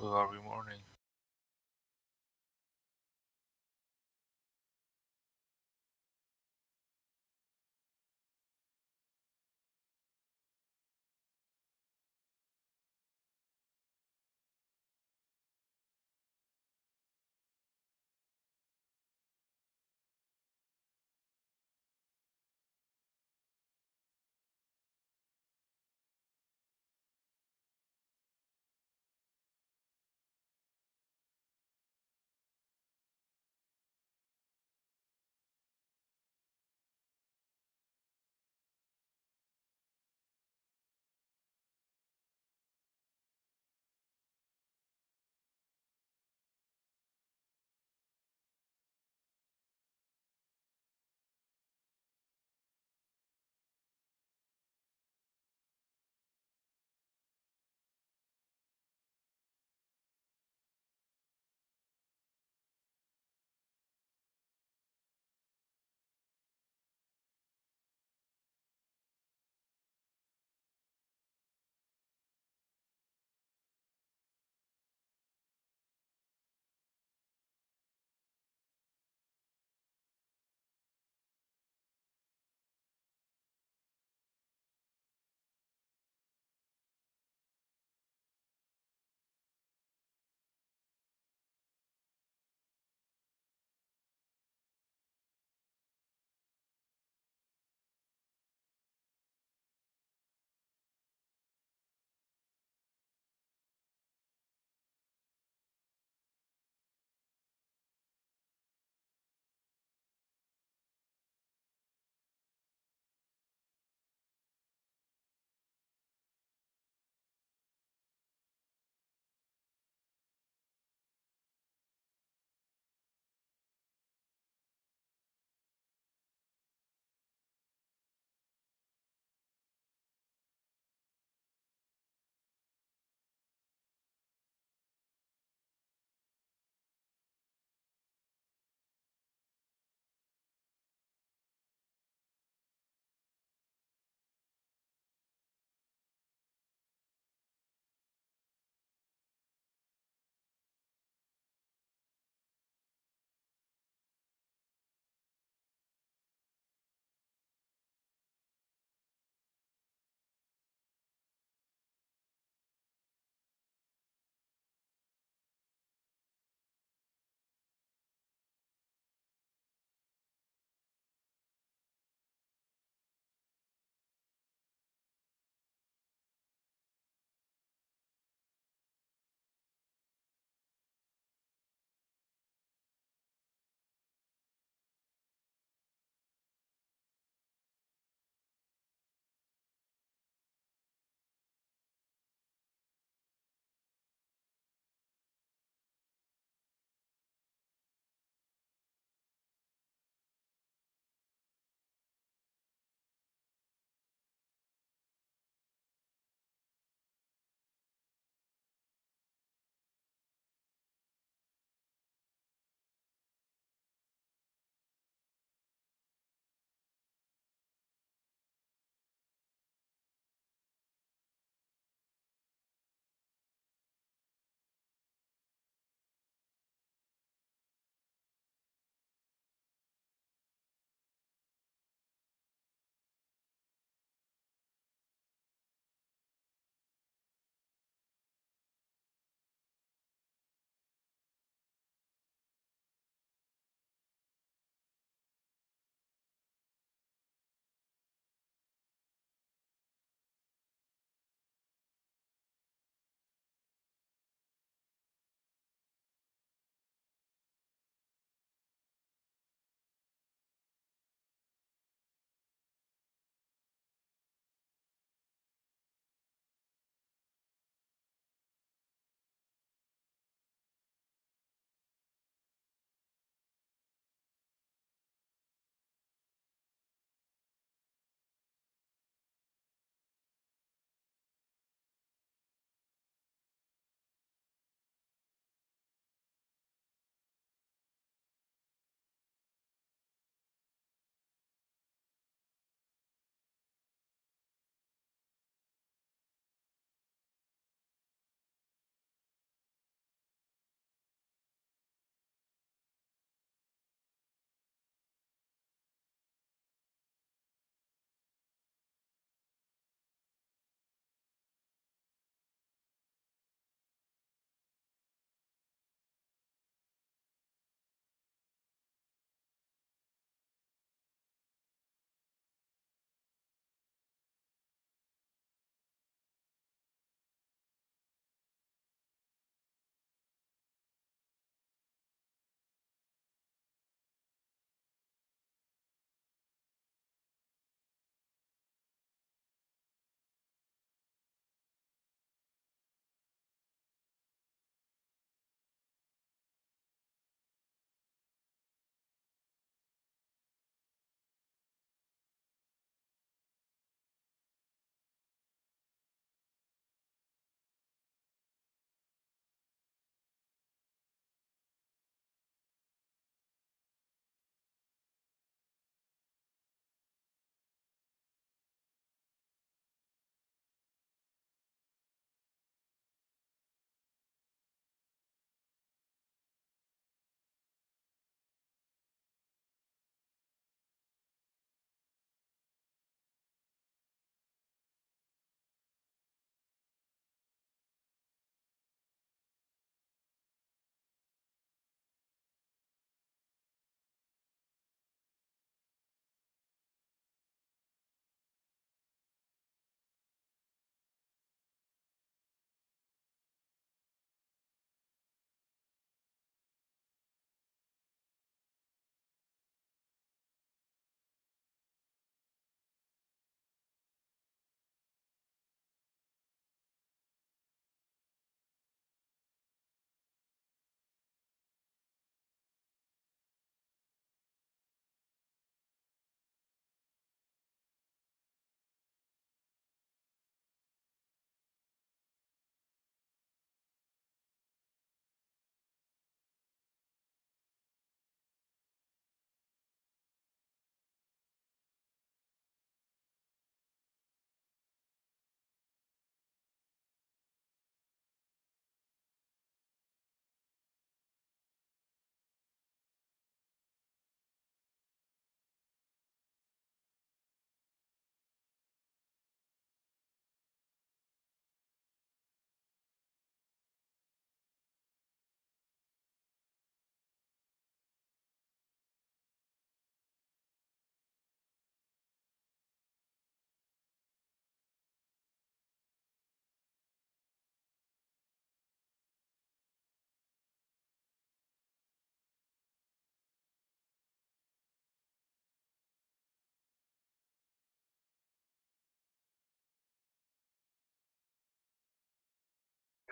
every morning.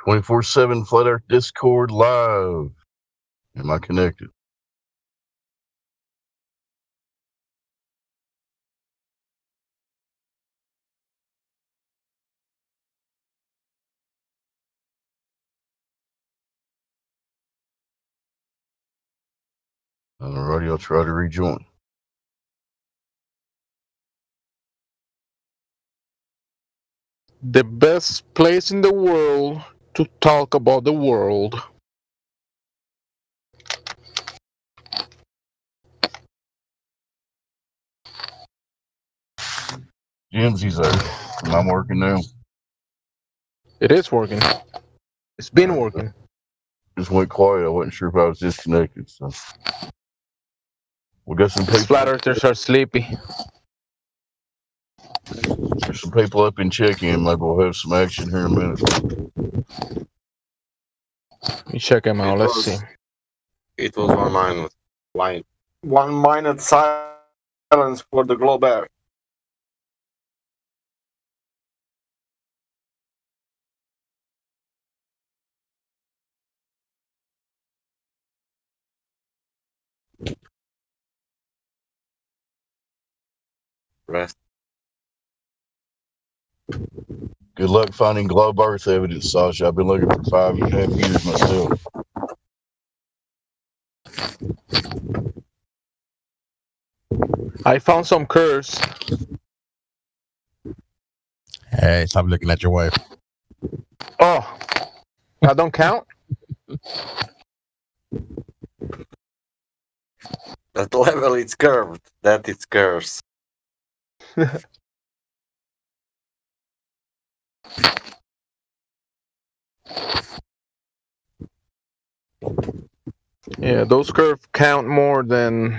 24/7 Flat Earth Discord live. Am I connected? Alrighty, I'll try to rejoin. The best place in the world to talk about the world. Jimsy's there. Am I working now? It is working. It's been working. Just went quiet. I wasn't sure if I was disconnected. So we got some These people. flat earthers are sleepy. There's some people up in check-in. Maybe we'll have some action here in a minute. Let me check them out. Let's see. It was 1 minute silence for the globe air. Rest. Good luck finding globe Earth evidence, Sasha. I've been looking for 5.5 years myself. I found some curves. Hey, stop looking at your wife. Oh, that don't count? That level is curved. That is curves. Yeah, those curves count more than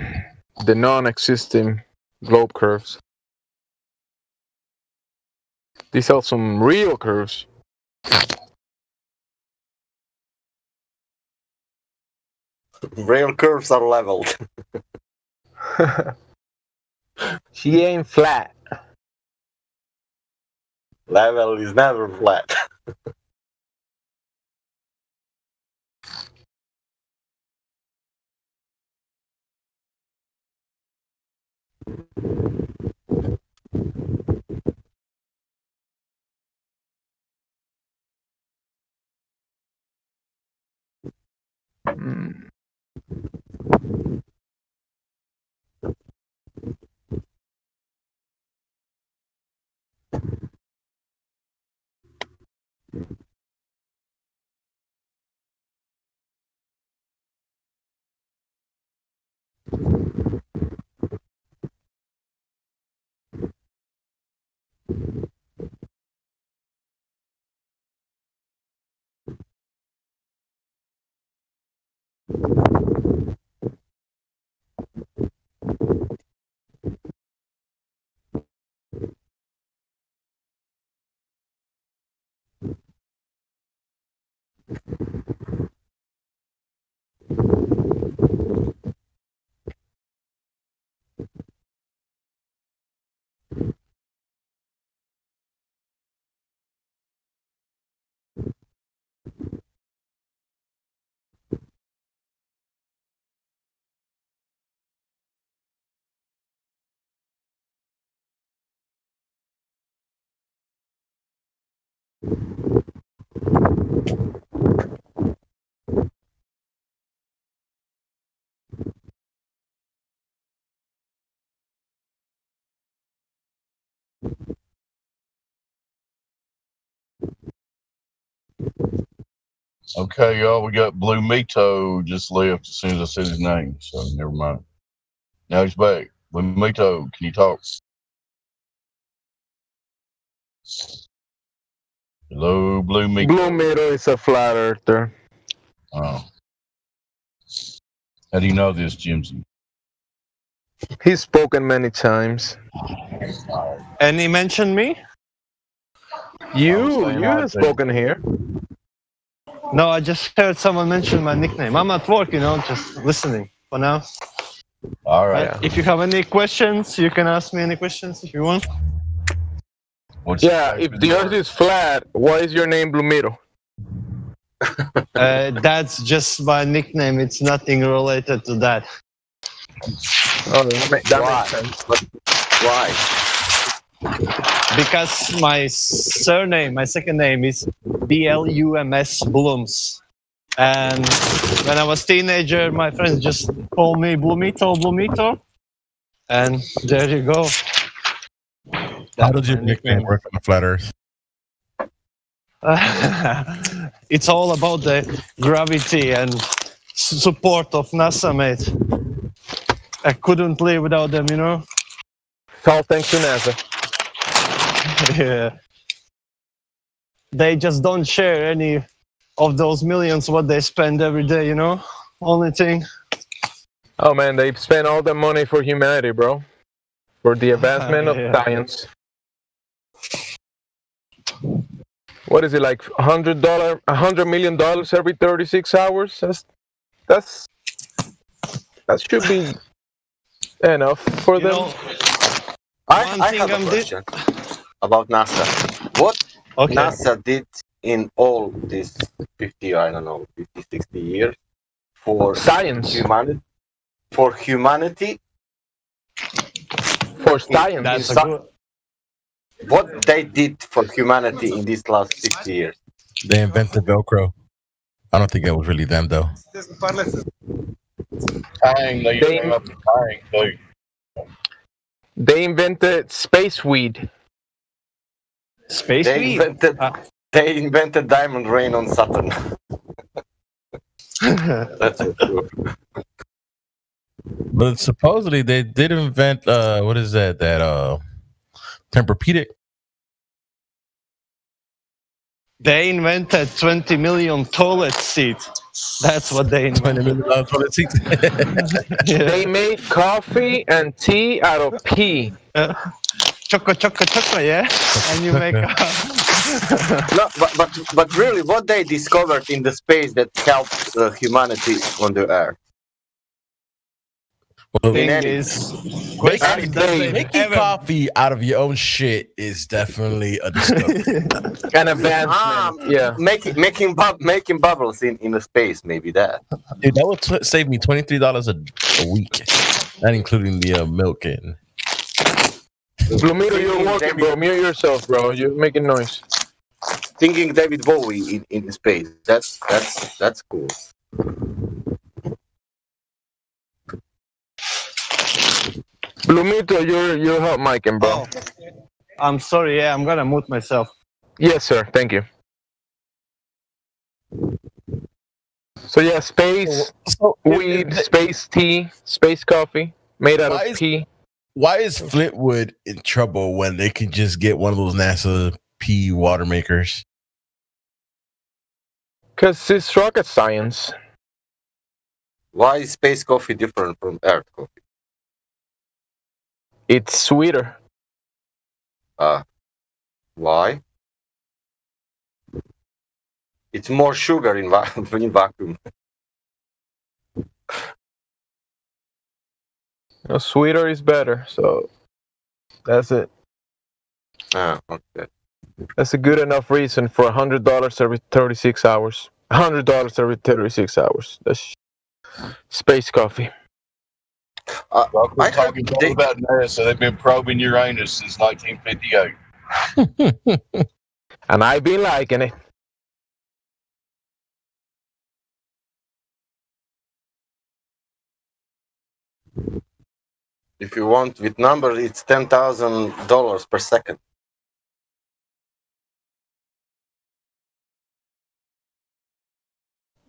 the non-existing globe curves. These are some real curves. Real curves are leveled. She ain't flat. Level is never flat. Mm. Okay, y'all, we got Blue Mito just left as soon as I said his name, so never mind. Now he's back. Blue Mito, can you talk? Hello, Blue Mito. Blue Mito is a flat earther. Oh. How do you know this, Jimsy? He's spoken many times. And he mentioned me? You have spoken here. No, I just heard someone mention my nickname. I'm at work, just listening for now. All right. Yeah. If you have any questions, you can ask me any questions if you want. What's Yeah, if the earth is flat, why is your name Blue Mito? That's just my nickname. It's nothing related to that. Oh, that Why? makes sense. Why? Because my surname, my second name is Blums, Blooms. And when I was teenager, my friends just called me Blumito. And there you go. How does your nickname work on the Flat Earth? It's all about the gravity and support of NASA, mate. I couldn't live without them, you know? It's all thanks to NASA. Yeah. They just don't share any of those millions what they spend every day, you know? Only thing. Oh man, they spend all the money for humanity, bro. For the advancement of Yeah. science. What is it, like $100 million every 36 hours? That should be enough for You them. know, I One have thing a question about NASA. What okay. NASA did in all these 50, I don't know, 50, 60 years for Science. humanity? For humanity, For science. That's a good. what they did for humanity in these last 60 years? They invented Velcro. I don't think it was really them though. Tying, they They- came up with tying too. They invented space weed. Space They weed. invented, they invented diamond rain on Saturn. That's so true. But supposedly they did invent what is that? Tempur-Pedic. They invented 20 million toilet seats. That's what they $20 invented. million toilet seats. They Yeah. made coffee and tea out of pee. Choco, yeah? And you make No, but really, what they discovered in the space that helped humanity on the Earth? Well, thing any- is, making, Does it making ever- coffee out of your own shit is definitely a discovery. An advancement. Yeah. Making bubbles in the space, maybe that. Dude, that would save me $23 a week, not including the milk and. Blumito, you're working, bro. Mute yourself, bro. You're making noise. Thinking David Bowie in space. That's cool. Blumito, you're hot micing, bro. Oh, I'm sorry, yeah, I'm gonna mute myself. Yes, sir. Thank you. So yeah, space So, weed, space tea, space coffee, made out Why of is- pee. Why is Flintwood in trouble when they can just get one of those NASA P water makers? Because it's rocket science. Why is space coffee different from Earth coffee? It's sweeter. Why? It's more sugar in in vacuum. Sweeter is better. So that's it. Okay. That's a good enough reason for $100 every 36 hours. $100 every 36 hours. That's space coffee. I We're heard talking about NASA. They've been probing Uranus since 1958. And I've been liking it. If you want with numbers, it's $10,000 per second.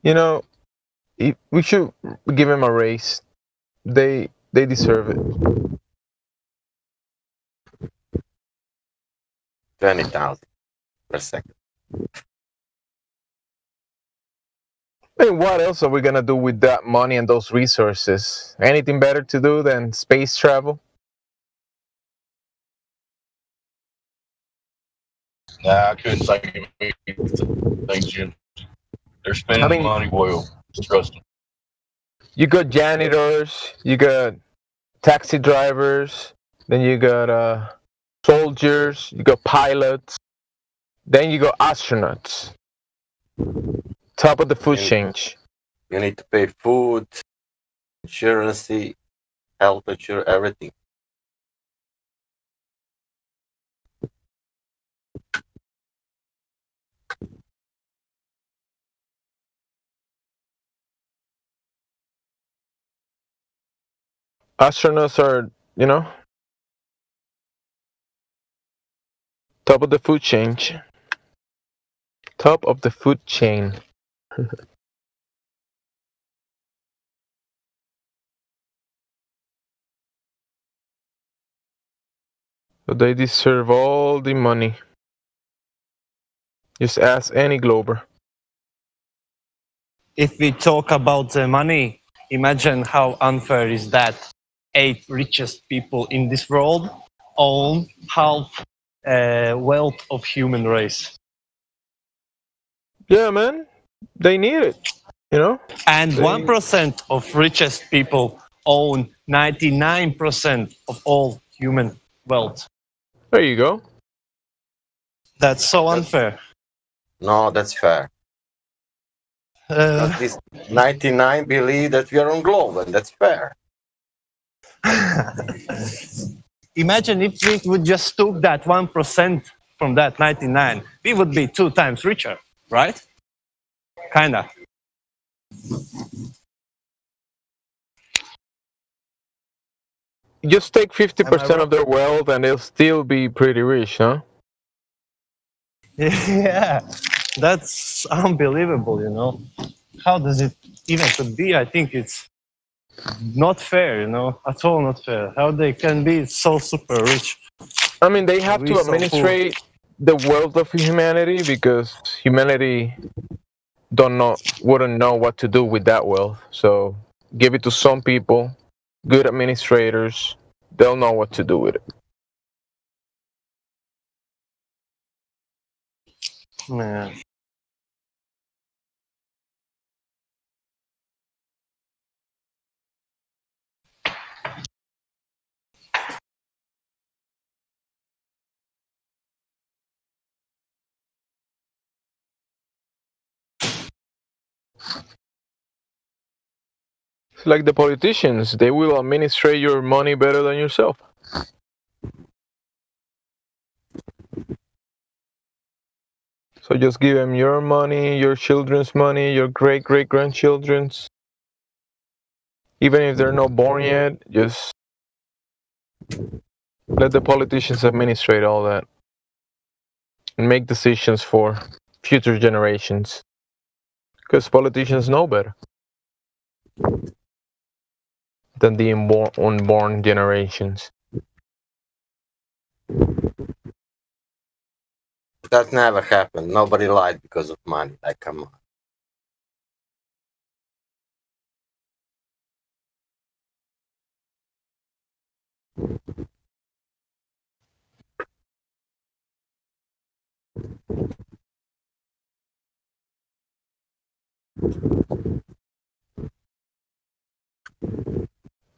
You know, we should give them a raise. They deserve it. 20,000 per second. I mean, what else are we gonna do with that money and those resources? Anything better to do than space travel? Nah, I couldn't think of anything, Jim. They're spending I mean- the money well. Trust them. You got janitors, you got taxi drivers, then you got soldiers, you got pilots, then you got astronauts. Top of the food You- chain. You need to pay food, insurance, health insurance, everything. Astronauts are, you know, top of the food chain. Top of the food chain. So they deserve all the money. Just ask any Glober. If we talk about the money, imagine how unfair is that 8 richest people in this world own half wealth of human race. Yeah, man. They need it. You know? And They- 1% of richest people own 99% of all human wealth. There you go. That's so unfair. No, that's fair. Uh, At least 99 believe that we are on globe, and that's fair. imagine if we would just took that 1% from that 99, we would be 2 times richer, right? Kinda. Just take 50% Am I of their wealth and they'll still be pretty rich, huh? Yeah, that's unbelievable, you know. How does it even could be? I think it's not fair, you know, at all not fair. How they can be so super rich. I mean, they have We to so poor. administrate the wealth of humanity because humanity wouldn't know what to do with that wealth. So give it to some people, good administrators. They'll know what to do with it. Man. It's like the politicians, they will administrate your money better than yourself. So just give them your money, your children's money, your great great grandchildren's. Even if they're not born yet, just let the politicians administrate all that and make decisions for future generations. Because politicians know better than the unborn generations. That never happened. Nobody lied because of money. Like, come on.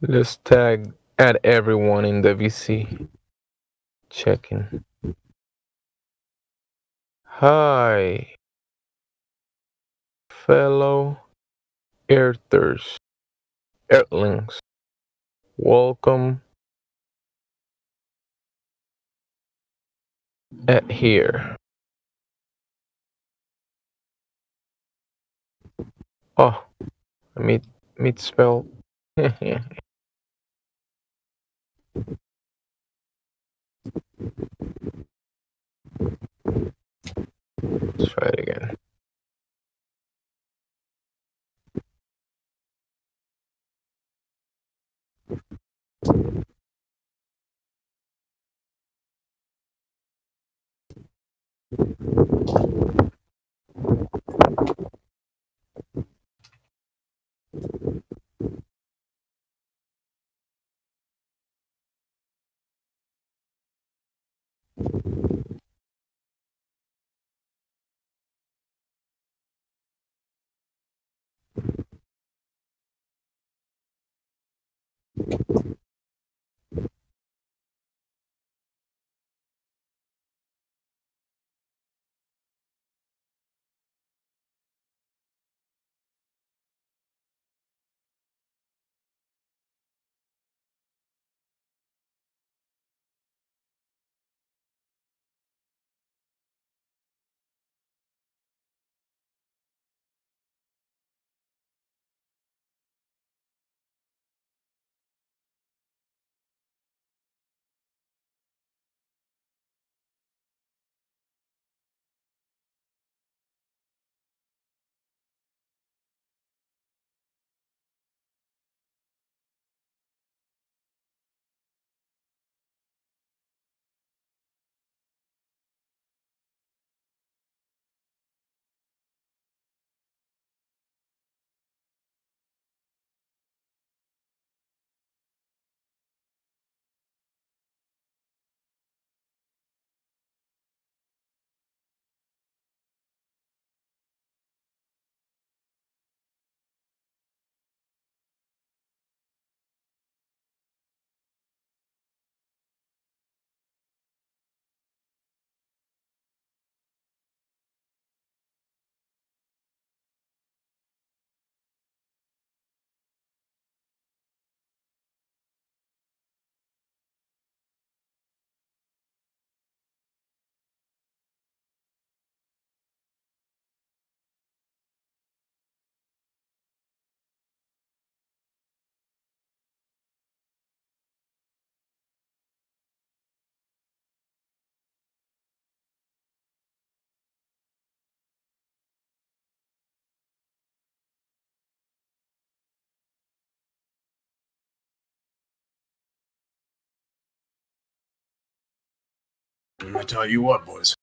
Let's add everyone in the VC. Checking. Hi, fellow Earthers, Earthlings. Welcome at here. Oh, I meet spell. Let's try it again. I tell you what, boys.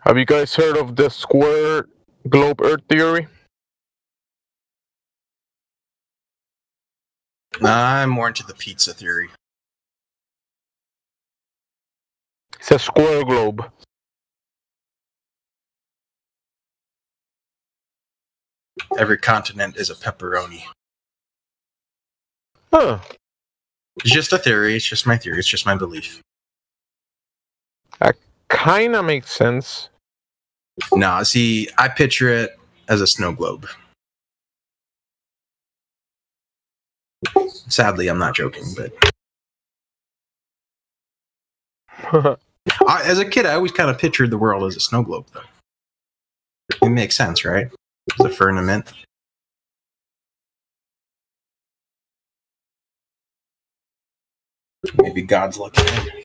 Have you guys heard of the square globe Earth theory? I'm more into the pizza theory. It's a square globe. Every continent is a pepperoni. Huh. It's just a theory. It's just my theory. It's just my belief. Kinda makes sense. No, see, I picture it as a snow globe. Sadly, I'm not joking, but as a kid, I always kind of pictured the world as a snow globe, though. It makes sense, right? It's a firmament. Maybe God's looking in.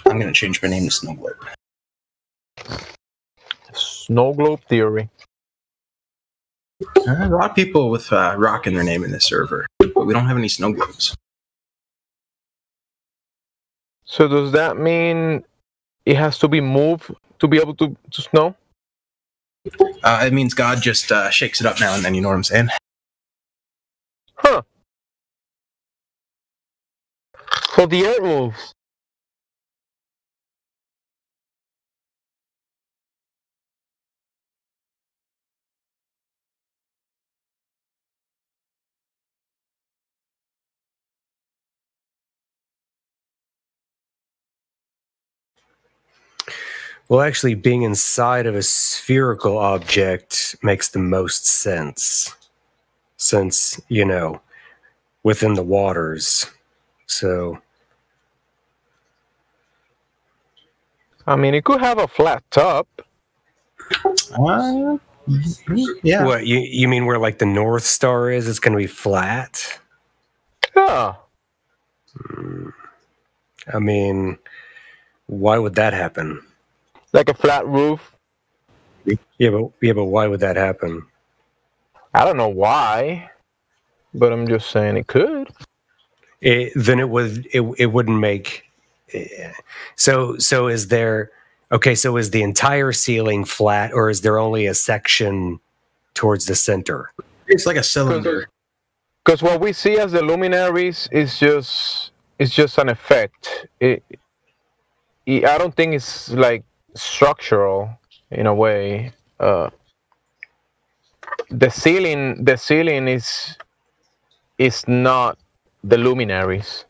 I'm going to change my name to Snow Globe. Snow globe theory. A lot of people with rock in their name in this server, but we don't have any snow globes. So does that mean it has to be moved to be able to snow? It means God just shakes it up now and then, you know what I'm saying? Huh. So the Earth moves. Well, actually, being inside of a spherical object makes the most sense, since, within the waters. So, I mean, it could have a flat top. Yeah. what, you mean where, like, the North Star is? It's going to be flat? Yeah. I mean, why would that happen? Like a flat roof. Yeah, but why would that happen? I don't know why, but I'm just saying it could. Then it wouldn't make. So is there? Okay, so is the entire ceiling flat, or is there only a section towards the center? It's like a cylinder. Because what we see as the luminaries is just an effect. I don't think it's like structural in a way. The ceiling is not the luminaries.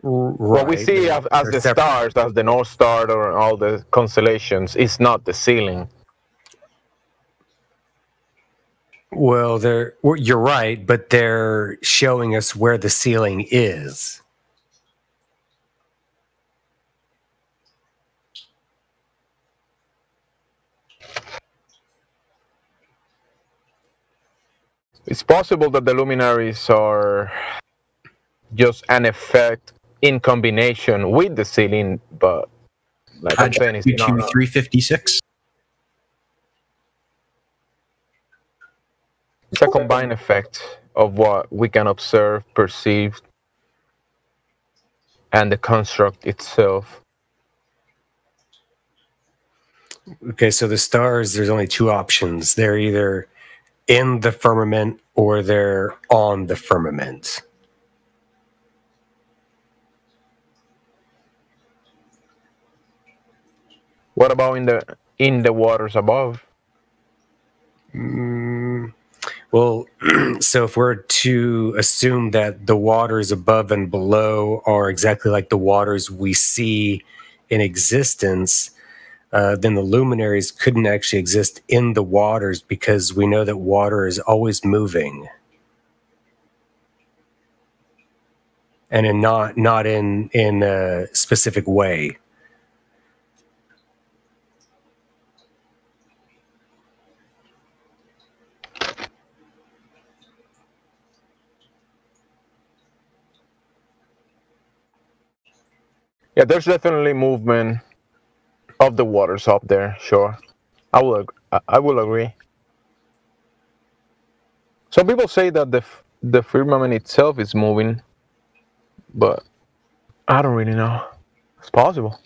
What we see as the stars, as the North Star or all the constellations, is not the ceiling. Well, you're right, but they're showing us where the ceiling is. It's possible that the luminaries are just an effect in combination with the ceiling, but like I'm saying, it's not. 356. It's a combined effect of what we can observe, perceive, and the construct itself. Okay, so the stars, there's only two options. They're either in the firmament or they're on the firmament. What about in the waters above? Well, so if we're to assume that the waters above and below are exactly like the waters we see in existence, then the luminaries couldn't actually exist in the waters because we know that water is always moving, and not in a specific way. Yeah, there's definitely movement of the waters up there. Sure, I will agree. Some people say that the firmament itself is moving, but I don't really know. It's possible.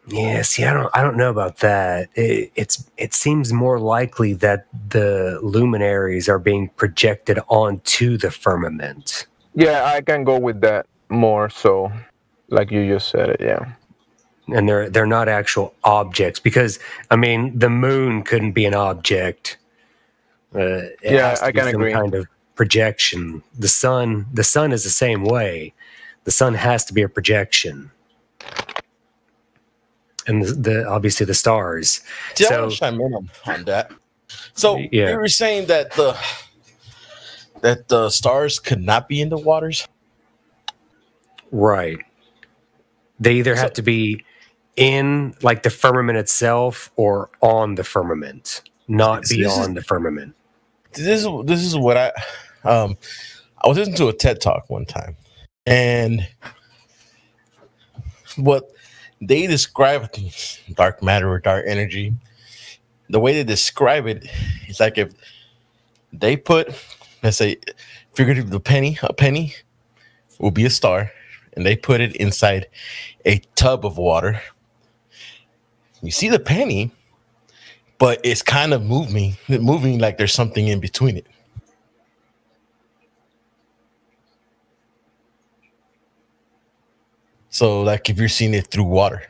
Yeah, see, I don't know about that. It seems more likely that the luminaries are being projected onto the firmament. Yeah, I can go with that more so, like you just said it. Yeah. And they're not actual objects, because I mean the moon couldn't be an object. It Yeah, has to I be can some agree. kind of projection. The sun is the same way. The sun has to be a projection, and the obviously the stars. See, I So want to chime in on that. So Yeah. you were saying that the stars could not be in the waters. right, they either have to be in like the firmament itself or on the firmament, not So this is- beyond the firmament. This is what I was listening to a TED talk one time, and what they describe dark matter or dark energy, the way they describe it is like if they put, let's say, figuratively, a penny will be a star, and they put it inside a tub of water. You see the penny, but it's kind of moving like there's something in between it. So, like if you're seeing it through water.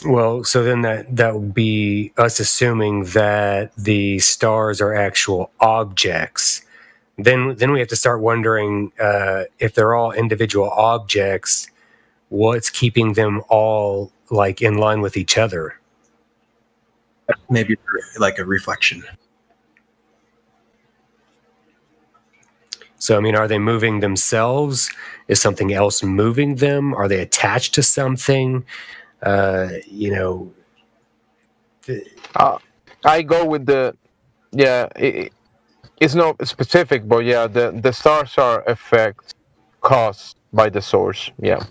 Well, so then that would be us assuming that the stars are actual objects. Then we have to start wondering if they're all individual objects, what's keeping them all like in line with each other? Maybe like a reflection. So I mean, are they moving themselves? Is something else moving them? Are they attached to something? You know, I go with it's not specific, but yeah, the stars are effects caused by the source. Yeah,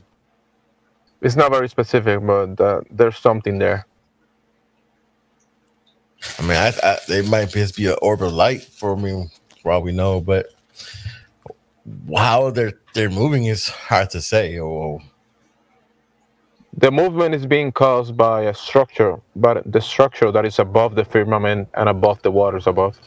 it's not very specific, but there's something there. I mean, they might just be an orb of light for me, for all we know, but how they're moving is hard to say. The movement is being caused by a structure, but the structure that is above the firmament and above the waters above.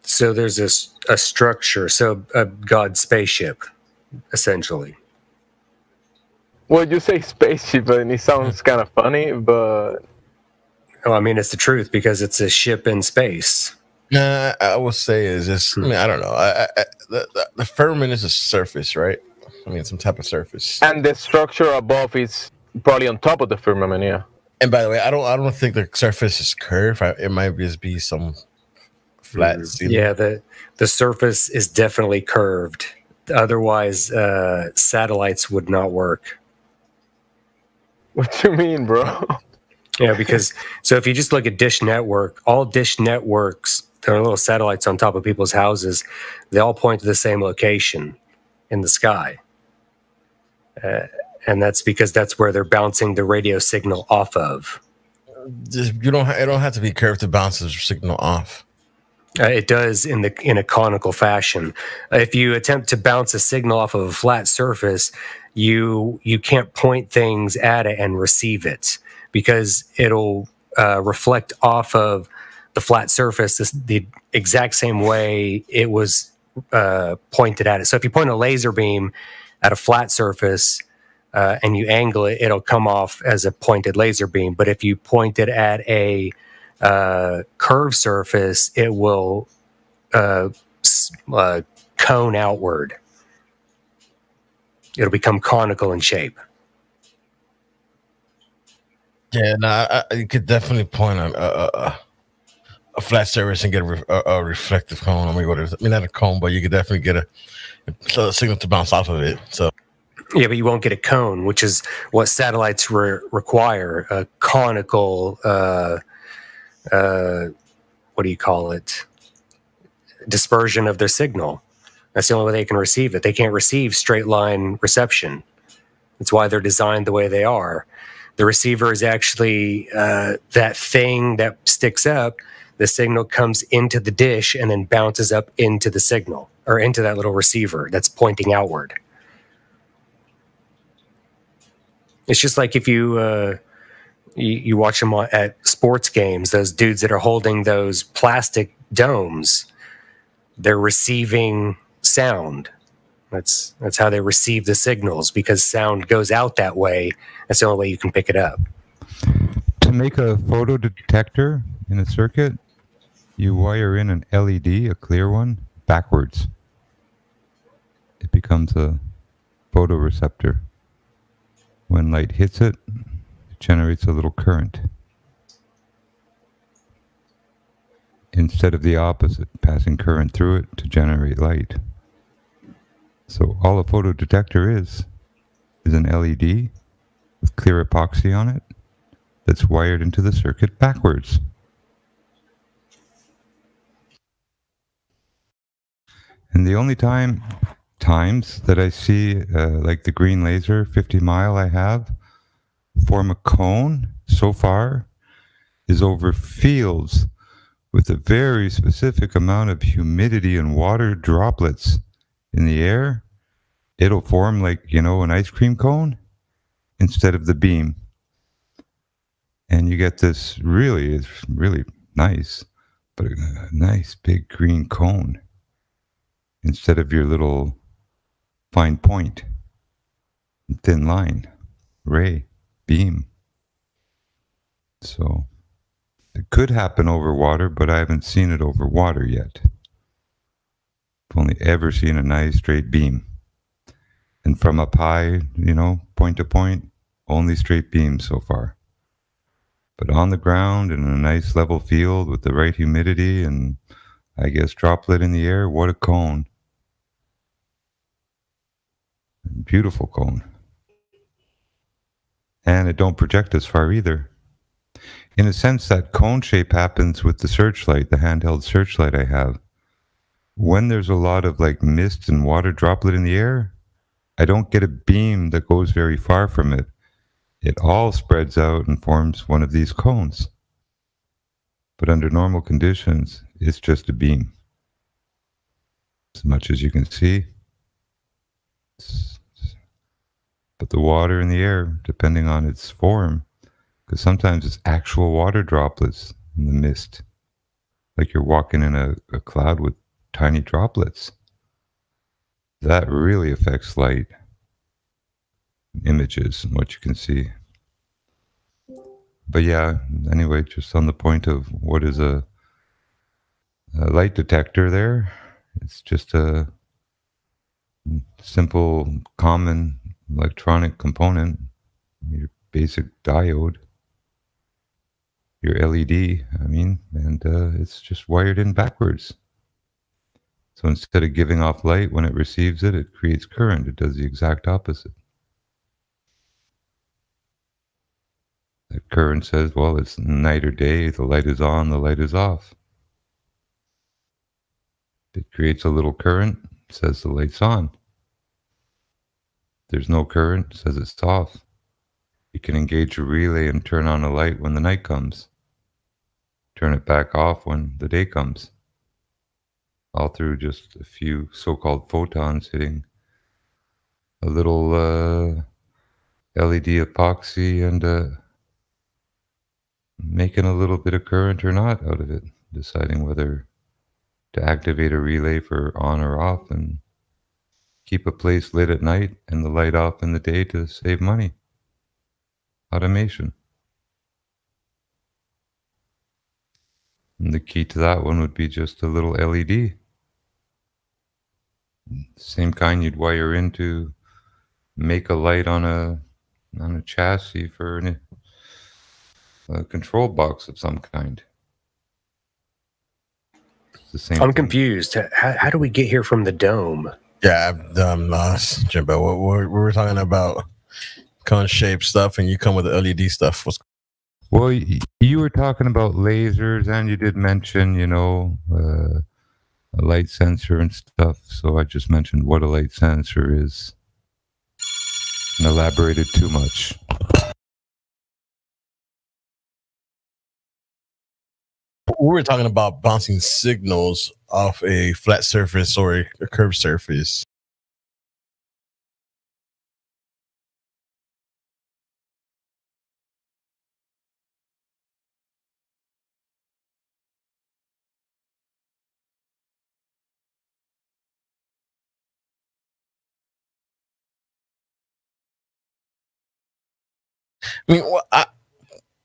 so there's a structure, so a God spaceship, essentially. Well, you say spaceship, and it sounds kind of funny, but Oh, I mean, it's the truth because it's a ship in space. I would say is just. I mean, I don't know. The firmament is a surface, right? I mean, some type of surface. and the structure above is probably on top of the firmament. Yeah. And by the way, I don't think the surface is curved. It might just be some flat ceiling. Yeah, the surface is definitely curved. Otherwise, satellites would not work. What do you mean, bro? Yeah, because so if you just look at Dish Network, all Dish Networks, there are little satellites on top of people's houses. They all point to the same location in the sky. And that's because that's where they're bouncing the radio signal off of. It don't have to be curved to bounce the signal off. It does in a conical fashion. If you attempt to bounce a signal off of a flat surface, you can't point things at it and receive it because it'll reflect off of the flat surface the exact same way it was pointed at it. So if you point a laser beam at a flat surface and you angle it, it'll come off as a pointed laser beam. But if you point it at a curved surface, it will cone outward. It'll become conical in shape. Yeah, no, you could definitely point a flat surface and get a reflective cone. I mean, not a cone, but you could definitely get a signal to bounce off of it. So yeah, but you won't get a cone, which is what satellites require. A conical, what do you call it? Dispersion of their signal. That's the only way they can receive it. They can't receive straight line reception. That's why they're designed the way they are. The receiver is actually that thing that sticks up. The signal comes into the dish and then bounces up into the signal, or into that little receiver that's pointing outward. It's just like if you watch them at sports games, those dudes that are holding those plastic domes, they're receiving sound. That's how they receive the signals, because sound goes out that way. That's the only way you can pick it up. To make a photo detector in a circuit, you wire in an LED, a clear one, backwards. It becomes a photoreceptor. When light hits it, it generates a little current. Instead of the opposite, passing current through it to generate light. So all a photodetector is an LED with clear epoxy on it that's wired into the circuit backwards. And the only times that I see like the green laser 50 mile I have form a cone so far is over fields with a very specific amount of humidity and water droplets in the air. It'll form like, an ice cream cone instead of the beam. And you get this it's really nice, but a nice big green cone instead of your little fine point, thin line, ray, beam. So it could happen over water, but I haven't seen it over water yet. I've only ever seen a nice straight beam. And from up high, point to point, only straight beams so far. But on the ground in a nice level field with the right humidity and I guess droplet in the air, what a cone. Beautiful cone. And it don't project as far either. In a sense, that cone shape happens with the searchlight, the handheld searchlight I have. When there's a lot of like mist and water droplet in the air, I don't get a beam that goes very far from it. It all spreads out and forms one of these cones. But under normal conditions, it's just a beam. As much as you can see. But the water in the air, depending on its form, because sometimes it's actual water droplets in the mist. Like you're walking in a cloud with tiny droplets. That really affects light, images, and what you can see. But yeah, anyway, just on the point of what is a light detector there, it's just a simple, common electronic component, your basic diode, your LED, and it's just wired in backwards. So instead of giving off light when it receives it, it creates current. It does the exact opposite. The current says, well, it's night or day, the light is on, the light is off. It creates a little current, says the light's on. There's no current, says it's off. You can engage a relay and turn on a light when the night comes. Turn it back off when the day comes. All through just a few so-called photons hitting a little LED epoxy and a making a little bit of current or not out of it, deciding whether to activate a relay for on or off and keep a place lit at night and the light off in the day to save money. Automation. And the key to that one would be just a little LED. Same kind you'd wire in to make a light on a chassis for a control box of some kind. It's the same I'm thing. confused. How do we get here from the dome? Yeah, Jimbo. We were talking about cone shaped stuff, and you come with the LED stuff. Well, you were talking about lasers, and you did mention, a light sensor and stuff. So I just mentioned what a light sensor is and elaborated too much. We were talking about bouncing signals off a flat surface or a curved surface. I mean,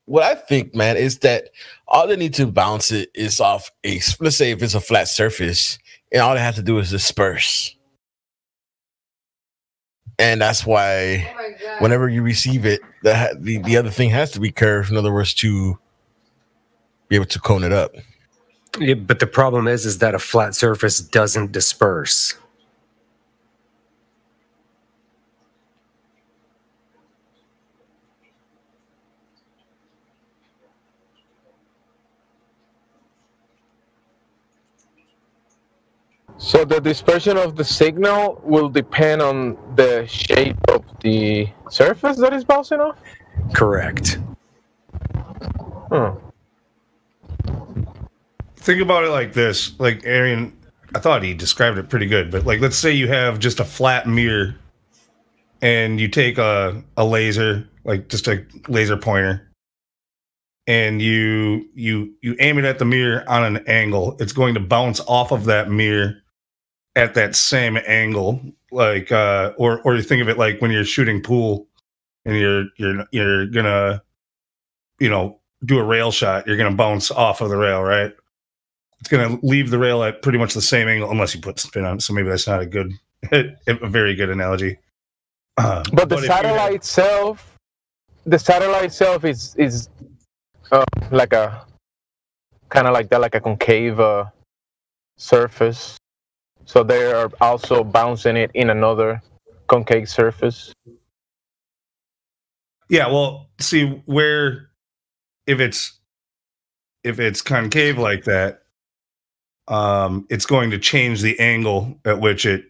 what I think, man, is that all they need to bounce it is off let's say if it's a flat surface, and all they have to do is disperse. And that's why whenever you receive it, the other thing has to be curved. In other words, to be able to cone it up. Yeah, but the problem is that a flat surface doesn't disperse. So the dispersion of the signal will depend on the shape of the surface that is bouncing off? Correct. Huh. Think about it like this. Like Arian, I thought he described it pretty good, but like let's say you have just a flat mirror and you take a laser, like just a laser pointer, and you aim it at the mirror on an angle. It's going to bounce off of that mirror at that same angle. Like or you think of it like when you're shooting pool and you're gonna, do a rail shot, you're gonna bounce off of the rail, right? It's going to leave the rail at pretty much the same angle unless you put spin on it. So maybe that's not a very good analogy. But the satellite itself, is like a kind of like that, like a concave surface. So they are also bouncing it in another concave surface. Yeah, well, see where if it's concave like that, it's going to change the angle at which it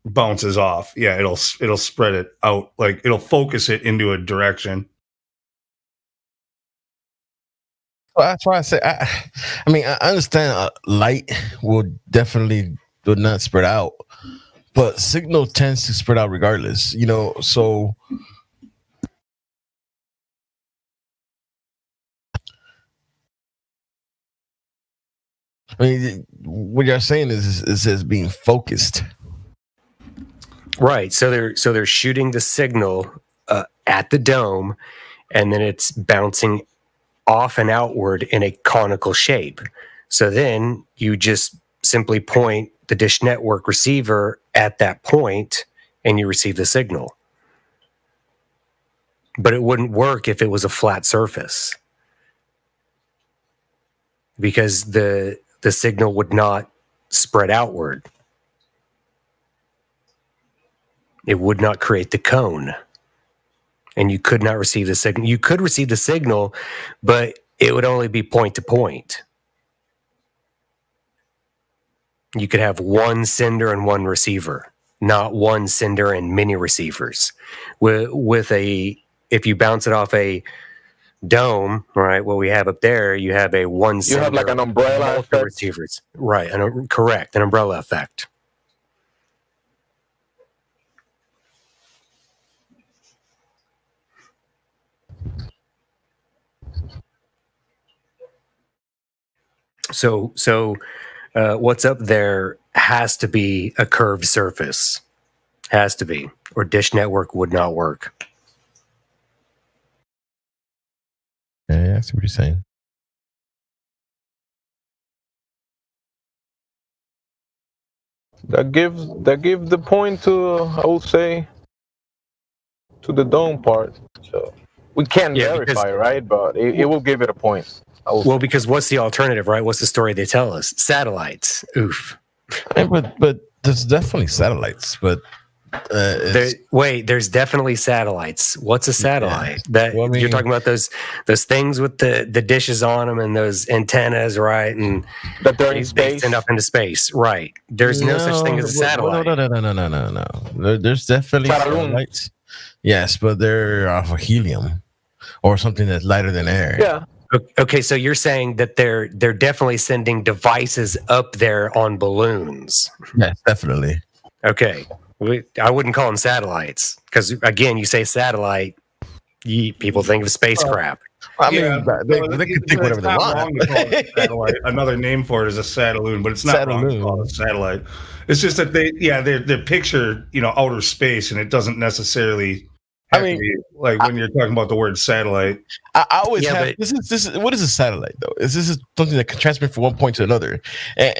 bounces off. Yeah, it'll spread it out, like it'll focus it into a direction. Well, that's why I say I mean I understand light would not spread out, but signal tends to spread out regardless. So I mean, what you're saying is being focused, Right. So they're shooting the signal at the dome, and then it's bouncing off and outward in a conical shape. So then you just simply point the dish network receiver at that point, and you receive the signal. But it wouldn't work if it was a flat surface, because the signal would not spread outward. It would not create the cone. And you could not receive the signal. You could receive the signal, but it would only be point to point. You could have one sender and one receiver, not one sender and many receivers. If you bounce it off a dome, right, what we have up there, you have a one sender. You have like an umbrella effect. Receivers. Right, correct, an umbrella effect. So what's up there has to be a curved surface. Has to be, or Dish Network would not work. Yeah, I see what you're saying. That give the point to I would say to the dome part. So we can't Yeah, because- verify, right? But it will give it a point. Well, because what's the alternative, right? What's the story they tell us? Satellites. Oof. But there's definitely satellites, but there's definitely satellites. What's a satellite? That Well, I mean- you're talking about those things with the dishes on them and those antennas, right? And that they're in they space. send up into space, right? There's no such thing as a satellite. No. There's definitely Satelloon. satellites. Yes, but they're off of helium or something that's lighter than air. Yeah. Okay, so you're saying that they're definitely sending devices up there on balloons. Yes, definitely. Okay, I wouldn't call them satellites because again, you say satellite, people think of spacecraft. I mean, they can think whatever they want. Wrong to call it a satellite. Another name for it is a satelloon, but it's not wrong to call it a satellite. It's just that they picture outer space, and it doesn't necessarily. I mean, like when you're talking about the word satellite, I always have this is what is a satellite though? Is this something that can transmit from one point to another? And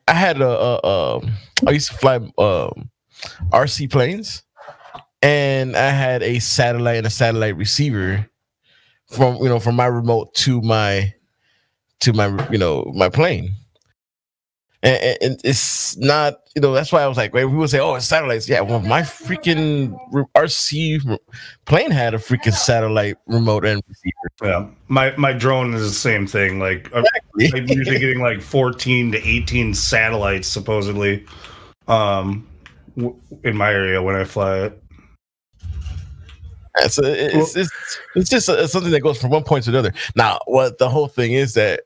I had I used to fly RC planes, and I had a satellite and a satellite receiver from my remote to my my plane. And it's not, that's why I was like, when people say, oh, it's satellites. Yeah, well, my freaking RC plane had a freaking satellite remote and receiver. Yeah, my drone is the same thing. Like, I'm usually getting like 14 to 18 satellites, supposedly, in my area when I fly it. So it's just something that goes from one point to another. Now, what the whole thing is that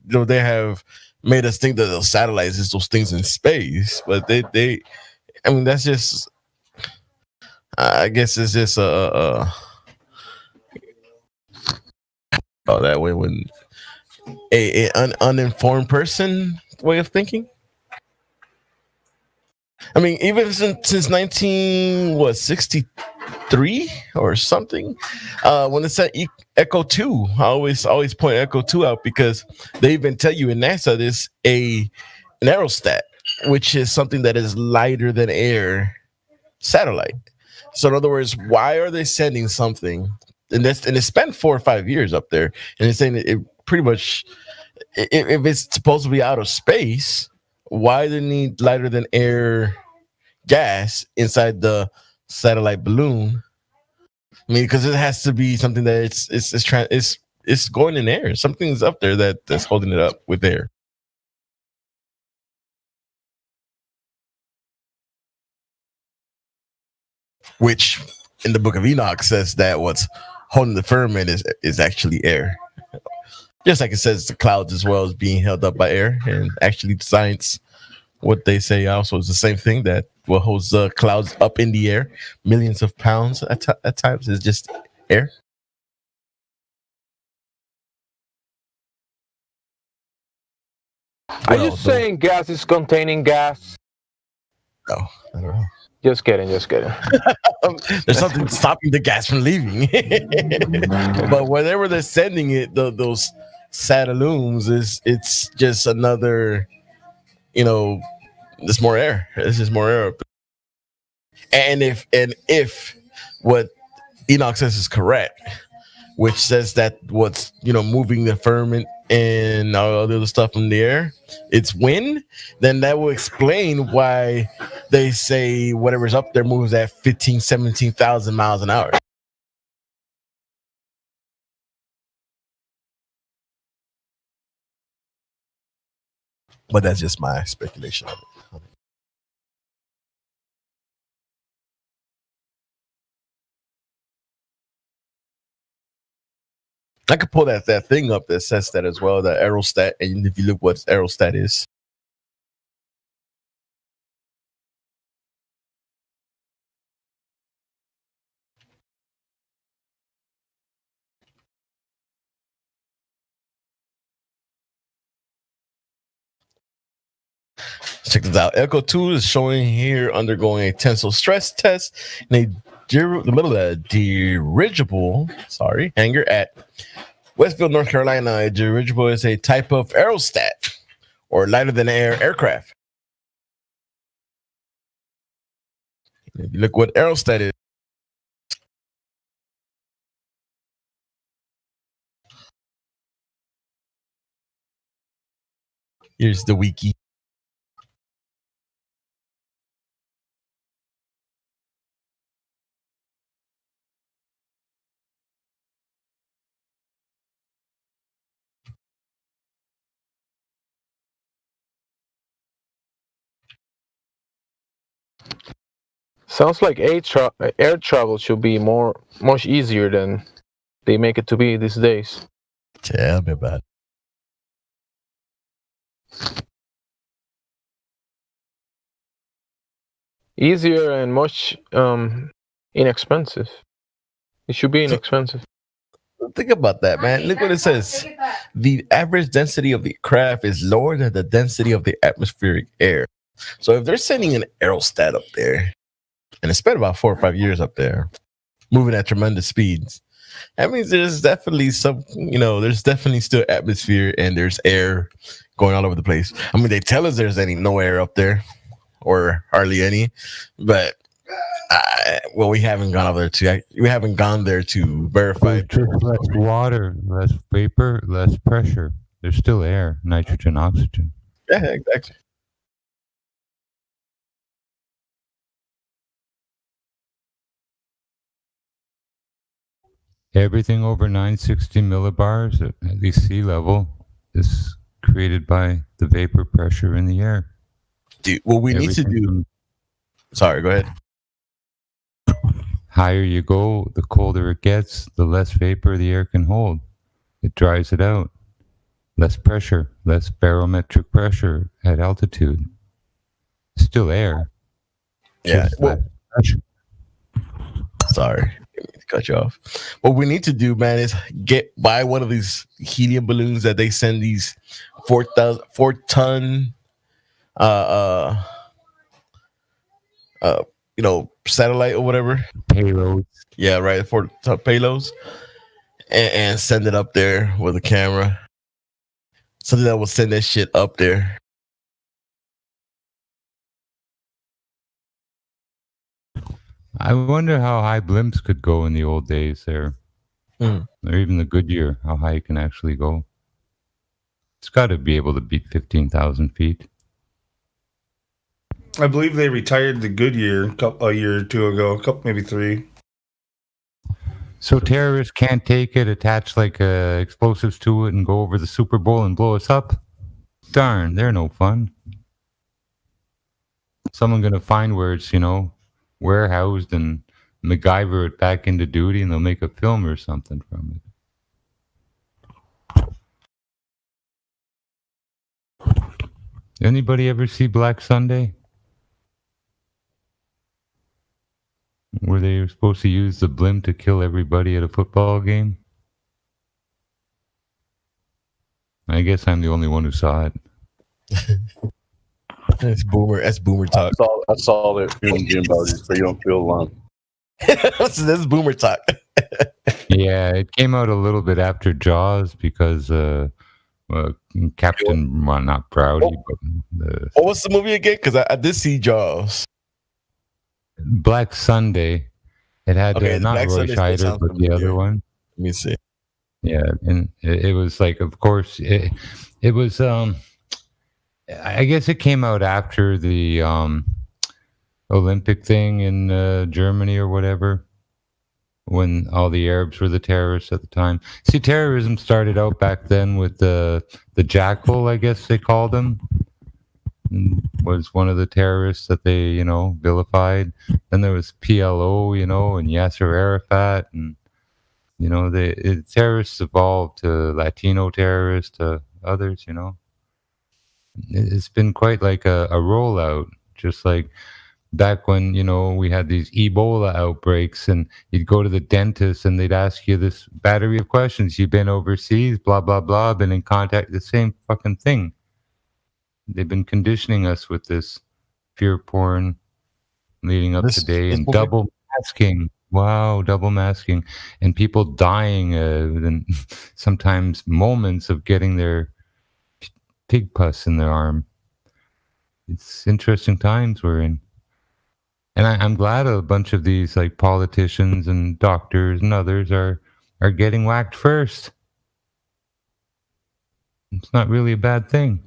they have made us think that those satellites is those things in space, but they I mean, that's just I guess it's just that way when an uninformed person way of thinking. I mean, even since 1963 or something, when it said Echo 2, I always point Echo 2 out because they even tell you in NASA there's an aerostat, which is something that is lighter than air satellite. So in other words, why are they sending something and it's spent 4 or 5 years up there, and it's saying it pretty much if it's supposed to be out of space, why do they need lighter than air gas inside the satellite balloon? I mean, because it has to be something that it's going in air. Something's up there that's holding it up with air. Which in the Book of Enoch says that what's holding the firmament is actually air. Just like it says the clouds as well as being held up by air, and actually science, what they say also is the same thing, that what holds the clouds up in the air, millions of pounds at times, is just air. Are you saying gas is containing gas? No, I don't know. Just kidding. There's something stopping the gas from leaving. But whenever they're sending it, those satelloons, it's just another, there's more air. It's just more air. And if what Enoch says is correct, which says that what's moving the firmament and all the other stuff in the air, it's wind, then that will explain why they say whatever's up there moves at 17,000 miles an hour. But that's just my speculation of it. I could pull that thing up that says that as well, the aerostat, and if you look what aerostat is. Check this out. Echo 2 is showing here undergoing a tensile stress test in a dirigible, hangar at Westfield, North Carolina. A dirigible is a type of aerostat or lighter than air aircraft. If you look what aerostat is. Here's the wiki. Sounds like air travel should be much easier than they make it to be these days. Tell me about it. Easier and much inexpensive. It should be inexpensive. Think about that, man. Look what it says. The average density of the craft is lower than the density of the atmospheric air. So if they're sending an aerostat up there, and it's spent about 4 or 5 years up there, moving at tremendous speeds, that means there's definitely there's definitely still atmosphere and there's air going all over the place. I mean, they tell us there's no air up there or hardly any, but we haven't gone over there we haven't gone there to verify. Just less water, less vapor, less pressure. There's still air, nitrogen, oxygen. Yeah, exactly. Everything over 960 millibars, at least sea level, is created by the vapor pressure in the air. Dude, what we need to do. Sorry, go ahead. Higher you go, the colder it gets, the less vapor the air can hold. It dries it out. Less pressure, less barometric pressure at altitude. Still air. Yeah. Well, sorry to cut you off. What we need to do, man, is buy one of these helium balloons that they send these 4-ton satellite or whatever payloads. Yeah, right, 4-ton payloads, and send it up there with a camera. Something that will send that shit up there. I wonder how high blimps could go in the old days there. Or even the Goodyear, how high it can actually go. It's got to be able to beat 15,000 feet. I believe they retired the Goodyear a year or two ago, maybe 3. So terrorists can't take it, attach explosives to it, and go over the Super Bowl and blow us up? Darn, they're no fun. Someone going to find where it's, warehoused and MacGyver it back into duty, and they'll make a film or something from it. Anybody ever see Black Sunday? Where they were supposed to use the blimp to kill everybody at a football game? I guess I'm the only one who saw it. That's boomer talk. I saw that film, Jimbo, so you don't feel alone. That's boomer talk. Yeah, it came out a little bit after Jaws because Captain, well, not Proudy, but what's the movie again? Because I did see Jaws. Black Sunday. It had not Black Roy Scheider, but the other one. Let me see. Yeah, and it was of course, it was. I guess it came out after the Olympic thing in Germany or whatever, when all the Arabs were the terrorists at the time. See, terrorism started out back then with the Jackal, I guess they called him. Was one of the terrorists that they, vilified. Then there was PLO, and Yasser Arafat, and the terrorists evolved to Latino terrorists, to others. It's been quite like a rollout, just like back when we had these Ebola outbreaks, and you'd go to the dentist and they'd ask you this battery of questions. You've been overseas, blah blah blah, been in contact, the same fucking thing. They've been conditioning us with this fear porn leading up today, and movie? double masking. Wow, double masking, and people dying within sometimes moments of getting their pig pus in their arm. It's interesting times we're in. And I'm glad a bunch of these like politicians and doctors and others are getting whacked first. It's not really a bad thing.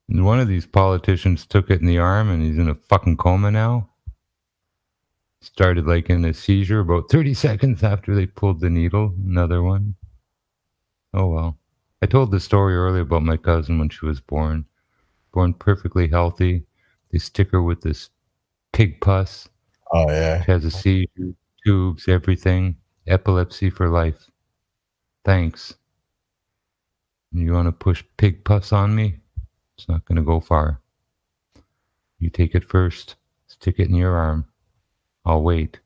And one of these politicians took it in the arm and he's in a fucking coma now. Started like in a seizure about 30 seconds after they pulled the needle. Another one. Oh well. I told the story earlier about my cousin when she was born. Born perfectly healthy. They stick her with this pig pus. Oh yeah. She has a seizure, tubes, everything. Epilepsy for life. Thanks. You want to push pig pus on me? It's not going to go far. You take it first. Stick it in your arm. I'll wait.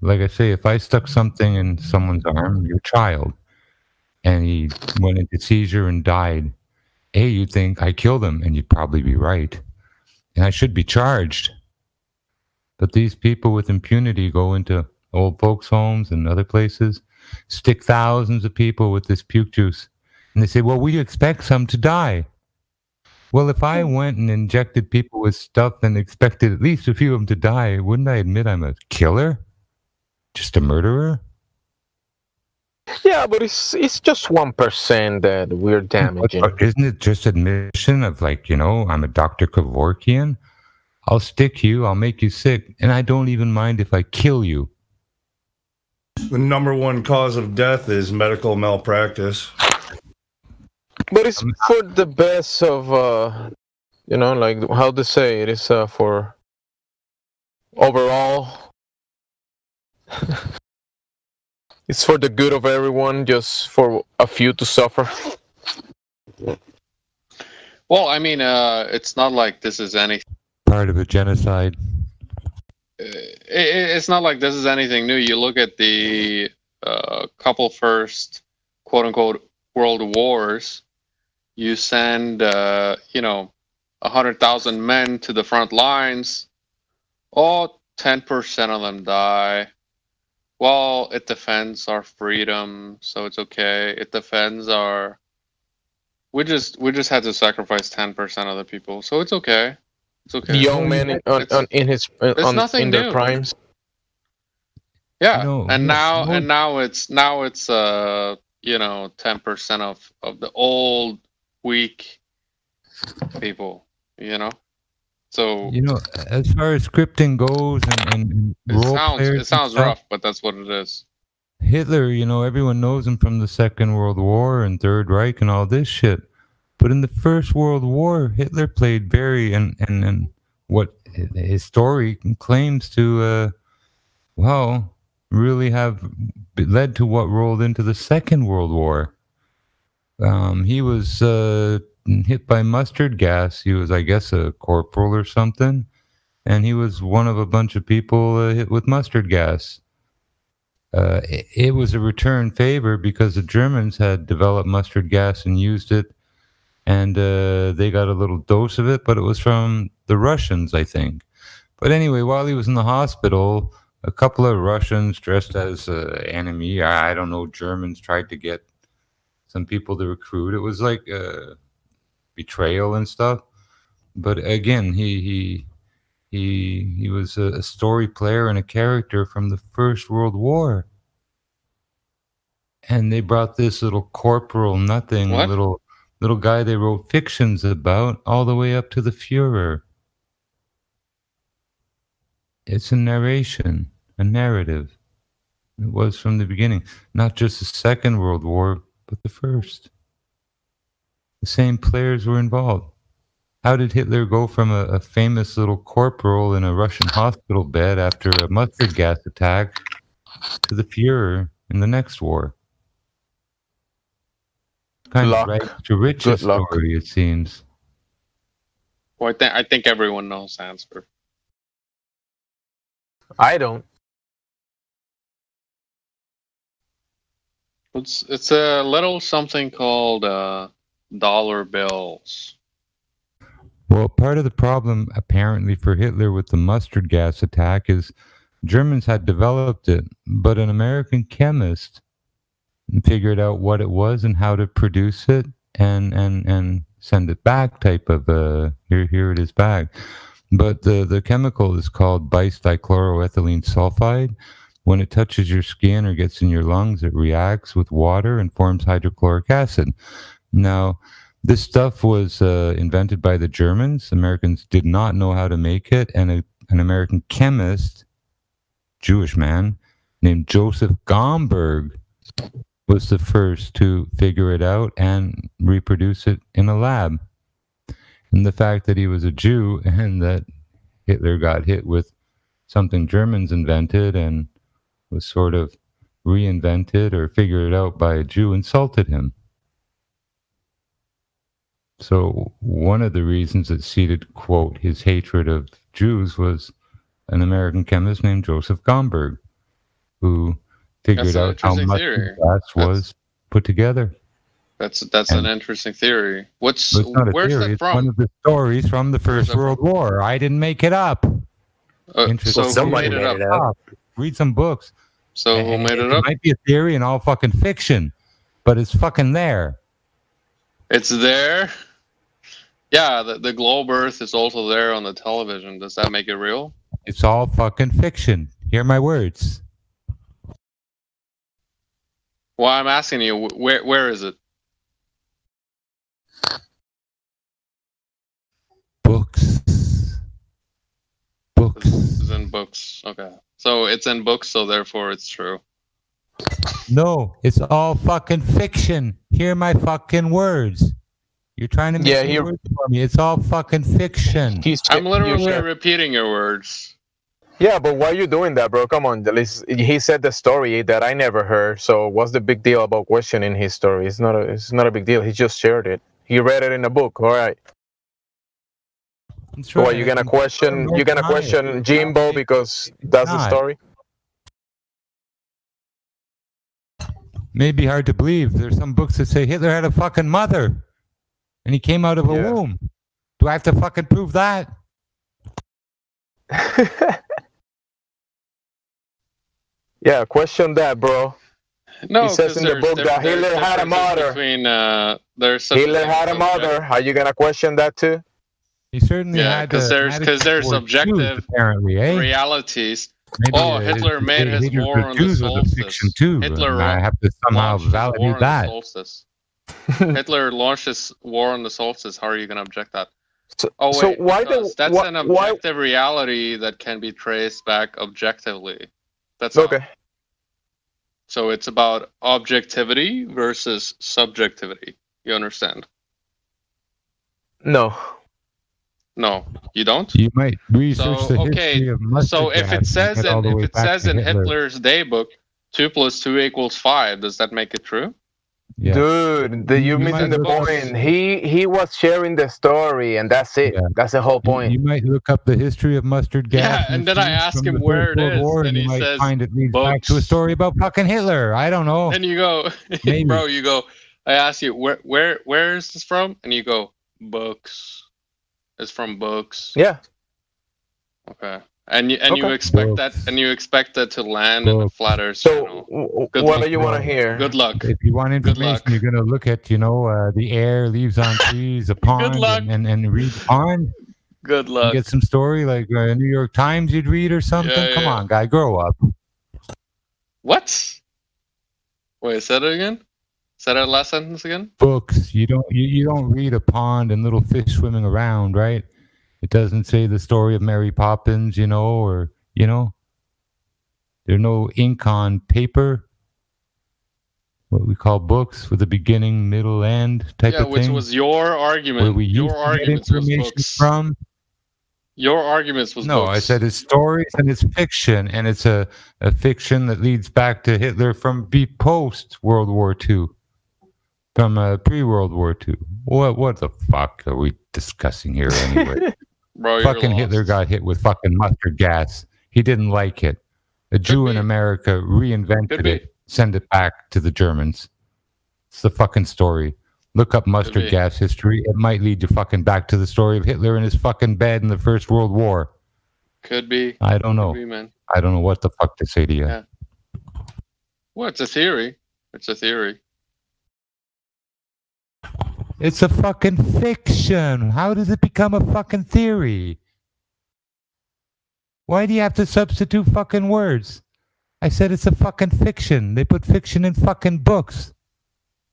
Like I say, if I stuck something in someone's arm, your child, and he went into seizure and died, you'd think I killed him, and you'd probably be right. And I should be charged. But these people with impunity go into old folks' homes and other places, stick thousands of people with this puke juice, and they say, well, we expect some to die. Well, if I went and injected people with stuff and expected at least a few of them to die, wouldn't I admit I'm a killer? Just a murderer? Yeah, but it's just 1% that we're damaging. But isn't it just admission of like, I'm a Dr. Kevorkian? I'll stick you, I'll make you sick, and I don't even mind if I kill you. The number one cause of death is medical malpractice. But it's for the best of, like how to say it is for overall. It's for the good of everyone, just for a few to suffer. Well, I mean, it's not like this is any. Part of a genocide. It's not like this is anything new. You look at the couple first, quote unquote, world wars. You send, 100,000 men to the front lines. 10% of them die. Well, it defends our freedom, so it's okay. It defends our. We just had to sacrifice 10% of the people, so it's okay. It's okay. Young men in their new. primes. Yeah, and now it's 10% of the old weak people. So as far as scripting goes and it sounds rough, but that's what it is. Hitler, everyone knows him from the Second World War and Third Reich and all this shit. But in the First World War, Hitler played very and what his story claims to really have led to what rolled into the Second World War. He was hit by mustard gas. He was, I guess, a corporal or something, and he was one of a bunch of people hit with mustard gas. It was a return favor because the Germans had developed mustard gas and used it, and they got a little dose of it, but it was from the Russians, I think. But anyway, while he was in the hospital, a couple of Russians dressed as enemy, I don't know, Germans tried to get some people to recruit. It was like betrayal and stuff. But again, he was a story player and a character from the First World War. And they brought this little corporal nothing, little guy they wrote fictions about, all the way up to the Fuhrer. It's a narration, a narrative. It was from the beginning, not just the Second World War, but the First. The same players were involved. How did Hitler go from a famous little corporal in a Russian hospital bed after a mustard gas attack to the Fuhrer in the next war? Kind of right to riches story, it seems. Well, I think everyone knows the answer. I don't. It's a little something called dollar bills. Well, part of the problem apparently for Hitler with the mustard gas attack is Germans had developed it, but an American chemist figured out what it was and how to produce it and send it back type of here it is back. But the chemical is called bis-dichloroethylene sulfide. When it touches your skin or gets in your lungs, it reacts with water and forms hydrochloric acid. Now, this stuff was invented by the Germans. Americans did not know how to make it, and an American chemist, Jewish man, named Joseph Gomberg, was the first to figure it out and reproduce it in a lab. And the fact that he was a Jew and that Hitler got hit with something Germans invented and was sort of reinvented or figured out by a Jew insulted him. So one of the reasons that seeded, quote, his hatred of Jews was an American chemist named Joseph Gomberg, who figured out how much gas was put together. That's an interesting theory. Where's theory, that it's from? one of the stories from the First World War. I didn't make it up. So who made it up? Read some books. So who made it up? It might be a theory and all fucking fiction, but it's fucking there. It's there? Yeah, the globe Earth is also there on the television. Does that make it real? It's all fucking fiction. Hear my words. Well, I'm asking you, where is it? Books. It's in books. Okay. So it's in books, so therefore it's true. No, it's all fucking fiction. Hear my fucking words. You're trying to make words for me. It's all fucking fiction. I'm literally repeating your words. Yeah, but why are you doing that, bro? Come on. He said the story that I never heard. So what's the big deal about questioning his story? It's not a big deal. He just shared it. He read it in a book. All right. So are you gonna question? You're gonna question Jimbo because that's the story? Maybe hard to believe. There's some books that say Hitler had a fucking mother, and he came out of a womb. Do I have to fucking prove that? Yeah, question that, bro. No, he says in the book that Hitler had a mother. Hitler had a mother. Are you gonna question that too? He certainly had. Because there's objective realities. Maybe Hitler made his war on the solstice. Hitler I have to somehow validate that. Hitler launched his war on the solstice. How are you gonna object that? So why that's an objective reality that can be traced back objectively. That's okay. So it's about objectivity versus subjectivity. You understand? No. No, you don't. You might research the history of mustard So if it gas says in Hitler's daybook 2 + 2 = 5, does that make it true? Yeah. Dude, you're missing the point. He was sharing the story, and that's it. Yeah. That's the whole point. You might look up the history of mustard gas. Yeah, and then I ask him where it is, and he says, find it leads back to a story about fucking Hitler. I don't know. And you go, bro, you go. I ask you, where is this from? And you go, books. It's from books. Yeah. Okay. And you expect that to land in the flat Earth channel. What do you want to hear? Good luck. If you want information, you're gonna look at the air, leaves on trees, a pond, and read the pond. Good luck. Get some story like New York Times you'd read or something. Yeah, Come on, guy, grow up. What? Wait, say that again. Say that last sentence again. Books. You don't read a pond and little fish swimming around, right? It doesn't say the story of Mary Poppins, There's no ink on paper. What we call books with a beginning, middle, end type of thing. Yeah, which was your argument. Where we your arguments was books. From. Your arguments was no, books. I said it's stories and it's fiction, and it's a fiction that leads back to Hitler from post World War II. From pre-World War II. What the fuck are we discussing here anyway? Bro, fucking Hitler got hit with fucking mustard gas. He didn't like it. A Jew in America reinvented it, send it back to the Germans. It's the fucking story. Look up mustard be. gas history. It might lead you fucking back to the story of Hitler in his fucking bed in the First World War. Could be. I don't know. Could be, man. I don't know what the fuck to say to you. Yeah. Well, it's a theory. It's a theory. It's a fucking fiction. How does it become a fucking theory? Why do you have to substitute fucking words? I said it's a fucking fiction. They put fiction in fucking books.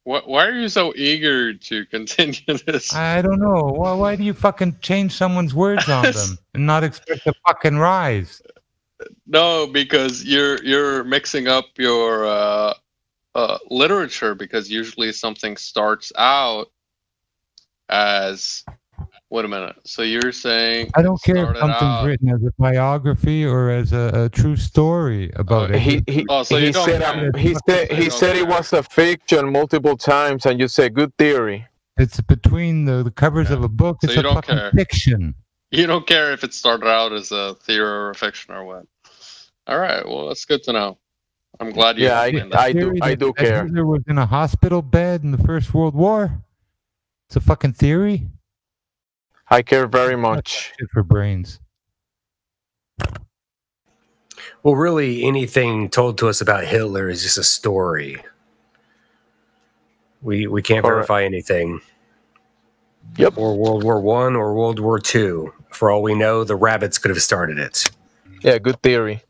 Why are you so eager to continue this? I don't know. Why do you fucking change someone's words on them and not expect a fucking rise? No, because you're mixing up your literature, because usually something starts out as, wait a minute, so you're saying I don't care if started something's out- written as a biography or as a true story about it. So you don't care. He said it was a fiction multiple times, and you said good theory. It's between the covers of a book. So It's you a don't fucking care. fiction. You don't care if it started out as a theory or a fiction or what. All right, well, that's good to know. I'm glad you explained that. I do That care. Hitler was in a hospital bed in the First World War. It's a fucking theory. I care very much. Shit for brains. Well, really, anything told to us about Hitler is just a story. We can't verify anything. Yep. Or World War I or World War II. For all we know, the rabbits could have started it. Yeah, good theory.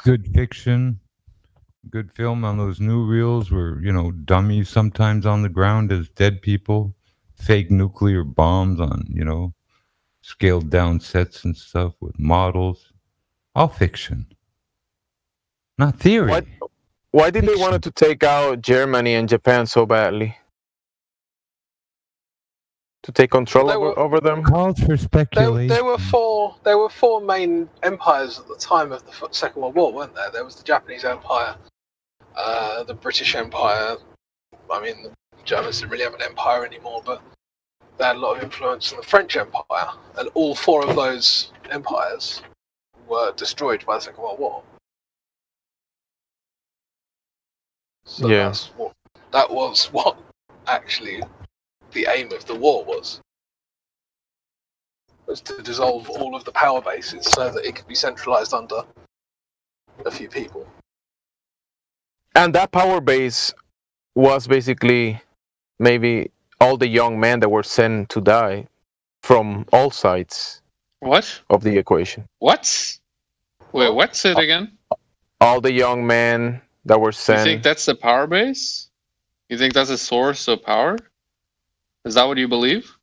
Good fiction. Good film on those new reels where, dummies sometimes on the ground as dead people. Fake nuclear bombs on, scaled down sets and stuff with models. All fiction. Not theory. Why did they wanted to take out Germany and Japan so badly? To take control over them? Calls for speculation. There were four main empires at the time of the Second World War, weren't there? There was the Japanese Empire, the British Empire. I mean, the Germans didn't really have an empire anymore, but they had a lot of influence on the French Empire, and all four of those empires were destroyed by the Second World War. So Yeah. that was what actually the aim of the war was to dissolve all of the power bases so that it could be centralized under a few people. And that power base was basically maybe all the young men that were sent to die from all sides What? of the equation. What? Wait, what's it again? All the young men that were You sent. think that's the power base? You think that's a source of power? Is that what you believe?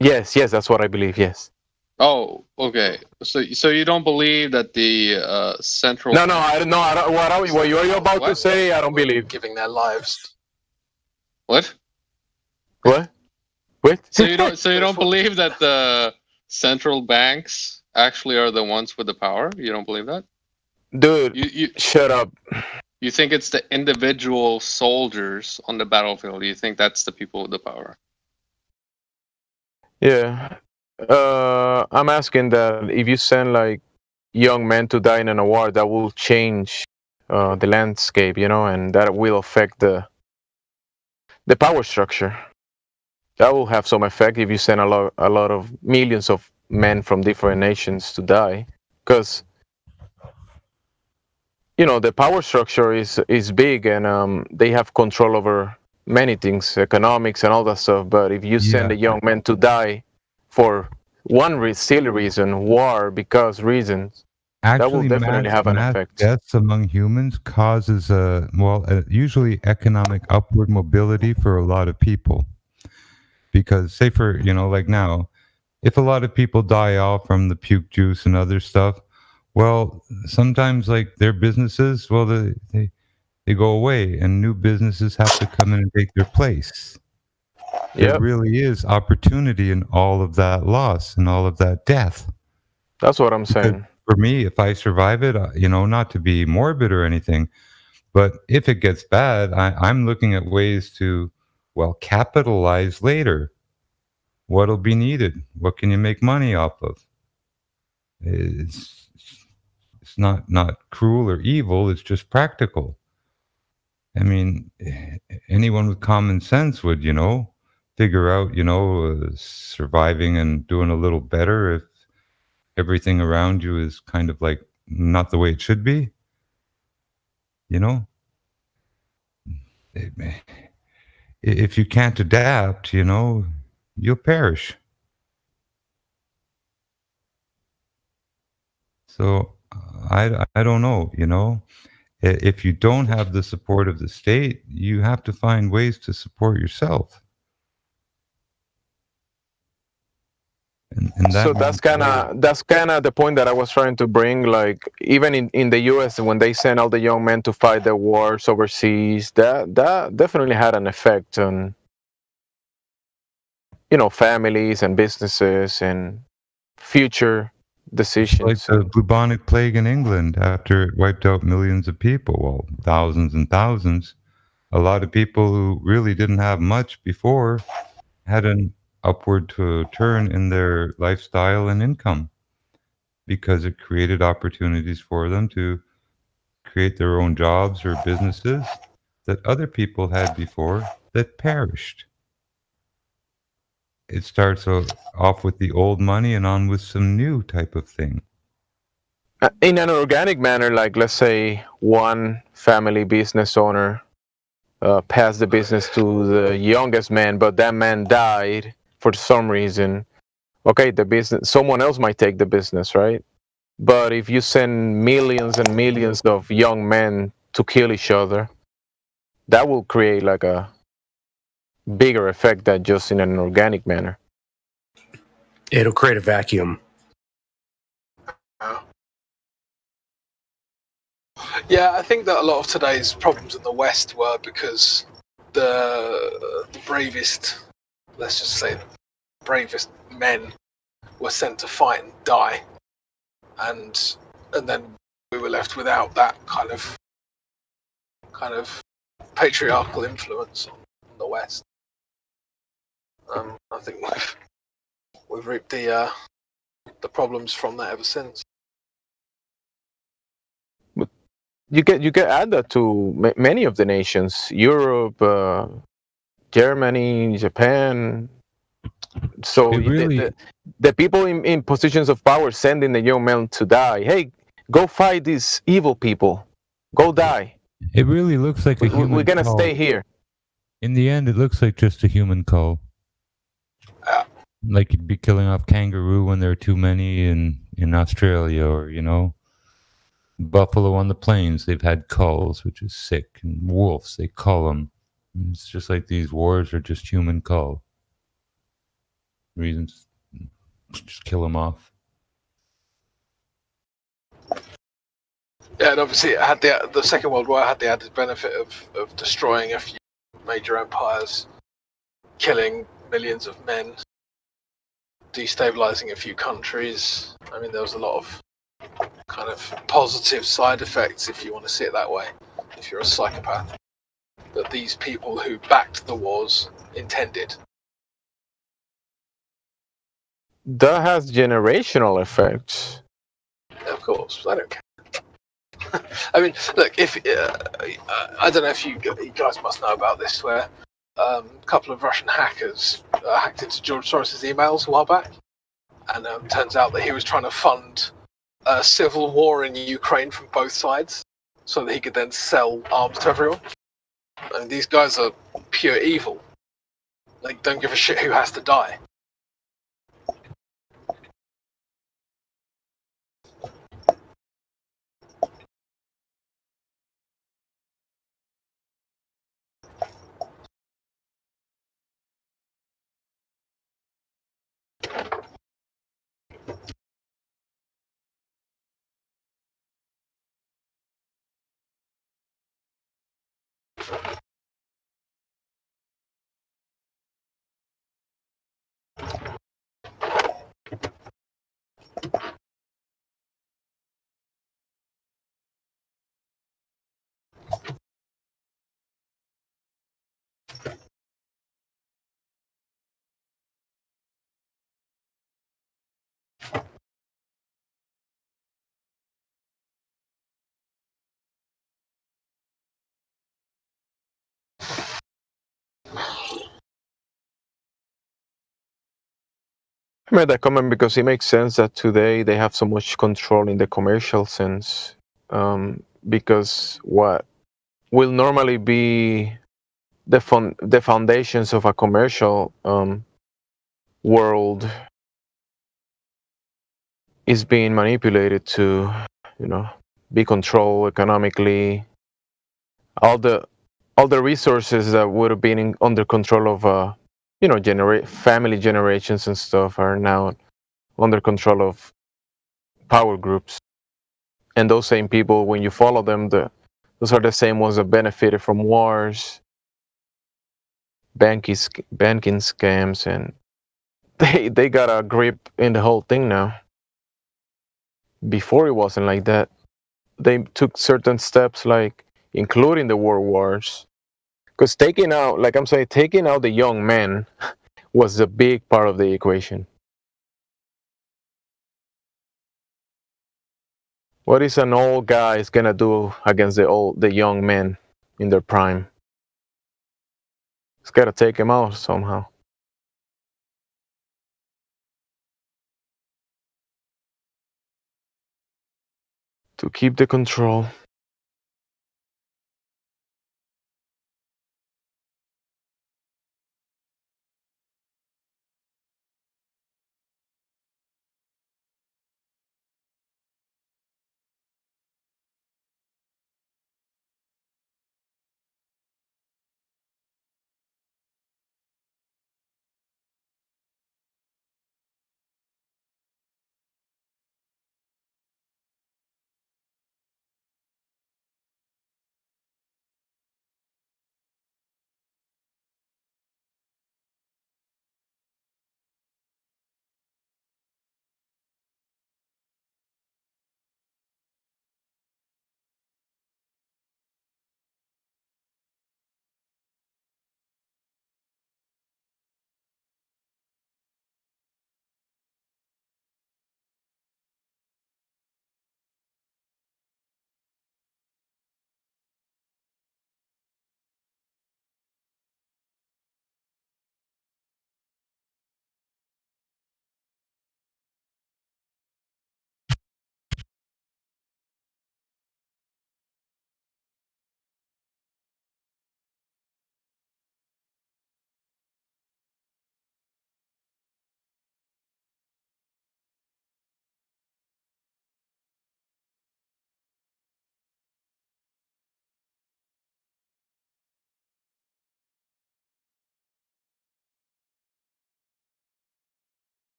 Yes, that's what I believe. Yes. Oh, okay. So you don't believe that the central? No, I don't know. What you're about to say, I don't believe. Giving their lives. What? What? What? So you don't believe that the central banks actually are the ones with the power? You don't believe that? Dude, you shut up. You think it's the individual soldiers on the battlefield? You think that's the people with the power? Yeah. I'm asking that if you send like young men to die in a war, that will change the landscape, and that will affect the power structure. That will have some effect if you send a lot of millions of men from different nations to die, because the power structure is big, and they have control over many things, economics and all that stuff. But if you send a young man to die for one silly reason, war, because reasons, that will definitely have an mass effect. Deaths among humans causes usually economic upward mobility for a lot of people. Because say for like now, if a lot of people die off from the puke juice and other stuff, well, sometimes like their businesses, they go away, and new businesses have to come in and take their place. There really is opportunity in all of that loss and all of that death. That's what I'm saying. For me, if I survive it, not to be morbid or anything, but if it gets bad, I'm looking at ways to, capitalize later. What'll be needed? What can you make money off of? It's It's not cruel or evil. It's just practical. I mean, anyone with common sense would, figure out, surviving and doing a little better if everything around you is kind of like not the way it should be. If you can't adapt, you'll perish. So I don't know, if you don't have the support of the state, you have to find ways to support yourself. And So that's kind of the point that I was trying to bring. Like even in the U.S., when they send all the young men to fight the wars overseas, that definitely had an effect on families and businesses and future decisions. Like the bubonic plague in England, after it wiped out millions of people, well, thousands and thousands. A lot of people who really didn't have much before had an upward turn in their lifestyle and income because it created opportunities for them to create their own jobs or businesses that other people had before that perished. It starts off with the old money and on with some new type of thing. In an organic manner, like let's say one family business owner passed the business to the youngest man, but that man died for some reason. Okay, the business, someone else might take the business, right? But if you send millions and millions of young men to kill each other, that will create like a bigger effect than just in an organic manner. It'll create a vacuum. Yeah, I think that a lot of today's problems in the West were because the bravest, let's just say, bravest men were sent to fight and die, and then we were left without that kind of patriarchal influence on the West. I think we've reaped the problems from that ever since. You can add that to many of the nations: Europe, Germany, Japan. So really, the people in positions of power sending the young men to die. Hey, go fight these evil people. Go die. It really looks like a human We're gonna call. stay here. In the end, it looks like just a human call. Like you'd be killing off kangaroo when there are too many in Australia, or buffalo on the plains. They've had culls, which is sick, and wolves, they cull them. It's just like these wars are just human cull reasons. Just kill them off. Yeah, and obviously it had the Second World War had the added benefit of destroying a few major empires, killing millions of men, destabilizing a few countries. I mean, there was a lot of kind of positive side effects, if you want to see it that way, if you're a psychopath, that these people who backed the wars intended. That has generational effects. Of course, I don't care. I mean, look, if I don't know if you guys must know about this, where a couple of Russian hackers hacked into George Soros' emails a while back, and turns out that he was trying to fund a civil war in Ukraine from both sides, so that he could then sell arms to everyone. And these guys are pure evil. They don't give a shit who has to die. I made that comment because it makes sense that today they have so much control in the commercial sense. Because what will normally be the foundations of a commercial world is being manipulated to, be controlled economically. All the resources that would have been under control of family generations and stuff are now under control of power groups. And those same people, when you follow them, those are the same ones that benefited from wars, banking scams, and they got a grip in the whole thing now. Before it wasn't like that. They took certain steps, like including the world wars, because taking out the young men was a big part of the equation. What is an old guy is gonna do against the young men in their prime? It's gotta take him out somehow. To keep the control.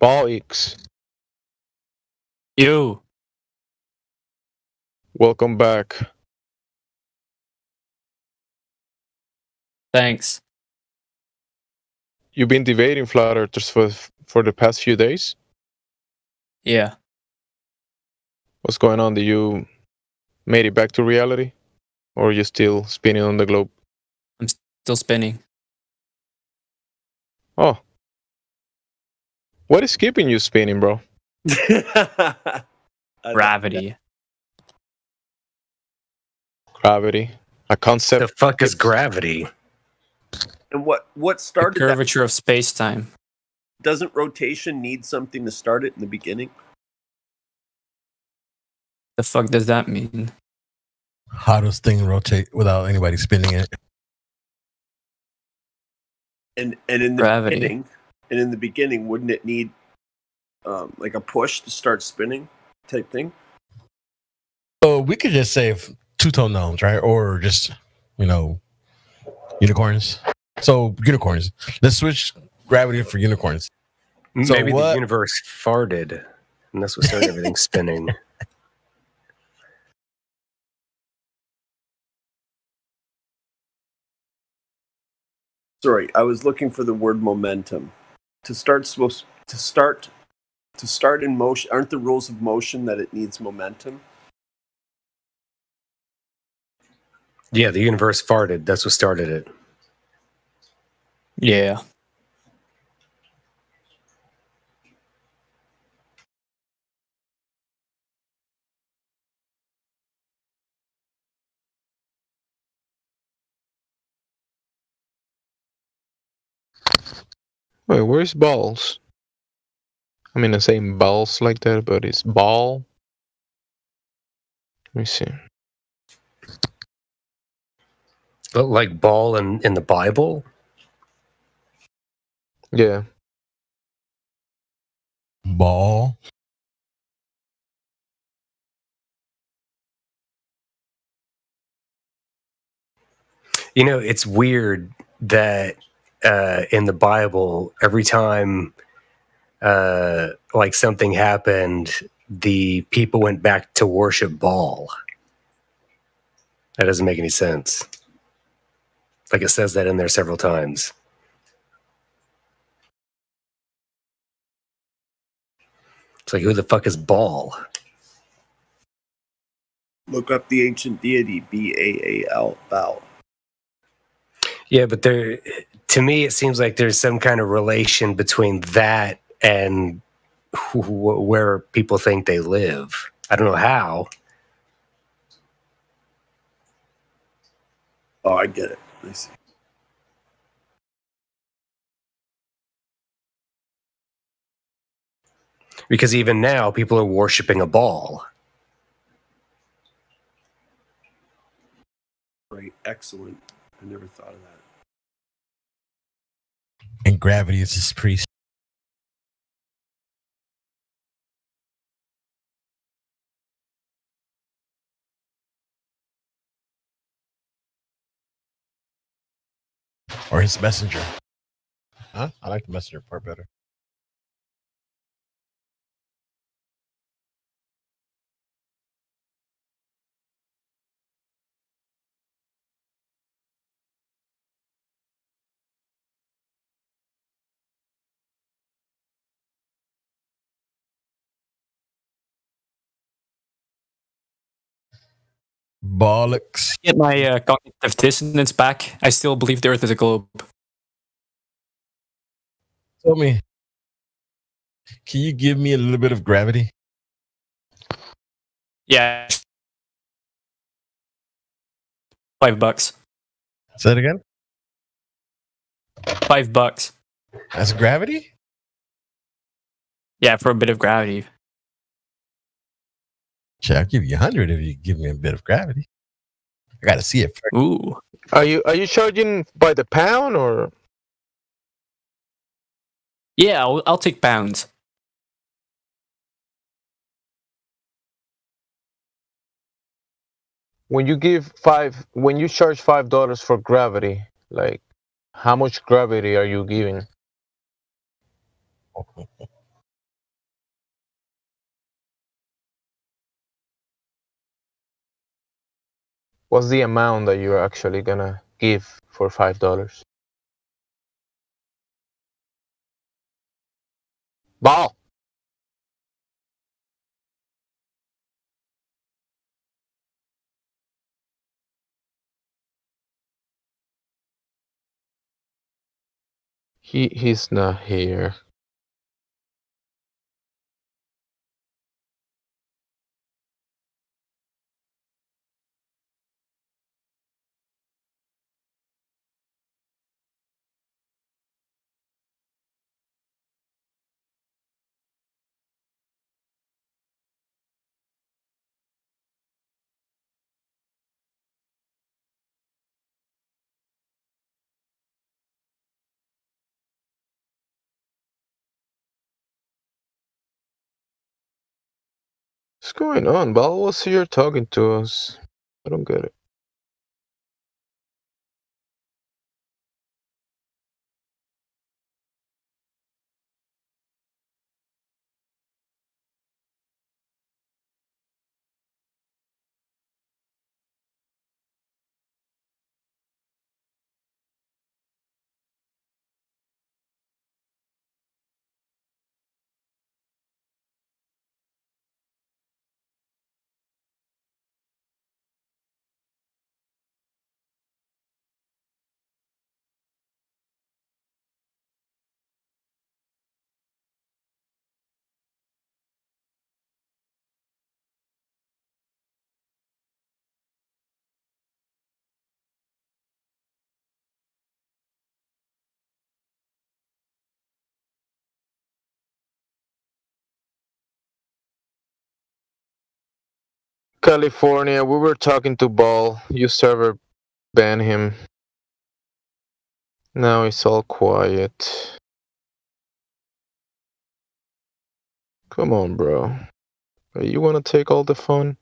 Ball X. Yo, Welcome back. thanks. You've been debating flat earthers for the past few days. Yeah, What's going on? Did you made it back to reality, or are you still spinning on the globe? I'm still spinning. Oh, what is keeping you spinning, bro? Gravity. Gravity. A concept. The fuck is gravity? And what The started that? curvature of space-time. Doesn't rotation need something to start it in the beginning? The fuck does that mean? How does things rotate without anybody spinning it? And in the Gravity. beginning, wouldn't it need like a push to start spinning type thing? So we could just say two-tone gnomes, right? Or just, unicorns. So unicorns. Let's switch gravity for unicorns. So Maybe the universe farted, and that's what started everything spinning. Sorry, I was looking for the word momentum. To start in motion, aren't the rules of motion that it needs momentum? Yeah, the universe farted. That's what started it. Yeah. Wait, where's balls? I mean, I'm saying balls like that, but it's ball. Let me see. But like ball in the Bible? Yeah. Ball. It's weird that in the Bible, every time like something happened, the people went back to worship Baal. That doesn't make any sense. Like it says that in there several times. It's like, who the fuck is Baal? Look up the ancient deity, Baal. Baal. Yeah, but to me, it seems like there's some kind of relation between that and where people think they live. I don't know how. Oh, I get it. I see. Because even now, people are worshiping a Baal. Right, excellent. I never thought of that. And gravity is his priest. Or his messenger. Huh? I like the messenger part better. Bollocks. Get my cognitive dissonance back. I still believe the Earth is a globe. Tell me, can you give me a little bit of gravity? Yeah. $5. Say that again? $5. That's gravity? Yeah, for a bit of gravity. Shit, I'll give you 100 if you give me a bit of gravity. I gotta see it first. Ooh. Are you charging by the pound or? Yeah, I'll take pounds. When you charge $5 for gravity, like how much gravity are you giving? What's the amount that you're actually gonna give for $5? Ball. He's not here. going on? Val was here talking to us. I don't get it. California, we were talking to Ball. You server banned him. Now it's all quiet. Come on, bro. You wanna take all the fun?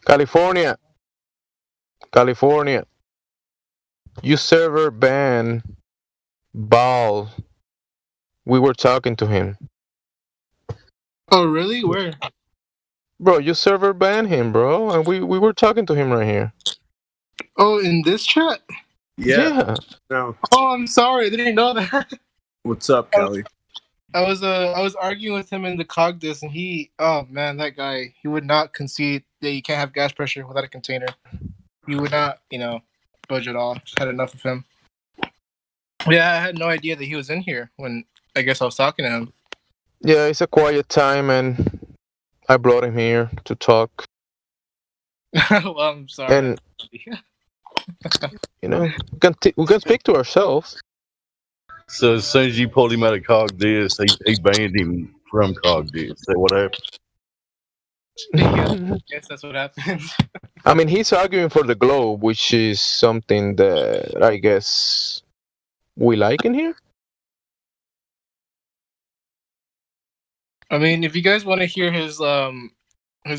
California. California. You server ban Ball. We were talking to him. Oh, really? Where? Bro, you server ban him, bro. And we were talking to him right here. Oh, in this chat? Yeah. No. Oh, I'm sorry. I didn't know that. What's up, Kelly? I was arguing with him in the Cogdis, and oh man, that guy, he would not concede that you can't have gas pressure without a container. He would not, budge at all. Just had enough of him. Yeah, I had no idea that he was in here when I guess I was talking to him. Yeah, it's a quiet time, and I brought him here to talk. Well, I'm sorry. And we can speak to ourselves. So as soon as you pulled him out of CogDis, he banned him from CogDis. Is that what happened? Yeah, I guess that's what happened. I mean, he's arguing for the globe, which is something that I guess we like in here. I mean, if you guys want to hear his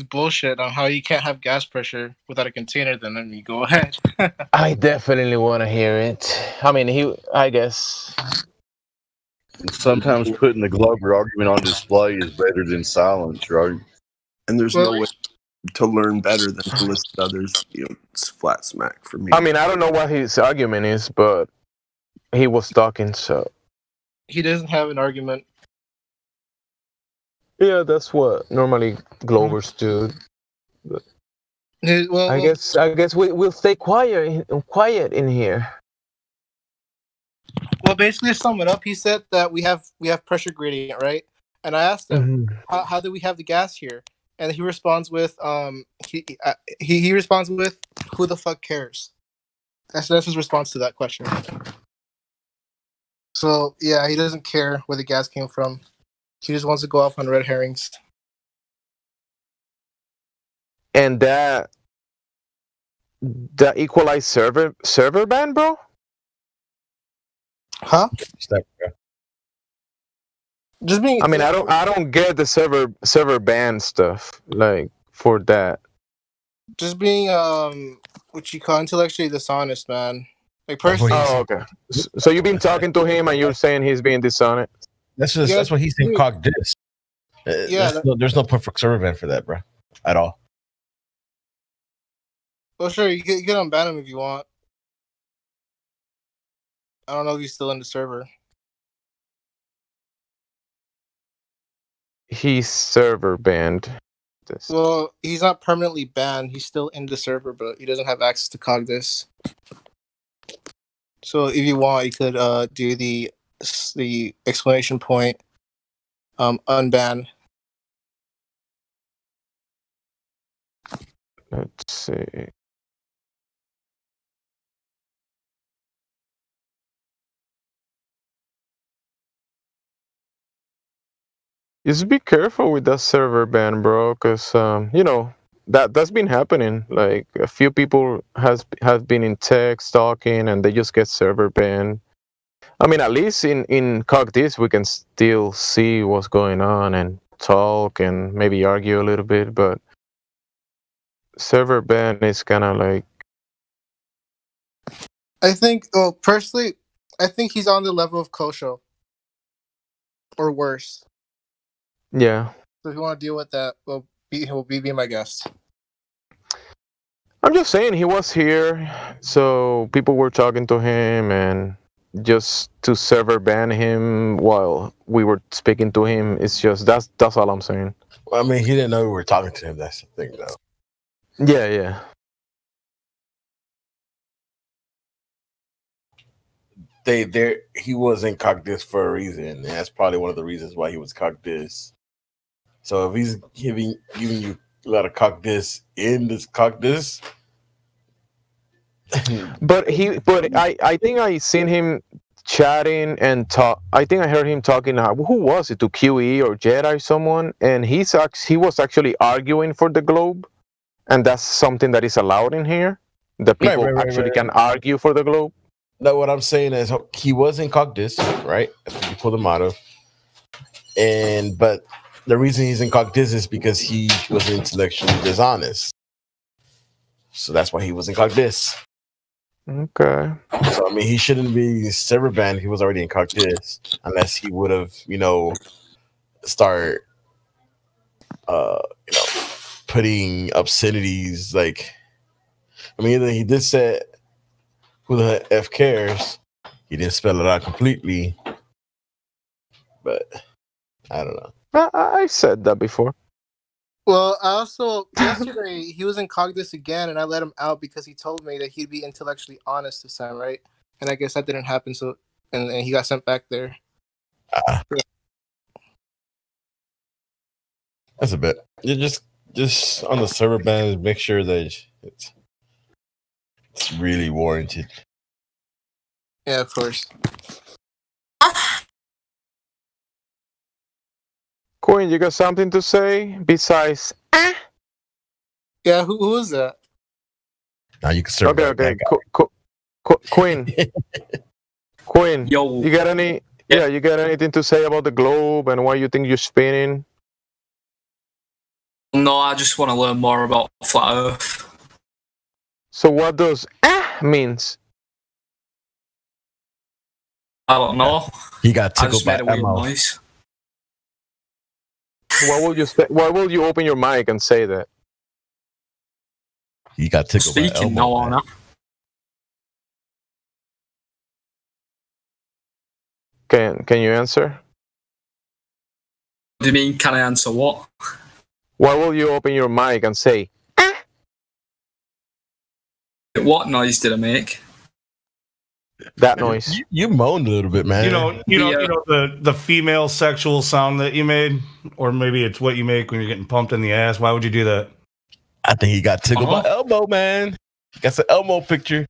bullshit on how you can't have gas pressure without a container, then let me go ahead. I definitely want to hear it. I mean, I guess. Sometimes putting the Glover argument on display is better than silence, right? And there's no way to learn better than to listen to others. It's flat smack for me. I mean, I don't know what his argument is, but he was talking, so. He doesn't have an argument. Yeah, that's what normally Glovers do. But I guess we'll stay quiet in here. Well, basically, to sum it up, he said that we have pressure gradient, right? And I asked him, how do we have the gas here? And he responds with, he responds with, who the fuck cares? That's his response to that question. So yeah, he doesn't care where the gas came from. He just wants to go off on red herrings. And that equalized server ban, bro? Huh? Step. Just being. I mean, I don't get the server ban stuff like for that. Just being what you call intellectually dishonest, man. Like That's what personally. he's Oh, okay. So you've been talking to him, and you're saying he's being dishonest. that's what he's saying. Cock this. Yeah. There's no point for server ban for that, bro, at all. Well, sure, you can unban him if you want. I don't know if he's still in the server. He's server banned. Well, he's not permanently banned. He's still in the server, but he doesn't have access to Cogdis. So if you want, you could do the exclamation point unban. Let's see. Just be careful with that server ban, bro, because you know that's been happening. Like a few people have been in text talking, and they just get server banned. I mean, at least in Cogdis we can still see what's going on and talk and maybe argue a little bit, but server ban is kind of like. I think, well, personally, I think he's on the level of Kosho. Or worse. Yeah. So if you want to deal with that, well, he'll be my guest. I'm just saying he was here, so people were talking to him, and just to server ban him while we were speaking to him, it's just that's all I'm saying. Well, I mean, he didn't know we were talking to him. That's the thing, though. Yeah. He was in Cogdis for a reason, and that's probably one of the reasons why he was Cogdis. So if he's giving you a lot of Cogdis in this Cogdis, but I think I seen him chatting and talk. I think I heard him talking. Who was it, to QE or Jedi, someone? And he was actually arguing for the globe, and that's something that is allowed in here. The people actually can argue for the globe. No, what I'm saying is he was in Cogdis, right? You pulled him out of, but the reason he's in Cogdis is because he was intellectually dishonest. So that's why he was in Cogdis. Okay. So I mean, he shouldn't be server banned. He was already in Cogdis, unless he would have, start, putting obscenities. Like, I mean, he did say, "Who the F cares?" He didn't spell it out completely, but I don't know. I said that before. Well, I also yesterday he was in Cogdis again, and I let him out because he told me that he'd be intellectually honest this time, right? And I guess that didn't happen, so and he got sent back there. That's a bit. You just on the server ban, make sure that it's really warranted. Yeah, of course. Quinn, you got something to say besides? Yeah, who is that? Now you can serve. Okay. Quinn. Quinn. Yo. You got any? Yeah, you got anything to say about the globe and why you think you're spinning? No, I just want to learn more about flat Earth. So what does means? I don't know. He got I just tickled made by a weird Elmo. noise. Why will you open your mic and say that? He got tickled by Speaking, Elmo. no honor. Can you answer? What do you mean? Can I answer what? Why will you open your mic and say? What noise did I make? That noise. You moaned a little bit, man. You know the female sexual sound that you made, or maybe it's what you make when you're getting pumped in the ass. Why would you do that? I think he got tickled by Elmo, man. He got some Elmo picture.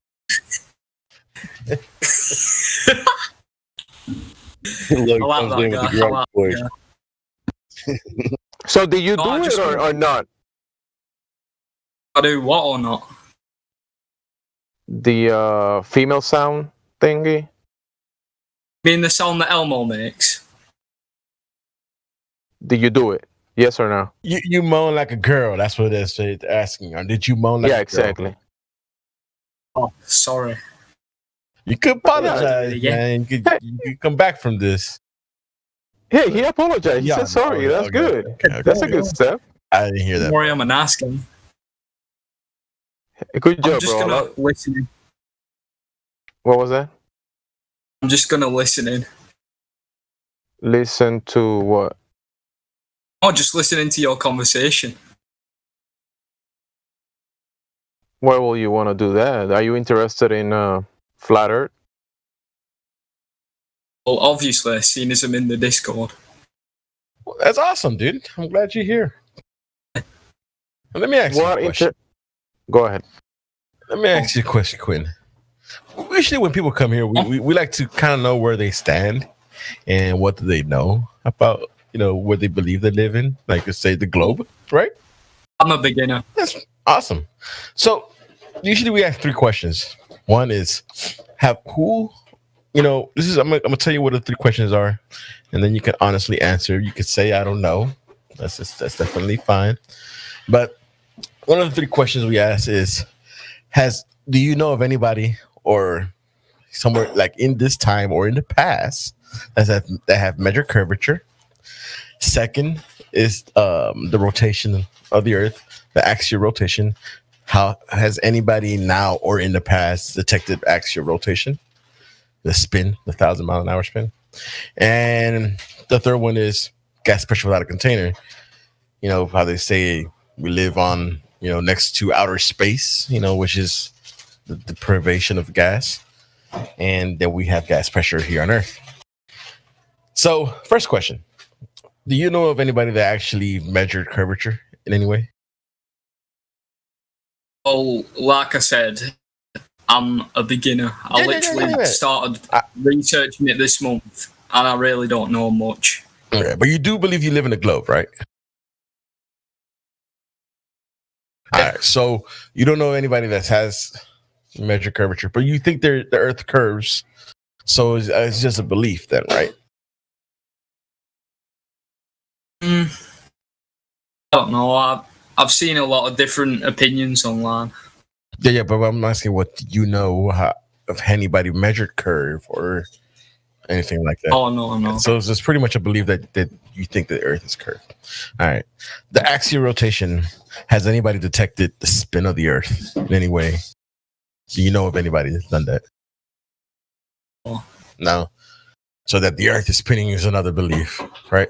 Look, I like that guy. I like that guy. So did you do it or not? I do what or not? The female sound thingy. mean the sound that Elmo makes? Did you do it? Yes or no? You moan like a girl. That's what it is. They're asking. Or did you moan like Yeah, a girl? exactly. Oh, sorry. You could apologize, Yeah. man. You could come back from this. Hey, he apologized. He Yeah, said sorry. okay, That's okay, good. okay. That's a good step. I didn't hear that. Don't worry, I'm an asking. Good job, I'm just bro. gonna listen in. What was that? I'm just gonna listen in. Listen to what? Oh, just listening to your conversation. Why will you want to do that? Are you interested in flat Earth? Well, obviously, seeing as I'm in the Discord. Well, that's awesome, dude. I'm glad you're here. Let me ask you a question. Go ahead. Let me ask you a question, Quinn. Usually when people come here, we like to kind of know where they stand and what do they know about, what they believe they live in, like let's say the globe, right? I'm a beginner. That's awesome. So usually we ask 3 questions. One is, I'm gonna tell you what the 3 questions are, and then you can honestly answer. You could say I don't know. That's definitely fine. But one of the 3 questions we ask is, do you know of anybody or somewhere like in this time or in the past that have measured curvature? Second is the rotation of the Earth, the axial rotation. How has anybody now or in the past detected axial rotation? The spin, the 1,000-mile-an-hour spin. And the third one is gas pressure without a container. How they say we live on, next to outer space, which is the deprivation of gas. And then we have gas pressure here on Earth. So, first question. Do you know of anybody that actually measured curvature in any way? Well, like I said, I'm a beginner. I literally started researching it this month, and I really don't know much. Okay, but you do believe you live in a globe, right? All right, so you don't know anybody that has measured curvature, but you think the Earth curves, so it's just a belief then, right? I don't know. I've seen a lot of different opinions online. Yeah, but I'm asking what you know of anybody measured curve or anything like that. Oh, no. So it's pretty much a belief that you think the Earth is curved. All right. The axial rotation, has anybody detected the spin of the Earth in any way? Do you know of anybody that's done that? Oh. No. So that the Earth is spinning is another belief, right?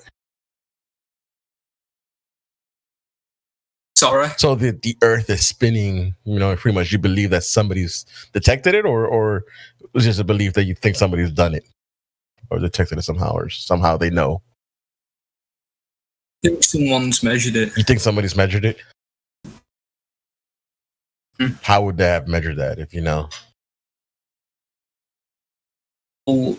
Sorry? So the Earth is spinning, pretty much you believe that somebody's detected it or it's just a belief that you think somebody's done it or detected it somehow or somehow they know? I think someone's measured it. You think somebody's measured it? How would they have measured that if you know? Well,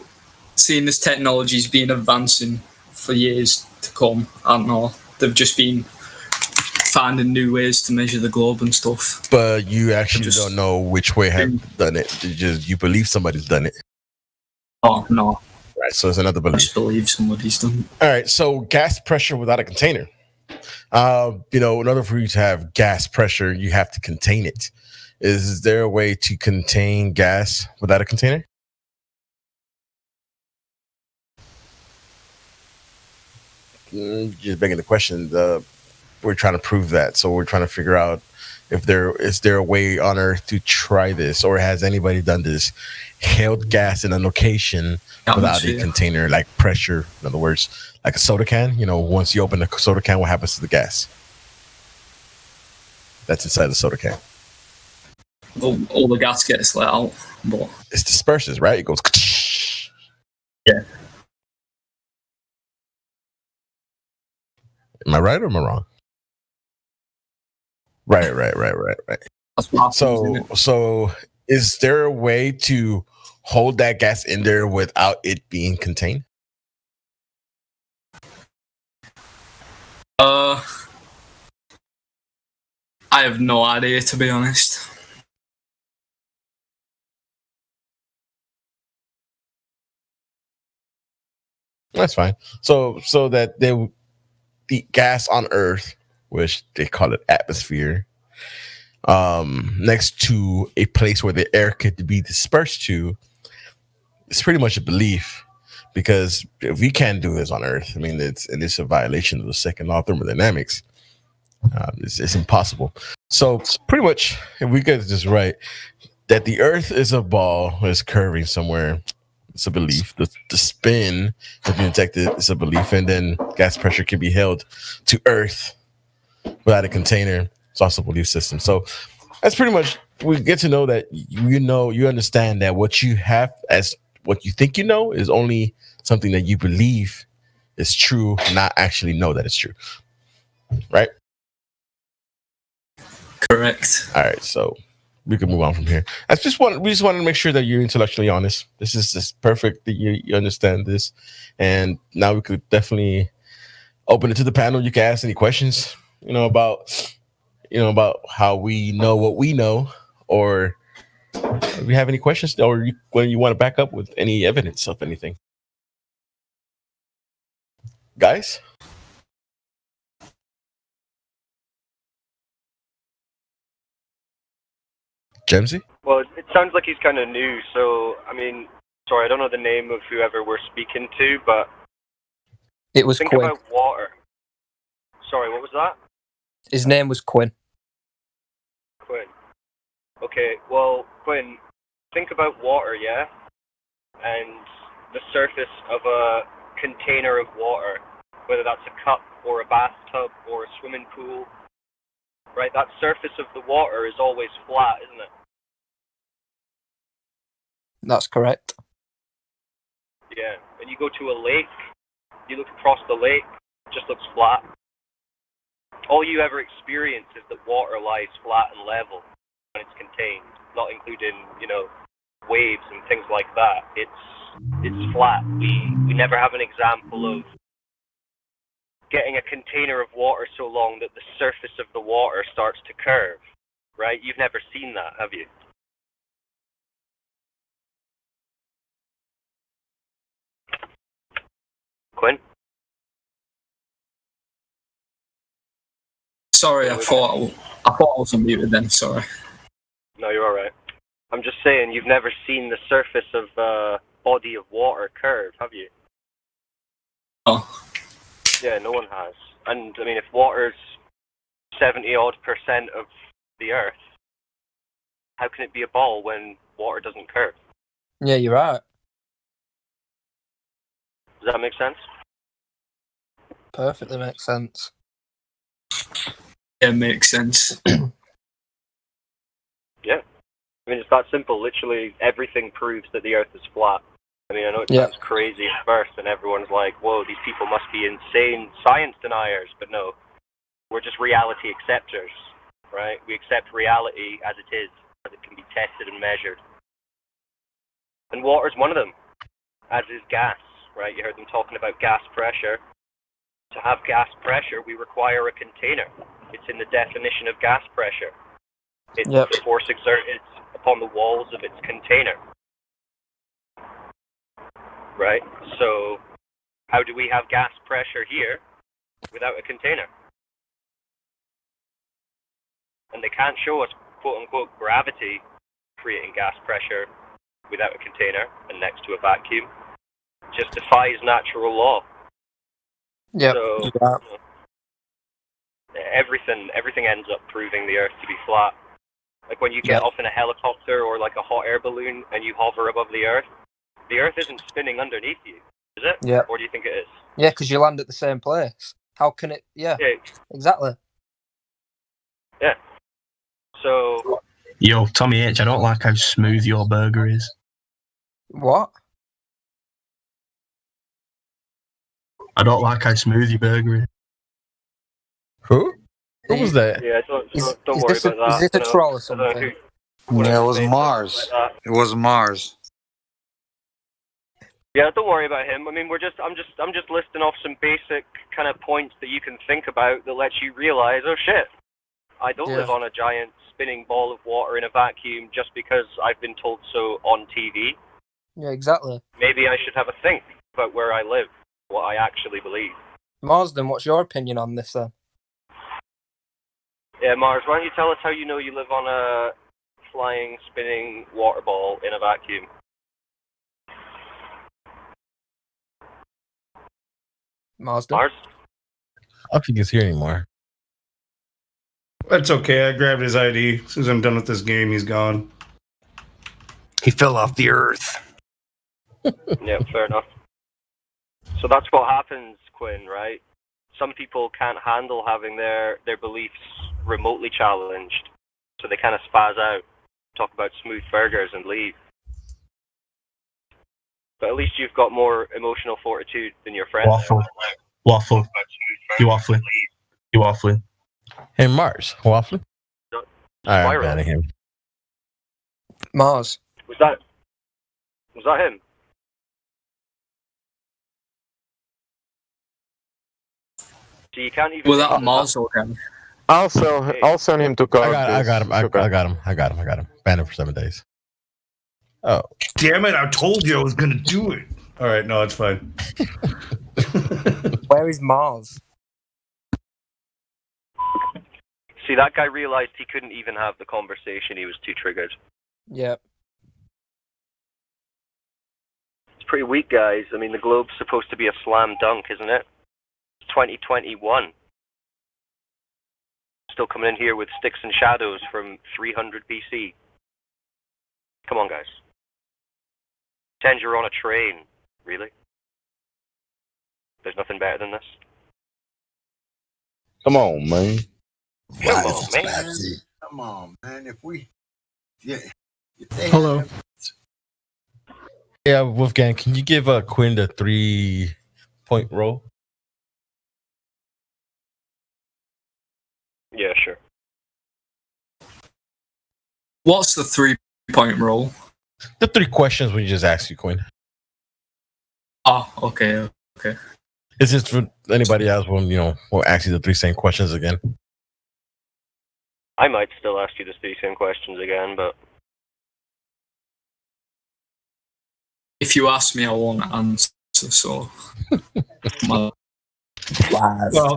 seeing this technology's been advancing for years to come, I don't know. They've just been finding new ways to measure the globe and stuff. But you actually don't know which way have done it. You believe somebody's done it. Oh, no. Right, so it's another belief. I just believe somebody's done it. All right, so gas pressure without a container. In order for you to have gas pressure, you have to contain it. Is there a way to contain gas without a container? Just begging the question. We're trying to prove that, so we're trying to figure out if there is a way on Earth to try this, or has anybody done this? Held gas in a location without a container, like pressure. In other words, like a soda can. Once you open the soda can, what happens to the gas that's inside the soda can? All the gas gets let out, but it disperses, right? It goes. Yeah. Am I right or am I wrong? Right. So is there a way to hold that gas in there without it being contained? I have no idea, to be honest. That's fine. So that the gas on Earth, which they call it atmosphere, next to a place where the air could be dispersed to, it's pretty much a belief. Because if we can't do this on Earth, I mean, it's a violation of the second law of thermodynamics. It's impossible. So pretty much, if we get this right, that the Earth is a ball is curving somewhere, it's a belief. The spin has been detected is a belief, and then gas pressure can be held to Earth without a container. It's also a belief system. So that's pretty much, we get to know that you understand that what you have as what you think you know is only something that you believe is true, not actually know that it's true. Right? Correct. All right, so we can move on from here. We just wanted to make sure that you're intellectually honest. This is just perfect that you understand this, and now we could definitely open it to the panel. You can ask any questions, about how we know what we know, or if you have any questions, or when you want to back up with any evidence of anything, guys. Jamesy? Well, it sounds like he's kind of new, so, I mean, sorry, I don't know the name of whoever we're speaking to, but it was think Quinn. about water. Sorry, what was that? His name was Quinn. Quinn. Okay, well, Quinn, think about water, yeah? And the surface of a container of water, whether that's a cup or a bathtub or a swimming pool, right? That surface of the water is always flat, isn't it? That's correct. Yeah, and you go to a lake, you look across the lake, it just looks flat. All you ever experience is that water lies flat and level when it's contained, not including, waves and things like that. It's flat. We never have an example of getting a container of water so long that the surface of the water starts to curve, right? You've never seen that, have you? Quinn? Sorry, I thought I was unmuted then. Sorry. No, you're all right. I'm just saying, you've never seen the surface of a body of water curve, have you? Oh. Yeah, no one has. And, I mean, if water's 70-odd% of the Earth, how can it be a ball when water doesn't curve? Yeah, you're right. Does that make sense? Perfectly makes sense. Yeah, makes sense. Yeah. I mean, it's that simple. Literally, everything proves that the Earth is flat. I mean, I know it sounds crazy at first, and everyone's like, whoa, these people must be insane science deniers. But no, we're just reality acceptors, right? We accept reality as it is, as it can be tested and measured. And water's one of them, as is gas, right? You heard them talking about gas pressure. To have gas pressure, we require a container. It's in the definition of gas pressure. It's the force exerted upon the walls of its container. Right? So, how do we have gas pressure here without a container? And they can't show us, quote-unquote, gravity creating gas pressure without a container and next to a vacuum. It just defies natural law. Yeah. So, everything ends up proving the Earth to be flat. Like when you get off in a helicopter or like a hot air balloon and you hover above the Earth isn't spinning underneath you, is it? Yeah. Or do you think it is? Yeah, because you land at the same place. How can it? Yeah. Exactly. Yeah. So. Yo, Tommy H, I don't like how smooth your burger is. What? I don't like how smooth your burger is. Who? Who was that? Yeah, don't worry about that. Is it a troll or something? Yeah, it was Mars. It was Mars. Yeah, don't worry about him. I mean, I'm just listing off some basic kind of points that you can think about that lets you realize, oh shit, I don't live on a giant spinning ball of water in a vacuum just because I've been told so on TV. Yeah, exactly. Maybe I should have a think about where I live. what I actually believe. Marsden, what's your opinion on this then? Yeah, Mars, why don't you tell us how you know you live on a flying, spinning water ball in a vacuum? Marsden? Mars? I don't think he's here anymore. That's okay. I grabbed his ID. As soon as I'm done with this game, he's gone. He fell off the earth. Yeah, fair enough. So that's what happens, Quinn, right? Some people can't handle having their beliefs remotely challenged, so they kind of spaz out, talk about smooth burgers, and leave. But at least you've got more emotional fortitude than your friend. Waffle. Waffle. You waffling. You waffling. Hey, Mars. Waffling? All right, I'm banning him. Mars. Was that him? So you can't even. Was that Mars again? I'll send him to call. I got him. I got him. Ban him for 7 days. Oh. Damn it, I told you I was going to do it. All right, no, it's fine. Where is Mars? See, that guy realized he couldn't even have the conversation. He was too triggered. Yep. It's pretty weak, guys. I mean, the globe's supposed to be a slam dunk, isn't it? It's 2021. Still coming in here with sticks and shadows from 300 BC. Come on, guys. Pretend you're on a train. Really? There's nothing better than this? Come on, man. Come on, man. Come on, man. If Hello. Yeah, Wolfgang, can you give Quinn the 3-point roll? Yeah, sure. What's the 3-point roll? The 3 questions we just asked you, Quinn. Oh, okay. Is this for anybody else when, we'll ask you the 3 same questions again? I might still ask you the 3 same questions again, but... If you ask me, I won't answer, so... Well, no,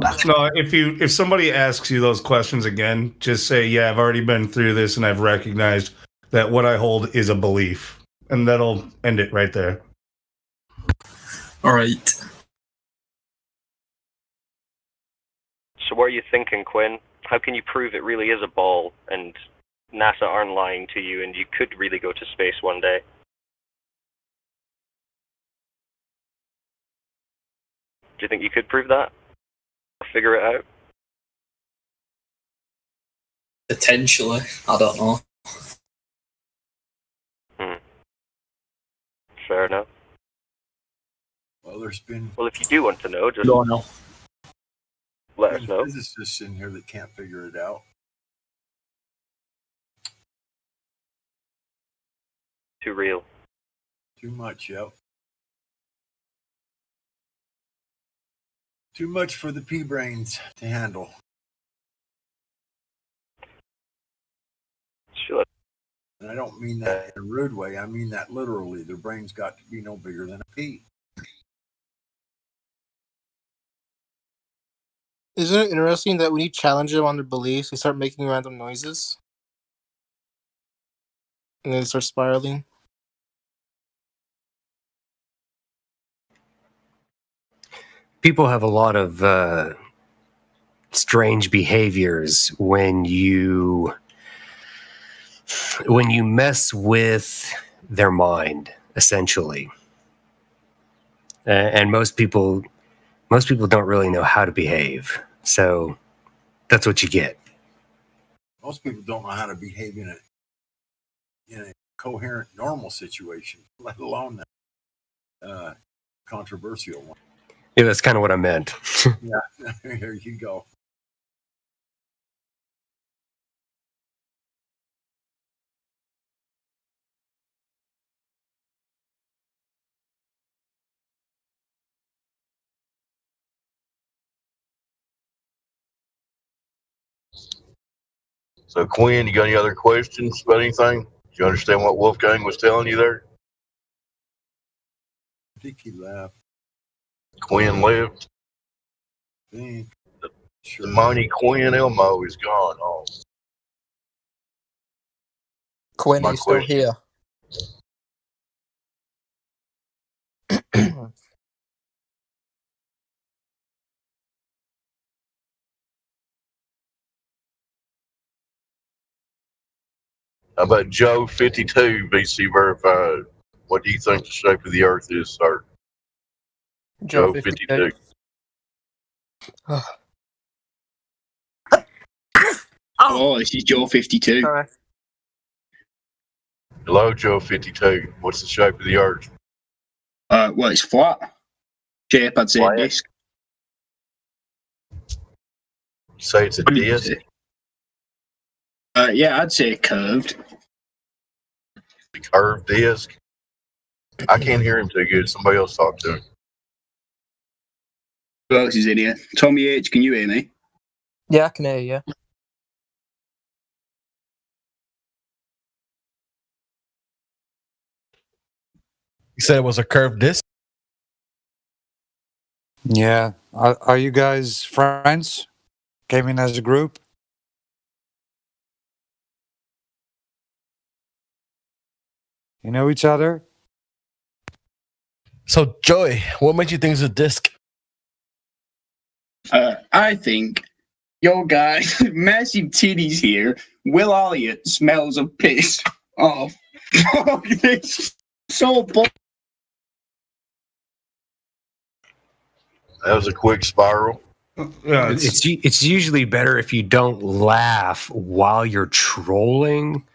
if somebody asks you those questions again, just say, yeah, I've already been through this and I've recognized that what I hold is a belief. And that'll end it right there. All right. So what are you thinking, Quinn? How can you prove it really is a ball and NASA aren't lying to you and you could really go to space one day? Do you think you could prove that? Or figure it out? Potentially. I don't know. Fair enough. Well, there's been. Well, if you do want to know, just let us know. There's physicists in here that can't figure it out. Too real. Too much, yep. Too much for the pea brains to handle. Sure. And I don't mean that in a rude way. I mean that literally. Their brains got to be no bigger than a pea. Isn't it interesting that when you challenge them on their beliefs, they start making random noises? And then they start spiraling? People have a lot of strange behaviors when you mess with their mind, essentially. And most people don't really know how to behave. So that's what you get. Most people don't know how to behave in a coherent, normal situation, let alone that controversial one. Yeah, that's kind of what I meant. Yeah, there you go. So, Quinn, you got any other questions about anything? Do you understand what Wolfgang was telling you there? I think he left. Quinn left. Think. The money Quinn Elmo is gone. Oh, Quinn, my are you still question. here? How about Joe 52 VC verified? What do you think the shape of the Earth is, sir? Joe Joe 52. 52. Oh, this is Joe 52. Sorry. Hello, Joe 52. What's the shape of the Earth? Well, it's flat. Shape, I'd say Flat. disc. You say it's a What did you disc? say? Yeah, I'd say curved. A curved disc? I can't hear him too good. Somebody else talk to him. Who else is in here? Tommy H, can you hear me? Yeah, I can hear you. You said it was a curved disc? Yeah. Are you guys friends? Came in as a group? You know each other? So, Joey, what made you think it's a disc? I think your guy, massive titties here, Will Elliott smells of piss. Oh, fuck this. So That was a quick spiral. Yeah, It's usually better if you don't laugh while you're trolling.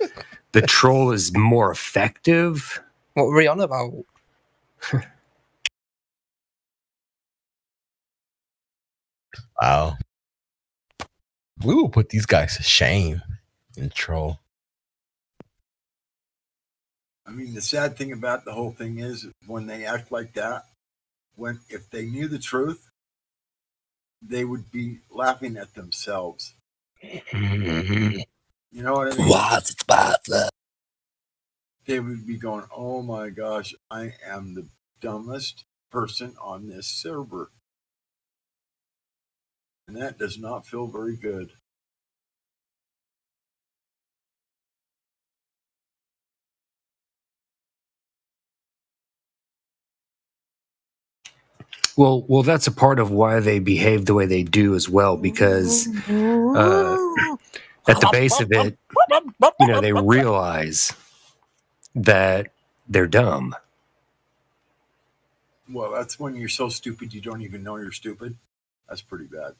The troll is more effective. What were we on about? Wow. We will put these guys to shame and troll. I mean, the sad thing about the whole thing is when they act like that, if they knew the truth, they would be laughing at themselves. Mm-hmm. You know what I mean? What's it about that? They would be going, "Oh my gosh, I am the dumbest person on this server," and that does not feel very good. Well, that's a part of why they behave the way they do as well, because at the base of it, they realize that they're dumb. Well, that's when you're so stupid you don't even know you're stupid. That's pretty bad.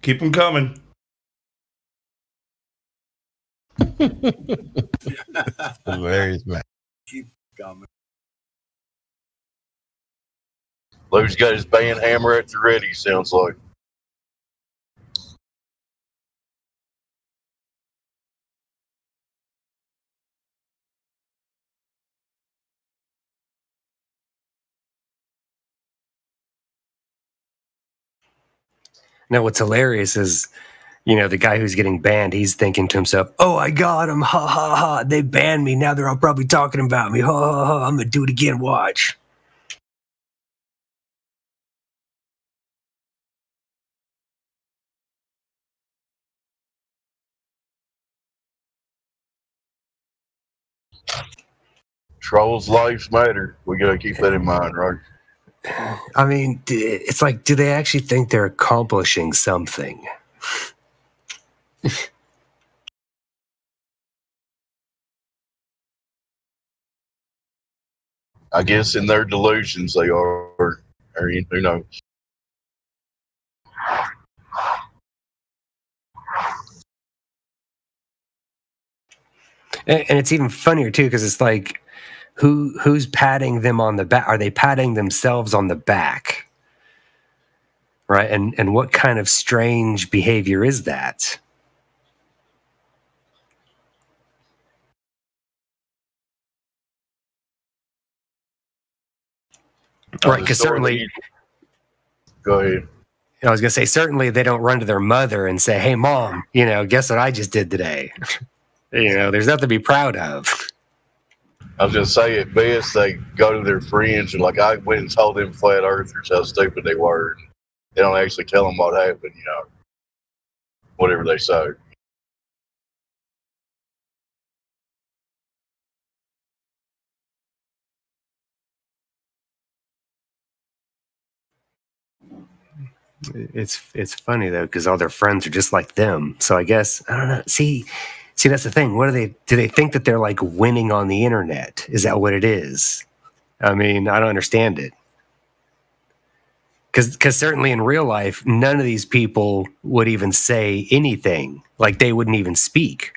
Keep them coming. Hilarious, man. Keep coming. Lou's got his band hammer at the ready, sounds like. Now, what's hilarious is, the guy who's getting banned, he's thinking to himself, "Oh, I got him. Ha, ha, ha. They banned me. Now they're all probably talking about me. Ha, ha, ha. I'm going to do it again. Watch." Trolls' lives matter. We got to keep that in mind, right? I mean, it's like, do they actually think they're accomplishing something? I guess in their delusions they are, or who knows. And it's even funnier too, because it's like, who's patting them on the back? Are they patting themselves on the back? Right? And what kind of strange behavior is that? Right, because certainly. Go ahead. I was going to say, certainly they don't run to their mother and say, "Hey, Mom, guess what I just did today?" There's nothing to be proud of. I was gonna say at best they go to their friends and like I went and told them flat earthers how stupid they were. They don't actually tell them what happened, whatever they say. It's funny though because all their friends are just like them. So I guess I don't know. See, that's the thing. What do they think that they're like winning on the internet? Is that what it is? I mean, I don't understand it. Because certainly in real life, none of these people would even say anything. Like they wouldn't even speak.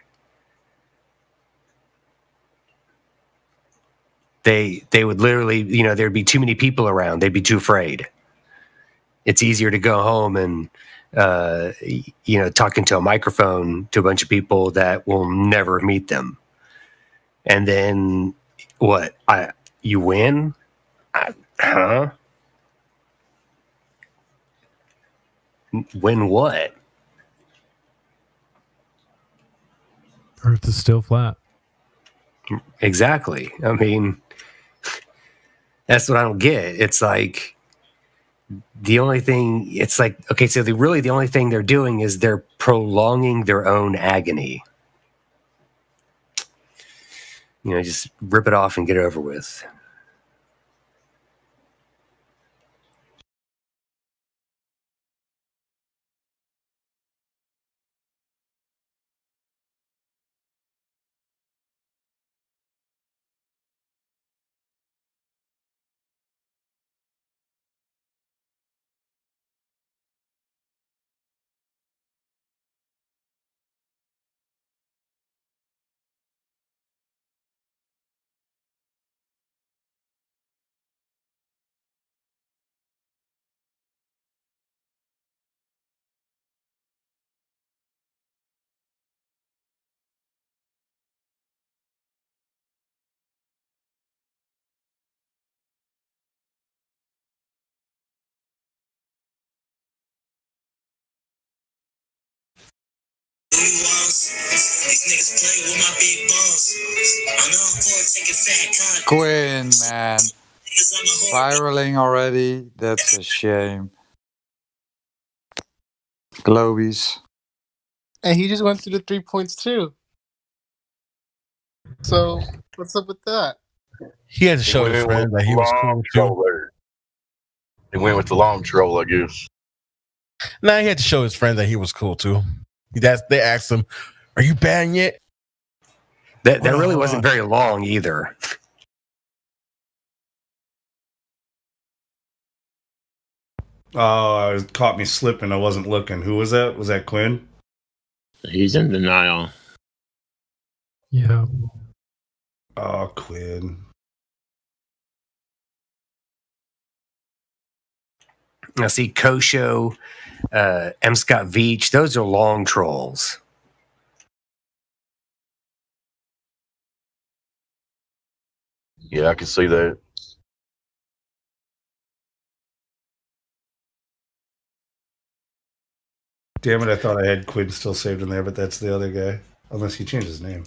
They would literally, there'd be too many people around. They'd be too afraid. It's easier to go home and, talk into a microphone to a bunch of people that will never meet them. And then what? You win? Huh? Win what? Earth is still flat. Exactly. I mean, that's what I don't get. It's like the only thing, it's like, okay, so the only thing they're doing is they're prolonging their own agony. Just rip it off and get it over with. Quinn, man. Spiraling already? That's a shame. Globies. And he just went through the 3 points too. So what's up with that? He had to show his friend that he was cool too. He went with the long troll, I guess. Nah, he had to show his friend that he was cool too. They asked him, "Are you banned yet?" That really wasn't very long either. Oh, it caught me slipping. I wasn't looking. Who was that? Was that Quinn? He's in denial. Yeah. Oh, Quinn. Now, see, Kosho, M. Scott Veach, those are long trolls. Yeah, I can see that. Damn it, I thought I had Quinn still saved in there, but that's the other guy. Unless he changed his name.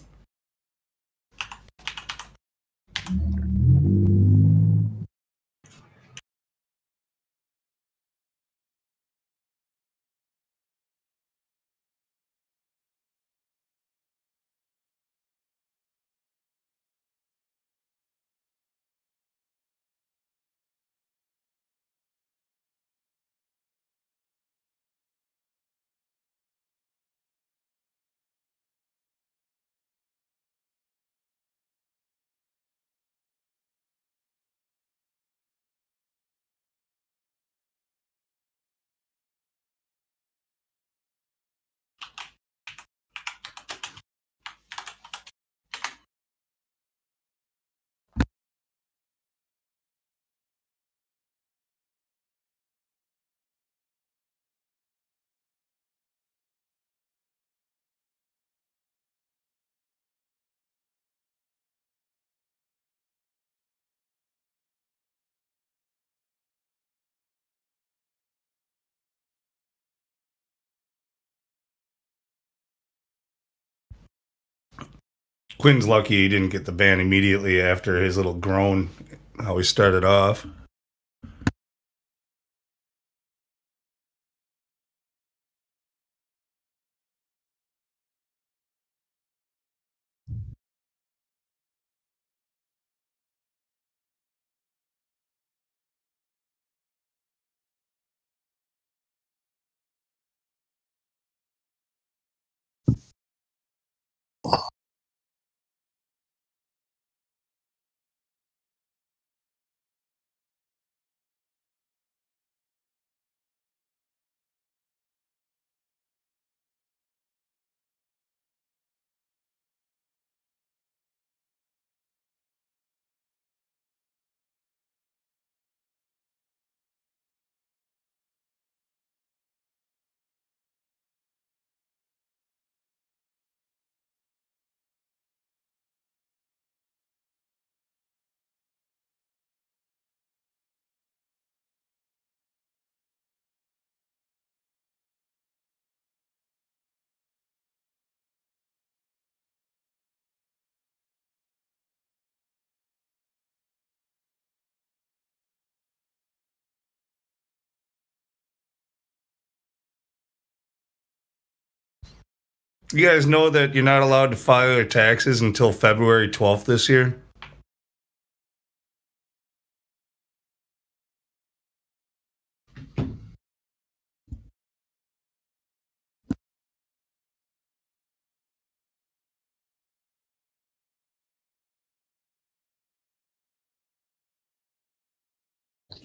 Quinn's lucky he didn't get the ban immediately after his little groan, how he started off. You guys know that you're not allowed to file your taxes until February 12th this year?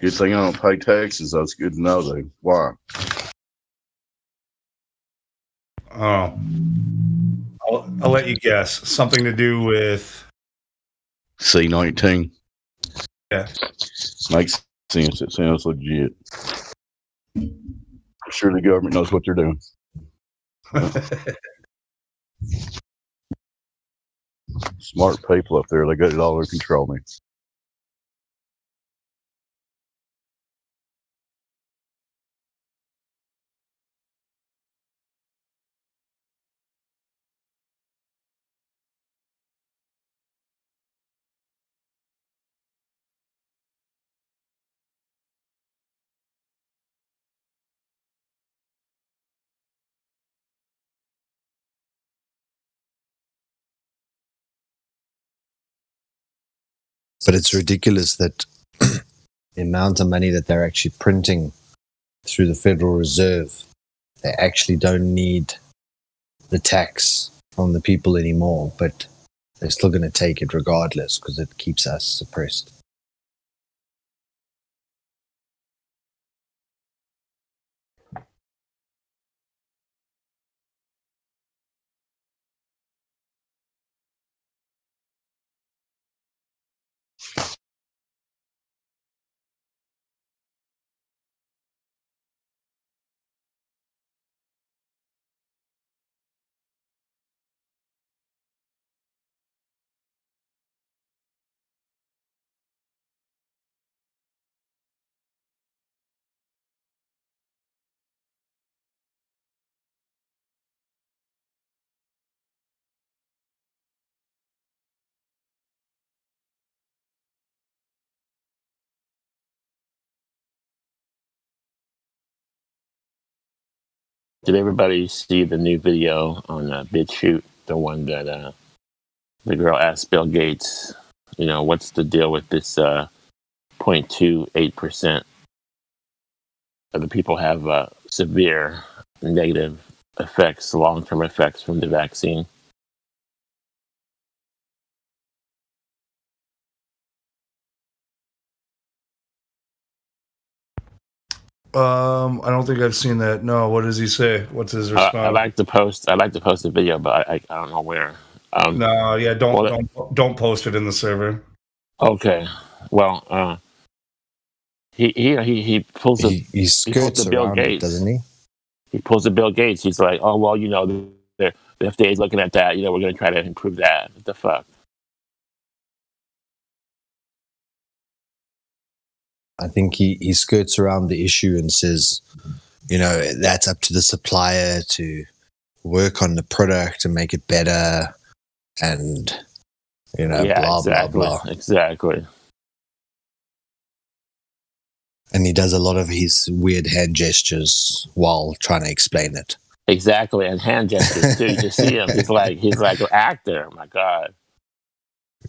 Good thing I don't pay taxes. That's good to know, though. Why? Oh. I'll let you guess. Something to do with C-19. Yeah. Makes sense. It sounds legit. I'm sure the government knows what they're doing. Smart people up there. They got it all under control, man. But it's ridiculous that the amount of money that they're actually printing through the Federal Reserve, they actually don't need the tax from the people anymore, but they're still going to take it regardless because it keeps us suppressed. Did everybody see the new video on BitChute? The one that the girl asked Bill Gates, what's the deal with this 0.28% of the people have severe negative effects, long-term effects from the vaccine? I don't think I've seen that. No, what does he say? What's his response? I like to post the video, but I don't know where. No, yeah, don't post it in the server. Okay, well, he pulls he skirts the Bill around Gates, it, doesn't he? He pulls the Bill Gates. He's like, oh well, the FDA is looking at that. We're going to try to improve that. What the fuck? I think he skirts around the issue and says, that's up to the supplier to work on the product and make it better. And Yeah, blah, exactly. blah, blah. Exactly. And he does a lot of his weird hand gestures while trying to explain it. Exactly. And hand gestures too. You just see him. He's like an actor. Oh my God.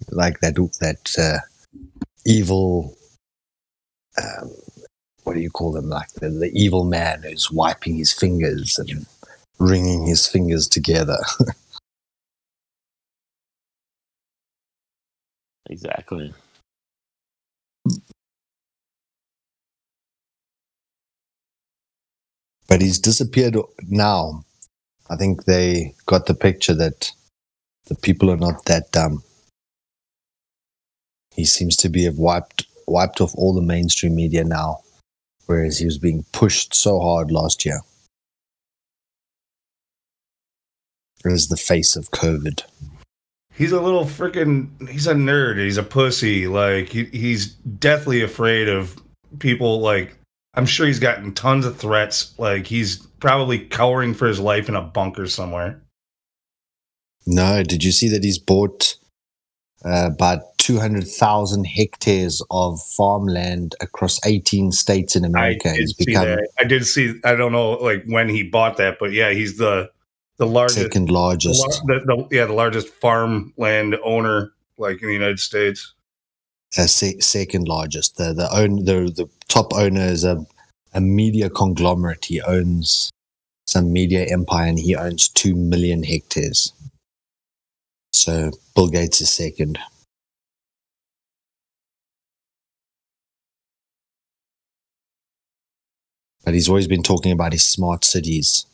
Like that evil, what do you call them? Like the evil man who's wiping his fingers and wringing his fingers together. Exactly. But he's disappeared now. I think they got the picture that the people are not that dumb. He seems to have wiped off all the mainstream media now, whereas he was being pushed so hard last year. As the face of COVID. He's a little he's a nerd. He's a pussy. Like, he's deathly afraid of people. Like, I'm sure he's gotten tons of threats. Like, he's probably cowering for his life in a bunker somewhere. No, did you see that he's bought about 200,000 hectares of farmland across 18 states in America? I did see. I don't know, like, when he bought that, but yeah, he's the largest, second largest, the largest farmland owner, like, in the United States. Second largest. The top owner is a media conglomerate. He owns some media empire, and he owns 2 million hectares. So Bill Gates is second. But he's always been talking about his smart cities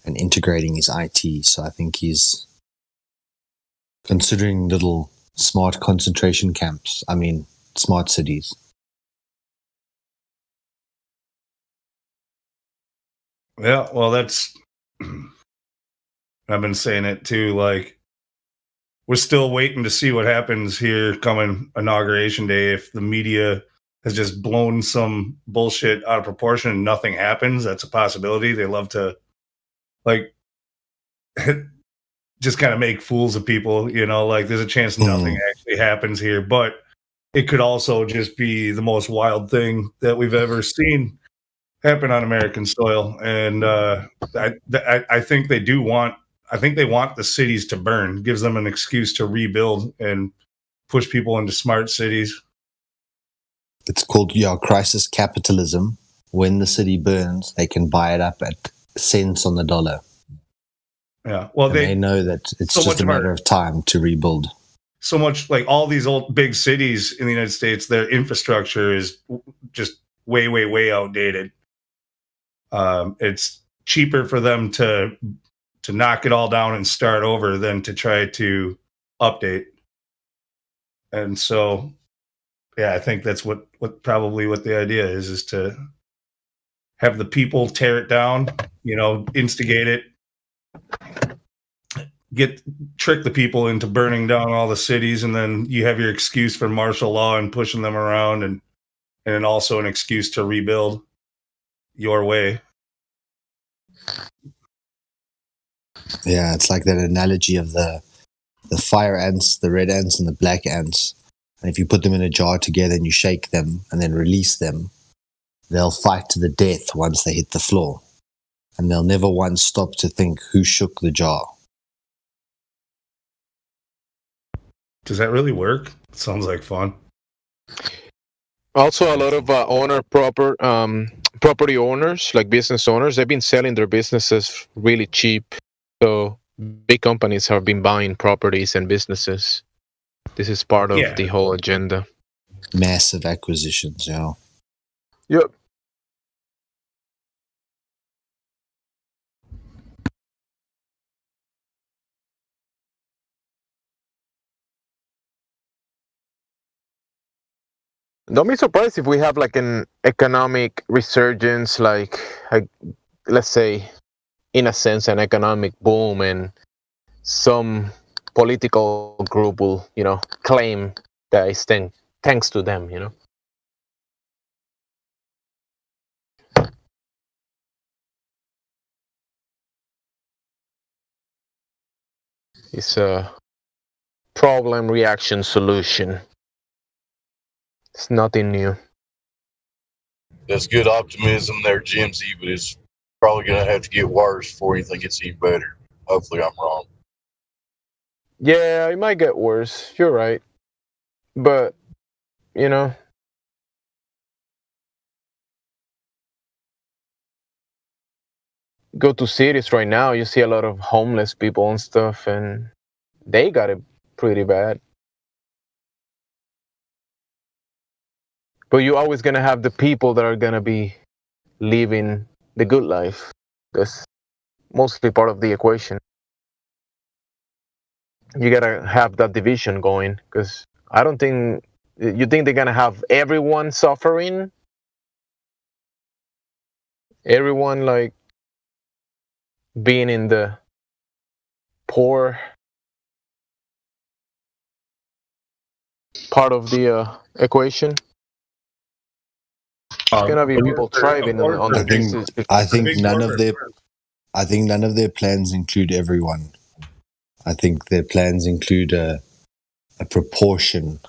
and integrating his IT. So I think he's considering little smart concentration camps. I mean, smart cities. Yeah, well, that's... I've been saying it too, like, we're still waiting to see what happens here coming Inauguration Day. If the media has just blown some bullshit out of proportion and nothing happens, that's a possibility. They love to, like, just kind of make fools of people, you know, like, there's a chance nothing actually happens here, but it could also just be the most wild thing that we've ever seen happen on American soil. And I think they want the cities to burn. Gives them an excuse to rebuild and push people into smart cities. It's called crisis capitalism. When the city burns, they can buy it up at cents on the dollar. Yeah, well, they know that it's just a matter of time to rebuild. So much, like, all these old big cities in the United States, their infrastructure is just way, way, way outdated. It's cheaper for them to knock it all down and start over than to try to update. And so, yeah, I think that's what the idea is to have the people tear it down, you know, instigate it, trick the people into burning down all the cities, and then you have your excuse for martial law and pushing them around, and then also an excuse to rebuild your way. Yeah, it's like that analogy of the fire ants, the red ants, and the black ants. And if you put them in a jar together and you shake them and then release them, they'll fight to the death once they hit the floor. And they'll never once stop to think who shook the jar. Does that really work? It sounds like fun. Also, a lot of property owners, like business owners, they've been selling their businesses really cheap. So big companies have been buying properties and businesses. This is part of the whole agenda. Massive acquisitions, yeah. Yep. Don't be surprised if we have like an economic resurgence, like let's say, in a sense, an economic boom, and some political group will, you know, claim that it's thanks to them, you know. It's problem, reaction, solution. It's nothing new. That's good optimism there, Jimsy, but it's probably going to have to get worse before anything gets any better. Hopefully I'm wrong. Yeah, it might get worse. You're right. But, you know, go to cities right now, you see a lot of homeless people and stuff, and they got it pretty bad. But you're always going to have the people that are going to be living the good life. That's mostly part of the equation. You got to have that division going, because I don't think, you think they're going to have everyone suffering? Everyone, like, being in the poor part of the equation? It's gonna be people thriving on the I think none of their plans include everyone. I think their plans include a proportion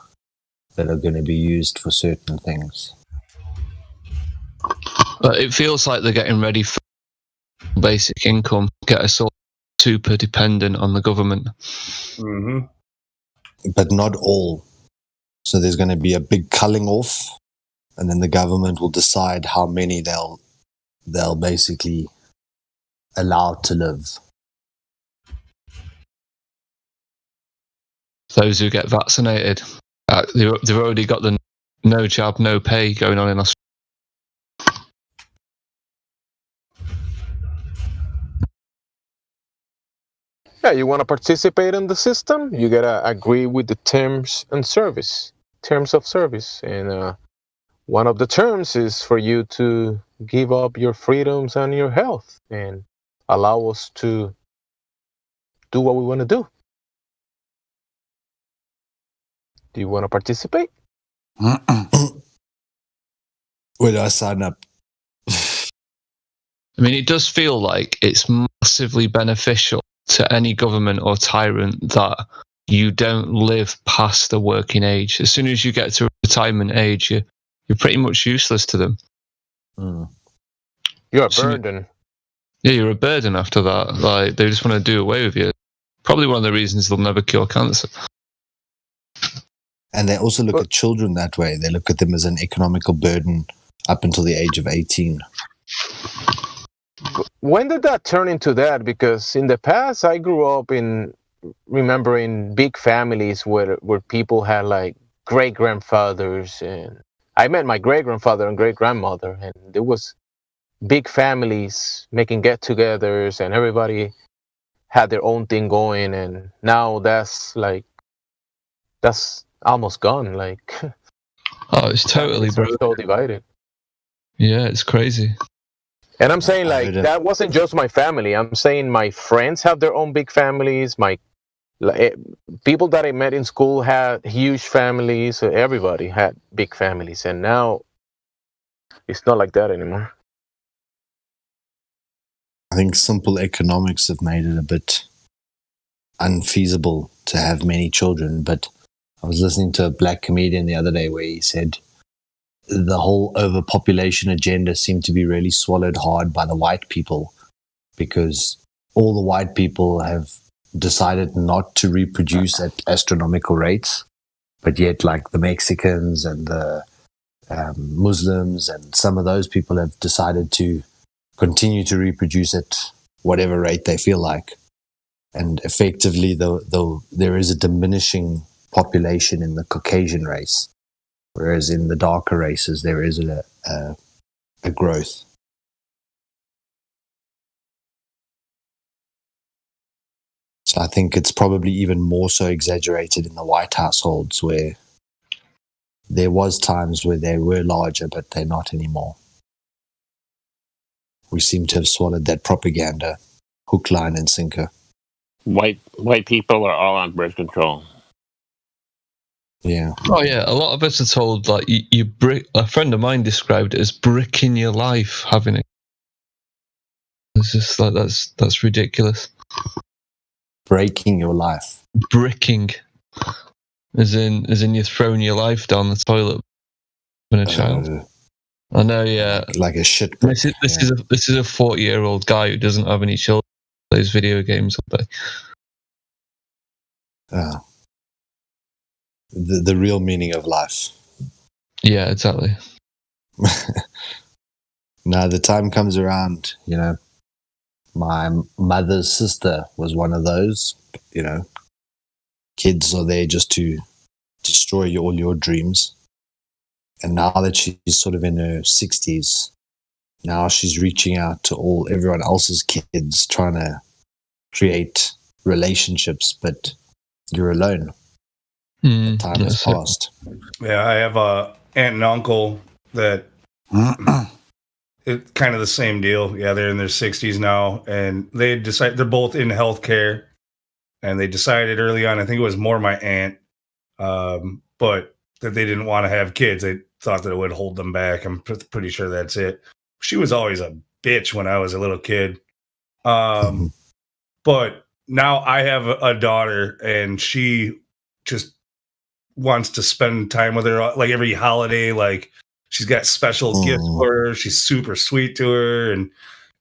that are going to be used for certain things. But it feels like they're getting ready for basic income, get us all super dependent on the government. Mm-hmm. But not all. So there's going to be a big culling off, and then the government will decide how many they'll basically allow to live. Those who get vaccinated, they've already got the no jab, no pay going on in Australia. Yeah, you want to participate in the system, you gotta agree with the terms of service. And one of the terms is for you to give up your freedoms and your health and allow us to do what we want to do. Do you want to participate? Where do I sign up? I mean, it does feel like it's massively beneficial to any government or tyrant that you don't live past the working age. As soon as you get to retirement age, you're pretty much useless to them. You're a burden. Yeah, you're a burden after that. Like, they just want to do away with you. Probably one of the reasons they'll never cure cancer. And they also look at children that way. They look at them as an economical burden up until the age of 18. When did that turn into that? Because in the past, I grew up remembering big families where people had like great-grandfathers, and I met my great-grandfather and great-grandmother, and there was big families making get-togethers, and everybody had their own thing going, and now that's almost gone. Like, oh, it's totally so divided. Yeah, it's crazy. And I'm saying, like, that wasn't just my family. I'm saying my friends have their own big families. People that I met in school had huge families. So everybody had big families. And now it's not like that anymore. I think simple economics have made it a bit unfeasible to have many children. But I was listening to a black comedian the other day where he said the whole overpopulation agenda seemed to be really swallowed hard by the white people, because all the white people have decided not to reproduce at astronomical rates, but yet like the Mexicans and the Muslims and some of those people have decided to continue to reproduce at whatever rate they feel like. And effectively, though there is a diminishing population in the Caucasian race, whereas in the darker races, there is a growth. So I think it's probably even more so exaggerated in the white households, where there was times where they were larger, but they're not anymore. We seem to have swallowed that propaganda, hook, line, and sinker. White people are all on birth control. Yeah. Oh yeah, a lot of us are told like you brick. A friend of mine described it as bricking your life having it. It's just like that's ridiculous. Breaking your life. Bricking. As in you're throwing your life down the toilet when a child. I know, yeah. Like a shit. This is a 40-year-old guy who doesn't have any children. Plays video games all day. The real meaning of life. Yeah, exactly. Now the time comes around, you know. My mother's sister was one of those, you know. Kids are there just to destroy all your dreams. And now that she's sort of in her 60s, now she's reaching out to everyone else's kids, trying to create relationships, but you're alone. Time has passed. Yeah, I have a aunt and uncle that it's kind of the same deal. Yeah, they're in their 60s now, and they decide they're both in healthcare, and they decided early on, I think it was more my aunt, but that they didn't want to have kids. They thought that it would hold them back. I'm pretty sure that's it. She was always a bitch when I was a little kid. But now I have a daughter, and she just wants to spend time with her, like every holiday. Like she's got special gifts for her. She's super sweet to her,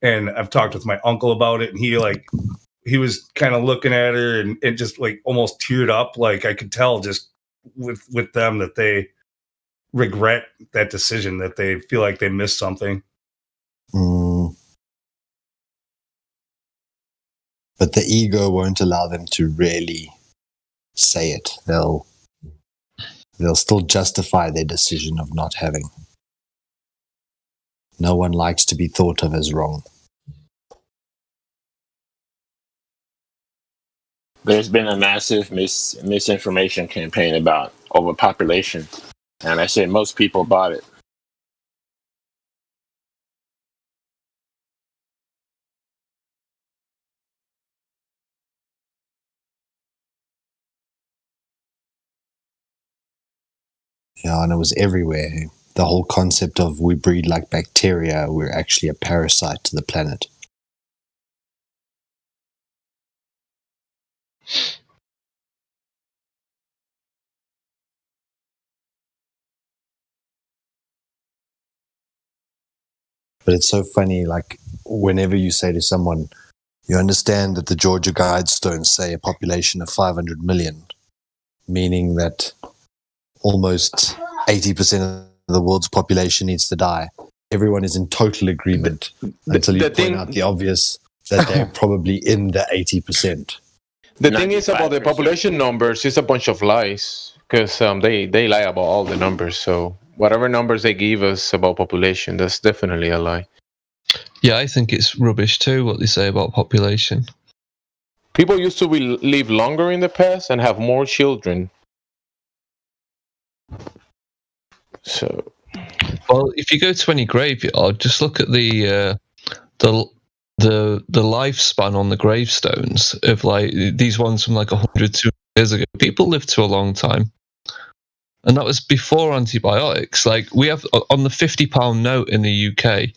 and I've talked with my uncle about it, and he was kind of looking at her and just like almost teared up. Like I could tell just with them that they regret that decision, that they feel like they missed something. But the ego won't allow them to really say it. They'll still justify their decision of not having. No one likes to be thought of as wrong. There's been a massive misinformation campaign about overpopulation, and I say most people bought it. Yeah, and it was everywhere. The whole concept of we breed like bacteria, we're actually a parasite to the planet. But it's so funny, like, whenever you say to someone, you understand that the Georgia Guidestones say a population of 500 million, meaning that almost 80% of the world's population needs to die. Everyone is in total agreement until you point out the obvious, that they're probably in the 80%. The thing is about the population numbers, it's a bunch of lies, because they lie about all the numbers. So whatever numbers they give us about population, that's definitely a lie. Yeah, I think it's rubbish too, what they say about population. People used to live longer in the past and have more children. So, well, if you go to any graveyard, just look at the lifespan on the gravestones of like these ones from like 100, 200 years ago. People lived to a long time, and that was before antibiotics. Like we have on the £50 note in the UK,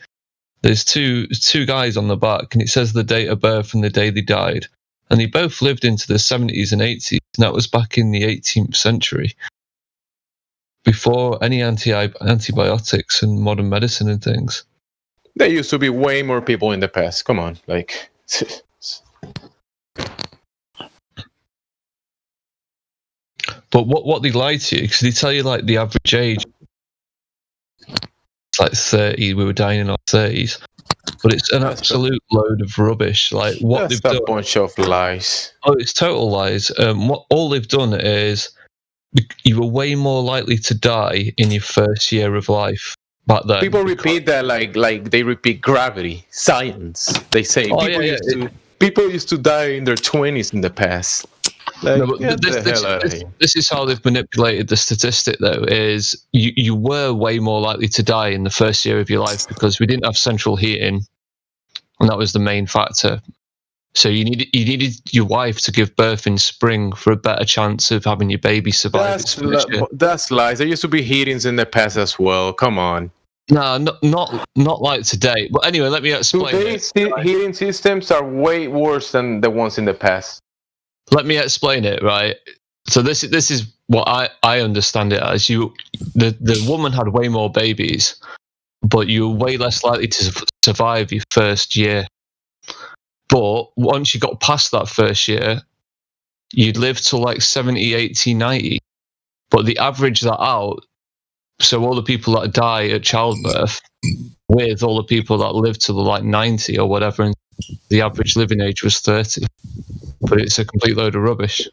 there's two guys on the back, and it says the date of birth and the day they died, and they both lived into the 70s and 80s, and that was back in the 18th century. Before any antibiotics and modern medicine and things. There used to be way more people in the past. Come on, like. But what they lie to you, because they tell you like the average age, it's like 30. We were dying in our 30s, but it's an absolute load of rubbish. Like what That's they've a done, bunch of lies. Oh, it's total lies. What all they've done is you were way more likely to die in your first year of life back then. People repeat that like they repeat gravity, science. They say people used to die in their 20s in the past. Like, no, but this is how they've manipulated the statistic, though, is you were way more likely to die in the first year of your life because we didn't have central heating, and that was the main factor. So you needed your wife to give birth in spring for a better chance of having your baby survive. That's lies. There used to be heatings in the past as well. Come on. No, not like today. But anyway, let me explain. Today's heating systems are way worse than the ones in the past. Let me explain it, right? So this is what I understand it as. The woman had way more babies, but you were way less likely to survive your first year. But once you got past that first year, you'd live till like 70, 80, 90. But the average that out, so all the people that die at childbirth with all the people that live till like 90 or whatever, and the average living age was 30. But it's a complete load of rubbish.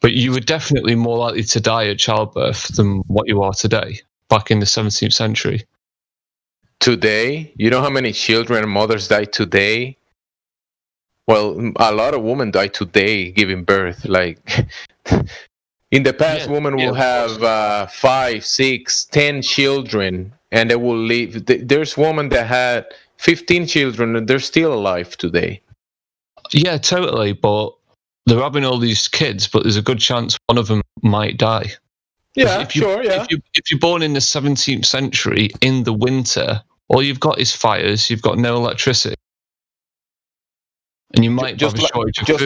But you were definitely more likely to die at childbirth than what you are today, back in the 17th century. Today, you know how many children and mothers die today? Well, a lot of women die today giving birth. Like, in the past, women will have 5, 6, 10 children, and they will live. There's women that had 15 children, and they're still alive today. Yeah, totally, but they're having all these kids, but there's a good chance one of them might die. Yeah, if you're born in the 17th century in the winter, all you've got is fires. You've got no electricity, and you might have a shortage of food.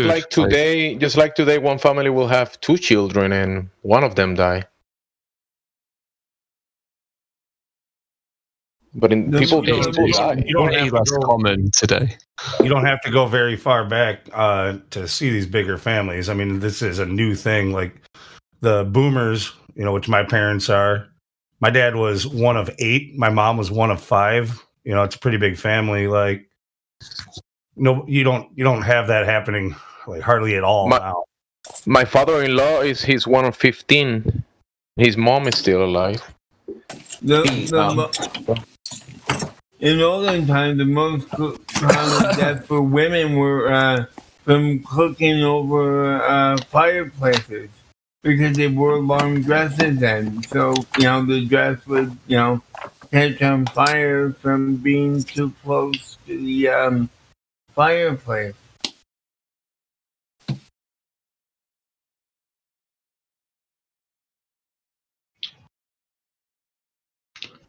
Just like today, one family will have 2 children, and one of them die. But people die. You don't have less common today. You don't have to go very far back to see these bigger families. I mean, this is a new thing. Like the boomers, which my parents are. My dad was one of 8. My mom was one of 5. It's a pretty big family. Like, no, you don't have that happening like hardly at all now. My father-in-law he's one of 15. His mom is still alive. In olden times, the most common deaths for women were from cooking over fireplaces because they wore long dresses then. So, the dress would, catch on fire from being too close to the fireplace.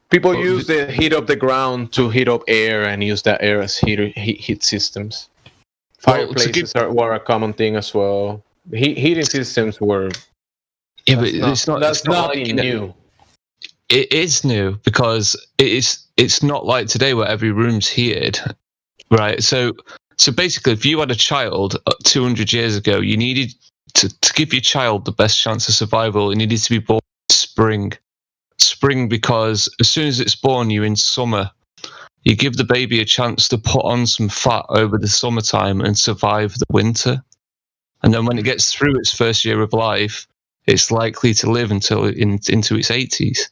People use the heat of the ground to heat up air and use that air as heat systems. Fireplaces were a common thing as well. Heating systems were. Yeah, but it's not nothing new. It is new because it's not like today where every room's heated, right? So basically, if you had a child 200 years ago, you needed to give your child the best chance of survival. It needed to be born in spring. Spring, because as soon as it's born, you're in summer. You give the baby a chance to put on some fat over the summertime and survive the winter. And then when it gets through its first year of life, it's likely to live until into its 80s.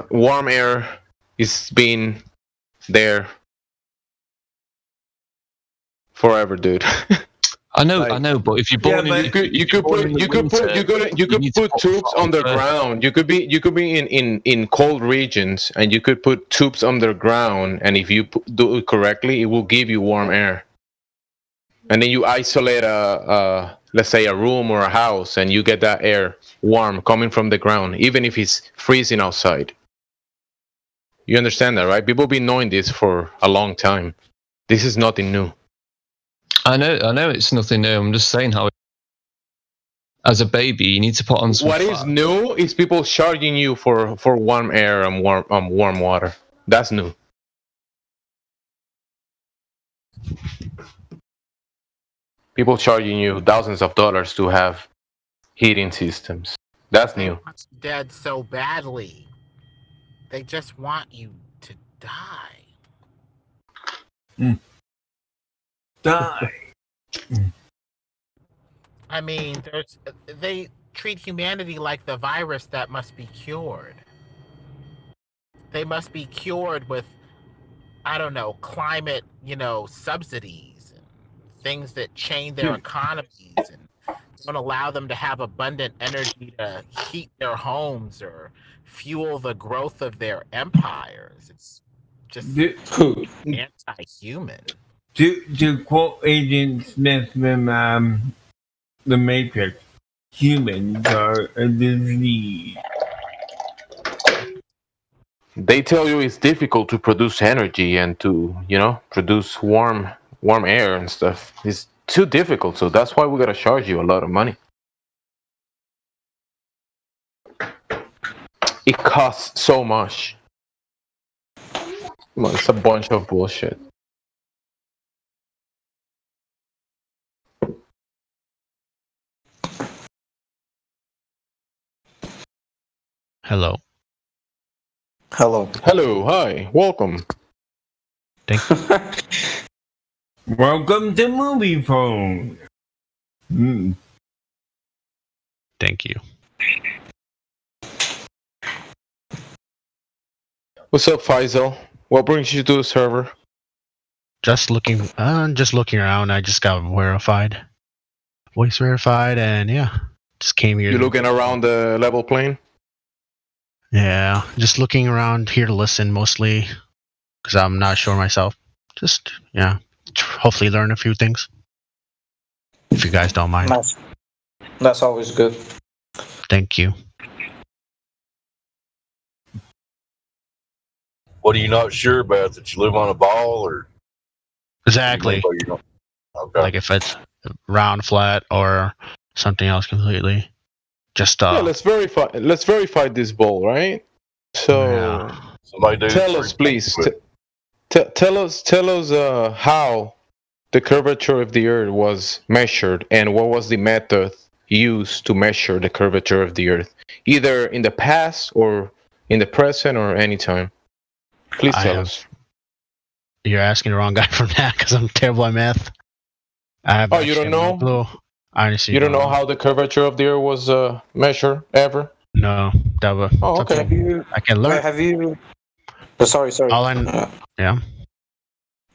Warm air is been there forever, dude. I know, but if you're born you could put tubes underground. You could be in cold regions, and you could put tubes underground, and if you do it correctly, it will give you warm air. And then you isolate let's say a room or a house, and you get that air warm coming from the ground, even if it's freezing outside. You understand that, right? People have been knowing this for a long time. This is nothing new. I know it's nothing new. I'm just saying how, as a baby, you need to put on some What fat. is new is people charging you for warm air and warm water. That's new. People charging you thousands of dollars to have heating systems. That's new. Dead so badly. They just want you to die. Die. I mean, they treat humanity like the virus that must be cured. They must be cured with, I don't know, climate, subsidies and things that chain their economies and don't allow them to have abundant energy to heat their homes or fuel the growth of their empires. It's just anti-human. To quote Agent Smith from The Matrix, humans are a disease. They tell you it's difficult to produce energy and to, produce warm air and stuff. It's too difficult. So that's why we gotta charge you a lot of money. It costs so much. Come on, it's a bunch of bullshit. Hello. Hello. Hello. Hi. Welcome. Thank you. Welcome to Movie Phone. Thank you. What's up, Faisal? What brings you to the server? Just looking around. I just got voice verified, and yeah, just came here. You looking around the level plane? Yeah, just looking around here to listen mostly, because I'm not sure myself. Just hopefully learn a few things. If you guys don't mind. That's always good. Thank you. What are you not sure about? That you live on a ball, or exactly? Okay. Like if it's round, flat, or something else completely. Just yeah, let's verify this ball, right? So tell us, please. Tell us how the curvature of the Earth was measured, and what was the method used to measure the curvature of the Earth, either in the past or in the present or any time. Please tell us. You're asking the wrong guy from that because I'm terrible at math. You don't know? No honestly, you don't know how the curvature of the Earth was measured ever? No, that was. Oh, okay. I can learn. Have you? Sorry. Yeah.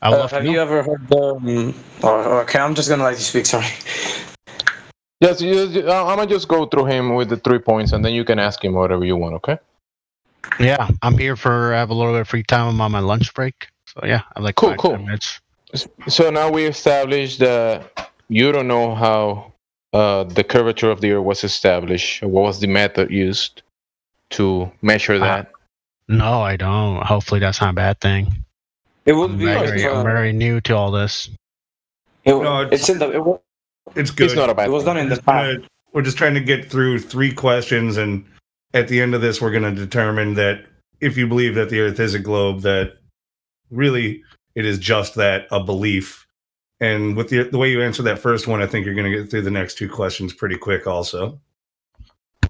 Have you ever heard the? Okay, I'm just gonna let you speak. Sorry. Yes, I'm gonna just go through him with the 3 points, and then you can ask him whatever you want. Okay? Yeah, I'm here I have a little bit of free time. I'm on my lunch break, so yeah, I'm like cool. 10 minutes. So now we established that you don't know how the curvature of the Earth was established. What was the method used to measure that? No, I don't. Hopefully, that's not a bad thing. It would be. I'm very new to all this. It's good. It's not a bad. It was done in the past. We're just trying to get through 3 questions, and at the end of this, we're going to determine that if you believe that the Earth is a globe, that really it is just that, a belief. And with the way you answer that first one, I think you're going to get through the next 2 questions pretty quick also.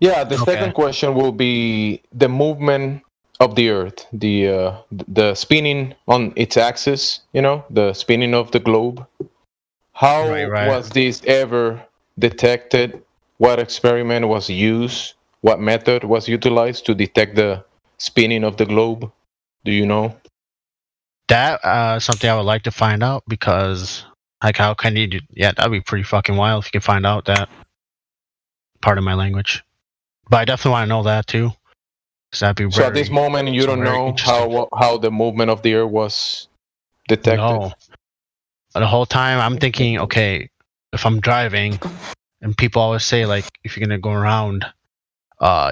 Yeah, the second question will be the movement of the Earth, the spinning on its axis, the spinning of the globe. How was this ever detected? What experiment was used? What method was utilized to detect the spinning of the globe? Do you know? That something I would like to find out, because like how can you do? Yeah, that'd be pretty fucking wild if you could find out that. Pardon my language, but I definitely want to know that too. That'd be so at this moment you don't know how the movement of the Earth was detected. No. The whole time I'm thinking, okay, if I'm driving, and people always say like if you're gonna go around,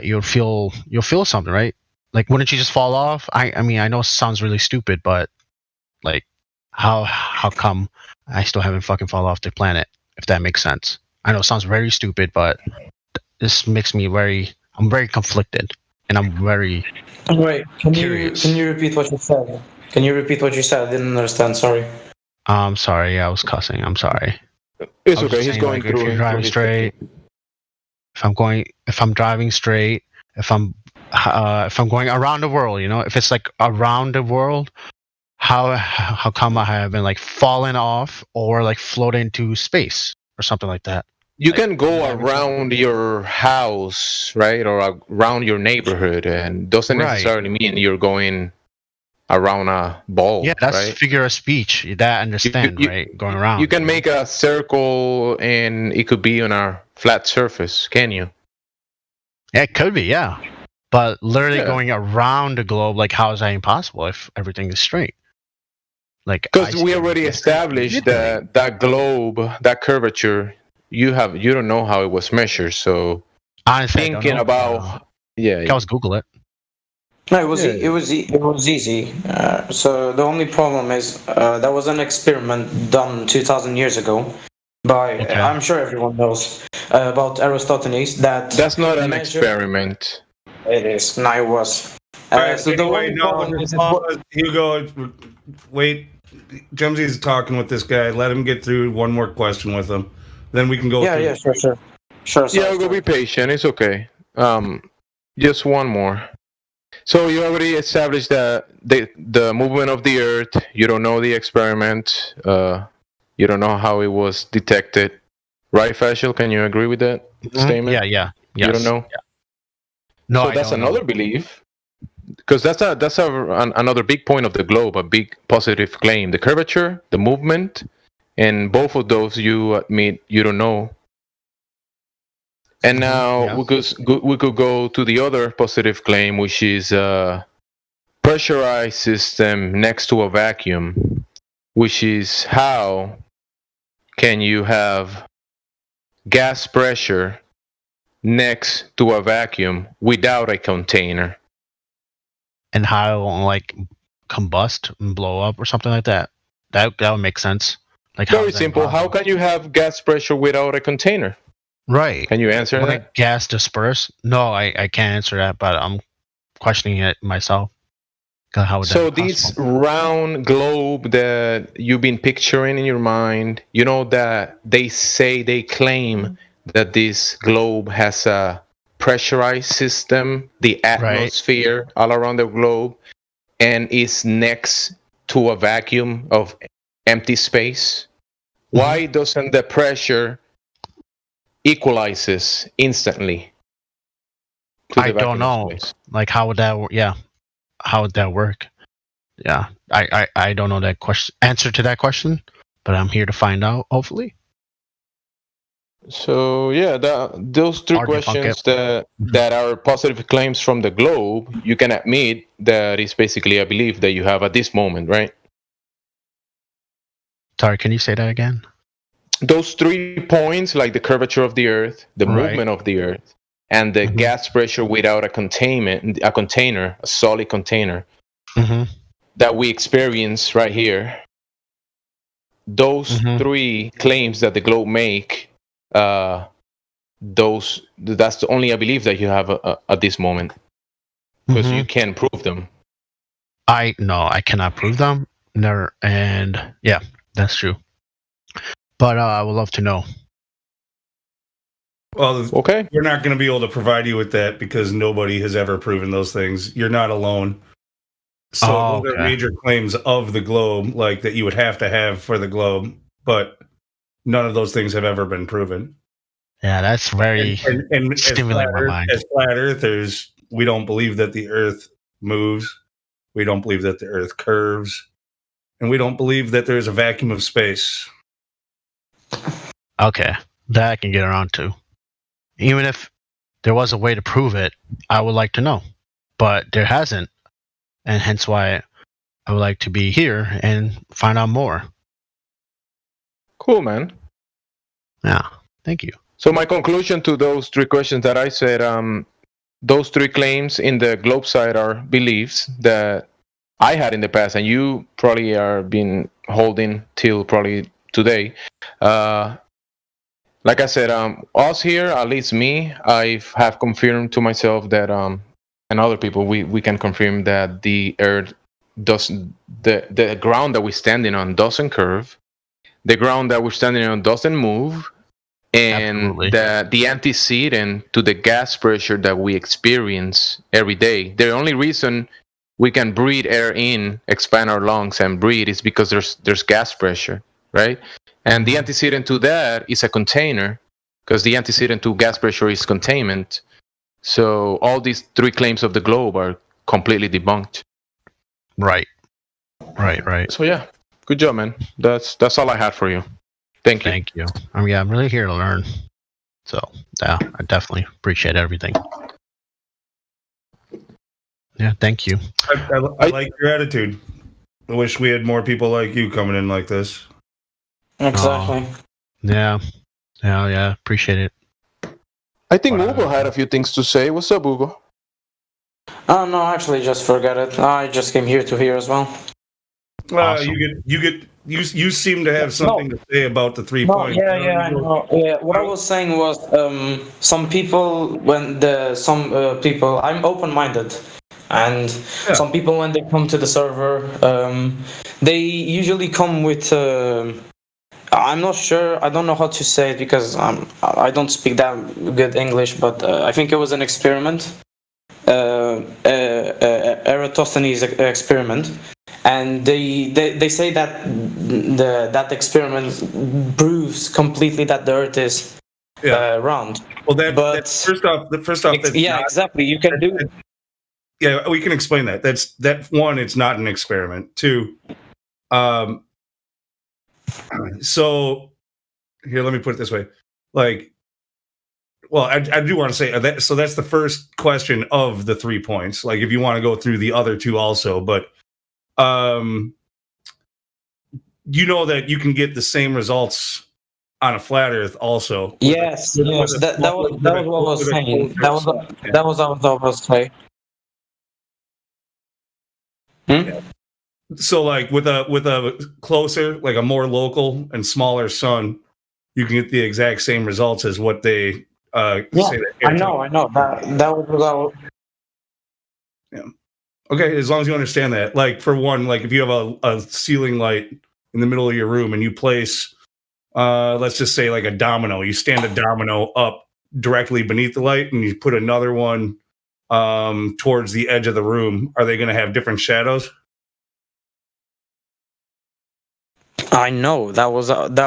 you'll feel something, right? Like, wouldn't you just fall off? I mean, I know it sounds really stupid, but like, how come I still haven't fucking fall off the planet? If that makes sense. I know it sounds very stupid, but this makes me I'm very conflicted, and I'm very curious. Can you repeat what you said? I didn't understand. Sorry. I'm sorry. I was cussing. I'm sorry. It's okay. He's going like, through. If you're driving straight, if I'm driving straight, if I'm going around the world, if it's like around the world, how come I haven't like fallen off or like floated into space or something like that? You can go around your house, right, or around your neighborhood, and doesn't necessarily mean you're going around a ball. Yeah, that's right? figure of speech. That I understand, right? Going around. You can make a circle, and it could be on a flat surface. Can you? Yeah, it could be, yeah. But literally going around the globe, like, how is that impossible if everything is straight? Like, because we already established that globe, that curvature. You don't know how it was measured, so honestly, thinking about I was Google it. No, it was easy. So the only problem is that was an experiment done 2,000 years ago, But I'm sure everyone knows about Aristophanes that That's not an measure- experiment. It is. No, it was. All right, So the anyway, one no, problem is Hugo, wait. Jumsy's talking with this guy. Let him get through one more question with him. Then we can go through. Yeah, sure. Yeah, we'll be patient. It's okay. Just one more. So you already established that the movement of the Earth. You don't know the experiment. You don't know how it was detected, right, Fashil? Can you agree with that statement? Yeah. You don't know. Yeah. No, So I that's don't another know. belief, because that's another big point of the globe, a big positive claim: the curvature, the movement, and both of those you admit you don't know. And now we could go to the other positive claim, which is a pressurized system next to a vacuum, which is how can you have gas pressure next to a vacuum without a container? And how it won't like combust and blow up or something like that. That would make sense. Like how Very is that simple. How can you have gas pressure without a container? Right. Can you answer that? Like gas disperse? No, I can't answer that, but I'm questioning it myself. How would So that be this round globe that you've been picturing in your mind, you know that they claim that this globe has a pressurized system, the atmosphere all around the globe, and is next to a vacuum of empty space. Why doesn't the pressure equalizes instantly? I don't know. Like how would that work? Yeah. How would that work? Yeah. I don't know that question answer to that question, but I'm here to find out, hopefully. So yeah, those three Or debunk questions it. that are positive claims from the globe, you can admit that is basically a belief that you have at this moment, right? Sorry, can you say that again? Those 3 points, like the curvature of the Earth, the Right. movement of the Earth, and the gas pressure without a container, a solid container that we experience right here. Those 3 claims that the globe make, that's the only I believe that you have at this moment, because you can't prove them. I cannot prove them. Never, and yeah, that's true. But I would love to know. Well, okay. We're not going to be able to provide you with that because nobody has ever proven those things. You're not alone. So those are major claims of the globe, like that you would have to have for the globe, but none of those things have ever been proven. Yeah, that's very and stimulating my mind. As flat earthers, we don't believe that the Earth moves. We don't believe that the Earth curves, and we don't believe that there's a vacuum of space. Okay, that I can get around to. Even if there was a way to prove it, I would like to know, but there hasn't, and hence why I would like to be here and find out more. Cool, man. Yeah, thank you. So my conclusion to those 3 questions that I said, those 3 claims in the globe side are beliefs that I had in the past, and you probably are been holding till probably today. Like I said, us here, at least me, I have confirmed to myself that, and other people, we can confirm that the Earth doesn't, the ground that we're standing on doesn't curve, the ground that we're standing on doesn't move, and that the antecedent to the gas pressure that we experience every day, the only reason we can breathe air in, expand our lungs and breathe is because there's gas pressure, right? And the antecedent to that is a container, because the antecedent to gas pressure is containment. So all these 3 claims of the globe are completely debunked. Right. So yeah, good job, man. That's all I had for you. Thank you. I'm really here to learn. So yeah, I definitely appreciate everything. Yeah, thank you. I like your attitude. I wish we had more people like you coming in like this. Exactly. Yeah. Appreciate it. I think Hugo had a few things to say. What's up, Hugo? Oh no, actually, just forget it. I just came here to hear as well. You seem to have something to say about the 3 points. I know. Yeah, what I was saying was, some people people, I'm open-minded, and some people when they come to the server, they usually come with. I'm not sure. I don't know how to say it because I don't speak that good English, but I think it was an experiment, Eratosthenes experiment. And they say that that experiment proves completely that the Earth is round. Well, that's first off. That's exactly. You can do. Yeah, we can explain that. That one. It's not an experiment. Two. So here, let me put it this way. I do want to say that. So that's the first question of the 3 points. Like, if you want to go through the other two also, but. You know that you can get the same results on a flat Earth also. Yes. That was what I was saying. That was what I was saying. So, like with a closer, like a more local and smaller sun, you can get the exact same results as what they say. That I know. That was. Yeah. Okay, as long as you understand that. Like, for one, like if you have a ceiling light in the middle of your room and you place, let's just say like a domino, you stand a domino up directly beneath the light and you put another one towards the edge of the room, are they going to have different shadows? I know. That was what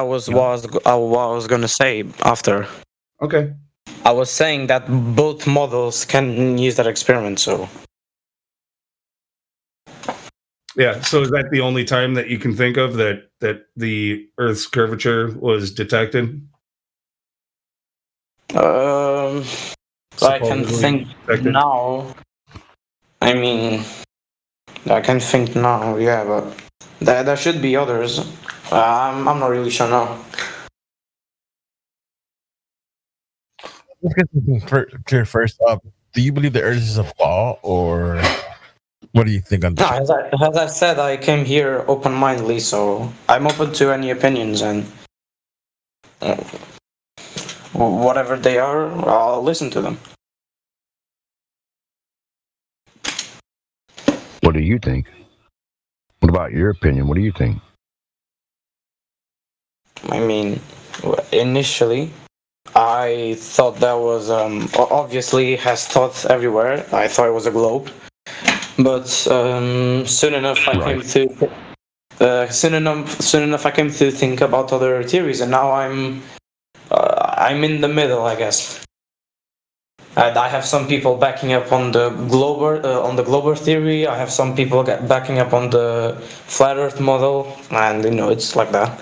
I was going to say after. Okay. I was saying that both models can use that experiment, so... Yeah, so is that the only time that you can think of that the Earth's curvature was detected? I can think now. I mean, I can think now, yeah, but there should be others. I'm not really sure now. Let's get something clear first up. Do you believe the Earth is a ball, or... What do you think on that? No, as I said, I came here open-mindedly, so I'm open to any opinions, and whatever they are, I'll listen to them. What do you think? What about your opinion? What do you think? I mean, initially, I thought that was, obviously has thought everywhere. I thought it was a globe. But soon enough, I came to think about other theories, and now I'm in the middle, I guess. And I have some people backing up on the globe theory. I have some people backing up on the flat Earth model, and it's like that.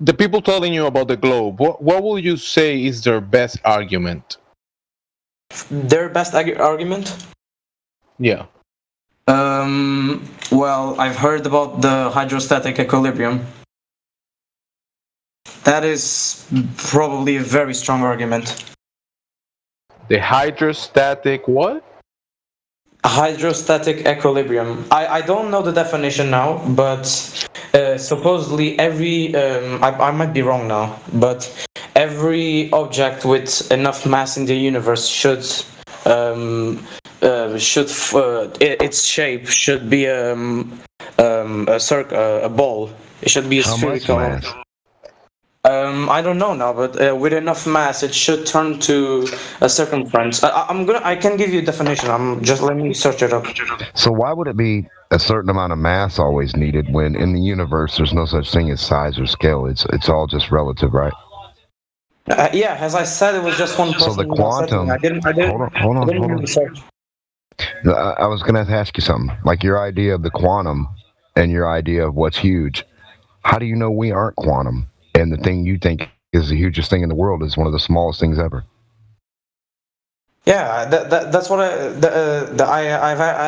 The people telling you about the globe, what will you say is their best argument? Their best argument? Yeah. Well, I've heard about the hydrostatic equilibrium. That is probably a very strong argument. The hydrostatic what? Hydrostatic equilibrium. I don't know the definition now, but supposedly every I might be wrong now, but every object with enough mass in the universe its shape should be a ball. It should be a spherical. How much mass? I don't know now, but with enough mass, it should turn to a circumference. I can give you a definition. Let me search it up. So why would it be a certain amount of mass always needed when in the universe there's no such thing as size or scale? It's all just relative, right? Yeah, as I said, it was just one person. So the quantum. Hold on. I was going to ask you something. Like your idea of the quantum and your idea of what's huge. How do you know we aren't quantum? And the thing you think is the hugest thing in the world is one of the smallest things ever. Yeah, that's what I've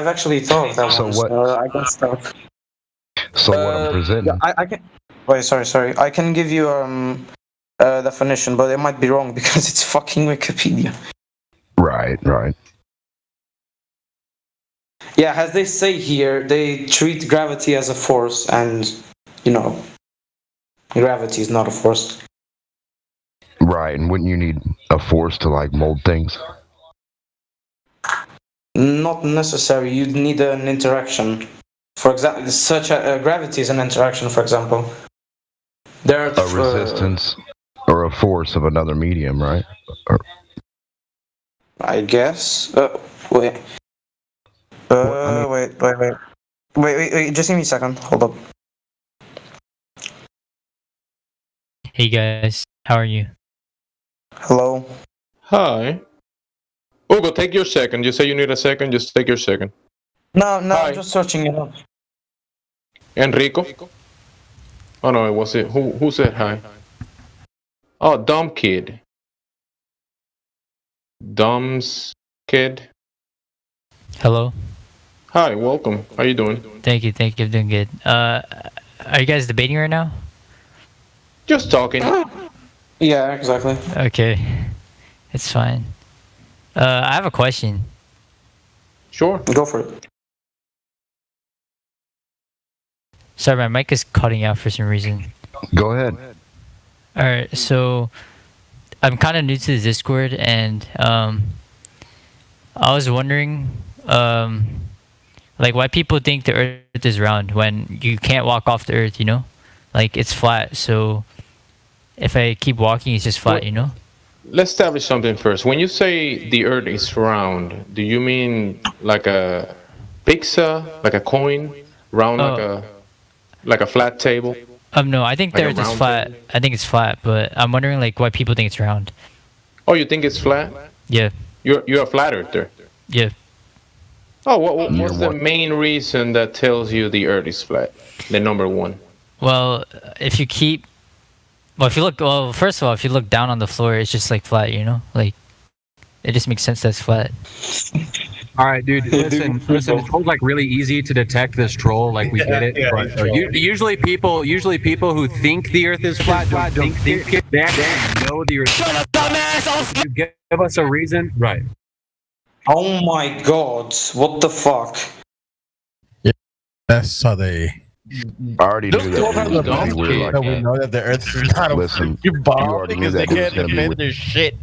actually thought that so was. What? I can start. So what I'm presenting. I can. Wait, sorry. I can give you a definition, but it might be wrong because it's fucking Wikipedia. Right. Yeah, as they say here, they treat gravity as a force, and gravity is not a force. Right, and wouldn't you need a force to like mold things? Not necessary. You'd need an interaction. For example, such a gravity is an interaction. For example, there are A resistance or a force of another medium, right? Or, I guess. Wait. Wait. Just give me a second. Hold up. Hey guys, how are you? Hello. Hi. Hugo, take your second. You say you need a second, just take your second. No, I'm just searching it up. Enrico? Oh no, it was it. Who said hi? Oh, Dumb Kid. Dumb's Kid. Hello. Hi, welcome. How you doing? Thank you. I'm doing good. Are you guys debating right now? Just talking. Yeah, exactly. Okay, it's fine. I have a question. Sure. Go for it. Sorry, my mic is cutting out for some reason. Go ahead. Alright, so I'm kind of new to the Discord, and I was wondering, like, why people think the Earth is round when you can't walk off the Earth, Like, it's flat, so if I keep walking, it's just flat, Let's establish something first. When you say the Earth is round, do you mean like a pizza, like a coin, round like a flat table? No, I think Like the a Earth is round flat. table? I think it's flat, but I'm wondering, like, why people think it's round. Oh, you think it's flat? Yeah. You're a flat earther. Yeah. Oh, what's the main reason that tells you the Earth is flat? The number one. Well, if you look down on the floor, it's just like flat, Like, it just makes sense that's flat. All right, dude. Listen. It's like really easy to detect this troll. Like we get it. But usually people who think the Earth is flat don't think it. They actually know the Earth. Shut up, dumbass! You give us a reason, right? Oh my God! What the fuck? Yeah, that's how they. I already knew that. We know that the Earth is not a bomb because they can't defend their shit.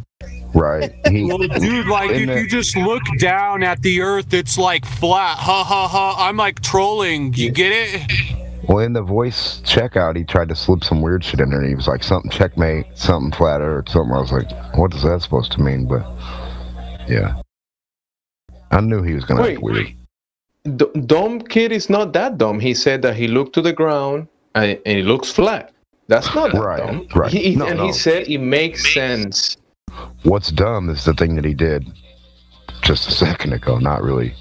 Right. Well, dude, like if you just look down at the Earth, it's like flat. Ha ha ha! I'm like trolling. You get it? Well, in the voice checkout, he tried to slip some weird shit in there. He was like, something checkmate, something flat Earth, something. I was like, what is that supposed to mean? But yeah, I knew he was gonna act weird. Dumb Kid is not that dumb. He said that he looked to the ground and it looks flat. That's not that dumb. Right. He said it makes sense. What's dumb is the thing that he did just a second ago, not really,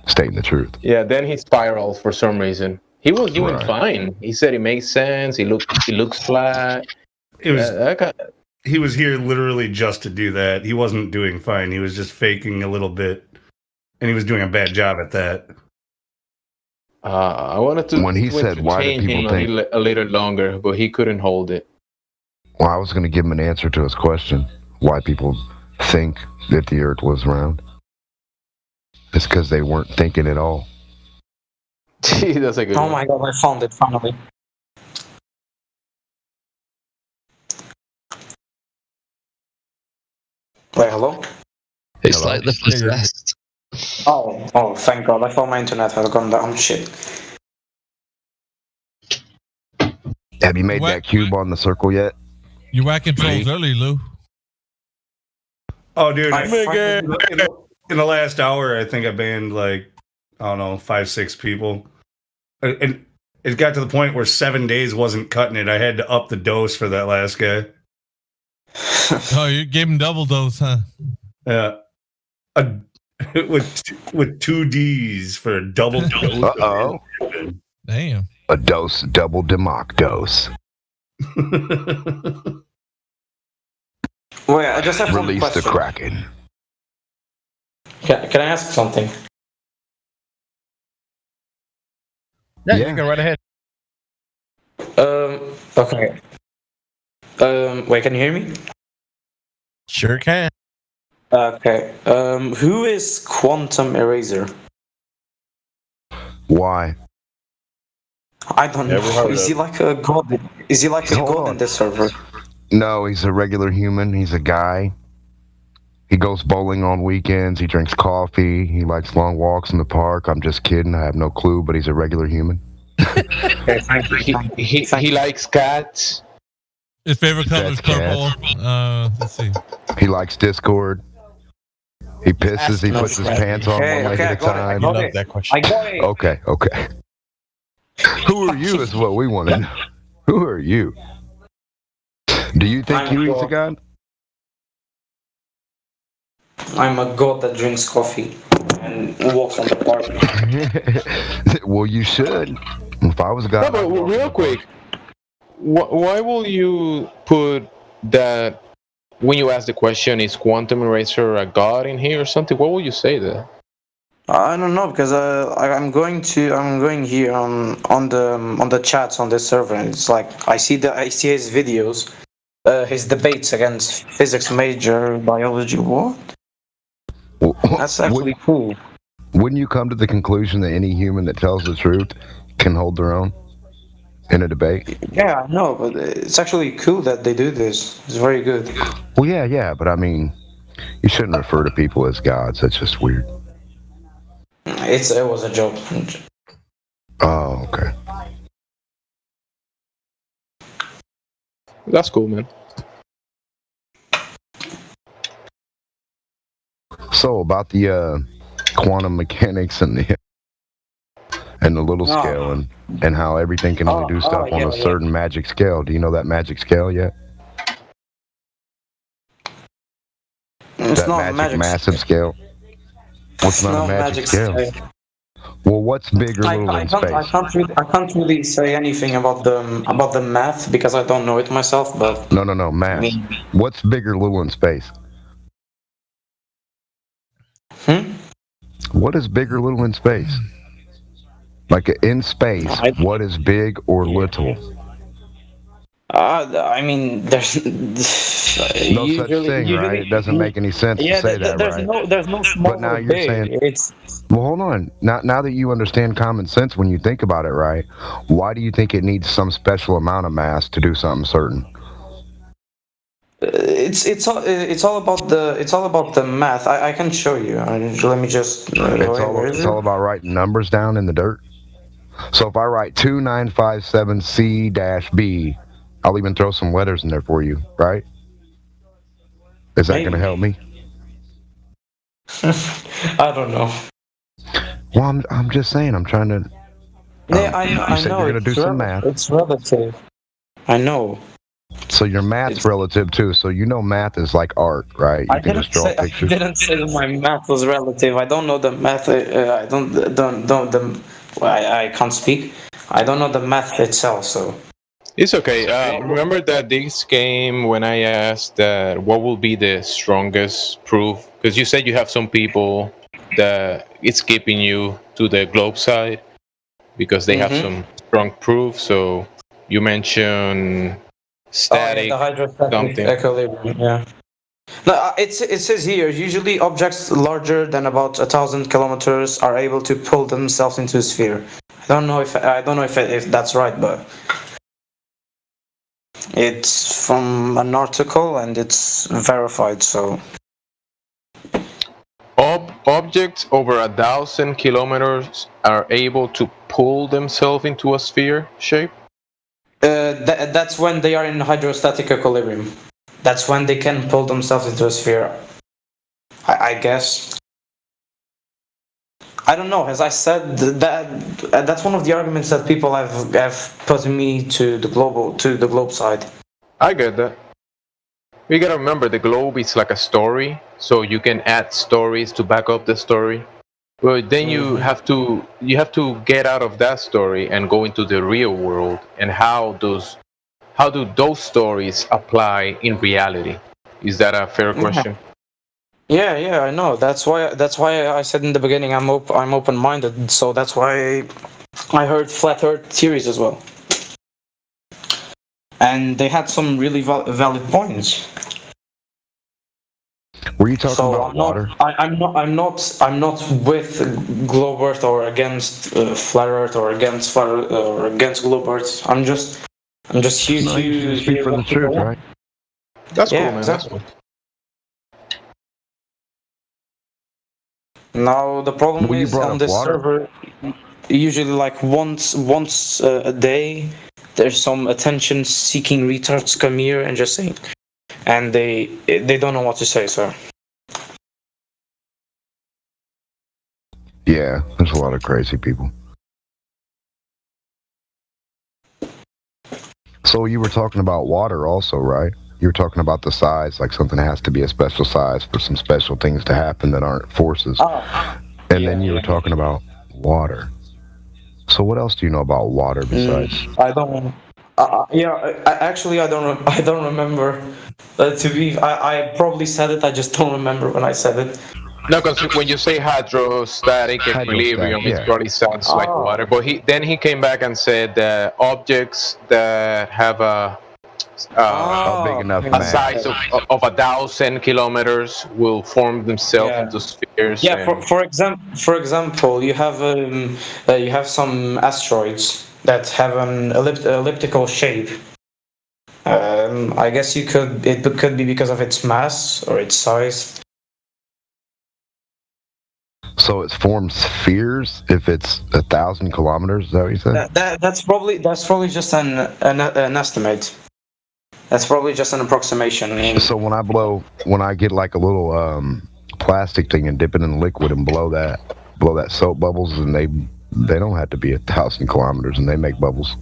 stating the truth. Yeah, then he spiraled for some reason. He was doing fine. He said it makes sense. He looks flat. It was. He was here literally just to do that. He wasn't doing fine. He was just faking a little bit, and he was doing a bad job at that. I wanted to. When he said, "Why do people think?" a little longer, but he couldn't hold it. Well, I was going to give him an answer to his question. Why people think that the Earth was round? It's because they weren't thinking at all. That's a good one. Oh my God! I found it finally. Wait, hello? It's like the possessed. Oh, thank God. I thought my internet had gone down. Shit. Have you made that cube on the circle yet? You whacking trolls early, Lou. Oh, dude. In the last hour, I think I banned 5-6 people. And it got to the point where 7 days wasn't cutting it. I had to up the dose for that last guy. Oh, you gave him double dose, huh? Yeah. With 2 Ds for a double dose. Uh-oh. Damn. A dose, double democ dose. Wait, I just have one Release question. the Kraken. Can I ask something? Yeah, you can right ahead. Okay. Wait, can you hear me? Sure can. Okay. Who is Quantum Eraser? Why? I don't Never know. heard Is of he it. like a god? Is he like a Hold god on. in this server? No, he's a regular human. He's a guy. He goes bowling on weekends. He drinks coffee. He likes long walks in the park. I'm just kidding. I have no clue, but he's a regular human. He likes cats. His favorite color is That's purple. Let's see. He likes Discord. He pisses. He No, puts his okay. pants on Okay, one leg okay, at a I got it, I time. got it. I got it. Okay, okay. Who are you is what we want to know. Who are you? Do you think I'm you a eat a god? I'm a god that drinks coffee and walks on the park. Well, you should. If I was a god, No, but I'd walk real in the quick, why will you put that when you ask the question, is Quantum Eraser a god in here or something? What will you say there? I don't know because I'm going here on the chats on this server. And it's like I see his videos, his debates against physics major, biology. What? That's actually cool. Wouldn't you come to the conclusion that any human that tells the truth can hold their own in a debate? Yeah, I know, but it's actually cool that they do this. It's very good. Well, yeah, but I mean, you shouldn't refer to people as gods. That's just weird. It was a joke. Oh, okay. That's cool, man. So about the quantum mechanics and the little scale and how everything can only do stuff on a certain magic scale. Do you know that magic scale yet? It's that not magic massive scale. What's not a magic scale? Well, what's big or little in space? I can't really say anything about the math because I don't know it myself. But No, math. What's big or little in space? What is big or little in space? Like in space, what is big or little? I mean, there's no such thing, right? It doesn't make any sense to say that, right? There's no small But now or you're big. saying, It's well, hold on. Now that you understand common sense when you think about it, right? Why do you think it needs some special amount of mass to do something certain? it's all about the math. I can show you. Let me just. It's all about writing numbers down in the dirt. So if I write 2957C-B, I'll even throw some letters in there for you, right? Is that going to help me? I don't know. Well, I'm just saying. I'm trying to. Yeah, I know. You said you're going to do some math. It's relative. I know. So your math's relative too. So you know math is like art, right? You can just draw pictures. I didn't say that my math was relative. I don't know the math. I I can't speak. I don't know the math itself. So it's okay. Remember that this game when I asked that what will be the strongest proof? Because you said you have some people that it's keeping you to the globe side because they have some strong proof. So you mentioned static the hydrostatic equilibrium. Yeah. No, it says here usually objects larger than about 1,000 kilometers are able to pull themselves into a sphere. I don't know if that's right, but it's from an article and it's verified. So objects over 1,000 kilometers are able to pull themselves into a sphere shape. That's when they are in hydrostatic equilibrium. That's when they can pull themselves into a sphere. I guess. I don't know. As I said, that's one of the arguments that people have put me to the globe side. I get that. We gotta remember the globe is like a story, so you can add stories to back up the story. But then you have to get out of that story and go into the real world and how do those stories apply in reality? Is that a fair question? Yeah, I know. That's why I said in the beginning I'm open-minded. So that's why I heard flat Earth theories as well, and they had some really valid points. Were you talking So about water? I'm not with Globe Earth or against Flat Earth or against Globe Earth. I'm just here No, you to just speak for the truth, right? That's Yeah, cool, man. exactly. Now the problem Well, you is brought on up this water. server, usually like once a day, there's some attention-seeking retards come here and just say, and they don't know what to say, sir. Yeah, there's a lot of crazy people. So you were talking about water also, right? You were talking about the size, like something has to be a special size for some special things to happen that aren't forces. And then you were talking about water. So what else do you know about water besides? I don't. Actually, I don't remember. I probably said it. I just don't remember when I said it. No, because when you say hydrostatic equilibrium, yeah. it probably sounds like water. But he came back and said that objects that have a big enough size of 1,000 kilometers will form themselves into spheres. Yeah. For example, you have some asteroids that have an elliptical shape. I guess it could be because of its mass or its size. So it forms spheres if it's 1,000 kilometers. Is that what you said? That's probably just an estimate. That's probably just an approximation. So when I get like a little plastic thing and dip it in liquid and blow that soap bubbles, and they don't have to be 1,000 kilometers, and they make bubbles.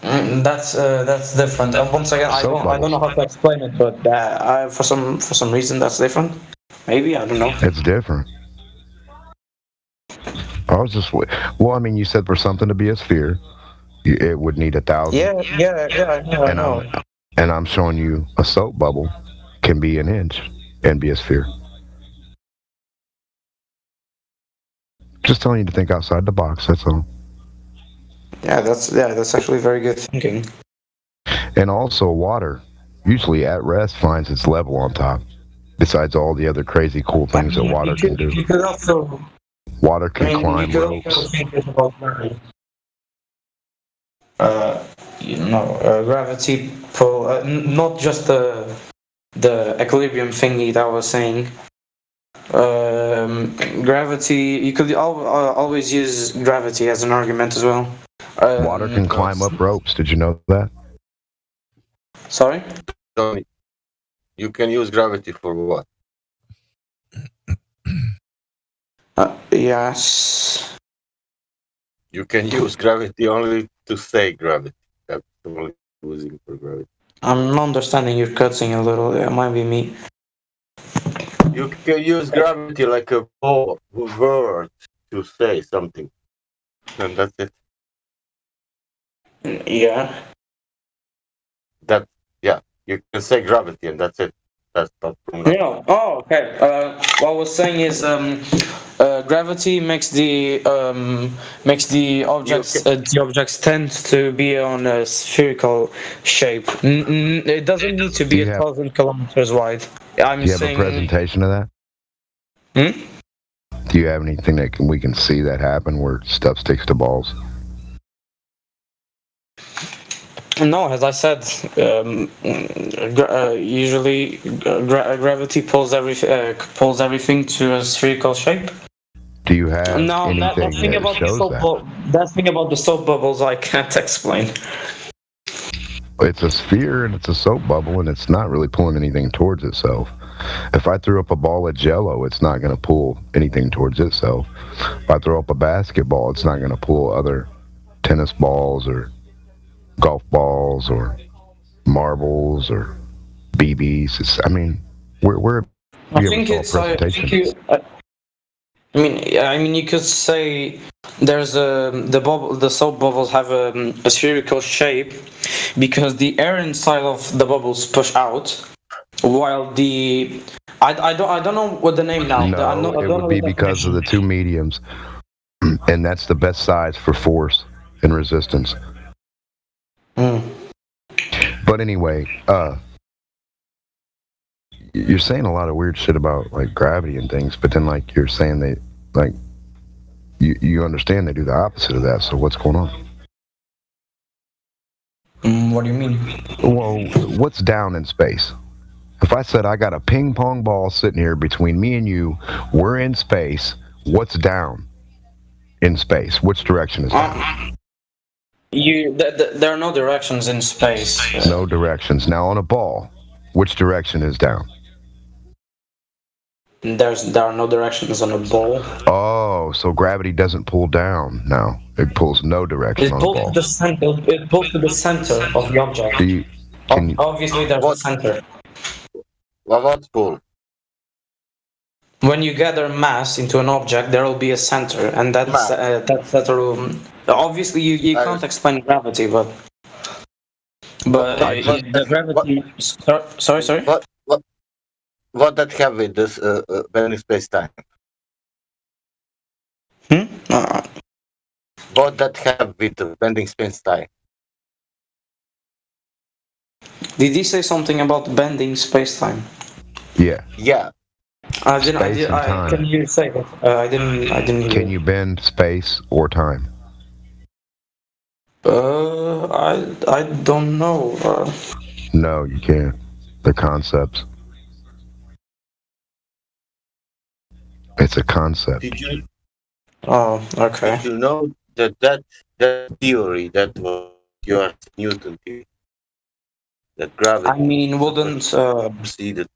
That's different. And once again, I don't know how to explain it, but for some reason that's different. Maybe, I don't know. It's different. I was just I mean, you said for something to be a sphere, it would need 1,000. Yeah. I know. And I'm showing you a soap bubble can be an inch and be a sphere. Just telling you to think outside the box. That's all. Yeah, that's actually very good thinking. And also, water usually at rest finds its level on top. Besides all the other crazy cool things that water can do. You could also. Water can climb ropes. Gravity pull, not just the equilibrium thingy that I was saying. Gravity, you could always use gravity as an argument as well. Water can climb up ropes. Did you know that? Sorry? You can use gravity for what? Yes. You can use gravity only to say gravity. That's only using for gravity. I'm not understanding. You're cutting a little. It might be me. You can use gravity like a word to say something, and that's it. Yeah. You can say gravity, and that's it. That's not. Yeah. Oh, okay. What I was saying is, gravity makes the objects tend to be on a spherical shape. It doesn't need to be 1,000 kilometers wide. Do you have a presentation of that? Do you have anything that we can see that happen where stuff sticks to balls? No, as I said, usually gravity pulls everything to a spherical shape. Do you have anything that thing about that shows that thing about the soap bubbles I can't explain. It's a sphere and it's a soap bubble, and it's not really pulling anything towards itself. If I threw up a ball of Jello, it's not going to pull anything towards itself. If I throw up a basketball, it's not going to pull other tennis balls or golf balls or marbles or BBs. We're I think it's. I mean, you could say there's the soap bubbles have a spherical shape because the air inside of the bubbles push out, while I don't know what the name now. No, it would be because of the two mediums, and that's the best size for force and resistance. But anyway, you're saying a lot of weird shit about like gravity and things, but then like you're saying they like you understand they do the opposite of that. So what's going on? What do you mean? Well, what's down in space? If I said I got a ping pong ball sitting here between me and you, we're in space. What's down in space? Which direction is down? There are no directions in space. No directions. Now on a ball, which direction is down? There are no directions on a ball. Oh, so gravity doesn't pull down now. It pulls no direction It on a pulls ball. to the center. It pulls to the center of the object. Obviously, there's a center. What's pull? When you gather mass into an object, there will be a center, and that's obviously you can't explain gravity, but the gravity. Sorry. What that have with this bending space time? What that have with the bending space time? Did he say something about bending space time? Yeah. Yeah. Can you say that? I didn't hear. Can you bend space or time? I don't know. No, you can't. They're concepts. It's a concept. Did you? Oh, okay. Did you know that theory that was your Newton theory? That gravity. I mean, wouldn't proceeded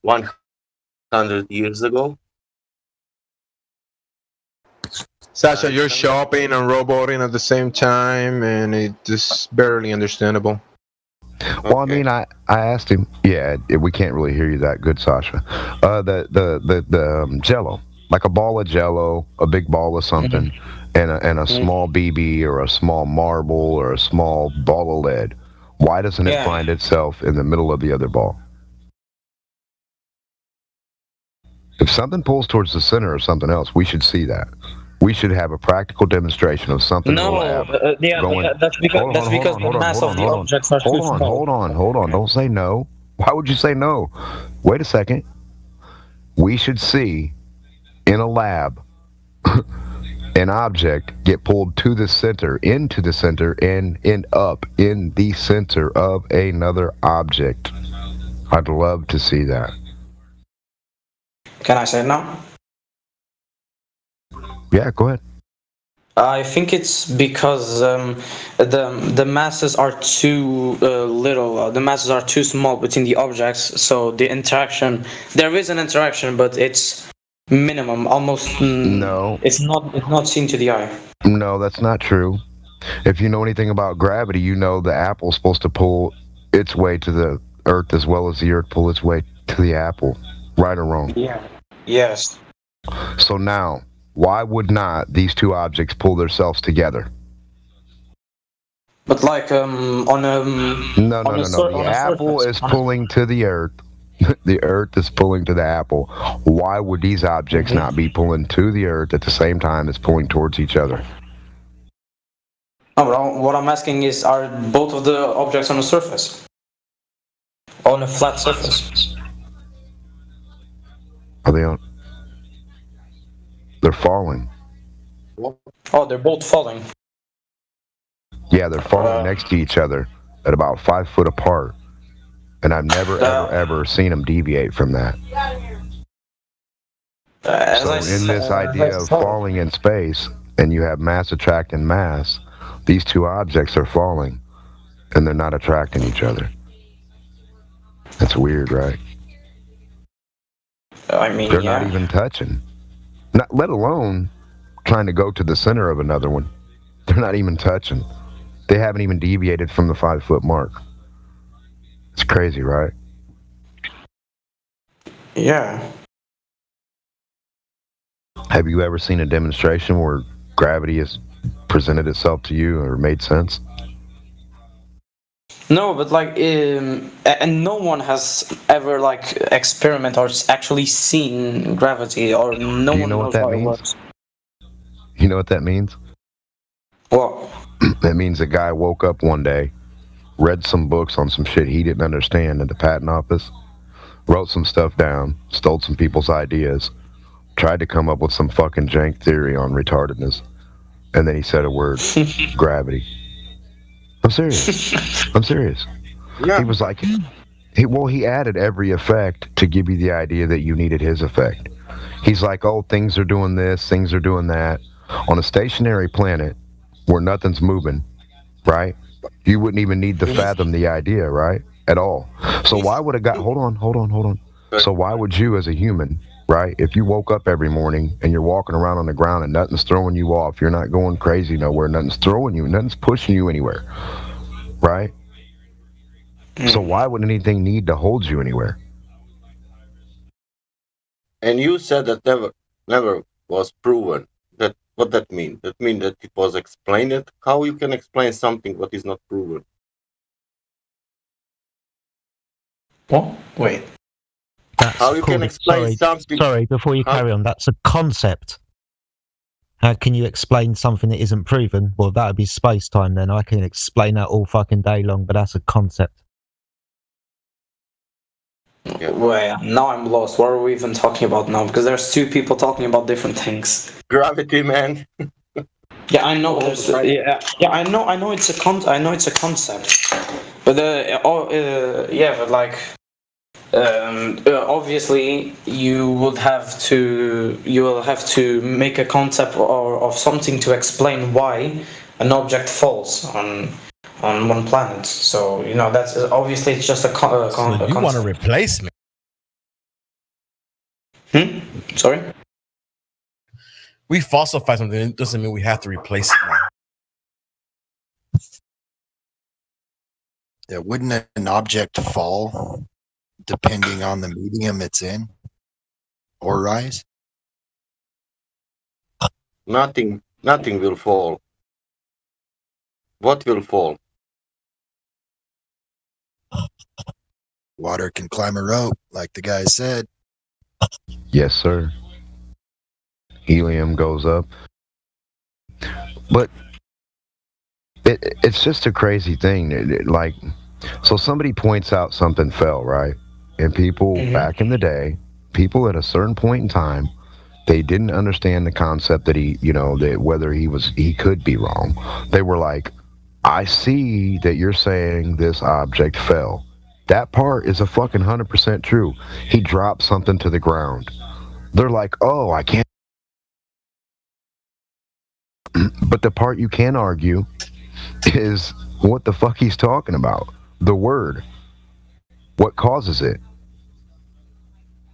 100 years ago? Sasha, you're shopping and roboting at the same time, and it's just barely understandable. Well, I mean, I asked him. Yeah, we can't really hear you that good, Sasha. The Jello, like a ball of Jello, a big ball of something, and a small BB or a small marble or a small ball of lead. Why doesn't it find itself in the middle of the other ball? If something pulls towards the center of something else, we should see that. We should have a practical demonstration of something. That's because the mass of the objects are too small. Hold on. Don't say no. Why would you say no? Wait a second. We should see in a lab an object get pulled to the center, into the center, and end up in the center of another object. I'd love to see that. Can I say it now? Yeah, go ahead. I think it's because the masses are too little. The masses are too small between the objects, so the interaction. There is an interaction, but it's minimum, almost. No, it's not seen to the eye. No, that's not true. If you know anything about gravity, you know the apple's supposed to pull its way to the Earth as well as the Earth pull its way to the apple. Right or wrong? Yeah. Yes. So now, why would not these two objects pull themselves together? But like on a no. The apple is pulling to the Earth. The Earth is pulling to the apple. Why would these objects not be pulling to the Earth at the same time as pulling towards each other? No, but what I'm asking is, are both of the objects on a surface? On a flat surface? Are they on? They're falling. Oh, they're both falling. Yeah, they're falling next to each other at about 5 foot apart. And I've never, ever seen them deviate from that. So in this idea of falling in space, and you have mass attracting mass, these two objects are falling, and they're not attracting each other. That's weird, right? I mean, they're not even touching. Not let alone trying to go to the center of another one. They're not even touching. They haven't even deviated from the 5 foot mark. It's crazy, right? Yeah. Have you ever seen a demonstration where gravity has presented itself to you or made sense? No, but like, and no one has ever like experimented or actually seen gravity, or no one knows how it works. You know what that means? What? That means a guy woke up one day, read some books on some shit he didn't understand at the patent office, wrote some stuff down, stole some people's ideas, tried to come up with some fucking jank theory on retardedness, and then he said a word, gravity. I'm serious. I'm serious. Yeah. He was like, he added every effect to give you the idea that you needed his effect. He's like, oh, things are doing this, things are doing that. On a stationary planet where nothing's moving, right? You wouldn't even need to fathom the idea, right? At all. So why would a guy, hold on. So why would you as a human, right? If you woke up every morning and you're walking around on the ground and nothing's throwing you off, you're not going crazy nowhere, nothing's throwing you, nothing's pushing you anywhere, right? So why would anything need to hold you anywhere? And you said that never was proven. That what that mean? That mean that it was explained. How you can explain something what is not proven? What? Wait. How you can explain something? Sorry, before you carry on, that's a concept. How can you explain something that isn't proven? Well, that would be space-time then. I can explain that all fucking day long, but that's a concept. Wait, now I'm lost. What are we even talking about now? Because there's two people talking about different things. Gravity, man. Yeah, I know. I know it's a concept. But but like, obviously you will have to make a concept or of something to explain why an object falls on one planet. So that's obviously it's just a concept. You want to replace me? Sorry. We falsify something. It doesn't mean we have to replace it now. Yeah, wouldn't an object fall depending on the medium it's in, or rise? Nothing will fall. What will fall? Water can climb a rope, like the guy said. Yes, sir. Helium goes up. But it's just a crazy thing. Like, so somebody points out something fell, right? And people back in the day, people at a certain point in time, they didn't understand the concept that that whether he could be wrong. They were like, I see that you're saying this object fell. That part is a fucking 100% true. He dropped something to the ground. They're like, oh, I can't. But the part you can argue is what the fuck he's talking about. The word. What causes it?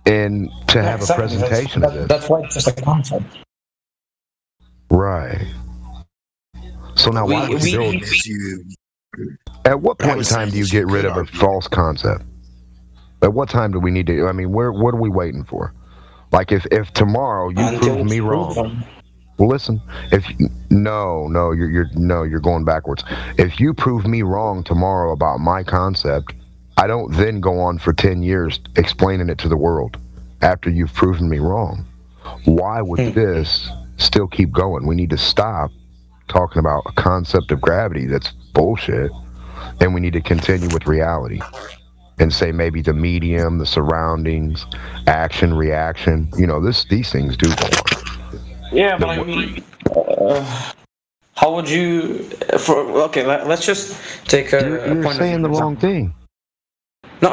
And to have a presentation of this. That's why it's just a concept. Right. So now why would you build? At what point in time do you get rid of a false concept? At what time do we need to? I mean, what are we waiting for? Like if tomorrow you prove me wrong. Well, listen. You're going backwards. If you prove me wrong tomorrow about my concept, I don't then go on for 10 years explaining it to the world after you've proven me wrong. Why would this still keep going? We need to stop talking about a concept of gravity that's bullshit, and we need to continue with reality and say maybe the medium, the surroundings, action, reaction. These things do go on. Yeah, but I mean, how would you? Let's just take a. You're saying the wrong thing. No.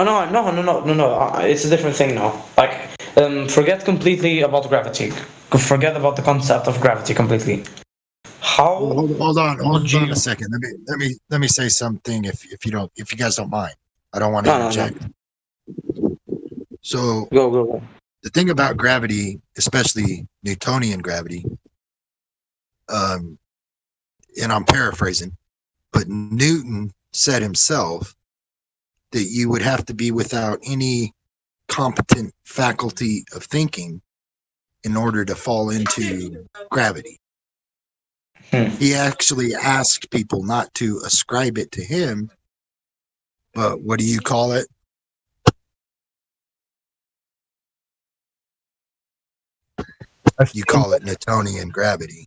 It's a different thing now. Like, forget completely about gravity. Forget about the concept of gravity completely. How? Hold on a second. Let me say something. If you guys don't mind, I don't want to interject. No. So go. The thing about gravity, especially Newtonian gravity, and I'm paraphrasing, but Newton said himself that you would have to be without any competent faculty of thinking in order to fall into gravity. He actually asked people not to ascribe it to him, but what do you call it? You call it Newtonian gravity.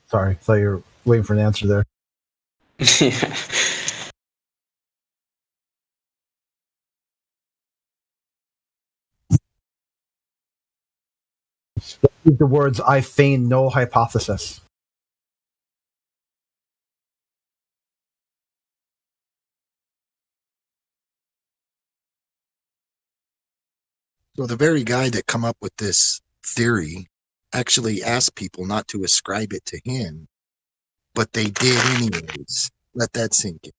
Sorry, I thought you were waiting for an answer there. use the words "I feign no hypothesis." So the very guy that come up with this theory actually asked people not to ascribe it to him, but they did anyways. Let that sink in.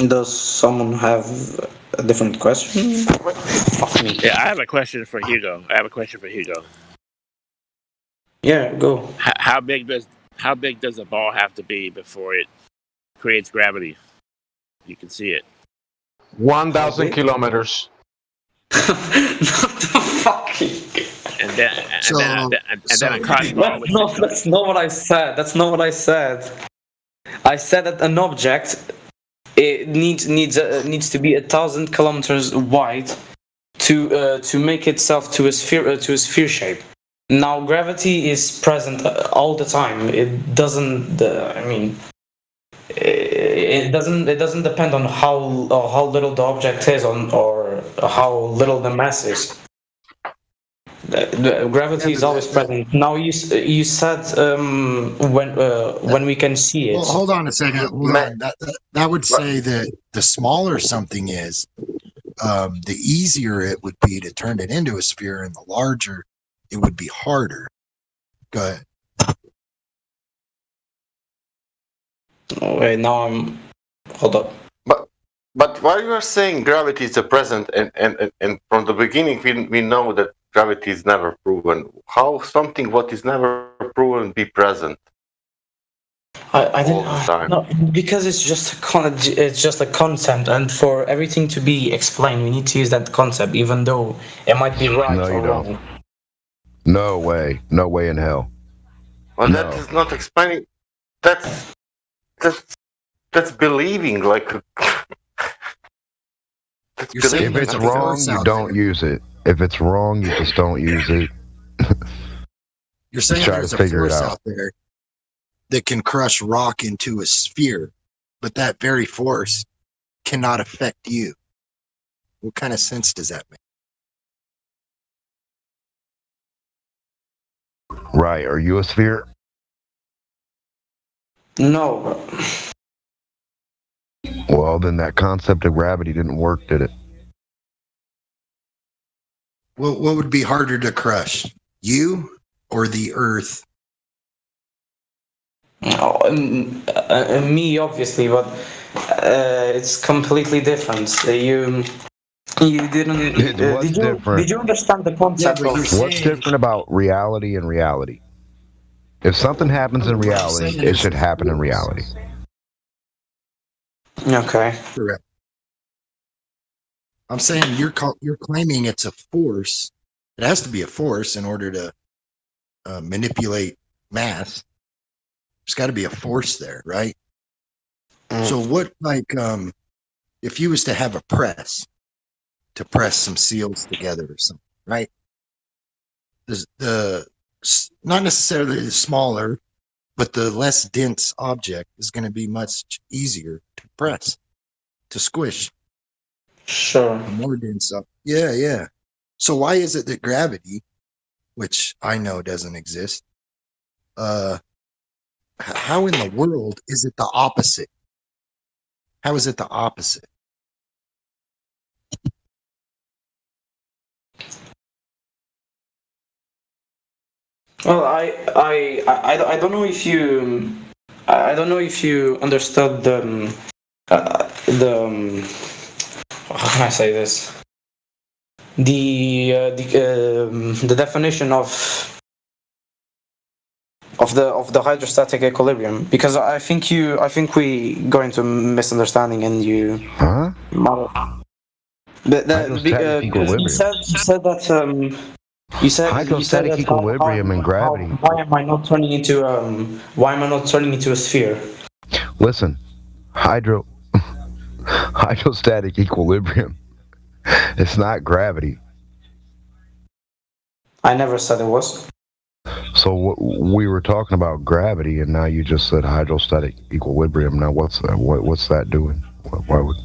Does someone have a different question? Yeah, I have a question for Hugo. Yeah, go. How big does a ball have to be before it creates gravity? You can see it. 1,000 kilometers. And then a cotton ball. That's not what I said. That's not what I said. I said that an object it needs to be 1,000 kilometers wide to make itself to a sphere shape. Now gravity is present all the time. It doesn't. It doesn't depend on how little the object is or how little the mass is. The gravity is always present. Now you said when we can see it. Well, hold on a second. Hold on. That would say that the smaller something is, the easier it would be to turn it into a sphere, and the larger it would be harder. Go ahead. Oh, wait, now hold up. But while you are saying gravity is a present, and from the beginning we know that gravity is never proven. How something what is never proven be present? I didn't. No, because it's just a concept, and for everything to be explained, we need to use that concept, even though it might be right or wrong. No way in hell. Well, that is not explaining. That's believing. Like, if it's wrong, you don't use it. If it's wrong, you just don't use it. You're saying there's a force out there that can crush rock into a sphere, but that very force cannot affect you. What kind of sense does that make? Right. Are you a sphere? No. Well, then that concept of gravity didn't work, did it? What would be harder to crush, you or the Earth? Me, obviously, but it's completely different. You didn't. Did you understand the concept? What's different about reality and reality? If something happens in reality, it should happen in reality. Okay. Correct. I'm saying you're claiming it's a force. It has to be a force in order to manipulate mass. There's got to be a force there, right? So what, like, if you was to have a press to press some seals together or something, right? The not necessarily the smaller, but the less dense object is going to be much easier to press, to squish. Sure. The more dense up. Yeah. So why is it that gravity, which I know doesn't exist, how in the world is it the opposite? How is it the opposite? Well, I don't know if you understood the how can I say this? The definition of the hydrostatic equilibrium, because I think we go into misunderstanding and you. Huh? You said hydrostatic equilibrium and gravity. Why am I not turning into a sphere? Listen, hydrostatic equilibrium. It's not gravity. I never said it was. So we were talking about gravity, and now you just said hydrostatic equilibrium. Now what's that? What's that doing? Why would?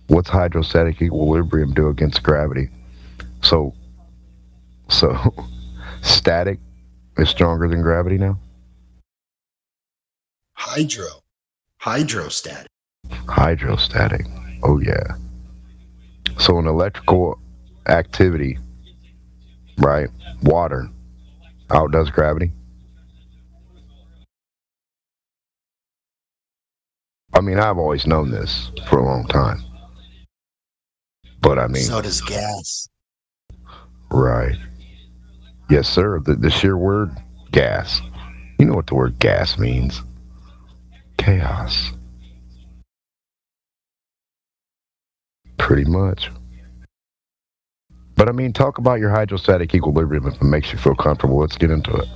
What's hydrostatic equilibrium do against gravity? So static is stronger than gravity now? Hydrostatic. Hydrostatic. Oh yeah. So an electrical activity, right? Water outdoes gravity. I mean, I've always known this for a long time. But I mean, So does gas. right. Yes, sir. The sheer word gas. You know what the word gas means. Chaos. Pretty much. But I mean, talk about your hydrostatic equilibrium if it makes you feel comfortable. Let's get into it.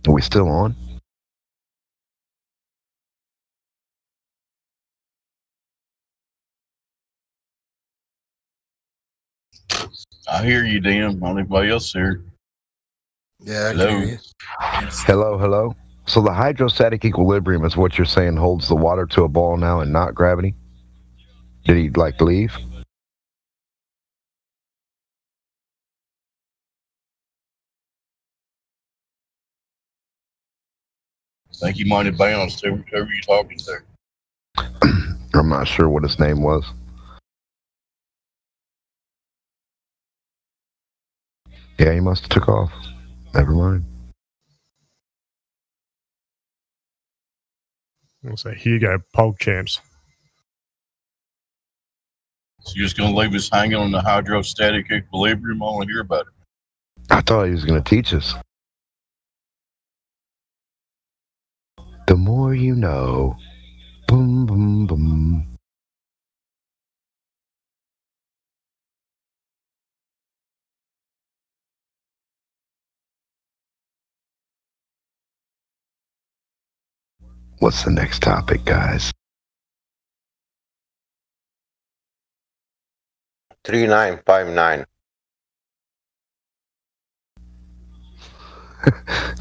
Are we still on? I hear you, Dan. Anybody else here? Yeah, I Hello. can hear you. Hello, hello. So the hydrostatic equilibrium is what you're saying holds the water to a ball now and not gravity? Did he leave? I think he might have bounced. Who are you talking to? I'm not sure what his name was. Yeah, he must have took off. Never mind. I'll say, here you go, pog champs. So you're just going to leave us hanging on the hydrostatic equilibrium? I want to hear about it. I thought he was going to teach us. The more you know. Boom, boom, boom. What's the next topic, guys? 3959.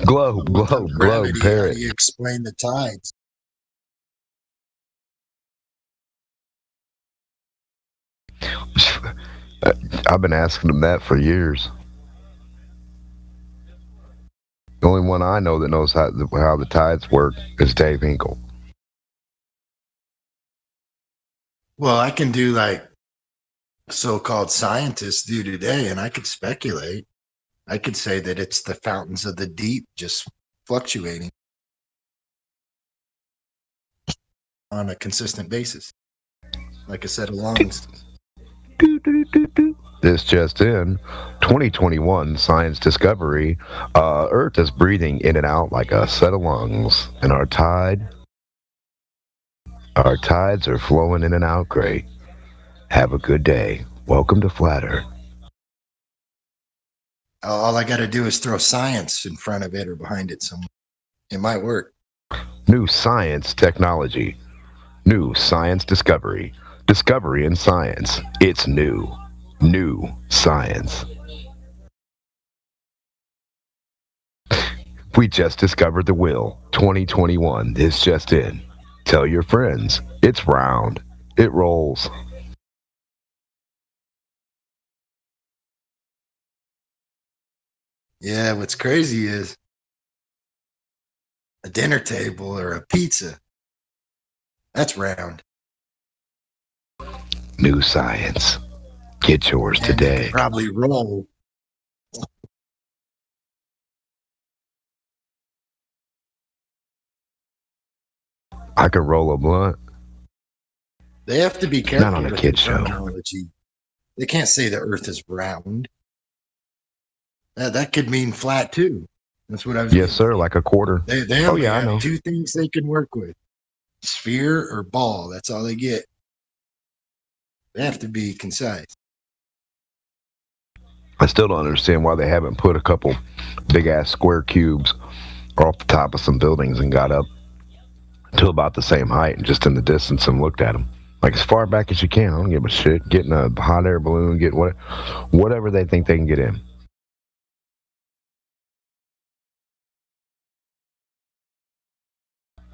Globe, Gravity, how parrot. do you explain the tides? I've been asking him that for years. The only one I know that knows how the tides work is Dave Hinkle. Well, I can do like so-called scientists do today, and I could speculate. I could say that it's the fountains of the deep just fluctuating on a consistent basis, like a set of lungs. This just in, 2021 science discovery, Earth is breathing in and out like a set of lungs, and our tides are flowing in and out great. Have a good day. Welcome to Flat Earth. All I got to do is throw science in front of it or behind it somewhere. It might work. New science technology. New science discovery. Discovery in science. It's new. New science. We just discovered the wheel. 2021 is just in. Tell your friends. It's round. It rolls. Yeah, what's crazy is a dinner table or a pizza. That's round. New science. Get yours And you today. could probably roll. I could roll a blunt. They have to be careful Not on a with kid's the show. terminology. They can't say the Earth is round. That could mean flat too. That's what I was. Yes, sir. Like a quarter. They Oh only yeah, I have know. two things they can work with: sphere or ball. That's all they get. They have to be concise. I still don't understand why they haven't put a couple big ass square cubes off the top of some buildings and got up to about the same height and just in the distance and looked at them. Like as far back as you can. I don't give a shit. Getting a hot air balloon, get whatever they think they can get in.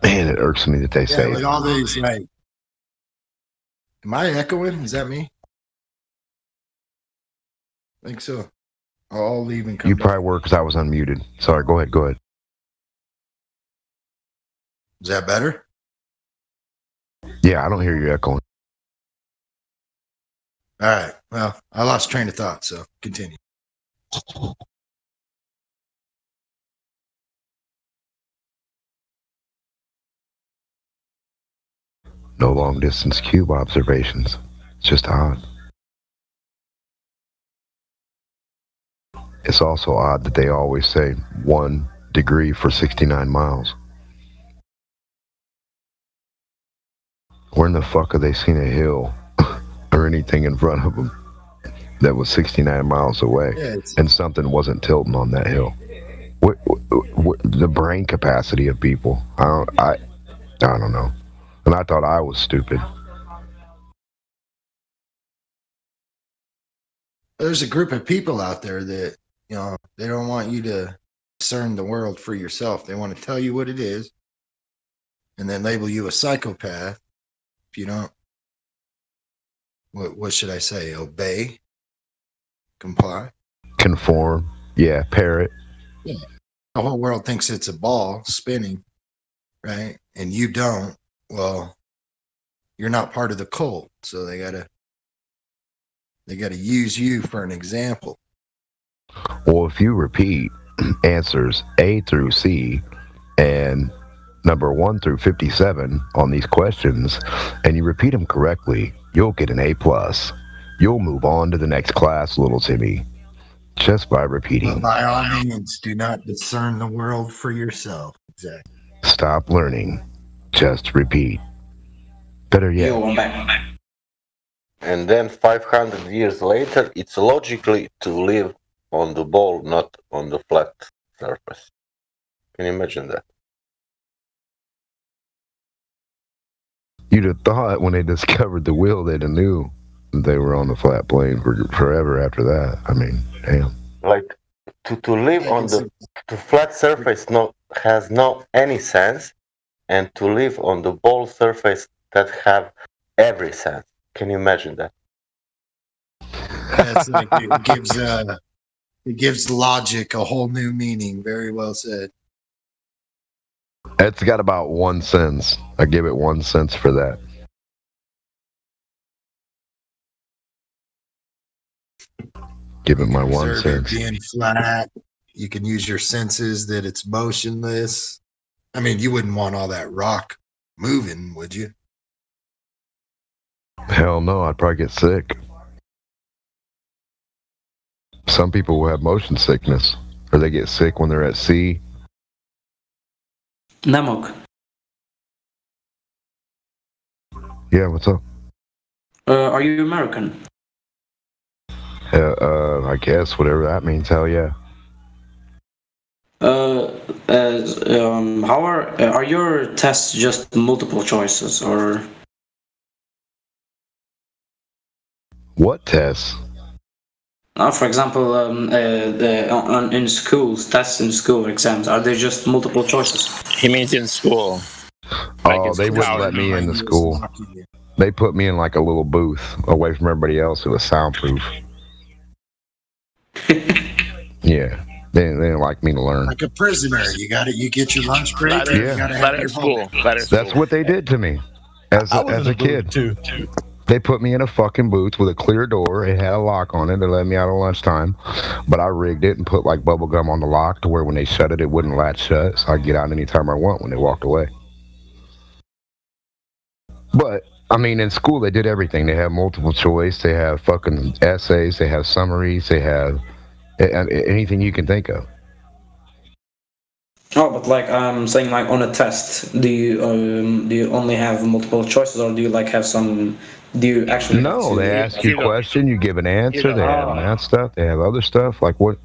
Man, it irks me that they say. Like all these, like, am I echoing? Is that me? I think so. I'll leave and come You back. probably were because I was unmuted. Sorry, go ahead. Go ahead. Is that better? Yeah, I don't hear you echoing. All right. Well, I lost train of thought, so continue. No long distance cube observations. It's just odd. It's also odd that they always say 1 degree for 69 miles. Where in the fuck have they seen a hill or anything in front of them that was 69 miles away and something wasn't tilting on that hill? What the brain capacity of people? I don't know. And I thought I was stupid. There's a group of people out there that, you know, they don't want you to discern the world for yourself. They want to tell you what it is and then label you a psychopath if you don't, what should I say, obey, comply. Conform. Yeah, parrot. Yeah. The whole world thinks it's a ball spinning, right? And you don't. Well, you're not part of the cult, so they gotta use you for an example. Well, if you repeat answers A through C and number 1 through 57 on these questions, and you repeat them correctly, you'll get an A+. You'll move on to the next class, little Timmy, just by repeating. But by all means, do not discern the world for yourself. Exactly. Stop learning. Just repeat. Better yet. And then 500 years later, it's logically to live on the ball, not on the flat surface. Can you imagine that? You'd have thought when they discovered the wheel, they'd have knew they were on the flat plane for forever after that. I mean, damn. Like to live on the flat surface has no any sense, and to live on the ball surface that have every sense. Can you imagine that? That's like it gives logic a whole new meaning. Very well said. It's got about 1 sense. I give it 1 sense for that. Give it my 1 Observe it sense. being flat. You can use your senses that it's motionless. I mean, you wouldn't want all that rock moving, would you? Hell no, I'd probably get sick. Some people will have motion sickness, or they get sick when they're at sea. Namok, Yeah, what's up? are you American? I guess, whatever that means, hell yeah. How are your tests just multiple choices or? What tests? For example, in schools, tests in school exams, are they just multiple choices? He means in school. Oh, they wouldn't let me in the school. They put me in like a little booth away from everybody else. It was soundproof. Yeah, they didn't like me to learn. Like a prisoner, you get your lunch break. Yeah. You gotta have your homework. That's what they did to me as a kid. too. They put me in a fucking booth with a clear door. It had a lock on it. They let me out at lunchtime. But I rigged it and put like bubble gum on the lock to where when they shut it, it wouldn't latch shut. So I'd get out anytime I want when they walked away. But, I mean, in school, they did everything. They have multiple choice. They have fucking essays. They have summaries. They have anything you can think of. Oh, but like I'm saying, like on a test, do you only have multiple choices, or do you like have some? Do you actually? No, they ask you a question, you give an answer. They have math stuff. They have other stuff. Like what?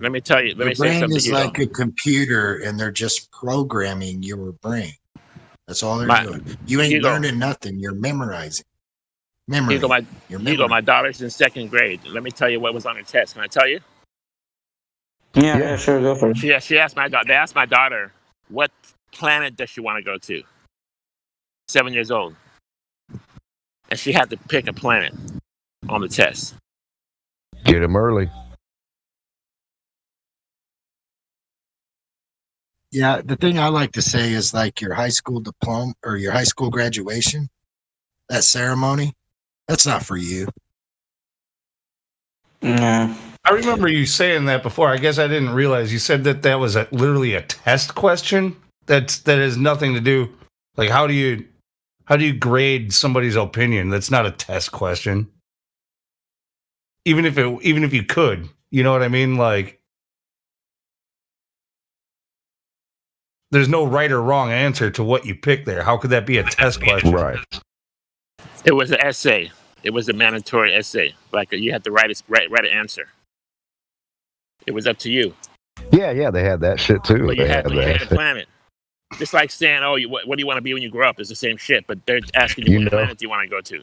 Let me tell you. Let me Your say brain something. is like a computer, and they're just programming your brain. That's all they're doing. You ain't learning nothing. You're memorizing. Memory. Hugo, my daughter's in 2nd grade. Let me tell you what was on her test. Can I tell you? Yeah, sure, go for it. She asked my daughter. They asked my daughter, what planet does she want to go to? 7 years old, and she had to pick a planet on the test. Get them early. Yeah, the thing I like to say is like your high school diploma or your high school graduation, that ceremony, that's not for you. Yeah. I remember you saying that before. I guess I didn't realize you said that was literally a test question. That has nothing to do. Like, how do you grade somebody's opinion? That's not a test question. Even if you could, you know what I mean? Like, there's no right or wrong answer to what you pick there. How could that be a test question? Right. It was an essay. It was a mandatory essay. Like you had to write an answer. It was up to you. Yeah, they had that shit too. But you had to that. plan it. Just like saying, "Oh, what do you want to be when you grow up?" It's the same shit, but they're asking you what planet do you want to go to.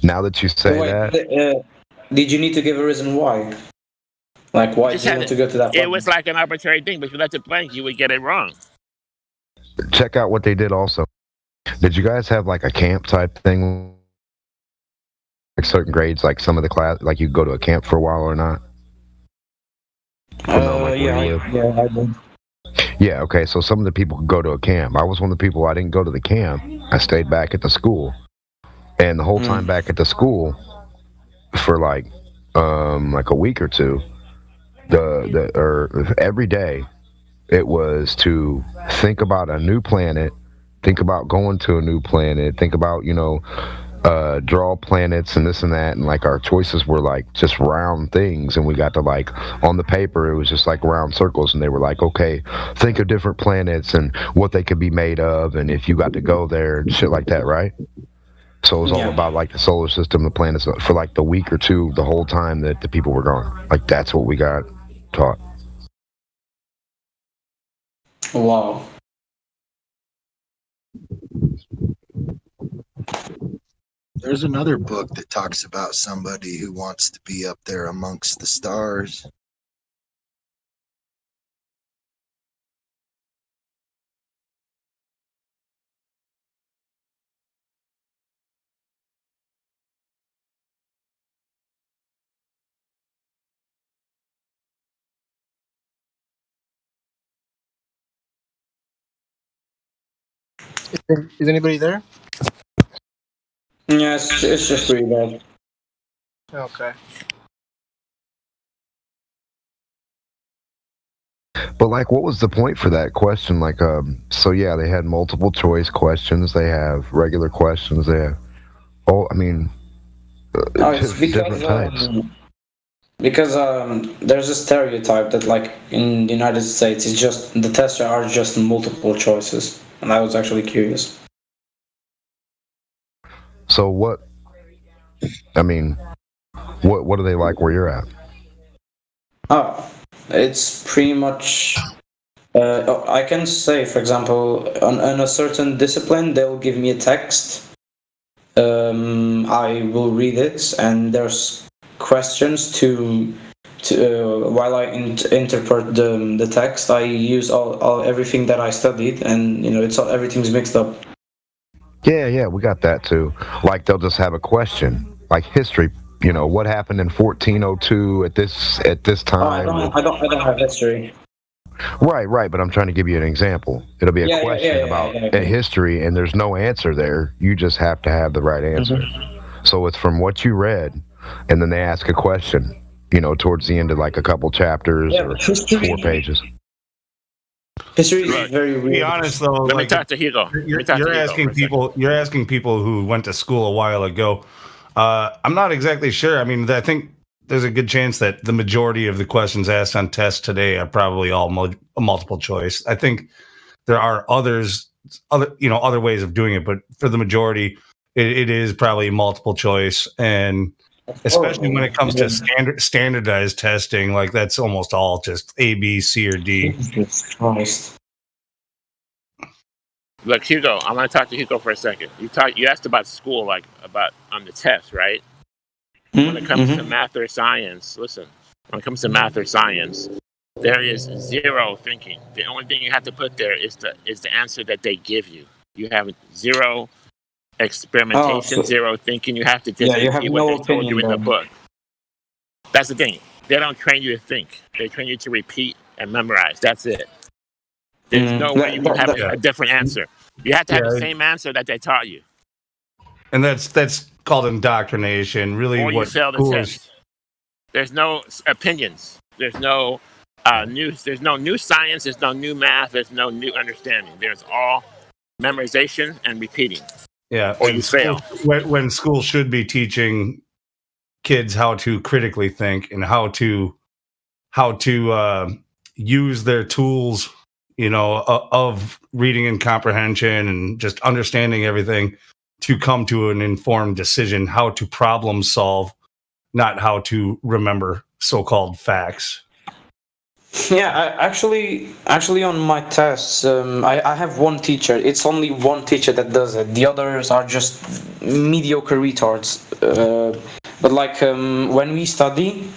Now that you say that, did you need to give a reason why? Like, why do you want to go to that planet? It was like an arbitrary thing, but if you left it blank, you would get it wrong. Check out what they did also. Did you guys have like a camp type thing? Like certain grades, like some of the class, like you go to a camp for a while or not? Yeah, I did. Yeah, okay, so some of the people could go to a camp. I was one of the people, I didn't go to the camp. I stayed back at the school. And the whole time back at the school, for like a week or two, every day, it was to think about a new planet, think about going to a new planet, think about, draw planets and this and that, and like our choices were like just round things, and we got to like on the paper it was just like round circles, and they were like, okay, think of different planets and what they could be made of, and if you got to go there and shit like that, right? So it was all about like the solar system, the planets, for like the week or two, the whole time that the people were gone. Like that's what we got taught. Wow. There's another book that talks about somebody who wants to be up there amongst the stars. Is anybody there? Yeah, it's just pretty bad. Okay. But like, what was the point for that question? Like, so yeah, they had multiple choice questions. They have regular questions. They have, It's because there's a stereotype that like in the United States, it's just the tests are just multiple choices, and I was actually curious. So what are they like where you're at? It's pretty much, I can say, for example, on a certain discipline, they'll give me a text. I will read it, and there's questions to while I interpret the text, I use all everything that I studied, and everything's mixed up. Yeah, we got that too. Like they'll just have a question, like history. What happened in 1402 at this time? I don't have history. Right. But I'm trying to give you an example. It'll be a question about a history, and there's no answer there. You just have to have the right answer. So it's from what you read, and then they ask a question, towards the end of like a couple chapters or 4 pages. History is very weird. To be honest, though, Let me talk to Hugo. You're asking people who went to school a while ago. I'm not exactly sure. I mean, I think there's a good chance that the majority of the questions asked on tests today are probably all multiple choice. I think there are other ways of doing it, but for the majority, it is probably multiple choice, and especially when it comes to standardized testing, like that's almost all just A, B, C, or D. Christ. Look, Hugo, I want to talk to Hugo for a second. You asked about school, like about on the test, right? When it comes to math or science, listen. When it comes to math or science, there is zero thinking. The only thing you have to put there is the answer that they give you. You have zero experimentation, zero thinking. You have to just repeat what they told you in the book. That's the thing. They don't train you to think. They train you to repeat and memorize. That's it. There's no way you can have a different answer. You have to have the same answer that they taught you. And that's called indoctrination. Really, or you what fail the schools- test. There's no opinions. There's no There's no new science. There's no new math. There's no new understanding. There's all memorization and repeating. Yeah, Or you fail. When school should be teaching kids how to critically think and how to use their tools, of reading and comprehension and just understanding everything to come to an informed decision, how to problem solve, not how to remember so-called facts. Yeah, actually, on my tests, I have one teacher. It's only one teacher that does it. The others are just mediocre retards. But like when we study,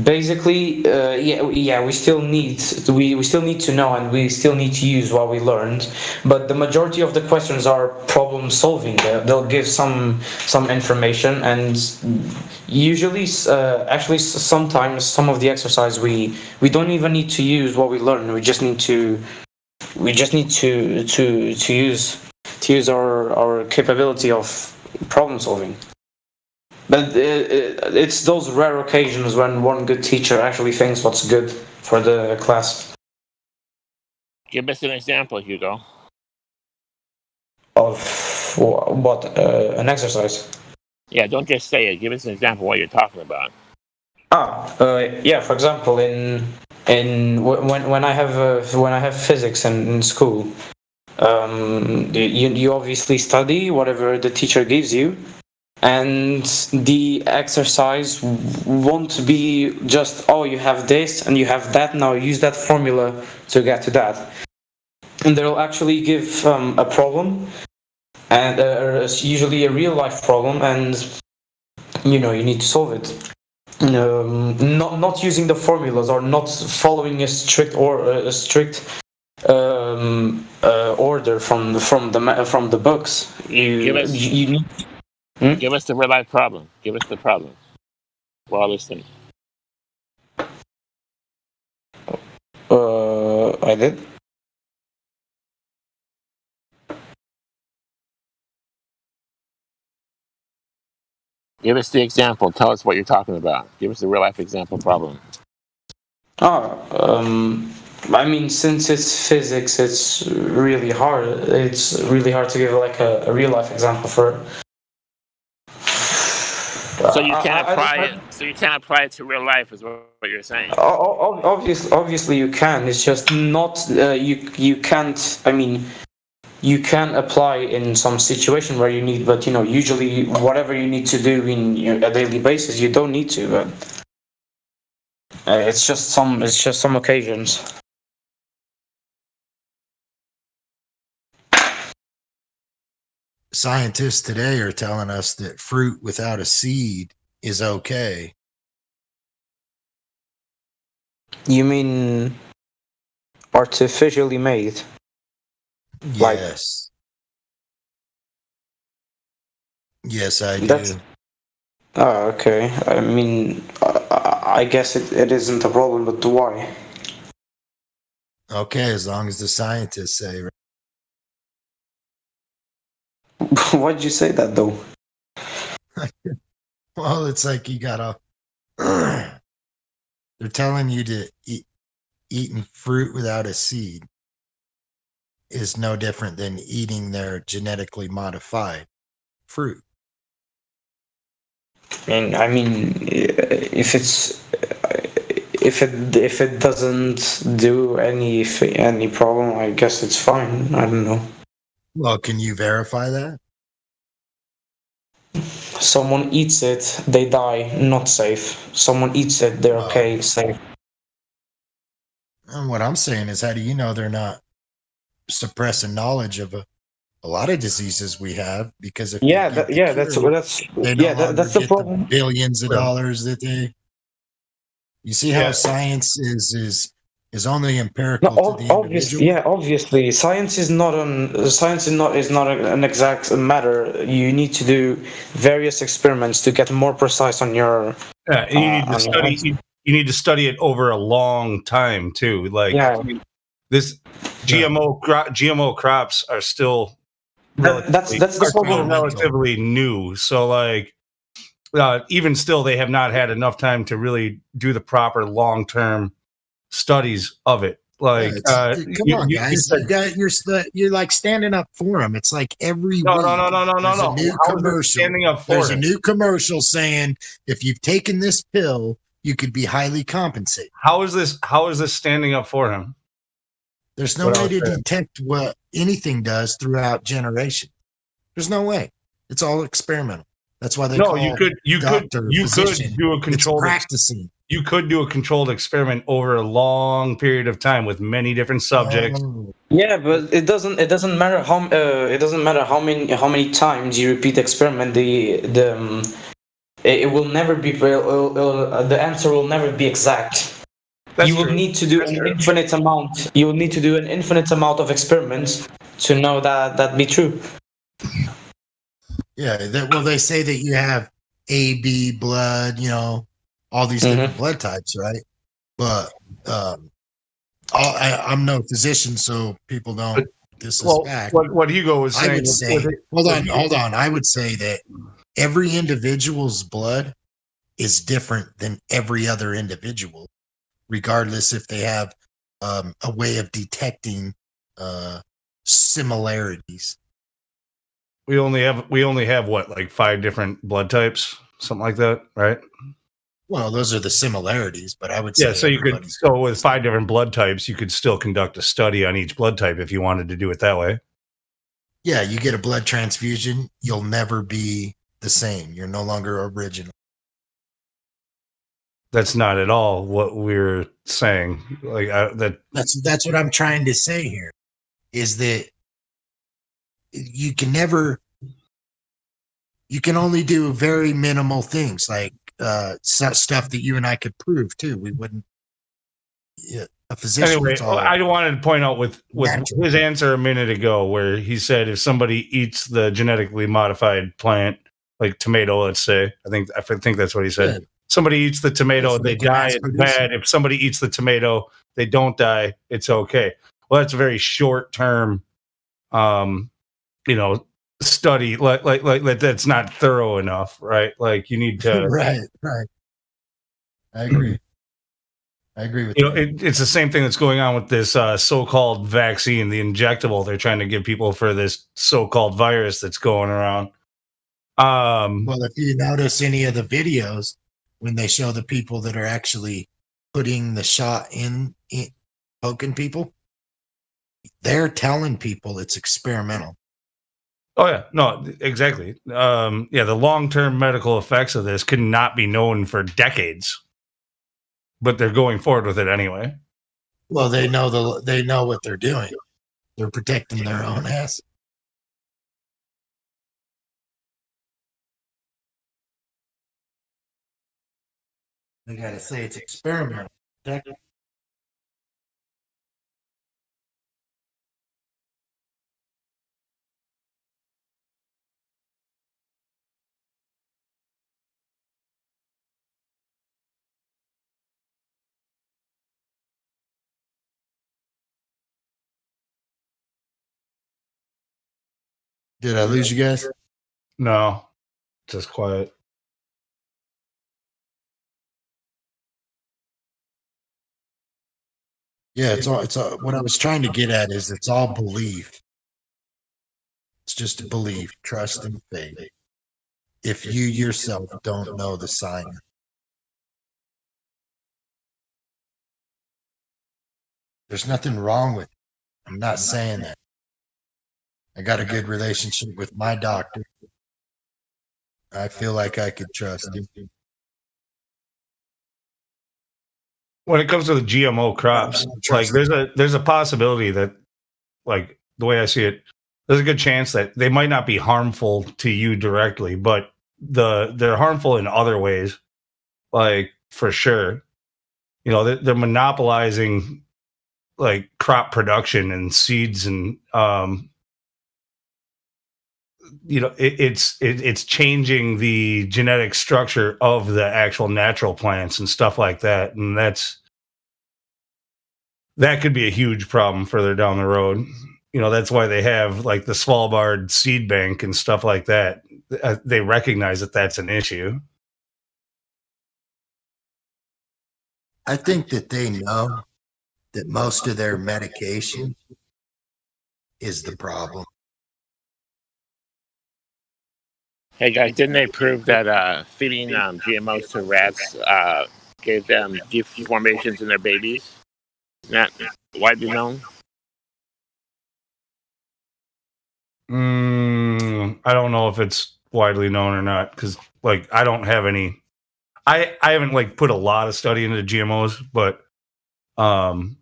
basically, we still need to know, and we still need to use what we learned. But the majority of the questions are problem solving. They'll give some information, and usually, actually, sometimes some of the exercise we don't even need to use what we learned. We just need to use our capability of problem solving. But it's those rare occasions when one good teacher actually thinks what's good for the class. Give us an example, Hugo. Of what? An exercise? Yeah, don't just say it. Give us an example of what you're talking about. Yeah. For example, when I have physics in school, you obviously study whatever the teacher gives you. And the exercise won't be just, you have this and you have that, now use that formula to get to that. And they'll actually give a problem, and usually a real life problem, and you need to solve it. Not using the formulas or not following a strict order from the books. You need. Give us the real life problem. Give us the problem. We're all listening. I did. Give us the example. Tell us what you're talking about. Give us the real life example problem. I mean, since it's physics, it's really hard. It's really hard to give like a real life example for it. So you can't apply it. So you can't apply it to real life, is what you're saying. Obviously, you can. It's just not. You can't. I mean, you can apply in some situation where you need, but usually whatever you need to do in a daily basis, you don't need to. But it's just some occasions. Scientists today are telling us that fruit without a seed is okay. You mean artificially made? Yes. Yes, I do. Oh, okay. I mean, I guess it isn't a problem, but why? Okay, as long as the scientists say. Why'd you say that though? Well, it's like you gotta. They're telling you to eating fruit without a seed is no different than eating their genetically modified fruit. And I mean, if it doesn't do any problem, I guess it's fine. I don't know. Well, can you verify that? Someone eats it, they die, not safe. Someone eats it, they're okay, safe. And what I'm saying is, how do you know they're not suppressing knowledge of a lot of diseases we have? Because if Yeah, they that's they no longer that's the get problem. the billions of dollars that they. You see how science is only empirical to the individual. Obviously, science is not an exact matter. You need to do various experiments to get more precise on your. Yeah, and you need to study. You need to study it over a long time too. Like this, GMO crops are still that's the problem. Relatively new. So like, even still, they have not had enough time to really do the proper long term studies of it. Like, come on, guys! You're like standing up for them. It's like every week. No. There's a new commercial. Standing up for There's him? a new commercial saying if you've taken this pill, you could be highly compensated. How is this standing up for him? There's no way to detect what anything does throughout generations. There's no way. It's all experimental. That's why they call you could do a controlled practicing. You could do a controlled experiment over a long period of time with many different subjects. Yeah, but it doesn't matter how many times you repeat the experiment. It will never be the answer will never be exact. You will need to do an infinite amount. You will need to do an infinite amount of experiments to know that be true. Yeah, they say that you have AB blood, all these different blood types, right? But I'm no physician, so people don't. This is fact. What Hugo was saying. I would say, hold on. I would say that every individual's blood is different than every other individual, regardless if they have a way of detecting similarities. We only have what, like 5 different blood types, something like that, right? Well, those are the similarities, but I would say so with 5 different blood types, you could still conduct a study on each blood type if you wanted to do it that way. Yeah, you get a blood transfusion, you'll never be the same. You're no longer original. That's not at all what we're saying. Like that's what I'm trying to say here, is that you can only do very minimal things, like stuff that you and I could prove too. We wouldn't. Yeah, a physician. Anyway, I wanted to point out with his answer a minute ago, where he said if somebody eats the genetically modified plant, like tomato, let's say, I think that's what he said. Yeah. Somebody eats the tomato, they die, it's bad. If somebody eats the tomato, they don't die, it's okay. Well, that's a very short term, study. Like that's not thorough enough, right? Like you need to. Right. I agree with that. It's the same thing that's going on with this so-called vaccine, the injectable they're trying to give people for this so-called virus that's going around. Well, if you notice any of the videos when they show the people that are actually putting the shot in poking people, they're telling people it's experimental. Oh yeah, no, exactly. The long-term medical effects of this could not be known for decades, but they're going forward with it anyway. Well, they know what they're doing. They're protecting their own ass. They gotta say it's experimental. Did I lose you guys? No, just quiet. Yeah, it's all. What I was trying to get at is it's all belief. It's just a belief, trust, and faith. If you yourself don't know the science. There's nothing wrong with it. I'm not saying that. I got a good relationship with my doctor. I feel like I could trust him. When it comes to the GMO crops, like there's a possibility that, like the way I see it, there's a good chance that they might not be harmful to you directly, but they're harmful in other ways, like for sure. You know, they're monopolizing like crop production and seeds, and you know, it's changing the genetic structure of the actual natural plants and stuff like that, and that could be a huge problem further down the road. You know, that's why they have like the Svalbard seed bank and stuff like that. They recognize that that's an issue. I think that they know that most of their medication is the problem. Hey guys, didn't they prove that feeding GMOs to rats gave them deformations in their babies? Isn't that widely known? I don't know if it's widely known or not, because like I don't have any. I haven't like put a lot of study into GMOs, but I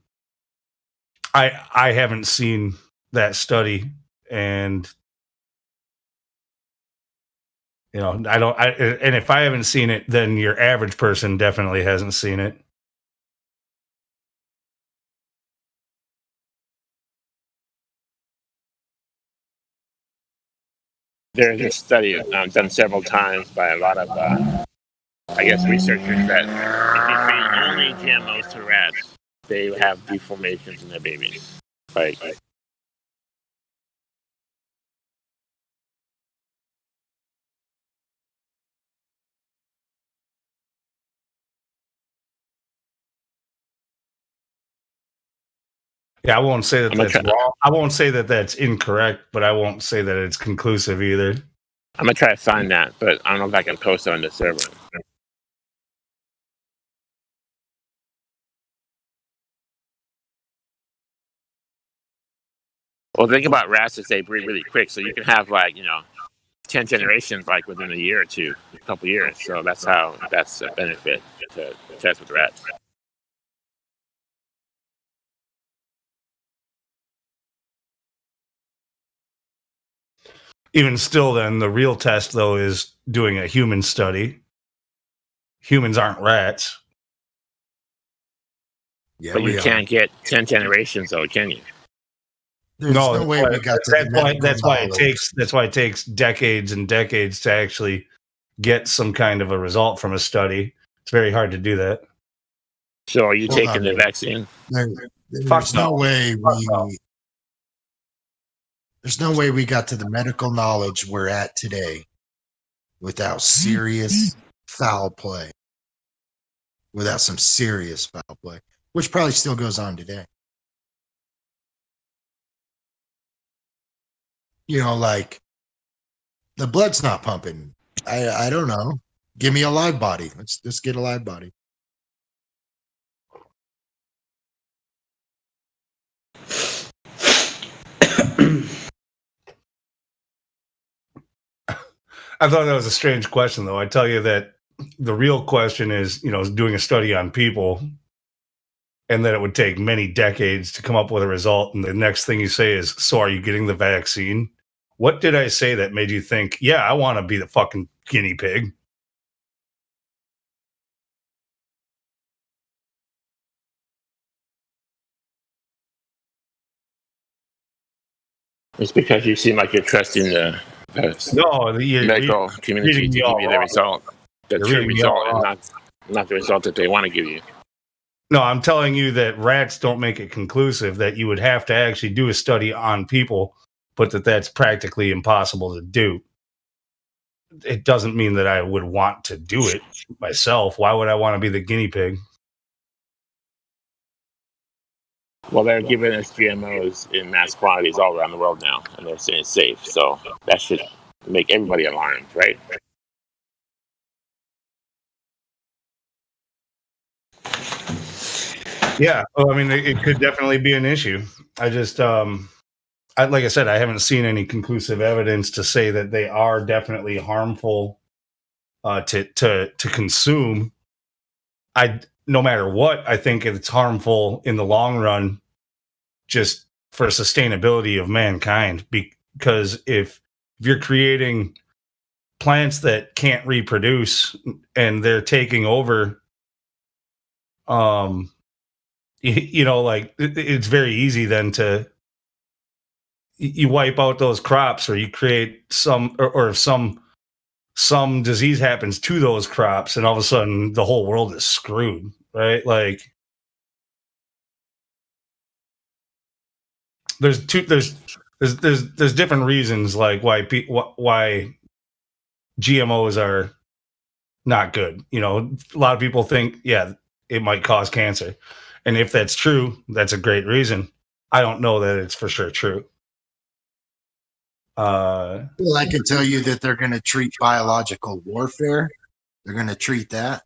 haven't seen that study, and you know, and if I haven't seen it, then your average person definitely hasn't seen it. There's a study done several times by a lot of, I guess, researchers that if you feed only GMOs to rats, they have deformations in their babies. Like Yeah, I won't say that that's wrong. I won't say that that's incorrect, but I won't say that it's conclusive either. I'm gonna try to find that, but I don't know if I can post it on the server. Well, think about rats as they breed really quick, so you can have 10 generations within a year or two, a couple years. So that's a benefit to test with rats. Even still, then the real test though is doing a human study. Humans aren't rats. Yeah, but you can't get 10 generations, though, can you? There's no way we got to that's why it takes decades and decades to actually get some kind of a result from a study. It's very hard to do that. So are you taking the vaccine? There's no way we got to the medical knowledge we're at today without serious foul play. Without some serious foul play, which probably still goes on today. You know, like the blood's not pumping. I don't know. Give me a live body. Let's get a live body. I thought that was a strange question, though. I tell you that the real question is, doing a study on people, and that it would take many decades to come up with a result. And the next thing you say is, so are you getting the vaccine? What did I say that made you think, yeah, I want to be the fucking guinea pig? It's because you seem like you're trusting the medical community to give you the result, the true result, and not the result that they want to give you. No, I'm telling you that rats don't make it conclusive, that you would have to actually do a study on people but that's practically impossible to do. It doesn't mean that I would want to do it myself. Why would I want to be the guinea pig? Well, they're giving us GMOs in mass quantities all around the world now, and they're saying it's safe. So that should make everybody alarmed, right? Yeah, well, I mean, it could definitely be an issue. I just, like I said, I haven't seen any conclusive evidence to say that they are definitely harmful to consume. No matter what, I think it's harmful in the long run, just for sustainability of mankind. Because if you're creating plants that can't reproduce and they're taking over, like it's very easy then to you wipe out those crops, or you create some or some disease happens to those crops, and all of a sudden the whole world is screwed, right? Like there's different reasons like why GMOs are not good. A lot of people think, yeah, it might cause cancer. And if that's true, that's a great reason. I don't know that it's for sure true. Well, I can tell you that they're going to treat biological warfare. They're going to treat that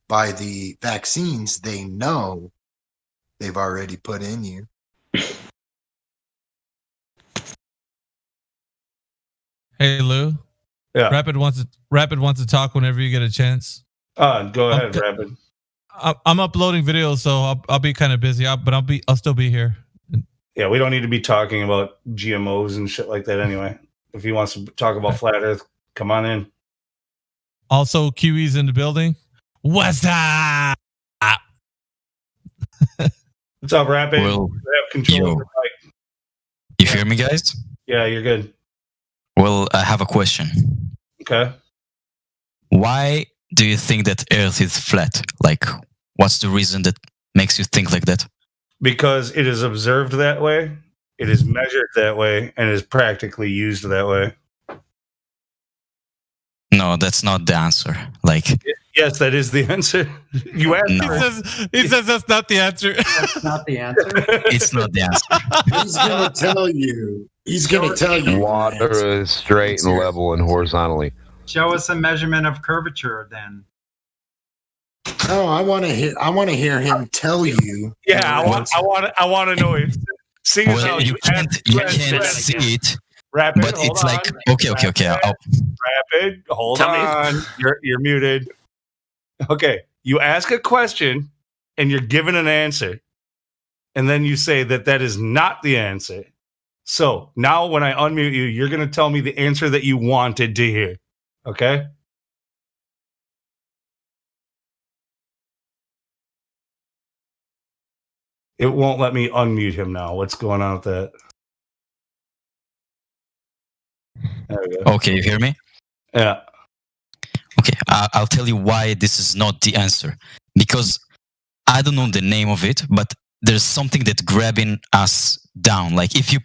by the vaccines they know they've already put in you. Hey, Lou. Yeah. Rapid wants to talk whenever you get a chance. Go ahead, Rapid. I'm uploading videos, so I'll be kind of busy, but I'll still be here. Yeah, we don't need to be talking about GMOs and shit like that anyway. If he wants to talk about flat Earth, come on in. Also, Kiwi's in the building. What's up? What's up, Rapid? Well, you have control of the mic. You hear me, guys? Yeah, you're good. Well, I have a question. Okay. Why do you think that Earth is flat? Like, what's the reason that makes you think like that? Because it is observed that way, it is measured that way, and is practically used that way. No, that's not the answer. Like, yes, that is the answer. You asked. No. He says that's not the answer. That's not the answer. It's not the answer. He's going to tell you. He's going to tell you. Water is straight and level and horizontally. Show us a measurement of curvature, then. Oh, I want to hear him tell you. Yeah, I want to know it. Well, you can't see it. Rapid, but it's like okay. Rapid, hold on. You're muted. Okay, you ask a question and you're given an answer, and then you say that is not the answer. So now when I unmute you, you're going to tell me the answer that you wanted to hear. Okay? It won't let me unmute him now. What's going on with that? There we go. Okay, you hear me? Yeah. Okay, I'll tell you why this is not the answer. Because I don't know the name of it, but there's something that grabbing us down. Like if you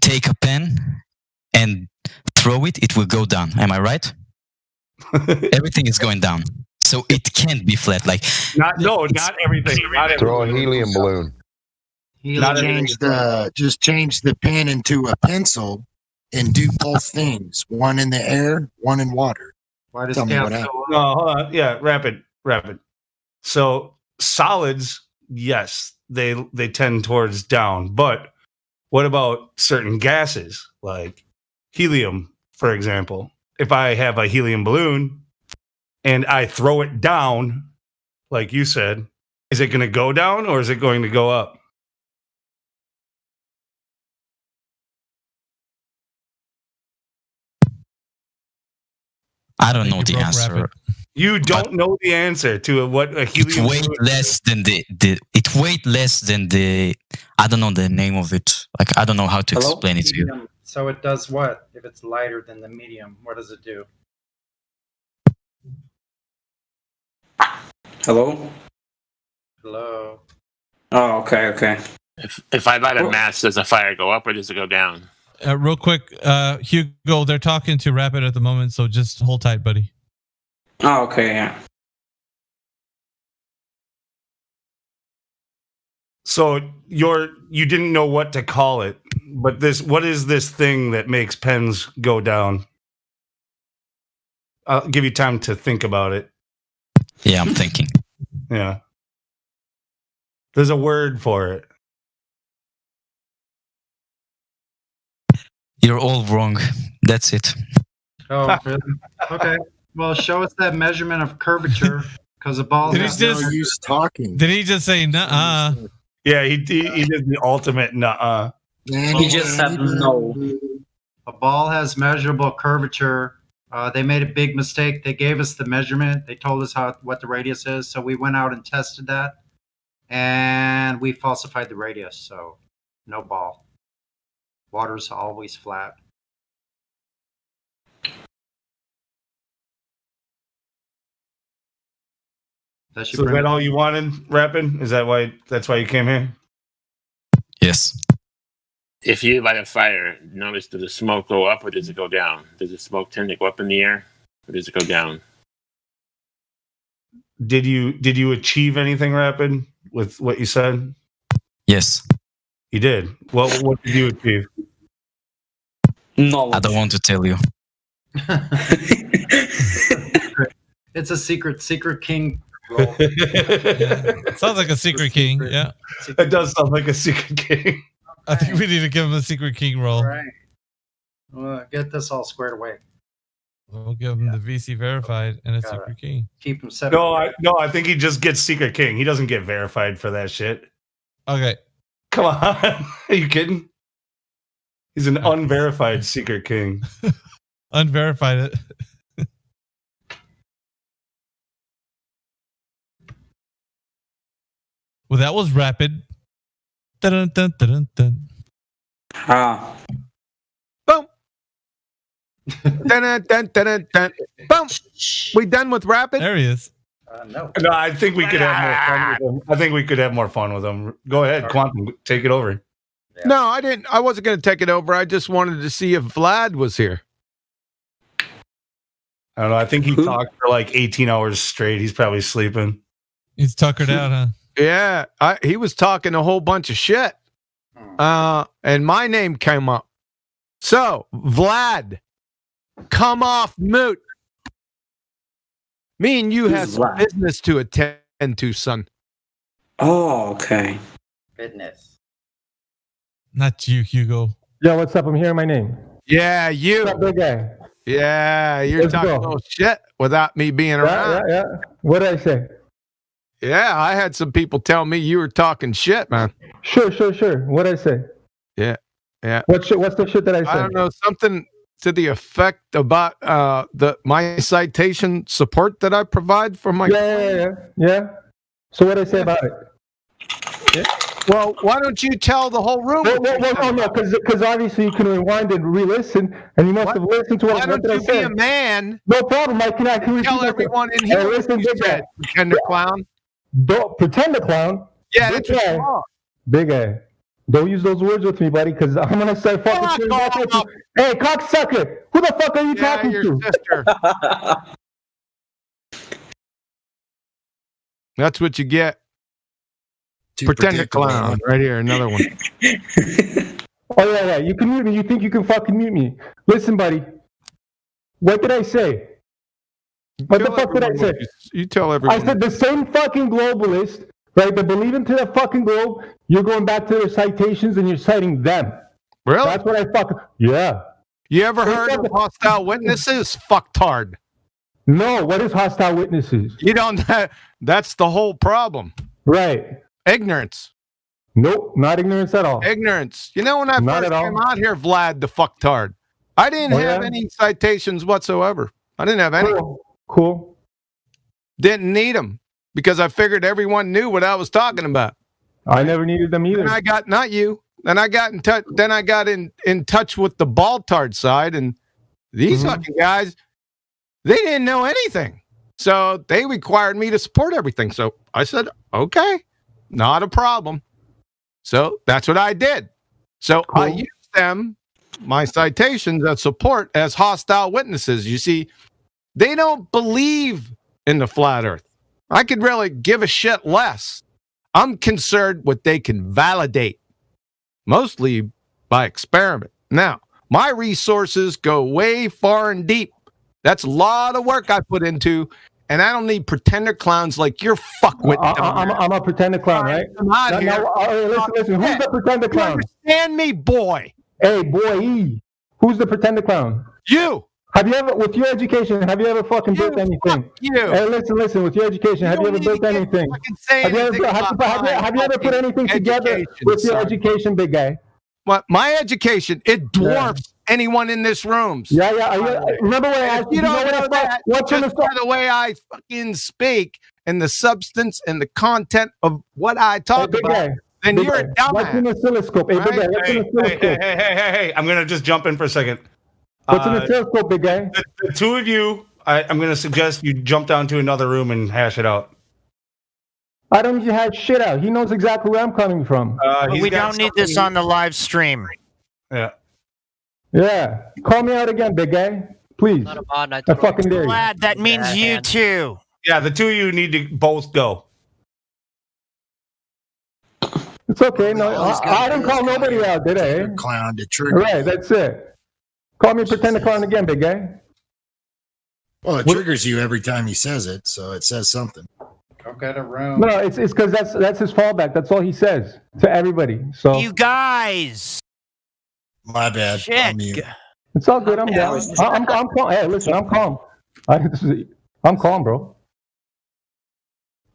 take a pen and throw it, it will go down. Am I right? Everything is going down. So it can't be flat. Like not everything. Not throw a helium balloon. Just change the pen into a pencil and do both things. One in the air, one in water. Why does Tell me what gas happened. go up? No, hold on. Yeah, rapid. So solids, yes, they tend towards down. But what about certain gases like helium, for example? If I have a helium balloon and I throw it down, like you said, is it going to go down or is it going to go up? I don't know the answer. Rapid. You don't know the answer to what a helium It weighs less than it weight less than the I don't know the name of it. Like I don't know how to explain it to you. So it does what? If it's lighter than the medium, what does it do? Hello? Hello? Oh, okay. If I light a match, does the fire go up or does it go down? Real quick, Hugo, they're talking to Rapid at the moment, so just hold tight, buddy. Oh, okay, yeah. So you didn't know what to call it, but what is this thing that makes pens go down? I'll give you time to think about it. Yeah, I'm thinking. Yeah. There's a word for it. You're all wrong. That's it. Oh, really? Okay. Well, show us that measurement of curvature, because the ball has no use talking. Did he just say nuh-uh? Yeah, he did the ultimate nuh-uh. He just said no. A ball has measurable curvature. They made a big mistake. They gave us the measurement. They told us what the radius is. So we went out and tested that, and we falsified the radius. So no ball. Water's always flat. So is that all you wanted, Rapid? Is that's why you came here? Yes. If you light a fire, notice, does the smoke go up or does it go down? Does the smoke tend to go up in the air or does it go down? Did you achieve anything, Rapid, with what you said? Yes. You did. What did you achieve? No. I don't want to tell you. It's a secret king. Sounds like a secret king. Yeah. It does sound like a secret king. I think we need to give him a secret king role. All right. Well, get this all squared away. We'll give him the VC verified and a secret king. Keep him set. No, I think he just gets secret king. He doesn't get verified for that shit. Okay. Come on. Are you kidding? He's an unverified secret king. Unverified it. Well, that was Rapid. Dun, dun, dun, dun, dun. Ah. Boom. Dun, dun, dun, dun, dun. Boom. We done with Rapid? There he is. No. No, I think we could have more fun with him. I think we could have more fun with him. Go ahead, Quantum, take it over. No, I didn't. I wasn't going to take it over. I just wanted to see if Vlad was here. I don't know. I think he talked for like 18 hours straight. He's probably sleeping. He's tuckered out, huh? Yeah, he was talking a whole bunch of shit. And my name came up. So, Vlad, come off mute. Me and you have some business to attend to, son. Oh, okay. Business. Not you, Hugo. Yo, what's up? I'm hearing my name. Yeah, you. What's up, big guy? Yeah, you're Let's talking go. a little shit without me being around. Yeah. What did I say? Yeah, I had some people tell me you were talking shit, man. Sure. What did I say? Yeah. What's the shit that I said? I don't know, something to the effect about my citation support that I provide for my. Yeah. So what did I say about it? Yeah. Well, why don't you tell the whole room? No, because obviously you can rewind and re-listen, and you must have listened to what did I say? Be a man? No problem. I can tell everyone in here. Listen, big guy. Pretend to clown. Don't pretend to clown. Yeah, big that's guy. wrong. Big guy. Don't use those words with me, buddy, because I'm gonna say fucking shit back at you. Hey, cocksucker! Who the fuck are you talking your to? Sister. That's what you get. Pretend to clown. Right here, another one. Oh yeah. You can mute me. You think you can fucking mute me? Listen, buddy. What did I say? What the fuck did I say? You tell everyone. I said the same fucking globalist, right? That believe into the fucking globe. You're going back to their citations and you're citing them. Really? That's what I fucking. Yeah. You ever heard of hostile witnesses? Fucktard. No. What is hostile witnesses? You don't. That's the whole problem. Right. Ignorance. Nope. Not ignorance at all. Ignorance. You know when I first came out here, Vlad the fucktard, I didn't have any citations whatsoever. I didn't have any. Cool. Didn't need them because I figured everyone knew what I was talking about. I never needed them either. And I got not you. Then I got in touch. Then I got in touch with the Baltard side, and these fucking guys, they didn't know anything, so they required me to support everything. So I said, okay, not a problem. So that's what I did. So I used them my citations of support as hostile witnesses. You see, they don't believe in the flat earth. I could really give a shit less. I'm concerned what they can validate, mostly by experiment. Now, my resources go way far and deep. That's a lot of work I put into, and I don't need pretender clowns like you're fuckwit. I'm a pretender clown, right? I'm out here. Listen. Who's the pretender clown? You understand me, boy? Hey, boy. Who's the pretender clown? You. Have you ever, with your education, have you ever fucking built anything? You. Hey, listen. With your education, have you ever built anything? Have you ever put anything together with your education, big guy? What? My education, it dwarfs anyone in this room. Yeah. Remember when I asked you? Don't know that. What's just by the way I fucking speak and the substance and the content of what I talk about. Then you're a dumbass. What's an oscilloscope? Hey, I'm going to just jump in for a second. What's an oscilloscope, big guy? The two of you, I'm going to suggest you jump down to another room and hash it out. I don't need to hash shit out. He knows exactly where I'm coming from. We don't need this on the live stream. Yeah. Yeah. Call me out again, big guy. Please. I fucking dare you. Glad that means you too. Yeah, the two of you need to both go. It's okay. No, I didn't call nobody out, did I? Clown to trigger. Right, that's it. Call me pretender clown again, big guy. Well, it triggers you every time he says it, so it says something. Go get a room. No, it's because that's his fallback. That's all he says to everybody. So you guys. My bad. It's all good. I'm down. I'm calm. Hey, listen, I'm calm. I'm calm, bro.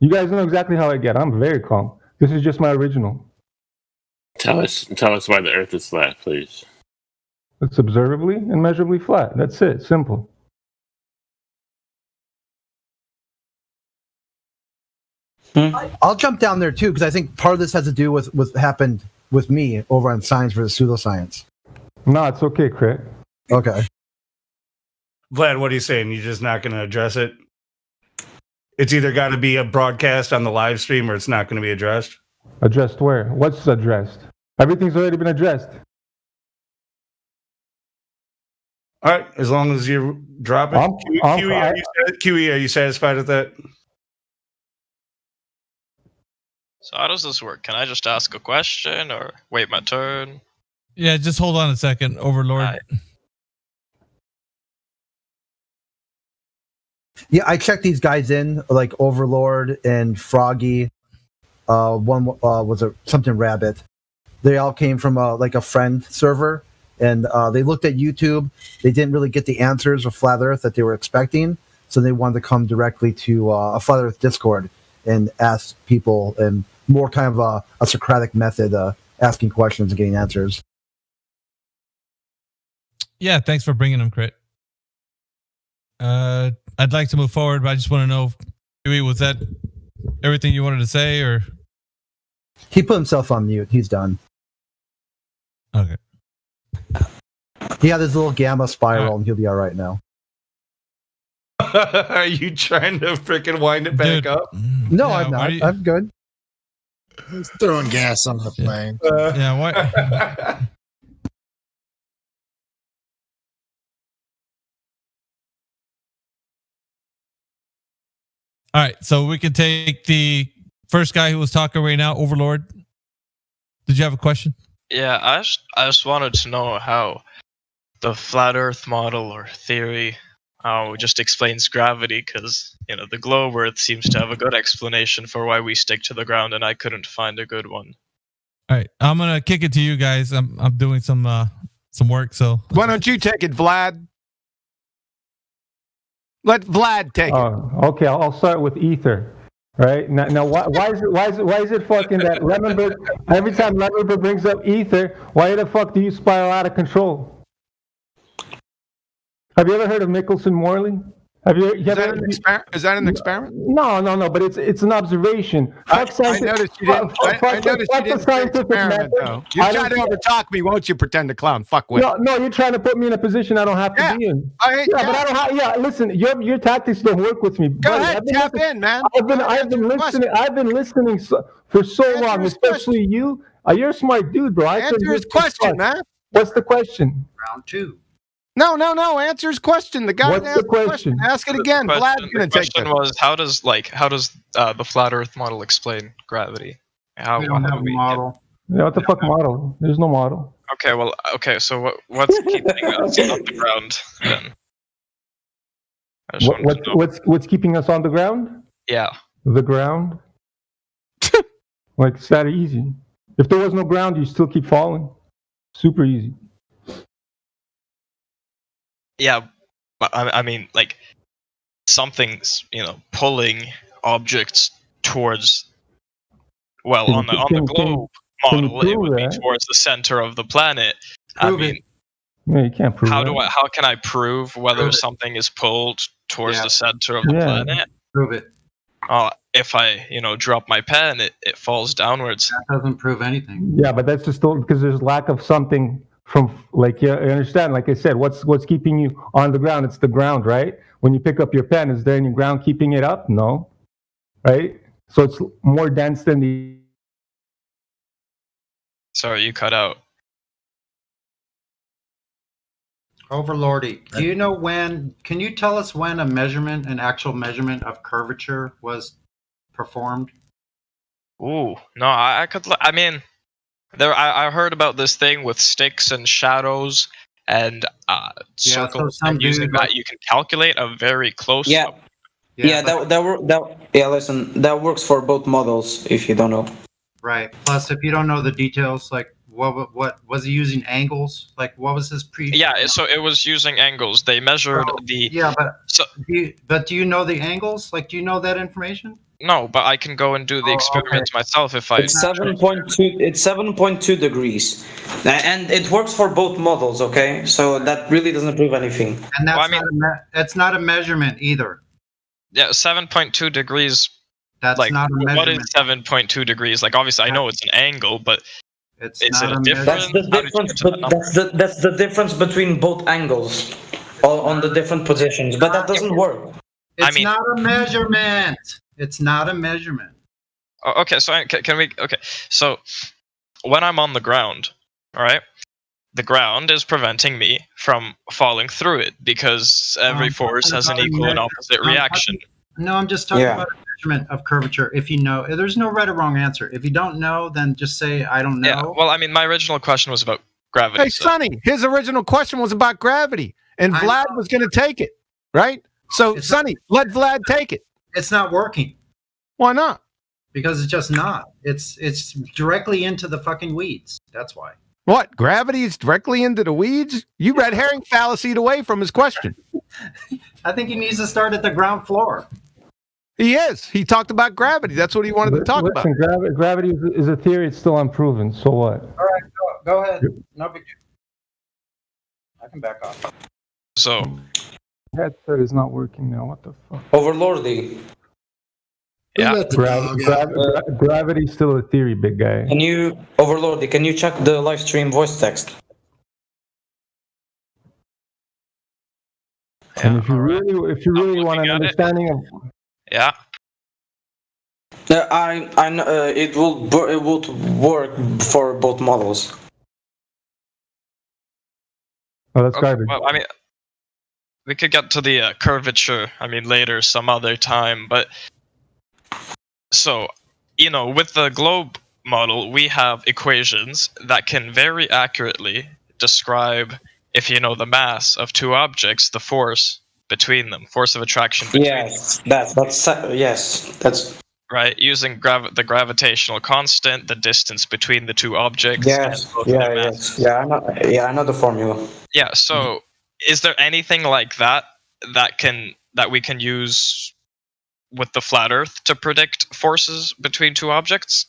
You guys know exactly how I get. I'm very calm. This is just my original. Tell us why the Earth is flat, please. It's observably and measurably flat. That's it. Simple. I'll jump down there too because I think part of this has to do with what happened with me over on Science versus Pseudoscience. No, it's okay, Crit. Okay. Vlad, what are you saying? You're just not going to address it? It's either got to be a broadcast on the live stream or it's not going to be addressed? Addressed where? What's addressed? Everything's already been addressed. All right, as long as you drop it. QE, are you satisfied with that? So how does this work? Can I just ask a question or wait my turn? Yeah, just hold on a second, Overlord. Right. Yeah, I checked these guys in, like Overlord and Froggy. One was something Rabbit. They all came from like a friend server, and they looked at YouTube. They didn't really get the answers of Flat Earth that they were expecting, so they wanted to come directly to a Flat Earth Discord and ask people in more kind of a Socratic method, asking questions and getting answers. Yeah, thanks for bringing them, Crit. I'd like to move forward, but I just want to know, Huey, was that everything you wanted to say, or? He put himself on mute. He's done. Okay. He had his little gamma spiral, and he'll be all right now. Are you trying to freaking wind it back up? No, I'm not. I'm good. He's throwing gas on the flame. Yeah, what? All right, so we can take the first guy who was talking right now, Overlord. Did you have a question? Yeah, I just wanted to know how the flat Earth model or theory just explains gravity, because the globe Earth seems to have a good explanation for why we stick to the ground, and I couldn't find a good one. All right, I'm gonna kick it to you guys. I'm doing some work, so why don't you take it, Vlad? Let Vlad take it. Okay, I'll start with ether. Right now, why is it fucking that Lemonberg? Every time Lemonberg brings up ether, why the fuck do you spiral out of control? Have you ever heard of Michelson-Morley? Is that an experiment? No, but it's an observation. I noticed you didn't. I noticed you didn't say experiment, though. You're trying to overtalk me, won't you, pretend to clown? Fuck with. No, you're trying to put me in a position I don't have to be in. But I don't have. Yeah, listen, your tactics don't work with me. Go ahead, tap in, man. I've been listening for so long, especially you. You're a smart dude, bro. Answer his question, man. What's the question? Round 2. No. Answer his question. The guy What's asked the question? Ask it again. Vlad's The going to take question it. was how does the flat Earth model explain gravity? How We don't how have do a we model. Yeah, what the fuck model? There's no model. Okay, so what's keeping us on the ground then? I just wanted to know. What's keeping us on the ground? Yeah. The ground. Like, it's that easy. If there was no ground, you still keep falling. Super easy. Yeah, but I mean, like, something's pulling objects towards. Well, on the globe model, it would be towards the center of the planet. Prove I mean, Yeah, you can't prove how that. how can I prove whether something is pulled towards the center of the planet? Prove it. If I drop my pen, it falls downwards. That doesn't prove anything. Yeah, but that's just because there's lack of something from, like, you understand, like I said, what's keeping you on the ground? It's the ground, right? When you pick up your pen, is there any ground keeping it up? No. Right? So it's more dense than the... Sorry, you cut out. Overlordy, do you know can you tell us when an actual measurement of curvature was performed? Ooh, no, I could. I mean, I heard about this thing with sticks and shadows and circles, some and using dude that you can calculate a very close. Yeah. Listen, that works for both models. If you don't know. Right. Plus, if you don't know the details, like what was he using angles? Like what was his pre? Yeah, so it was using angles. They measured the. Yeah, but do you know the angles? Like, do you know that information? No, but I can go and do the experiments myself if I. It's 7.2. It's 7.2 degrees, and it works for both models. Okay, so that really doesn't prove anything. And that's not a measurement either. Yeah, 7.2 degrees. That's like, not a measurement. what is 7.2 degrees? Like, obviously, I know it's an angle, but is it a difference? That's the difference. That's the difference between both angles, on the different positions. But that doesn't work. It's not a measurement. It's not a measurement. Okay, so can we? Okay, so when I'm on the ground, all right, the ground is preventing me from falling through it because every force has an equal and opposite reaction. I'm just talking about a measurement of curvature. If you know, there's no right or wrong answer. If you don't know, then just say I don't know. Yeah. Well, I mean, my original question was about gravity. Hey, Sonny, his original question was about gravity, and Vlad was going to take it, right? So, Sonny, let Vlad take it. It's not working. Why not? Because it's just not. It's directly into the fucking weeds. That's why. What? Gravity is directly into the weeds? You red herring fallacied away from his question. I think he needs to start at the ground floor. He is. He talked about gravity. That's what he wanted to talk about. Gravity is a theory. It's still unproven. So what? All right, go ahead. No big deal. I can back off. So. Headset is not working now. What the fuck? Overlordy. Yeah. Gravity is still a theory, big guy. Can you, Overlordy? Can you check the live stream voice text? And if you really want an understanding of. Yeah. I know it will work for both models. Oh, that's garbage. Well, I mean, we could get to the curvature. I mean, later, some other time. But so, with the globe model, we have equations that can very accurately describe, if you know the mass of two objects, the force between them, force of attraction between them. That's right, using the gravitational constant, the distance between the two objects. Yes. I know the formula. Yeah. So, is there anything like that that we can use with the flat Earth to predict forces between two objects?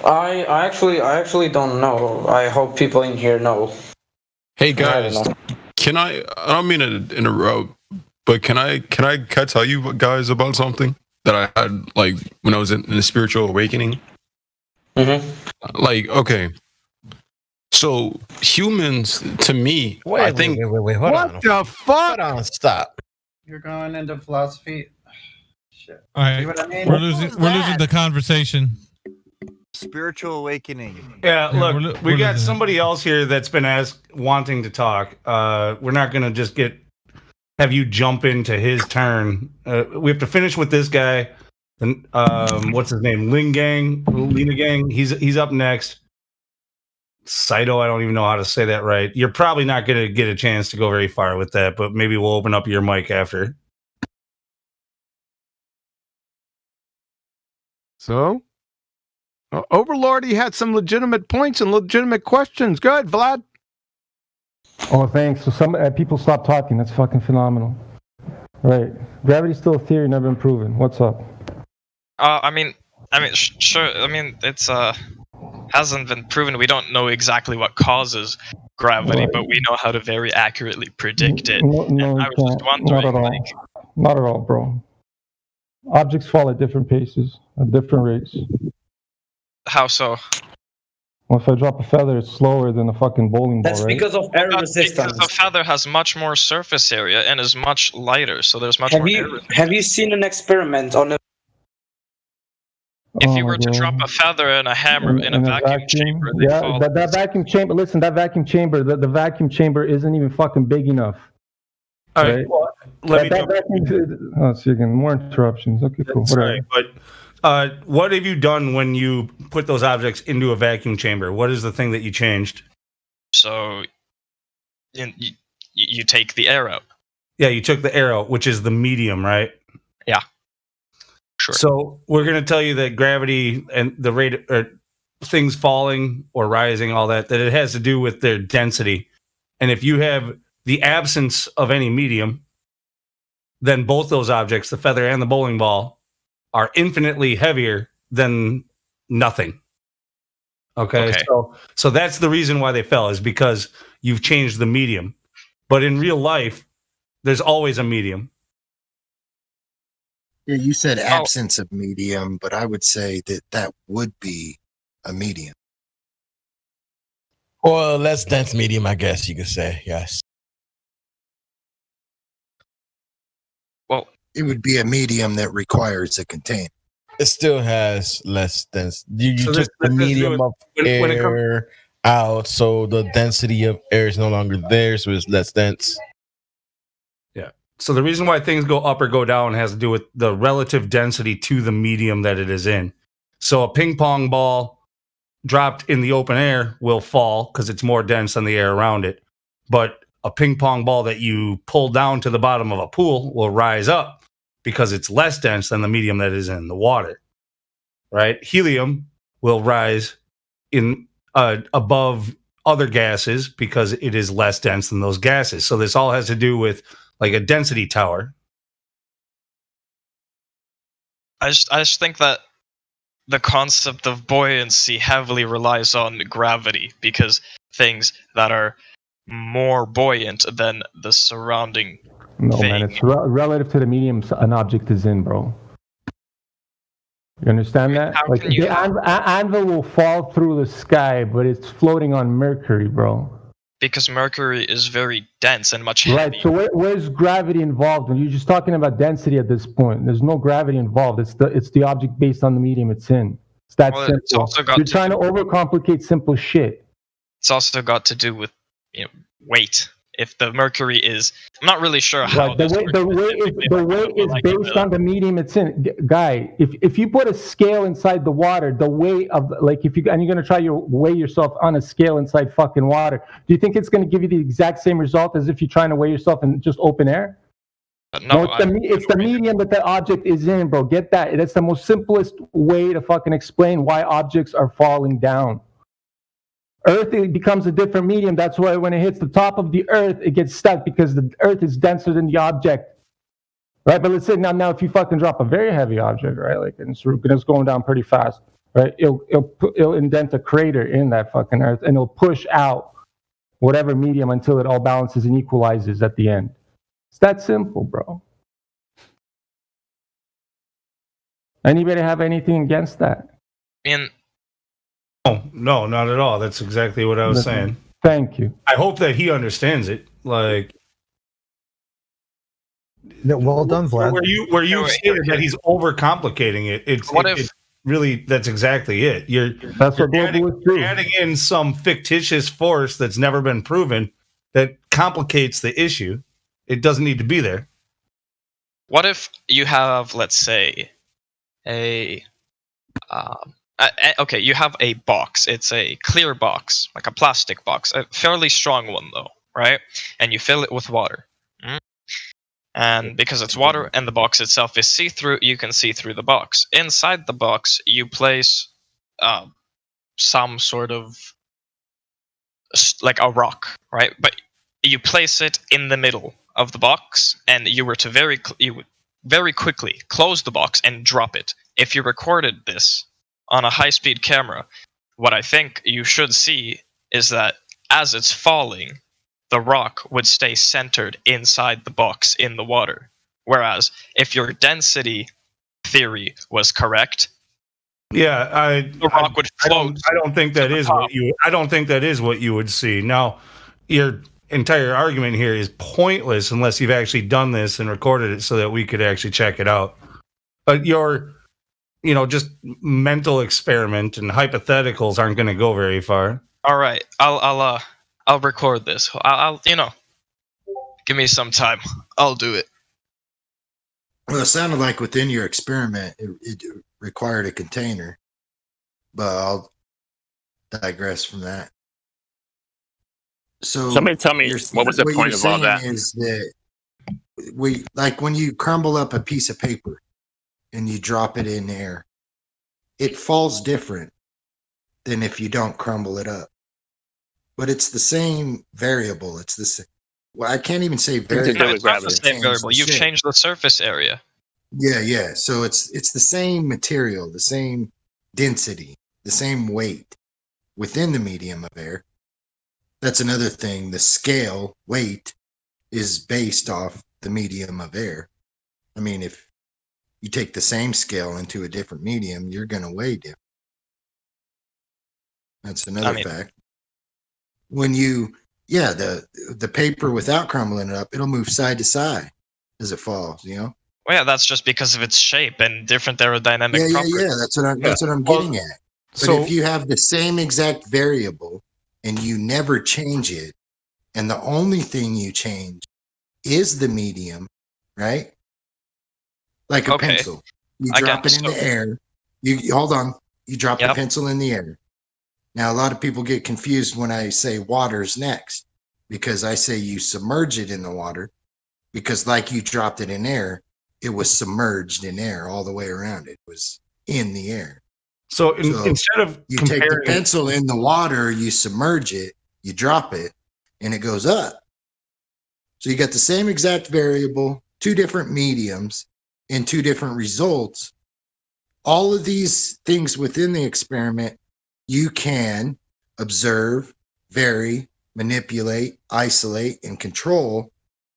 I actually don't know. I hope people in here know. Hey guys, can I don't mean to interrupt, but can I tell you guys about something that I had like when I was in a spiritual awakening? Mm-hmm. Like, okay. So humans, to me, I think. Wait, hold on. What the fuck? Hold on, stop. You're going into philosophy. Shit. All right, See what I mean? we're losing the conversation. spiritual awakening. Yeah, look, we we're got losing somebody else here that's been wanting to talk. We're not going to just have you jump into his turn. We have to finish with this guy. Then, what's his name? Lina Gang. He's up next. Saito, I don't even know how to say that right. You're probably not going to get a chance to go very far with that, but maybe we'll open up your mic after. So, Overlord, he had some legitimate points and legitimate questions. Good, Vlad. Oh, thanks. So some people stop talking. That's fucking phenomenal. Right. Gravity's still a theory, never been proven. What's up? Sure. I mean, it's hasn't been proven. We don't know exactly what causes gravity, Right. but we know how to very accurately predict it. No, And I was just wondering, not at all. Not at all, bro. Objects fall at different paces, at different rates. how so? Well, if I drop a feather, it's slower than a fucking bowling ball, That's right? because of air Because resistance. the feather has much more surface area and is much lighter, so there's much Have more air you resistance. have you seen an experiment on a If you were to drop a feather and a hammer in a vacuum chamber, they Yeah, fall. that vacuum chamber. Listen, that vacuum chamber. The vacuum chamber isn't even fucking big enough. All right. Well, let me that vacuum. Oh, so again, more interruptions. Okay, cool. Whatever. Sorry, but what have you done when you put those objects into a vacuum chamber? What is the thing that you changed? So you take the air out. Yeah, you took the air out, which is the medium, right? Yeah. Sure. So we're going to tell you that gravity and the rate or things falling or rising, all that it has to do with their density. And if you have the absence of any medium, then both those objects, the feather and the bowling ball, are infinitely heavier than nothing. Okay. So that's the reason why they fell, is because you've changed the medium. But in real life, there's always a medium. Yeah, you said absence of medium, but I would say that would be a medium. Or less dense medium, I guess you could say. Yes. Well, it would be a medium that requires a container. It still has less dense. You So took this- the this is medium of when it air out, so the density of air is no longer there, so it's less dense. Yeah. So the reason why things go up or go down has to do with the relative density to the medium that it is in. So a ping pong ball dropped in the open air will fall because it's more dense than the air around it. But a ping pong ball that you pull down to the bottom of a pool will rise up because it's less dense than the medium that is in the water. Right? Helium will rise in above other gases because it is less dense than those gases. So this all has to do with like a density tower. I just think that the concept of buoyancy heavily relies on gravity, because things that are more buoyant than the surrounding No, thing. man, it's relative to the medium an object is in, bro. You understand that? How Like can you- the anvil will fall through the sky, but it's floating on Mercury, bro. Because Mercury is very dense and much Right. heavier. So where's gravity involved? When you're just talking about density at this point, there's no gravity involved. It's the object based on the medium it's in. It's that Well, simple. it's also got You're to trying to overcomplicate simple shit. It's also got to do with weight. If the Mercury is, I'm not really sure how Like the weight is based on the medium it's in. Guy, if you put a scale inside the water, the weight of if you and you're gonna try to weigh yourself on a scale inside fucking water, do you think it's gonna give you the exact same result as if you're trying to weigh yourself in just open air? No, it's the medium that object is in, bro. Get that? That's the most simplest way to fucking explain why objects are falling down. Earth, it becomes a different medium. That's why when it hits the top of the Earth, it gets stuck because the Earth is denser than the object, right? But let's say now if you fucking drop a very heavy object, right, like and it's going down pretty fast, right? It'll indent a crater in that fucking Earth, and it'll push out whatever medium until it all balances and equalizes at the end. It's that simple, bro. Anybody have anything against that? No, not at all. That's exactly what I was saying. Thank you. I hope that he understands it. Like, well done, Vlad. where you stated that he's overcomplicating it. It's What if that's exactly it. That's what you're adding in some fictitious force that's never been proven that complicates the issue. It doesn't need to be there. What if you have, let's say, okay, you have a box. It's a clear box, like a plastic box, a fairly strong one though, right? And you fill it with water. And because it's water and the box itself is see-through, you can see through the box. Inside the box, you place some sort of like a rock, right? But you place it in the middle of the box, and you were to you would very quickly close the box and drop it. If you recorded this on a high-speed camera, what I think you should see is that as it's falling, the rock would stay centered inside the box in the water. Whereas if your density theory was correct, the rock would float. I don't think that is what you. I don't think that is what you would see. Now, your entire argument here is pointless unless you've actually done this and recorded it so that we could actually check it out. But your, just mental experiment and hypotheticals aren't going to go very far. All right, I'll record this. I'll give me some time. I'll do it. Well, it sounded like within your experiment, it required a container, but I'll digress from that. So somebody tell me what was the point of all that? Is that when you crumble up a piece of paper and you drop it in air, it falls different than if you don't crumble it up. But it's the same variable. It's the same. Well, I can't even say variable. It's not the same variable. You've changed the surface area. Yeah. So it's the same material, the same density, the same weight within the medium of air. That's another thing. The scale weight is based off the medium of air. I mean, if you take the same scale into a different medium, you're going to weigh different. That's another fact. When the paper without crumbling it up, it'll move side to side as it falls, Well, yeah, that's just because of its shape and different aerodynamic properties. Yeah, that's what I'm getting at. But if you have the same exact variable and you never change it, and the only thing you change is the medium, right? Like a pencil. You drop it in the air. You hold on. You drop the pencil in the air. Now, a lot of people get confused when I say water's next, because I say you submerge it in the water, because like you dropped it in air, it was submerged in air all the way around. It was in the air. So instead of you take the pencil in the water, you submerge it, you drop it, and it goes up. So you got the same exact variable, two different mediums, and two different results. All of these things within the experiment, you can observe, vary, manipulate, isolate, and control.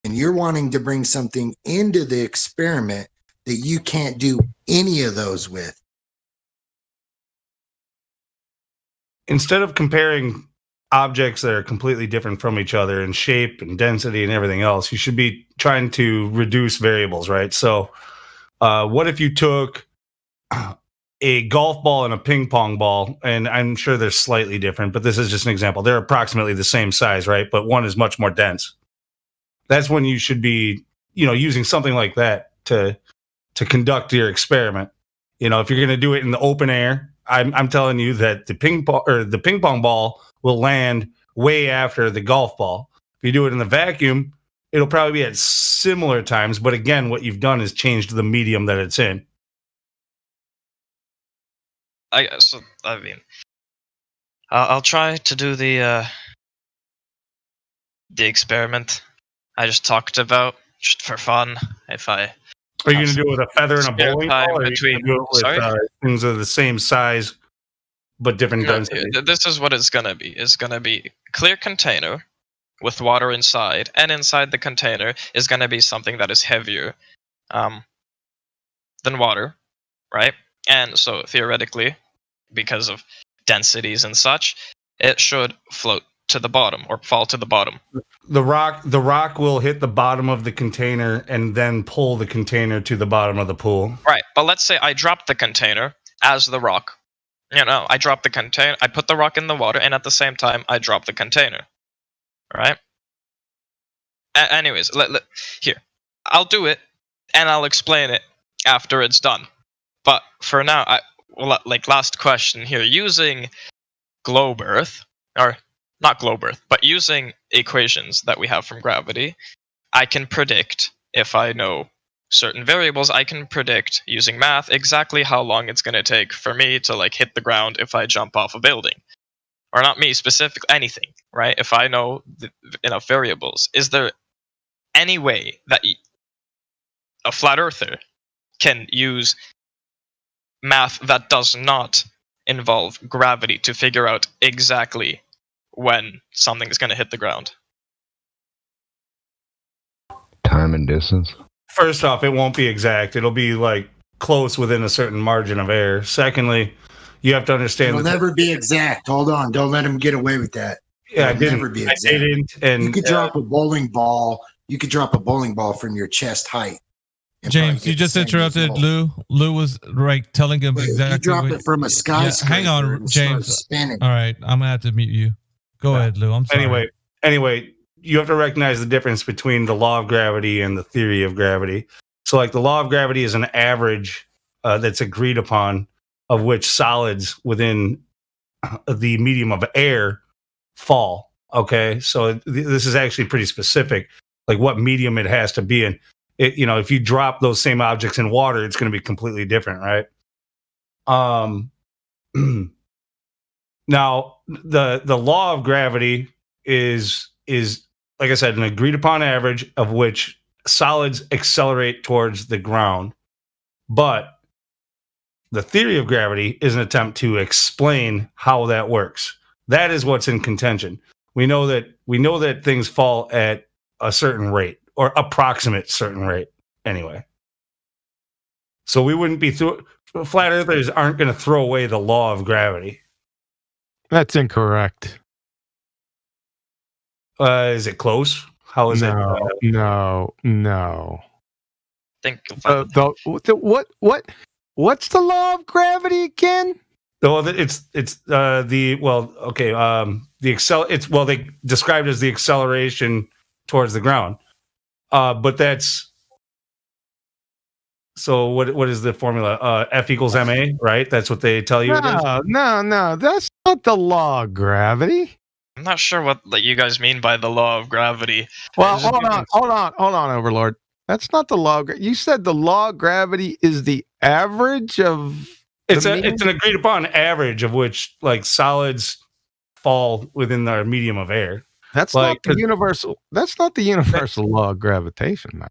And you're wanting to bring something into the experiment that you can't do any of those with. Instead of comparing objects that are completely different from each other in shape and density and everything else, you should be trying to reduce variables, right? So what if you took a golf ball and a ping pong ball, and I'm sure they're slightly different, but this is just an example. They're approximately the same size, right? But one is much more dense. That's when you should be, using something like that to conduct your experiment. If you're going to do it in the open air, I'm telling you that the ping pong ball will land way after the golf ball. If you do it in the vacuum, it'll probably be at similar times. But again, what you've done is changed the medium that it's in. I'll try to do the experiment I just talked about, just for fun. If I are you going to do it with a feather and a bowling ball, or between, do it with things of the same size but different density? This is what it's going to be. It's going to be a clear container with water inside, and inside the container is going to be something that is heavier than water, right? And so theoretically, because of densities and such, it should float to the bottom or fall to the bottom. The rock will hit the bottom of the container and then pull the container to the bottom of the pool. Right, but let's say I drop the container as the rock. I drop the container, I put the rock in the water, and at the same time, I drop the container. Right? Anyways, here. I'll do it, and I'll explain it after it's done. But for now, last question here. Using globe Earth, or not globe Earth, but using equations that we have from gravity, I can predict, if I know certain variables, I can predict using math exactly how long it's going to take for me to hit the ground if I jump off a building. Or not me specifically, anything, right? If I know enough variables. Is there any way that a flat earther can use math that does not involve gravity to figure out exactly when something is going to hit the ground? Time and distance. First off, it won't be exact. It'll be close within a certain margin of error. Secondly, you have to understand It'll never be exact. Hold on. Don't let him get away with that. Yeah, It'll never be exact. I didn't. And you could drop a bowling ball. You could drop a bowling ball from your chest height. James, you just interrupted Lou. Lou was telling him exactly. You drop it from a skyscraper. Hang on, James. All right, I'm gonna have to mute you. Go ahead, Lou. I'm sorry. Anyway, you have to recognize the difference between the law of gravity and the theory of gravity. So, the law of gravity is an average that's agreed upon, of which solids within the medium of air fall. Okay, so this is actually pretty specific, what medium it has to be in. If you drop those same objects in water, it's going to be completely different, right? Now, the law of gravity is like I said, an agreed upon average of which solids accelerate towards the ground. But the theory of gravity is an attempt to explain how that works. That is what's in contention. We know that things fall at a certain rate, or approximate certain rate, anyway. So we wouldn't be flat earthers aren't going to throw away the law of gravity. That's incorrect. Is it close? How is it? No. Think what's the law of gravity again? Well, they described as the acceleration towards the ground. But that's so. What is the formula? F equals ma, right? That's what they tell you. No. That's not the law of gravity. I'm not sure what you guys mean by the law of gravity. Well, hold on, Overlord. That's not the law. You said the law of gravity is the average of. It's an agreed upon average of which solids fall within our medium of air. That's not the universal. That's not the universal law of gravitation, man.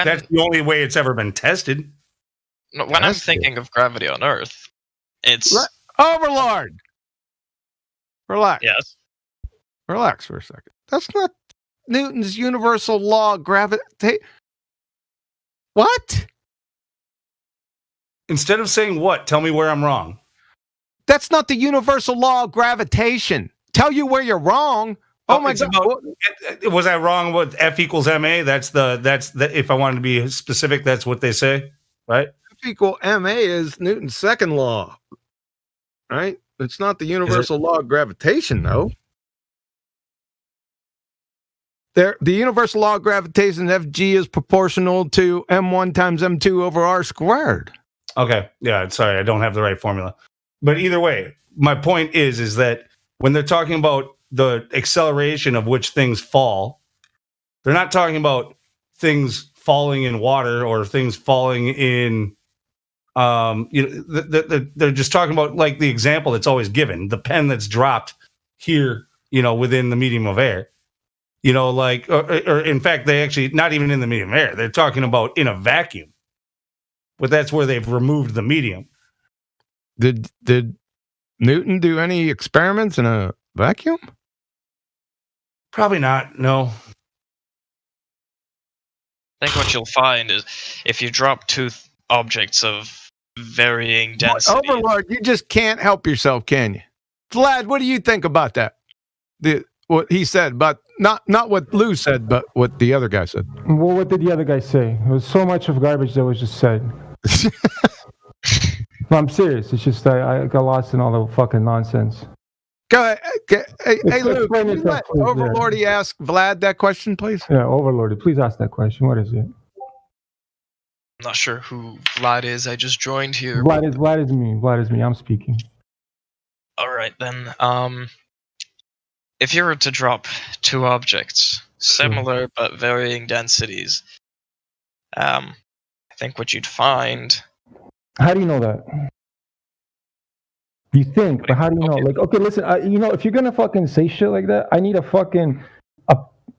That's the only way it's ever been tested. When I'm thinking of gravity on Earth, it's Overlord. Relax. Yes. Relax for a second. That's not Newton's universal law of gravity. What? Instead of saying what, tell me where I'm wrong. That's not the universal law of gravitation. Tell you where you're wrong. Oh my God! Was I wrong with F equals ma? That's the if I wanted to be specific, that's what they say, right? F equal ma is Newton's second law, right? It's not the universal law of gravitation, though. The universal law of gravitation, Fg, is proportional to m1 times m2 over r squared. Okay, yeah. Sorry, I don't have the right formula, but either way, my point is that when they're talking about the acceleration of which things fall, they're not talking about things falling in water or things falling in, they're just talking about the example that's always given, the pen that's dropped here, within the medium of air, or in fact, they actually not even in the medium of air, they're talking about in a vacuum, but that's where they've removed the medium. Did Newton do any experiments in a vacuum? Probably not. No. I think what you'll find is if you drop two objects of varying density. Overlord, you just can't help yourself, can you? Vlad, what do you think about that? What he said, but not what Lou said, but what the other guy said. Well, what did the other guy say? It was so much of garbage that was just said. No, I'm serious. It's just I got lost in all the fucking nonsense. Go ahead. Hey, Luke, Explain can you yourself, let please, Overlordy ask Vlad that question, please? Yeah, Overlord, please ask that question. What is it? I'm not sure who Vlad is. I just joined here. Vlad is me. Vlad is me. I'm speaking. All right then. If you were to drop two objects, similar but varying densities, I think what you'd find. How do you know that? You think, but how do you know? Like, okay, listen. You know, if you're gonna fucking say shit like that, I need a fucking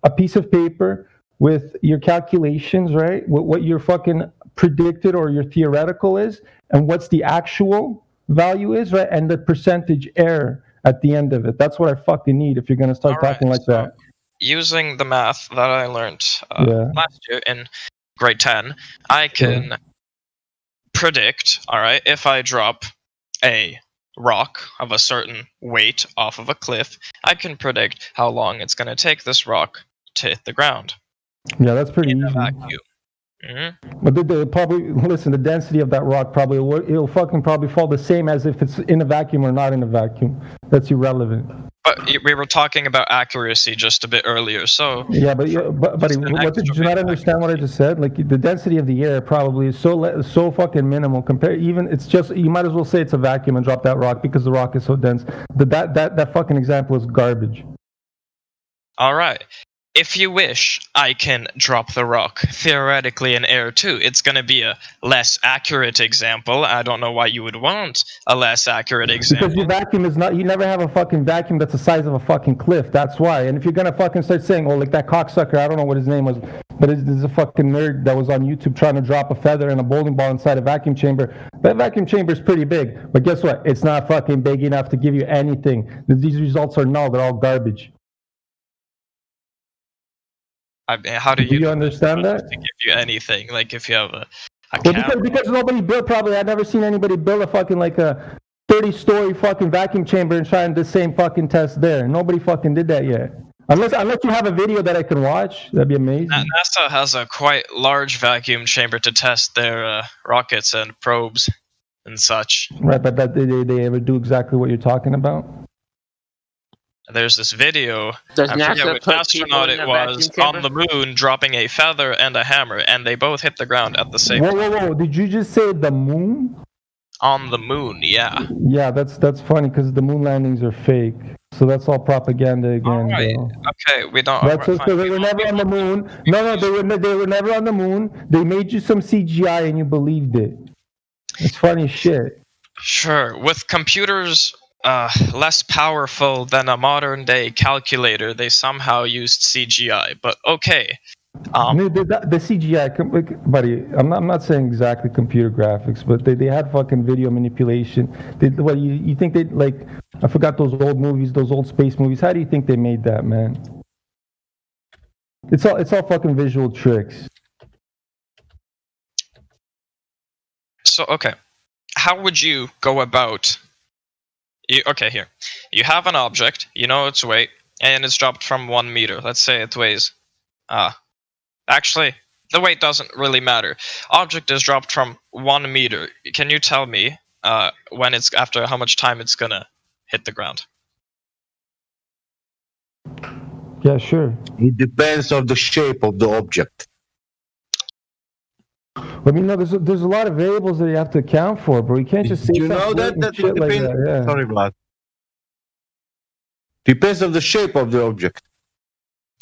a piece of paper with your calculations, right? What your fucking predicted or your theoretical is, and what's the actual value is, right? And the percentage error at the end of it. That's what I fucking need if you're gonna start talking like that. Using the math that I learned last year in grade 10, I can predict, all right, if I drop a rock of a certain weight off of a cliff, I can predict how long it's going to take this rock to hit the ground. Yeah, that's pretty easy. But they probably listen. The density of that rock probably it'll fucking probably fall the same as if it's in a vacuum or not in a vacuum. That's irrelevant. But we were talking about accuracy just a bit earlier, so yeah. But what did you not understand what I just said? Like the density of the air probably is so fucking minimal compared. Even it's just you might as well say it's a vacuum and drop that rock because the rock is so dense. That fucking example is garbage. All right. If you wish, I can drop the rock theoretically in air too. It's going to be a less accurate example. I don't know why you would want a less accurate example. Because your vacuum is not, you never have a fucking vacuum that's the size of a fucking cliff. That's why. And if you're going to fucking start saying, oh, like that cocksucker, I don't know what his name was, but there's a fucking nerd that was on YouTube trying to drop a feather and a bowling ball inside a vacuum chamber. That vacuum chamber is pretty big. But guess what? It's not fucking big enough to give you anything. These results are null. They're all garbage. How do you understand that? To give you anything, like if you have a because nobody built. Probably I've never seen anybody build a fucking like a 30-story fucking vacuum chamber and try the same fucking test there. Nobody fucking did that yet. Unless you have a video that I can watch, that'd be amazing. NASA has a quite large vacuum chamber to test their rockets and probes and such. Right, but they ever do exactly what you're talking about? There's this video. Does I NASA forget which put astronaut people in it a was vacuum on the moon dropping a feather and a hammer, and they both hit the ground at the same time. Whoa! Did you just say the moon? On the moon, yeah. Yeah, that's funny because the moon landings are fake. So that's all propaganda again. Right. Bro. Okay, we don't. That's so they were never on the moon. No, they were never on the moon. They made you some CGI and you believed it. It's funny shit. Sure, with computers less powerful than a modern day calculator, they somehow used CGI. But okay. The CGI, buddy. I'm not saying exactly computer graphics, but they had fucking video manipulation. You think they like? I forgot those old movies, those old space movies. How do you think they made that, man? It's all fucking visual tricks. So okay, how would you go about? Okay, here. You have an object, you know its weight, and it's dropped from 1 meter. Let's say it weighs... actually, the weight doesn't really matter. Object is dropped from 1 meter. Can you tell me when it's after how much time it's gonna hit the ground? Yeah, sure. It depends on the shape of the object. I mean, no, there's a lot of variables that you have to account for, but we can't just say you know that it depends. Like that, yeah. Sorry, Vlad. Depends on the shape of the object.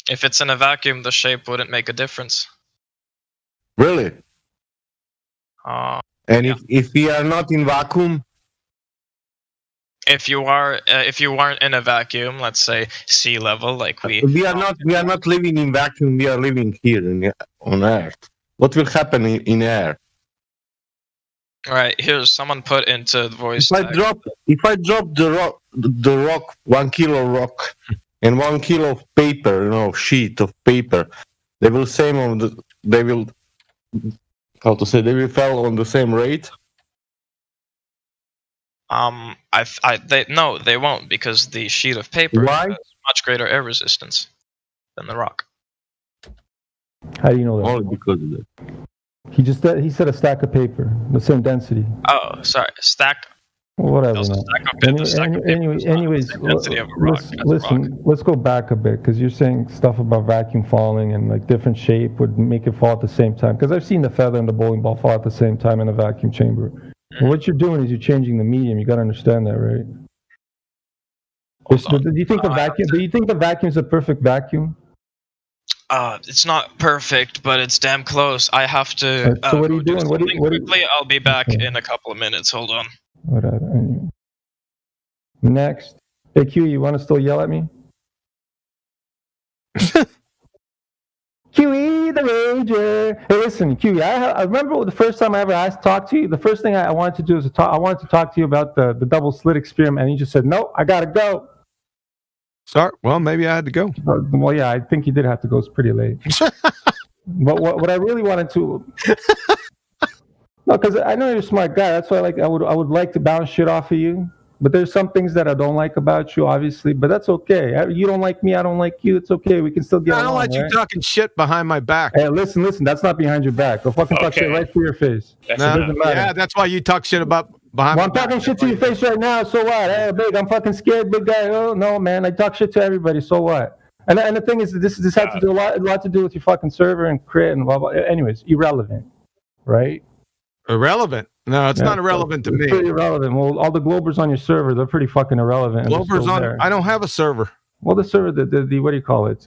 If it's in a vacuum, the shape wouldn't make a difference. Really? And yeah. if we are not in vacuum. If you weren't in a vacuum, let's say sea level, like we are not living in vacuum. We are living here on Earth. What will happen in air? All right, here's someone put into the voice. If I drop the rock, 1 kilo rock, and 1 kilo of paper, sheet of paper, they will fall on the same rate. They won't, because the sheet of paper has much greater air resistance than the rock. How do you know that? Only because of that. He said a stack of paper, the same density. Oh, sorry. Stack. Whatever. Also, Man. stack of paper. Stack of paper is not the Anyways, same density of a rock as a rock. listen. Let's go back a bit because you're saying stuff about vacuum falling and like different shape would make it fall at the same time. Because I've seen the feather and the bowling ball fall at the same time in a vacuum chamber. And what you're doing is you're changing the medium. You got to understand that, right? Do you think the vacuum? Do you think the vacuum is a perfect vacuum? It's not perfect, but it's damn close. I have to. So what are you doing? Quickly, I'll be back in a couple of minutes. Hold on. Whatever. Next. Hey, Q, you want to still yell at me? QE the Ranger. Hey, listen, QE. I remember the first time I ever talked to you. The first thing I wanted to do was I wanted to talk to you about the double slit experiment, and you just said, "No, I gotta go." Sorry. Well, maybe I had to go. Well, yeah, I think you did have to go. It's pretty late. But what I really wanted to. No, because I know you're a smart guy. That's why I would like to bounce shit off of you. But there's some things that I don't like about you, obviously. But that's okay. You don't like me. I don't like you. It's okay. We can still get along. I don't want you talking shit behind my back. Hey, listen. That's not behind your back. Go fucking talk shit right to your face. Yeah, that's why you talk shit about behind my I'm back. talking shit to your face right now. So what? Hey, big. I'm fucking scared, big guy. Oh no, man. I talk shit to everybody. So what? And the thing is, this has to do a lot to do with your fucking server and crit and blah blah. Anyways, irrelevant, right? Irrelevant? No, it's not irrelevant to me. Pretty irrelevant. Well, all the Globers on your server, they're pretty fucking irrelevant. Globers on. I don't have a server. Well, the server, the what do you call it?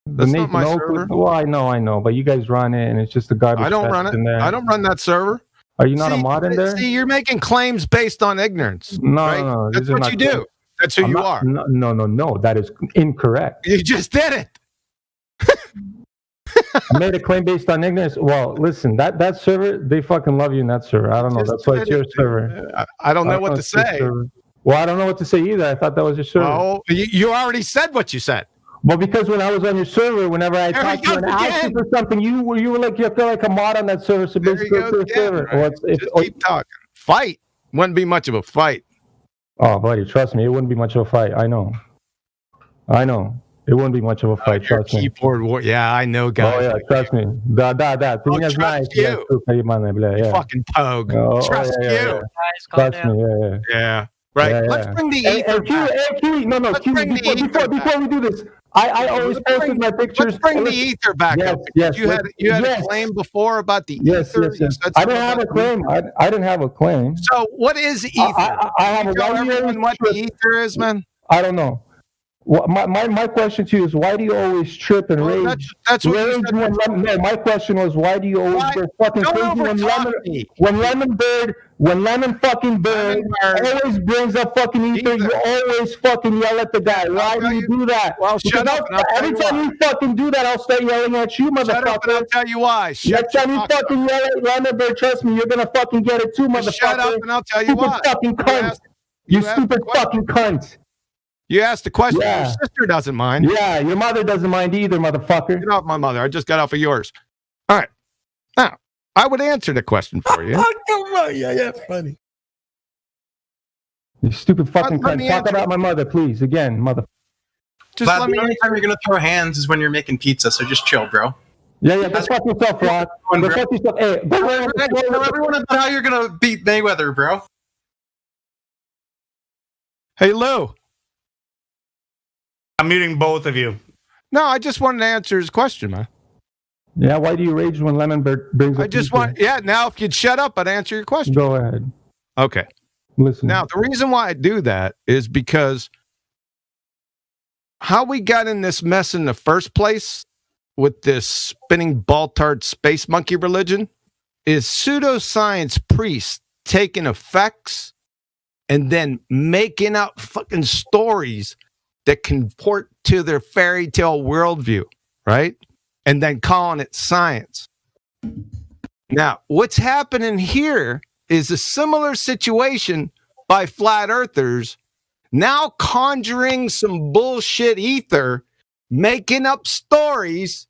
That's not my server. Well, I know, but you guys run it, and it's just a garbage. I don't run it. I don't run that server. Are you not a mod in there? See, you're making claims based on ignorance. No. That's what you do. That's who you are. No. That is incorrect. You just did it. I made a claim based on ignorance. Well, listen, that server, they fucking love you in that server. I don't know. That's why it's your server. I don't know what to say. Well, I don't know what to say either. I thought that was your server. Oh, you already said what you said. Well, because when I was on your server, whenever I talked to you and asked you for something, you were like, you feel like a mod on that server. So basically, it's your server. Right. Just keep talking. Fight wouldn't be much of a fight. Oh, buddy, trust me, it wouldn't be much of a fight. I know. It wouldn't be much of a fight. Trust me. Keyboard war. Yeah, I know, guys. Oh yeah, trust me. Trust you. You fucking pogue. Trust you. Trust me. Yeah. Right. Yeah, Let's bring the ether back. Before we do this, I always posted my pictures. Let's bring the ether back up. Yes. You had a claim before about the ether. Yes. I didn't have a claim. I didn't have a claim. So what is ether? I have a tell everyone what the ether is, man. I don't know. Well, my question to you is, why do you always trip and rage? That's what you said. No, my question was, why do you always go fucking crazy when Lemon fucking Bird always brings up fucking ether? You always fucking yell at the guy. Why do you do that? Well, shut up. Every time you fucking do that, I'll start yelling at you, motherfucker. Shut up and I'll tell you why. Next time you fucking yell at Lemon Bird, trust me, you're gonna fucking get it too, motherfucker. Shut up and I'll tell you why. Fucking cunt. You stupid fucking cunt. You asked the question. Yeah. Your sister doesn't mind. Yeah, your mother doesn't mind either, motherfucker. Get off my mother. I just got off of yours. All right. Now, I would answer the question for you. Yeah, funny. You stupid fucking cunt. Talk about my mother, please. Again, mother. Just the only time you're going to throw hands is when you're making pizza, so just chill, bro. Yeah, go fuck yourself, Rod. Go fuck yourself. Hey, tell everyone about how you're going to beat Mayweather, bro. Hey, Lou. I'm muting both of you. No, I just wanted to answer his question, man. Yeah, why do you rage when Lemon Bird brings up? Now if you'd shut up, I'd answer your question. Go ahead. Okay. Listen. Now, the reason why I do that is because how we got in this mess in the first place with this spinning ball-tard space monkey religion is pseudoscience priests taking effects and then making up fucking stories that comport to their fairy tale worldview, right? And then calling it science. Now, what's happening here is a similar situation by flat earthers now conjuring some bullshit ether, making up stories,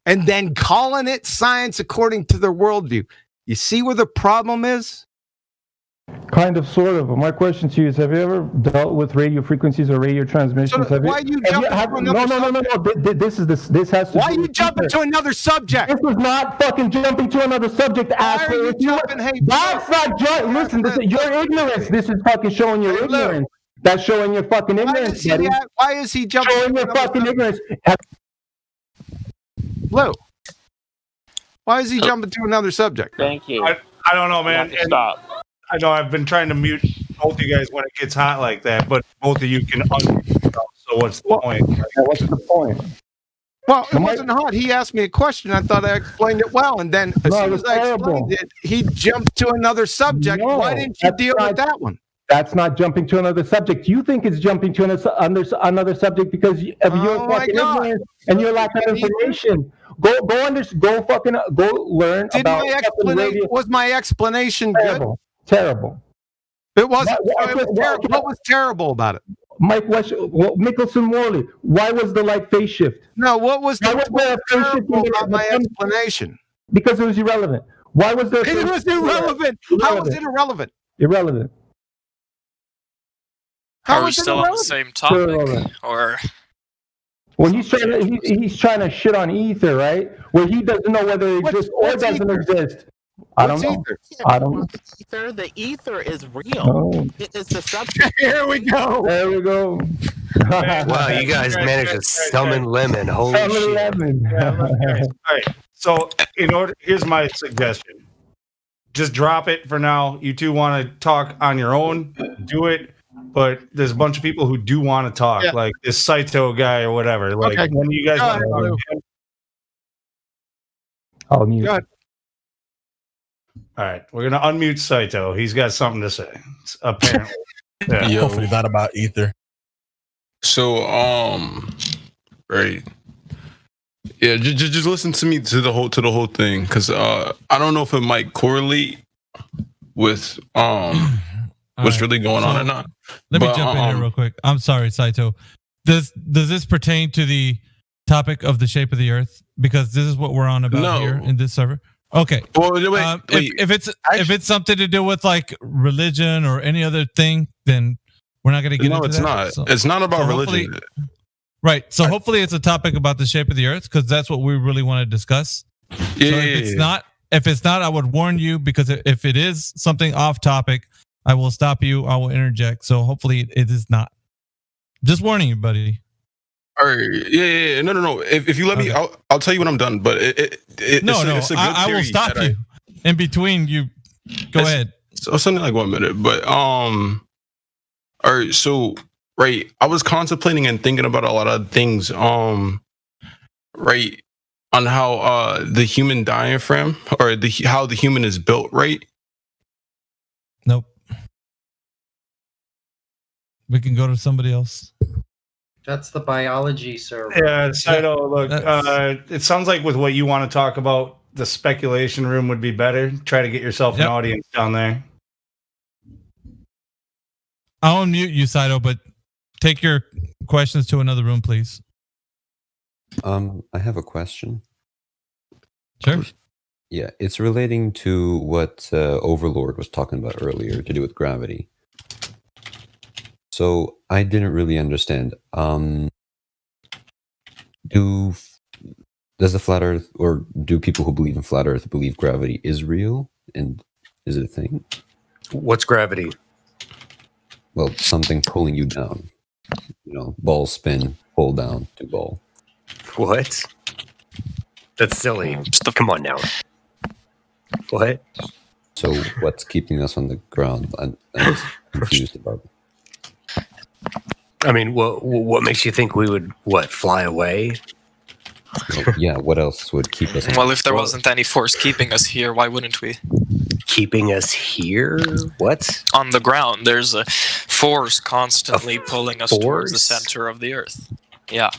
and then calling it science according to their worldview. You see where the problem is? Kind of, sort of. My question to you is: have you ever dealt with radio frequencies or radio transmissions? So why you jumping to another No. This has to. Why do you with jumping ether. to another subject? This is not fucking jumping to another subject. Why are you jumping? Hey, that's not jumping. Listen, this is your ignorance. This is fucking showing your ignorance. That's showing your fucking ignorance, buddy. Why is he jumping? Showing your fucking ignorance. Lou, why is he jumping to another subject? Thank you. I don't know, man. Stop. I know I've been trying to mute both of you guys when it gets hot like that, but both of you can unmute yourself, so what's the point? What's the point? Well, it wasn't hot. He asked me a question. I thought I explained it well, and then as soon as I explained it, he jumped to another subject. No, Why didn't you deal with that one? That's not jumping to another subject. You think it's jumping to another subject because of your fucking ignorance and your lack of information. Go learn about Was my explanation terrible. good? Terrible. It wasn't. What was terrible about it? My question, Mickelson Morley, why was the light phase shift? No, what was terrible about my explanation? Because it was irrelevant. Why was there? It was irrelevant. How was it irrelevant? Irrelevant. Are we still on the same topic? Irrelevant. Or Well, he's trying to shit on ether, right? Where he doesn't know whether it exists or doesn't exist. I don't know. I don't. The ether is real. Oh. It's the subject. Here we go. There we go. Wow, you guys managed to summon Lemon. Holy shit. Lemon. All right. So, here's my suggestion. Just drop it for now. You two want to talk on your own, do it. But there's a bunch of people who do want to talk, like this Saito guy or whatever. Like, when do you guys want to talk? I'll mute. All right, we're gonna unmute Saito. He's got something to say. Apparently, Yo. Hopefully not about ether. So, right. Yeah, just listen to me to the whole thing, because I don't know if it might correlate with what's really going on or not. Let me jump in here real quick. I'm sorry, Saito. Does this pertain to the topic of the shape of the Earth? Because this is what we're on about here in this server. Okay. Well, if it's something to do with like religion or any other thing, then we're not going to get into that. No, it's not. It's not about religion. Right. So hopefully it's a topic about the shape of the Earth, because that's what we really want to discuss. If it's not, I would warn you, because if it is something off topic, I will stop you. I will interject. So hopefully it is not. Just warning you, buddy. All right. Yeah. No. If you let me, I'll tell you when I'm done. But it's a good I will stop you. In between, you go ahead. So something like 1 minute. But all right. So right, I was contemplating and thinking about a lot of things. Right, on how the human diaphragm or how the human is built. Right. Nope. We can go to somebody else. That's the biology server. Yeah, Saito, look, it sounds like with what you want to talk about, the speculation room would be better. Try to get yourself an audience down there. I'll unmute you, Saito, but take your questions to another room, please. I have a question. Sure. Yeah, it's relating to what Overlord was talking about earlier to do with gravity. So I didn't really understand. Does the flat Earth, or do people who believe in flat Earth believe gravity is real, and is it a thing? What's gravity? Well, something pulling you down. Ball spin, pull down to ball. What? That's silly. Come on now. What? So what's keeping us on the ground? I'm confused about it. I mean, what makes you think we would, fly away? Well, yeah, what else would keep us? Well, if there wasn't any force keeping us here, why wouldn't we? Keeping us here? What? On the ground, there's a force constantly pulling us towards the center of the Earth. Yeah.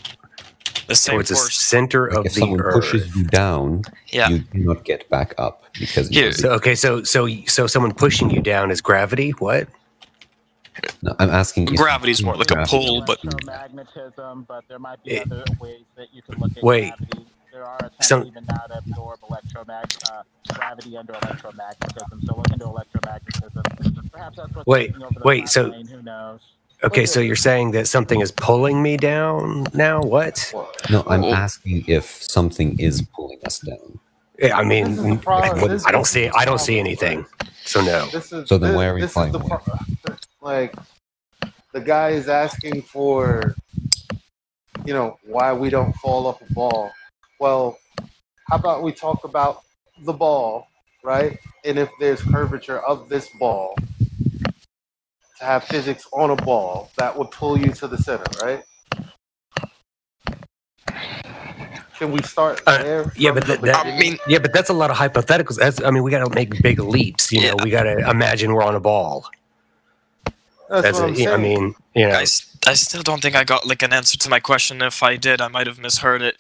The same towards force. the center of if the someone Earth. pushes you down, Yeah. you do not get back up because So someone pushing you down is gravity? What? No, I'm asking. Gravity is more like a pull, but Wait. gravity under electromagnetism. So look into electromagnetism. Perhaps that's what's Wait, taking over the wait. flat So, plane, who knows? okay, so you're saying that something is pulling me down now? What? No, I'm asking if something is pulling us down. Yeah, I mean, This is the problem. I don't see anything. So no. So then why are we this flying is the away? like the guy is asking for, why we don't fall off a ball. Well, how about we talk about the ball, right? And if there's curvature of this ball, to have physics on a ball that would pull you to the center, right? Can we start there? Yeah, but but that's a lot of hypotheticals. We got to make big leaps. We got to imagine we're on a ball. That's what I'm saying. I still don't think I got like an answer to my question. If I did, I might have misheard it.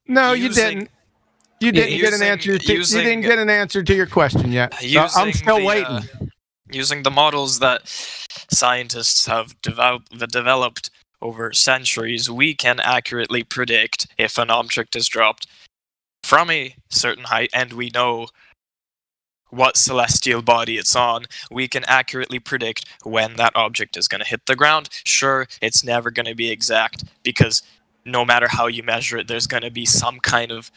No, you didn't. You didn't get an answer. You didn't get an answer to your question yet. So I'm still waiting. Using the models that scientists have developed over centuries, we can accurately predict if an object is dropped from a certain height, and we know what celestial body it's on. We can accurately predict when that object is going to hit the ground. Sure, it's never going to be exact, because no matter how you measure it, there's going to be some kind of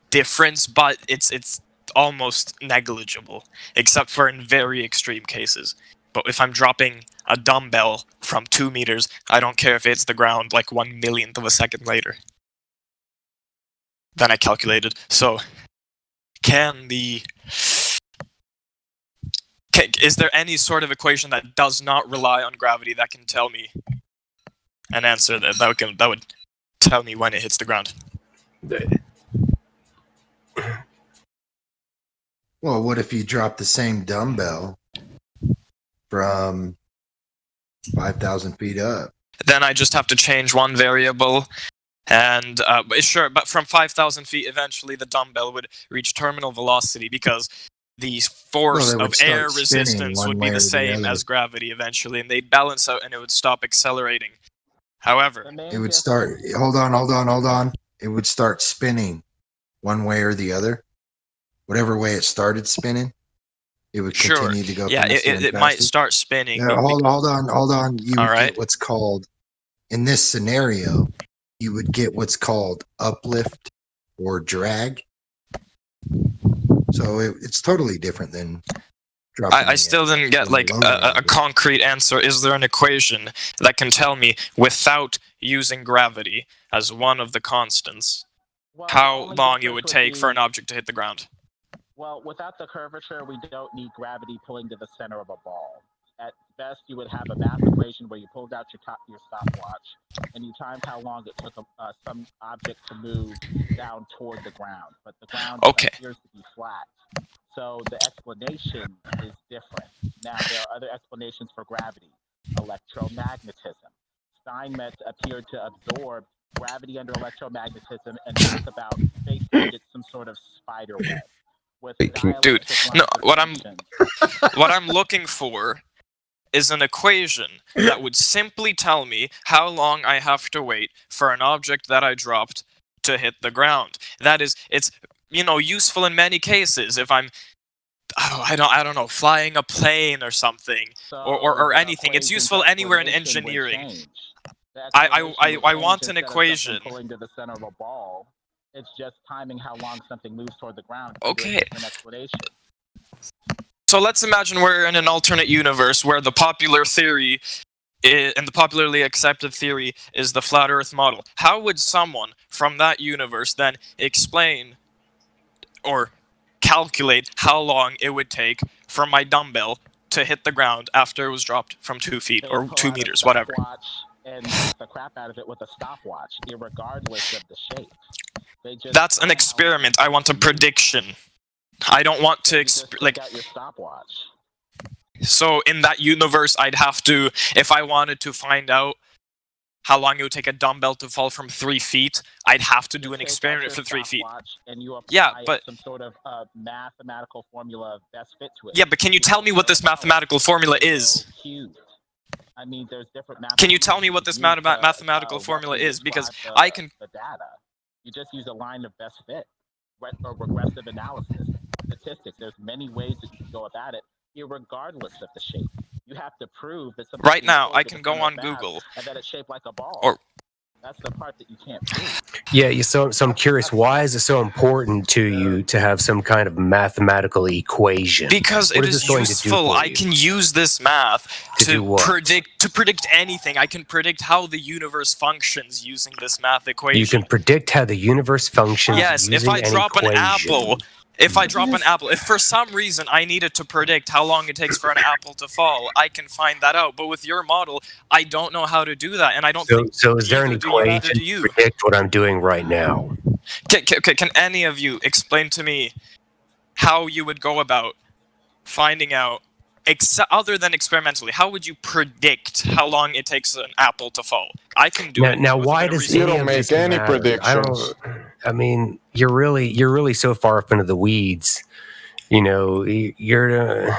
difference, but it's almost negligible, except for in very extreme cases. But if I'm dropping a dumbbell from 2 meters, I don't care if it's the ground like 1/1,000,000th of a second later. Then I calculated. So, is there any sort of equation that does not rely on gravity that can tell me an answer that would tell me when it hits the ground? Well, what if you drop the same dumbbell from 5,000 feet up? Then I just have to change one variable, and sure, but from 5,000 feet, eventually the dumbbell would reach terminal velocity, because the force of air resistance would be the same as gravity eventually, and they'd balance out and it would stop accelerating. However, it would start. Hold on. It would start spinning one way or the other. Whatever way it started spinning, it would continue to go. Yeah, it might start spinning. Yeah, hold on. You would get what's called, in this scenario, you would get what's called uplift or drag. So it's totally different than dropping. I still didn't get like a concrete answer. Is there an equation that can tell me, without using gravity as one of the constants, how long it would take for an object to hit the ground? Well, without the curvature, we don't need gravity pulling to the center of a ball. At best, you would have a math equation where you pulled out your stopwatch and you timed how long it took some object to move down toward the ground. But the ground appears to be flat. So the explanation is different. Now, there are other explanations for gravity. Electromagnetism. Steinmetz appeared to absorb gravity under electromagnetism and think about basically it's some sort of spider web. Dude, no, what I'm looking for is an equation that would simply tell me how long I have to wait for an object that I dropped to hit the ground. That is, it's useful in many cases. If I'm I don't know, flying a plane or something, or anything. It's useful anywhere in engineering. I want an equation. Pulling to the center of a ball. It's just timing how long something moves toward the ground. Okay. An explanation. So let's imagine we're in an alternate universe where the popular theory and the popularly accepted theory is the flat Earth model. How would someone from that universe then explain or calculate how long it would take for my dumbbell to hit the ground after it was dropped from 2 feet or 2 meters, whatever? And beat the crap out of it with a stopwatch, regardless of the shape. That's an experiment. I want a prediction. I don't want to like. Your stopwatch. So in that universe, I'd have to, if I wanted to find out how long it would take a dumbbell to fall from 3 feet, I'd have to do an experiment for 3 feet. And you but some sort of mathematical formula best fit to it. Yeah, but can you tell me what this mathematical formula is? I mean, there's different. Can you tell me what this mathematical formula is? Because I can. The data. You just use a line of best fit. regressive analysis, statistics. There's many ways that you can go about it, irregardless of the shape. You have to prove that something Right now, I can go on Google. And that it's shaped like a ball. Or that's the part that you can't prove. Yeah, so I'm curious, why is it so important to you to have some kind of mathematical equation? Because What it is is this going to do useful. for I you? can use this math To do what? predict anything. I can predict how the universe functions using this math equation. You can predict how the universe functions. Yes, if using I drop an equation. apple, if for some reason I needed to predict how long it takes for an apple to fall, I can find that out. But with your model, I don't know how to do that, and I don't think. So is there an neither do you, neither equation do you. to predict what I'm doing right now? Can any of you explain to me how you would go about finding out, other than experimentally, how would you predict how long it takes an apple to fall? I can do it. Now, with a why bit of does research. any of this matter? I mean, you're really so far up into the weeds. You know, you're.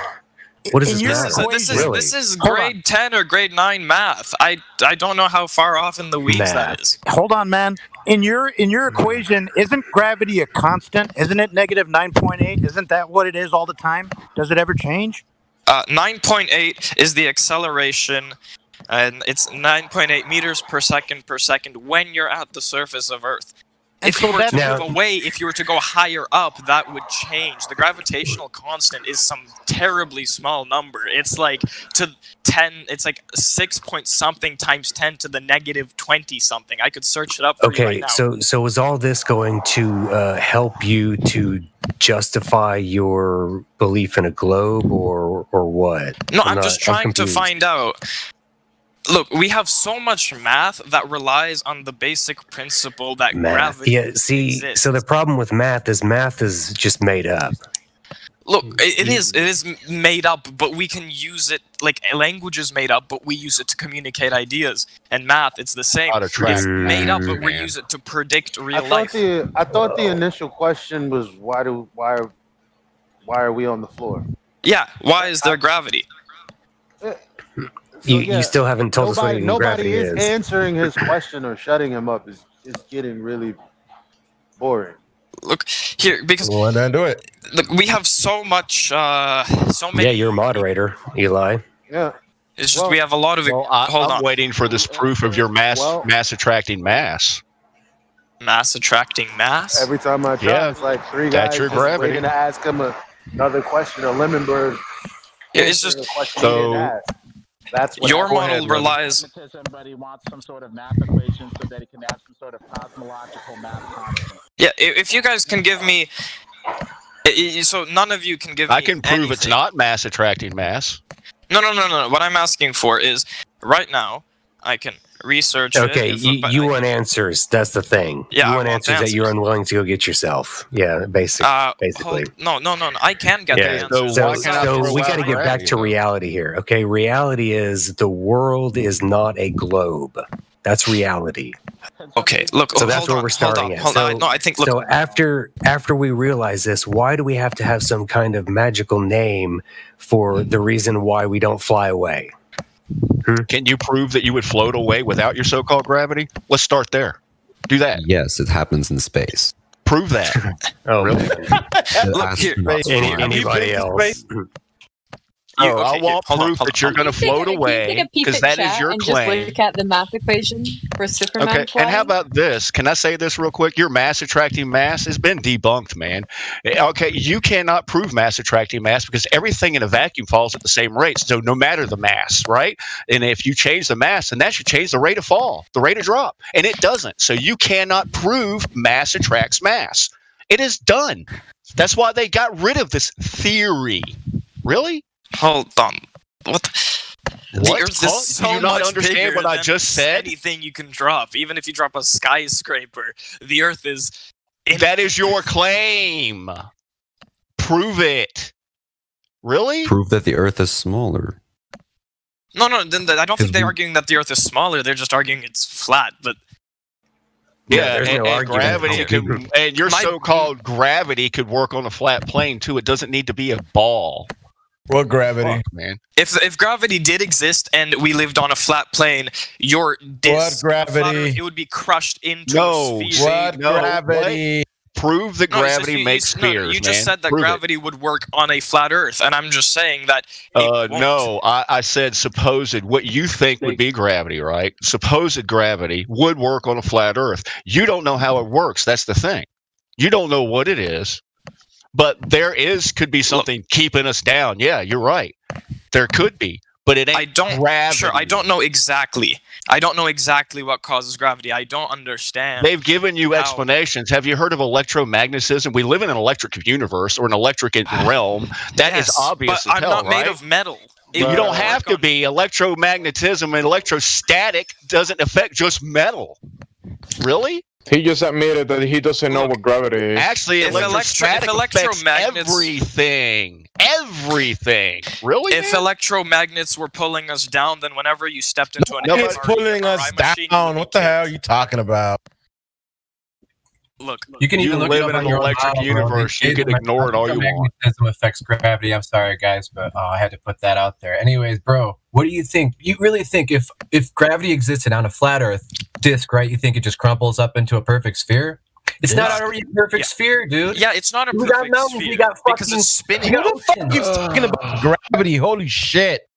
What does this matter? This is grade 10 or grade 9 math. I don't know how far off in the weeds that is. Hold on, man. In your equation, isn't gravity a constant? Isn't it negative 9.8? Isn't that what it is all the time? Does it ever change? 9.8 is the acceleration, and it's 9.8 meters per second when you're at the surface of Earth. If you were to move away, if you were to go higher up, that would change. The gravitational constant is some terribly small number. It's like 6 point something times 10 to the negative 20 something. I could search it up for you right now. So is all this going to help you to justify your belief in a globe, or what? No, I'm just trying to find out. Look, we have so much math that relies on the basic principle that gravity exists. So the problem with math is just made up. Look, it is made up, but we can use it, like language is made up, but we use it to communicate ideas. And math, it's the same. It's made up, but we use it to predict real life. I thought the initial question was why are we on the floor? Yeah, why is there gravity? You still haven't told us what even gravity is. Nobody is answering his question or shutting him up. Is getting really boring. Look here, because well, then do it. Look, we have so much, so many. Yeah, you're a moderator, Eli. Yeah. It's just we have a lot of. I'm waiting for this proof of your mass attracting mass. Mass attracting mass. Every time I try, it's like three guys That's your just gravity. waiting to ask him another question. Or Lemonberg. Yeah, it's just that's what your model relies. Somebody wants some sort of math equation so that it can have some sort of cosmological math constant. Yeah, if you guys can give me, so none of you can give me. I can prove it's not mass attracting mass. No. What I'm asking for is right now I can research. Okay, it. you want answers. That's the thing. Yeah, you want answers that you're unwilling to go get yourself. Yeah, basically. No. I can get the answers. So we got to get back to reality here. Okay, reality is the world is not a globe. That's reality. Okay, look. So that's where we're starting at. No, I think. Look, so after we realize this, why do we have to have some kind of magical name for the reason why we don't fly away? Can you prove that you would float away without your so-called gravity? Let's start there. Do that. Yes, it happens in space. Prove that. Oh, really? Look here. Anybody else? I want proof that you're going to float away because that is your claim. Just look at the math equation for Superman Okay, flying. and how about this? Can I say this real quick? Your mass attracting mass has been debunked, man. Okay, you cannot prove mass attracting mass because everything in a vacuum falls at the same rate. So no matter the mass, right? And if you change the mass, then that should change the rate of fall, the rate of drop. And it doesn't. So you cannot prove mass attracts mass. It is done. That's why they got rid of this theory. Really? Hold on. What? The Earth Do is so you not much understand bigger what I than just said? Anything you can drop, even if you drop a skyscraper, the Earth is. That is your claim. Prove it. Really? Prove that the Earth is smaller. No. Then I don't think they're arguing that the Earth is smaller. They're just arguing it's flat. But Yeah, there's no and argument. gravity could, and your so-called gravity could work on a flat plane too. It doesn't need to be a ball. What gravity? Fuck, man. if gravity did exist and we lived on a flat plane, your disc, What gravity? it would be crushed into No. a sphere. What gravity? prove that gravity makes spheres. You just man. said that Prove it. gravity would work on a flat Earth, and I'm just saying that. No, I said supposed. What you think would be gravity, right? Supposed gravity would work on a flat Earth. You don't know how it works. That's the thing. You don't know what it is, but could be something keeping us down. Yeah, you're right. There could be, but it ain't gravity. Sure, I don't know exactly. I don't know exactly what causes gravity. I don't understand. They've given you explanations. Have you heard of electromagnetism? We live in an electric universe or an electric realm. That is obvious. But as I'm hell, not made right? of metal. You don't have to be. Electromagnetism and electrostatic doesn't affect just metal. Really? He just admitted that he doesn't know what gravity is. Actually, electrostatic affects everything. Everything. Really? If electromagnets were pulling us down, then whenever you stepped into an Nobody's pulling us down. What the hell are you talking about? Look, you can even look live it up in on an your electric model, universe. You can ignore it all you want. Magnetism affects gravity. I'm sorry, guys, but I had to put that out there. Anyways, bro, what do you think? You really think if gravity existed on a flat Earth disk, right? You think it just crumples up into a perfect sphere? It's not already a perfect sphere, dude. Yeah, it's not a We perfect got mountains, sphere we got because fucking- it's spinning. Who the fuck keeps talking about gravity? Holy shit.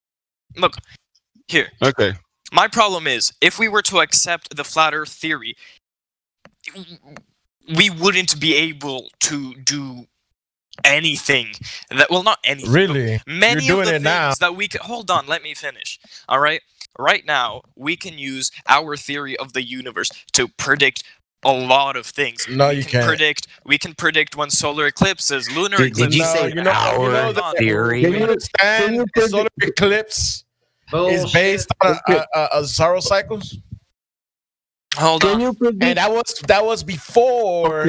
Look, here. Okay. My problem is, if we were to accept the flat Earth theory, we wouldn't be able to do anything that, well, not anything. Really? Many You're doing of the it now. things that we can, hold on, let me finish. All right. Right now, we can use our theory of the universe to predict a lot of things. No, you can't. We can predict when solar eclipses, lunar Did eclipses. you say our theory? You understand the solar eclipse is based on a solar cycles? Hold on. And that was before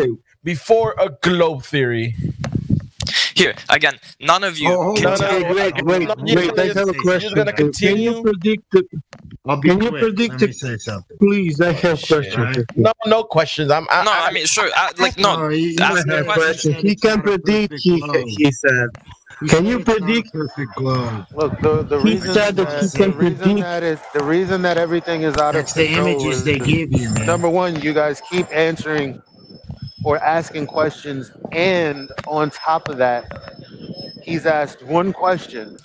a globe theory. Here, again, none of you can tell. Wait, I have a question. Can you predict it? Can you predict it? Please, I have questions. No questions. I mean, sure. No. Ask the question. He can predict. He said. Can you predict? Look, the reason that everything is out of control. the images they give you, man. Number one, you guys keep answering or asking questions, and on top of that, he's asked one question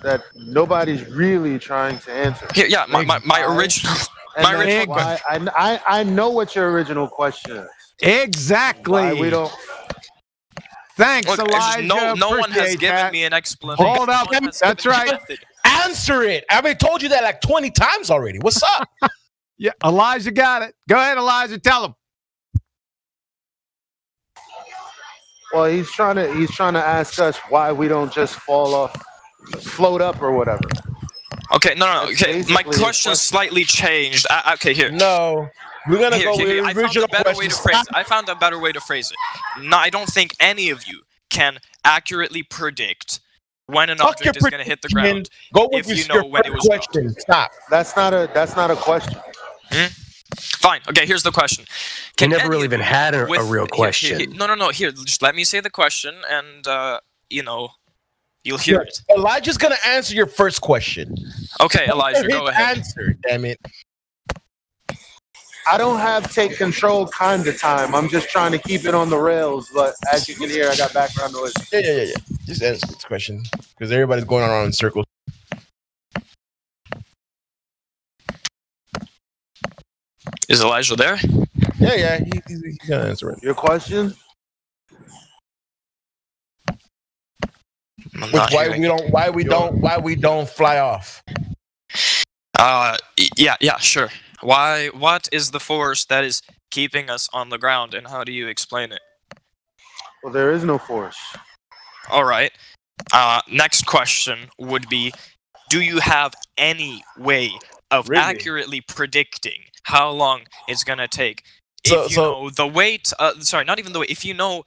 that nobody's really trying to answer. Here, yeah, my original. And My that's original why I know what your original question is. Exactly. Why we don't. Thanks, Look, it's just Elijah. no one has Appreciate given that. me an explanation. Hold up. No one has That's given me a right. method. Answer it. I mean, told you that like 20 times already. What's up? Yeah, Elijah got it. Go ahead, Elijah. Tell him. Well, he's trying to ask us why we don't just fall off, float up or whatever. Okay, no. That's Okay, my basically question slightly changed. Okay, here. No, we're gonna Here, go here, with I the original found a better way to question. phrase it. I found a better way to phrase it. No, I don't think any of you can accurately predict when an Fuck your object is going to hit the prediction. ground. Go with if you your know when it was dropped. question. Stop. That's not a question. Fine. Okay, here's the question. He never really even had a real question. No. Here, just let me say the question, and you'll hear it. Elijah's gonna answer your first question. Okay, Elijah, go ahead. Answer, damn it. I don't have take control kind of time. I'm just trying to keep it on the rails, but as you can hear, I got background noise. Yeah. Just answer this question because everybody's going around in circles. Is Elijah there? Yeah. He's gonna answer it. Your question? Why we don't fly off? Yeah, sure. What is the force that is keeping us on the ground, and how do you explain it? Well, there is no force. All right. Next question would be, do you have any way of accurately predicting how long it's going to take? If you know the weight, not even the weight, if you know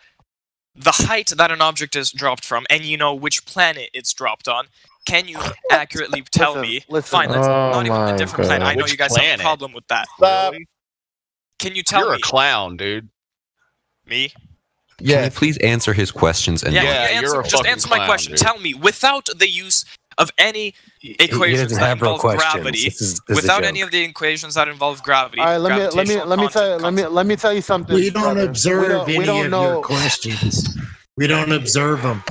the height that an object is dropped from, and you know which planet it's dropped on, can you accurately tell me? Fine, let's not even a different planet. I know you guys have a problem with that. Really? Can you tell me? You're a clown, dude. Me? Yeah, please answer his questions and Just answer my question. Dude. Tell me, without the use of any equations that involve gravity, without any of the equations that involve gravity. All right, let me tell you something. We don't brother. observe we any don't of know. your questions. We don't observe them.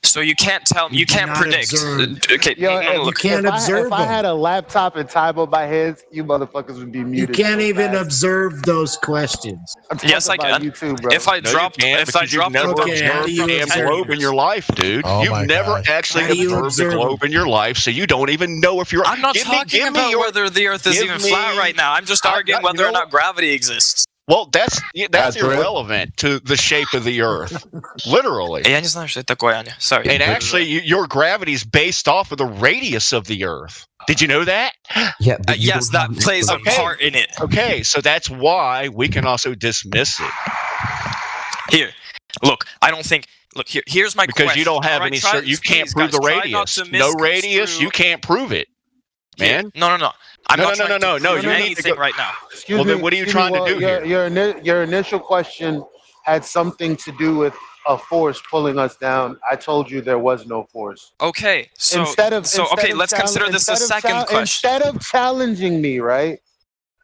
So you can't tell. You can't cannot predict. observe. Okay, Yo, no, look. if I had a laptop and Tybo by heads, you motherfuckers would be You muted. can't so even fast. observe those questions. Yes, I about can. you too, bro. If I No, dropped, you can't, if I because you've dropped never the Okay, how do observed you a observe globe in your life, dude. Oh You've my never gosh. actually How do you observed a observe globe in your life, so you don't even know if you're. I'm not talking give me about your- whether the Earth is give even me- flat right now. I'm just arguing you whether know or not gravity exists. Well, that's That's right. irrelevant to the shape of the Earth, literally. Я не знаю, что это такое, Аня. Sorry. And actually, your gravity is based off of the radius of the Earth. Did you know that? Yeah. But you yes, don't that plays a part in it. Okay, so that's why we can also dismiss it. Here, look. I don't think. Look, here's my Because question. you don't have All right, any. try- You can't please, prove guys, the try not radius. to No radius, misconstrue- you can't prove it, Here, man. No. I'm No, not no, trying no, to no, prove you need to anything go- right now. Excuse Well, me, then what are you excuse trying me, to do here? Your initial question had something to do with a force pulling us down. I told you there was no force. Okay, so Instead of let's consider this a second question. Instead of challenging me, right?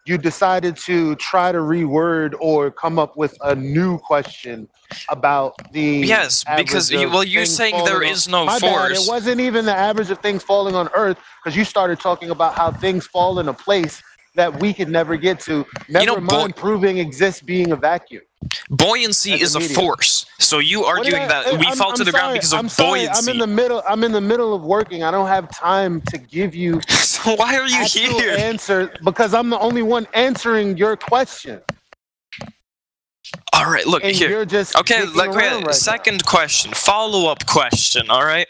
You decided to try to reword or come up with a new question about the Yes, because average of you're things saying there falling is on- no My bad, force. it wasn't even the average of things falling on Earth because you started talking about how things fall in a place that we could never get to. Never mind proving exists being a vacuum. Buoyancy As is a medium. force. So you arguing that we fall to the ground because of I'm sorry, buoyancy. I'm in the middle of working. I don't have time to give you. So why are you actual here? Answer because I'm the only one answering your question. All right, look And here. you're just Okay, dicking look, around right now. second question, follow-up question. All right,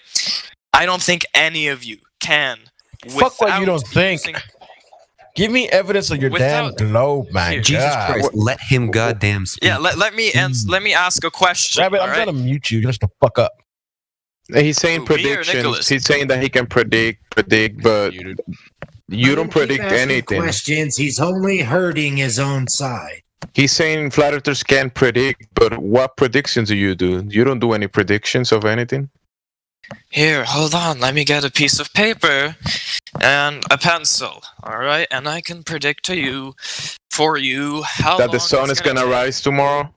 I don't think any of you can. Fuck what you without don't think. using- Give me evidence of your Without- damn globe, man. Jesus God. Christ, let him goddamn speak. Yeah, let me ask a question. Rabbit, I'm all right? gonna mute you just to fuck up. He's saying Who, me or predictions. Nicholas? He's saying that he can predict, but you don't predict Keep asking anything. Questions. He's only hurting his own side. He's saying flat earthers can predict, but what predictions do? You don't do any predictions of anything? Here, hold on. Let me get a piece of paper and a pencil. All right, and I can predict to you, for you, how That the long sun it's is gonna take. rise tomorrow?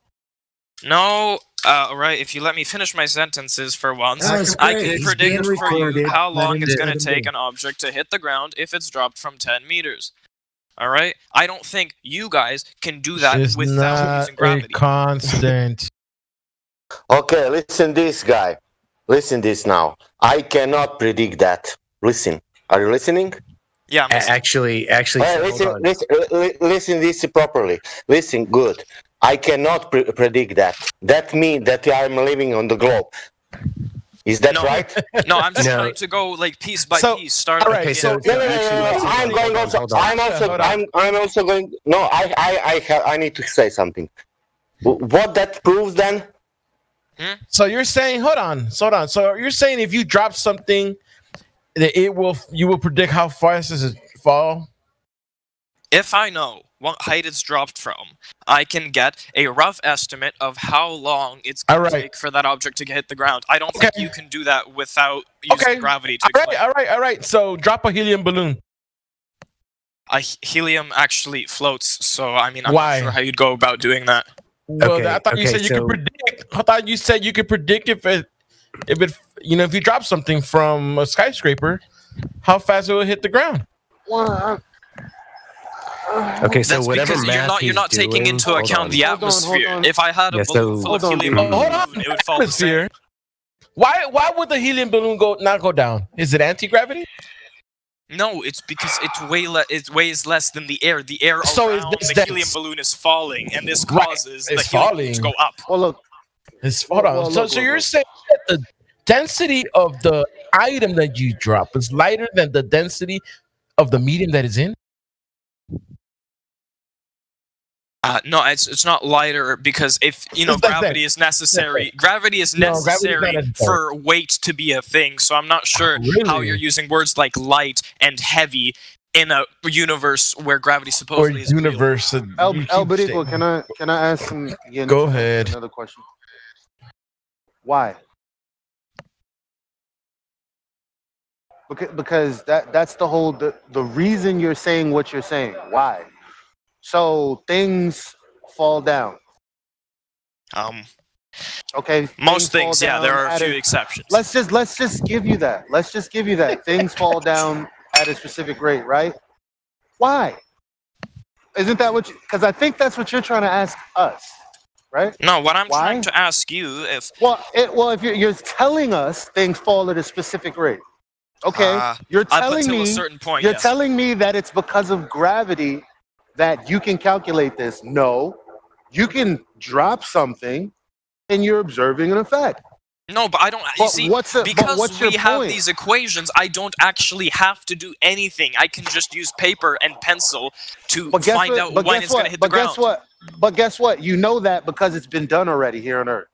No. All right. If you let me finish my sentences for once, That's I great. can He's predict being for you recorded. how Let long him it's do it. going Let to him take do an object to hit the ground if it's dropped from 10 meters. All right. I don't think you guys can do that It's without not using gravity. a constant. Okay, listen this guy. Listen this now. I cannot predict that. Listen. Are you listening? Yeah. I'm listening. Actually, Hey, so hold listen, on. listen this properly. Listen good. I cannot predict that. That means that I am living on the globe. Is that right? No, I'm just No. trying to go like piece by So, piece. Start. all right, again. so- No. I'm going also. I'm also going. No, I need to say something. What that proves then? So you're saying, hold on. So you're saying if you drop something, that you will predict how fast does it fall? If I know what height it's dropped from, I can get a rough estimate of how long it's going to take for that object to hit the ground. I don't think you can do that without using gravity to explain. All right. So drop a helium balloon. Helium actually floats, so I mean, I'm Why? not sure how you'd go about doing that. Well, I thought you said you could predict. I thought you said you could predict if you drop something from a skyscraper, how fast it will hit the ground. Okay, so That's whatever because math you're not he's taking doing- into account the atmosphere. If I had a Yeah, balloon so- full of helium, Hold on. it would fall the same. Atmosphere. Why would the helium balloon not go down? Is it anti-gravity? No, it's because it weighs less than the air. The air So around it's the dense. helium balloon is falling, and this Right, causes the it's helium falling. to go up. Well, look. Hold on. So you're saying that the density of the item that you drop is lighter than the density of the medium that is in? No, it's not lighter because if It's like gravity that. is necessary. Gravity is No, gravity's not necessary necessary. for weight to be a thing. So I'm not sure how really? you're using words like light and heavy in a universe where gravity Or supposedly is real. universe? El Barico, can I ask him again? Go ahead. Another question. Why? because that's the whole the reason you're saying what you're saying. Why? So things fall down. Okay. Most things, yeah. There are a few exceptions. Let's just give you that. Let's just give you that. Things fall down at a specific rate, right? Why? Isn't that what? Because I think that's what you're trying to ask us, right? No, what I'm trying to ask you if if you're telling us things fall at a specific rate, okay? You're telling up until me a certain point, you're yes. telling me that it's because of gravity that you can calculate this. No, you can drop something and you're observing an effect. No, but I don't. You see, because we have these equations, I don't actually have to do anything. I can just use paper and pencil to find out when it's going to hit the ground. But guess what? You know that because it's been done already here on Earth.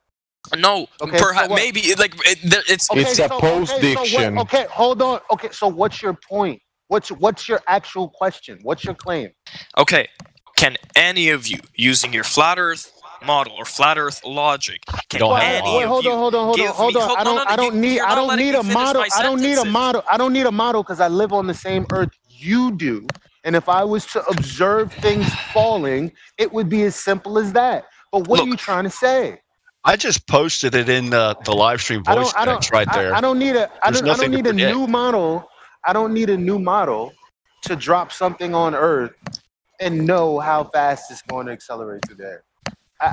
No, Okay, perhaps so what? maybe it's Okay, hold on. Okay, so what's your point? What's your actual question? What's your claim? Okay, can any of you, using your flat Earth model or flat Earth logic, can Hold give me- on. I don't need a model. I don't need a model because I live on the same Earth you do. And if I was to observe things falling, it would be as simple as that. But what are you trying to say? I just posted it in the live stream voice text right there. I don't need a predict. new model. I don't need a new model to drop something on Earth and know how fast it's going to accelerate through the air.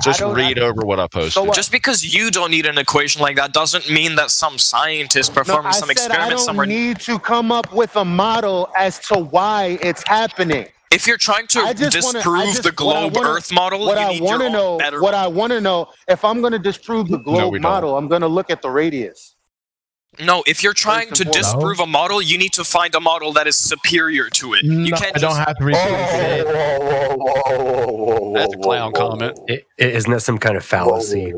Just read over what I posted. Just because you don't need an equation like that doesn't mean that some scientist performing some experiment somewhere. I don't need to come up with a model as to why it's happening. If you're trying to disprove the globe Earth model, you need your own better What I want to know, if I'm going to disprove the globe model, I'm going to look at the radius. No, if you're trying to disprove a model, you need to find a model that is superior to it. You can't I don't have to repeat it. That's a clown comment. Isn't that some kind of fallacy?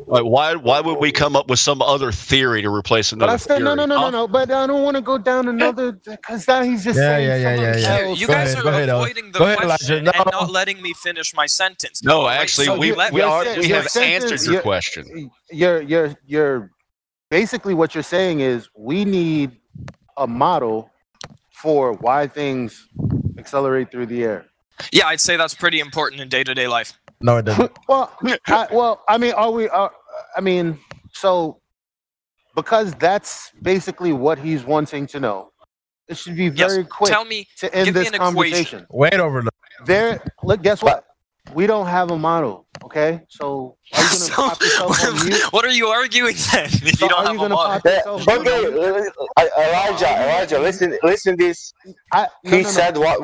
Like, why would we come up with some other theory to replace another But I said, theory? no. But I don't want to go down another, because now he's just saying You guys are avoiding the question and not letting me finish my sentence. No, actually, we have answered your question. You're basically what you're saying is we need a model for why things accelerate through the air. Yeah, I'd say that's pretty important in day-to-day life. No, it doesn't. So because that's basically what he's wanting to know, it should be very quick to end this conversation. Wait over there. Look, guess what? We don't have a model. Okay, so are you gonna pop yourself on mute? What are you arguing then? If you don't have a model. Elijah, listen this. He said what?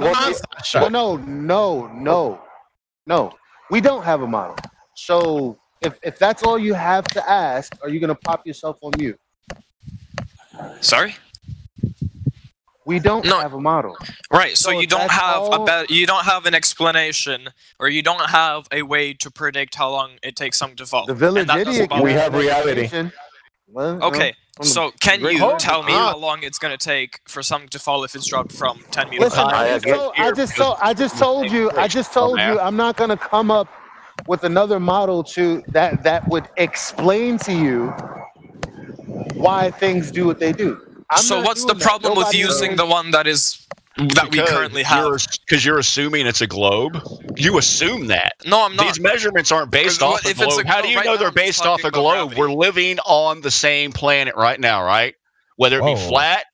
No. We don't have a model. So if that's all you have to ask, are you gonna pop yourself on mute? Sorry? We don't have a model. Right, so you don't have you don't have an explanation, or you don't have a way to predict how long it takes something to fall. The village idiot. We have reality. Okay, so can you tell me how long it's going to take for something to fall if it's dropped from 10 meters high? I just told you, I'm not going to come up with another model that would explain to you why things do what they do. So what's the problem with using the one that we currently have? Because you're assuming it's a globe. You assume that. No, I'm not. These measurements aren't based off a globe. How do you know they're based off a globe? We're living on the same planet right now, right? Whether it be flat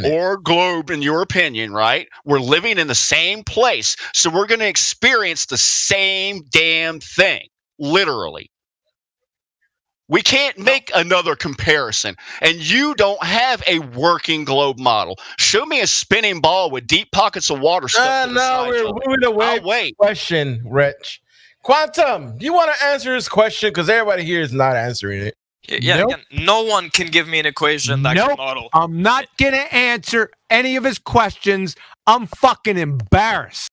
or globe, in your opinion, right? We're living in the same place. So we're going to experience the same damn thing, literally. We can't make another comparison, and you don't have a working globe model. Show me a spinning ball with deep pockets of water stuff. No, we're moving away. Wait. Question, Rich. Quantum, do you want to answer this question? Because everybody here is not answering it. Yeah, again, no one can give me an equation that can model. I'm not going to answer any of his questions. I'm fucking embarrassed.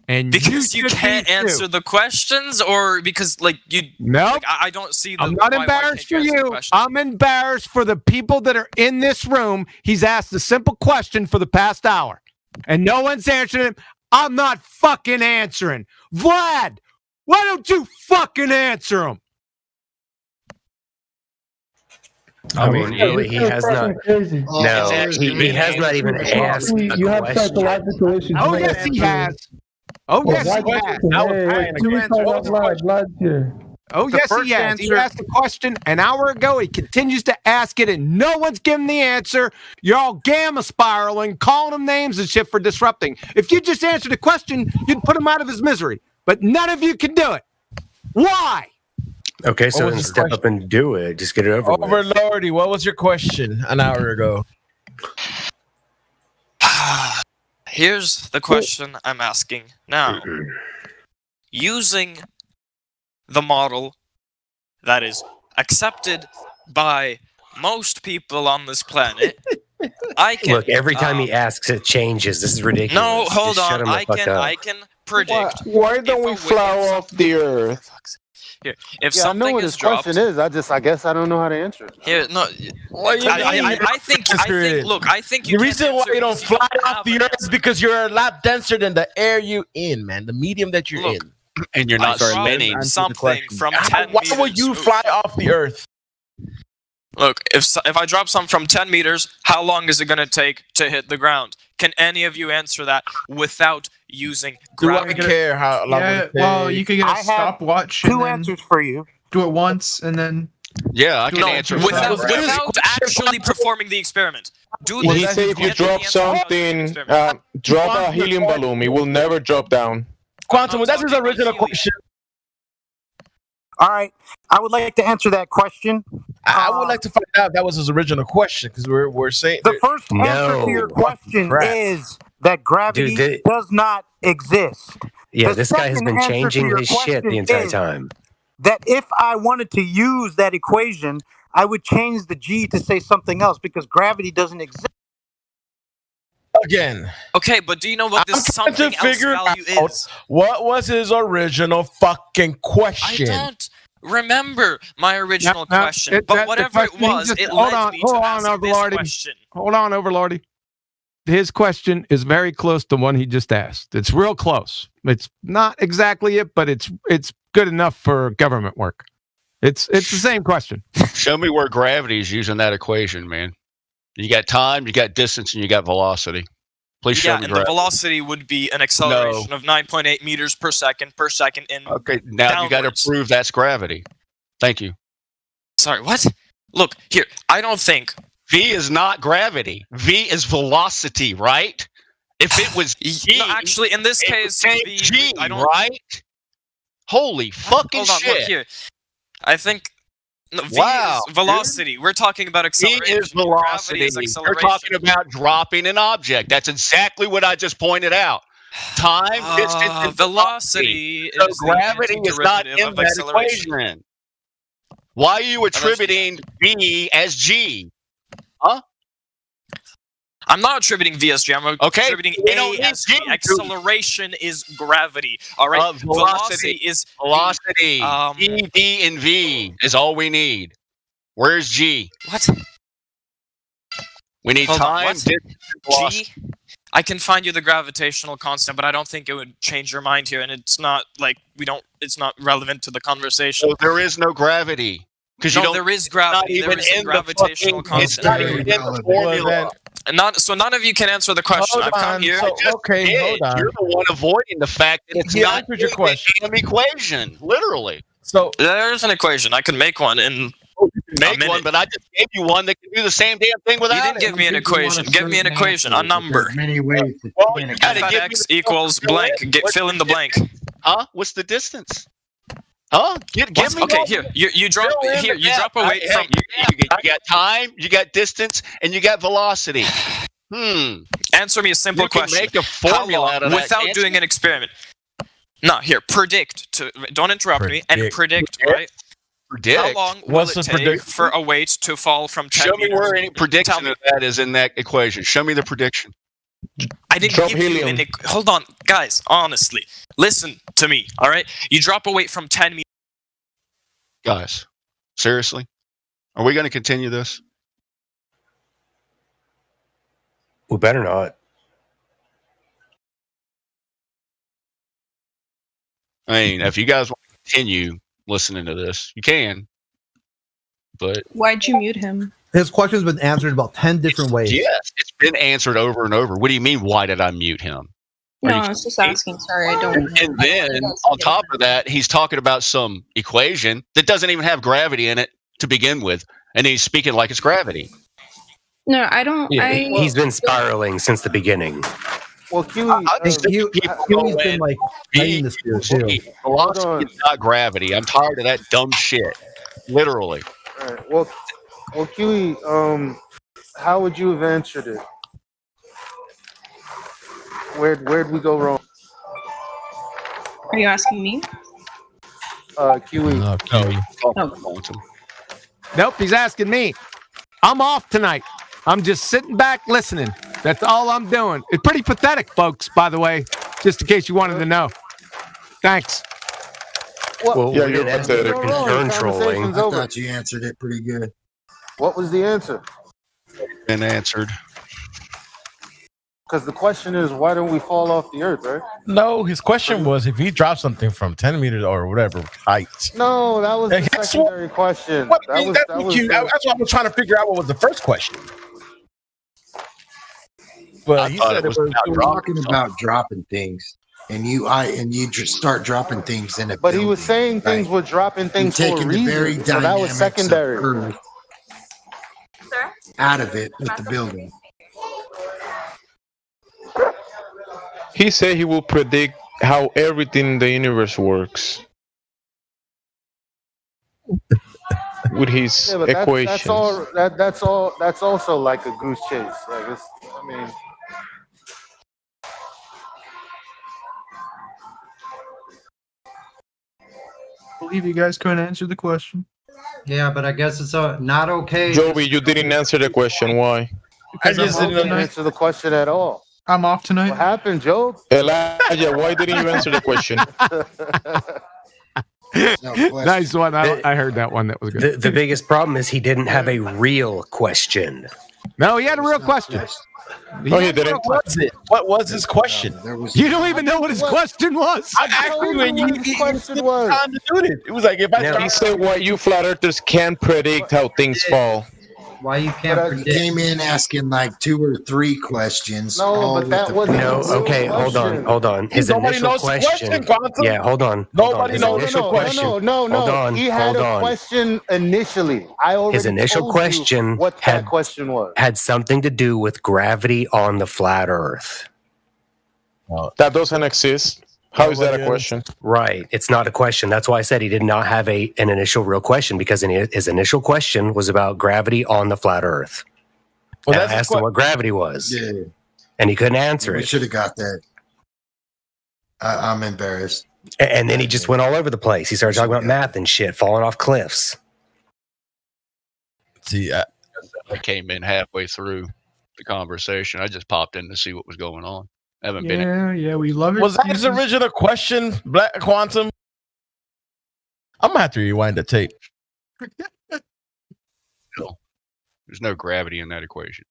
And because you can't answer the questions, or because I don't see the. I'm not embarrassed for you. I'm embarrassed for the people that are in this room. He's asked a simple question for the past hour, and no one's answering it. I'm not fucking answering. Vlad, why don't you fucking answer him? I mean, really, he has not. Crazy. No, he has not even asked a You have question. psychological issues. Oh, yes, he has. Oh, yes, he has. Oh, The yes, first he has. He answer- asked the question an hour ago. He continues to ask it, and no one's giving the answer. You're all gamma spiraling, calling him names and shit for disrupting. If you just answered the question, you'd put him out of his misery. But none of you can do it. Why? Okay, so What then was the step up and do it. Just get it over with. Overlordy, what was your question an hour ago? Here's the question I'm asking now. Using the model that is accepted by most people on this planet, I can Look, every time he asks, it changes. This is ridiculous. No, hold Just shut on. him the fuck up. I can predict. Why don't we fly off the earth? Here, if Yeah, I know something what is his dropped, question is. I guess I don't know how to answer it. here, no. What do you mean? I think. Look, I think The reason why you don't fly off the earth is because you're a lot denser than the air you in, man. The medium that you're in. And you're not I dropped spinning. something from 10 Why meters. would you fly off the earth? Look, if I drop something from 10 meters, how long is it going to take to hit the ground? Can any of you answer that without using gravity? Do I care how long Yeah, it well, takes? you could get a stopwatch. Two answers for you. Do it once and then. Yeah, I do can it answer yourself. Without actually performing the experiment. Do He said if you drop something, drop a helium balloon, it will never drop down. Quantum, that's his original question. All right, I would like to answer that question. I would like to find out if that was his original question because we're saying The first answer to your question crap. is that gravity Dude, does not exist. Yeah, The this guy has second been answer to changing your his shit the question entire is time. That if I wanted to use that equation, I would change the G to say something else because gravity doesn't exist. again. Okay, but do you know what this I'm trying something to else figure value out is? what was his original fucking question. I don't remember my original question, the but whatever question, it he was, just- it hold led on, me hold to on, ask this Overlordy. question. Hold on, Overlordy. His question is very close to one he just asked. It's real close. It's not exactly it, but it's good enough for government work. It's the same question. Show me where gravity is using that equation, man. You got time, you got distance, and you got velocity. Please show Yeah, me and the gravity. velocity would be an acceleration of 9.8 meters per second in Okay, now you got to downwards. prove that's gravity. Thank you. Sorry, what? Look, here, I don't think V is not gravity. V is velocity, right? If it was G, no, actually, in this it would case, say V, G, I don't. right? Holy fucking Hold on, shit! look here. I think no, V Wow, is velocity. We're talking about V acceleration. is velocity. Gravity is You're acceleration. talking about dropping an object. That's exactly what I just pointed out. Time, distance, and velocity So is the gravity is not antiderivative in of that acceleration. equation. Why are you attributing V as G? Huh? I'm not attributing VSG. I'm attributing we don't A need as G. G to- Acceleration is gravity. All right. Velocity is velocity. E, D, and V is all we need. Where's G? What? We need Hold on, time, what? distance, and velocity. G. I can find you the gravitational constant, but I don't think it would change your mind here, and it's not like we don't. It's not relevant to the conversation. So there is no gravity. Because No, there is gravity. There is a gravitational It's not constant. even in the formula. So none of you can answer the question. Hold I've come on, here. so- okay, hold on. You're the one avoiding the fact that it's He not answered your in question. the damn equation, literally. So there's an equation. I can make one in Make one, but I just gave you one that can do the same damn thing without You didn't give me an equation. Give me an equation, a number. Many ways to Well, skin a you gotta cat. give me X the equals fill blank. in. Fill in the blank. Huh? What's the distance? Huh? Give me Okay, one. here. You drop Fill in here. the You gap. drop a weight Hey, from. you got time, you got distance, and you got velocity. Answer me a simple You can question. make a formula How out of long, that, without can't doing you? an experiment. No, here. Predict. Don't interrupt me. And predict. Right. Predict. How long will What's it the take predict- for a weight to fall from 10 Show me meters? where any prediction of that is in that equation. Show me the prediction. I didn't give you an hold on, guys. Honestly, listen to me. All right, you drop a weight from 10 meters. Guys, seriously? Are we going to continue this? We better not. I mean, if you guys want to continue listening to this, you can. but Why'd you mute him? His question's been answered about 10 different ways. yes, it's been answered over and over. What do you mean? Why did I mute him? No, I was just asking. Sorry, I don't. And then on top of that, he's talking about some equation that doesn't even have gravity in it to begin with, and he's speaking like it's gravity. No, I don't. He's been spiraling since the beginning. Well, Huey's been like fighting this dude too. Velocity is not gravity. I'm tired of that dumb shit. Literally. All right. Well, Huey, how would you have answered it? Where'd we go wrong? Are you asking me? Huey. Nope, he's asking me. I'm off tonight. I'm just sitting back listening. That's all I'm doing. It's pretty pathetic, folks, by the way, just in case you wanted to know. Thanks. Well, yeah, you're pathetic. Concern trolling. I thought you answered it pretty good. What was the answer? Been answered. Because the question is, why don't we fall off the earth, right? No, his question was if he dropped something from 10 meters or whatever height. No, that was the That's secondary question. What, That was that's what I was trying to figure out. What was the first question? Well, he said it was we're talking about dropping things, and you just start dropping things in a. But he was saying things were dropping things for a taking the very reason, so that was dynamics of secondary. Earth out of it with the building. He said he will predict how everything in the universe works with his Yeah, but equations. that's all. That's also like a goose chase. Like it's, I mean, I believe you guys couldn't answer the question. Yeah, but I guess it's not okay. Joey, you didn't answer the question. Why? I just didn't answer the question at all. I'm off tonight. What happened, Joe? Elijah, why didn't you answer the question? Nice one. I heard that one. That was good. The biggest problem is he didn't have a real question. No, he had a real question. Oh, he didn't. What was it? What was his question? You don't even know what his question was. I asked you when you question was. Time to do it. It was like if I. He said why you flat earthers can't predict how things fall. Why you can't He came in asking like 2 or 3 questions. No, but that wasn't. No, okay, hold on. His Nobody initial knows the question. Quantum. Yeah, hold on. Nobody His knows the initial question. question. No. Hold on. He had a question initially. I already His initial told you question what that question was. had something to do with gravity on the flat Earth. That doesn't exist. How is that a question? Right. It's not a question. That's why I said he did not have an initial real question, because his initial question was about gravity on the flat Earth. Well, and I asked him what gravity was. Yeah. And he couldn't answer We it. should have got that. I'm embarrassed. And then he just went all over the place. He started talking about math and shit, falling off cliffs. See, I came in halfway through the conversation. I just popped in to see what was going on. I haven't been. Yeah, we love it. Was that his original question, Black Quantum? I'm gonna have to rewind the tape. No. There's no gravity in that equation.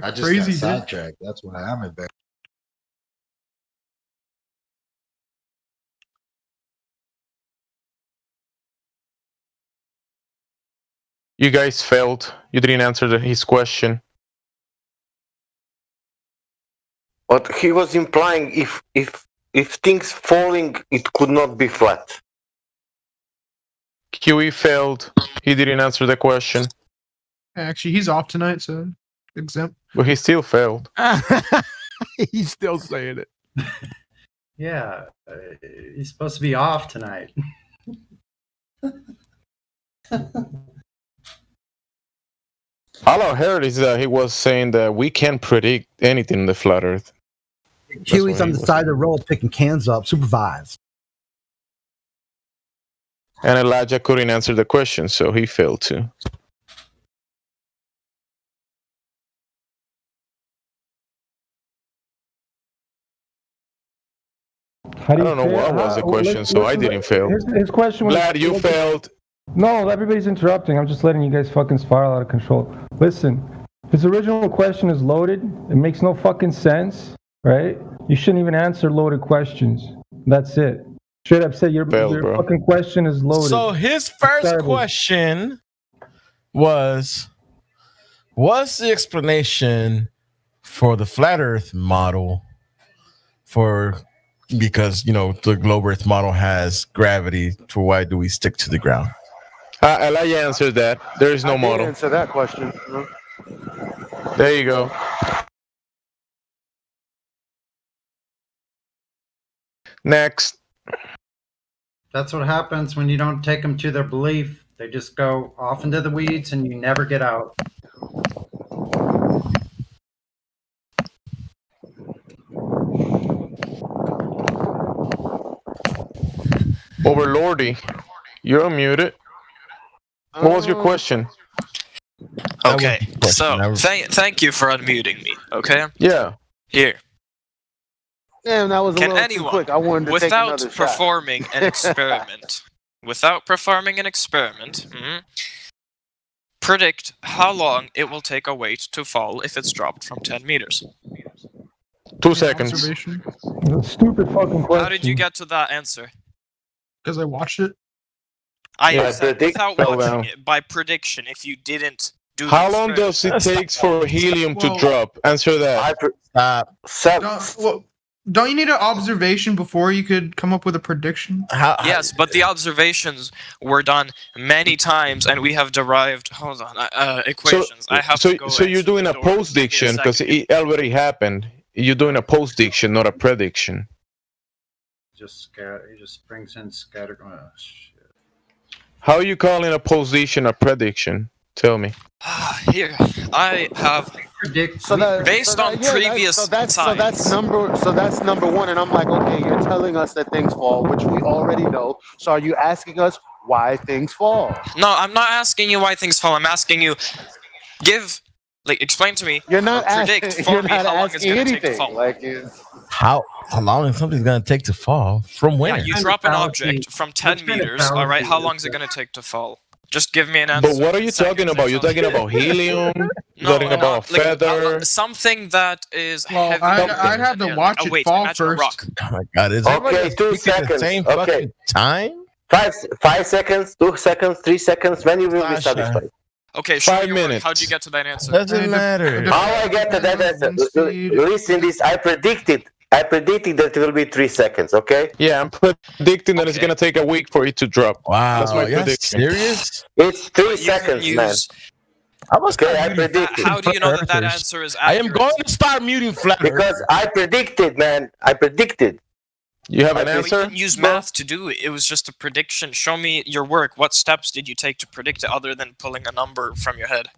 I just got sidetracked. That's why I'm embarrassed. You guys failed. You didn't answer his question. But he was implying if things falling, it could not be flat. QE failed. He didn't answer the question. Actually, he's off tonight, so exempt. But he still failed. He's still saying it. Yeah, he's supposed to be off tonight. All I heard is that he was saying that we can't predict anything in the flat Earth. Huey's on the side of the road picking cans up, supervised. And Elijah couldn't answer the question, so he failed too. I don't know what was the question, so I didn't fail. His question was... Glad you failed. No, everybody's interrupting. I'm just letting you guys fucking spiral out of control. Listen, his original question is loaded. It makes no fucking sense, right? You shouldn't even answer loaded questions. That's it. Straight up said your bro. fucking question is loaded. So his first Garbage. question was, what's the explanation for the flat Earth model? Because the globe Earth model has gravity. So why do we stick to the ground? Elijah answered that. There is no I model. did answer that question. There you go. Next. That's what happens when you don't take them to their belief. They just go off into the weeds and you never get out. Overlordy, you're unmuted. What was your question? Okay, so thank you for unmuting me. Okay. Yeah. Here. Damn, that was a Can little anyone, too quick. I wanted to take without another shot. performing an experiment, predict how long it will take a weight to fall if it's dropped from 10 meters? 2 seconds. Observation. Stupid fucking question. How did you get to that answer? Because I watched it. I said without watching it, by prediction, if you didn't do the How long does it experiment. take for helium to drop? Answer that. Don't you need an observation before you could come up with a prediction? Yes, but the observations were done many times, and we have derived equations. I have to go. So you're doing a post-diction because it already happened. You're doing a post-diction, not a prediction. Just scatter. He just brings in scatter. Oh, shit. How are you calling a post-diction a prediction? Tell me. Here, I have based on previous so that's number one, and I'm like, okay, you're telling us that things fall, which we already know. So are you asking us why things fall? No, I'm not asking you why things fall. I'm asking you, explain to me. You're not predict asking, for you're me not how long it's asking going to take to anything. fall. How long is something going to take to fall? From where? Yeah, you drop an object from 10 meters. All right, how long is it going to take to fall? Just give me an answer. But what are you talking about? You're talking about helium? You're talking about feather? Something that is Well, heavy. I'd have to watch it fall imagine a first. rock. Oh my God! Is Okay, 2 seconds. Okay. Time? 5 seconds, 2 seconds, 3 seconds. When you will be satisfied? Okay, show 5 your work. minutes. How'd you get to that answer? Doesn't matter. How I get to that answer? Listen, this. I predicted that it will be 3 seconds. Okay. Yeah, I'm predicting that it's gonna take a week for it to drop. Wow, That's my you're prediction. serious? It's 3 You seconds, can man. use- Okay, I predicted. How do you know that answer is I accurate? am going to start muting flat Earth. Because I predicted, man. I predicted. You have an Well, you answer? didn't use math to do it. It was just a prediction. Show me your work. What steps did you take to predict it other than pulling a number from your head?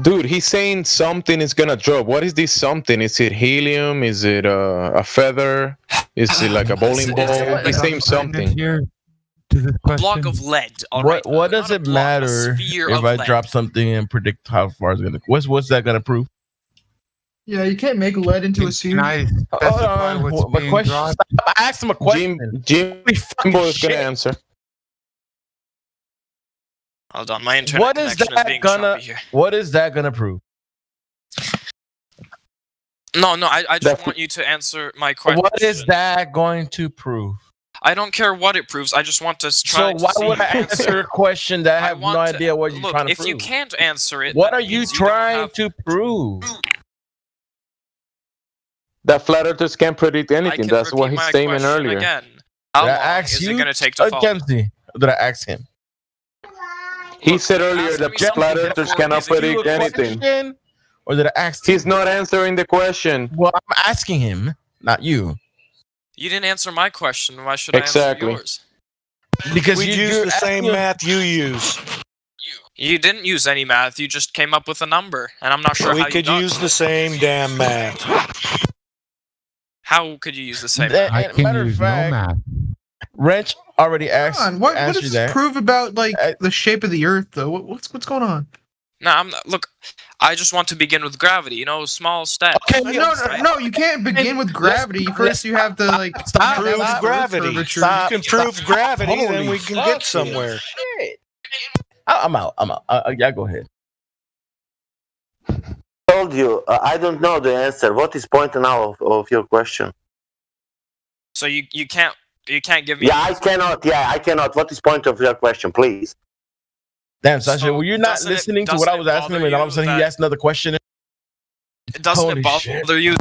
Dude, he's saying something is gonna drop. What is this something? Is it helium? Is it a feather? Is it like a bowling ball? He's saying something. Block of lead. All right. What does it matter sphere if of I lead. drop something and predict how far it's gonna? What's that gonna prove? Yeah, you can't make lead into a sphere. Hold on. My question. Stop. I asked him a question. Jimbo is gonna answer. Hold on, my internet What is connection is that being gonna? choppy here. What is that gonna prove? No, I just want you to answer my question. What is that going to prove? I don't care what it proves. I just want to try So to why see would I your answer a question that I have no want to- idea what you're Look, trying to if prove? you can't answer it, What that are you means don't trying have- to prove? That flat earthers can't predict I anything. can That's what repeat he's my saying question earlier. Again. How Did I long ask is you? it going to take to fall? Kenzie, or did I ask him? He said earlier ask that me something flat earthers before cannot giving you predict a anything. Question, or did I ask him? He's not answering the question. Well, I'm asking him, not you. You didn't answer my question. Why should I Exactly. answer yours? Because we use the same math you use. You didn't use any math. You just came up with a number, and I'm not sure We how could you got use the same damn math. How could you use the same That- math? matter of fact, Wrench already asked. Come on, what asked does you this that. prove about the shape of the Earth, though? What's going on? No, I'm not, look. I just want to begin with gravity. You know, small steps. No, you can't begin with gravity. First, you have to Prove gravity. You can prove gravity, then we can get somewhere. I'm out. Yeah, go ahead. Told you, I don't know the answer. What is point now of your question? So you can't You can't give me. Yeah, I cannot. Yeah, I cannot. What is point of your question, please? Damn, Sasha, were you not listening to what I was asking him, and all of a sudden he asked another question? Doesn't it bother you?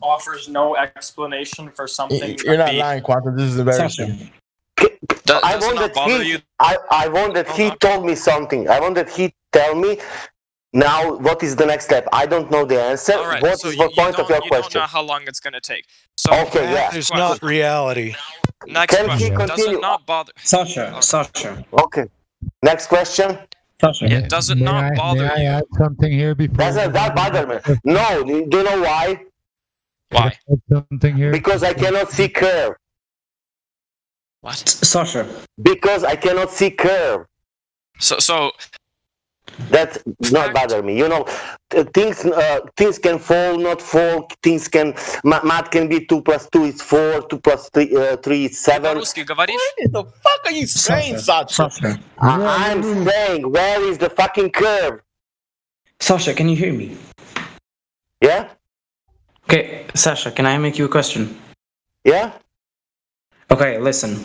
Offers no explanation for something. You're not lying, Quantum. This is embarrassing. I want that he told me something. I want that he tell me now what is the next step. I don't know the answer. All right, What is so the point of your you question? don't know how long it's going to take. So Okay, yeah. It's not reality. Next Can he question. Does continue? it not bother? Sasha. Okay. Next question. Yeah, does it not bother May I you? add something here before? Doesn't that bother me? No. Do you know why? Why? Something here. Because I cannot see curve. What? Sasha. Because I cannot see curve. So that not bother me. You know, things can fall, not fall. Things can math can be 2 + 2 is 4, 2 + 3 is 7. По-русски говоришь? What the fuck are you saying, Sasha? I'm saying, where is the fucking curve? Sasha, can you hear me? Yeah. Okay, Sasha, can I make you a question? Yeah. Okay, listen.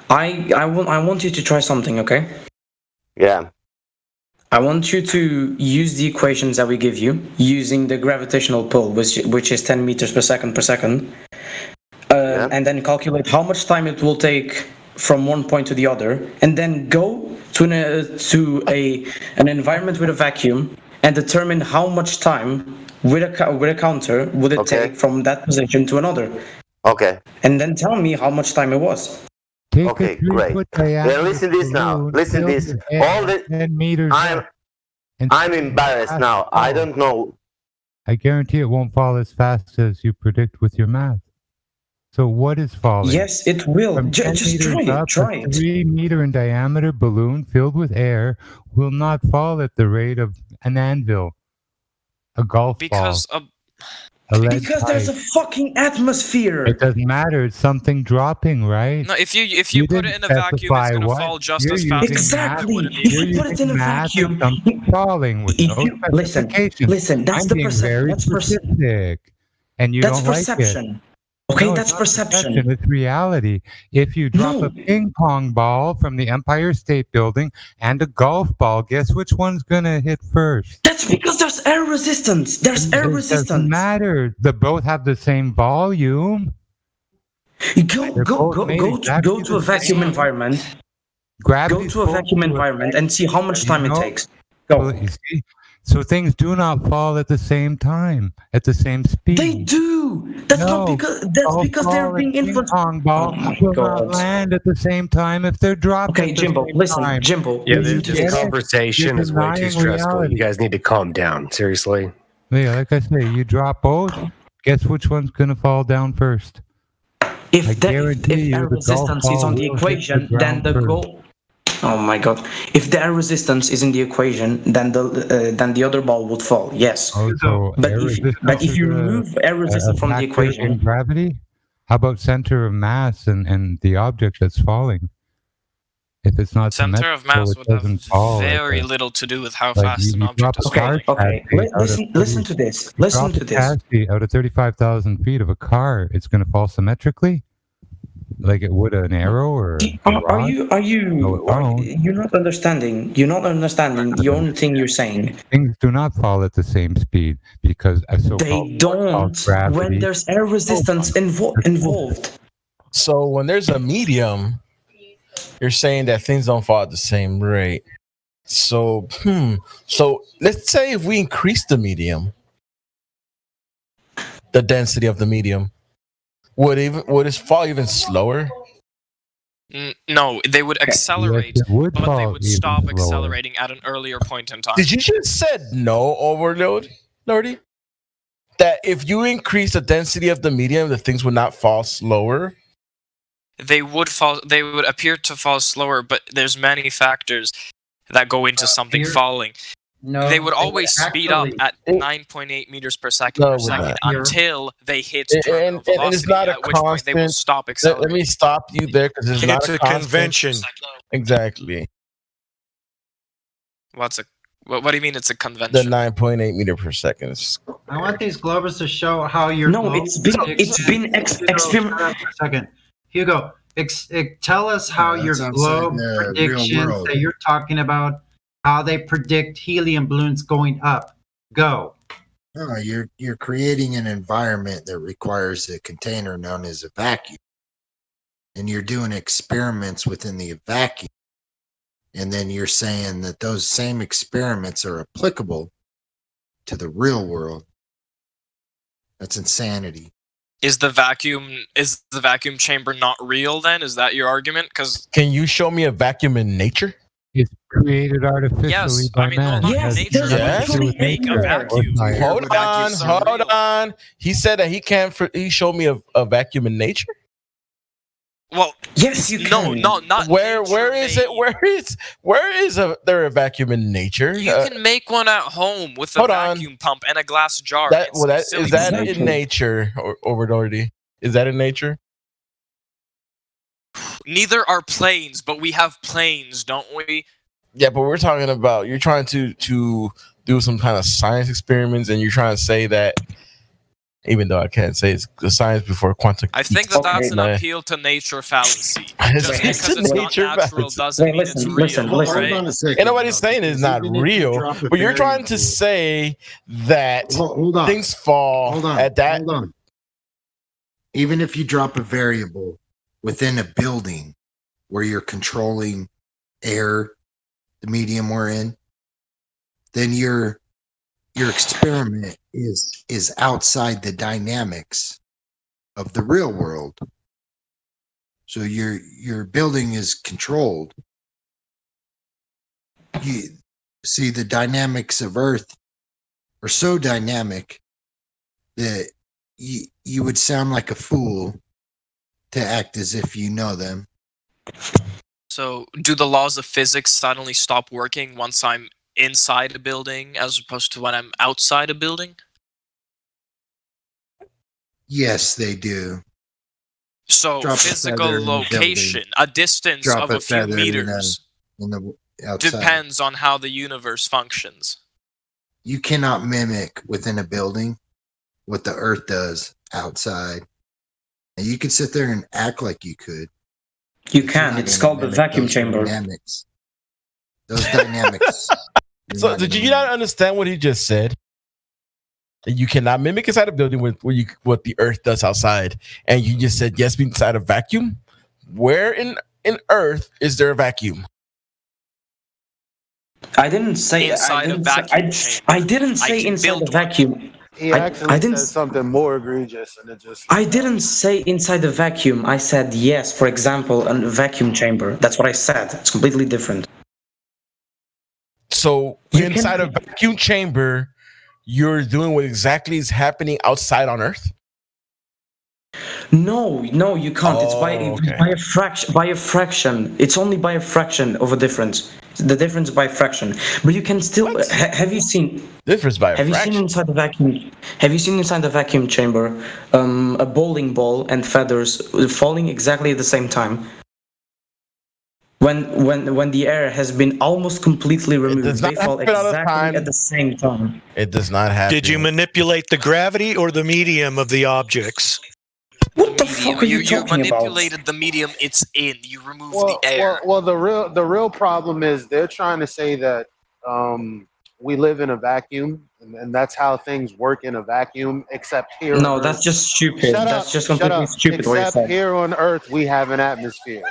I want you to try something, okay? Yeah. I want you to use the equations that we give you using the gravitational pull, which is 10 meters per second, and then calculate how much time it will take from one point to the other, and then go to an environment with a vacuum and determine how much time with a counter would it take from that position to another. Okay. And then tell me how much time it was. Okay, great. Yeah, listen this now. Listen this. All the 10 meters. I'm embarrassed now. I don't know. I guarantee it won't fall as fast as you predict with your math. So what is falling? Yes, it will. From 10 Just meters try up, it. Try a it. 3-meter in diameter balloon filled with air will not fall at the rate of an anvil, a golf Because ball. Because there's a fucking atmosphere. It doesn't matter. It's something dropping, right? No, if you put it in a vacuum, it's going to fall just as fast. Exactly. If you put it in a vacuum, something falling with no specification. Listen. That's I'm the being perception. very That's perception. specific, and you That's don't perception. like it. Okay, No, that's it's not perception. It's reality. If you drop a ping pong ball from the Empire State Building and a golf ball, guess which one's gonna hit first? That's because there's air resistance. There's air It resistance. doesn't matter. They both have the same volume. Go to a vacuum environment. Go to a vacuum environment and see how much time it takes. Go. You see? So things do not fall at the same time, at the same speed. They do. That's not because. That's because they're being influenced. Ping pong ball will not land at the same time if they're dropped. Okay, Jimbo, listen, Jimbo. Yeah, this conversation is way too stressful. You guys need to calm down. Seriously. Yeah, like I say, you drop both. Guess which one's gonna fall down first? If air resistance is on the equation, then the goal. Oh my God! If the air resistance is in the equation, then the other ball would fall. Yes. But if you remove air resistance from the equation, gravity. How about center of mass and the object that's falling? If it's not center of mass would have very little to do with how fast an object is falling. Okay. Listen to this. Listen to this. Out of 35,000 feet of a car, it's going to fall symmetrically, like it would an arrow or. Are you? You're not understanding. You're not understanding the only thing you're saying. Things do not fall at the same speed because they don't when there's air resistance involved. So when there's a medium, you're saying that things don't fall at the same rate. So So let's say if we increase the medium, the density of the medium, would it fall even slower? No, they would accelerate, but they would stop accelerating at an earlier point in time. Did you just said no, Overlord, Lordy? That if you increase the density of the medium, the things would not fall slower? They would fall. They would appear to fall slower, but there's many factors that go into something falling. No, they would always speed up at 9.8 meters per second until they hit terminal velocity, and it's not a at which point they will constant. stop accelerating. Let me stop you there because it's not a constant convention. Exactly. What do you mean it's a convention? The 9.8 meter per second. I want these globers to show how your it's been experimented. Hugo, tell us how your That's globe outside the real predictions world. that you're talking about, how they predict helium balloons going up. Go. No, you're creating an environment that requires a container known as a vacuum, and you're doing experiments within the vacuum, and then you're saying that those same experiments are applicable to the real world. That's insanity. Is the vacuum chamber not real then? Is that your argument? Because Can you show me a vacuum in nature? It's created artificially yes, by I mean, man. no, not Yes, nature. yes. You can make a vacuum. Hold on. He said that he can't. He showed me a vacuum in nature. Well, yes, you can. No, not where is it? Where is there a vacuum in nature? You can make one at home with a vacuum pump and a glass jar. Is that in nature, or Doherty? Is that in nature? Neither are planes, but we have planes, don't we? Yeah, but we're talking about you're trying to do some kind of science experiments, and you're trying to say that, even though I can't say it's the science before quantum. I think that's an appeal to nature fallacy. Just because it's not natural doesn't mean it's real. Right? And nobody's saying it's not real, but you're trying to say that things fall at that. Hold on. Even if you drop a variable within a building where you're controlling air, the medium we're in, then your experiment is outside the dynamics of the real world. So your building is controlled. You see, the dynamics of Earth are so dynamic that you would sound like a fool to act as if you know them. So, do the laws of physics suddenly stop working once I'm inside a building as opposed to when I'm outside a building? Yes, they do. So, Drop a physical feather in the location, building. a distance Drop of a a few feather in meters, outside. depends on how the universe functions. You cannot mimic within a building what the Earth does outside. And you could sit there and act like you could. You can. It's called the vacuum chamber. Dynamics. Those dynamics. So did you not understand what he just said? That you cannot mimic inside a building what the Earth does outside, and you just said yes, inside a vacuum. Where in Earth is there a vacuum? I didn't say inside a vacuum. I didn't say inside a vacuum. He actually said something more egregious, and it just. I didn't say inside the vacuum. I said yes. For example, a vacuum chamber. That's what I said. It's completely different. So inside a vacuum chamber, you're doing what exactly is happening outside on Earth? No, you can't. It's by a fraction. By a fraction. It's only by a fraction of a difference. The difference by a fraction. But you can still. Have you seen? Difference by a fraction. Have you seen inside the vacuum? Have you seen inside the vacuum chamber a bowling ball and feathers falling exactly at the same time? When the air has been almost completely removed, they fall exactly at the same time. It does not happen. Did you manipulate the gravity or the medium of the objects? What the fuck are you You talking manipulated the medium it's in. You removed the air. Well, the real problem is they're trying to say that we live in a vacuum, and that's how things work in a vacuum. Except here. No, that's just stupid. That's just completely stupid. What you Except said. here on Earth, we have an atmosphere.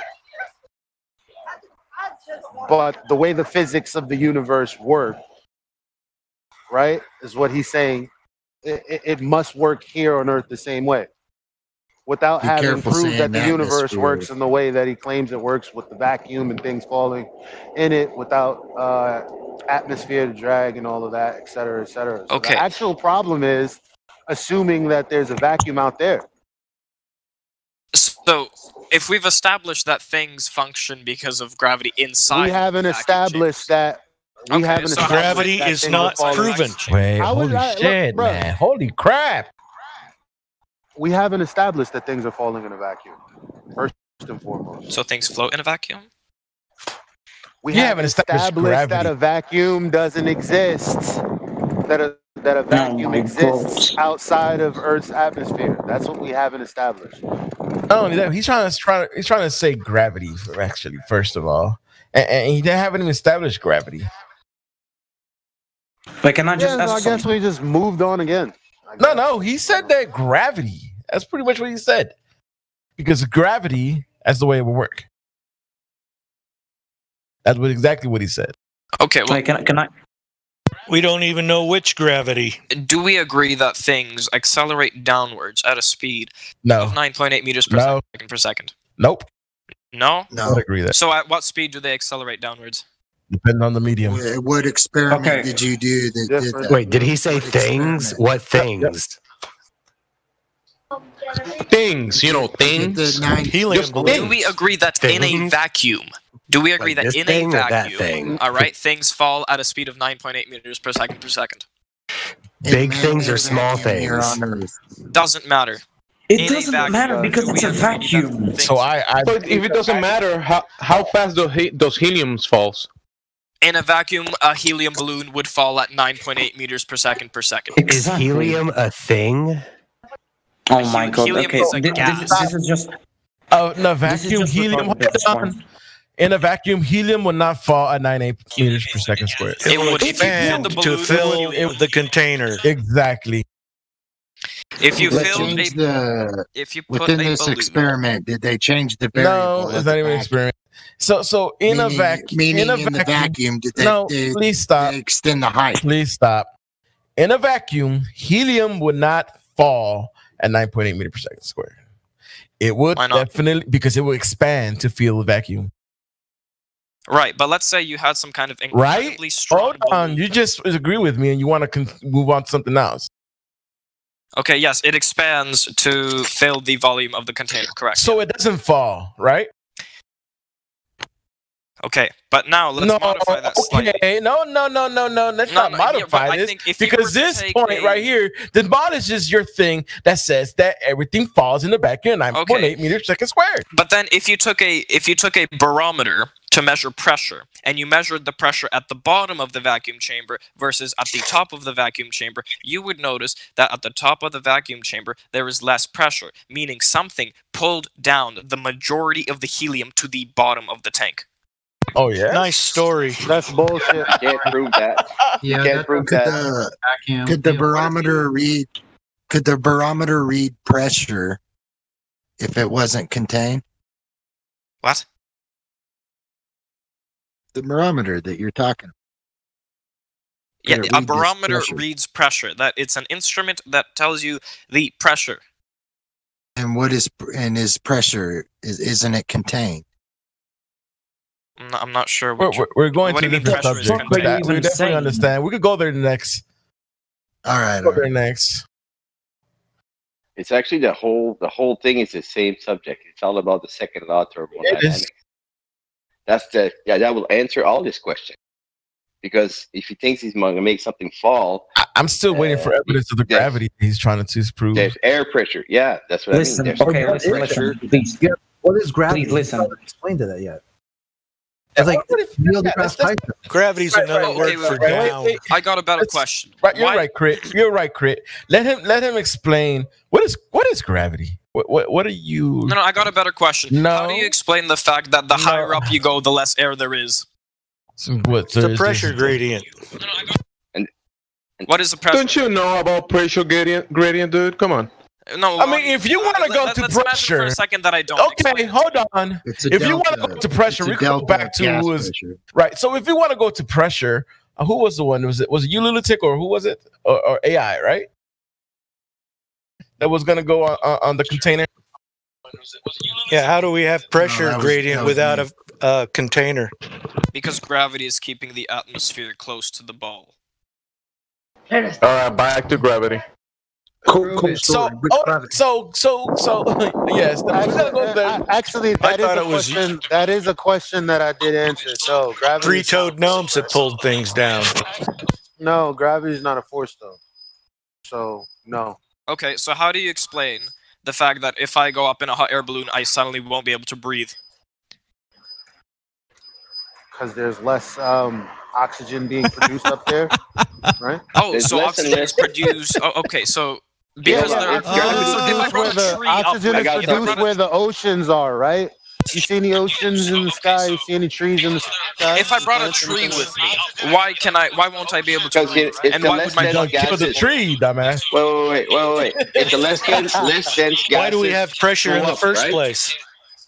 But the way the physics of the universe work, right, is what he's saying. It must work here on Earth the same way. Without having proved that the universe works in the way that he claims it works with the vacuum and things falling in it without atmosphere to drag and all of that, et cetera, et cetera. So Okay. The actual problem is assuming that there's a vacuum out there. So, if we've established that things function because of gravity inside, We haven't established that. We haven't established Gravity that is things not are falling. proven. Wait, How would holy I- look, shit, bruh. man. Holy crap. We haven't established that things are falling in a vacuum. First and foremost. So things float in a vacuum? We You haven't haven't established that gravity. a vacuum doesn't exist. That a vacuum my exists God. outside of Earth's atmosphere. That's what we haven't established. Not only that, he's trying to say gravity. Actually, first of all, and he haven't even established gravity. But can I just ask I guess we just moved on again. No, he said that gravity. That's pretty much what he said. Because gravity, that's the way it will work. That's exactly what he said. Okay, well, can I? We don't even know which gravity. Do we agree that things accelerate downwards at a speed of 9.8 meters per second? Nope. No? I would agree that. So at what speed do they accelerate downwards? Depending on the medium. What experiment did you do that did that? Wait, did he say things? What things? Things, things. Helium balloons. Do we agree that in a vacuum? Do we agree that in a vacuum, all right, things fall at a speed of 9.8 meters per second? Big things or small things? Doesn't matter. It doesn't matter because it's a vacuum. So But if it doesn't matter, how fast those heliums falls? In a vacuum, a helium balloon would fall at 9.8 meters per second. Is helium a thing? Oh my god! Helium Okay, is a gas. this is just. Oh, no, vacuum helium. Hold on. In a vacuum, helium would not fall at 9.8 meters per second squared. It would expand to fill the container. Exactly. If you Did they filled change if you within put a this balloon, experiment, did they change the variable? No, it's not even an experiment. So in a vacuum, Meaning in the vacuum, did they, no, they, please stop. they extend the height? Please stop. In a vacuum, helium would not fall at 9.8 meters per second squared. It would definitely, because it would expand to fill the vacuum. right? But let's say you had some kind of incredibly strong. Hold on, you just agree with me, and you want to move on to something else. Okay, yes, it expands to fill the volume of the container. Correct. So it doesn't fall, right? Okay, but now let's modify that slightly. Okay, no. Let's not modify this because this point right here, the mod is just your thing that says that everything falls in the vacuum 9.8 meters per second squared. But then, if you took a barometer to measure pressure, and you measured the pressure at the bottom of the vacuum chamber versus at the top of the vacuum chamber, you would notice that at the top of the vacuum chamber there is less pressure, meaning something pulled down the majority of the helium to the bottom of the tank. Oh yeah, nice story. That's bullshit. Can't prove that. Yeah, Can't prove that. Could the barometer read? Could the barometer read pressure if it wasn't contained? What? The barometer that you're talking. Yeah, Could it a read this barometer pressure? reads pressure. That it's an instrument that tells you the pressure. And what is pressure? Isn't it contained? I'm not sure. We're going what to do you mean different pressure is subjects. contained? We definitely understand. We could go there next. All right. Go there next. It's actually the whole thing is the same subject. It's all about the second law of thermodynamics. That will answer all this question. Because if he thinks he's going to make something fall, I'm still waiting for evidence of the gravity he's trying to disprove. There's air pressure. Yeah, that's what I mean. There's air pressure. Please. Yeah, what is gravity? Please listen. I haven't explained that yet. It's like Neil deGrasse Tyson. Gravity's another word for down. I got a better question. Right, you're right, Crit. You're right, Crit. Let him explain what is gravity. What are you? No, I got a better question. No. How do you explain the fact that the higher up you go, the less air there is? It's a pressure gradient. What is the pressure? Don't you know about pressure gradient, dude? Come on. No, I mean, if you want to go to let's imagine pressure, for a second that I don't. okay, hold on. If you want to go to pressure, we can go back to who was right. So if you want to go to pressure, who was the one? Was it you, Lunatic, or who was it? Or AI, right? That was gonna go on the container. Yeah, how do we have pressure gradient without a container? Because gravity is keeping the atmosphere close to the ball. All right, back to gravity. Cool. So yes. Actually, that is a question that I did answer. So gravity. Three-toed gnomes that pulled things down. No, gravity is not a force, though. So no. Okay, so how do you explain the fact that if I go up in a hot air balloon, I suddenly won't be able to breathe? Because there's less oxygen being produced up there, right? Oh, so oxygen is produced. Oh, okay, so Because so if I brought a tree oxygen is produced where the oceans are, right? You see any oceans in the sky? You see any trees in the sky? If I brought a tree with me, why won't I be able to breathe? And why would my blood kill the tree, dumbass? Wait. It's a less dense gases. Why do we have pressure in the first place?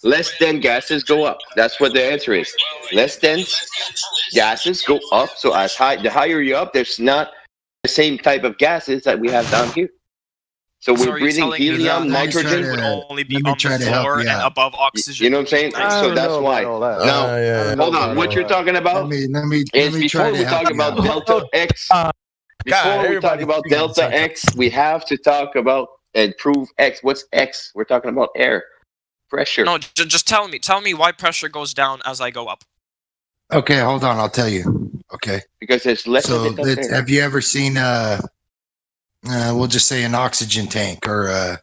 Less dense gases go up. That's what the answer is. Less dense gases go up. So the higher you're up, there's not the same type of gases that we have down here. So we're breathing helium, nitrogen. Would only be on the floor and above oxygen. You know what I'm saying? So that's why. Now, hold on. What you're talking about is before we talk about delta X. Before we talk about delta X, we have to talk about and prove X. What's X? We're talking about air pressure. No, just tell me why pressure goes down as I go up. Okay, hold on. I'll tell you. Okay. Because there's less. So have you ever seen we'll just say an oxygen tank, or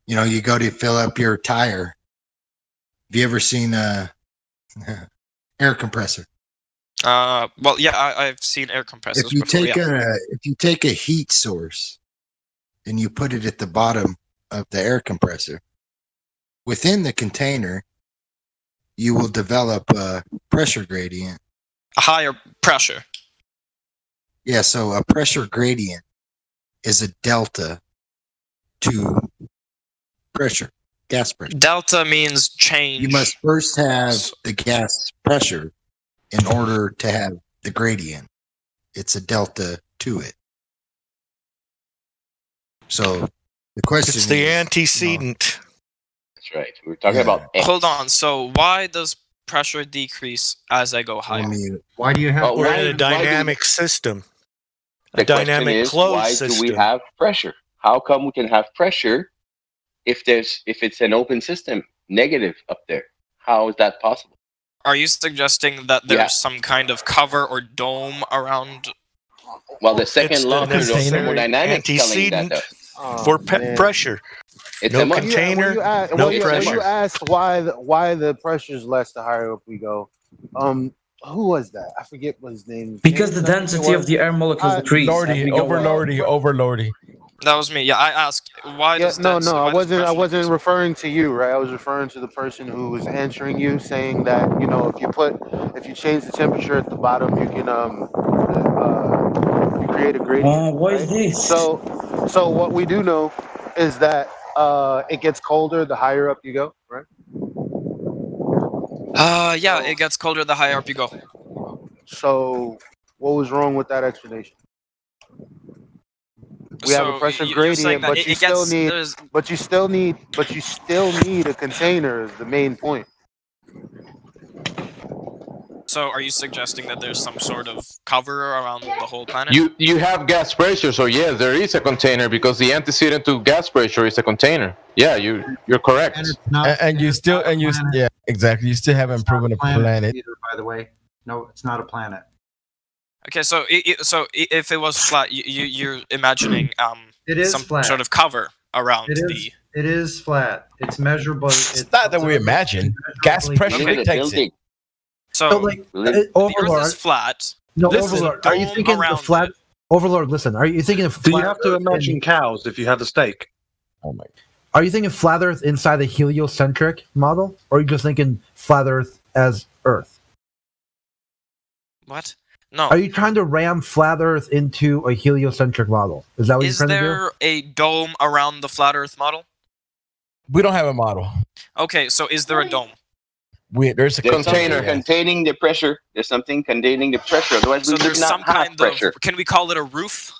you go to fill up your tire. Have you ever seen air compressor? Well, yeah, I've seen air compressors If you before. if you take a heat source and you put it at the bottom of the air compressor, within the container, you will develop a pressure gradient. A higher pressure. Yeah, so a pressure gradient is a delta to pressure, gas pressure. Delta means change. You must first have the gas pressure in order to have the gradient. It's a delta to it. So the question It's the antecedent. That's right. We're talking about X. Hold on. So why does pressure decrease as I go higher? Why do you have? We're in a dynamic system. A The question dynamic is, closed why system. do we have pressure? How come we can have pressure if it's an open system, negative up there? How is that possible? Are you suggesting that there's some kind of cover or dome around? Well, the second It's law the of thermodynamics telling you that. antecedent for pressure. It's No a much- container, When no pressure. you ask why the pressure is less the higher up we go, who was that? I forget what his name. Because the density of the air molecules decreases. Overlordy. That was me. Yeah, I asked why does No, density- I why does wasn't. I pressure wasn't referring to you, right? I was referring to the person who was answering you, saying that if you change the temperature at the bottom, you can you create a gradient. What is this? So what we do know is that it gets colder the higher up you go, right? Yeah, it gets colder the higher up you go. So what was wrong with that explanation? We have a pressure you're saying gradient, that but it you gets- still need a container is the main point. So are you suggesting that there's some sort of cover around the whole planet? You have gas pressure, so yes, there is a container because the antecedent to gas pressure is a container. Yeah, you're correct. Yeah, exactly. You still haven't proven a planet. Either, by the way, no, it's not a planet. Okay, so if it was flat, you're imagining It is some flat. sort of cover around It is flat. It's measurable. It's not that we imagine. Gas pressure dictates it. So, Overlord, the Earth is flat. No, This is a Overlord. Are you dome thinking the around flat? Overlord, listen. Are you thinking of Do you flat have to Earth imagine and- cows if you have a steak? Oh my! Are you thinking flat Earth inside the heliocentric model, or are you just thinking flat Earth as Earth? What? No. Are you trying to ram flat Earth into a heliocentric model? Is that what Is you're trying to do? there a dome around the flat Earth model? We don't have a model. Okay, so is there a dome? There's a container containing the pressure. There's something containing the pressure. Otherwise, So we would there's not some have kind pressure. of. Can we call it a roof?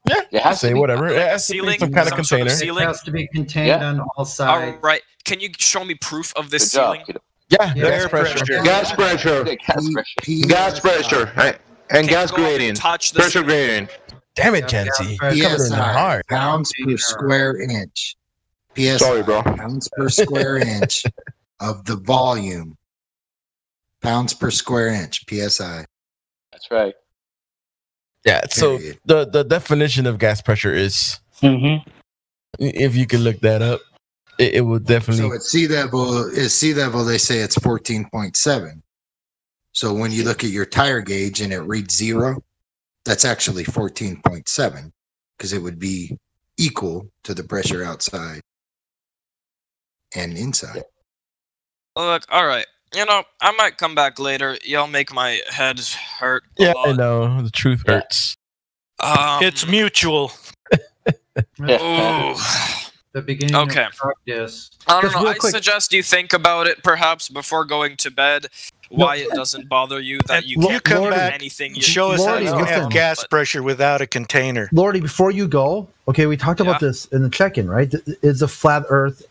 It has to Say be. whatever. It has to be Ceiling? some kind of Some sort of container. ceiling? It has to be contained on all sides. All right. Can you show me proof of this Good job, ceiling? kiddo. Yeah, Yeah, gas pressure. Gas pressure. Gas pressure. Gas pressure. And gas go up and gradient. touch the Pressure ceiling. gradient. Damn it, Jancy. You covered it in the PSI, heart. pounds per square inch. PSI, Sorry, bro. pounds per square inch of the volume. Pounds per square inch, PSI. That's right. Yeah. So Period. the definition of gas pressure is, if you can look that up, it would definitely. So at sea level, they say it's 14.7. So when you look at your tire gauge and it reads 0, that's actually 14.7 because it would be equal to the pressure outside and inside. Look, all right. You know, I might come back later. Y'all make my head hurt. Yeah, I know. The truth hurts. It's mutual. Ooh. The beginning Okay. of practice. I don't know. I suggest you think about it perhaps before going to bed. Why it doesn't bother you that you can't come do back, anything. show us how you Lordy, have listen. gas pressure without a container. Lordy, before you go, okay, we talked about this in the check-in, right? Is a flat Earth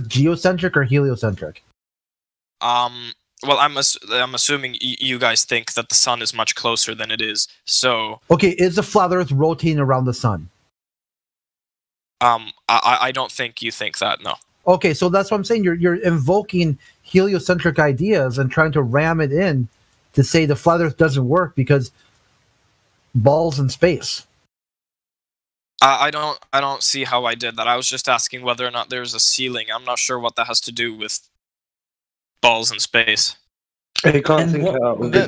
geocentric or heliocentric? Well, I'm assuming you guys think that the sun is much closer than it is. So, Okay, is the flat Earth rotating around the sun? I don't think you think that. No. Okay, so that's what I'm saying. You're invoking heliocentric ideas and trying to ram it in to say the flat Earth doesn't work because balls in space. I don't see how I did that. I was just asking whether or not there's a ceiling. I'm not sure what that has to do with balls in space. You can't think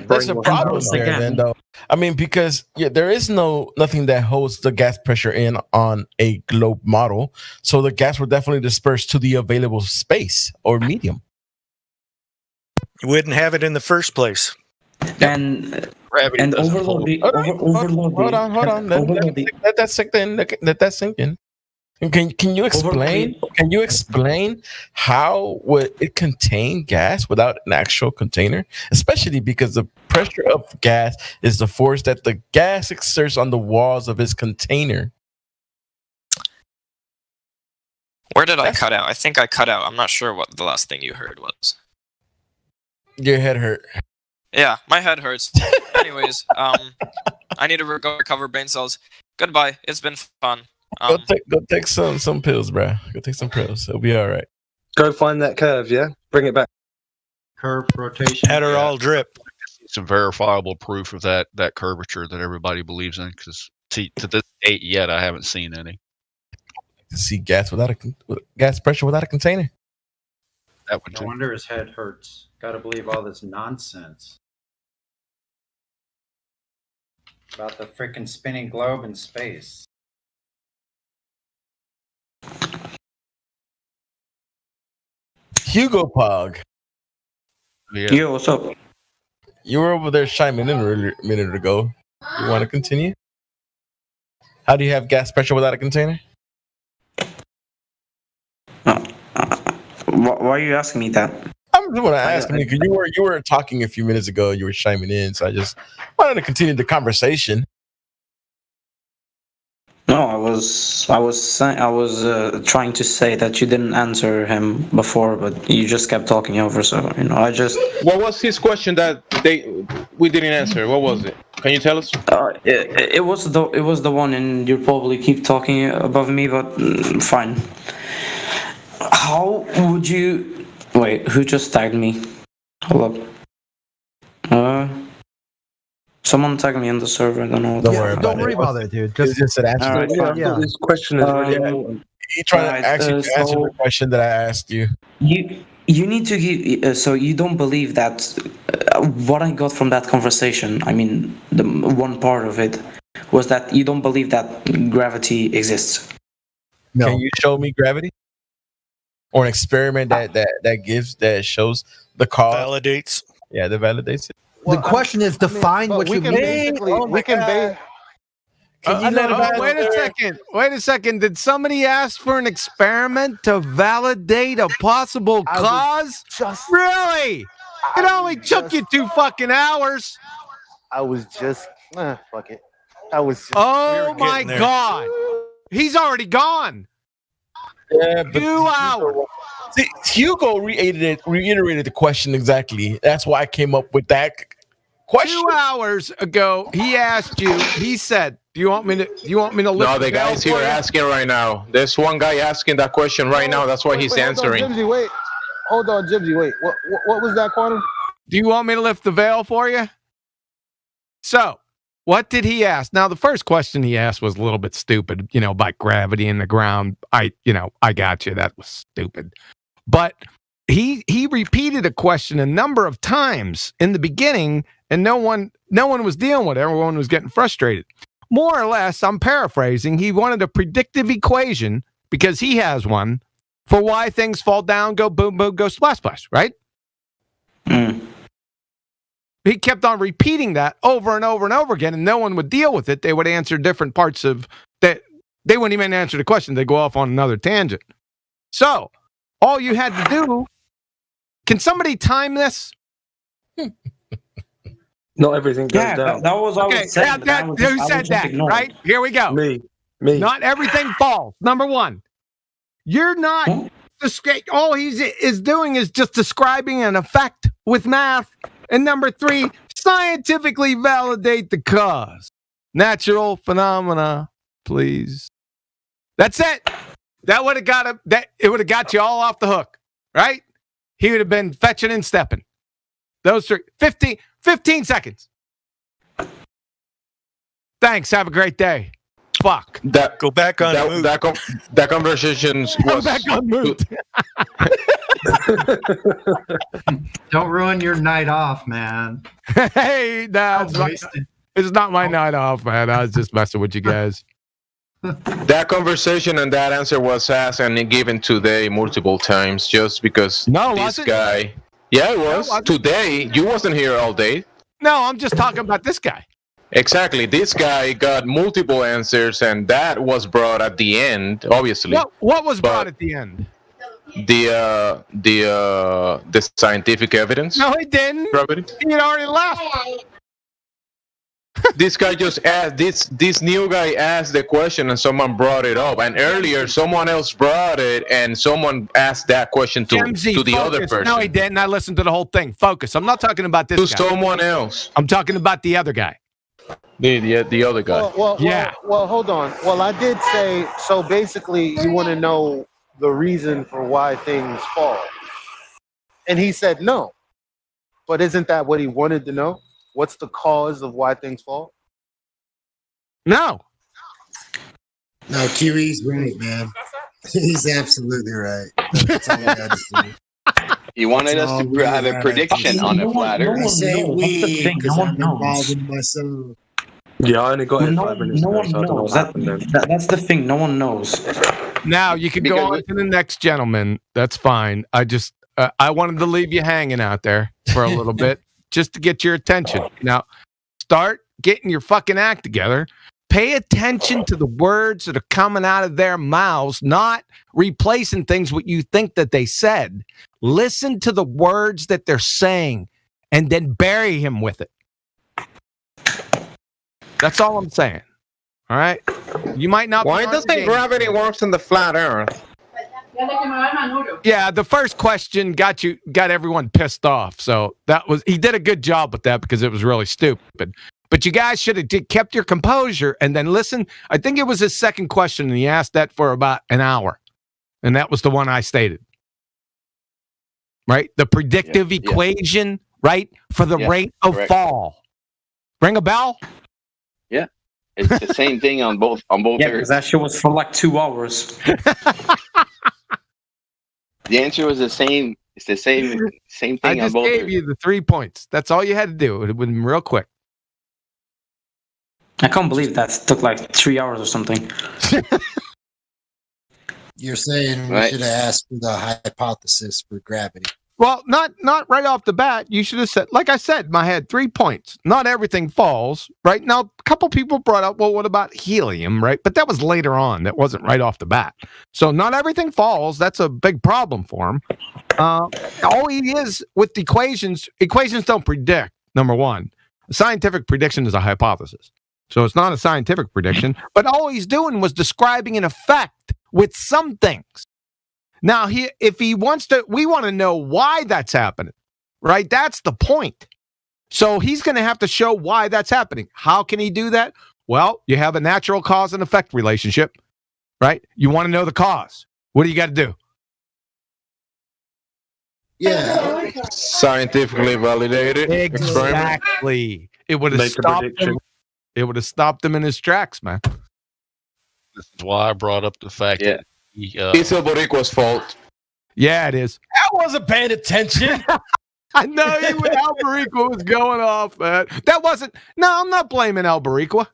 There's a problem there, then, though. I mean, because there is nothing that holds the gas pressure in on a globe model, so the gas will definitely disperse to the available space or medium. You wouldn't have it in the first place. And Hold on. Let that sink in. Let that sink in. And can you explain? Can you explain how would it contain gas without an actual container? Especially because the pressure of gas is the force that the gas exerts on the walls of its container. Where did I cut out? I think I cut out. I'm not sure what the last thing you heard was. Your head hurt. Yeah, my head hurts. Anyways, I need to go recover brain cells. Goodbye. It's been fun. Go take some pills, bro. Go take some pills. It'll be all right. Go find that curve, yeah? Bring it back. Curve rotation. Adderall drip. Some verifiable proof of that curvature that everybody believes in. Because to this date yet, I haven't seen any. To see gas gas pressure without a container. That would No wonder his head hurts. Gotta believe all this nonsense about the freaking spinning globe in space. Hugo Pog. Yo, what's up? You were over there chiming in a minute ago. You want to continue? How do you have gas pressure without a container? Why are you asking me that? I'm just want to ask because you were talking a few minutes ago. You were chiming in, so I just wanted to continue the conversation. No, I was trying to say that you didn't answer him before, but you just kept talking over. So I just. What was his question that we didn't answer? What was it? Can you tell us? It was the one, and you probably keep talking above me, but fine. How would you? Wait, who just tagged me? Hold up. Someone tagged me on the server. I don't know. Don't worry about it, dude. Just an answer. Right, Yeah, this question is really He trying to actually answer the question that I asked you. You need to give. So you don't believe that what I got from that conversation. I mean, the one part of it was that you don't believe that gravity exists. No. Can you show me gravity? Or an experiment that shows the cause? Validates. Yeah, that validates it. The question is define what you mean. Wait a second. Did somebody ask for an experiment to validate a possible cause? Really? It only took you 2 fucking hours. I was just fuck it. I was. Oh my God! He's already gone. Yeah, but 2 hours. See, Hugo reiterated the question exactly. That's why I came up with that question. 2 hours ago, he asked you. He said, "Do you want me to lift?" No, the guy's here asking right now. There's one guy asking that question right now. That's why he's answering. Hold on, Jimsy. Wait. What was that, Quantum? Do you want me to lift the veil for you? So, what did he ask? Now, the first question he asked was a little bit stupid, about gravity in the ground. I got you. That was stupid. But he repeated a question a number of times in the beginning, and no one was dealing with it. Everyone was getting frustrated. more or less, I'm paraphrasing, he wanted a predictive equation, because he has one, for why things fall down, go boom, boom, go splash, splash, right? He kept on repeating that over and over and over again, and no one would deal with it. They would answer different parts of that. They wouldn't even answer the question. They'd go off on another tangent. So all you had to do, can somebody time this? Not everything goes down. That was all okay. Who said that? Right? Here we go. Me. Not everything falls. Number one, you're not. All he's is doing is just describing an effect with math. And number three, scientifically validate the cause. Natural phenomena, please. That's it. That would have got him. It would have got you all off the hook, right? He would have been fetching and stepping. Those three, 15 seconds. Thanks. Have a great day. Fuck. Go back on mute. That conversation was... Go back on mute. Don't ruin your night off, man. Hey, it's not my night off, man. I was just messing with you guys. That conversation and that answer was asked and given today multiple times just because this guy... Yeah, it was. Today, you wasn't here all day. No, I'm just talking about this guy. Exactly. This guy got multiple answers, and that was brought at the end, obviously. What was brought at the end? The scientific evidence. No, he didn't. He had already left. This guy just asked, this new guy asked the question and someone brought it up. And earlier, someone else brought it and someone asked that question to the other person. No, he didn't. I listened to the whole thing. Focus. I'm not talking about this guy. To someone else. I'm talking about the other guy. The other guy. Well, hold on. Well, I did say, so basically you want to know the reason for why things fall. And he said no. But isn't that what he wanted to know? What's the cause of why things fall? No. No, Kiwi's right, man. He's absolutely right. That's all I got to say. He wanted us to have a prediction on the flat Earth. I say we because I'm involved in myself. Yeah, I only got it 5 minutes ago, so I don't know what happened then. That's the thing. No one knows. Now, you can go on to the next gentleman. That's fine. I just, I wanted to leave you hanging out there for a little bit just to get your attention. Now, start getting your fucking act together. Pay attention to the words that are coming out of their mouths, not replacing things what you think that they said. Listen to the words that they're saying and then bury him with it. That's all I'm saying. All right? You might not. Why doesn't gravity works in the flat Earth? Yeah, the first question got everyone pissed off. So he did a good job with that because it was really stupid. But you guys should have kept your composure and then listen. I think it was his second question, and he asked that for about an hour. And that was the one I stated. Right? The predictive equation, right? For the rate of fall. Ring a bell? Yeah. It's the same thing on both Yeah, because that shit was for like 2 hours. The answer was the same. It's the same thing on both. I just gave you the 3 points. That's all you had to do. It would have been real quick. I can't believe that took like 3 hours or something. You're saying we should have asked for the hypothesis for gravity. Well, not right off the bat. You should have said, like I said, I had 3 points. Not everything falls, right? Now, a couple people brought up, well, what about helium, right? But that was later on. That wasn't right off the bat. So not everything falls. That's a big problem for him. All he is with equations don't predict, number one. A scientific prediction is a hypothesis. So it's not a scientific prediction, but all he's doing was describing an effect with some things. Now, if he wants to, we want to know why that's happening, right? That's the point. So he's going to have to show why that's happening. How can he do that? Well, you have a natural cause and effect relationship, right? You want to know the cause. What do you got to do? Yeah. Scientifically validated. Exactly. It would have stopped him. It would have stopped him in his tracks, man. This is why I brought up the fact that it's Alborico's fault. Yeah, it is. I wasn't paying attention. I know Alborico was going off, man. That wasn't. No, I'm not blaming Alborico.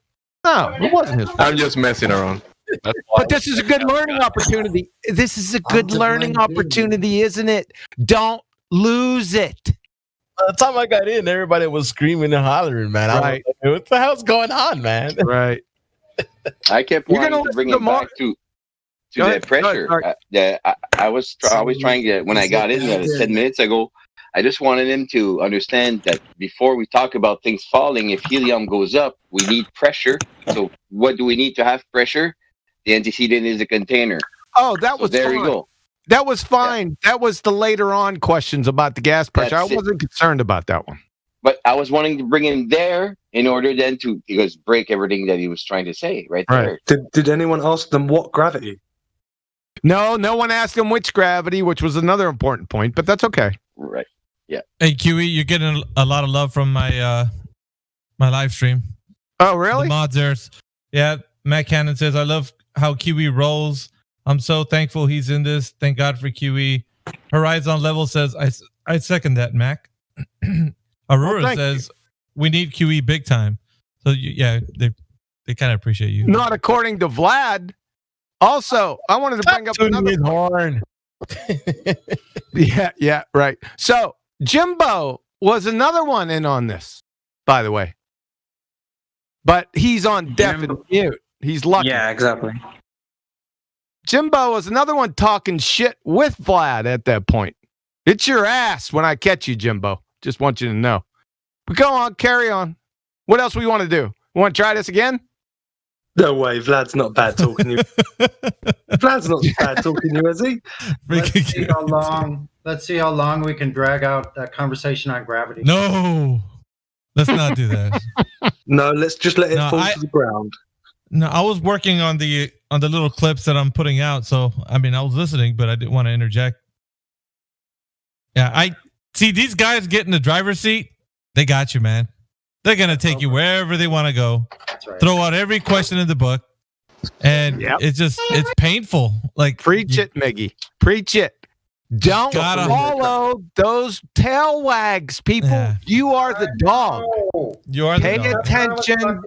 No, it wasn't his fault. I'm just messing around. But this is a good learning opportunity. This is a good learning opportunity, isn't it? Don't lose it. By the time I got in, everybody was screaming and hollering, man. Right. I was like, what the hell's going on, man? Right. I kept wanting to bring it back to that pressure. I was always trying to, when I got in there 10 minutes ago, I just wanted him to understand that before we talk about things falling, if helium goes up, we need pressure. So what do we need to have pressure? The antecedent is a container. Oh, that was there. Fine. You go. That was fine. Yeah. That was the later on questions about the gas pressure. I wasn't concerned about that one. But I was wanting to bring him there in order then to break everything that he was trying to say right there. Did anyone ask them what gravity? No one asked him which gravity, which was another important point, but that's okay. Right. Yeah. Hey, QE, you're getting a lot of love from my my live stream. Oh, really? The mods there. Yeah, Matt Cannon says, I love how QE rolls. I'm so thankful he's in this. Thank God for QE. Horizon Level says, I second that, Mac. Aurora says, we need QE big time. So, yeah, they kind of appreciate you. Not according to Vlad. Also, I wanted to bring up another horn. Yeah, right. So, Jimbo was another one in on this, by the way. But he's on definite mute. He's lucky. Yeah, exactly. Jimbo was another one talking shit with Vlad at that point. It's your ass when I catch you, Jimbo. Just want you to know. But go on, carry on. What else we want to do? Want to try this again? No way, Vlad's not bad talking you. Vlad's not bad talking you, is he? Let's see how long we can drag out that conversation on gravity. No, let's not do that. No, let's just let it fall to the ground. No, I was working on the little clips that I'm putting out. So, I mean, I was listening, but I didn't want to interject. Yeah, I see these guys get in the driver's seat. They got you, man. They're going to take you wherever they want to go. That's right. Throw out every question in the book. And it's painful. Like, preach it, Miggy. Preach it. Don't follow those tail wags, people. Yeah. You are the dog. You are the dog. Pay attention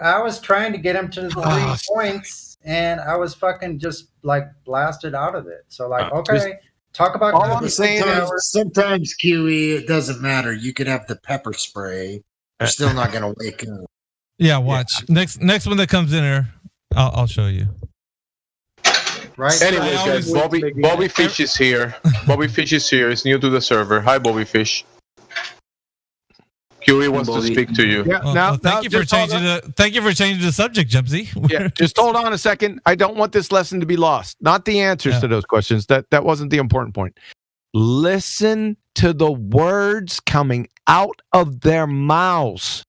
I was trying to get him to the 3 points, and I was fucking just like blasted out of it. So okay, talk about. All I'm saying is sometimes QE, it doesn't matter. You could have the pepper spray. You're still not going to wake up. Yeah, watch. Yeah. Next one that comes in here, I'll show you. Right. Anyways, guys, Bobby Fish is here. Bobby Fish is here. He's new to the server. Hi, Bobby Fish. QE wants to speak to you. Yeah, thank you for changing the subject, Jumsy. Yeah, just hold on a second. I don't want this lesson to be lost. Not the answers to those questions. That wasn't the important point. Listen to the words coming out of their mouths.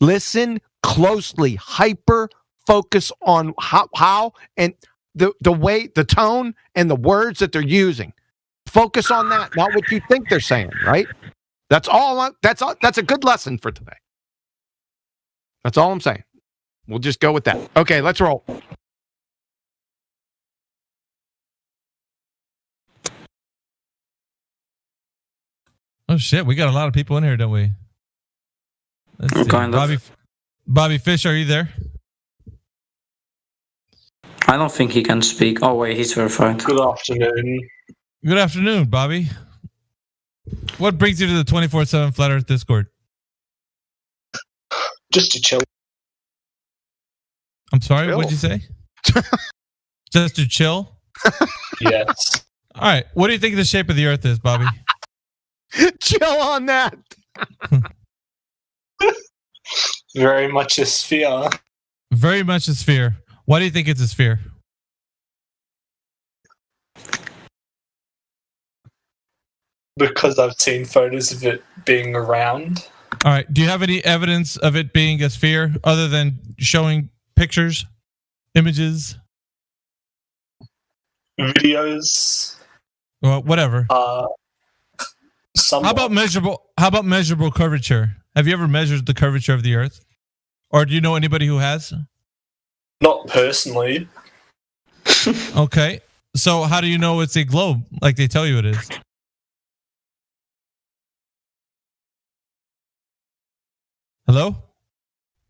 Listen closely. Hyper focus on how and the way, the tone, and the words that they're using. Focus on that, not what you think they're saying, right? That's all. That's a good lesson for today. That's all I'm saying. We'll just go with that. Okay, let's roll. Oh shit, we got a lot of people in here, don't we? Let's see. Bobby Fish, are you there? I don't think he can speak. Oh wait, he's verified. Good afternoon. Good afternoon, Bobby. What brings you to the 24/7 Flat Earth Discord? Just to chill. I'm sorry, what'd you say? Just to chill? Yes. All right. What do you think the shape of the Earth is, Bobby? Chill on that. Very much a sphere. Very much a sphere. Why do you think it's a sphere? Because I've seen photos of it being around. All right. Do you have any evidence of it being a sphere other than showing pictures, images, videos? Well, whatever. How about measurable curvature? Have you ever measured the curvature of the Earth? Or do you know anybody who has? Not personally. Okay. So how do you know it's a globe like they tell you it is? Hello?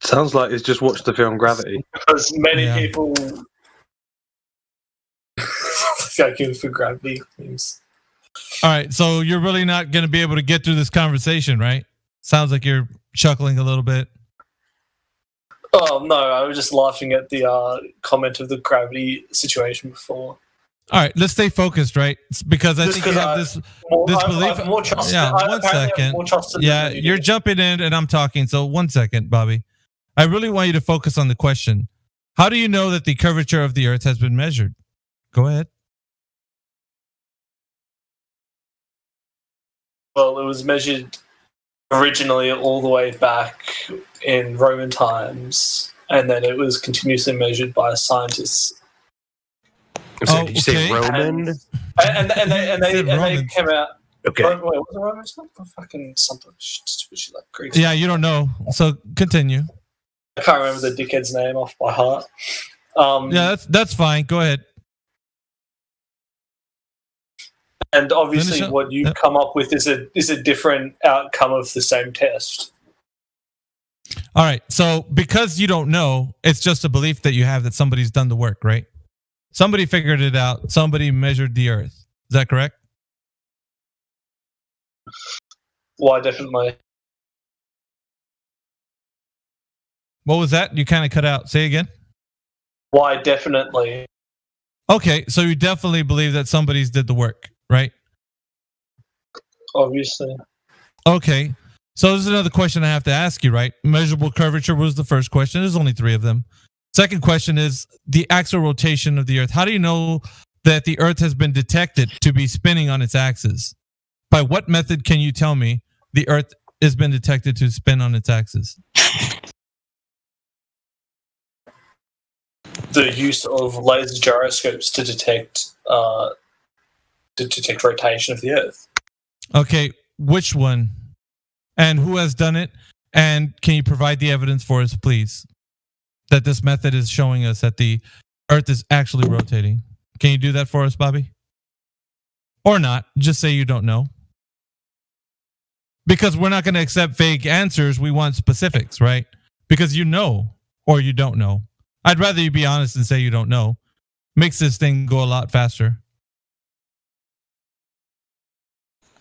Sounds like he's just watched the film Gravity. Because many people vacuum for gravity things. All right, so you're really not going to be able to get through this conversation, right? Sounds like you're chuckling a little bit. Oh no, I was just laughing at the comment of the gravity situation before. All right, let's stay focused, right? Because I think you have this belief. One second. Yeah, you're jumping in and I'm talking. So 1 second, Bobby. I really want you to focus on the question. How do you know that the curvature of the Earth has been measured? Go ahead. Well, it was measured originally all the way back in Roman times, and then it was continuously measured by scientists. So did you say Roman? And they came out. Okay. Wait, was it Roman? Fucking something stupid shit like Greek. Yeah, you don't know. So continue. I can't remember the dickhead's name off by heart. Yeah, that's fine. Go ahead. And obviously, what you've come up with is a different outcome of the same test. All right. So because you don't know, it's just a belief that you have that somebody's done the work, right? Somebody figured it out. Somebody measured the Earth. Is that correct? Why, definitely. What was that? You kind of cut out. Say again. Why, definitely. Okay, so you definitely believe that somebody's did the work, right? Obviously. Okay, so this is another question I have to ask you, right? Measurable curvature was the first question. There's only 3 of them. Second question is the axial rotation of the Earth. How do you know that the Earth has been detected to be spinning on its axis? By what method can you tell me the Earth has been detected to spin on its axis? The use of laser gyroscopes to detect rotation of the Earth. Okay, which one? And who has done it? And can you provide the evidence for us, please? That this method is showing us that the Earth is actually rotating. Can you do that for us, Bobby? Or not? Just say you don't know. Because we're not going to accept vague answers. We want specifics, right? Because you know or you don't know. I'd rather you be honest and say you don't know. Makes this thing go a lot faster.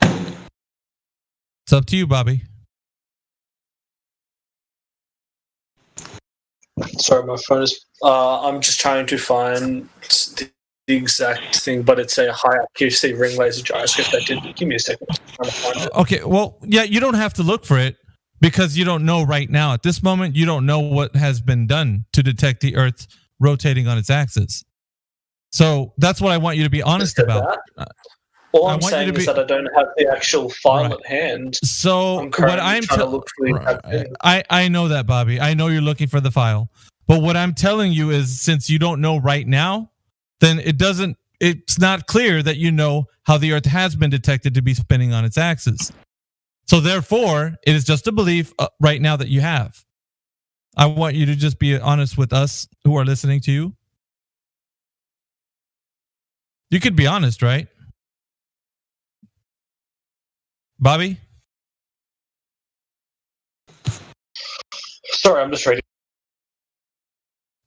It's up to you, Bobby. Sorry, my phone is... I'm just trying to find the exact thing, but it's a high accuracy ring laser gyroscope that did... Give me a second. I'm trying to find it. Okay, well, yeah, you don't have to look for it because you don't know right now. At this moment, you don't know what has been done to detect the Earth rotating on its axis. So that's what I want you to be honest about. All I'm saying is that I don't have the actual file at hand. So what I'm trying to look for I know that, Bobby. I know you're looking for the file. But what I'm telling you is since you don't know right now, then it's not clear that you know how the Earth has been detected to be spinning on its axis. So therefore, it is just a belief right now that you have. I want you to just be honest with us who are listening to you. You could be honest, right? Bobby? Sorry, I'm just reading.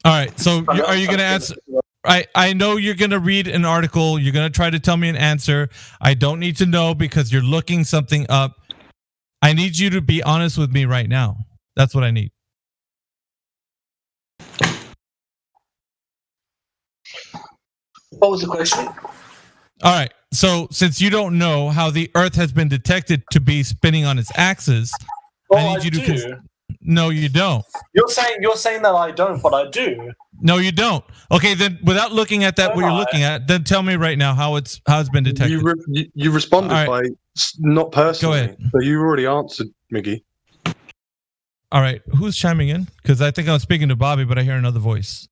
All right. So are you going to answer? I know you're going to read an article. You're going to try to tell me an answer. I don't need to know because you're looking something up. I need you to be honest with me right now. That's what I need. What was the question? All right. So since you don't know how the Earth has been detected to be spinning on its axis, I need you to... No, you don't. You're saying that I don't, but I do. No, you don't. Okay, then without looking at that, what you're looking at, then tell me right now how it's been detected. You responded by not personally. Go ahead. So you already answered, Miggy. All right, who's chiming in? Because I think I was speaking to Bobby, but I hear another voice.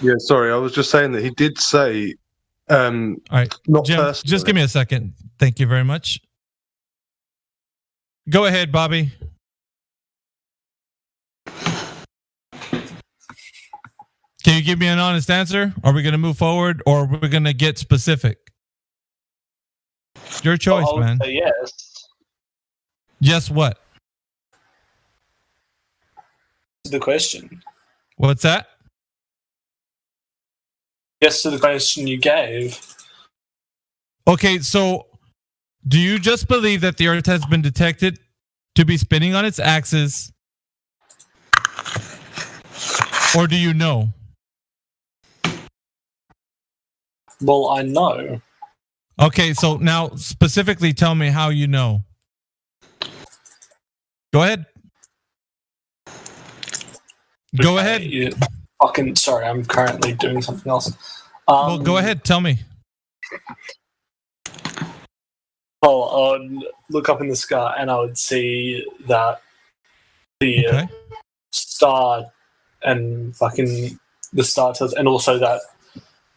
Yeah, sorry. I was just saying that he did say. All right, not Jim, personally. just give me a second. Thank you very much. Go ahead, Bobby. Can you give me an honest answer? Are we going to move forward or are we going to get specific? Your choice, man. Yes. Yes, what? the question. What's that? Yes to the question you gave. Okay, so do you just believe that the Earth has been detected to be spinning on its axis? Or do you know? Well, I know. Okay, so now specifically tell me how you know. Go ahead. Go ahead. Yeah, fucking sorry, I'm currently doing something else. Well, go ahead. Tell me. Well, I would look up in the sky and I would see that the star and fucking the star tells, and also that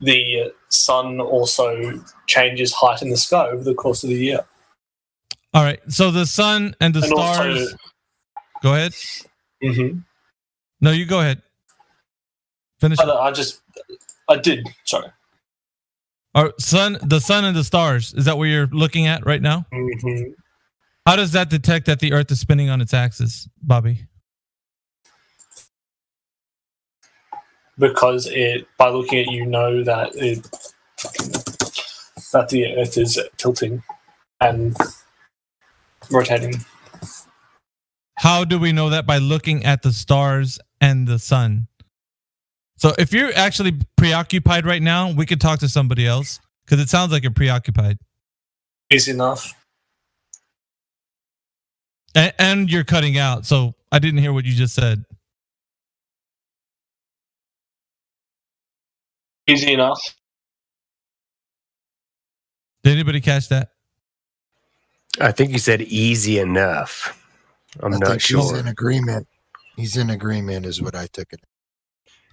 the sun also changes height in the sky over the course of the year. All right. So the sun and the stars. Also, go ahead. Mm-hmm. No, you go ahead. Finish. I did. Sorry. The sun and the stars. Is that what you're looking at right now? Mm-hmm. How does that detect that the Earth is spinning on its axis, Bobby? Because by looking at you know that that the Earth is tilting and rotating. How do we know that? By looking at the stars and the sun. So if you're actually preoccupied right now, we could talk to somebody else because it sounds like you're preoccupied. Easy enough. And you're cutting out, so I didn't hear what you just said. Easy enough. Did anybody catch that? I think you said easy enough. I'm not sure. He's in agreement. He's in agreement is what I took it.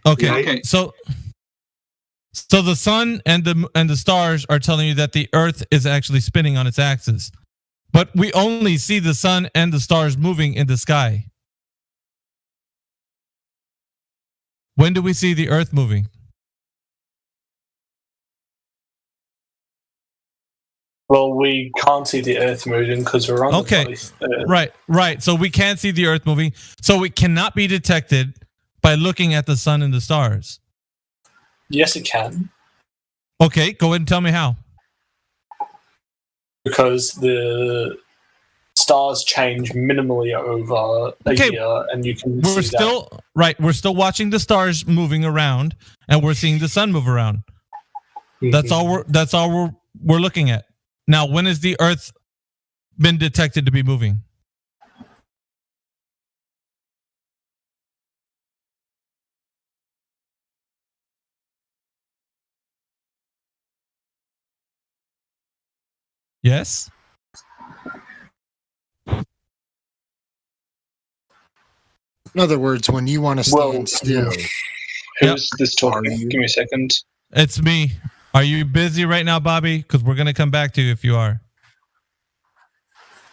Okay. So the sun and the stars are telling you that the Earth is actually spinning on its axis. But we only see the sun and the stars moving in the sky. When do we see the Earth moving? Well, we can't see the Earth moving because we're on the place. Right. So we can't see the Earth moving. So it cannot be detected by looking at the sun and the stars. Yes, it can. Okay, go ahead and tell me how. Because the stars change minimally over a year, and you can see that. Right. We're still watching the stars moving around, and we're seeing the sun move around. Mm-hmm. That's all we're looking at. Now, when has the Earth been detected to be moving? Yes? In other words, when you want to stand still. Who's this talking? Give me a second. It's me. Are you busy right now, Bobby? Because we're going to come back to you if you are.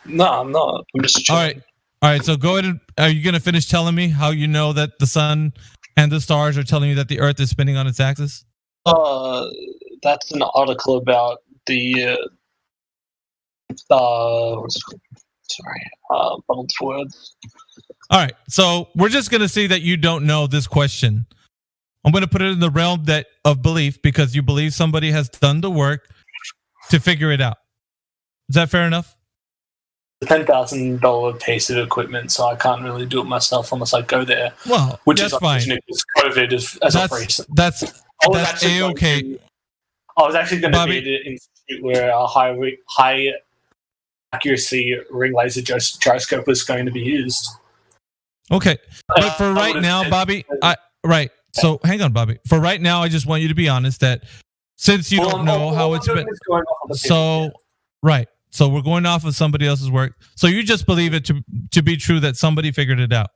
No, I'm not. I'm just chilling. All right. So go ahead and are you going to finish telling me how you know that the sun and the stars are telling you that the Earth is spinning on its axis? That's an article about the bubbled words. All right. So we're just going to say that you don't know this question. I'm going to put it in the realm of belief because you believe somebody has done the work to figure it out. Is that fair enough? $10,000 piece of equipment, so I can't really do it myself unless I go there. Well, which that's is fine. Because COVID is as a free. That's A-okay. I was actually going to be at an institute where a high accuracy ring laser gyroscope was going to be used. Okay, but for right now, Bobby, So hang on, Bobby. For right now, I just want you to be honest that since you don't know how it's been. So we're going off of somebody else's work. So you just believe it to be true that somebody figured it out.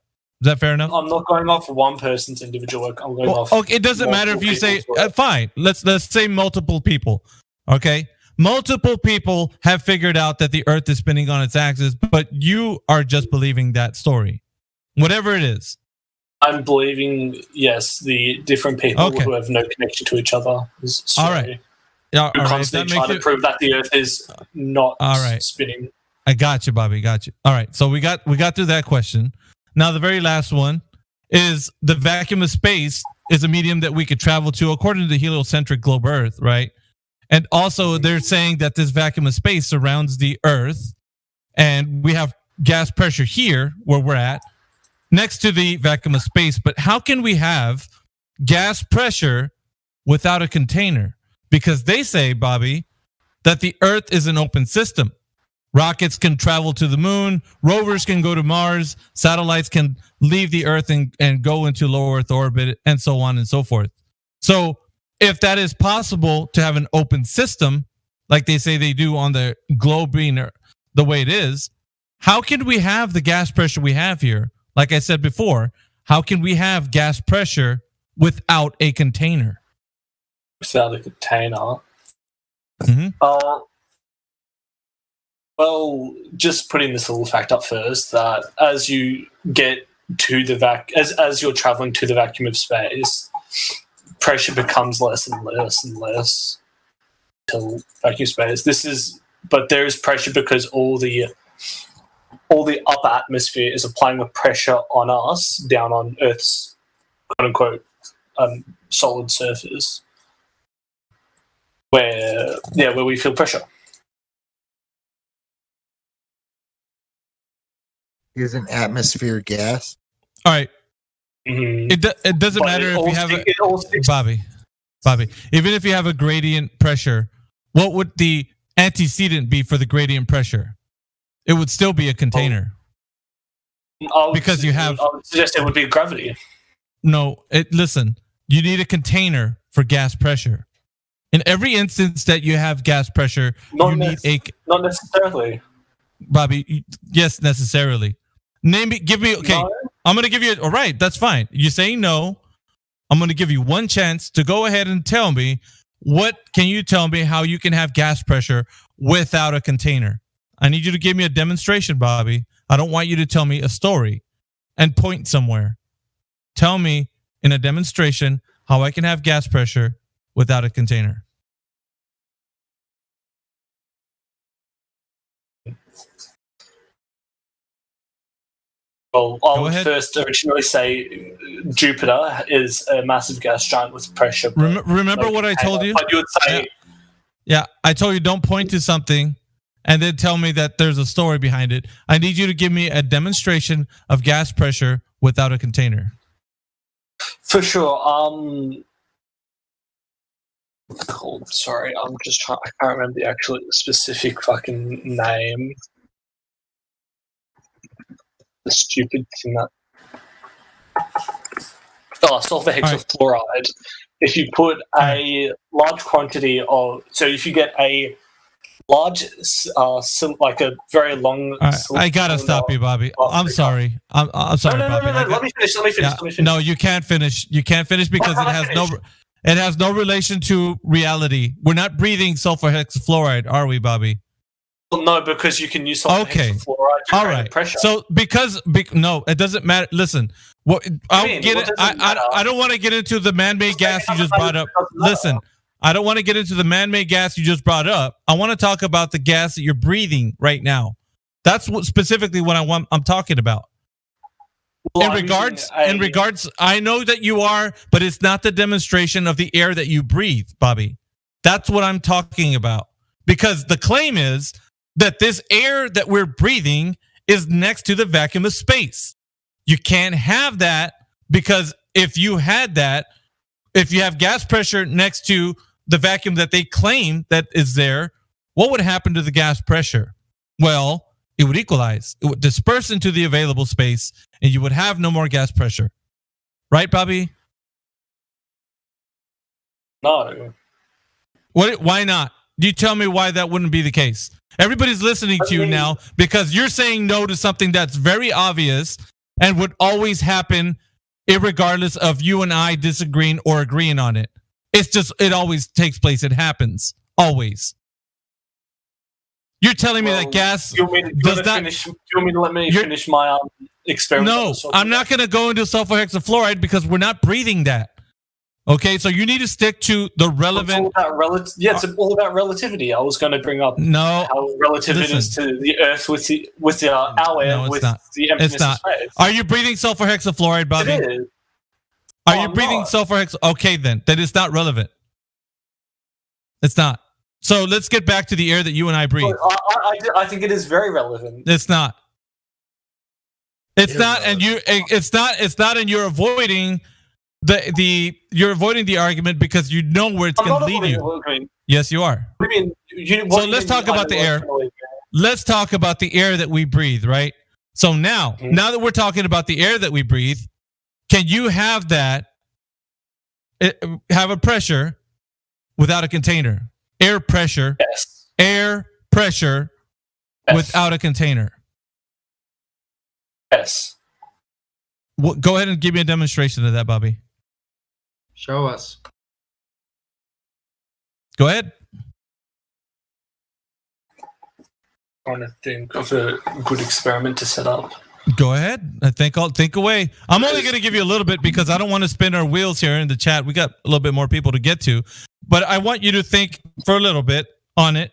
Is that fair enough? I'm not going off one person's individual work. I'm going off. Okay, it doesn't matter if you say fine. Let's say multiple people. Okay, multiple people have figured out that the Earth is spinning on its axis, but you are just believing that story, whatever it is. I'm believing, yes, the different people who have no connection to each other. All right. Yeah, who constantly try to prove that the Earth is not spinning. I got you, Bobby. Got you. All right. So we got through that question. Now the very last one is the vacuum of space is a medium that we could travel to according to the heliocentric globe Earth, right? And also they're saying that this vacuum of space surrounds the Earth, and we have gas pressure here where we're at next to the vacuum of space. But how can we have gas pressure without a container? Because they say, Bobby, that the Earth is an open system. Rockets can travel to the moon, rovers can go to Mars, satellites can leave the Earth and go into low Earth orbit, and so on and so forth. So if that is possible to have an open system, like they say they do on the globe being the way it is, how can we have the gas pressure we have here? Like I said before, how can we have gas pressure without a container? Without a container? Mm-hmm. Well, just putting this little fact up first, that as you get to the as you're traveling to the vacuum of space, pressure becomes less and less and less till vacuum space. But there is pressure because all the upper atmosphere is applying the pressure on us down on Earth's quote unquote solid surface, where we feel pressure. Isn't atmosphere gas? All right. Mm-hmm. It doesn't matter if you have Bobby. Even if you have a gradient pressure, what would the antecedent be for the gradient pressure? It would still be a container. I would suggest it would be gravity. No, listen. You need a container for gas pressure. In every instance that you have gas pressure, not necessarily. Bobby, yes, necessarily. Give me. Okay, no. I'm going to give you. All right, that's fine. You're saying no. I'm going to give you one chance to go ahead and tell me can you tell me how you can have gas pressure without a container? I need you to give me a demonstration, Bobby. I don't want you to tell me a story and point somewhere. Tell me in a demonstration how I can have gas pressure without a container. Well, I would first originally say Jupiter is a massive gas giant with pressure. Remember what I told you? But you would say... Yeah, I told you don't point to something and then tell me that there's a story behind it. I need you to give me a demonstration of gas pressure without a container. For sure. Sorry, I'm just trying. I can't remember the actual specific fucking name. The stupid thing that. Sulfur hexafluoride. If you put a large quantity of, so if you get a large, like a very long. I gotta stop you, Bobby. I'm sorry. I'm sorry, Bobby. No. Let me finish. No, you can't finish. You can't finish because it has no relation to reality. We're not breathing sulfur hexafluoride, are we, Bobby? Well, no, because you can use sulfur hexafluoride to create pressure. So no, it doesn't matter. Listen, I don't want to get into the man-made gas you just brought up. Listen, I don't want to get into the man-made gas you just brought up. I want to talk about the gas that you're breathing right now. That's specifically what I'm talking about. Well, in regards, I know that you are, but it's not the demonstration of the air that you breathe, Bobby. That's what I'm talking about. Because the claim is that this air that we're breathing is next to the vacuum of space. You can't have that because if you have gas pressure next to the vacuum that they claim that is there, what would happen to the gas pressure? Well, it would equalize. It would disperse into the available space and you would have no more gas pressure. Right, Bobby? No. Why not? You tell me why that wouldn't be the case. Everybody's listening to you now because you're saying no to something that's very obvious and would always happen irregardless of you and I disagreeing or agreeing on it. It's just, it always takes place. It happens. Always. You're telling me that gas does not... You want me to let me finish my experiment? No, I'm not going to go into sulfur hexafluoride because we're not breathing that. Okay, so you need to stick to the relevant. It's all about relativity. I was going to bring up how relative it is to the Earth with our air with the emptiness It's not. of space. Are you breathing sulfur hexafluoride, Bobby? It is. Are you breathing sulfur hex? Okay, then it's not relevant. It's not. So let's get back to the air that you and I breathe. I think it is very relevant. It's not. It's not, and you. It's not. It's not, and you're avoiding You're avoiding the argument because you know where it's going to lead you. Yes, you are. What do you mean? So let's talk about the air. Let's talk about the air that we breathe, right? So now that we're talking about the air that we breathe, can you have that? Have a pressure without a container. Air pressure. Yes. Air pressure without a container. Yes. Well, go ahead and give me a demonstration of that, Bobby. Show us. Go ahead. Trying to think of a good experiment to set up. Go ahead. I'll think away. I'm only going to give you a little bit because I don't want to spin our wheels here in the chat. We got a little bit more people to get to, but I want you to think for a little bit on it.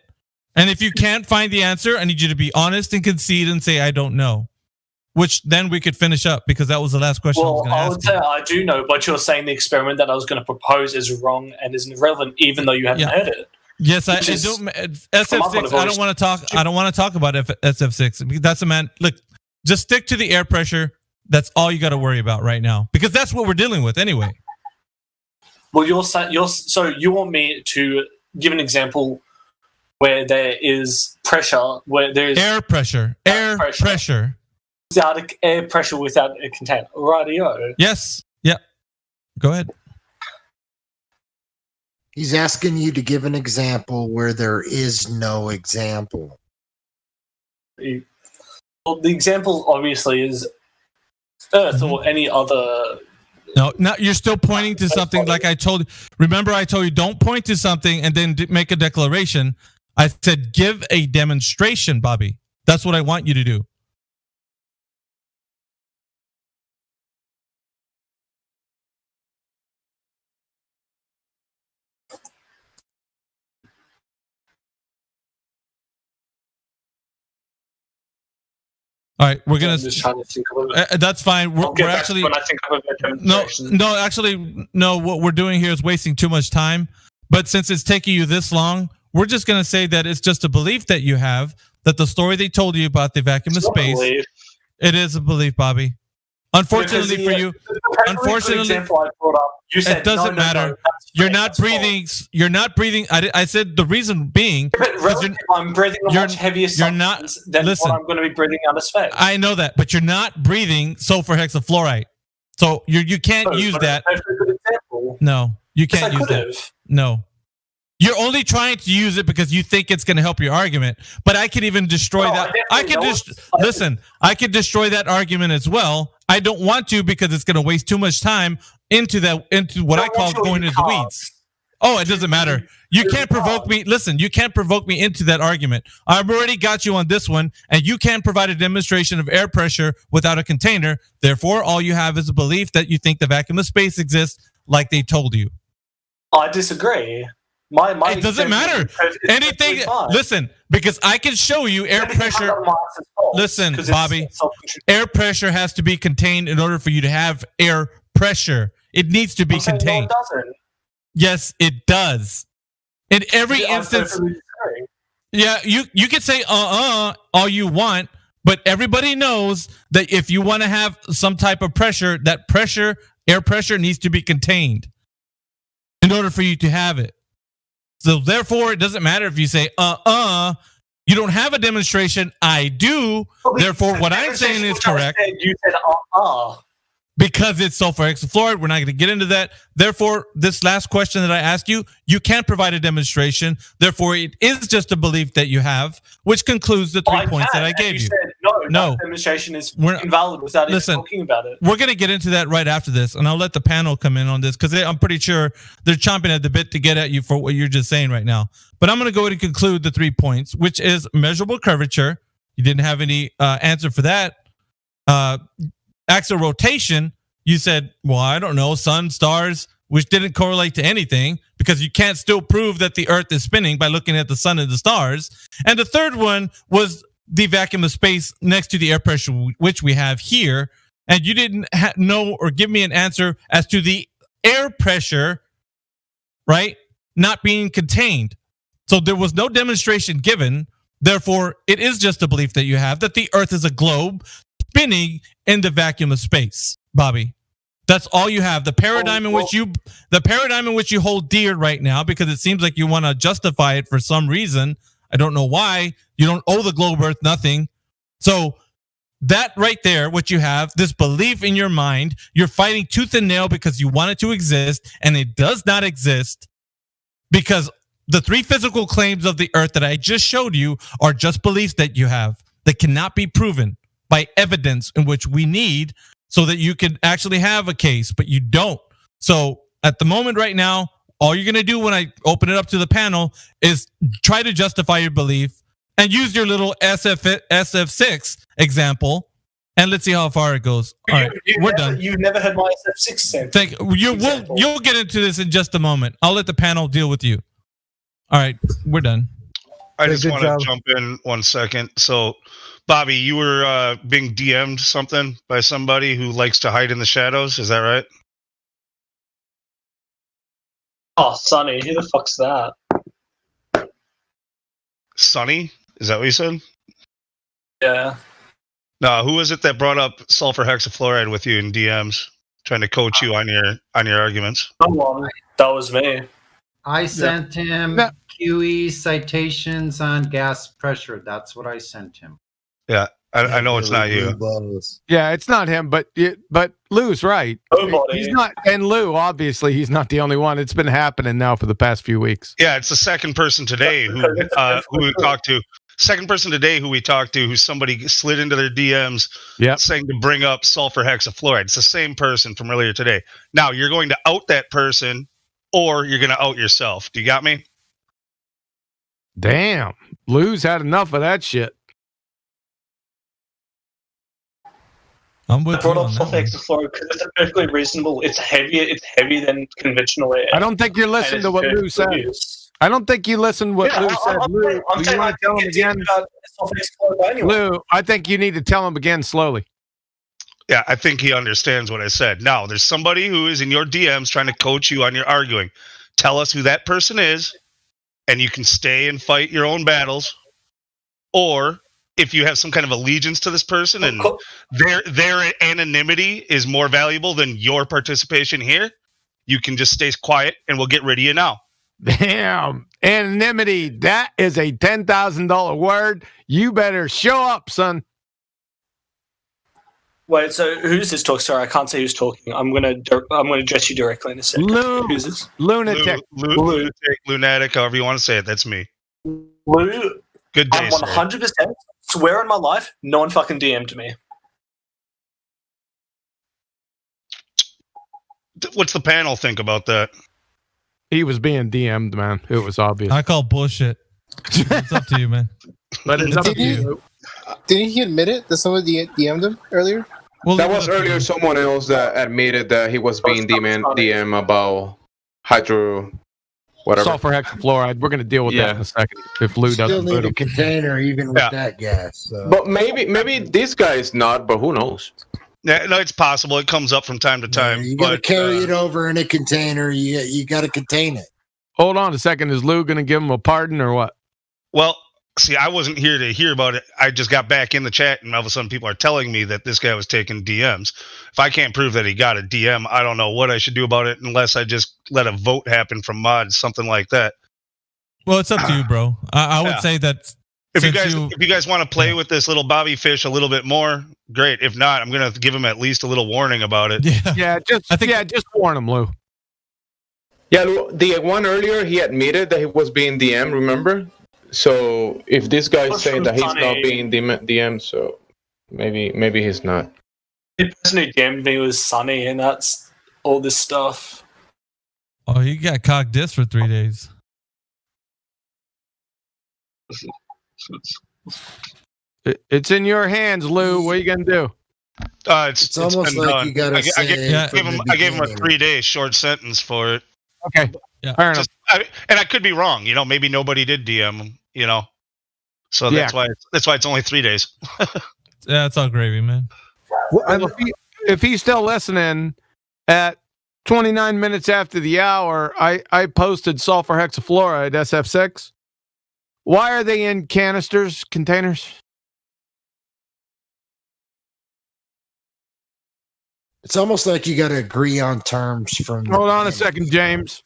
And if you can't find the answer, I need you to be honest and concede and say, I don't know, which then we could finish up because that was the last question I was going to ask. I would say I do know, but you're saying the experiment that I was going to propose is wrong and isn't relevant, even though you haven't heard it. Yes, I don't. SF6. I don't want to talk. I don't want to talk about SF6. That's a man. Look, just stick to the air pressure. That's all you got to worry about right now, because that's what we're dealing with anyway. Well, so you want me to give an example where there is pressure, where there is air pressure, without air pressure without a container. Radio. Yes. Yep. Go ahead. He's asking you to give an example where there is no example. Well, the example obviously is Earth or any other. No, you're still pointing to something like I told you. Remember, I told you don't point to something and then make a declaration. I said give a demonstration, Bobby. That's what I want you to do. All right, we're gonna. Just trying to think of it. That's fine. We're actually. When I think of a demonstration. No. What we're doing here is wasting too much time. But since it's taking you this long, we're just gonna say that it's just a belief that you have that the story they told you about the vacuum of space. It is a belief, Bobby. Unfortunately for you, example I brought up, you said it doesn't matter. You're not breathing. You're not breathing. I said the reason being. I'm breathing a much heavier substance than what I'm going to be breathing out of space. I know that, but you're not breathing sulfur hexafluoride, so you can't use that. No, you can't use that. No. You're only trying to use it because you think it's going to help your argument, but I could even destroy that. I could destroy that argument as well. I don't want to because it's going to waste too much time into what I call going into the weeds. Oh, it doesn't matter. You can't provoke me. Listen, you can't provoke me into that argument. I've already got you on this one, and you can't provide a demonstration of air pressure without a container. Therefore, all you have is a belief that you think the vacuum of space exists like they told you. I disagree. It doesn't matter. Anything. Listen, because I can show you air pressure. Listen, Bobby, air pressure has to be contained in order for you to have air pressure. It needs to be contained. No, it doesn't. Yes, it does. In every instance. Yeah, you can say all you want, but everybody knows that if you want to have some type of pressure, that pressure, air pressure, needs to be contained in order for you to have it. So therefore, it doesn't matter if you say, you don't have a demonstration. I do. Therefore, what I'm saying is correct. You said, Because it's sulfur hexafluoride. We're not going to get into that. Therefore, this last question that I asked you, you can't provide a demonstration. Therefore, it is just a belief that you have, which concludes the 3 points that I gave you. Said, no, demonstration is invalid without even talking about it. We're going to get into that right after this, and I'll let the panel come in on this because I'm pretty sure they're chomping at the bit to get at you for what you're just saying right now. But I'm going to go ahead and conclude the 3 points, which is measurable curvature. You didn't have any answer for that. Axial rotation, you said, well, I don't know, sun, stars, which didn't correlate to anything because you can't still prove that the Earth is spinning by looking at the sun and the stars. And the third one was the vacuum of space next to the air pressure, which we have here. And you didn't know or give me an answer as to the air pressure, right, not being contained. So there was no demonstration given. Therefore, it is just a belief that you have that the Earth is a globe spinning in the vacuum of space, Bobby. That's all you have. The paradigm in which you hold dear right now, because it seems like you want to justify it for some reason. I don't know why. You don't owe the globe Earth nothing. So that right there, what you have, this belief in your mind, you're fighting tooth and nail because you want it to exist, and it does not exist because the three physical claims of the Earth that I just showed you are just beliefs that you have that cannot be proven by evidence in which we need so that you can actually have a case, but you don't. So at the moment right now, all you're going to do when I open it up to the panel is try to justify your belief and use your little SF6 example, and let's see how far it goes. All right, we're done. You've never heard my SF6 You'll get into this in just a moment. I'll let the panel deal with you. All right, we're done. I just want to jump in 1 second. So, Bobby, you were being DM'd something by somebody who likes to hide in the shadows. Is that right? Oh, Sonny, who the fuck's that? Sonny? Is that what you said? Yeah. No, who was it that brought up sulfur hexafluoride with you in DMs, trying to coach you on your arguments? That was me. I sent him QE citations on gas pressure. That's what I sent him. Yeah, I know it's not you. Yeah, it's not him, but Lou's right. He's not, and Lou, obviously, he's not the only one. It's been happening now for the past few weeks. Yeah, it's the second person today who we talked to. Second person today who we talked to, who somebody slid into their DMs saying to bring up sulfur hexafluoride. It's the same person from earlier today. Now, you're going to out that person or you're going to out yourself. Do you got me? Damn. Lou's had enough of that shit. I'm with brought up sulfur hexafluoride because it's perfectly reasonable. It's heavier than conventional air. I don't think you're listening to what Lou said. I don't think you listened what Lou said. Lou, you want to tell him again? Lou, I think you need to tell him again slowly. Yeah, I think he understands what I said. Now, there's somebody who is in your DMs trying to coach you on your arguing. Tell us who that person is, and you can stay and fight your own battles. Or if you have some kind of allegiance to this person and their anonymity is more valuable than your participation here, you can just stay quiet and we'll get rid of you now. Damn, anonymity, that is a $10,000 word. You better show up, son. Wait, so who's this talk? Sorry, I can't say who's talking. I'm gonna address you directly in a second. Who's this? Lunatic. Lunatic, however you want to say it. That's me. Lou. Good day, I'm 100% swear on my life, no one fucking DM'd me. What's the panel think about that? He was being DM'd, man. It was obvious. I call bullshit. It's up to you, man. But it's up to you. Didn't he admit it that somebody DM'd him earlier? Well, that was earlier someone else that admitted that he was being DM about hydro, whatever. Sulfur hexafluoride. We're going to deal with that in a second. If Lou doesn't still need a container even with that gas. So. But maybe this guy is not, but who knows? Yeah, no, it's possible. It comes up from time to time. You got to carry it over in a container. You got to contain it. Hold on a second. Is Lou going to give him a pardon or what? Well, see, I wasn't here to hear about it. I just got back in the chat, and all of a sudden people are telling me that this guy was taking DMs. If I can't prove that he got a DM, I don't know what I should do about it unless I just let a vote happen from mods, something like that. Well, it's up to you, bro. I would say that if you guys want to play with this little Bobby Fish a little bit more, great. If not, I'm going to give him at least a little warning about it. Yeah, just warn him, Lou. Yeah, the one earlier, he admitted that he was being DM, remember? So if this guy is saying that he's not being DM, so maybe he's not. The person who DM'd me was Sonny, and that's all this stuff. Oh, he got cock dissed for 3 days. It's in your hands, Lou. What are you going to do? It's almost been like done. you gotta I gave him a 3-day short sentence for it. Okay. Yeah. Fair enough. And I could be wrong. Maybe nobody did DM him. So that's why it's only 3 days. Yeah, it's all gravy, man. Well, if he's still listening, at 29 minutes after the hour, I posted sulfur hexafluoride SF6. Why are they in containers? It's almost like you got to agree on terms from. Hold on a second, James.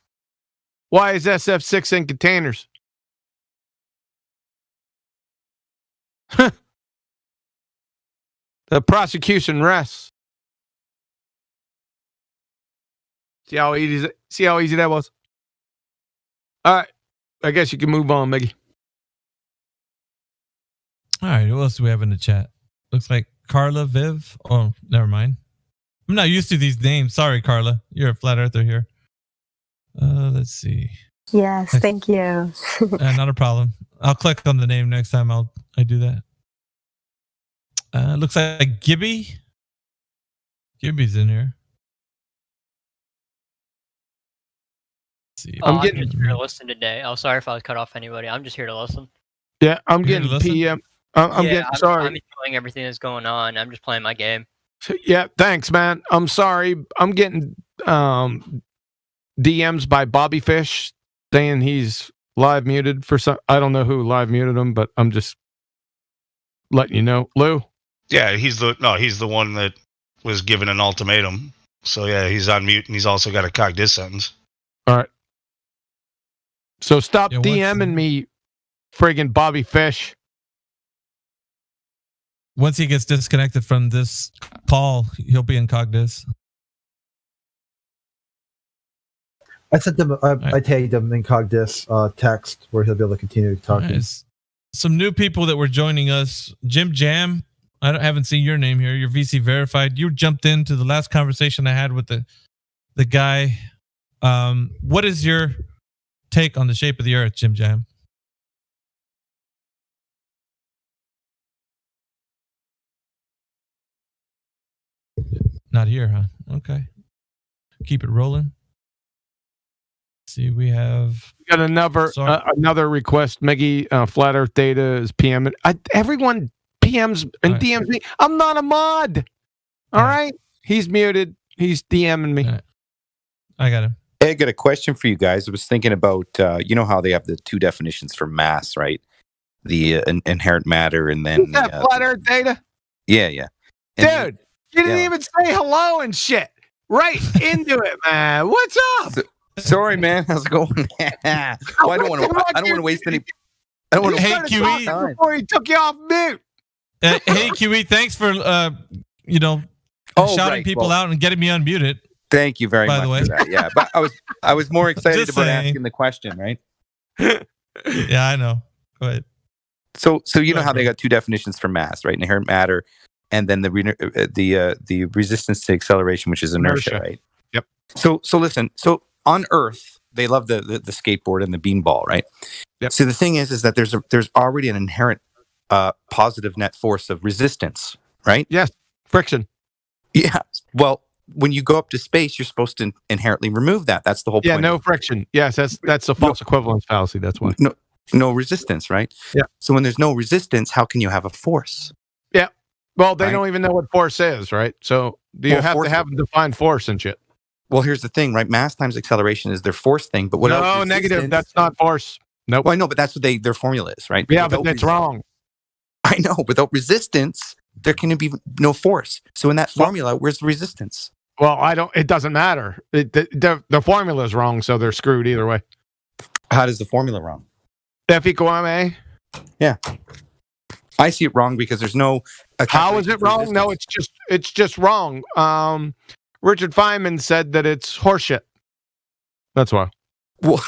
Why is SF6 in containers? The prosecution rests. See how easy that was? All right. I guess you can move on, Meggie. All right. What else do we have in the chat? Looks like Carla Viv. Oh, never mind. I'm not used to these names. Sorry, Carla. You're a flat earther here. Let's see. Yes, thank you. Not a problem. I'll click on the name next time I do that. Looks like Gibby. Gibby's in here. See. I'm just here to listen today. Oh, sorry if I was cut off anybody. I'm just here to listen. Yeah, I'm getting PM. I'm sorry. I'm enjoying everything that's going on. I'm just playing my game. Yeah, thanks, man. I'm sorry. I'm getting DMs by Bobby Fish saying he's live muted for some. I don't know who live muted him, but I'm just letting you know. Lou? Yeah, he's the one that was given an ultimatum. So yeah, he's on mute and he's also got to cog this sentence. All right. So stop DMing me, friggin' Bobby Fish. Once he gets disconnected from this call, he'll be in Cogdis. I sent them. I tagged him in Cogdis text where he'll be able to continue talking. Nice. Some new people that were joining us. Jim Jam. I haven't seen your name here. You're VC verified. You jumped into the last conversation I had with the guy. What is your take on the shape of the Earth, Jim Jam? Not here, huh? Okay. Keep it rolling. See, we got another request. Meggie, Flat Earth Data is PM. Everyone PMs and DMs me. I'm not a mod. All right. He's muted. He's DMing me. I got him. Hey, I got a question for you guys. I was thinking about, you know how they have the two definitions for mass, right? The inherent matter and then... Is that Flat Earth Data? Yeah. Dude, you didn't even say hello and shit. Right into it, man. What's up? Sorry, man. How's it going? Well, I don't want to waste any... I don't want to waste any time. Before he took you off mute. Hey, QE, thanks for, shouting people out and getting me unmuted. Thank you very much the way. for that. Yeah, but I was more excited about asking the question, right? Yeah, I know. Go ahead. So you know how they got two definitions for mass, right? Inherent matter, and then the resistance to acceleration, which is inertia, right? Yep. So listen. So on Earth, they love the skateboard and the beanball, right? Yep. So the thing is that there's already an inherent positive net force of resistance, right? Yes. Friction. Yeah. Well, when you go up to space, you're supposed to inherently remove that. That's the whole point. Yeah, no friction. Yes, that's a false equivalence fallacy. That's why. No resistance, right? Yeah. So when there's no resistance, how can you have a force? Yeah. Well, they don't even know what force is, right? So do you have to have a defined force and shit? Well, here's the thing, right? Mass times acceleration is their force thing, but no, negative. That's not force. Nope. Well, I know, but that's what their formula is, right? Yeah, but that's wrong. I know. Without resistance, there can be no force. So in that formula, where's the resistance? Well, it doesn't matter. The formula is wrong, so they're screwed either way. How does the formula wrong? F equal ma. Yeah. I see it wrong because there's no. How is it wrong? Resistance. No, it's just wrong. Richard Feynman said that it's horseshit. That's why. Well,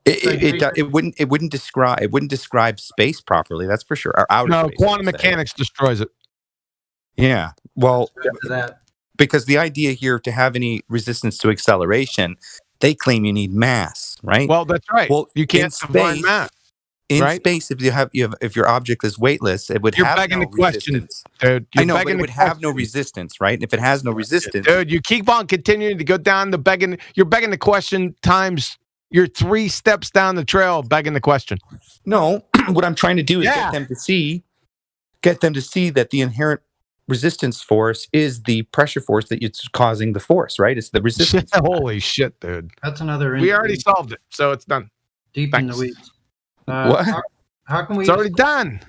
it wouldn't describe space properly. That's for sure. Or outer space, quantum mechanics destroys it. Yeah. Well, because the idea here to have any resistance to acceleration, they claim you need mass, right? Well, that's right. Well, you can't define mass. In right? space, if if your object is weightless, it would have no resistance. Dude, I know, but it would have no resistance, right? And if it has no resistance, dude, you keep on continuing to go down the begging. You're begging the question times. You're 3 steps down the trail begging the question. No, what I'm trying to do is get them to see that the inherent resistance force is the pressure force that it's causing the force, right? It's the resistance. Holy shit, dude! That's another. We already solved it, so it's done. Deep in the weeds. What? How can we? It's already done.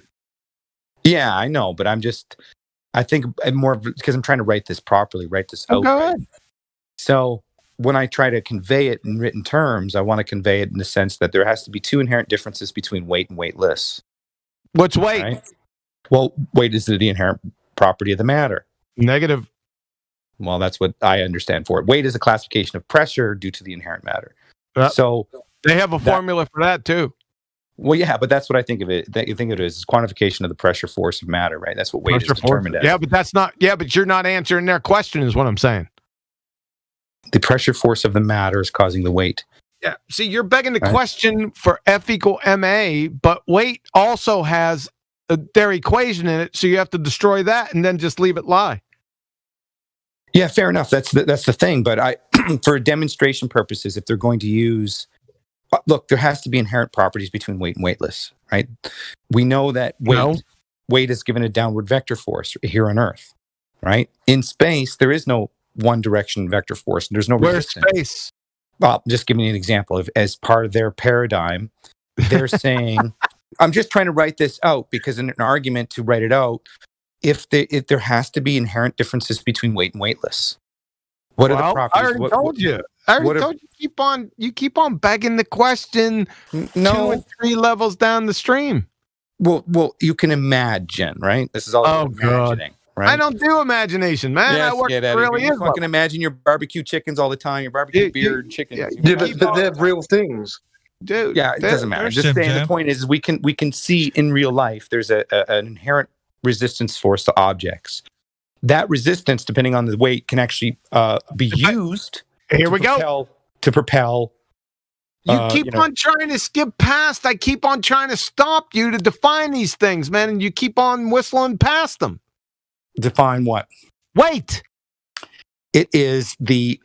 Yeah, I know, but I think more because I'm trying to write this properly, write this out. Go right? ahead. So when I try to convey it in written terms, I want to convey it in the sense that there has to be 2 inherent differences between weight and weightless. What's weight? Right? Well, weight is the inherent property of the matter. Negative. Well, that's what I understand for it. Weight is a classification of pressure due to the inherent matter. So they have a formula for that too. Well, yeah, but that's what I think of it. That you think of it as quantification of the pressure force of matter, right? That's what weight is determined as. Yeah, but that's not. Yeah, but you're not answering their question, is what I'm saying. The pressure force of the matter is causing the weight. Yeah. See, you're begging the question for F equal ma, but weight also has their equation in it, so you have to destroy that and then just leave it lie. Yeah, fair enough. That's the thing. But for demonstration purposes, if they're going to use, look, there has to be inherent properties between weight and weightless, right? We know that weight is given a downward vector force here on Earth, right? In space, there is no one direction vector force. There's no resistance. Where's space? Well, just giving you an example of as part of their paradigm, they're saying, I'm just trying to write this out because in an argument to write it out, if there has to be inherent differences between weight and weightless. What are the properties? I already told you. I already told you. You keep on begging the question. 2 and 3 levels down the stream. Well, you can imagine, right? This is all imagining. Right? I don't do imagination, man. Yes, I work really you is. fucking imagine your barbecue chickens all the time, your barbecue beer and chickens. Yeah, but they're real things. Dude, yeah, it doesn't matter. I'm just saying the point is we can see in real life there's an inherent resistance force to objects. That resistance, depending on the weight, can actually be used to propel. You keep on trying to skip past. I keep on trying to stop you to define these things, man, and you keep on whistling past them. Define what? Weight. It is the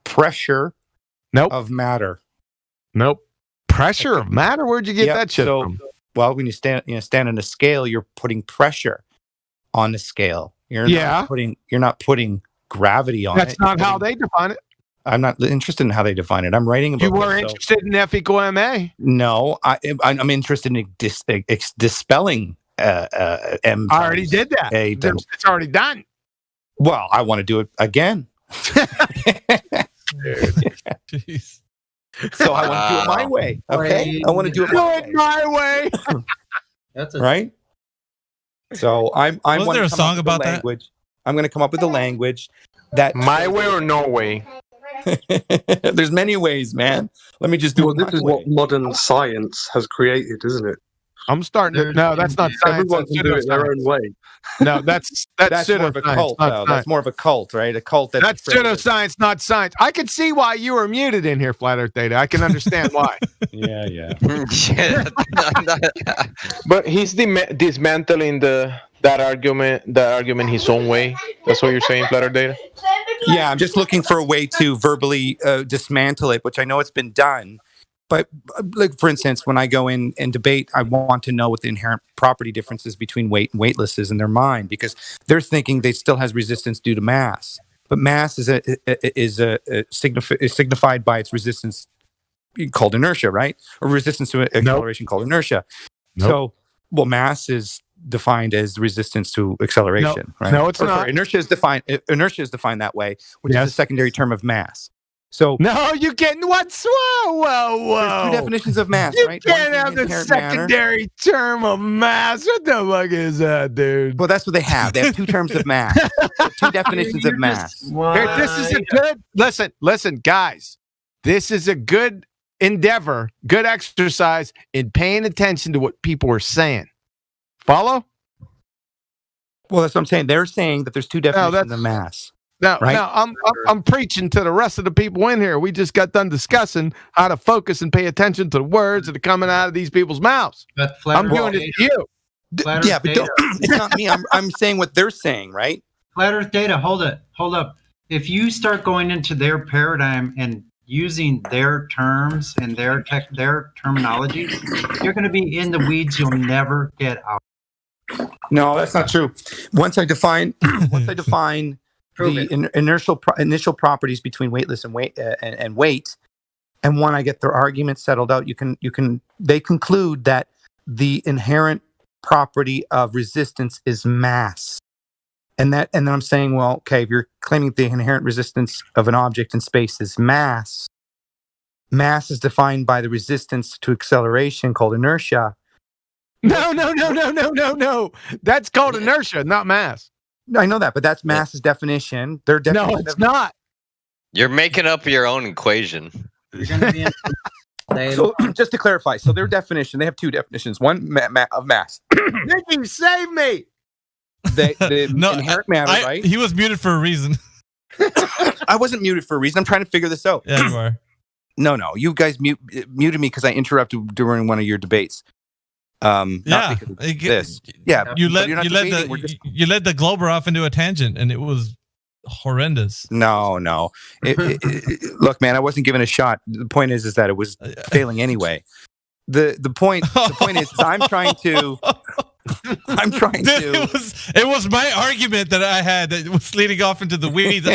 pressure of matter. Nope. Pressure of matter? Where'd you get that shit from? Well, when you stand on a scale, you're putting pressure on the scale. You're not putting gravity on it. That's not how they define it. I'm not interested in how they define it. I'm writing about You were interested in F equal ma. No, I'm interested in dispelling M. I already did that. It's already done. Well, I want to do it again. Jeez. So I want to do it my way. Okay, I want to do it my way. That's right. So I'm. Was there a song about that? I'm going to come up with a language that my way or no way. There's many ways, man. Let me just do it. This is what modern science has created, isn't it? I'm starting to. No, that's not science. Everyone can do it their own way. No, that's more of a cult. That's more of a cult, right? A cult that's pseudoscience, not science. I can see why you were muted in here, Flat Earth Data. I can understand why. Yeah. But he's dismantling that argument his own way. That's what you're saying, Flat Earth Data? Yeah, I'm just looking for a way to verbally dismantle it, which I know it's been done. But like, for instance, when I go in and debate, I want to know what the inherent property differences between weight and weightless is in their mind, because they're thinking they still has resistance due to mass. But mass is signified by its resistance called inertia, right? Or resistance to acceleration called inertia. So, mass is defined as resistance to acceleration, right? No, it's not. Sorry, inertia is defined that way, which is a secondary term of mass. So no, you can't. What's whoa? There's 2 definitions of mass, right? You can't have the secondary term of mass. What the fuck is that, dude? Well, that's what they have. They have 2 terms of mass, 2 definitions of mass. Here, this is a good. Listen, guys. This is a good endeavor, good exercise in paying attention to what people are saying. Follow? Well, that's what I'm saying. They're saying that there's 2 definitions of mass. Now, Right? I'm preaching to the rest of the people in here. We just got done discussing how to focus and pay attention to the words that are coming out of these people's mouths. But I'm doing it to you. Yeah, but it's not me. I'm saying what they're saying, right? Flat Earth data. Hold up. If you start going into their paradigm and using their terms and their terminology, you're going to be in the weeds. You'll never get out. No, that's not true. Once I define the initial properties between weightless and weight, and when I get their arguments settled out, they conclude that the inherent property of resistance is mass. And then I'm saying, well, okay, if you're claiming the inherent resistance of an object in space is mass is defined by the resistance to acceleration called inertia. No. That's called inertia, not mass. I know that, but that's mass's definition. Their definition. No, it's not. You're making up your own equation. So just to clarify, so their definition, they have two definitions. One of mass. Nicky, save me. The inherent matter, right? He was muted for a reason. I wasn't muted for a reason. I'm trying to figure this out. Yeah, you are. No. You guys muted me because I interrupted during one of your debates. Not because of this. Yeah, you led the Glober off into a tangent, and it was horrendous. No. Look, man, I wasn't given a shot. The point is that it was failing anyway. The point is I'm trying to. It was my argument that I had that was leading off into the weeds.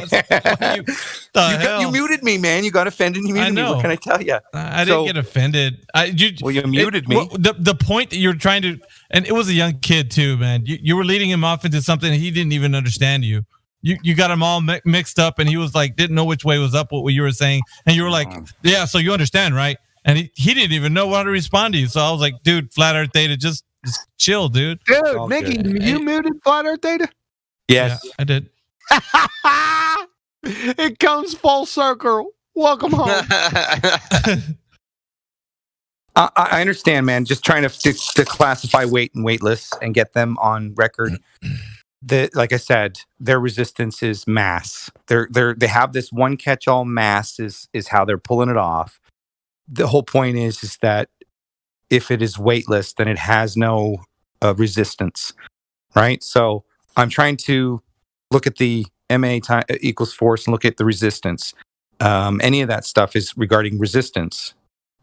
You muted me, man. You got offended. You muted me. What can I tell you? I didn't get offended. You muted me. The point that you're trying to, and it was a young kid too, man. You were leading him off into something he didn't even understand you. You got him all mixed up, and he was like, didn't know which way was up, what you were saying, and you were like, yeah, so you understand, right? And he didn't even know how to respond to you. So I was like, dude, Flat Earth Data, just chill, dude. Dude, Nicky, you muted Flat Earth Data? Yes, yeah, I did. It comes full circle. Welcome home. I understand, man. Just trying to classify weight and weightless and get them on record. Like I said, their resistance is mass. They have this one catch-all mass is how they're pulling it off. The whole point is that if it is weightless, then it has no resistance, right? So I'm trying to look at the ma equals force and look at the resistance. Any of that stuff is regarding resistance,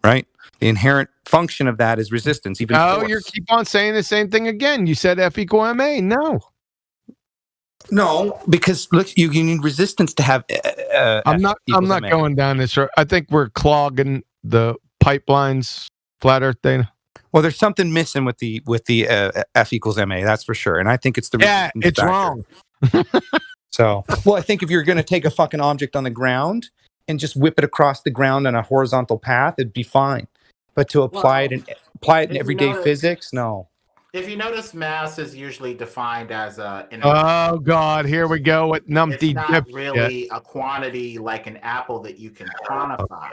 right? The inherent function of that is resistance. Even you keep on saying the same thing again. You said F equal ma. No, because look, you need resistance to have. I'm not going down this road. I think we're clogging the pipelines. Flat Earth Data. Well, there's something missing with the F equals ma. That's for sure, and I think it's the resistance it's factor. wrong. So, well, I think if you're going to take a fucking object on the ground and just whip it across the ground on a horizontal path, it'd be fine. But to apply it in everyday physics, no. If you notice, mass is usually defined as oh God, here we go with numpty. It's not really a quantity like an apple that you can quantify.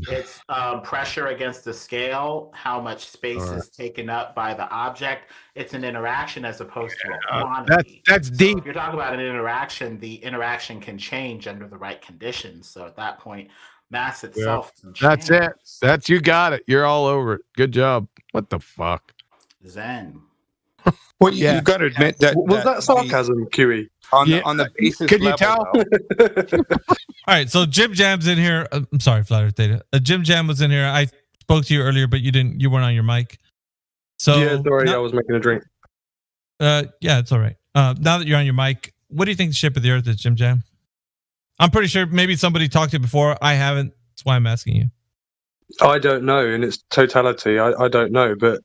It's pressure against the scale, how much space is taken up by the object. It's an interaction as opposed to a quantity. That's deep. If you're talking about an interaction, the interaction can change under the right conditions. So at that point, mass itself can change. That's it. You got it. You're all over it. Good job. What the fuck? Zen. Well, you got to admit that was that sarcasm, QE? On the basis. Could you level, tell? All right, so Jim Jam's in here. I'm sorry, Flat Earth Data. Jim Jam was in here. I spoke to you earlier, but you weren't on your mic. So yeah, sorry, I was making a drink. Yeah, it's all right. Now that you're on your mic, what do you think the shape of the Earth is, Jim Jam? I'm pretty sure maybe somebody talked to you before. I haven't. That's why I'm asking you. I don't know in its totality. I don't know, but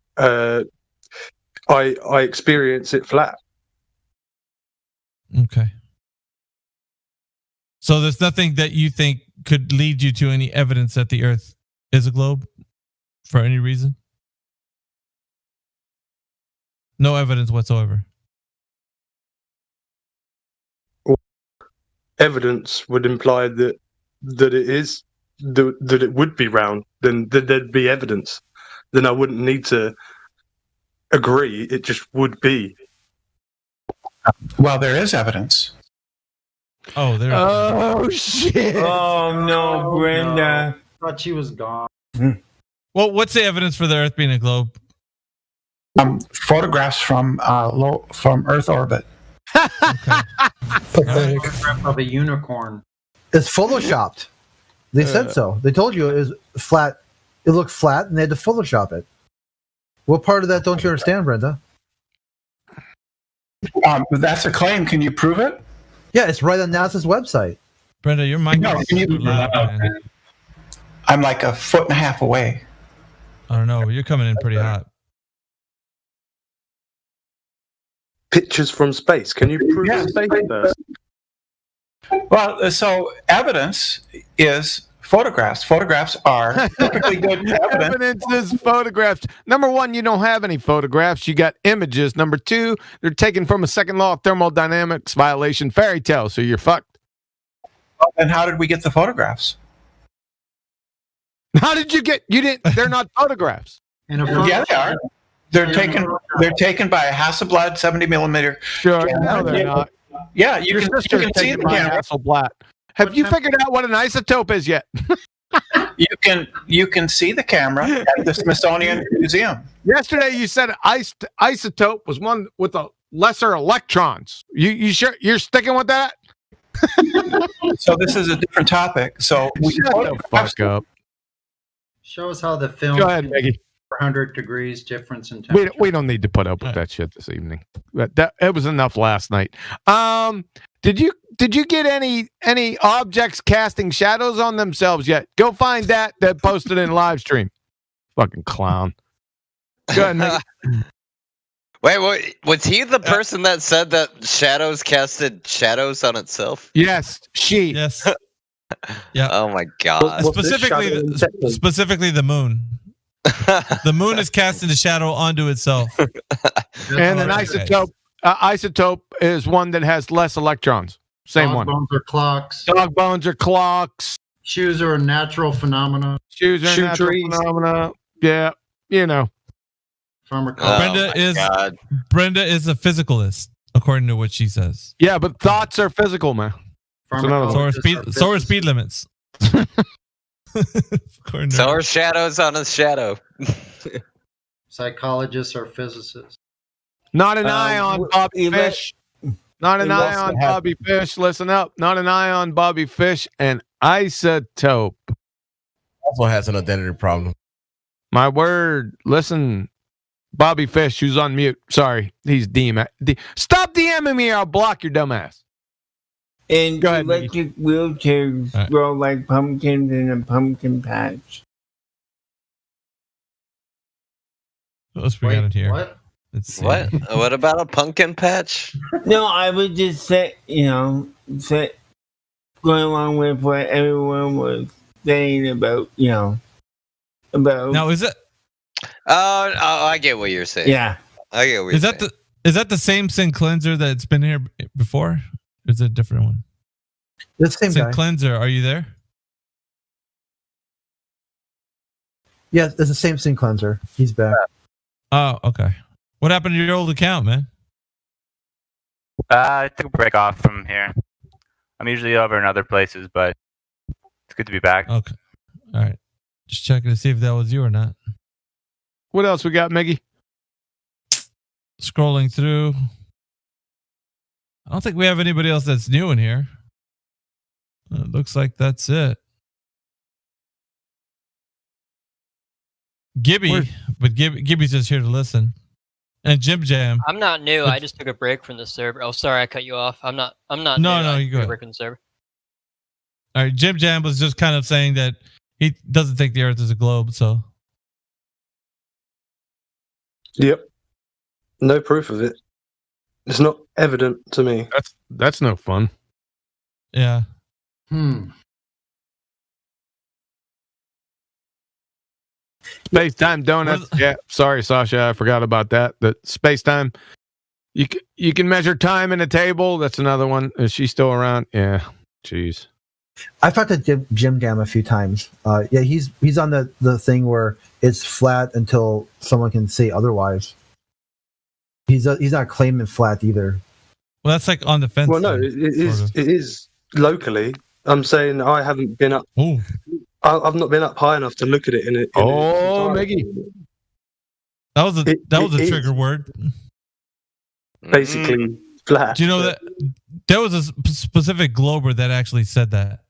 I experience it flat. Okay. So there's nothing that you think could lead you to any evidence that the Earth is a globe for any reason? No evidence whatsoever. Evidence would imply that it is that it would be round. Then there'd be evidence. Then I wouldn't need to agree. It just would be. Well, there is evidence. Oh, there. Oh shit! Oh no, Brenda. Thought she was gone. Well, what's the evidence for the Earth being a globe? Photographs from Earth orbit. Pathetic. Of a unicorn. It's photoshopped. They said so. They told you it was flat. It looked flat, and they had to Photoshop it. What part of that don't you understand, Brenda? That's a claim. Can you prove it? Yeah, it's right on NASA's website. Brenda, your mic is super loud, man. I'm like a foot and a half away. I don't know. You're coming in pretty hot. Pictures from space. Can you prove space first? Well, so evidence is photographs. Photographs are perfectly good evidence. Evidence is photographs. Number one, you don't have any photographs. You got images. Number two, they're taken from a second law of thermodynamics violation fairy tale. So you're fucked. And how did we get the photographs? How did you get? You didn't. They're not photographs. Yeah, they are. They're taken. They're taken by a Hasselblad 70 millimeter. Sure. No, they're not. Yeah, you can see the camera. Hasselblad. Have you figured out what an isotope is yet? You can see the camera at the Smithsonian Museum. Yesterday, you said isotope was one with a lesser electrons. You sure you're sticking with that? So this is a different topic. So shut the fuck up. Show us how the film. Go ahead, Maggie. 400 degrees difference in temperature. We don't need to put up with that shit this evening. It was enough last night. Did you get any objects casting shadows on themselves yet? Go find that posted in live stream. Fucking clown. Go ahead, Maggie. Wait, was he the person that said that shadows casted shadows on itself? Yes, she. Yes. Yeah. Oh my god. Specifically the moon. The moon is casting the shadow onto itself. And an isotope is one that has less electrons. Same Dog one. bones are clocks. Dog bones are clocks. Shoes are a natural phenomena. Shoes are natural phenomena. Yeah, you know. Brenda is a physicalist, according to what she says. Yeah, but thoughts are physical, man. So are speed limits. So are shadows on a shadow. Psychologists are physicists. Not an eye on Bobby Fish. Not an eye on Bobby Fish. Listen up. Not an eye on Bobby Fish. An isotope. Also has an identity problem. My word. Listen. Bobby Fish, who's on mute. Sorry. He's DM. Stop DMing me or I'll block your dumb ass. And Go ahead, electric wheelchairs grow like pumpkins in a pumpkin patch. What else we got in here? What? Let's see. What about a pumpkin patch? No, I would just say, going along with what everyone was saying about, about. Now, is it? Oh, I get what you're saying. Yeah. I get what you're saying. Is that the same Sin Cleanser that's been here before? Or is it a different one? The same Sin guy. Cleanser, are you there? Yeah, it's the same Sin Cleanser. He's back. Oh, okay. What happened to your old account, man? I took a break off from here. I'm usually over in other places, but it's good to be back. Okay. All right. Just checking to see if that was you or not. What else we got, Maggie? Scrolling through. I don't think we have anybody else that's new in here. It looks like that's it. Gibby, but Gibby's just here to listen. And Jim Jam. I'm not new. I just took a break from the server. Oh, sorry, I cut you off. I'm not. No, new. you go ahead. Break from the server. All right, Jim Jam was just kind of saying that he doesn't think the Earth is a globe. So. Yep. No proof of it. It's not evident to me. That's no fun. Yeah. Space-time donuts. Yeah, sorry, Sasha, I forgot about that. The space-time. You can measure time in a table. That's another one. Is she still around? Yeah. Jeez. I've talked to Jim Jam a few times. Yeah, he's on the thing where it's flat until someone can say otherwise. He's not claiming flat either. Well, that's like on the fence. Well, no, it is locally. I'm saying I haven't been up. I've not been up high enough to look at it in it. Maggie. That was a trigger word. Basically flat. Do you know that there was a specific glober that actually said that?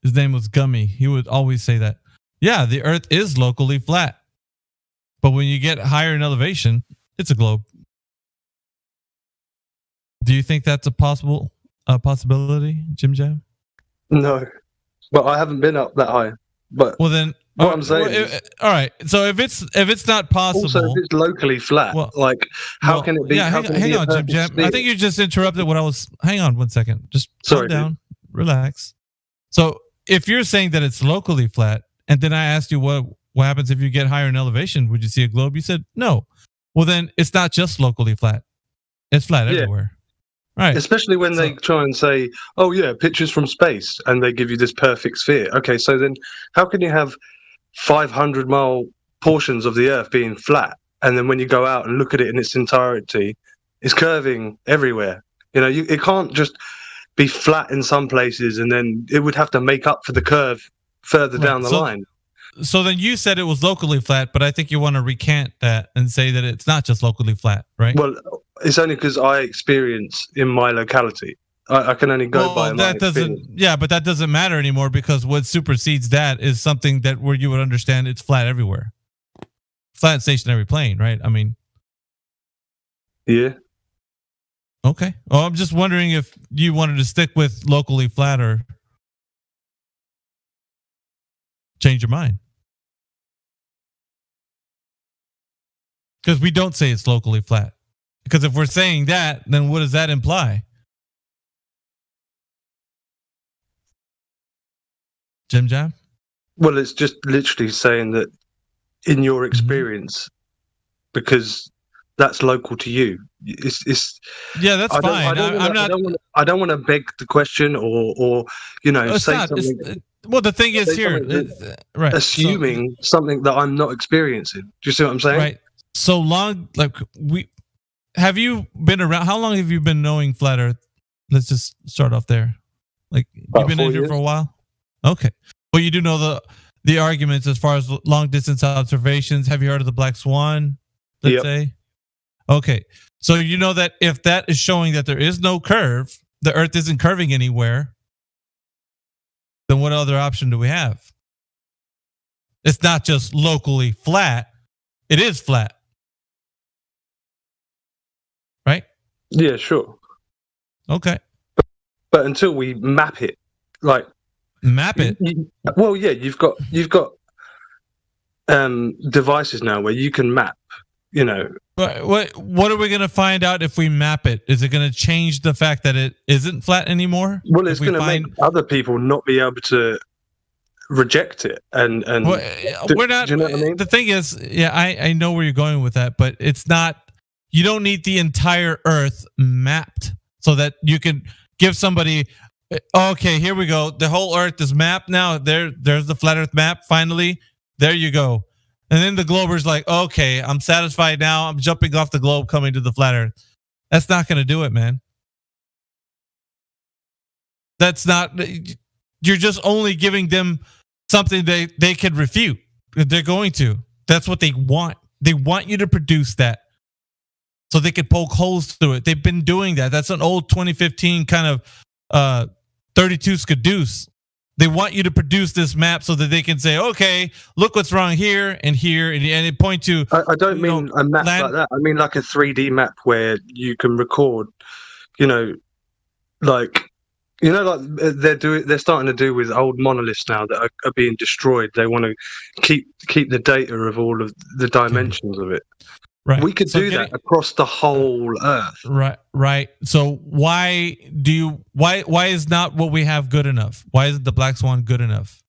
His name was Gummy. He would always say that. Yeah, the Earth is locally flat, but when you get higher in elevation, it's a globe. Do you think that's a possibility, Jim Jam? No, but I haven't been up that high. But then, what I'm saying, all right. So if it's not possible, also if it's locally flat, how can it be? Yeah, hang on, Jim Jam. I think you just interrupted what I was. Hang on 1 second. Just calm down, relax. So if you're saying that it's locally flat, and then I asked you what happens if you get higher in elevation, would you see a globe? You said no. Well, then it's not just locally flat; it's flat everywhere. Right. Especially when they try and say, "Oh yeah, pictures from space," and they give you this perfect sphere. Okay, so then how can you have 500-mile portions of the Earth being flat, and then when you go out and look at it in its entirety, it's curving everywhere? You know, it can't just be flat in some places, and then it would have to make up for the curve further down the line. So then you said it was locally flat, but I think you want to recant that and say that it's not just locally flat, right? Well, it's only because I experience in my locality. I can only go by my experience. Yeah, but that doesn't matter anymore because what supersedes that is something that where you would understand it's flat everywhere. Flat stationary plane, right? I mean. Yeah. Okay. Well, I'm just wondering if you wanted to stick with locally flat or change your mind. Because we don't say it's locally flat. Because if we're saying that, then what does that imply? Jim Jam? Well, it's just literally saying that in your experience, because that's local to you. It's yeah, that's fine. I don't want to beg the question or say something. Well, the thing is here, right? Assuming something that I'm not experiencing. Do you see what I'm saying? Right. So long, have you been around? How long have you been knowing Flat Earth? Let's just start off there. Like you've been in here for a while. Okay. Well, you do know the arguments as far as long distance observations. Have you heard of the Black Swan? Let's say. Okay. So you know that if that is showing that there is no curve, the Earth isn't curving anywhere, then what other option do we have? It's not just locally flat. It is flat. Right? Yeah, sure. Okay. But until we map it, map it. Well, yeah, you've got devices now where you can map. You know, what are we going to find out if we map it? Is it going to change the fact that it isn't flat anymore? Well, it's going to make other people not be able to reject it, and we're not. Do you know what I mean? The thing is, yeah, I know where you're going with that, but it's not. You don't need the entire Earth mapped so that you can give somebody. Okay, here we go. The whole Earth is mapped now. There's the flat Earth map. Finally, there you go. And then the glober's like, okay, I'm satisfied now. I'm jumping off the globe, coming to the flat Earth. That's not going to do it, man. That's not. You're just only giving them something they can refute. They're going to. That's what they want. They want you to produce that so they can poke holes through it. They've been doing that. That's an old 2015 kind of 32 Skadoosh. They want you to produce this map so that they can say, okay, look what's wrong here and here. And they point to. I don't mean a map like that. I mean like a 3D map where you can record, like they're starting to do with old monoliths now that are being destroyed. They want to keep the data of all of the dimensions of it. Right. We could do that across the whole Earth. Right. So why is not what we have good enough? Why isn't the Black Swan good enough?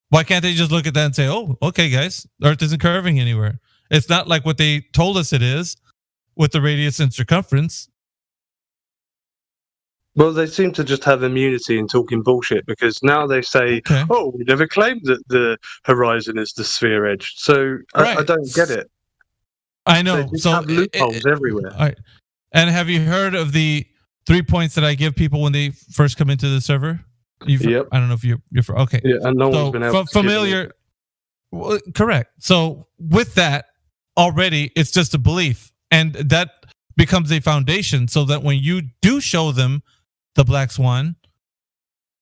Why can't they just look at that and say, oh, okay, guys, Earth isn't curving anywhere. It's not like what they told us it is with the radius and circumference. Well, they seem to just have immunity in talking bullshit because now they say, oh, we never claimed that the horizon is the sphere edge. So I don't get it. I know. They just have loopholes everywhere. All right. And have you heard of the 3 points that I give people when they first come into the server? Yep. I don't know if you're okay. Yeah, and no one's been able to familiar. Well, correct. So with that, already it's just a belief, and that becomes a foundation so that when you do show them the Black Swan,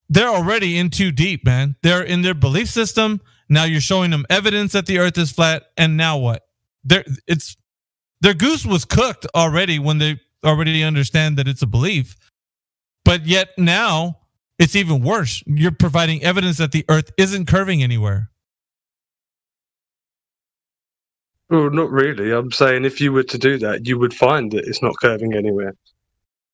they're already in too deep, man. They're in their belief system. Now you're showing them evidence that the Earth is flat, and now what? Their goose was cooked already when they already understand that it's a belief. But yet now it's even worse. You're providing evidence that the Earth isn't curving anywhere. Well, not really. I'm saying if you were to do that, you would find that it's not curving anywhere.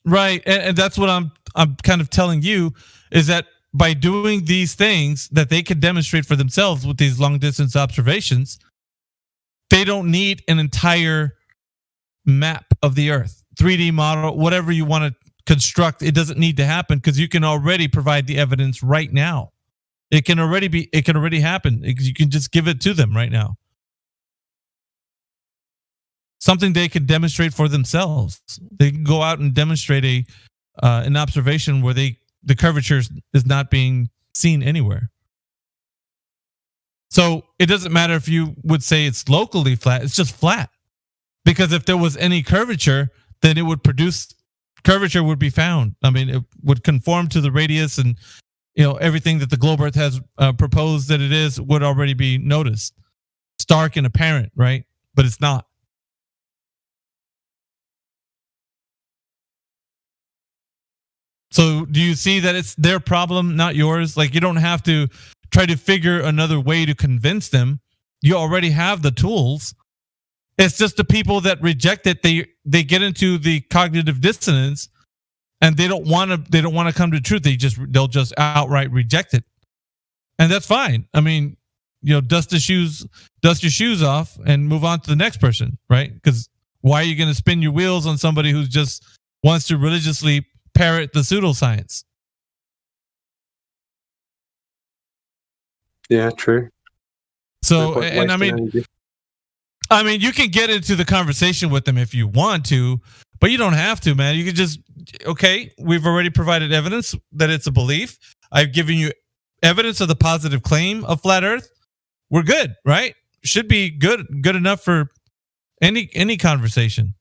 Right, and that's what I'm kind of telling you, is that by doing these things that they can demonstrate for themselves with these long distance observations, they don't need an entire map of the Earth, 3D model, whatever you want to construct. It doesn't need to happen because you can already provide the evidence right now. It can already happen. You can just give it to them right now. Something they can demonstrate for themselves. They can go out and demonstrate an observation where the curvature is not being seen anywhere. So it doesn't matter if you would say it's locally flat, it's just flat. Because if there was any curvature, then it would produce, curvature would be found. I mean, it would conform to the radius, and everything that the globe Earth has proposed that it is would already be noticed. Stark and apparent, right? But it's not. So do you see that it's their problem, not yours? Like, you don't have to try to figure another way to convince them. You already have the tools. It's just the people that reject it. They get into the cognitive dissonance, and they don't want to come to truth. They'll just outright reject it, and that's fine. I mean, dust your shoes off and move on to the next person, right? Because why are you going to spin your wheels on somebody who just wants to religiously parrot the pseudoscience? Yeah, true. So, and I mean, you can get into the conversation with them if you want to, but you don't have to, man. You can just, okay, we've already provided evidence that it's a belief. I've given you evidence of the positive claim of flat Earth. We're good, right? Should be good enough for any conversation.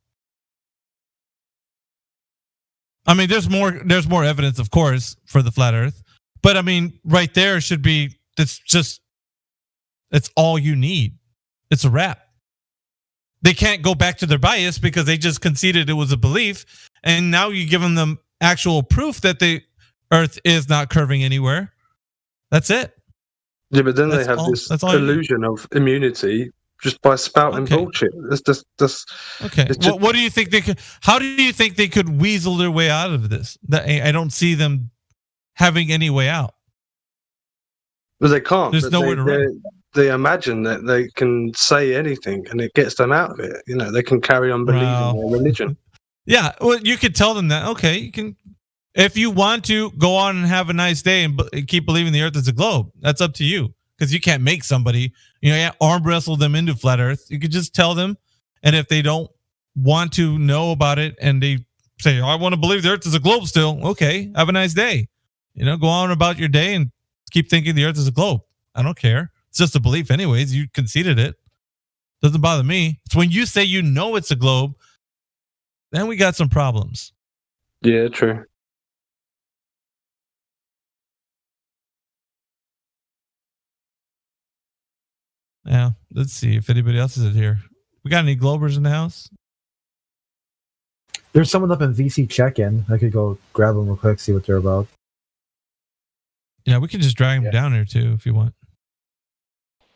I mean, there's more evidence, of course, for the flat Earth, but I mean, right there should be. It's all you need. It's a wrap. They can't go back to their bias because they just conceded it was a belief, and now you give them actual proof that the Earth is not curving anywhere. That's it. Yeah, but then they have this illusion of immunity just by spouting bullshit. That's okay. What do you think they could? How do you think they could weasel their way out of this? I don't see them having any way out. But they can't. There's nowhere to run. They imagine that they can say anything and it gets them out of it. They can carry on believing their religion. Yeah, well, you could tell them that. Okay, you can, if you want to, go on and have a nice day and keep believing the Earth is a globe. That's up to you, because you can't make somebody, arm wrestle them into flat Earth. You could just tell them, and if they don't want to know about it and they say, I want to believe the Earth is a globe still, okay, have a nice day. Go on about your day and keep thinking the Earth is a globe. I don't care. It's just a belief anyways. You conceded it. Doesn't bother me. It's when you say it's a globe, then we got some problems. Yeah, true. Yeah, let's see if anybody else is here. We got any Globers in the house? There's someone up in VC check-in. I could go grab them real quick, see what they're about. Yeah, we can just drag them down here too if you want.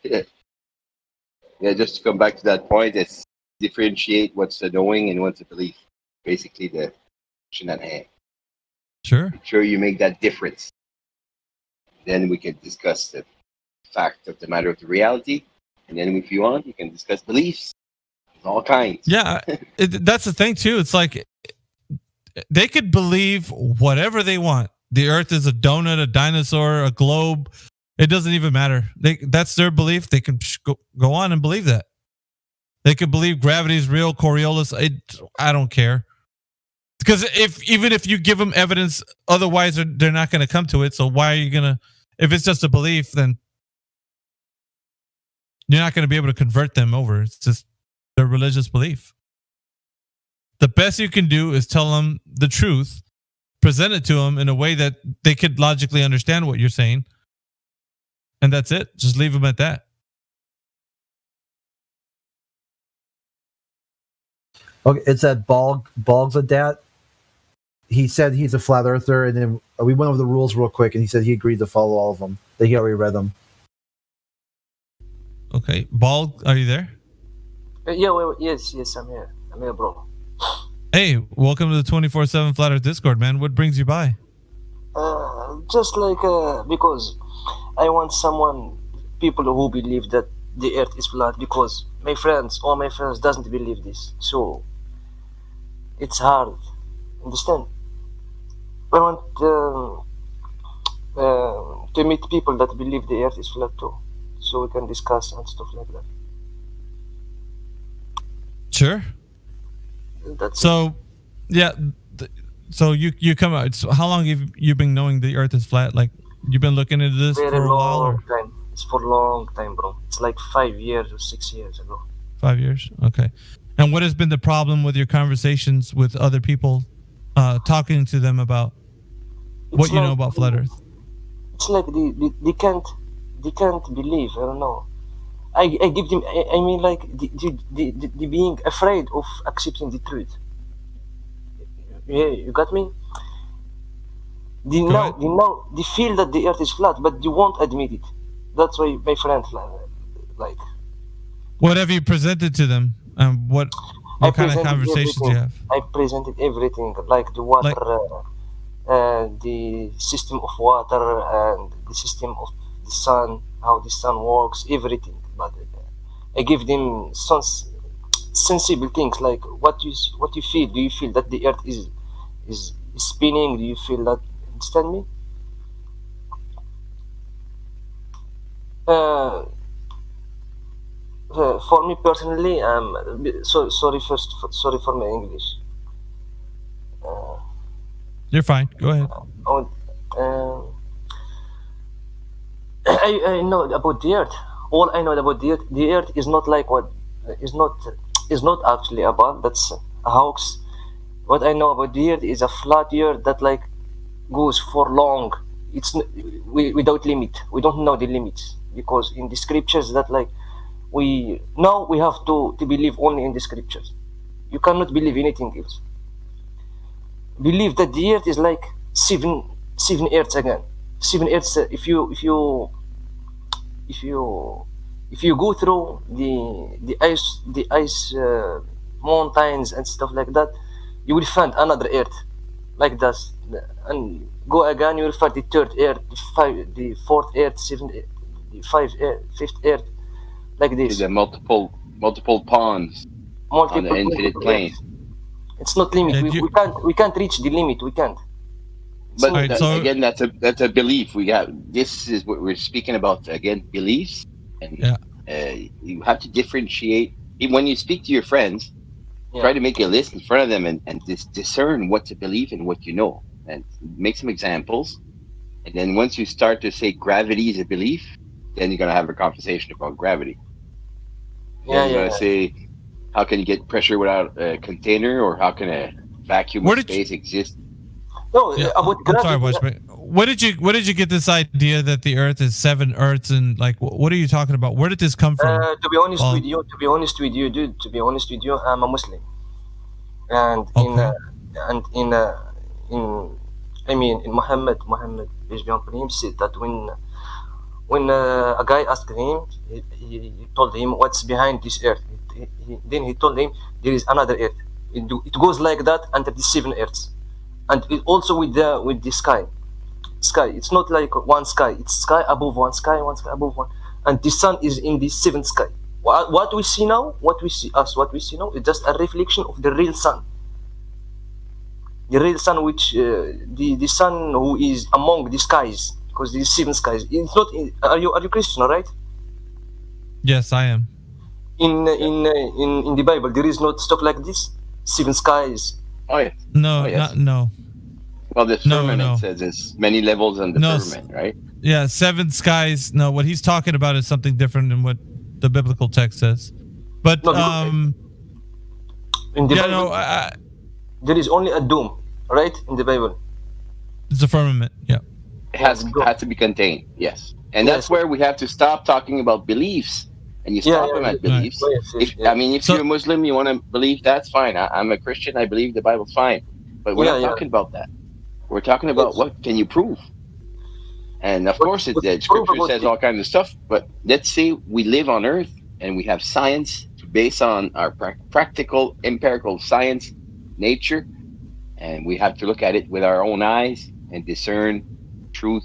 Yeah, just to come back to that point, it's differentiate what's a knowing and what's a belief. Basically, the question at hand. Sure. Make sure you make that difference. Then we can discuss the fact of the matter of the reality. And then if you want, you can discuss beliefs. All kinds. Yeah, that's the thing too. It's like they could believe whatever they want. The Earth is a donut, a dinosaur, a globe. It doesn't even matter. That's their belief. They can go on and believe that. They could believe gravity is real, Coriolis. I don't care. Because even if you give them evidence, otherwise they're not going to come to it. So why are you going to? If it's just a belief, then you're not going to be able to convert them over. It's just their religious belief. The best you can do is tell them the truth, present it to them in a way that they could logically understand what you're saying, and that's it. Just leave them at that. Okay, it said Bogzadat. He said he's a flat earther, and then we went over the rules real quick, and he said he agreed to follow all of them. That he already read them. Okay, Bald, are you there? Yes, I'm here. I'm here, bro. Hey, welcome to the 24/7 Flat Earth Discord, man. What brings you by? Just like because I want people who believe that the Earth is flat, because all my friends doesn't believe this, so it's hard. Understand? I want to meet people that believe the Earth is flat too, so we can discuss and stuff like that. Sure. So you come out. So how long have you been knowing the Earth is flat? Like, you've been looking into this Very for a while? long time. It's for a long time, bro. It's like 5 years or 6 years ago. 5 years? Okay. And what has been the problem with your conversations with other people, talking to them about what you know about flat Earth? It's like they can't believe. I don't know. I give them. I mean, like the being afraid of accepting the truth. Yeah, you got me. They feel that the Earth is flat, but they won't admit it. That's why my friend like. What have you presented to them? What kind of conversations do you have? I presented everything, like the water, the system of water, and the system of the sun, how the sun works, everything. But I give them some sensible things, like what you feel. Do you feel that the Earth is spinning? Do you feel that? Understand me? For me personally, sorry for my English. You're fine. Go ahead. I know about the Earth. All I know about the Earth is not like what is not actually a ball. That's a hoax. What I know about the Earth is a flat Earth that like goes for long. It's without limit. We don't know the limits, because in the scriptures that like we have to believe only in the scriptures. You cannot believe anything else. Believe that the Earth is like seven Earths again. 7 Earths. If you go through the ice mountains and stuff like that, you will find another Earth like that, and go again, you will find the third Earth, the fourth Earth, fifth Earth, like this. The multiple ponds on the infinite plane. It's not limit. We can't reach the limit. We can't. But again, that's a belief. This is what we're speaking about. Again, beliefs, and you have to differentiate. When you speak to your friends, try to make a list in front of them and discern what to believe and what you know, and make some examples. And then once you start to say gravity is a belief, then you're gonna have a conversation about gravity. You're gonna say, how can you get pressure without a container, or how can a vacuum of space exist? No, about gravity. I'm sorry, what did you get this idea that the Earth is 7 Earths, and like what are you talking about? Where did this come from? To be honest with you, dude. To be honest with you, I'm a Muslim, and in Muhammad, peace be upon him, said that when a guy asked him, he told him what's behind this Earth. Then he told him there is another Earth. It goes like that under the 7 Earths. And it also with the sky. It's not like one sky. It's sky above one sky above one, and the sun is in the 7th sky. What we see now is just a reflection of the real sun. The real sun, which the sun who is among the skies, because the 7 skies. It's not. Are you Christian, right? Yes, I am. In the Bible, there is not stuff like this. 7 skies. Oh yeah. No, Oh, yes. no. Well, the No, firmament no. says it's many levels on the No, firmament, right? Yeah, seven skies. No, what he's talking about is something different than what the biblical text says. But in the Bible, there is only a dome, right? In the Bible, it's a firmament. Yeah, It has to be contained. Yes, and that's where we have to stop talking about beliefs, and you stop them at beliefs. I mean, if you're a Muslim, you want to believe, that's fine. I'm a Christian. I believe the Bible's fine, but we're not talking about that. We're talking about what can you prove. And of course, the scripture says all kinds of stuff. But let's say we live on Earth and we have science based on our practical, empirical science, nature, and we have to look at it with our own eyes and discern truth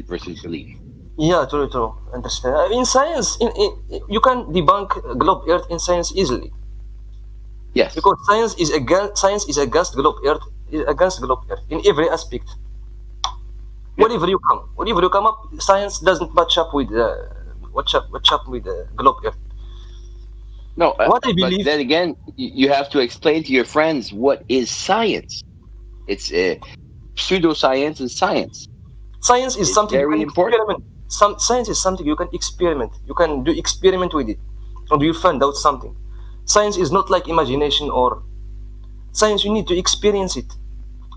versus belief. Yeah, true. Understand. In science, you can debunk globe Earth in science easily. Yes. Because science is against globe Earth, in every aspect. Whenever you come up, science doesn't match up with globe Earth. No, what I believe. But then again, you have to explain to your friends what is science. It's pseudoscience and science. Science is something very important. Science is something you can experiment. You can do experiment with it, and you'll find out something. Science is not like imagination or science. You need to experience it.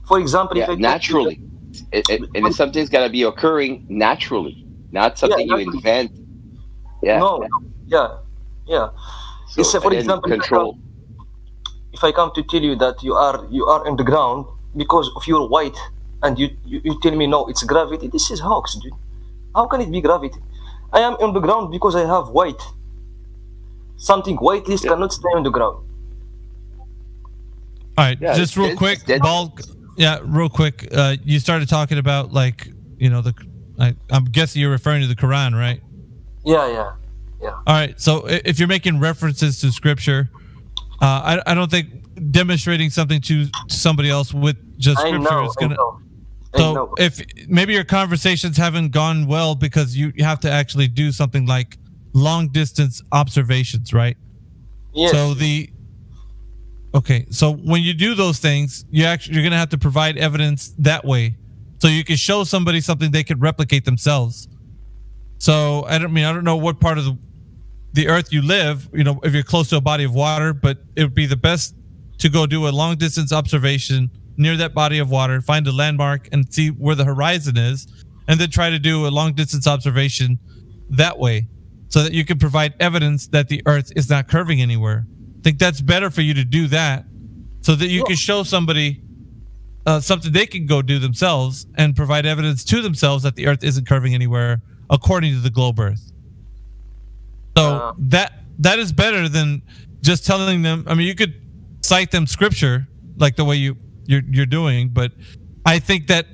For example, naturally, and something's got to be occurring naturally, not something you invent. Yeah. So, for example, if I come to tell you that you are in the ground because of your weight, and you tell me no, it's gravity. This is hoax, dude. How can it be gravity? I am on the ground because I have weight. Something weightless cannot stay on the ground. All right, just real quick, Bulk. Yeah, real quick. You started talking about I'm guessing you're referring to the Quran, right? Yeah. All right. So if you're making references to scripture, I don't think demonstrating something to somebody else with just scripture is gonna. So if maybe your conversations haven't gone well because you have to actually do something like long distance observations, right? Yes. So when you do those things, you're going to have to provide evidence that way, so you can show somebody something they could replicate themselves. So I don't know what part of the earth you live, if you're close to a body of water, but it would be the best to go do a long distance observation near that body of water, find a landmark and see where the horizon is, and then try to do a long distance observation that way, so that you can provide evidence that the earth is not curving anywhere. I think that's better for you to do that, so that you can show somebody something they can go do themselves and provide evidence to themselves that the earth isn't curving anywhere according to the globe earth. So that is better than just telling them. I mean, you could cite them scripture like the way you're doing, but I think that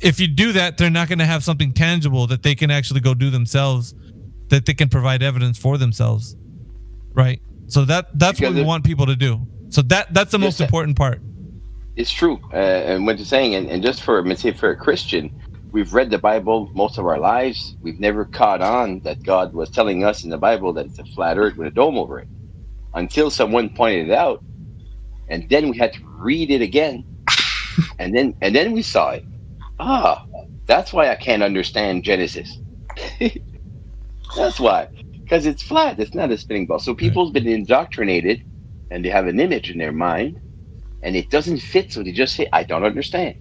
if you do that, they're not going to have something tangible that they can actually go do themselves, that they can provide evidence for themselves, right? So that's what we want people to do. So that's the most important part. It's true, and what you're saying, and just for a Christian, we've read the Bible most of our lives. We've never caught on that God was telling us in the Bible that it's a flat earth with a dome over it, until someone pointed it out, and then we had to read it again, and then we saw it. That's why I can't understand Genesis. That's why, because it's flat. It's not a spinning ball. So people's been indoctrinated, and they have an image in their mind, and it doesn't fit. So they just say, "I don't understand."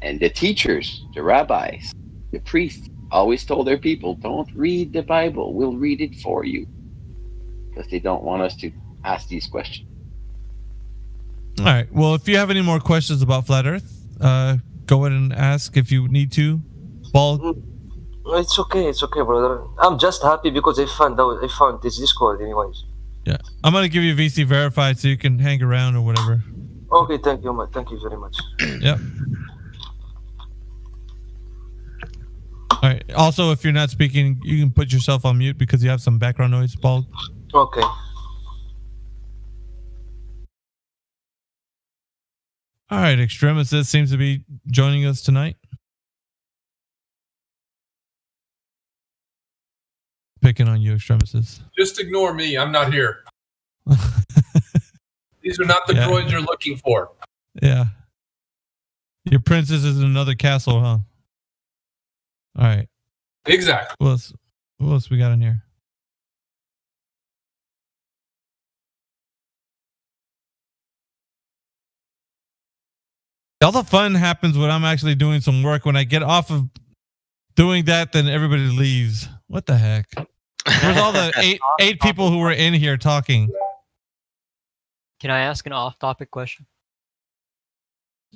And the teachers, the rabbis, the priests always told their people, "Don't read the Bible. We'll read it for you," because they don't want us to ask these questions. All right. Well, if you have any more questions about flat Earth, go ahead and ask if you need to. Ball. It's okay, brother. I'm just happy because I found this Discord, anyways. Yeah, I'm gonna give you VC verified so you can hang around or whatever. Okay, thank you very much. Yep. All right. Also, if you're not speaking, you can put yourself on mute because you have some background noise, Paul. Okay. All right, Extremisist seems to be joining us tonight. Picking on you, Extremisist. Just ignore me. I'm not here. These are not the droids you're looking for. Yeah. Your princess is in another castle, huh? All right. Exactly. Who else we got in here? All the fun happens when I'm actually doing some work. When I get off of doing that, then everybody leaves. What the heck? Where's all the eight people who were in here talking? Can I ask an off-topic question?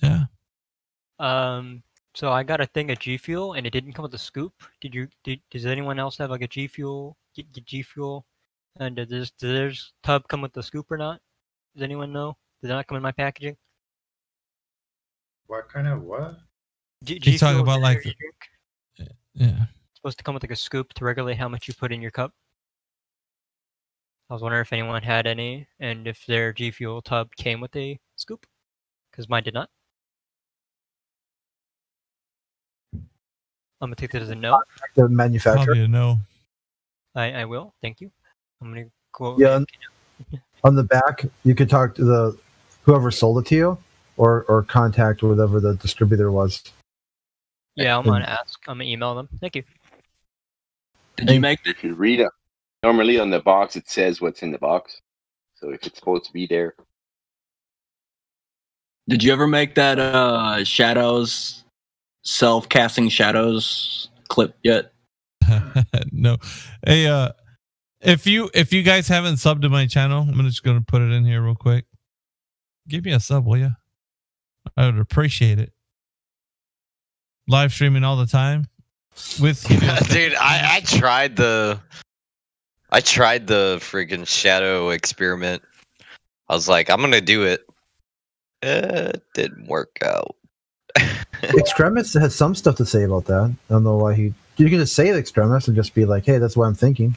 Yeah. So I got a thing of G Fuel, and it didn't come with a scoop. Does anyone else have like a G Fuel? G Fuel, and does this tub come with the scoop or not? Does anyone know? Did it not come in my packaging? What kind of what? He's talking about like, yeah. It's supposed to come with like a scoop to regulate how much you put in your cup. I was wondering if anyone had any, and if their G Fuel tub came with a scoop, because mine did not. I'm gonna take that as a no. The manufacturer. Probably a no. I will. Thank you. I'm gonna go. Yeah. On the back, you could talk to whoever sold it to you, or contact whatever the distributor was. Yeah, I'm gonna ask. I'm gonna email them. Thank you. Did you make the? If you read it, normally on the box it says what's in the box. So if it's supposed to be there. Did you ever make that shadows, self-casting shadows clip yet? No. Hey, if you guys haven't subbed to my channel, I'm just gonna put it in here real quick. Give me a sub, will you? I would appreciate it. Live streaming all the time with dude. I tried the freaking shadow experiment. I was like, I'm gonna do it. It didn't work out. Extremis has some stuff to say about that. I don't know why you can just say Extremis and just be like, hey, that's what I'm thinking.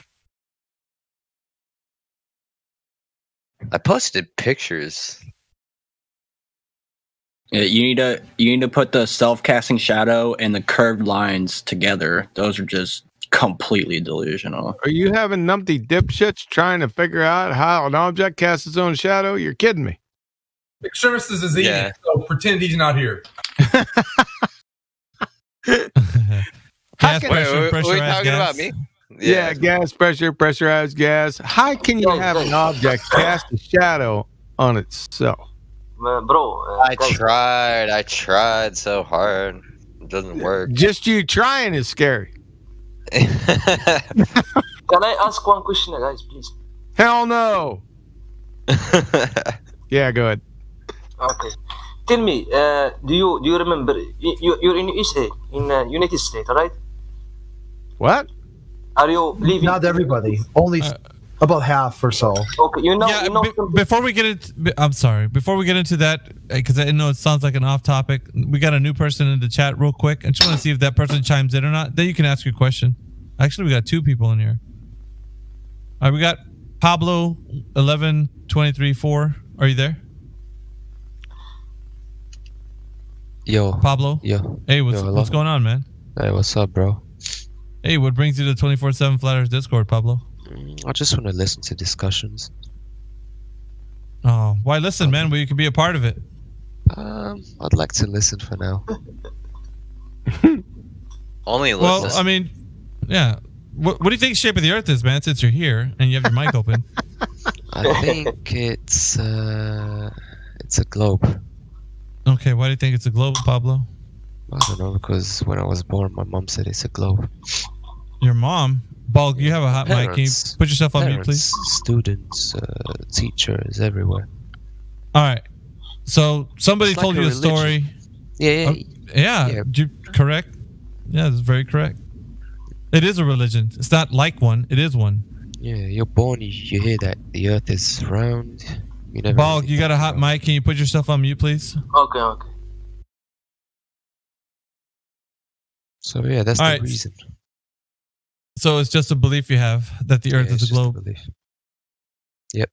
I posted pictures. Yeah, you need to put the self-casting shadow and the curved lines together. Those are just completely delusional. Are you having numpty dipshits trying to figure out how an object casts its own shadow? You're kidding me. Extremis is eating, so pretend he's not here. Gas pressure, pressurized gas. About me? Yeah, gas pressure, pressurized gas. How can you have an object cast a shadow on itself? Bro, I tried so hard. It doesn't work. Just you trying is scary. Can I ask one question, guys, please? Hell no. Yeah, go ahead. Okay. Tell me, do you remember you're in USA, in United States, right? What? Are you living? Not everybody. Only about half or so. Okay, before we get into, I'm sorry. Before we get into that, because I know it sounds like an off-topic, we got a new person in the chat real quick. I just want to see if that person chimes in or not. Then you can ask your question. Actually, we got two people in here. All right, we got Pablo 1123-4. Are you there? Yo, Pablo. Yo. Hey, what's going on, man? Hey, what's up, bro? Hey, what brings you to 24/7 Flat Earth Discord, Pablo? I just want to listen to discussions. Oh, why listen, man? Well, you can be a part of it. I'd like to listen for now. Only listen. Well, I mean, yeah. What do you think the shape of the Earth is, man? Since you're here and you have your mic open. I think it's a globe. Okay, why do you think it's a globe, Pablo? I don't know, because when I was born, my mom said it's a globe. Your mom? Bulk, you have a hot mic. Can you put yourself on mute, please? Students, teachers, everywhere. All right. So somebody It's told like you a a story. Yeah. Correct. Yeah, that's very correct. It is a religion. It's not like one. It is one. Yeah, you're born, you hear that the Earth is round. You never. Bulk, you got a hot mic. Can you put yourself on mute, please? Okay. So yeah, that's All the right. reason. So it's just a belief you have that the Earth is a globe. Yep.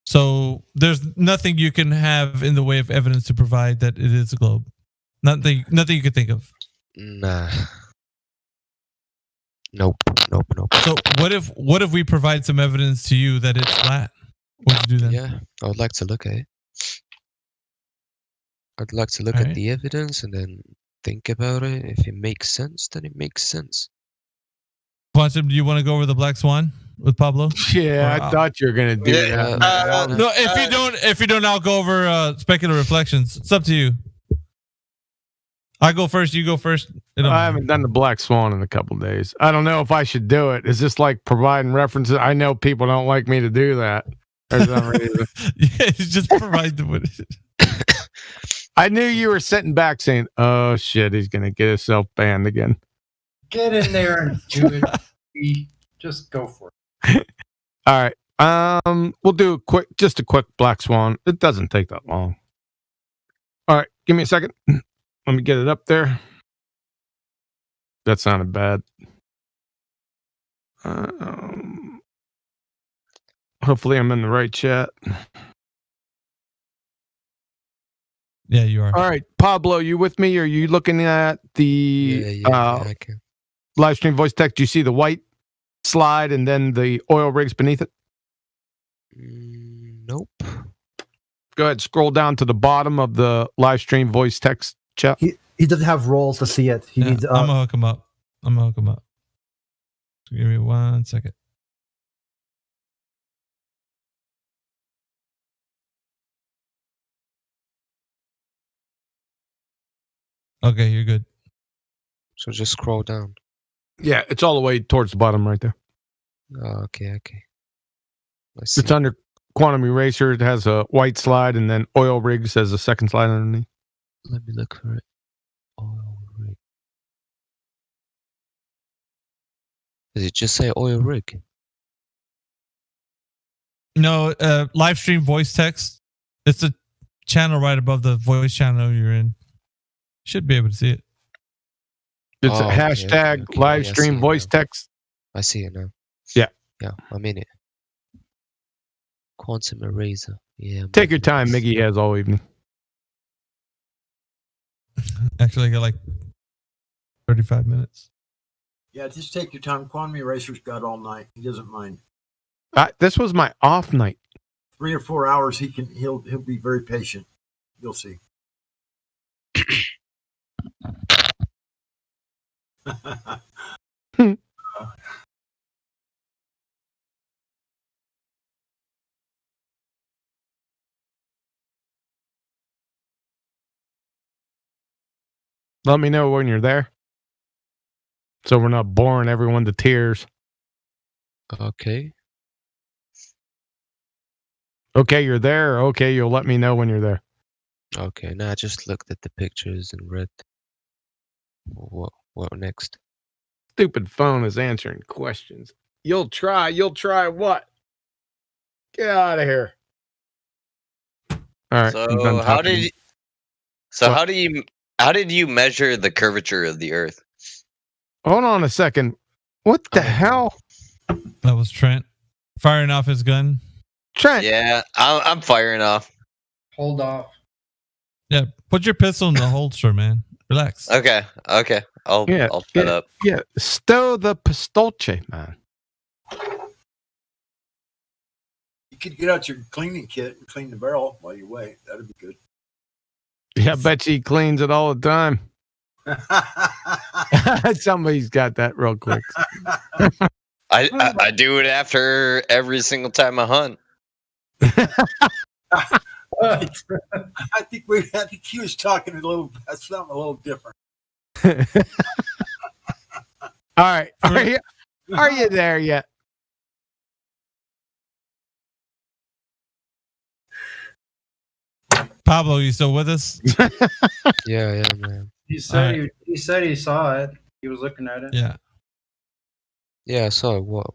So there's nothing you can have in the way of evidence to provide that it is a globe. Nothing you could think of. Nah. Nope. So what if we provide some evidence to you that it's flat? What would you do then? Yeah, I would like to look at it. I'd like to look All at right. the evidence and then think about it. If it makes sense, then it makes sense. Quantum, do you want to go over the Black Swan with Pablo? Yeah, I thought you were gonna do that. No, if you don't, I'll go over speculative reflections. It's up to you. I go first. You go first. I haven't done the Black Swan in a couple days. I don't know if I should do it. Is this like providing references? I know people don't like me to do that. For some reason. Yeah, just provide the with it. I knew you were sitting back saying, "Oh shit, he's gonna get himself banned again." Get in there and do it. Just go for it. All right. We'll do a quick Black Swan. It doesn't take that long. All right, give me a second. Let me get it up there. That sounded bad. Hopefully I'm in the right chat. Yeah, you are. All right, Pablo, you with me? Are you looking at the I can. live stream voice text? Do you see the white slide and then the oil rigs beneath it? Nope. Go ahead, scroll down to the bottom of the live stream voice text chat. He doesn't have roles to see it. He needs. I'm gonna hook him up. Give me 1 second. Okay, you're good. So just scroll down. Yeah, it's all the way towards the bottom right there. Oh, okay. It's under Quantum Eraser. It has a white slide, and then oil rigs has a second slide underneath. Let me look for it. Oil rig. Does it just say oil rig? No, live stream voice text. It's a channel right above the voice channel you're in. Should be able to see it. It's a hashtag live stream voice text. I see it now. Yeah. Yeah, I'm in it. Quantum Eraser. Yeah. Take your time. Miggy has all evening. Actually, I got like 35 minutes. Yeah, just take your time. Quantum Eraser's got all night. He doesn't mind. This was my off night. 3 or 4 hours. He'll be very patient. You'll see. Let me know when you're there, so we're not boring everyone to tears. Okay. Okay, you're there. Okay, you'll let me know when you're there. Okay, now I just looked at the pictures and read. What next? Stupid phone is answering questions. You'll try what? Get out of here. All right. So how did you measure the curvature of the Earth? Hold on a second. What the hell? That was Trent firing off his gun. Trent. Yeah, I'm firing off. Hold off. Yeah, put your pistol in the holster, man. Relax. Okay. I'll shut up. Yeah, stow the pistolche, man. You could get out your cleaning kit and clean the barrel while you wait. That'd be good. Yeah, I bet he cleans it all the time. Somebody's got that real quick. I do it after every single time I hunt. I think he was talking something a little different. All right, are you there yet? Pablo, you still with us? Yeah, man. He said he said he saw it. He was looking at it. Yeah. Yeah, I saw it. What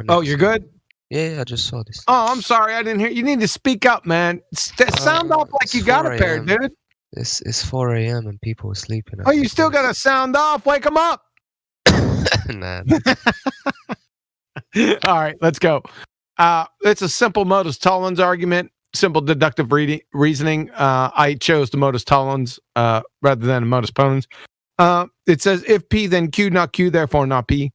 Oh, you're good? Yeah, I just saw this. Oh, I'm sorry, I didn't hear. You need to speak up, man. Sound off like you got a pair, dude. It's 4 a.m. and people are sleeping. Oh, you still got to sound off. Wake them up. Nah. All right, let's go. It's a simple modus tollens argument, simple deductive reasoning. I chose the modus tollens rather than a modus ponens. It says if P, then Q, not Q, therefore not P.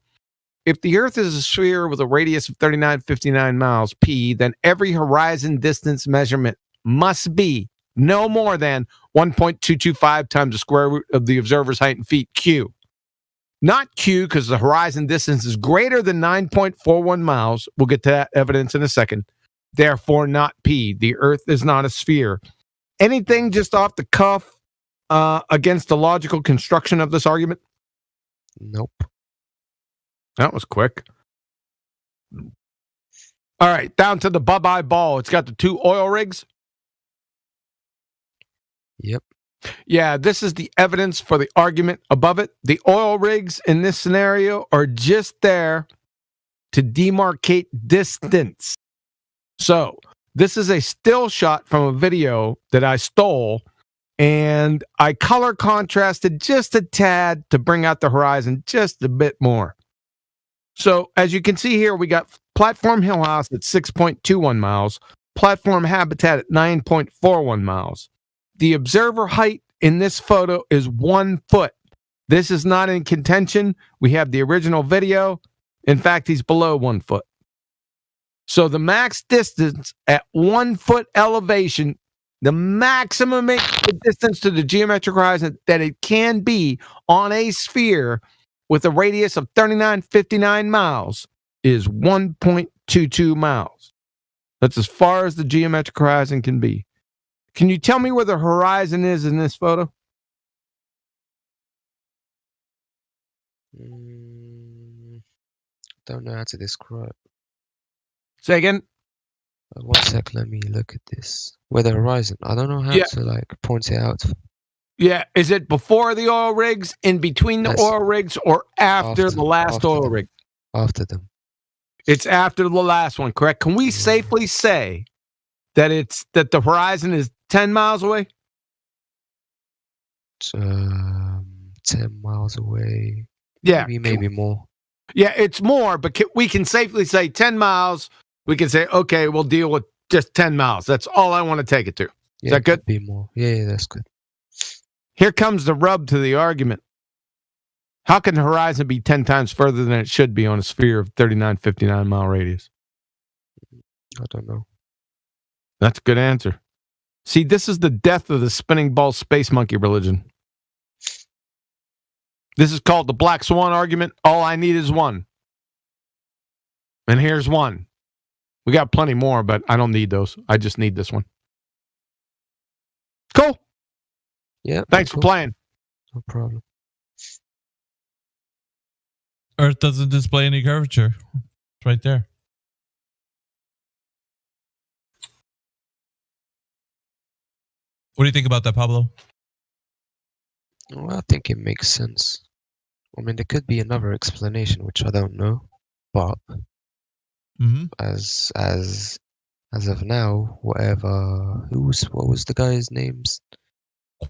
if the Earth is a sphere with a radius of 3959 miles p, then every horizon distance measurement must be no more than 1.225 times the square root of the observer's height in feet, q. Not q, because the horizon distance is greater than 9.41 miles. We'll get to that evidence in a second. Therefore, not p. The Earth is not a sphere. Anything just off the cuff against the logical construction of this argument? Nope. That was quick. All right, down to the bye-bye ball. It's got the 2 oil rigs. Yep. Yeah, this is the evidence for the argument above it. The oil rigs in this scenario are just there to demarcate distance. So this is a still shot from a video that I stole, and I color contrasted just a tad to bring out the horizon just a bit more. So as you can see here, we got Platform Hill House at 6.21 miles, Platform Habitat at 9.41 miles. The observer height in this photo is 1 foot. This is not in contention. We have the original video. In fact, he's below 1 foot. So the max distance at 1 foot elevation, the maximum distance to the geometric horizon that it can be on a sphere with a radius of 3959 miles is 1.22 miles. That's as far as the geometric horizon can be. Can you tell me where the horizon is in this photo? Don't know how to describe. Say again? 1 sec, let me look at this. Where the horizon? I don't know how to point it out. Yeah, is it before the oil rigs, in between the oil rigs, or after the last oil rig? After them. It's after the last one, correct? Can we safely say that the horizon is 10 miles away? 10 miles away. Yeah. Maybe more. Yeah, it's more, but we can safely say 10 miles. We can say, okay, we'll deal with just 10 miles. That's all I want to take it to. Is that good? Be more. Yeah, that's good. Here comes the rub to the argument. How can the horizon be 10 times further than it should be on a sphere of 3959 mile radius? I don't know. That's a good answer. See, this is the death of the spinning ball space monkey religion. This is called the Black Swan argument. All I need is one. And here's one. We got plenty more, but I don't need those. I just need this one. Cool. Yeah. Thanks for playing. No problem. Earth doesn't display any curvature. It's right there. What do you think about that, Pablo? Well, I think it makes sense. I mean, there could be another explanation, which I don't know, but as of now, what was the guy's names?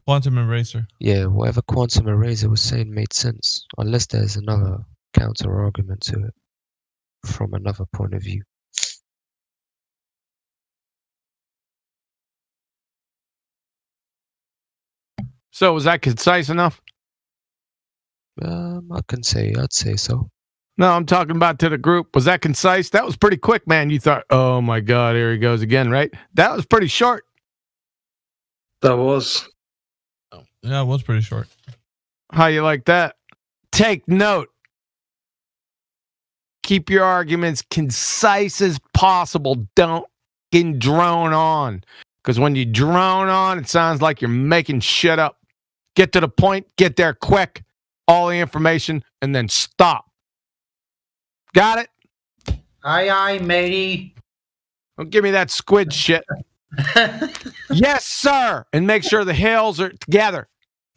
Quantum Eraser. Yeah, whatever Quantum Eraser was saying made sense, unless there's another counter argument to it from another point of view. So was that concise enough? I'd say so. No, I'm talking about to the group. Was that concise? That was pretty quick, man. You thought, oh my God, here he goes again, right? That was pretty short. That was. Yeah, it was pretty short. How you like that? Take note. Keep your arguments concise as possible. Don't get drone on. Because when you drone on, it sounds like you're making shit up. Get to the point, get there quick, all the information, and then stop. Got it? Aye, matey. Don't give me that squid shit. Yes, sir. And make sure the hills are together.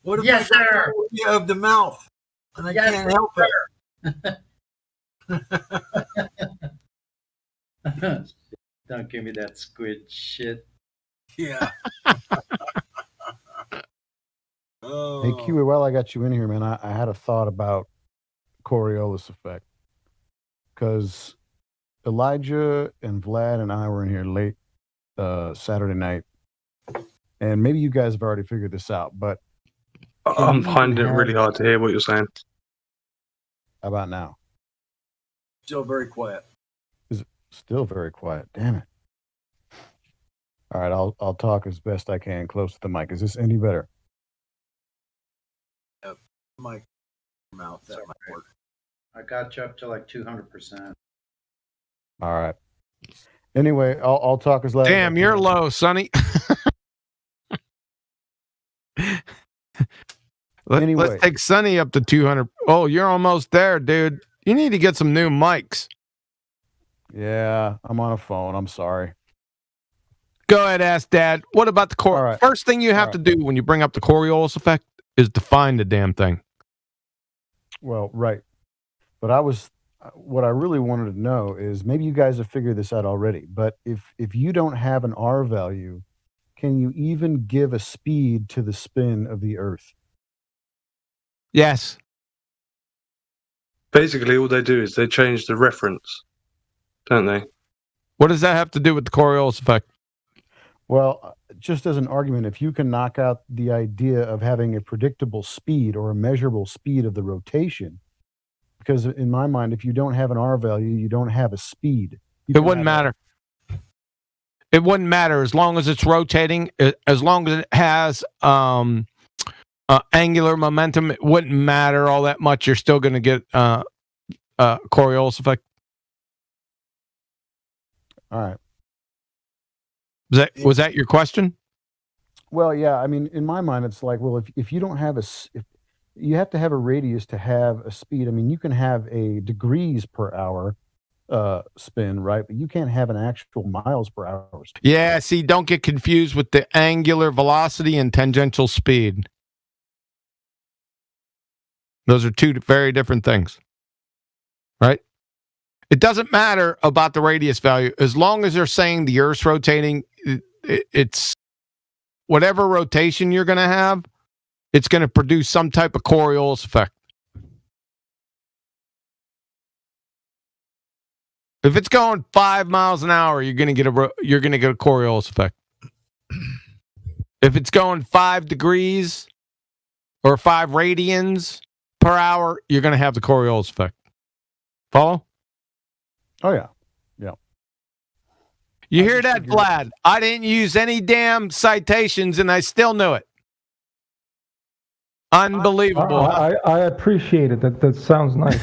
What if Yes, I got sir. the idea of the mouth and I can't help it? Don't give me that squid shit. Yeah. Hey, Kiwi, while I got you in here, man, I had a thought about Coriolis effect. Because Elijah and Vlad and I were in here late Saturday night. And maybe you guys have already figured this out, but I'm finding it really hard to hear what you're saying. How about now? Still very quiet. Is it still very quiet? Damn it. All right, I'll talk as best I can close to the mic. Is this any better? Yep. Mic mouth, that might work. I got you up to like 200%. All right. Anyway, I'll talk as loud. Damn, you're low, Sonny. Let's take Sonny up to 200. Oh, you're almost there, dude. You need to get some new mics. Yeah, I'm on a phone. I'm sorry. Go ahead, ask Dad. What about the first thing you have to do when you bring up the Coriolis effect is define the damn thing. Well, right. But what I really wanted to know is maybe you guys have figured this out already, but if you don't have an R value, can you even give a speed to the spin of the Earth? Yes. Basically, all they do is they change the reference, don't they? What does that have to do with the Coriolis effect? Well, just as an argument, if you can knock out the idea of having a predictable speed or a measurable speed of the rotation, because in my mind, if you don't have an R value, you don't have a speed. It wouldn't matter. It wouldn't matter as long as it's rotating, as long as it has angular momentum. It wouldn't matter all that much. You're still going to get Coriolis effect. All right. Was that your question? Well, yeah. I mean, in my mind, it's like, well, if you don't have you have to have a radius to have a speed. I mean, you can have a degrees per hour spin, right? But you can't have an actual miles per hour spin. Yeah, see, don't get confused with the angular velocity and tangential speed. Those are two very different things, right? It doesn't matter about the radius value. As long as they're saying the Earth's rotating, it's whatever rotation you're going to have, it's going to produce some type of Coriolis effect. If it's going 5 miles an hour, you're going to get a Coriolis effect. If it's going 5 degrees or 5 radians per hour, you're going to have the Coriolis effect. Follow? Oh yeah, yeah. You hear that, Vlad? I didn't use any damn citations, and I still knew it. Unbelievable. I appreciate it. That sounds nice.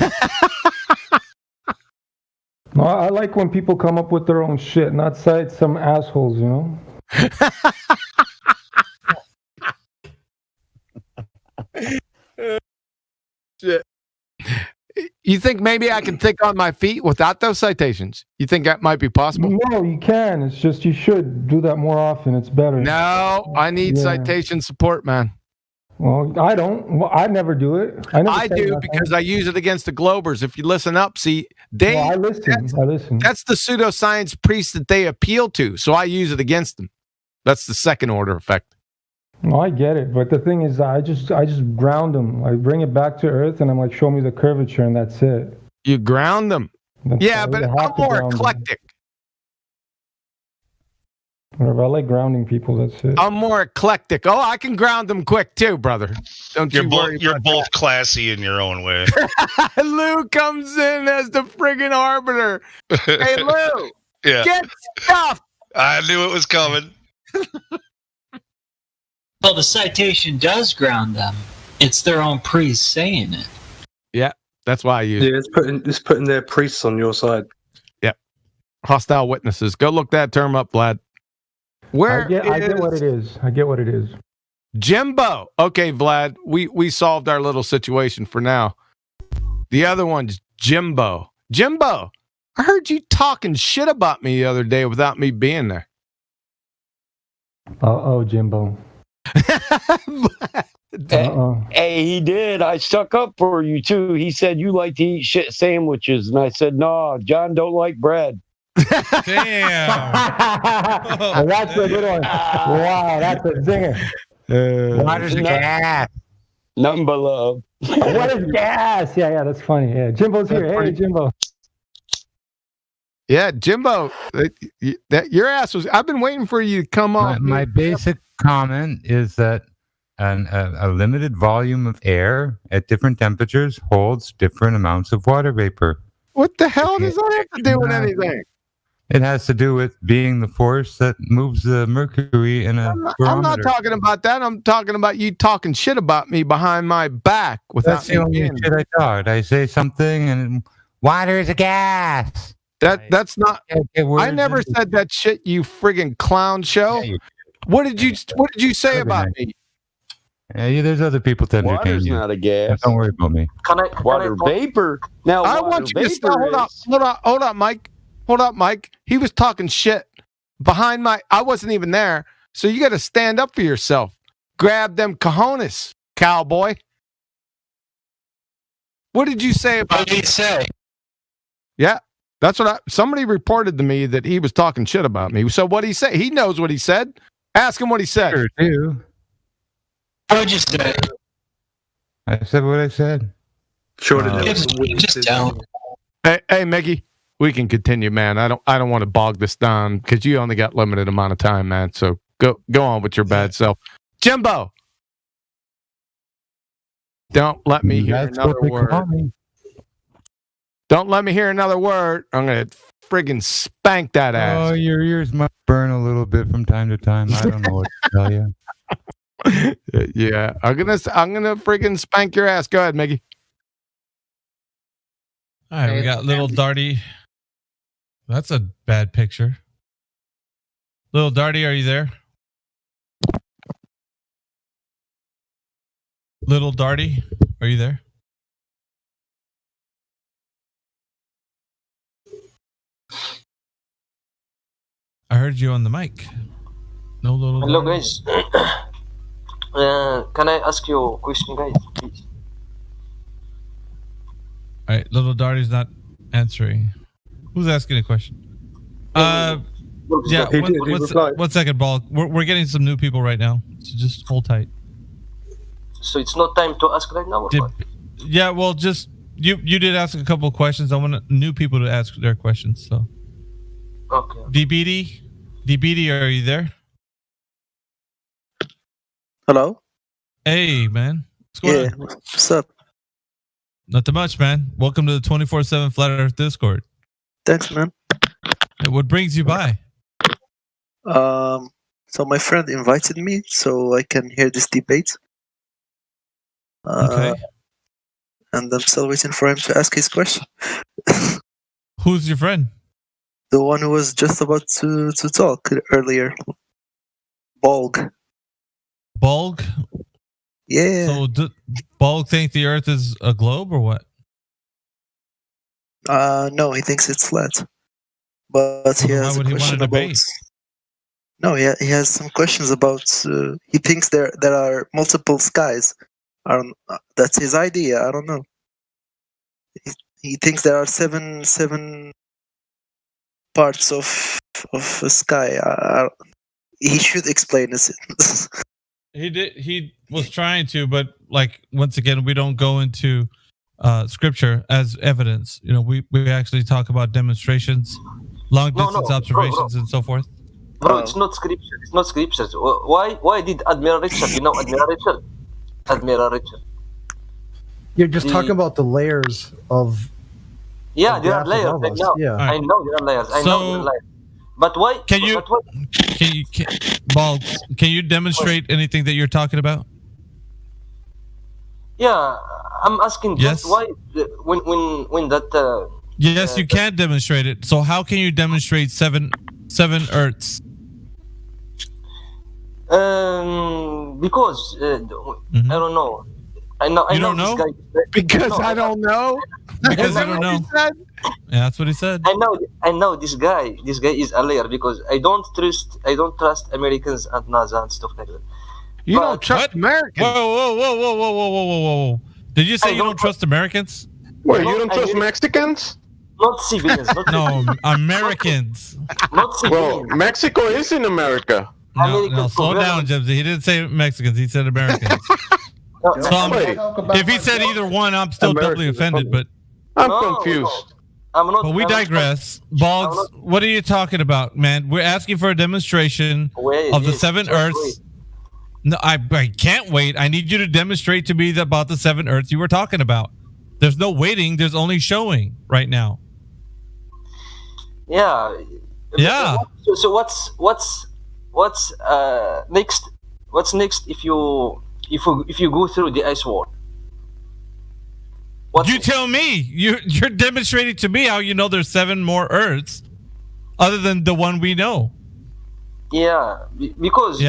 No, I like when people come up with their own shit, not cite some assholes, you know? Shit. You think maybe I can think on my feet without those citations? You think that might be possible? No, you can. It's just you should do that more often. It's better. No, I need citation support, man. Well, I don't. Well, I never do it. I do because I use it against the Globers. If you listen up, see, I listen. That's the pseudoscience priest that they appeal to, so I use it against them. That's the second order effect. No, I get it, but the thing is, I just ground them. I bring it back to Earth, and I'm like, show me the curvature, and that's it. You ground them. Yeah, but I'm more eclectic. Whatever. I like grounding people. That's it. I'm more eclectic. Oh, I can ground them quick too, brother. Don't you worry. You're both classy in your own way. Lou comes in as the friggin' arbiter. Hey, Lou. Yeah. Get stuff. I knew it was coming. Well, the citation does ground them. It's their own priest saying it. Yeah, that's why I use it. Yeah, it's putting their priests on your side. Yep. Hostile witnesses. Go look that term up, Vlad. I get what it is. I get what it is. Jimbo. Okay, Vlad, we solved our little situation for now. The other one's Jimbo. Jimbo, I heard you talking shit about me the other day without me being there. Oh, Jimbo. Hey, he did. I stuck up for you too. He said you like to eat shit sandwiches, and I said no. John don't like bread. Damn. Oh, that's a good one. Wow, that's a zinger. What is gas? Nothing but love. What is gas? Yeah, that's funny. Yeah, Jimbo's here. Hey, Jimbo. Yeah, Jimbo, your ass was. I've been waiting for you to come on. My basic comment is that a limited volume of air at different temperatures holds different amounts of water vapor. What the hell does that have to do with anything? It has to do with being the force that moves the mercury in a barometer. I'm not talking about that. I'm talking about you talking shit about me behind my back without That's the only shit I thought. I say something and water is a gas. That's not. I never said that shit. You friggin' clown show. What did you say about me? Yeah, there's other people to entertain Water's you. not a gas. Don't worry about me. Water vapor. Now, I want you to stop. Hold up, Mike. Hold up, Mike. He was talking shit behind I wasn't even there. So you got to stand up for yourself. Grab them cojones, cowboy. What did you say about? What did he say? Yeah, that's what somebody reported to me that he was talking shit about me. So what did he say? He knows what he said. Ask him what he said. Sure do. What did you say? I said what I said. Sure just don't. Hey, Mickey. We can continue, man. I don't want to bog this down because you only got limited amount of time, man. So go on with your bad self. Jimbo. Don't let me hear another word. Don't let me hear another word. I'm gonna friggin' spank that ass. Oh, your ears might burn a little bit from time to time. I don't know what to tell you. Yeah, I'm gonna friggin' spank your ass. Go ahead, Mickey. All right, we got little Darty. That's a bad picture. Little Darty, are you there? Little Darty, are you there? I heard you on the mic. No, little. Hello, Darty. guys. Can I ask you a question, guys, please? All right, little Darty's not answering. Who's asking a question? Yeah, one second, Ball. We're getting some new people right now, so just hold tight. So it's not time to ask right now? Or what? Yeah, well, just you did ask a couple of questions. I want new people to ask their questions. So, okay. DBD, are you there? Hello. Hey, man. What's going on? What's up? Nothing much, man. Welcome to the 24/7 Flat Earth Discord. Thanks, man. What brings you by? So my friend invited me so I can hear this debate. Okay. And I'm still waiting for him to ask his question. Who's your friend? The one who was just about to talk earlier. Balg. Balg? Yeah. So Balg think the Earth is a globe or what? No, he thinks it's flat. But he has a question about. No, he has some questions about. He thinks there are multiple skies. That's his idea. I don't know. He thinks there are seven parts of a sky. He should explain this. He was trying to, but like once again, we don't go into scripture as evidence. You know, we actually talk about demonstrations, long distance observations, and so forth. Bro, it's not scripture. It's not scriptures. Why did Admiral Richard? You know Admiral Richard? Admiral Richard. You're just talking about the layers of. Yeah, there are layers. Right now. Yeah, I know there are layers. I know there are layers. But why? Can you demonstrate anything that you're talking about? Yeah, I'm asking just why when that. Yes, you can demonstrate it. So how can you demonstrate seven Earths? Because I don't know. I know this guy. Because I don't know. Because I don't know. Yeah, that's what he said. I know this guy. This guy is a liar because I don't trust Americans and NASA and stuff like that. You don't trust Americans? Whoa. Did you say you don't trust Americans? Wait, you don't trust Mexicans? Not civilians. No, Americans. Not civilians. Well, Mexico is in America. No, slow down, Jimsy. He didn't say Mexicans. He said Americans. If he said either one, I'm still doubly offended. But I'm confused. But we digress. Boggs, what are you talking about, man? We're asking for a demonstration of the seven Earths. No, I can't wait. I need you to demonstrate to me about the seven Earths you were talking about. There's no waiting. There's only showing right now. Yeah. Yeah. So what's next? What's next if you go through the ice wall? You tell me. You're demonstrating to me how you know there's 7 more Earths, other than the one we know. Yeah, because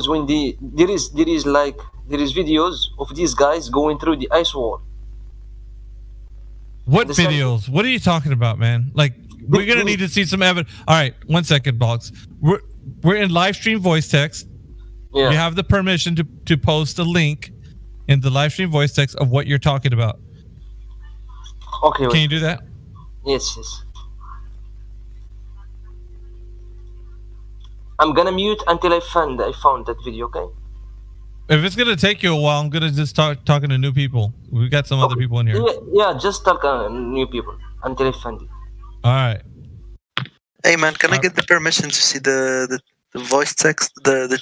when there is videos of these guys going through the ice wall. What videos? What are you talking about, man? Like, we're gonna need to see some evidence. All right, 1 second, Boggs. We're in live stream voice text. Yeah. You have the permission to post a link in the live stream voice text of what you're talking about. Okay. Can you do that? Yes. I'm gonna mute until I found that video. Okay. If it's gonna take you a while, I'm gonna just talking to new people. We got some other people in here. Yeah, just talk to new people until I find it. All right. Hey man, can I get the permission to see the voice text, the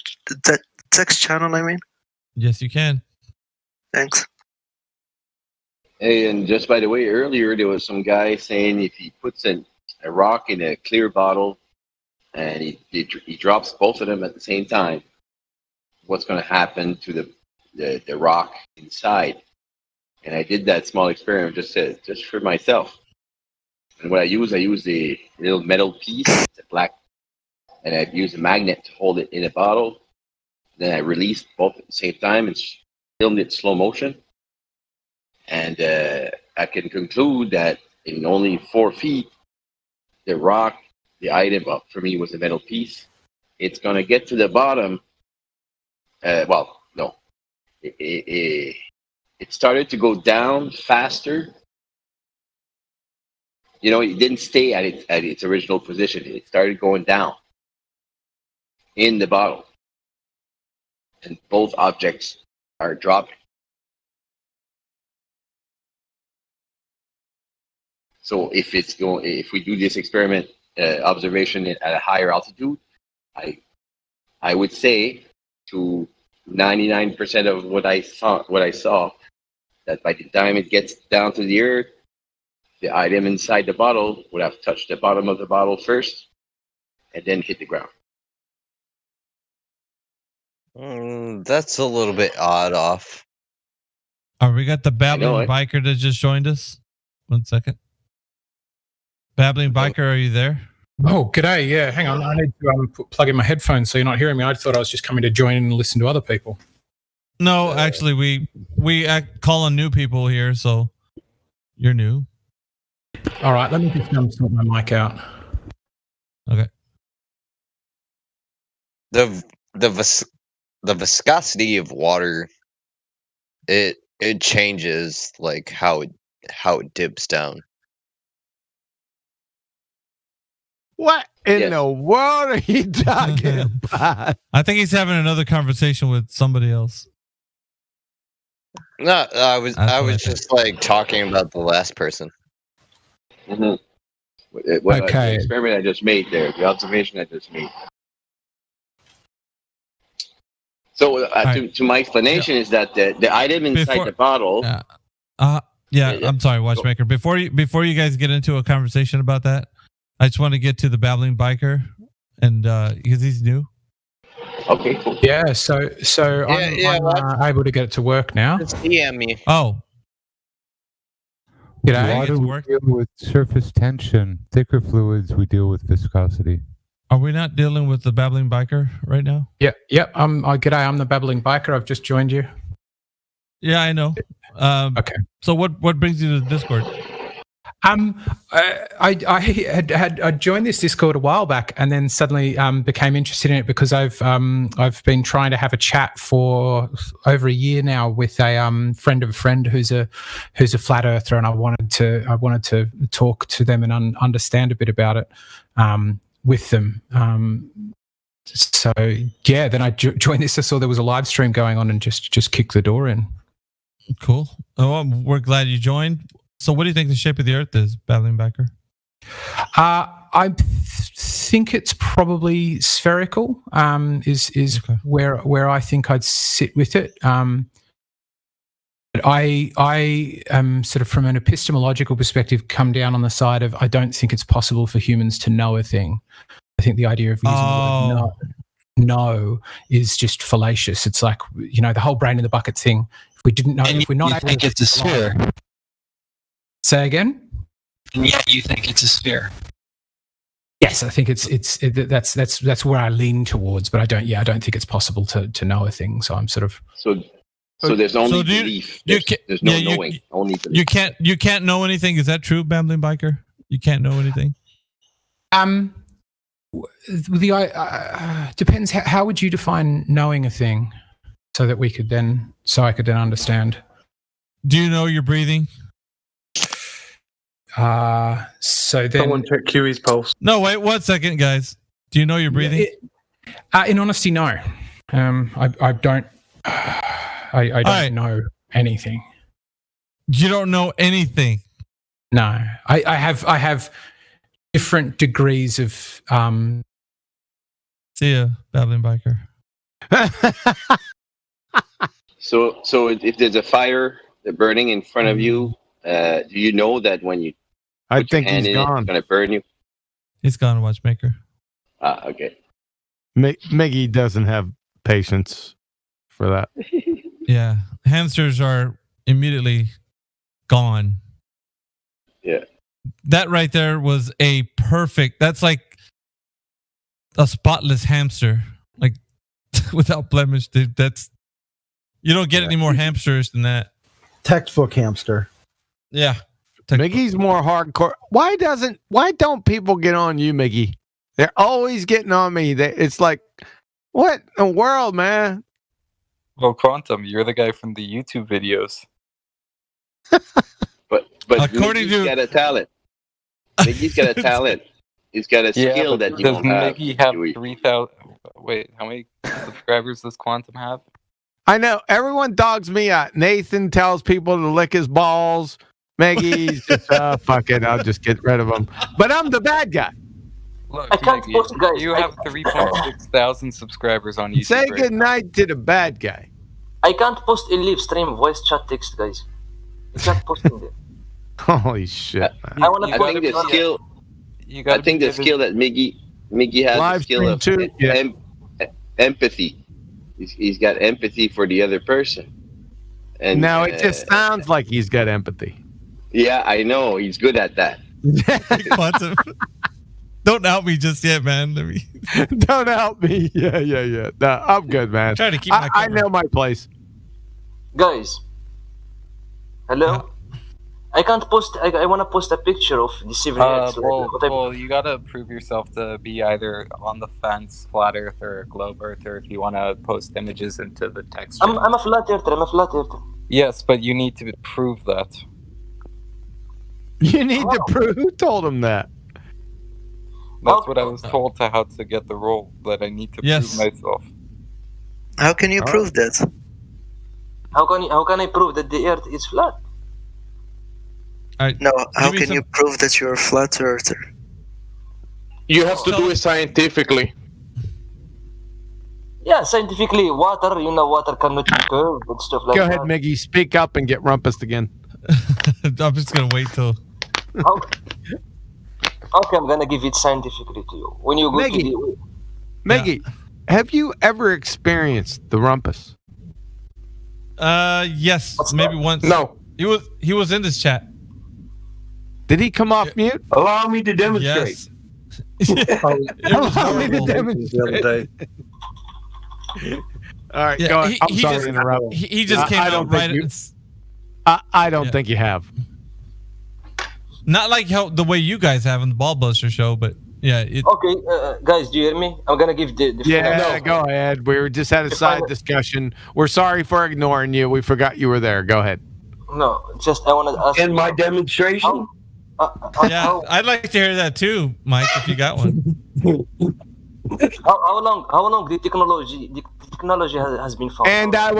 text channel? I mean. Yes, you can. Thanks. Hey, and just by the way, earlier there was some guy saying if he puts a rock in a clear bottle and he drops both of them at the same time, what's going to happen to the rock inside? And I did that small experiment just for myself. And what I used a little metal piece, it's a black, and I used a magnet to hold it in a bottle. Then I released both at the same time and filmed it slow motion. And I can conclude that in only 4 feet, the rock, the item for me was a metal piece. It's going to get to the bottom. Well, no. It started to go down faster. You know, it didn't stay at its original position. It started going down in the bottle. And both objects are dropping. So if we do this experiment observation at a higher altitude, I would say to 99% of what I saw, that by the time it gets down to the earth, the item inside the bottle would have touched the bottom of the bottle first, and then hit the ground. That's a little bit odd off. We got the babbling biker that just joined us. 1 second. Babbling biker, are you there? Oh, g'day. Yeah, hang on. I need to plug in my headphones so you're not hearing me. I thought I was just coming to join in and listen to other people. No, actually, we call on new people here, so you're new. All right, let me just sort my mic out. Okay. The viscosity of water, it changes like how it dips down. What in the world are you talking about? I think he's having another conversation with somebody else. No, I was just like talking about the last person. Mm-hmm. The experiment I just made there, the observation I just made. So to my explanation is that the item inside the bottle. I'm sorry, Watchmaker. Before you guys get into a conversation about that, I just want to get to the babbling biker, and because he's new. Okay, cool. Yeah, so I'm able to get it to work now. Just DM me. Oh. Water we deal with surface tension. Thicker fluids we deal with viscosity. Are we not dealing with the babbling biker right now? Yeah. G'day, I'm the babbling biker. I've just joined you. Yeah, I know. Okay. So what brings you to the Discord? I joined this Discord a while back, and then suddenly became interested in it because I've been trying to have a chat for over a year now with a friend of a friend who's a flat earther, and I wanted to talk to them and understand a bit about it with them. So yeah, then I joined this. I saw there was a live stream going on, and just kicked the door in. Cool. Oh, we're glad you joined. So what do you think the shape of the Earth is, Babbling Biker? I think it's probably spherical, is okay. where I think I'd sit with it. But I am sort of from an epistemological perspective come down on the side of I don't think it's possible for humans to know a thing. I think the idea of using the word know is just fallacious. It's like, the whole brain in the bucket thing. If we didn't know, if we're not you able think to it's a sphere. Say again? And yet you think it's a sphere. Yes, I think that's where I lean towards, but I don't think it's possible to know a thing. So I'm sort of So there's only belief. There's no knowing. Only belief. You can't know anything. Is that true, Babbling Biker? You can't know anything. Depends. How would you define knowing a thing, so that I could then understand? Do you know you're breathing? So then someone check QE's pulse. No, wait 1 second, guys. Do you know you're breathing? In honesty, no. I don't. I don't know anything. You don't know anything? No. I have different degrees of. See ya, Babbling Biker. So if there's a fire burning in front of you, do you know that when you I think he's gone. It's going to burn you? He's gone, Watchmaker. Okay. Miggy doesn't have patience for that. Yeah. Hamsters are immediately gone. Yeah. That right there was that's like a spotless hamster. Like without blemish. That's you don't get any more hamsters than that. Textbook hamster. Yeah. Miggy's more hardcore. Why don't people get on you, Miggy? They're always getting on me. It's like, what in the world, man? Well, Quantum, you're the guy from the YouTube videos. But Miggy's got a talent. Miggy's got a talent. He's got a skill that you don't have. Does Miggy have 3,000? Wait, how many subscribers does Quantum have? I know. Everyone dogs me out. Nathan tells people to lick his balls. Maggie's just, fuck it, I'll just get rid of him. But I'm the bad guy. Look, Maggie, you have 3.6 thousand subscribers on YouTube. Say good night to the bad guy. I can't post in live stream voice chat text, guys. I can't post in there. Holy shit, man. I think the skill that Miggy has Live the skill of empathy. He's got empathy for the other person. And now it just sounds like he's got empathy. Yeah, I know. He's good at that. Don't out me just yet, man. Don't out me. Yeah. No, I'm good, man. Try to keep my I know my place. Guys. Hello? I can't post. I want to post a picture of the civil rights. Well, you gotta prove yourself to be either on the fence, flat Earth, or globe Earth, or if you want to post images into the text. I'm a flat earther. Yes, but you need to prove that. You need to prove. Who told him that? That's what I was told how to get the role. That I need to prove myself. How can you prove that? How can I prove that the Earth is flat? No, how can you prove that you're a flat earther? You have to do it scientifically. Yeah, scientifically, water cannot be curved and stuff like that. Go ahead, Miggy. Speak up and get rumpused again. I'm just gonna wait till. Okay, I'm gonna give it scientifically to you. When you go to Miggy, have you ever experienced the rumpus? Yes, maybe once. No, he was in this chat. Did he come off mute? Allow me to demonstrate. Yes. Allow me to demonstrate. All right, go on. I'm sorry to interrupt. He just came out right. I don't think you have. Not like the way you guys have in the Ballbuster show, but yeah. Okay, guys, do you hear me? I'm gonna give the go ahead. We just had a side discussion. We're sorry for ignoring you. We forgot you were there. Go ahead. No, just I want to ask. In my demonstration. Yeah, I'd like to hear that too, Mike, if you got one. How long the technology has been found? And I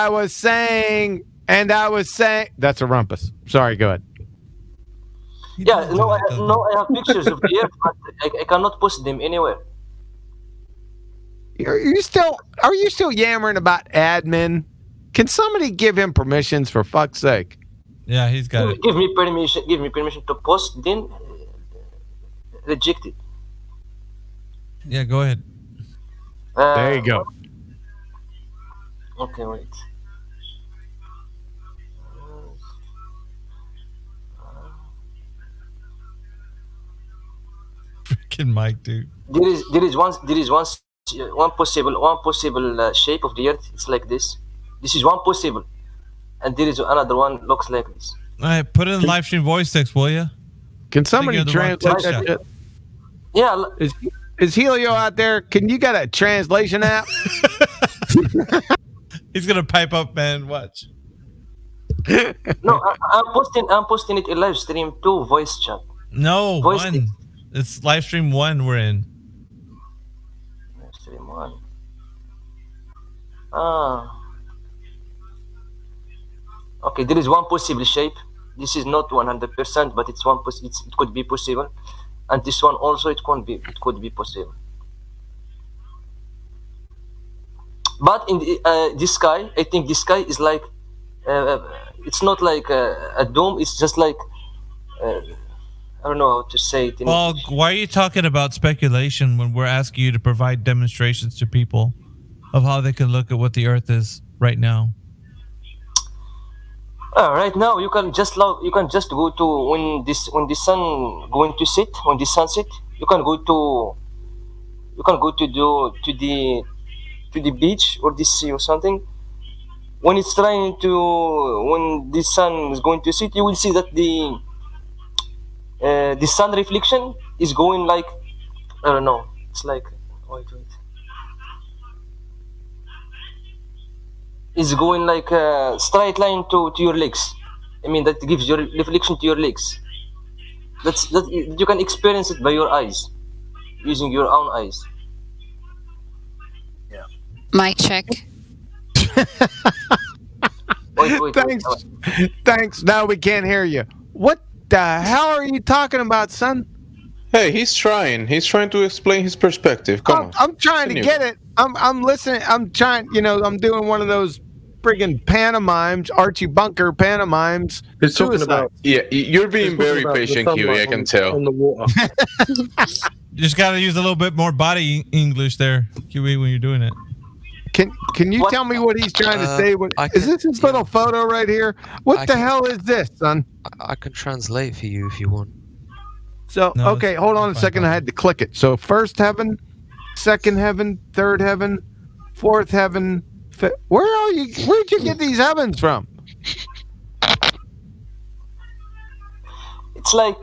was saying that's a rumpus. Sorry, go ahead. Yeah, I have pictures of the Earth, but I cannot post them anywhere. Are you still yammering about admin? Can somebody give him permissions for fuck's sake? Yeah, he's got it. Give me permission. Give me permission to post. Then reject it. Yeah, go ahead. There you go. Okay, wait. Freaking Mike, dude. There is one possible shape of the earth. It's like this. This is one possible, and there is another one looks like this. All right, put it in live stream voice text, will you? Can somebody translate that shit? Yeah. Is Helio out there? Can you got a translation app? He's gonna pipe up, man. Watch. No, I'm posting it in live stream to voice chat. No, Voice one. text. It's live stream 1 we're in. Live stream 1. Okay, there is one possible shape. This is not 100%, but it's one. It could be possible, and this one also it could be possible. But in the sky, I think the sky is like it's not like a dome. It's just like I don't know how to say it. Well, why are you talking about speculation when we're asking you to provide demonstrations to people of how they can look at what the Earth is right now? Right now, you can just go to when the sun going to set, when the sunset. You can go to the beach or the sea or something. When it's trying to, when the sun is going to set, you will see that the sun reflection is going like, I don't know. It's like wait. Is going like a straight line to your legs. I mean that gives your reflection to your legs. That you can experience it by your eyes, using your own eyes. Yeah. Mic check. Wait. Thanks. Now we can't hear you. What the hell are you talking about, son? Hey, he's trying. He's trying to explain his perspective. Come on. I'm trying to get it. I'm listening. I'm trying. I'm doing one of those friggin' pantomimes, Archie Bunker pantomimes. He's talking about. Yeah, you're being very patient, Huey. I can tell. On the water. You just got to use a little bit more body English there, Huey, when you're doing it. Can you tell me what he's trying to say? Is this his little photo right here? What the hell is this, son? I can translate for you if you want. So, okay, hold on a second. I had to click it. So, first heaven, second heaven, third heaven, fourth heaven. Where are you? Where'd you get these heavens from? It's like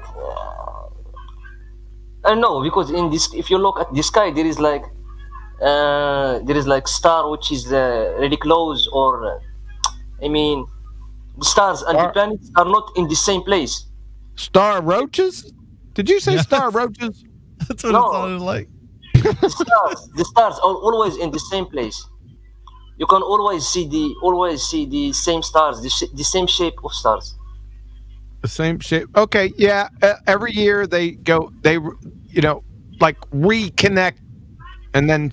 I don't know, because in this, if you look at the sky, there is like star which is really close, or I mean, the stars and the planets are not in the same place. Star roaches? Did you say star roaches? That's what it sounded like. The stars are always in the same place. You can always see the same stars, the same shape of stars. The same shape. Okay, yeah. Every year they like reconnect and then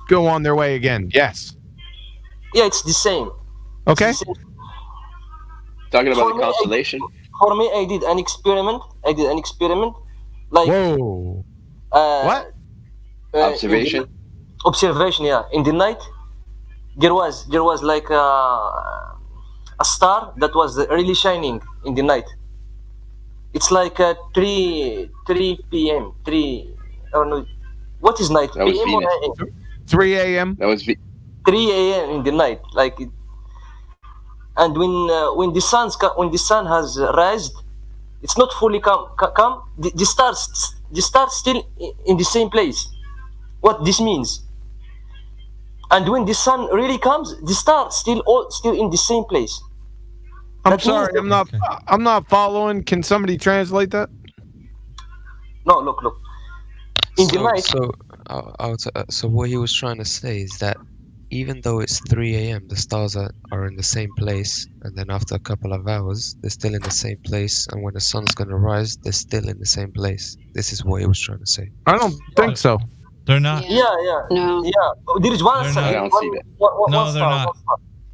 go on their way again. Yes. Yeah, it's the same. Okay. Talking about the constellation. For me, I did an experiment. Like. Whoa. What? Observation. Observation. Yeah. In the night, there was like a star that was really shining in the night. It's like 3 p.m. I don't know. What is night? That was PM or Venus. AM? 3 a.m. That was 3 a.m. in the night, like it. And when the sun has rised, it's not fully come. The stars still in the same place. What this means? And when the sun really comes, the stars still in the same place. I'm sorry, I'm not following. Can somebody translate that? No, look. In the night. So what he was trying to say is that even though it's 3 a.m., the stars are in the same place, and then after a couple of hours, they're still in the same place, and when the sun's going to rise, they're still in the same place. This is what he was trying to say. I don't think so. They're not. Yeah. No. Yeah. There is one star. I don't see that. No, they're not.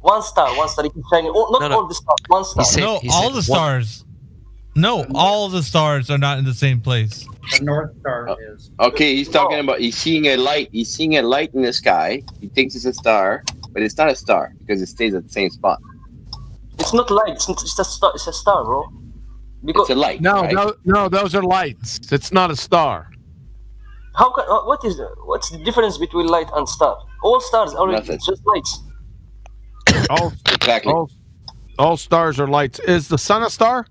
One star. It keeps shining. Oh, not all the stars. One star. All the stars. No, all the stars are not in the same place. The North Star is. Okay, he's talking about he's seeing a light. He's seeing a light in the sky. He thinks it's a star, but it's not a star because it stays at the same spot. It's not light. It's a star. It's a star, bro. Because it's a light. No, right? no, those are lights. It's not a star. How can? What's the difference between light and star? All stars are just lights. Exactly. All stars are lights. Is the sun a star?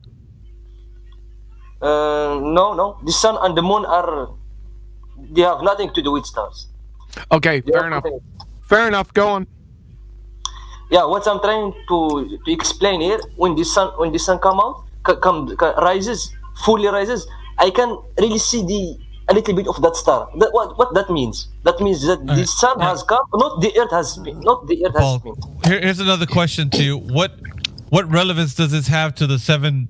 No. The sun and the moon they have nothing to do with stars. Okay, fair enough. Fair enough. Go on. Yeah, what I'm trying to explain here, when the sun fully rises, I can really see a little bit of that star. What that means? That means that the sun has come, not the earth has been. Here's another question to you. What relevance does this have to the 7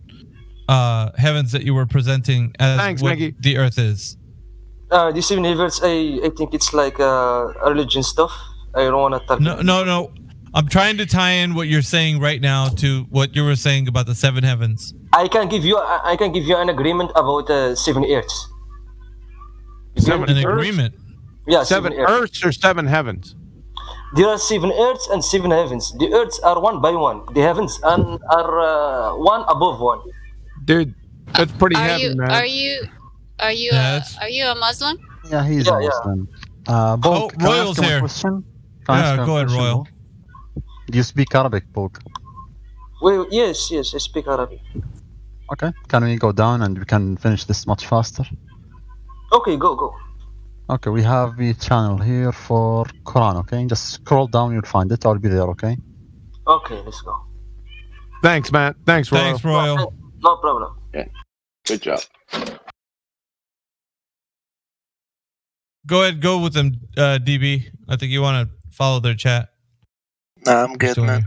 heavens that you were presenting as Maggie. The earth is? The 7 heavens, I think it's like religion stuff. I don't want to talk. No. I'm trying to tie in what you're saying right now to what you were saying about the 7 heavens. I can give you an agreement about 7 earths. An agreement? Yeah, 7 earths or 7 heavens? There are 7 earths and 7 heavens. The earths are one by one. The heavens are one above one. Dude, that's pretty heavy, man. Are you a Muslim? Yeah, he's a Muslim. Bulk, can I ask him a question? Yeah, go ahead, Royal. Bulk? Do you speak Arabic, Bulk? Well, yes, I speak Arabic. Okay, can we go down and we can finish this much faster? Okay, go. Okay, we have the channel here for Quran, okay? Just scroll down, you'll find it. I'll be there, okay? Okay, let's go. Thanks, man. Thanks, Royal. Thanks, Royal. No problem. Yeah. Good job. Go ahead, go with them, DB. I think you want to follow their chat. Nah, I'm good, man.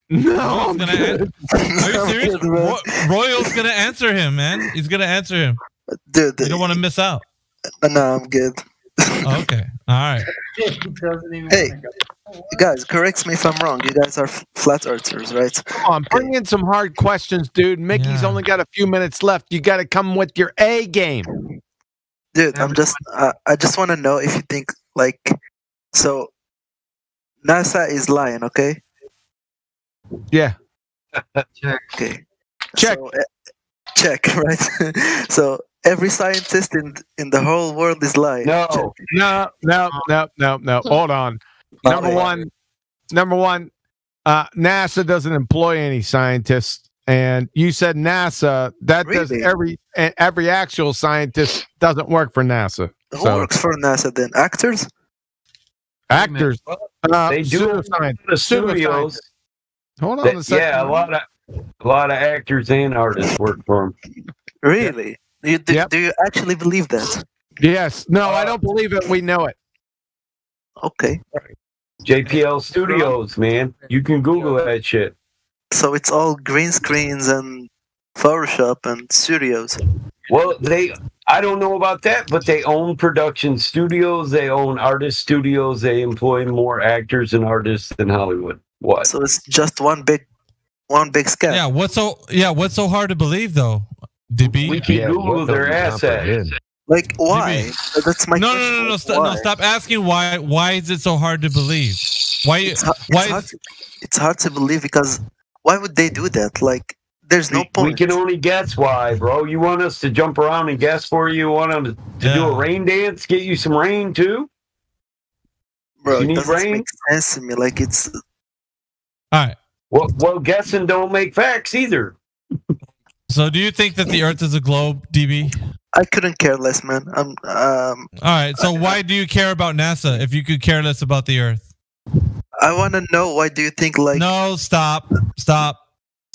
No, are you serious? Royal's gonna answer him, man. He's gonna answer him. Dude, you don't want to miss out. No, I'm good. Okay, all right. Hey, guys, correct me if I'm wrong. You guys are flat earthers, right? Come on, bring in some hard questions, dude. Mickey's only got a few minutes left. You got to come with your A game. Dude, I just want to know if you think, so NASA is lying, okay? Yeah. Okay. Check. So, check, right? So every scientist in the whole world is lying. No. Hold on. Number one, NASA doesn't employ any scientists. And you said NASA. That does every actual scientist doesn't work for NASA. Who works for NASA then? Actors? Actors. They do the studios. Hold on a second. Yeah, a lot of actors and artists work for them. Really? Do you actually believe that? Yes. No, I don't believe it. We know it. Okay. JPL Studios, man. You can Google that shit. So it's all green screens and Photoshop and studios. Well, I don't know about that, but they own production studios. They own artist studios. They employ more actors and artists than Hollywood. What? So it's just one big scam. Yeah. What's so hard to believe though, DB? We can Google their assets. Like why? DB. That's my question. No. Stop asking why. Why is it so hard to believe? It's hard to believe because why would they do that? Like, there's no point. We can only guess why, bro. You want us to jump around and guess for you? You want them to do a rain dance? Get you some rain too? Bro, you need it doesn't rain? make sense to me. Like, it's... All right. Well, guessing don't make facts either. So do you think that the Earth is a globe, DB? I couldn't care less, man. All right. So why do you care about NASA if you could care less about the Earth? I want to know, why do you think, like... No, stop.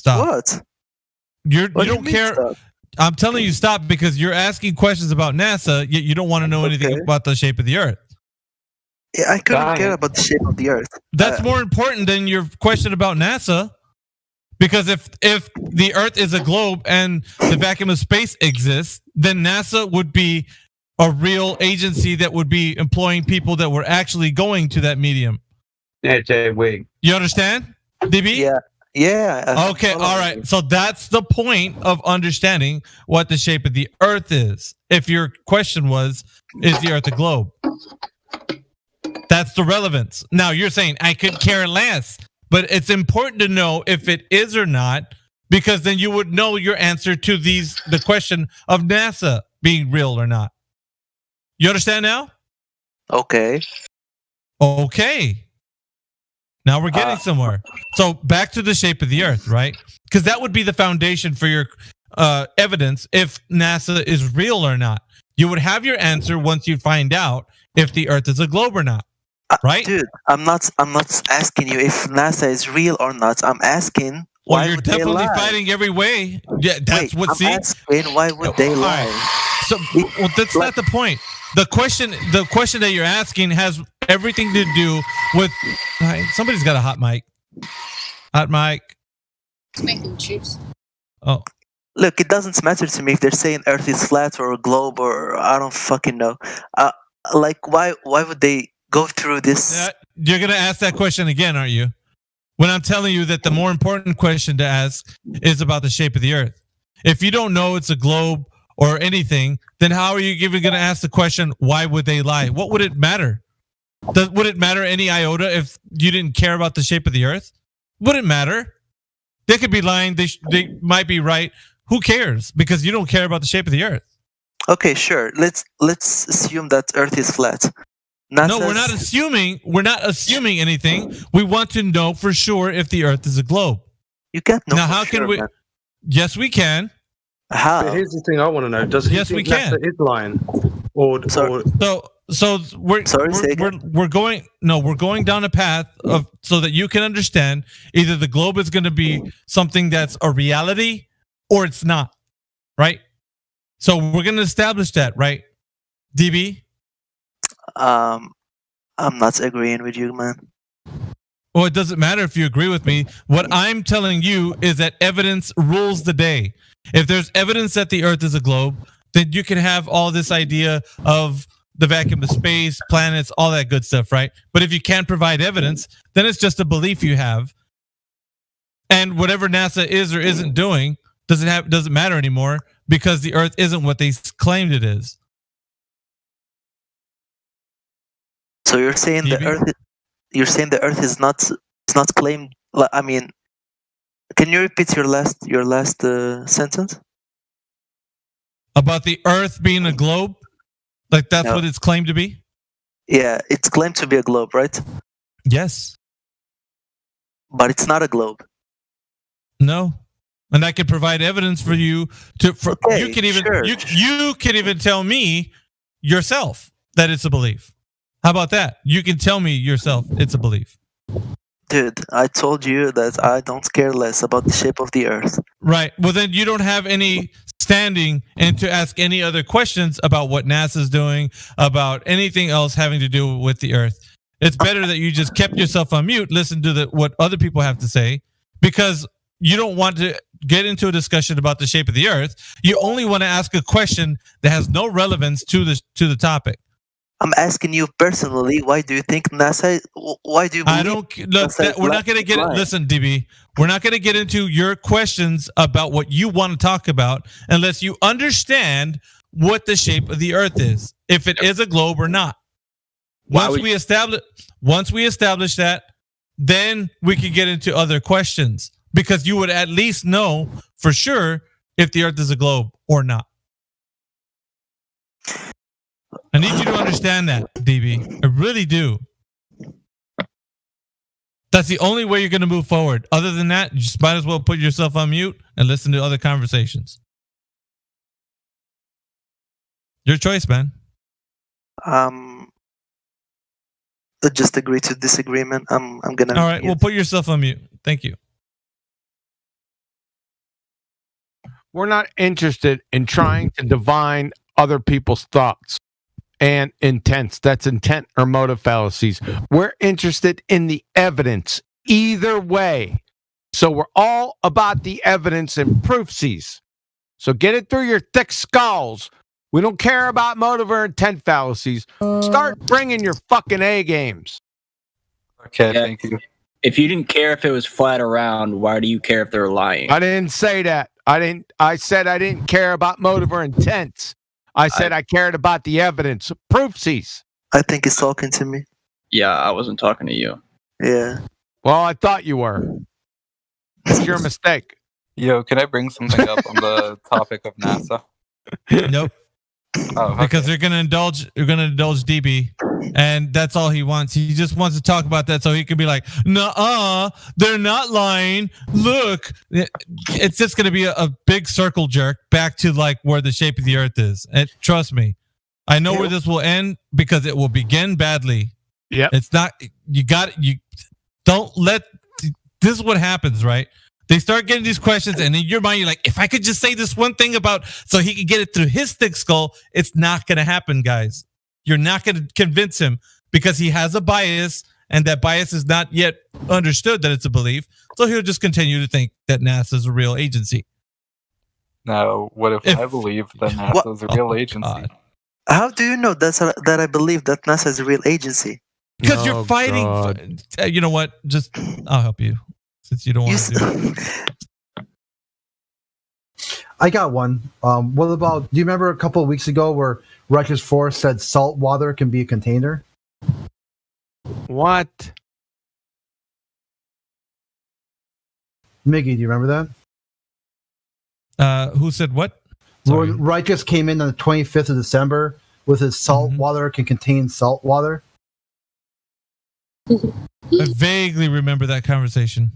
What? You don't care. Stop? I'm telling you stop because you're asking questions about NASA, yet you don't want to know anything about the shape of the Earth. Yeah, I couldn't care about the shape of the Earth. That's more important than your question about NASA. Because if the Earth is a globe and the vacuum of space exists, then NASA would be a real agency that would be employing people that were actually going to that medium. snatch that wig. You understand, DB? Yeah. Yeah. Okay. All right. So that's the point of understanding what the shape of the Earth is. If your question was, is the Earth a globe? That's the relevance. Now you're saying I could care less, but it's important to know if it is or not, because then you would know your answer to the question of NASA being real or not. You understand now? Okay. Okay. Now we're getting somewhere. So back to the shape of the Earth, right? Because that would be the foundation for your evidence if NASA is real or not. You would have your answer once you find out if the Earth is a globe or not, right? Dude, I'm not asking you if NASA is real or not. I'm asking well, why you're would definitely they lie? fighting every way. Yeah, that's what. I'm asking why would they lie? Right. So, well, that's not the point. The question that you're asking has everything to do with. Somebody's got a hot mic. Hot mic. It's making chips. Oh. Look, it doesn't matter to me if they're saying Earth is flat or a globe or I don't fucking know. Like, why would they go through this? You're gonna ask that question again, aren't you? When I'm telling you that the more important question to ask is about the shape of the Earth. If you don't know it's a globe or anything, then how are you even going to ask the question, why would they lie? What would it matter? Would it matter any iota if you didn't care about the shape of the Earth? Wouldn't matter. They could be lying. They might be right. Who cares? Because you don't care about the shape of the Earth. Okay, sure. Let's assume that Earth is flat. No, we're not assuming. We're not assuming anything. We want to know for sure if the Earth is a globe. You can't know. Now, how can we? Man. Yes, we can. How? But here's the thing I want to know. Does he think NASA is lying? So we're going down a path of so that you can understand either the globe is going to be something that's a reality or it's not, right? So we're going to establish that, right, DB? I'm not agreeing with you, man. Well, it doesn't matter if you agree with me. What I'm telling you is that evidence rules the day. If there's evidence that the Earth is a globe, then you can have all this idea of the vacuum of space, planets, all that good stuff, right? But if you can't provide evidence, then it's just a belief you have. And whatever NASA is or isn't doing doesn't matter anymore because the Earth isn't what they claimed it is. So you're saying the Earth is not claimed. I mean, can you repeat your last sentence about the Earth being a globe? Like that's what it's claimed to be? Yeah, it's claimed to be a globe, right? Yes. But it's not a globe. No. And I can provide evidence for you to you can even tell me yourself that it's a belief. How about that? You can tell me yourself it's a belief. Dude, I told you that I don't care less about the shape of the Earth. Right. Well, then you don't have any standing and to ask any other questions about what NASA's doing, about anything else having to do with the Earth. It's better that you just kept yourself on mute, listen to what other people have to say, because you don't want to get into a discussion about the shape of the Earth. You only want to ask a question that has no relevance to the topic. I'm asking you personally, why do you think NASA? Why do you believe? I don't look. We're not going to get it. Listen, DB, we're not going to get into your questions about what you want to talk about unless you understand what the shape of the Earth is, if it is a globe or not. Once we establish that, then we can get into other questions because you would at least know for sure if the Earth is a globe or not. I need you to understand that, DB. I really do. That's the only way you're going to move forward. Other than that, you just might as well put yourself on mute and listen to other conversations. Your choice, man. Just agree to disagreement. I'm gonna. All right, well, put yourself on mute. Thank you. We're not interested in trying to divine other people's thoughts and intents. That's intent or motive fallacies. We're interested in the evidence either way. So we're all about the evidence and proofsies. So get it through your thick skulls. We don't care about motive or intent fallacies. Start bringing your fucking A games. Okay, thank you. If you didn't care if it was flat or round, why do you care if they're lying? I didn't say that. I said I didn't care about motive or intent. I said I cared about the evidence. Proofsies. I think he's talking to me. Yeah, I wasn't talking to you. Yeah. Well, I thought you were. It's your mistake. Yo, can I bring something up on the topic of NASA? Nope. Oh, okay. Because they're gonna indulge DB, and that's all he wants. He just wants to talk about that so he can be like, "Nuh-uh, they're not lying. Look," it's just gonna be a big circle jerk back to like where the shape of the Earth is. And trust me, I know where this will end because it will begin badly. Yeah, it's not. You don't let. This is what happens, right? They start getting these questions, and in your mind, you're like, if I could just say this one thing about, so he could get it through his thick skull, it's not going to happen, guys. You're not going to convince him because he has a bias, and that bias is not yet understood that it's a belief. So he'll just continue to think that NASA is a real agency. Now, what if I believe that NASA is a real agency? How do you know that I believe that NASA is a real agency? Because you're fighting. You know what? Just, I'll help you. Since you don't want to do it. I got one. What about, do you remember a couple of weeks ago where Rikers Force said salt water can be a container? What? Miggy, do you remember that? Who said what? Rikers came in on the 25th of December with his salt water can contain salt water. I vaguely remember that conversation.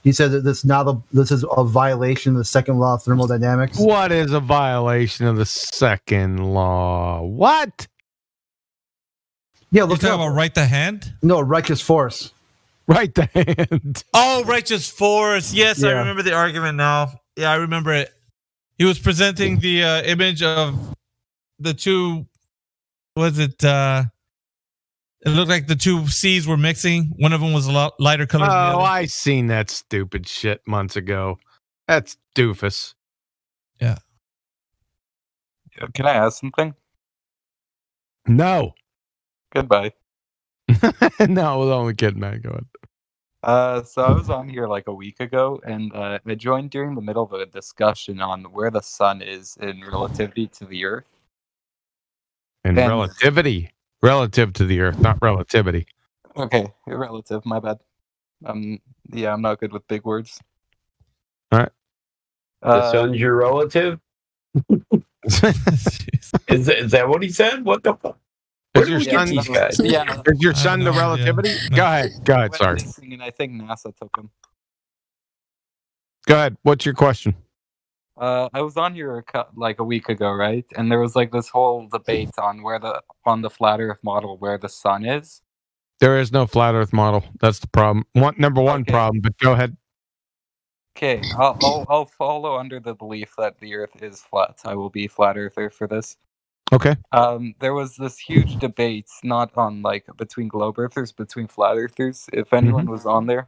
He said that this is a violation of the second law of thermodynamics. What is a violation of the second law? What? Yeah, look talking about right the hand? No, righteous force. Right the hand. Oh, righteous force. Yes, Yeah. I remember the argument now. Yeah, I remember it. He was presenting the image of the two. Was it? It looked like the two seas were mixing. One of them was a lot lighter colored. Oh, than the other. I seen that stupid shit months ago. That's doofus. Yeah. Can I ask something? No. Goodbye. No, I was only kidding, man. Go ahead. So I was on here like a week ago, and I joined during the middle of a discussion on where the sun is in relativity to the Earth. In relativity. Relative to the Earth, not relativity. Okay, relative, my bad. Yeah, I'm not good with big words. All right. The sun's your relative? is that what he said? What the fuck? Is your son these guys? Yeah. Is your son the relativity? Go ahead. Go ahead. Sorry. Missing, and I think NASA took him. Go ahead. What's your question? I was on here like a week ago, right? And there was like this whole debate on on the flat Earth model where the sun is. There is no flat Earth model. That's the problem. Number one problem. But go ahead. Okay, I'll follow under the belief that the Earth is flat. I will be flat earther for this. Okay. There was this huge debate, not on like between globe earthers, between flat earthers. If anyone was on there,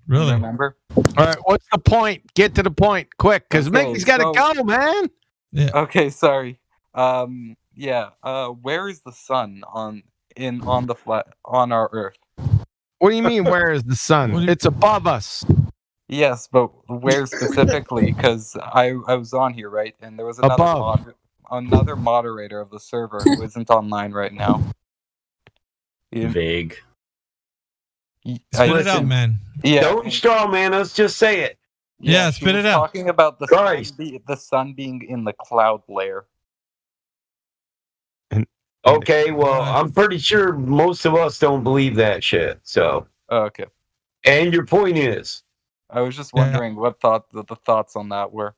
really remember? All right. What's the point? Get to the point, quick, because Mickey's got to go, man. Yeah. Okay. Sorry. Yeah. Where is the sun on our Earth? What do you mean? Where is the sun? It's above us. Yes, but where specifically? Because I was on here, right, and there was another moderator of the server who isn't online right now. Vague. Spit it out, man. Yeah. Don't straw man us. Just say it. Yeah, spit it out. Talking about the sun being in the cloud layer. Okay, well, I'm pretty sure most of us don't believe that shit. So. Okay. And your point is? I was just wondering what the thoughts on that were.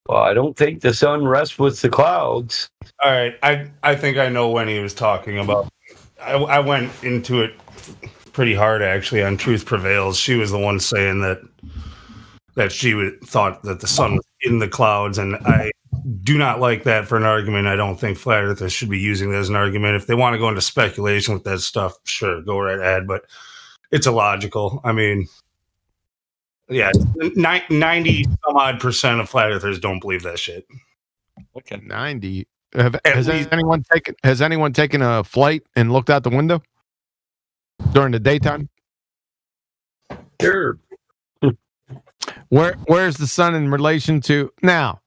Well, I don't think the sun rests with the clouds. All right, I think I know when he was talking about. I went into it pretty hard actually on Truth Prevails. She was the one saying that she thought that the sun was in the clouds, and I do not like that for an argument. I don't think flat earthers should be using that as an argument. If they want to go into speculation with that stuff, sure, go right ahead, but it's illogical. I mean, yeah, 90 some odd % of flat earthers don't believe that shit. Okay, 90. Has anyone taken a flight and looked out the window? during the daytime? Sure. Where's the sun in relation to now?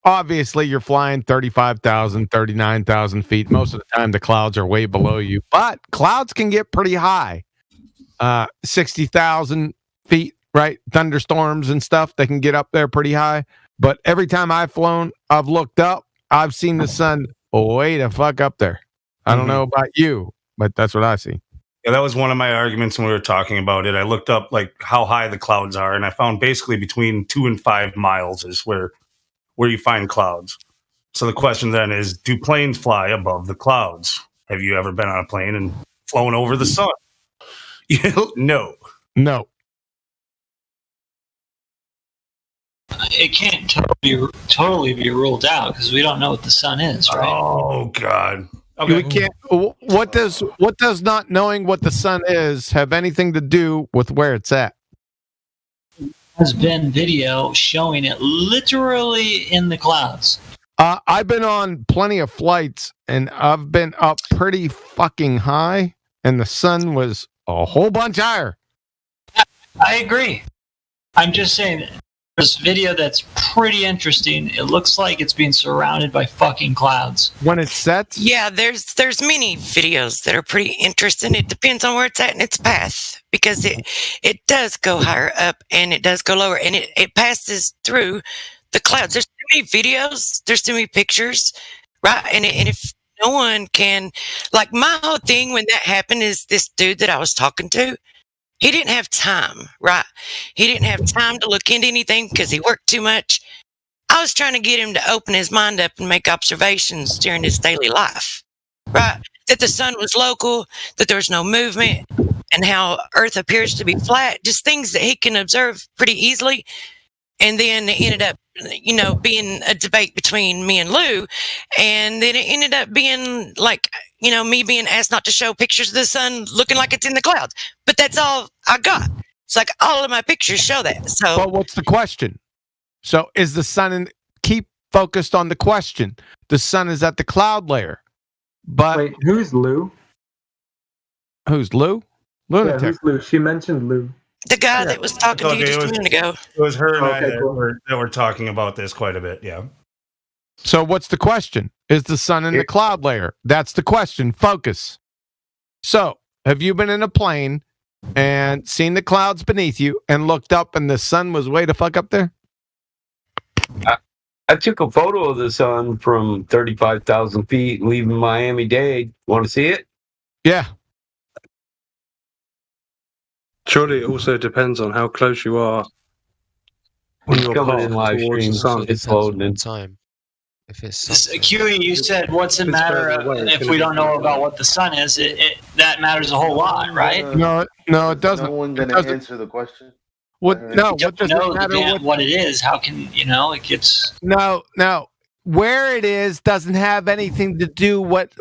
Obviously, you're flying 35,000, 39,000 feet. Most of the time, the clouds are way below you, but clouds can get pretty high. 60,000 feet, right? Thunderstorms and stuff, they can get up there pretty high. But every time I've flown, I've looked up, I've seen the sun way the fuck up there. I don't know about you, but that's what I see. Yeah, that was one of my arguments when we were talking about it. I looked up like how high the clouds are, and I found basically between 2 and 5 miles is where you find clouds. So the question then is, do planes fly above the clouds? Have you ever been on a plane and flown over the sun? No. It can't totally be ruled out because we don't know what the sun is, right? Oh God. Okay. We can't. What does not knowing what the sun is have anything to do with where it's at? Has been video showing it literally in the clouds. I've been on plenty of flights, and I've been up pretty fucking high, and the sun was a whole bunch higher. I agree. I'm just saying, there's video that's pretty interesting. It looks like it's being surrounded by fucking clouds. When it sets? Yeah, there's many videos that are pretty interesting. It depends on where it's at in its path, because it does go higher up and it does go lower, and it passes through the clouds. There's too many videos. There's too many pictures, right? And if no one can, like my whole thing when that happened is this dude that I was talking to, he didn't have time, right? He didn't have time to look into anything because he worked too much. I was trying to get him to open his mind up and make observations during his daily life, right? That the sun was local, that there was no movement, and how Earth appears to be flat, just things that he can observe pretty easily. And then it ended up, being a debate between me and Lou. And then it ended up being like, me being asked not to show pictures of the sun looking like it's in the clouds. But that's all I got. It's like all of my pictures show that. So, but what's the question? So is the sun keep focused on the question. The sun is at the cloud layer. But wait, who's Lou? Who's Lou? Lunatic. Yeah, who's Lou? She mentioned Lou. The guy that was talking to you just a minute ago. It was her and I that were talking about this quite a bit, yeah. So what's the question? Is the sun in the cloud layer? That's the question. Focus. So, have you been in a plane and seen the clouds beneath you and looked up and the sun was way the fuck up there? I took a photo of the sun from 35,000 feet leaving Miami-Dade. Want to see it? Yeah. Surely it also depends on how close you are on your coming path in live towards stream, the sun. it's loading in time. If it's QE, you said, what's it matter if we don't know about what the sun is? That matters a whole lot, right? No, it doesn't. No one going to answer the question. What? No, what does it matter? What it is? How can it gets? No. Where it is doesn't have anything to do what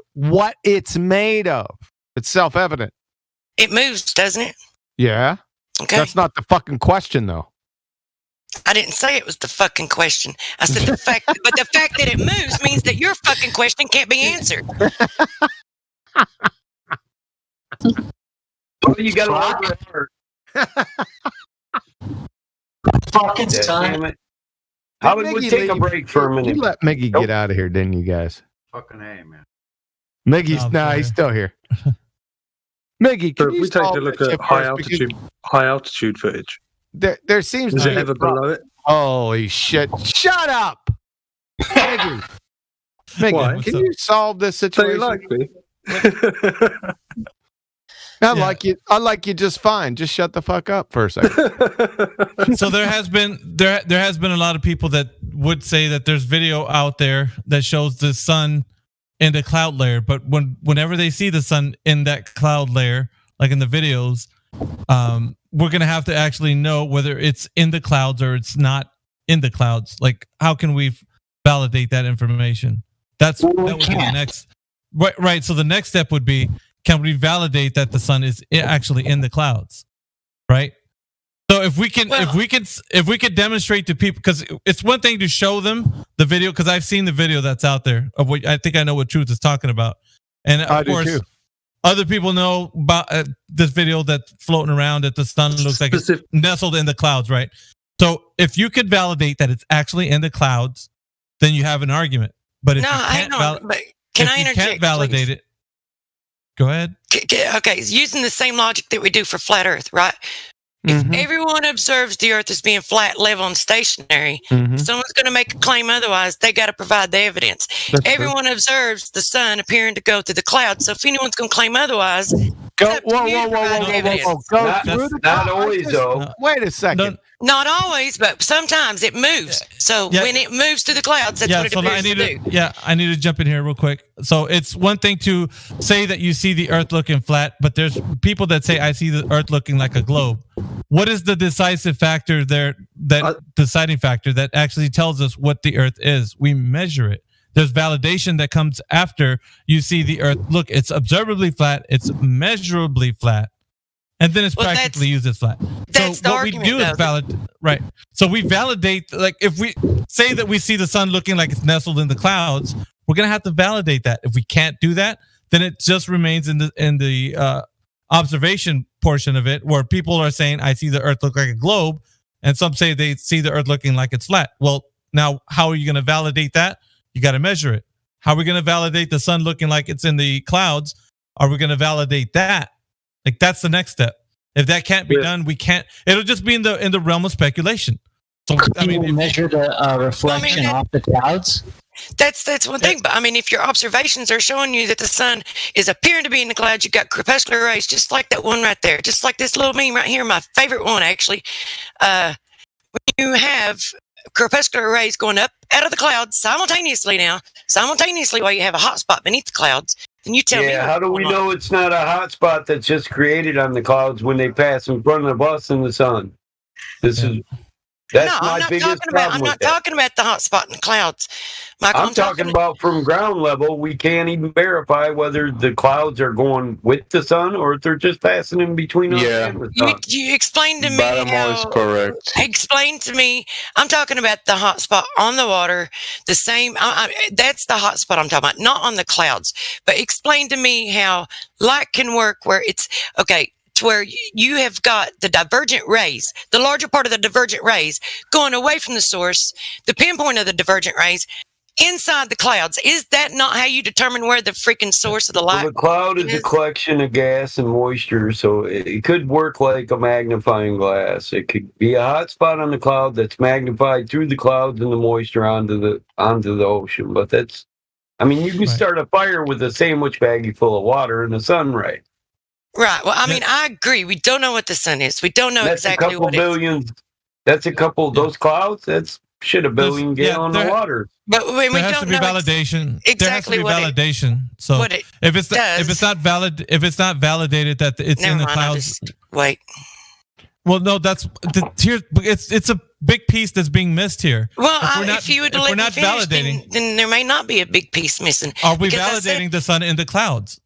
it's made of. It's self-evident. It moves, doesn't it? Yeah. Okay. That's not the fucking question, though. I didn't say it was the fucking question. I said the fact that it moves means that your fucking question can't be answered. Well, you got to over fucking son. Hollywood, take a break for a minute. You let Miggy get out of here, didn't you guys? Fucking A, man. Miggy's he's still here. Miggy, can If you we take a solve look this at shit for us? high altitude footage. There seems Is to it be ever below it? Holy shit! Shut up, Miggy. Why? Miggy, can you solve this situation? So you like me? I like you just fine. Just shut the fuck up for a second. So there has been a lot of people that would say that there's video out there that shows the sun in the cloud layer, but whenever they see the sun in that cloud layer, like in the videos, we're gonna have to actually know whether it's in the clouds or it's not in the clouds. Like, how can we validate that information? That would be the next. Right. So the next step would be, can we validate that the sun is actually in the clouds? Right. So if we can demonstrate to people, because it's one thing to show them the video, because I've seen the video that's out there of what I think I know what Truth is talking about, and of course, Other people know about this video that's floating around that the sun looks like it's nestled in the clouds, right? So if you could validate that it's actually in the clouds, then you have an argument. But if No, you I can't, don't. But can I if you interject? can't validate please? it, go ahead. Okay, using the same logic that we do for flat Earth, right? If everyone observes the Earth as being flat, level, and stationary, someone's going to make a claim otherwise. They got to provide the evidence. Everyone observes the sun appearing to go through the clouds. So if anyone's going to claim otherwise, whoa. Not always, though. Wait a second. Not always, but sometimes it moves. So when it moves through the clouds, that's what it appears to do. I need to jump in here real quick. So it's one thing to say that you see the Earth looking flat, but there's people that say I see the Earth looking like a globe. What is the decisive factor there, that deciding factor that actually tells us what the Earth is? We measure it. There's validation that comes after you see the Earth. Look, it's observably flat. It's measurably flat. And then it's practically used as flat. So what we do is validate, right? So we validate, like if we say that we see the sun looking like it's nestled in the clouds, we're gonna have to validate that. If we can't do that, then it just remains in the observation portion of it, where people are saying, "I see the Earth look like a globe," and some say they see the Earth looking like it's flat. Well, now how are you gonna validate that? You got to measure it. How are we gonna validate the sun looking like it's in the clouds? Are we gonna validate that? Like that's the next step. If that can't be done, we can't. It'll just be in the realm of speculation. So I mean, you measure the reflection off the clouds. That's one thing. But I mean, if your observations are showing you that the sun is appearing to be in the clouds, you've got crepuscular rays, just like that one right there, just like this little meme right here, my favorite one actually. When you have crepuscular rays going up out of the clouds simultaneously while you have a hot spot beneath the clouds. Can you tell me? Yeah, how do we know it's not a hot spot that's just created on the clouds when they pass in front of us in the sun? That's my biggest problem. I'm not talking about the hot spot in the clouds, Michael. I'm talking about from ground level. We can't even verify whether the clouds are going with the sun or if they're just passing in between us and the sun. You explained to me Baramo is correct. Explain to me. I'm talking about the hot spot on the water. The same. That's the hot spot I'm talking about, not on the clouds. But explain to me how light can work where it's okay. To where you have got the divergent rays, the larger part of the divergent rays going away from the source, the pinpoint of the divergent rays inside the clouds. Is that not how you determine where the freaking source of the light? Well, the cloud is a collection of gas and moisture, so it could work like a magnifying glass. It could be a hot spot on the cloud that's magnified through the clouds and the moisture onto the ocean. But that's, I mean, you can start a fire with a sandwich baggie full of water and a sun ray. Right. Well, I mean, I agree. We don't know what the sun is. We don't know exactly what billions. That's a couple of those clouds. That's a billion gallons of water. But when we there has don't to be know validation. Exactly there has to be validation. So if it's not validated that it's in the clouds. Wait. Well, no, it's a big piece that's being missed here. Well, if you would let me finish, then there may not be a big piece missing. Are we validating the sun in the clouds?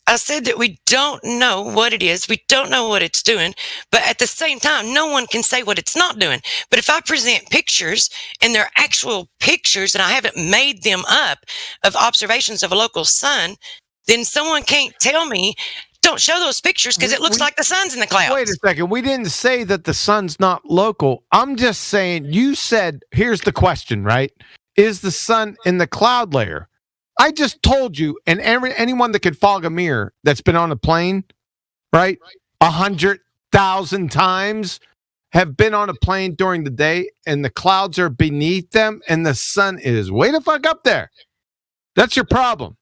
I said that we don't know what it is. We don't know what it's doing. But at the same time, no one can say what it's not doing. But if I present pictures and they're actual pictures and I haven't made them up of observations of a local sun, then someone can't tell me, don't show those pictures because it looks like the sun's in the clouds. Wait a second. We didn't say that the sun's not local. I'm just saying, you said, here's the question, right? Is the sun in the cloud layer? I just told you, and anyone that could fog a mirror that's been on a plane, right, 100,000 times have been on a plane during the day, and the clouds are beneath them, and the sun is way the fuck up there. That's your problem.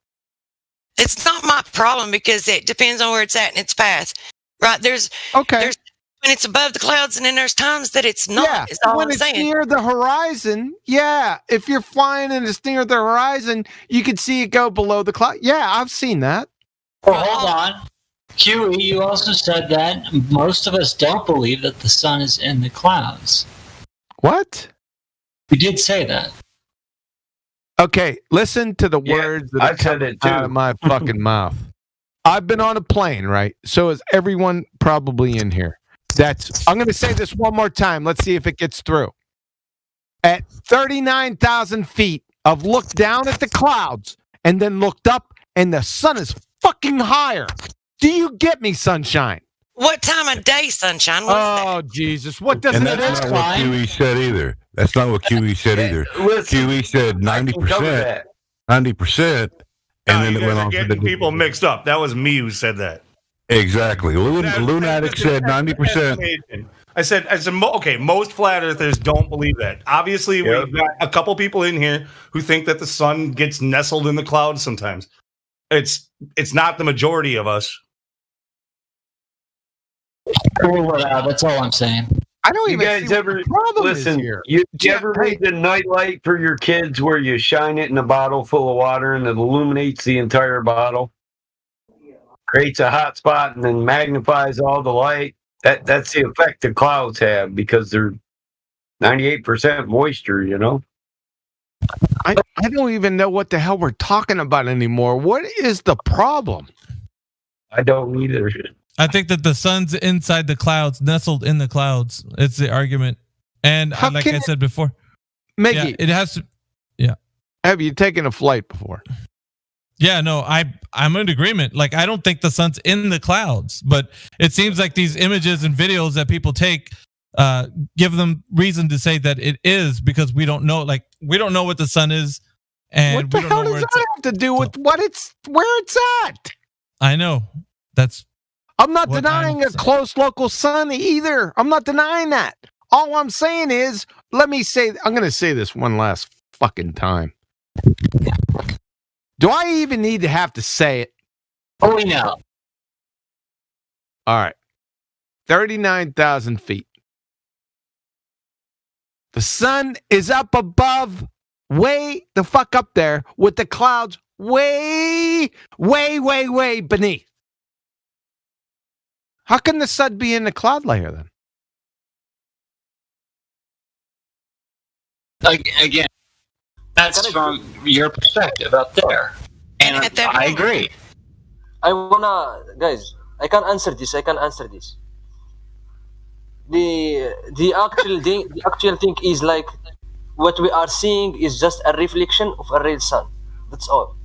It's not my problem because it depends on where it's at in its path, right? There's when it's above the clouds, and then there's times that it's not. Yeah, is all when I'm it's saying. near the horizon, if you're flying and it's near the horizon, you can see it go below the cloud. Yeah, I've seen that. Well, hold on. QE, you also said that most of us don't believe that the sun is in the clouds. What? We did say that. Okay, listen to the words that are coming out of my fucking mouth. I've been on a plane, right? So is everyone probably in here. I'm going to say this one more time. Let's see if it gets through. At 39,000 feet, I've looked down at the clouds and then looked up, and the sun is fucking higher Do you get me, Sunshine? What time of day, Sunshine? Oh, Jesus. What doesn't And that's not what QE said either. That's not what QE said either. QE said 90%. 90%. And then it went on. Getting people mixed up. That was me who said that. Exactly. Lunatic said 90%. I said, okay, most flat earthers don't believe that. Obviously, we've got a couple people in here who think that the sun gets nestled in the clouds sometimes. It's not the majority of us. That's all I'm saying. I don't You even guys see ever what the problem listen? is here. You ever read the nightlight for your kids, where you shine it in a bottle full of water and it illuminates the entire bottle, creates a hot spot, and then magnifies all the light? That's the effect the clouds have because they're 98% moisture. You know. I don't even know what the hell we're talking about anymore. What is the problem? I don't either. I think that the sun's inside the clouds, nestled in the clouds. It's the argument. And like I said before, Mickey, it has to. Yeah. Have you taken a flight before? Yeah, no, I'm in agreement. Like, I don't think the sun's in the clouds, but it seems like these images and videos that people take give them reason to say that it is, because we don't know. Like, we don't know what the sun is, and What the we don't hell know does where that have to do with where it's at? I know. I'm not what denying I'm a close local sun either. I'm not denying that. All I'm saying is, I'm going to say this one last fucking time. Do I even need to have to say it? Oh, we know. All right. 39,000 feet. The sun is up above, way the fuck up there, with the clouds way, way, way, way beneath. How can the sun be in the cloud layer then? Again, that's from your perspective up there. And I agree. I wanna, guys, I can answer this. The actual thing is like what we are seeing is just a reflection of a real sun. That's all.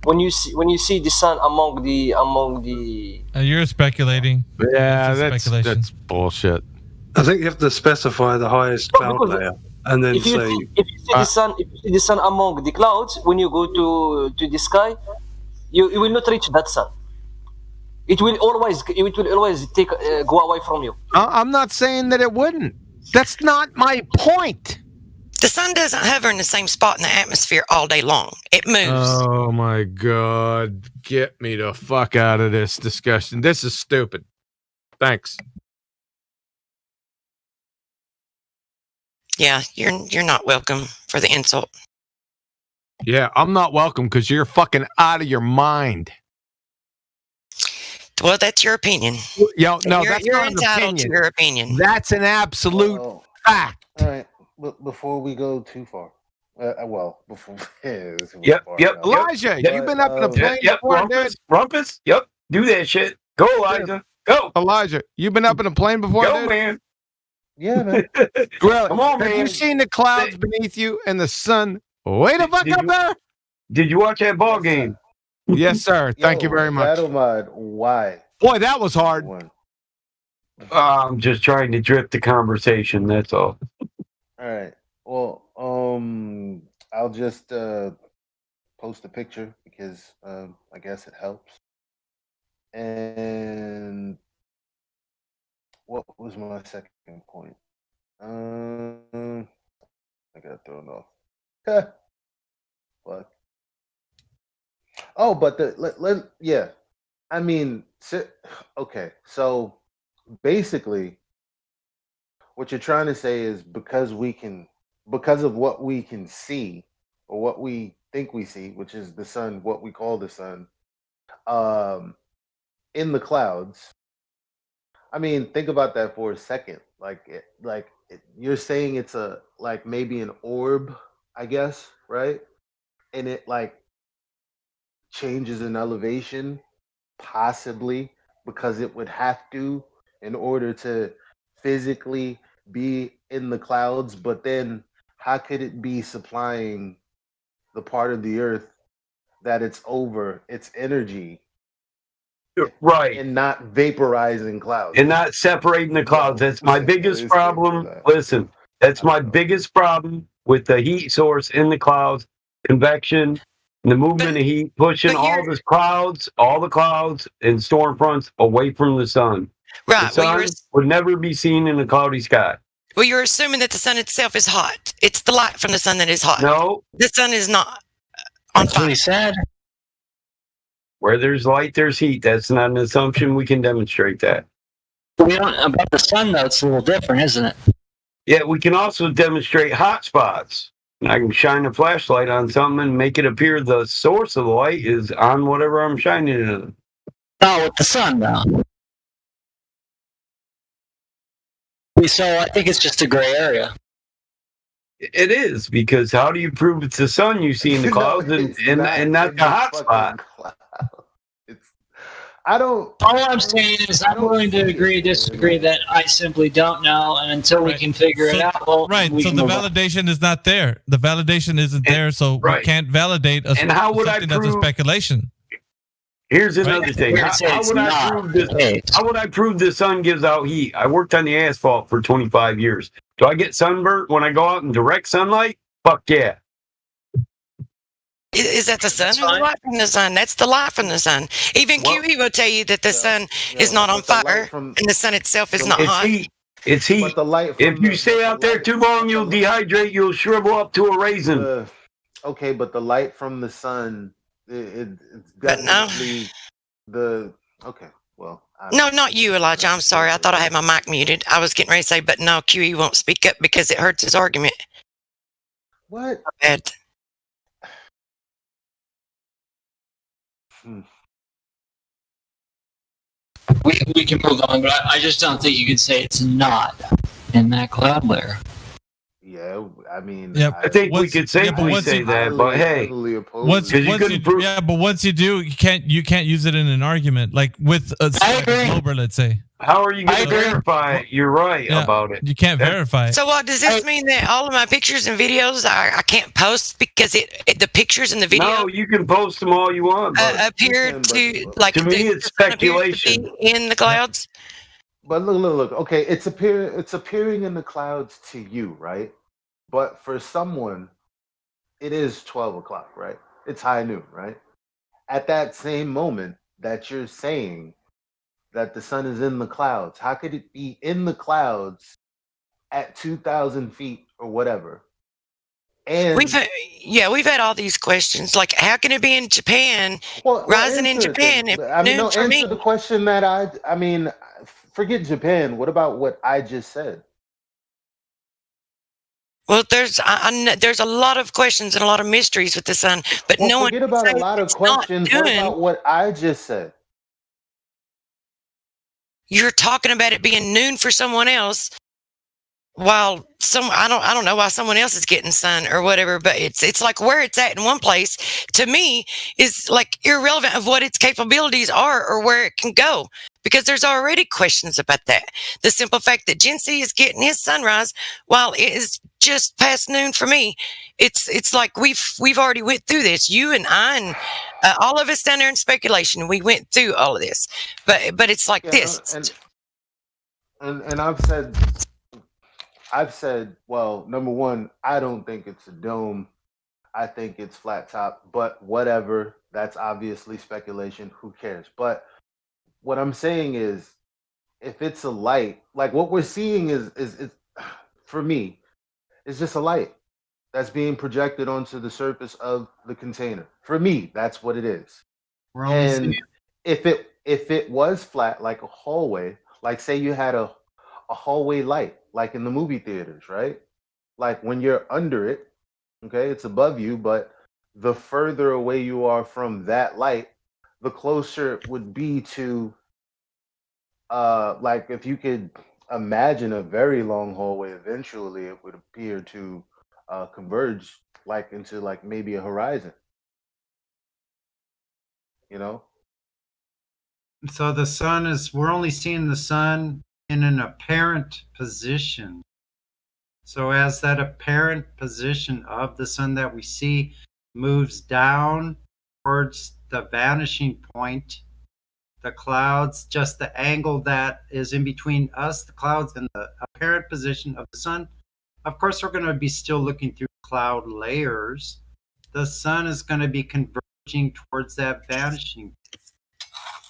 When you see the sun among the you're speculating. Yeah, That's speculation. That's bullshit. I think you have to specify the highest cloud layer, and then if you see the sun among the clouds, when you go to the sky, you will not reach that sun. It will always take go away from you. I'm not saying that it wouldn't. That's not my point. The sun doesn't hover in the same spot in the atmosphere all day long. It moves. Oh my God. Get me the fuck out of this discussion. This is stupid. Thanks. Yeah, you're not welcome for the insult. Yeah, I'm not welcome because you're fucking out of your mind. Well, that's your opinion. Yo, no, you're that's not an entitled opinion. to your opinion. That's an absolute fact. All right. Before we go too far, before. Yep. Elijah, you've been up in a plane before, dude. Rumpus. Yep. Do that shit. Go, Elijah. Go. Elijah, you've been up in a plane before, Go, dude? man. Yeah, man. Really? Come on, Have man. you seen the clouds beneath you and the sun way the fuck up there? Did you watch that ball game? Yes, sir. Thank you very much. Battle mod, why? Boy, that was hard. I'm just trying to drift the conversation. That's all. All right. Well, I'll just post a picture because I guess it helps. And what was my second point? I got thrown off. What? Oh, but yeah. I mean, okay. So basically, what you're trying to say is because of what we can see or what we think we see, which is the sun, what we call the sun, in the clouds. I mean, think about that for a second. You're saying it's maybe an orb, I guess, right? And it changes in elevation, possibly because it would have to in order to physically be in the clouds. But then how could it be supplying the part of the earth that it's over, its energy right, and not vaporizing clouds and not separating the clouds. That's my biggest problem. Listen, that's my biggest problem with the heat source in the clouds, convection, the movement of heat, pushing all the clouds and storm fronts away from the sun. Right. The sun would never be seen in a cloudy sky. Well, you're assuming that the sun itself is hot. It's the light from the sun that is hot. No. The sun is not on fire. He said. Where there's light, there's heat. That's not an assumption. We can demonstrate that. We don't about the sun though. It's a little different, isn't it? Yeah, we can also demonstrate hot spots. I can shine a flashlight on something and make it appear the source of the light is on whatever I'm shining it on. No, with the sun though. So I think it's just a gray area. It is, because how do you prove it's the sun you see in the clouds and not the hot spot? All I'm saying is I'm willing to agree or disagree that I simply don't know, and until we can figure it out. So the validation is not there. The validation isn't there, so we can't validate something that's a speculation. Here's another thing. How would I prove the sun gives out heat? I worked on the asphalt for 25 years. Do I get sunburnt when I go out in direct sunlight? Fuck yeah. Is that the sun or the light from the sun? That's the light from the sun. Even QE will tell you that the sun is not on fire and the sun itself is not hot. It's heat. If you stay out there too long, you'll dehydrate. You'll shrivel up to a raisin. Okay, but the light from the sun, it's definitely okay. Well, no, not you, Elijah. I'm sorry. I thought I had my mic muted. I was getting ready to say, but no, QE won't speak up because it hurts his argument. What? Bad. We can move on, but I just don't think you could say it's not in that cloud layer. Yeah, I mean, I think we could safely say that, but hey, once you do, you can't use it in an argument, like with a Glober, let's say. How are you going to verify it? You're right about it. You can't verify it. So what does this mean, that all of my pictures and videos I can't post because the pictures and the video? No, you can post them all you want. Appear to like to me, it's speculation in the clouds. But look. Okay, it's appearing in the clouds to you, right? But for someone, it is 12 o'clock, right? It's high noon, right? At that same moment that you're saying that the sun is in the clouds, how could it be in the clouds at 2,000 feet or whatever? And we've had all these questions. Like, how can it be in Japan, rising in Japan? Answer the question that I mean, forget Japan. What about what I just said? Well, there's a lot of questions and a lot of mysteries with the sun, but no one forget about a lot of questions. What about what I just said? You're talking about it being noon for someone else, while I don't know why someone else is getting sun or whatever, but it's like where it's at in one place to me is like irrelevant of what its capabilities are or where it can go, because there's already questions about that. The simple fact that Gen C is getting his sunrise while it is just past noon for me, it's like we've already went through this. You and I and all of us down there in speculation, we went through all of this, but it's like this. And I've said, well, number one, I don't think it's a dome. I think it's flat top, but whatever. That's obviously speculation. Who cares? But what I'm saying is, if it's a light, like what we're seeing is for me, it's just a light that's being projected onto the surface of the container. For me, that's what it is. And if it was flat, like a hallway, like say you had a hallway light, like in the movie theaters, right? Like when you're under it, okay, it's above you, but the further away you are from that light, the closer it would be to, like if you could imagine a very long hallway, eventually it would appear to converge like into like maybe a horizon, you know? So the sun we're only seeing the sun in an apparent position. So as that apparent position of the sun that we see moves down towards the vanishing point, the clouds, just the angle that is in between us, the clouds, and the apparent position of the sun. Of course, we're going to be still looking through cloud layers. The sun is going to be converging towards that vanishing.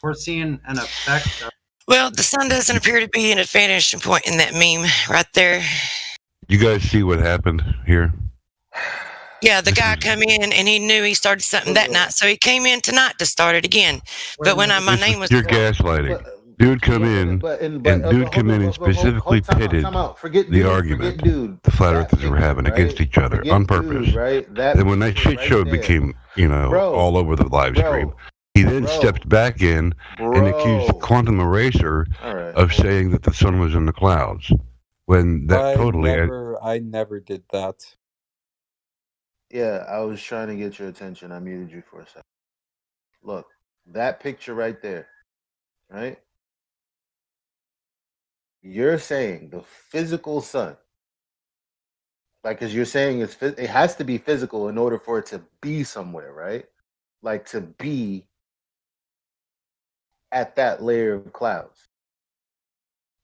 We're seeing an effect. Well, the sun doesn't appear to be in a vanishing point in that meme right there. You guys see what happened here? Yeah, the guy come in and he knew he started something that night, so he came in tonight to start it again. But when my name was... You're gaslighting. Dude come in, and dude come in and specifically pitted the argument the flat earthers were having against each other on purpose. Then when that shit show became, all over the live stream, he then stepped back in and accused Quantum Eraser of saying that the sun was in the clouds. When that I never did that. Yeah, I was trying to get your attention. I muted you for a second. Look, that picture right there, right? You're saying the physical sun, like, because you're saying it has to be physical in order for it to be somewhere, right? Like, to be at that layer of clouds.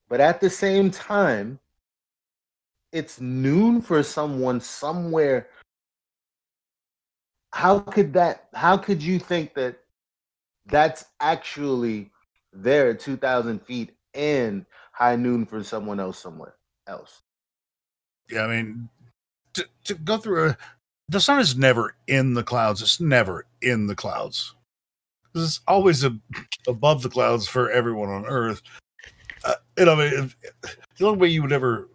But at the same time, it's noon for someone somewhere. How could you think that that's actually there at 2,000 feet and high noon for someone else somewhere else? Yeah, I mean, to go through the sun is never in the clouds. It's never in the clouds. It's always above the clouds for everyone on Earth. The only way you would ever...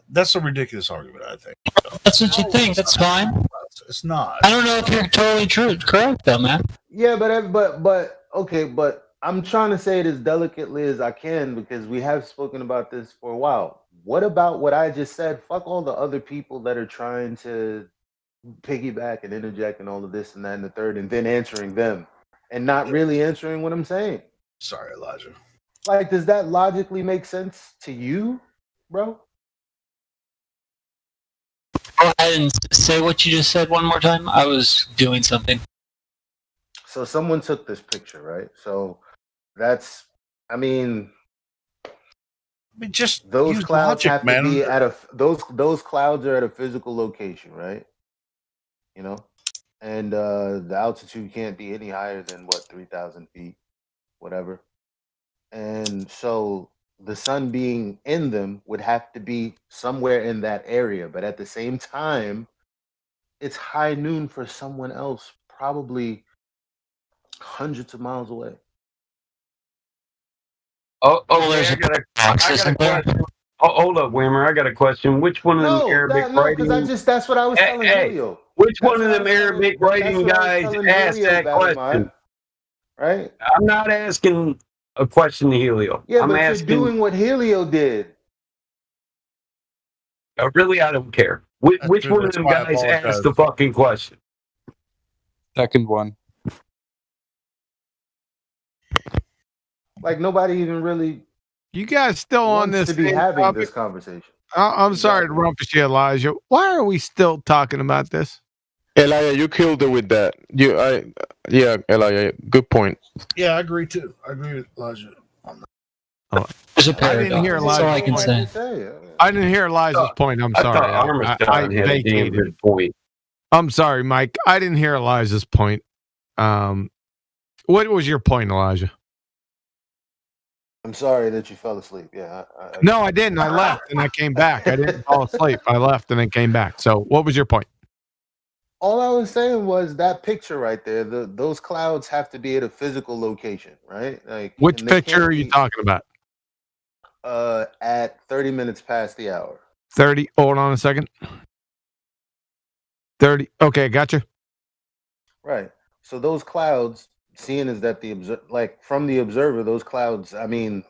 that's a ridiculous argument, I think. That's what you think. That's fine. It's not. I don't know if you're totally correct, though, man. Yeah, but okay, but I'm trying to say it as delicately as I can because we have spoken about this for a while. What about what I just said? Fuck all the other people that are trying to piggyback and interject and all of this and that and the third, and then answering them and not really answering what I'm saying. Sorry, Elijah. Like, does that logically make sense to you, bro? Go ahead and say what you just said one more time. I was doing something. So someone took this picture, right? So that's, just those clouds logic, have man. to be at those clouds are at a physical location, right? And the altitude can't be any higher than 3,000 feet, whatever. And so the sun being in them would have to be somewhere in that area. But at the same time, it's high noon for someone else, probably hundreds of miles away. There's a question. Hold up, Whammer. I got a question. Which one of them Arabic writing? That's what I was telling Julio. Which one of them Arabic writing guys asked that question? Right? I'm not asking a question to Helio. Yeah, I'm but asking, you're doing what Helio did. Really, I don't care. Which one of them guys asked the fucking question? Second one. Like, nobody even really... You guys still on this? To be having this conversation. I'm sorry to rumpus you, Elijah. Why are we still talking about this? Elijah, you killed it with that. Yeah, Elijah, good point. Yeah, I agree too. I agree with Elijah on that. I didn't hear Elijah. That's all I can say. I didn't hear Elijah's point. I'm sorry. I vacated. Point. I'm sorry, Mike. I didn't hear Elijah's point. What was your point, Elijah? I'm sorry that you fell asleep. Yeah. No, I didn't. I left and I came back. I didn't fall asleep. I left and then came back. So what was your point? All I was saying was that picture right there, those clouds have to be at a physical location, right? Like, which picture are you talking about? At 30 minutes past the hour. 30. Hold on a second. 30. Okay, gotcha. Right. So those clouds, seeing is that from the observer, those clouds, they're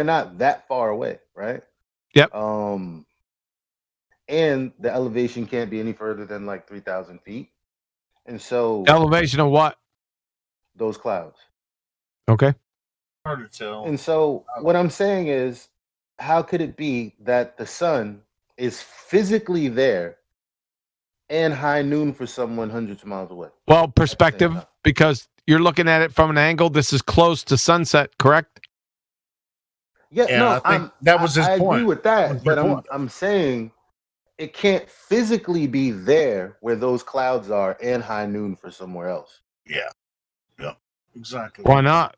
not that far away, right? Yep. And the elevation can't be any further than 3,000 feet. And so... Elevation of what? Those clouds. Okay. Hard to tell. And so what I'm saying is, how could it be that the sun is physically there and high noon for someone hundreds of miles away. Well, perspective, because you're looking at it from an angle. This is close to sunset, correct? Yeah, no, I think that was his point. I agree with that, but I'm saying it can't physically be there where those clouds are and high noon for somewhere else. Yeah, exactly. Why not?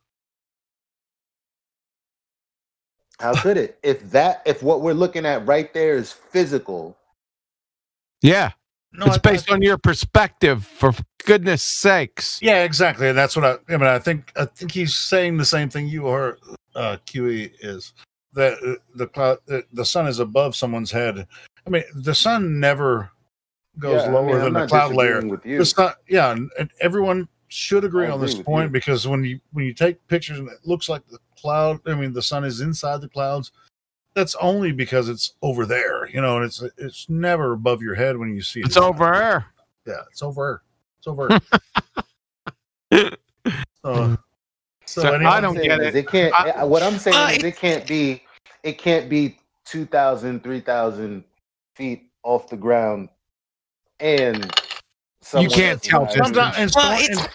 How could it? If what we're looking at right there is physical. Yeah. No, it's based on your perspective, for goodness sakes. Yeah, exactly. And that's what I think he's saying the same thing you are, QE, is that the cloud, the sun is above someone's head. I mean, the sun never goes lower than the cloud layer. With you. The sun, and everyone should agree on this point, because when you take pictures and it looks like the cloud, the sun is inside the clouds, that's only because it's over there, and it's never above your head when you see it. It's over there. Yeah, it's over. It's over. So anyway, I don't get it. It can't. What I'm saying is it can't be 2,000, 3,000 feet off the ground, and you can't tell.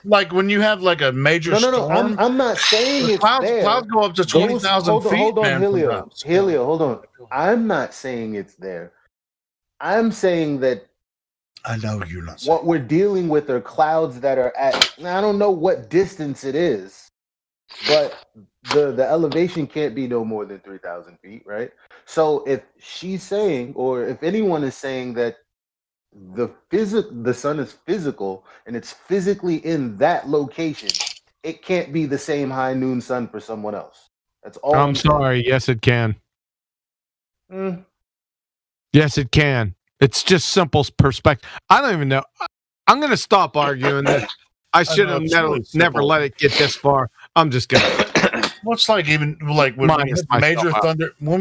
Like when you have like a major storm. I'm not saying it's there. Clouds go up to 20,000 feet. Hold on, Helio, hold on. I'm not saying it's there. I'm saying that. I know you're not. What we're dealing with are clouds that are at. I don't know what distance it is, but the elevation can't be no more than 3,000 feet, right? So if she's saying, or if anyone is saying that the sun is physical and it's physically in that location, it can't be the same high noon sun for someone else. That's all. I'm sorry. Yes, it can. Yes, it can. It's just simple perspective. I don't even know. I'm going to stop arguing this. I should have never let it get this far. I'm just going to. Well, it's like when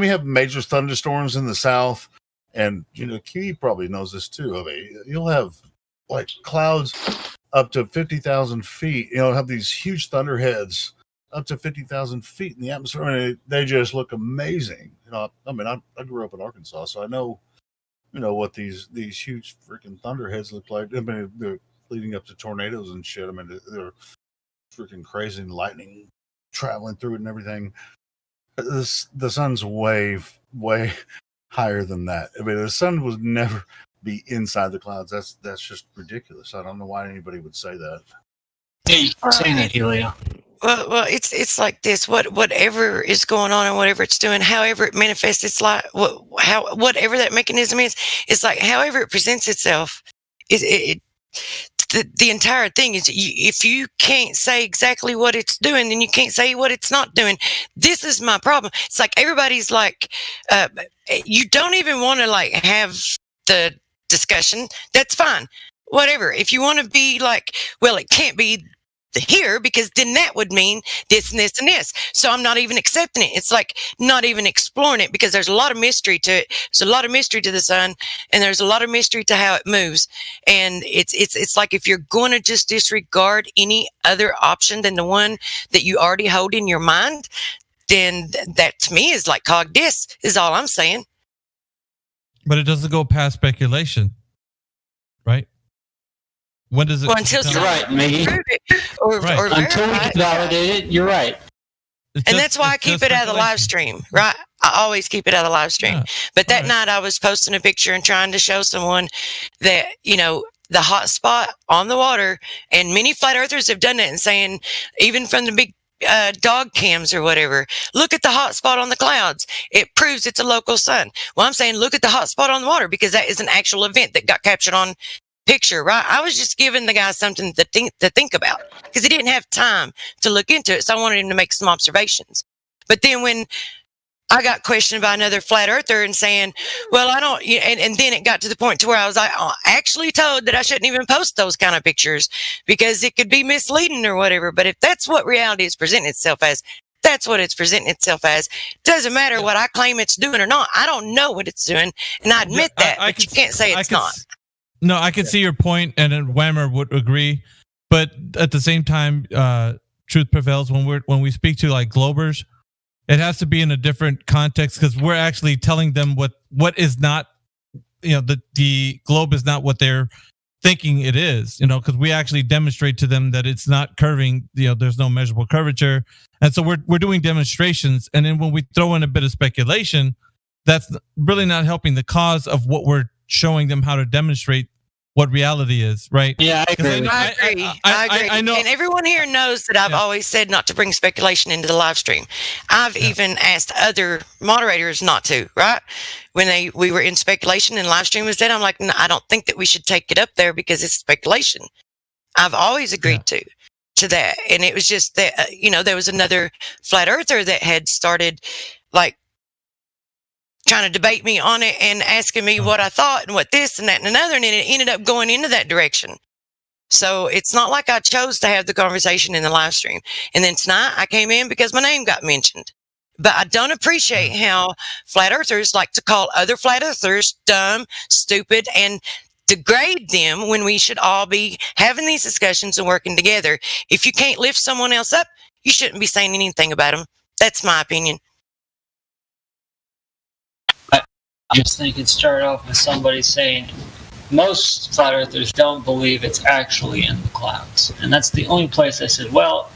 we have major thunderstorms in the south, and QE probably knows this too. I mean, you'll have like clouds up to 50,000 feet. Have these huge thunderheads up to 50,000 feet in the atmosphere, and they just look amazing. I grew up in Arkansas, so I know. What these huge freaking thunderheads look like. I mean, they're leading up to tornadoes and shit. I mean, they're freaking crazy, and lightning traveling through it and everything. The sun's way higher than that. I mean, the sun would never be inside the clouds. That's just ridiculous. I don't know why anybody would say that. Hey, saying that, Helio. Well, it's like this. Whatever is going on and whatever it's doing, however it manifests, it's like whatever that mechanism is. It's like however it presents itself. The entire thing is, if you can't say exactly what it's doing, then you can't say what it's not doing. This is my problem. It's like everybody's like, you don't even want to like have the discussion. That's fine. Whatever. If you want to be like, well, it can't be here, because then that would mean this and this and this. So I'm not even accepting it. It's like not even exploring it, because there's a lot of mystery to it. There's a lot of mystery to the sun, and there's a lot of mystery to how it moves. And it's like if you're going to just disregard any other option than the one that you already hold in your mind, then that to me is like cog dis, is all I'm saying. But it doesn't go past speculation, right? When does it? Well, until you're right, Maggie. Until we can validate it, you're right. And that's why I keep it out of the live stream, right? I always keep it out of the live stream. Yeah. But that night I was posting a picture and trying to show someone that, the hot spot on the water, and many flat earthers have done that, and saying, even from the big dog cams or whatever, look at the hot spot on the clouds. It proves it's a local sun. Well, I'm saying look at the hot spot on the water, because that is an actual event that got captured on picture, right? I was just giving the guy something to think about, because he didn't have time to look into it. So I wanted him to make some observations. But then when I got questioned by another flat earther and saying, well, I don't, and then it got to the point to where I was actually told that I shouldn't even post those kind of pictures because it could be misleading or whatever. But if that's what reality is presenting itself as, that's what it's presenting itself as. Doesn't matter what I claim it's doing or not. I don't know what it's doing, and I admit that, but you can't say it's not. No, I can see your point, and Whammer would agree. But at the same time, truth prevails when we speak to like Globers. It has to be in a different context, because we're actually telling them what is not the globe is not what they're thinking it is, because we actually demonstrate to them that it's not curving. There's no measurable curvature, and so we're doing demonstrations. And then when we throw in a bit of speculation, that's really not helping the cause of what we're showing them how to demonstrate what reality is, right? Yeah, I agree. I agree. I know, and everyone here knows that I've always said not to bring speculation into the live stream. I've even asked other moderators not to, right? When we were in speculation and live stream was dead, I'm like, no, I don't think that we should take it up there because it's speculation. I've always agreed to that. And it was just that, there was another flat earther that had started like trying to debate me on it and asking me what I thought and what this and that and another, and it ended up going into that direction. So it's not like I chose to have the conversation in the live stream. And then tonight I came in because my name got mentioned. But I don't appreciate how flat earthers like to call other flat earthers dumb, stupid, and degrade them when we should all be having these discussions and working together. If you can't lift someone else up, you shouldn't be saying anything about them. That's my opinion. I just think it started off with somebody saying most flat earthers don't believe it's actually in the clouds. And that's the only place I said, well,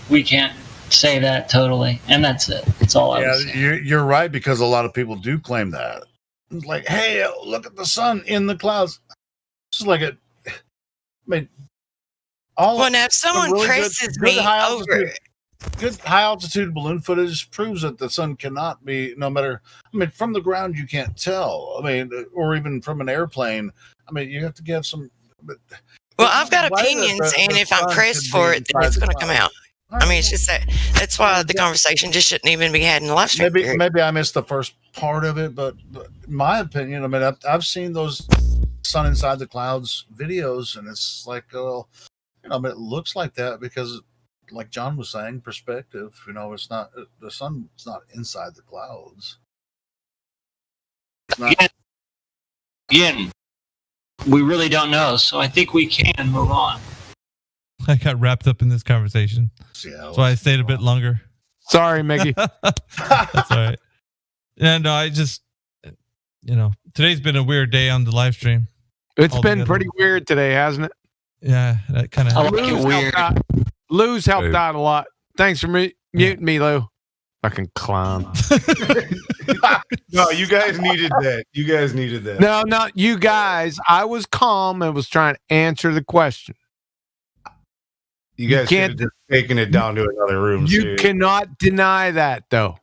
we can't say that totally. And that's it. That's all I was saying. You're right, because a lot of people do claim that. Like, hey, look at the sun in the clouds. Just like it. I mean, now if someone really presses me over it. Good high altitude balloon footage proves that the sun cannot be, no matter, from the ground you can't tell. Or even from an airplane. You have to give some. Well, I've got opinions, and if I'm pressed for it, then it's going to come out. It's just that's why the conversation just shouldn't even be had in the live stream. Maybe I missed the first part of it, but in my opinion, I've seen those sun inside the clouds videos, and it's like, it looks like that because, like John was saying, perspective. It's not, the sun is not inside the clouds. Again, we really don't know, so I think we can move on. I got wrapped up in this conversation, so I stayed a bit longer. Sorry, Mickey. That's all right. Yeah, no, I just, today's been a weird day on the live stream. It's been pretty weird today, hasn't it? Yeah, that kind of. Lou's helped out a lot. Thanks for muting me, Lou. Fucking clown. No, you guys needed that. No, not you guys. I was calm and was trying to answer the question. You guys should have just taken it down to another room. You cannot deny that, though.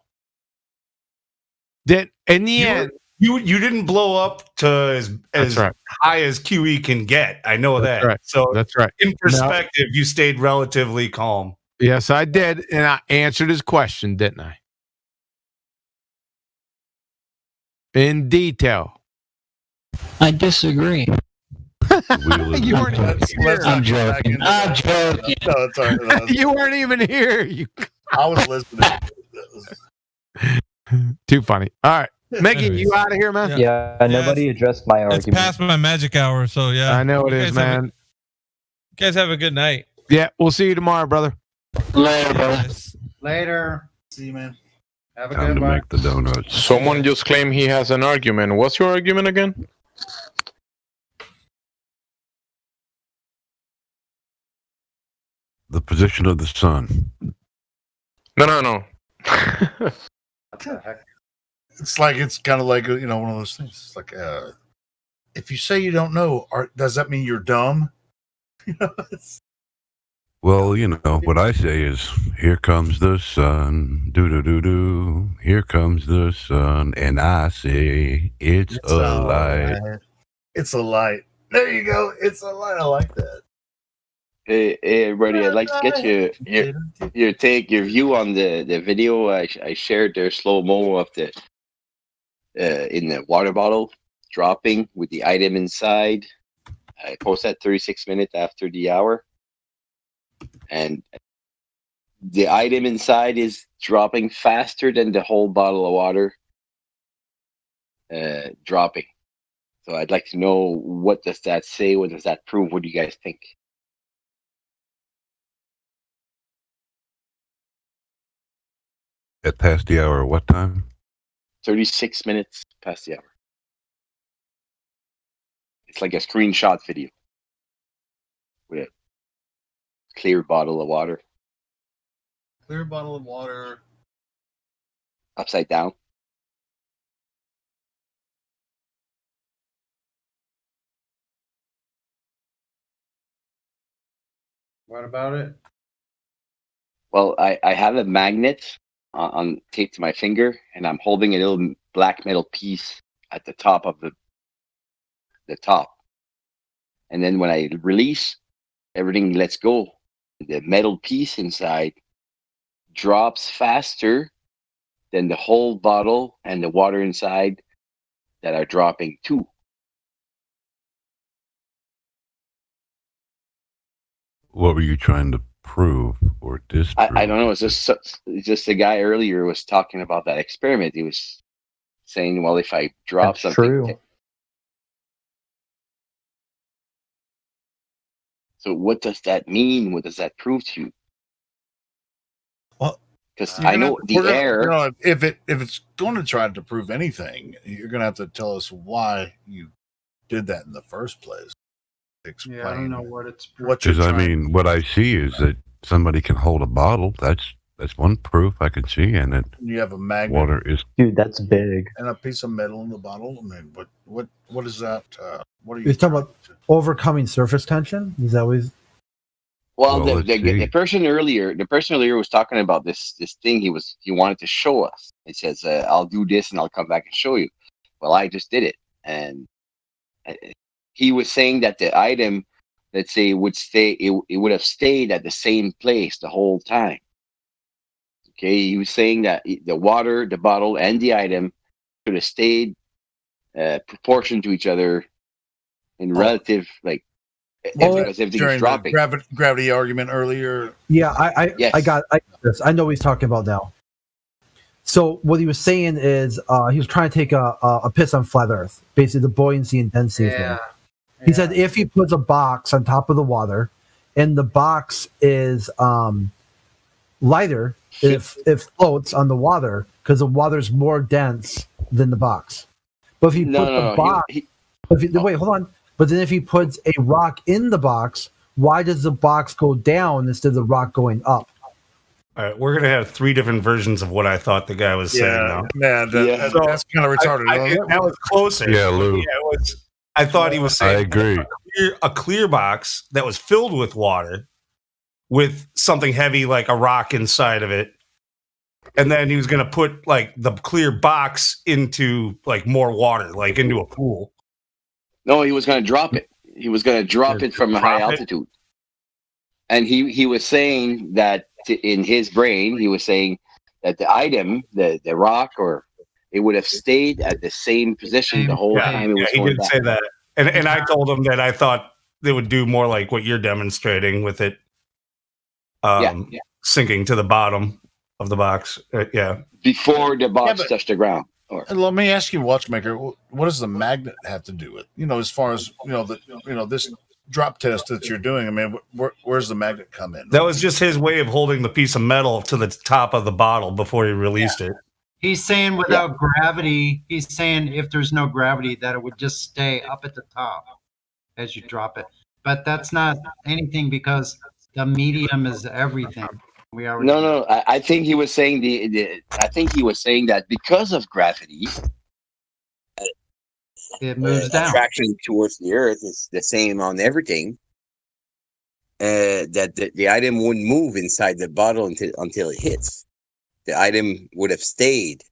That in the end, you didn't blow up to as high as QE can get. I know that. Right. So that's right. In perspective, you stayed relatively calm. Yes, I did, and I answered his question, didn't I? In detail. I disagree. You weren't even here. I'm joking. No, it's all right. You weren't even here. I was listening. Too funny. All right. Mickey, you out of here, man? Yeah, nobody addressed my argument. It's past my magic hour, so yeah. I know it is, man. You guys have a good night. Yeah, we'll see you tomorrow, brother. Later, brother. Later. See you, man. Have a Time good to one. make the donuts. Someone just claimed he has an argument. What's your argument again? The position of the sun. No. What the heck? It's kind of like, one of those things. It's like, if you say you don't know, does that mean you're dumb? Well, what I say is, here comes the sun, do-do-do-do, here comes the sun, and I say, it's a light. It's a light. There you go. It's a light. I like that. Hey, everybody, I'd like to get your take, your view on the video I shared there, slow-mo of the in the water bottle dropping with the item inside. I posted that 36 minutes after the hour. And the item inside is dropping faster than the whole bottle of water dropping. So I'd like to know, what does that say? What does that prove? What do you guys think? At past the hour, what time? 36 minutes past the hour. It's like a screenshot video with a clear bottle of water. Clear bottle of water. Upside down. What about it? Well, I have a magnet on taped to my finger, and I'm holding a little black metal piece at the top of the top. And then when I release, everything lets go. The metal piece inside drops faster than the whole bottle and the water inside that are dropping too. What were you trying to prove or disprove? I don't know. It's just the guy earlier was talking about that experiment. He was saying, well, if I drop That's something. true. So what does that mean? What does that prove to you? Well, because I know the air. If it's going to try to prove anything, you're going to have to tell us why you did that in the first place. Explain. Yeah, I don't know what it's. Because I mean, what I see is that somebody can hold a bottle. That's one proof I can see, and that you have a magnet. Water is Dude, that's big. And a piece of metal in the bottle. I mean, what is that? What are you He's talking about overcoming surface tension. Is that what he's... Well, the person earlier was talking about this thing he wanted to show us. It says, "I'll do this and I'll come back and show you." Well, I just did it, and he was saying that the item, let's say, would would have stayed at the same place the whole time. Okay, he was saying that the water, the bottle, and the item should have stayed proportion to each other in relative, like. Because everything's dropping. Gravity argument earlier. Yeah, I got this. I know what he's talking about now. So what he was saying is he was trying to take a piss on flat Earth, basically the buoyancy and density thing. He said if he puts a box on top of the water, and the box is lighter, it floats on the water because the water's more dense than the box. But if you put the box, wait, hold on. But then if he puts a rock in the box, why does the box go down instead of the rock going up? All right, we're going to have 3 different versions of what I thought the guy was saying now. That's kind of retarded. That was closer. Yeah, Lou. Yeah, I thought he was saying I agree. A clear box that was filled with water with something heavy like a rock inside of it. And then he was going to put like the clear box into like more water, like into a pool. No, he was going to drop it. He was going to drop it from a high altitude. And he was saying that in his brain, he was saying that the item, the rock, or it would have stayed at the same position the whole time. He did say that. And I told him that I thought they would do more like what you're demonstrating with it sinking to the bottom of the box. Before the box touched the ground. Let me ask you, Watchmaker, what does the magnet have to do with? As far as this drop test that you're doing. I mean, where's the magnet come in? That was just his way of holding the piece of metal to the top of the bottle before he released it. He's saying without gravity. He's saying if there's no gravity, that it would just stay up at the top as you drop it. But that's not anything because the medium is everything. No. I think he was saying I think he was saying that because of gravity, it moves down. Attraction towards the Earth is the same on everything. That the item wouldn't move inside the bottle until it hits. The item would have stayed,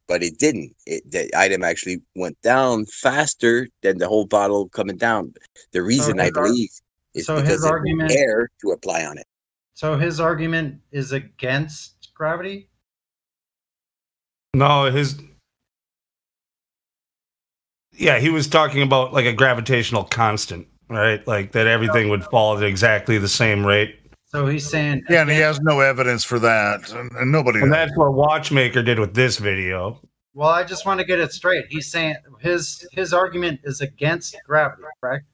but it didn't. The item actually went down faster than the whole bottle coming down. The reason I believe is because of the air to apply on it. So his argument is against gravity? No, he was talking about like a gravitational constant, right? Like that everything would fall at exactly the same rate. So he's saying... Yeah, and he has no evidence for that. And nobody... And that's what Watchmaker did with this video. Well, I just want to get it straight. He's saying his argument is against gravity, correct?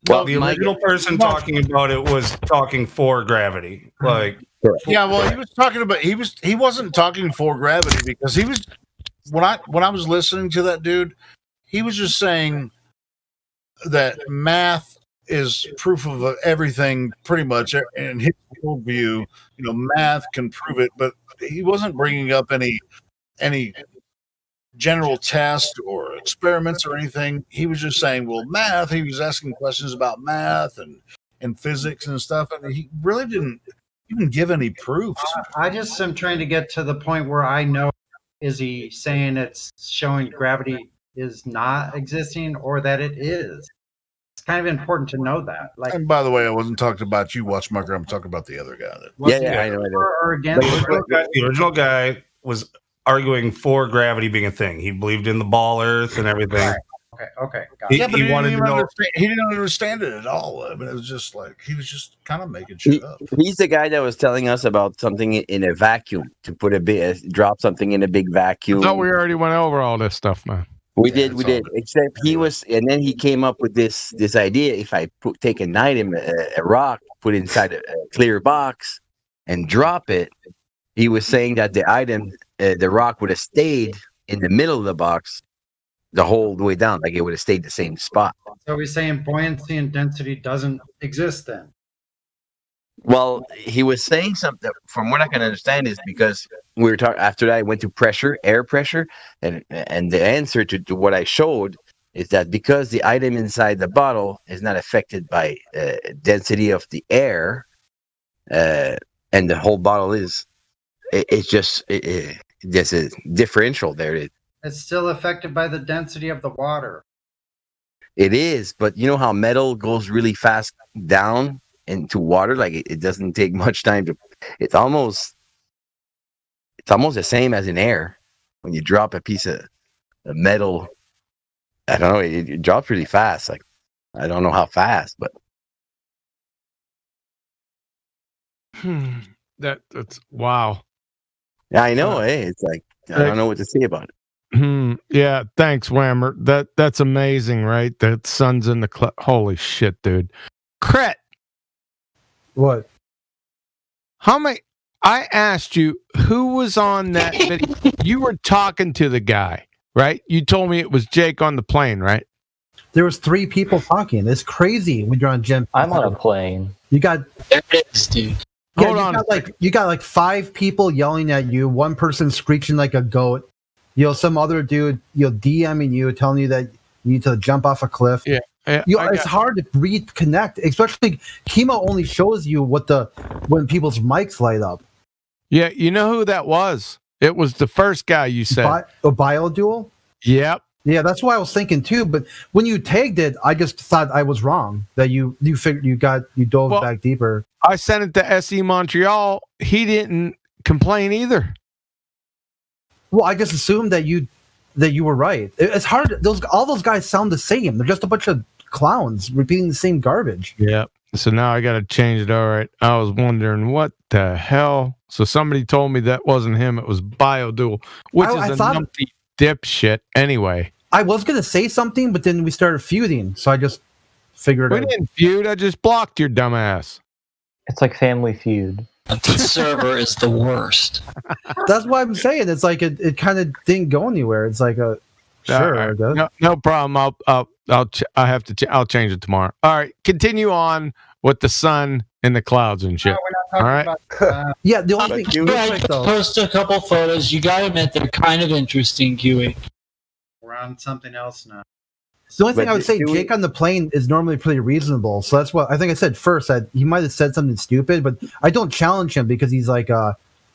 Well, the original person talking about it was talking for gravity. Like, he was talking about he wasn't talking for gravity because he was when I was listening to that dude, he was just saying that math is proof of everything, pretty much. In his worldview, math can prove it, but he wasn't bringing up any general tests or experiments or anything. He was just saying, well, math. He was asking questions about math and physics and stuff, and he really didn't even give any proofs. I just am trying to get to the point where I know, is he saying it's showing gravity is not existing or that it is? It's kind of important to know that. Like, and by the way, I wasn't talking about you, Watchmaker. I'm talking about the other guy. I know. Or against the original guy was arguing for gravity being a thing. He believed in the ball Earth and everything. Right. Okay. Got it. But he wanted to know. He didn't understand it at all. I mean, it was just like he was just kind of making shit up. He's the guy that was telling us about something in a vacuum, to put drop something in a big vacuum. I thought we already went over all this stuff, man. We did. Except he was, and then he came up with this idea. If I take an item, a rock, put it inside a clear box, and drop it, he was saying that the item, the rock, would have stayed in the middle of the box the whole way down, like it would have stayed the same spot. So we're saying buoyancy and density doesn't exist then? Well, he was saying something. From what I can understand, is because we were talking after that. I went to pressure, air pressure, and the answer to what I showed is that because the item inside the bottle is not affected by density of the air, and the whole bottle is, it's just there's a differential there. It's still affected by the density of the water. It is, but you know how metal goes really fast down into water? Like it doesn't take much time to. It's almost the same as in air. When you drop a piece of metal, I don't know, it drops really fast. Like I don't know how fast, but that's wow. Yeah, I know. It's like I don't know what to say about it. Yeah, thanks, Whammer. That's amazing, right? That sun's in the holy shit, dude. Cret. What? How many? I asked you who was on that video. You were talking to the guy, right? You told me it was Jake on the plane, right? There was 3 people talking. It's crazy when you're on Gem. I'm on a plane. You got there it is, dude. Yeah, hold on. You got like 5 people yelling at you. 1 person screeching like a goat. Some other dude, DMing you, telling you that you need to jump off a cliff. Yeah. It's hard to reconnect, especially chemo only shows you when people's mics light up. Yeah, you know who that was? It was the first guy you said. A BioDuel? Yep. Yeah, that's what I was thinking too. But when you tagged it, I just thought I was wrong. That you figured you dove back deeper. I sent it to SE Montreal. He didn't complain either. Well, I just assumed that you were right. It's hard. All those guys sound the same. They're just a bunch of clowns repeating the same garbage. Yeah. So now I got to change it. All right. I was wondering what the hell. So somebody told me that wasn't him. It was BioDuel, which is a numpty dipshit anyway. I was going to say something, but then we started feuding. So I just figured we didn't feud. I just blocked your dumbass. It's like Family Feud. The server is the worst. That's what I'm saying. It's like it kind of didn't go anywhere. It's like sure. Right. No problem. I'll change it tomorrow. All right, continue on with the sun and the clouds and shit. All right. Yeah, the only thing. Post a couple photos. You gotta admit they're kind of interesting, QE. We're on something else now. The only thing I would say, Jake on the plane is normally pretty reasonable. So that's what I think I said first. That he might have said something stupid, but I don't challenge him because he's like,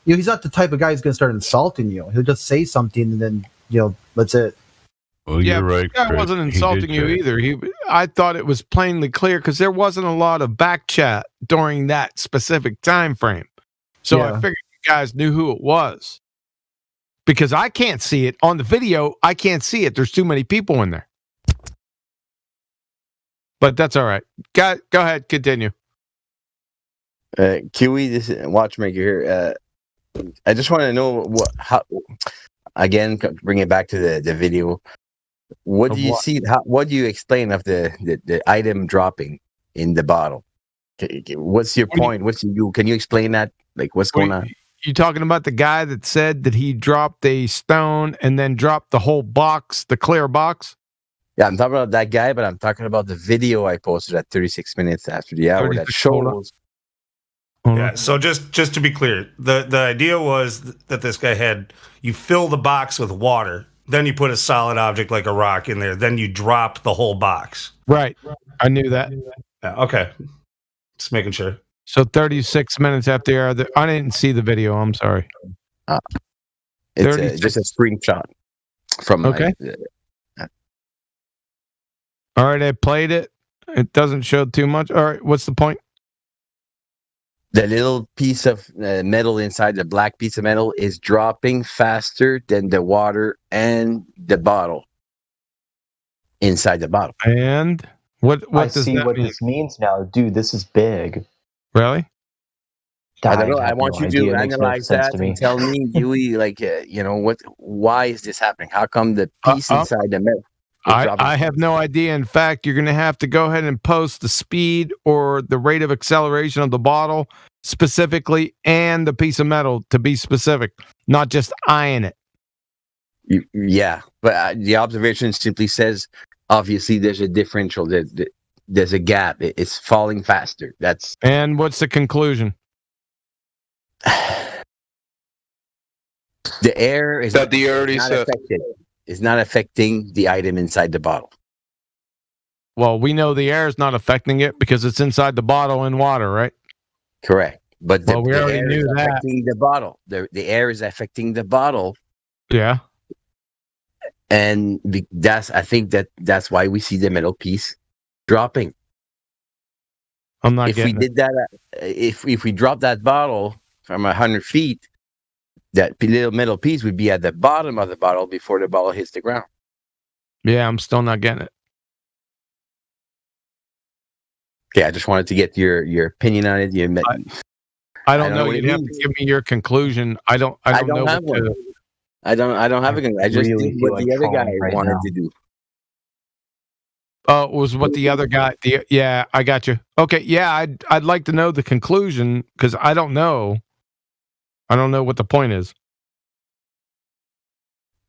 he's not the type of guy who's going to start insulting you. He'll just say something and then, that's it. Well, you're right. I wasn't insulting you either. I thought it was plainly clear because there wasn't a lot of back chat during that specific time frame. So I figured you guys knew who it was. Because I can't see it. On the video, I can't see it. There's too many people in there. But that's all right. Go ahead, continue. Kiwi, this is Watchmaker here. I just want to know how. Again, bring it back to the video. What do you see? What do you explain of the item dropping in the bottle? What's your point? Can you explain that? Like, what's going on? You talking about the guy that said that he dropped a stone and then dropped the whole box, the clear box? Yeah, I'm talking about that guy, but I'm talking about the video I posted at 36 minutes after the hour that shows. Yeah, so just to be clear, the idea was that this guy had, you fill the box with water, then you put a solid object like a rock in there, then you drop the whole box. Right. I knew that. Yeah, okay. Just making sure. So 36 minutes after the hour. I didn't see the video. I'm sorry. It's just a screenshot from Okay. All right, I played it. It doesn't show too much. All right, what's the point? The little piece of metal inside the black piece of metal is dropping faster than the water and the bottle inside the bottle. And what I does see that what mean? this means now. Dude, this is big. Really? I don't know. I have want no you idea. to It makes no analyze sense that to me. and tell me, Yui, like, why is this happening? How come the piece inside the metal? I have no idea. In fact, you're going to have to go ahead and post the speed or the rate of acceleration of the bottle specifically and the piece of metal to be specific, not just eyeing it. Yeah, but the observation simply says, obviously, there's a differential. There's a gap. It's falling faster. And what's the conclusion? The air is That the early not set. affected. Is not affecting the item inside the bottle. Well, we know the air is not affecting it because it's inside the bottle in water, right? Correct. But Well, we already air knew is that. affecting the bottle. The air is affecting the bottle. Yeah. And I think that's why we see the metal piece dropping. I'm not if we getting did that, if we dropped that bottle from 100 feet, that little metal piece would be at the bottom of the bottle before the bottle hits the ground. Yeah, I'm still not getting it. Okay, I just wanted to get your opinion on it. I don't know. You'd have to give me your conclusion. I don't know. Have one. I don't have a conclusion. I just really did feel what like the other guy trolling right wanted now. to do. Oh, it was what the other guy. Yeah, I got you. Okay, yeah, I'd like to know the conclusion because I don't know. I don't know what the point is.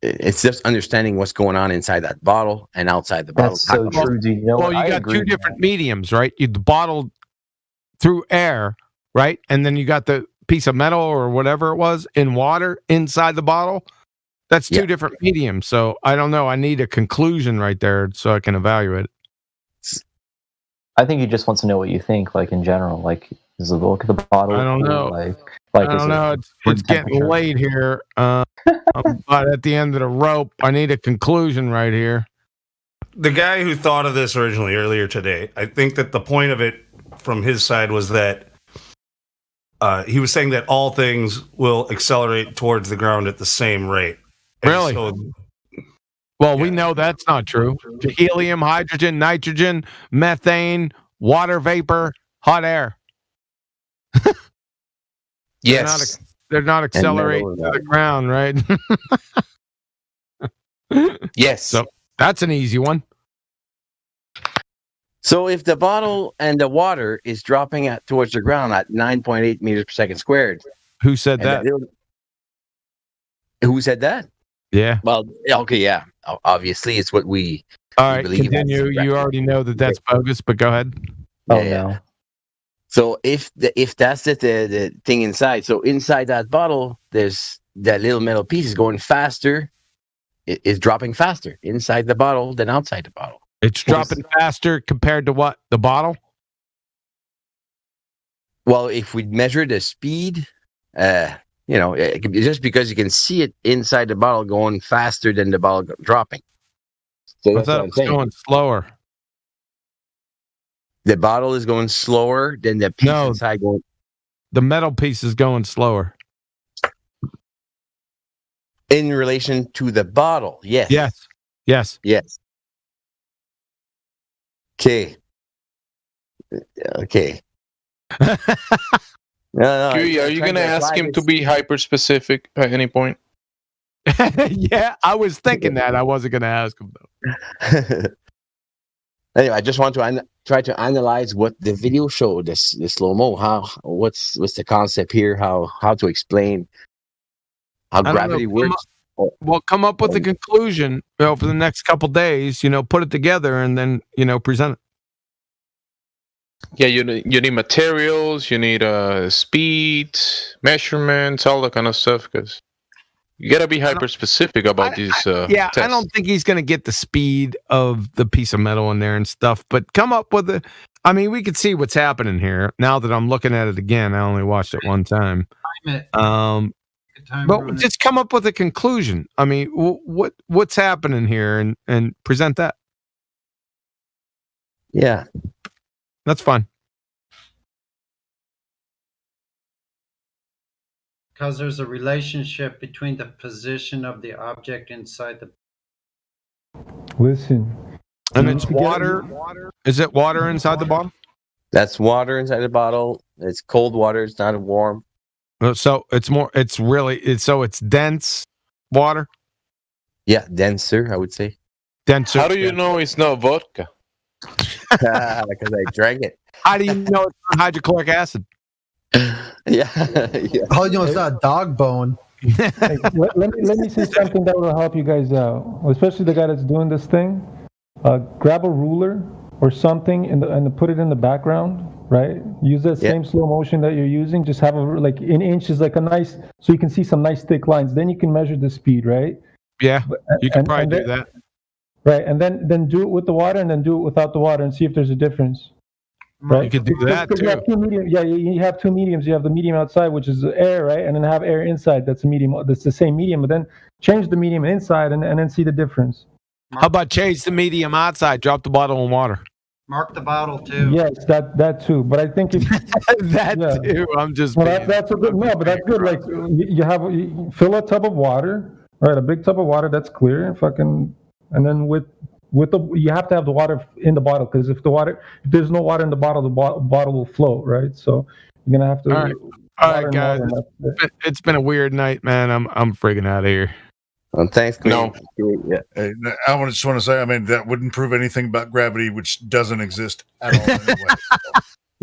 It's just understanding what's going on inside that bottle and outside the bottle. That's so true. Do you know Well, what? you I got agree two with different mediums, right? You the bottle through air, right? And then you got the piece of metal or whatever it was in water inside the bottle. That's two different mediums. So I don't know. I need a conclusion right there so I can evaluate it. I think he just wants to know what you think, like in general. Like, is the look at the bottle? I don't cool? know. Like I don't know. It's getting late here. I'm about at the end of the rope. I need a conclusion right here. The guy who thought of this originally earlier today, I think that the point of it from his side was that he was saying that all things will accelerate towards the ground at the same rate. And Really? Well, we know that's not true. Helium, hydrogen, nitrogen, methane, water vapor, hot air. Yes. They're not accelerating to the ground, right? Yes. So that's an easy one. So if the bottle and the water is dropping towards the ground at 9.8 meters per second squared. Who said that? Who said that? Yeah. Well, okay, yeah. Obviously, it's what we All right, believe. continue. You already know that that's bogus, but go ahead. Yeah. So if that's the thing inside, so inside that bottle, there's that little metal piece is going faster. It is dropping faster inside the bottle than outside the bottle. It's dropping faster compared to what? The bottle? Well, if we measure the speed, just because you can see it inside the bottle going faster than the bottle dropping. So I that's thought what it I'm was saying. going slower. The bottle is going slower than the piece inside going. The metal piece is going slower. In relation to the bottle, yes. Yes. Okay. No, Huey, are you going to ask him to be hyper specific at any point? Yeah, I was thinking that. I wasn't going to ask him, though. Anyway, I just want to try to analyze what the video showed, the slow mo. What's the concept here? How to explain how gravity works? Come up with a conclusion, for the next couple days. Put it together and then present it. Yeah, you need materials, you need speed, measurements, all that kind of stuff, because you gotta be hyper specific about these. Tests. I don't think he's gonna get the speed of the piece of metal in there and stuff, but come up with we could see what's happening here now that I'm looking at it again. I only watched it one time. But just come up with a conclusion. What's happening here and present that. Yeah. That's fine. Because there's a relationship between the position of the object inside the... Listen. And it's water. Is it water inside the bottle? That's water inside the bottle. It's cold water. It's not warm. So it's dense water? Yeah, denser, I would say. Denser. How do you know it's not vodka? Because I drank it. How do you know it's not hydrochloric acid? Yeah. How do you know it's not a dog bone? Hey, let me say something that will help you guys out, especially the guy that's doing this thing. Grab a ruler or something and put it in the background, right? Use that same slow motion that you're using. Just have in inches, like a nice, so you can see some nice thick lines. Then you can measure the speed, right? Yeah, you can probably do that. Right, and then do it with the water, and then do it without the water, and see if there's a difference. Right? You could do that too. You have two mediums. Yeah, you have two mediums. You have the medium outside, which is air, right, and then have air inside. That's a medium. That's the same medium, but then change the medium inside, and then see the difference. How about change the medium outside? Drop the bottle in water. Mark the bottle too. Yes, that too. But I think too. I'm just. Well, that's a good. No, but that's good. Like you fill a tub of water, right? A big tub of water that's clear, and then with you have to have the water in the bottle, because if there's no water in the bottle will float, right? So you're gonna have to. All right, guys. It's been a weird night, man. I'm freaking out of here. Thanks. No. Yeah. I just want to say, that wouldn't prove anything about gravity, which doesn't exist at all anyway.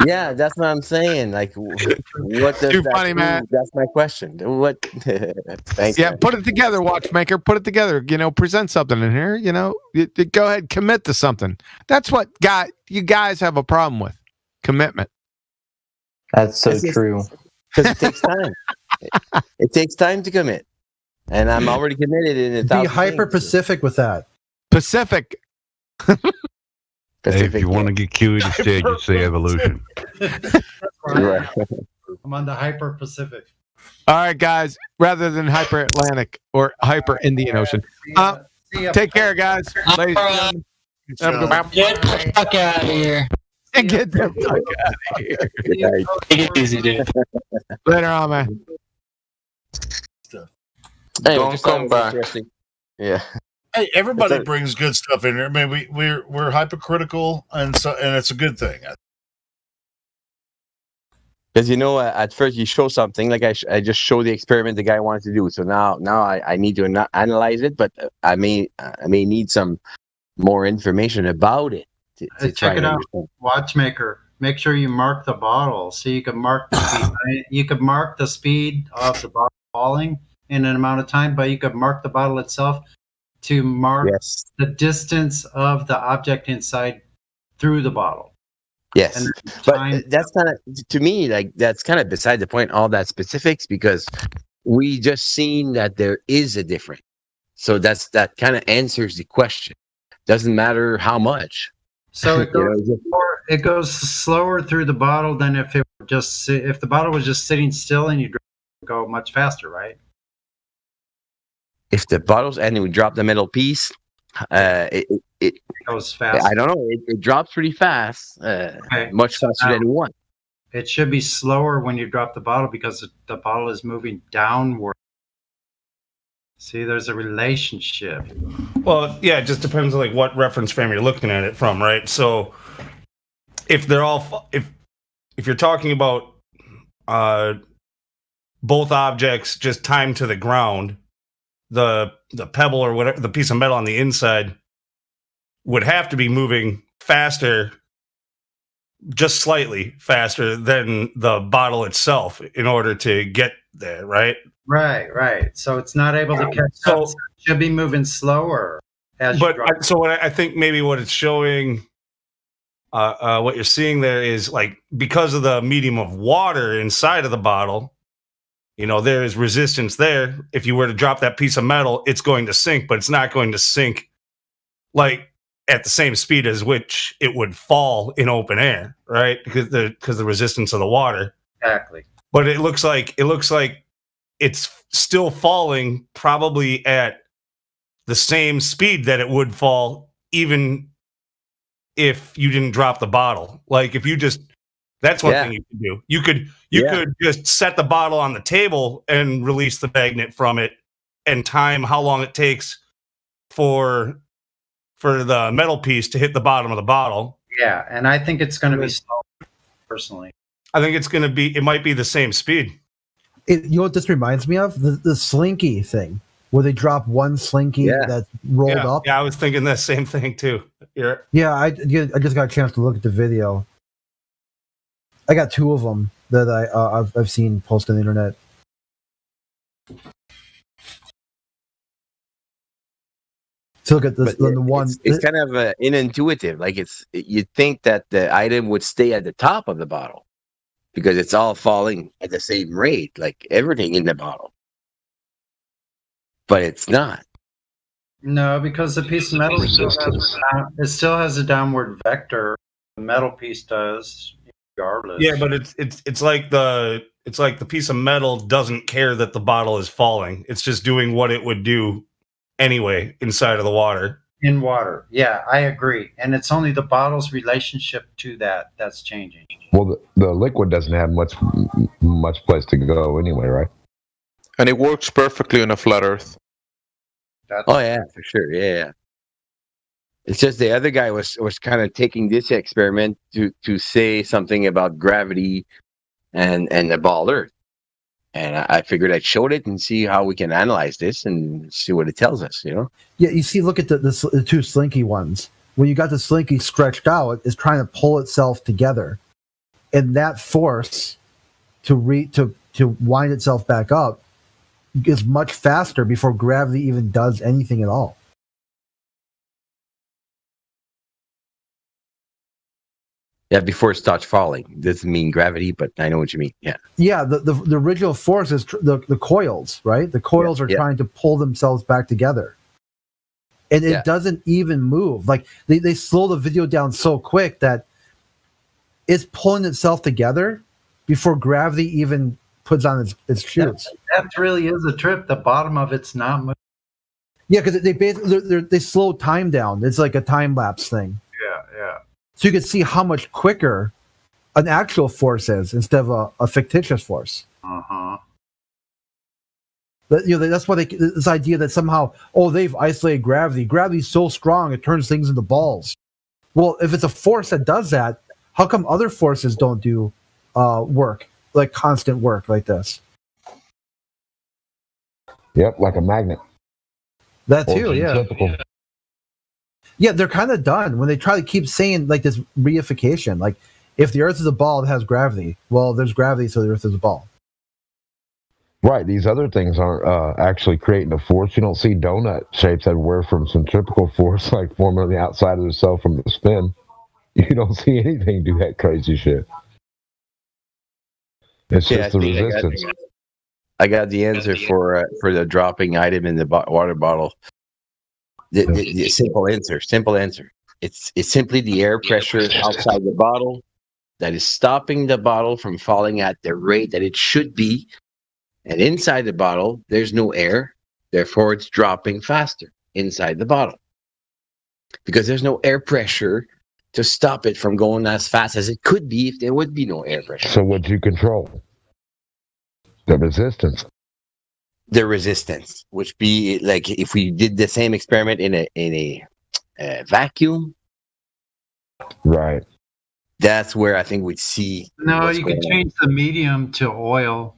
Yeah, that's what I'm saying. Like, what does Too that funny, prove? man. That's my question. What? Thanks. Yeah, put it together, watchmaker. Put it together. Present something in here. Go ahead, commit to something. That's what you guys have a problem with. Commitment. That's so true. Because it takes time. It takes time to commit. And I'm already committed in 1,000 Be hyper Pacific with that. Pacific. Hey, if you want to get Kiwi to stay, just say evolution. Right. I'm on the hyper Pacific. All right, guys. Rather than hyper Atlantic or hyper Indian Ocean. Take care, guys. Ladies and gentlemen. Get the fuck out of here. Get the fuck out of here. Take it easy, dude. Later on, man. Hey, Don't come back. Yeah. Hey, everybody brings good stuff in here. We're hypocritical, and it's a good thing. Because at first you show something, like I just show the experiment the guy wanted to do. So now I need to analyze it, but I may need some more information about it to check it out. Watchmaker. Make sure you mark the bottle so you can mark the speed. You could mark the speed of the bottle falling in an amount of time, but you could mark the bottle itself to mark the distance of the object inside through the bottle. Yes, but that's kind of, to me, like, that's kind of beside the point, all that specifics, because we just seen that there is a difference. So that kind of answers the question. Doesn't matter how much. So it goes slower through the bottle than if the bottle was just sitting still and you go much faster, right? If the bottles and we drop the metal piece, it goes fast. I don't know. It drops pretty fast, much faster than one. It should be slower when you drop the bottle because the bottle is moving downward. See, there's a relationship. Well, yeah, it just depends on like what reference frame you're looking at it from, right? So if they're all, if you're talking about both objects just timed to the ground, the pebble or whatever, the piece of metal on the inside would have to be moving faster just slightly faster than the bottle itself in order to get there, right? Right. So it's not able to catch up. So it should be moving slower. So I think maybe what it's showing, what you're seeing there is like because of the medium of water inside of the bottle, there is resistance there. If you were to drop that piece of metal, it's going to sink, but it's not going to sink like at the same speed as which it would fall in open air, right? Because the resistance of the water. Exactly. But it looks like it's still falling probably at the same speed that it would fall even if you didn't drop the bottle. Like if you just, that's one thing you could do. You could just set the bottle on the table and release the magnet from it and time how long it takes for the metal piece to hit the bottom of the bottle. Yeah, and I think it's going to be slow, personally. I think it might be the same speed. You know what this reminds me of? The slinky thing, where they drop one slinky that's rolled up. Yeah, I was thinking the same thing too. I just got a chance to look at the video. I got 2 of them that I've seen posted on the internet. So look at this. The one. It's kind of unintuitive. Like you'd think that the item would stay at the top of the bottle because it's all falling at the same rate, like everything in the bottle. But it's not. No, because the piece of metal still has a downward vector. The metal piece does, regardless. Yeah, but it's like the piece of metal doesn't care that the bottle is falling. It's just doing what it would do anyway inside of the water. In water, yeah, I agree. And it's only the bottle's relationship to that's changing. Well, the liquid doesn't have much place to go anyway, right? And it works perfectly on a flat Earth. Oh yeah, for sure. Yeah. It's just the other guy was kind of taking this experiment to say something about gravity and the ball Earth. And I figured I'd show it and see how we can analyze this and see what it tells us, Yeah, you see, look at the 2 slinky ones. When you got the slinky stretched out, it's trying to pull itself together. And that force to wind itself back up is much faster before gravity even does anything at all. Yeah, before it starts falling. Doesn't mean gravity, but I know what you mean. Yeah. Yeah, the original force is the coils, right? The coils are trying to pull themselves back together. And it doesn't even move. Like they slow the video down so quick that it's pulling itself together before gravity even puts on its shoes. That really is a trip. The bottom of it's not moving. Yeah, because they slow time down. It's like a time lapse thing. Yeah. So you can see how much quicker an actual force is instead of a fictitious force. Uh-huh. But, that's why this idea that somehow, they've isolated gravity. Gravity's so strong it turns things into balls. Well, if it's a force that does that, how come other forces don't do work, like constant work like this? Yep, like a magnet. That too, yeah. Yeah, they're kind of done when they try to keep saying like this reification. Like, if the Earth is a ball, it has gravity. Well, there's gravity, so the Earth is a ball. Right. These other things aren't actually creating a force. You don't see donut shapes everywhere from centrifugal force, like forming on the outside of the cell from the spin. You don't see anything do that crazy shit. It's just the resistance. I got the answer for the dropping item in the water bottle. The simple answer. It's simply the air pressure outside the bottle that is stopping the bottle from falling at the rate that it should be. And inside the bottle, there's no air. Therefore, it's dropping faster inside the bottle. Because there's no air pressure to stop it from going as fast as it could be if there would be no air pressure. So what do you control? The resistance. The resistance, which be like if we did the same experiment in a vacuum. Right. That's where I think we'd see. No, you could change the medium to oil.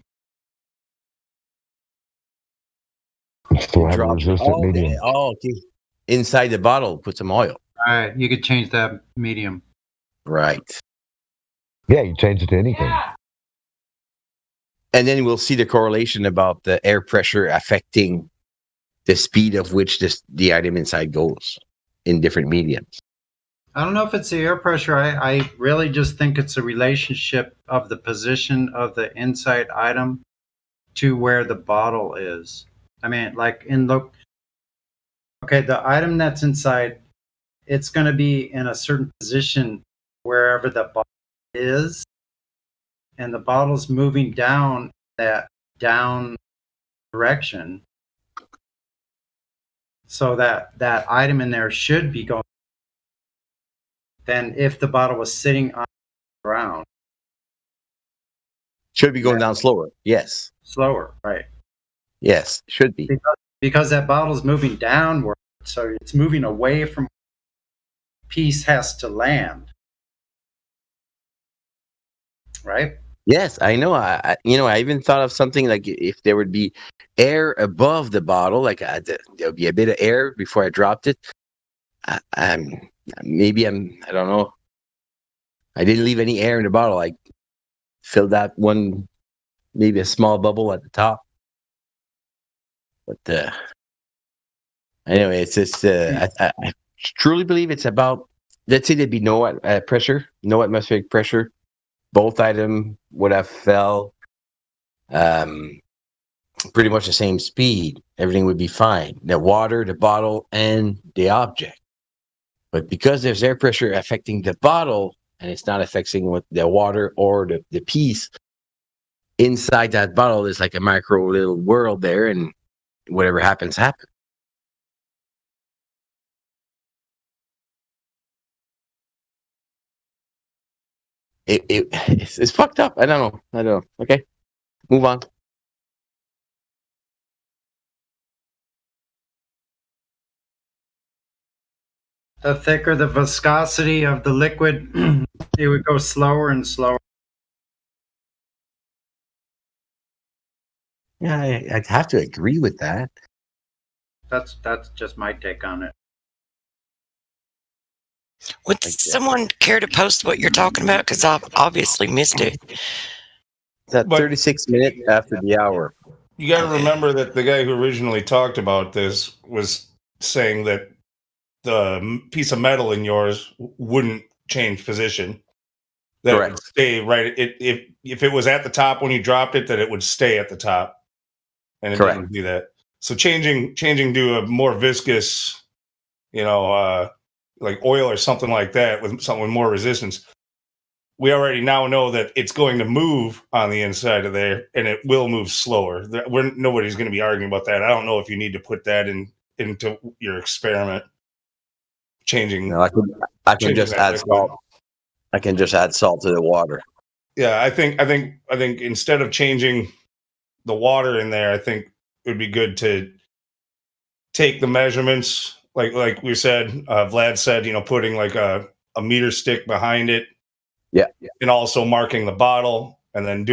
Still have a resistant medium. Okay. Inside the bottle, put some oil. All right, you could change that medium. Right. Yeah, you change it to anything. And then we'll see the correlation about the air pressure affecting the speed of which the item inside goes in different mediums. I don't know if it's the air pressure. I really just think it's a relationship of the position of the inside item to where the bottle is. I mean, like the item that's inside, it's going to be in a certain position wherever the bottle is, and the bottle's moving down that down direction. So that item in there should be going than if the bottle was sitting on the ground. Should be going down slower. Yes. Slower, right. Yes, should be. Because that bottle's moving downward, so it's moving away from where the piece has to land. Right? Yes, I know. I even thought of something like if there would be air above the bottle, like there would be a bit of air before I dropped it. I don't know. I didn't leave any air in the bottle. I filled that one, maybe a small bubble at the top. But anyway, it's just I truly believe it's about, let's say there'd be no atmospheric pressure. Both items would have fell pretty much the same speed. Everything would be fine. The water, the bottle, and the object. But because there's air pressure affecting the bottle, and it's not affecting the water or the piece, inside that bottle, there's like a micro little world there, and whatever happens, happens. It's fucked up. I don't know. Okay, move on. The thicker the viscosity of the liquid, it would go slower and slower. Yeah, I'd have to agree with that. That's just my take on it. Would someone care to post what you're talking about? Because I've obviously missed it. It's at 36 minutes after the hour. You got to remember that the guy who originally talked about this was saying that the piece of metal in yours wouldn't change position. That it would stay right. If it was at the top when you dropped it, that it would stay at the top, and it didn't do that. So changing to a more viscous, like oil or something like that, with something with more resistance, we already now know that it's going to move on the inside of there, and it will move slower. Nobody's going to be arguing about that. I don't know if you need to put that into your experiment. Changing. No, I can just add salt. I can just add salt to the water. Yeah, I think instead of changing the water in there, I think it would be good to take the measurements, like we said, Vlad said, putting like a meter stick behind it. Yeah. And also marking the bottle, and then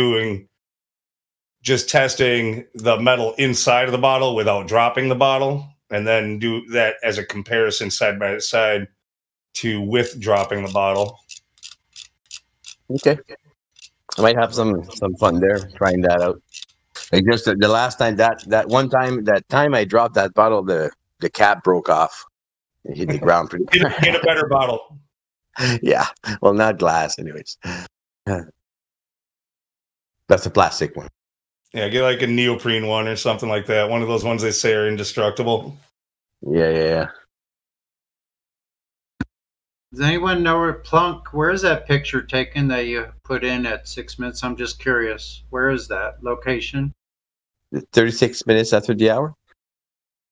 just testing the metal inside of the bottle without dropping the bottle, and then do that as a comparison side by side to with dropping the bottle. Okay. I might have some fun there trying that out. Like just the last time that time I dropped that bottle, the cap broke off. It hit the ground pretty Get a better bottle. Yeah. Well, not glass anyways. That's a plastic one. Yeah, get like a neoprene one or something like that. One of those ones they say are indestructible. Yeah. Does anyone know where is that picture taken that you put in at 6 minutes? I'm just curious. Where is that location? 36 minutes after the hour?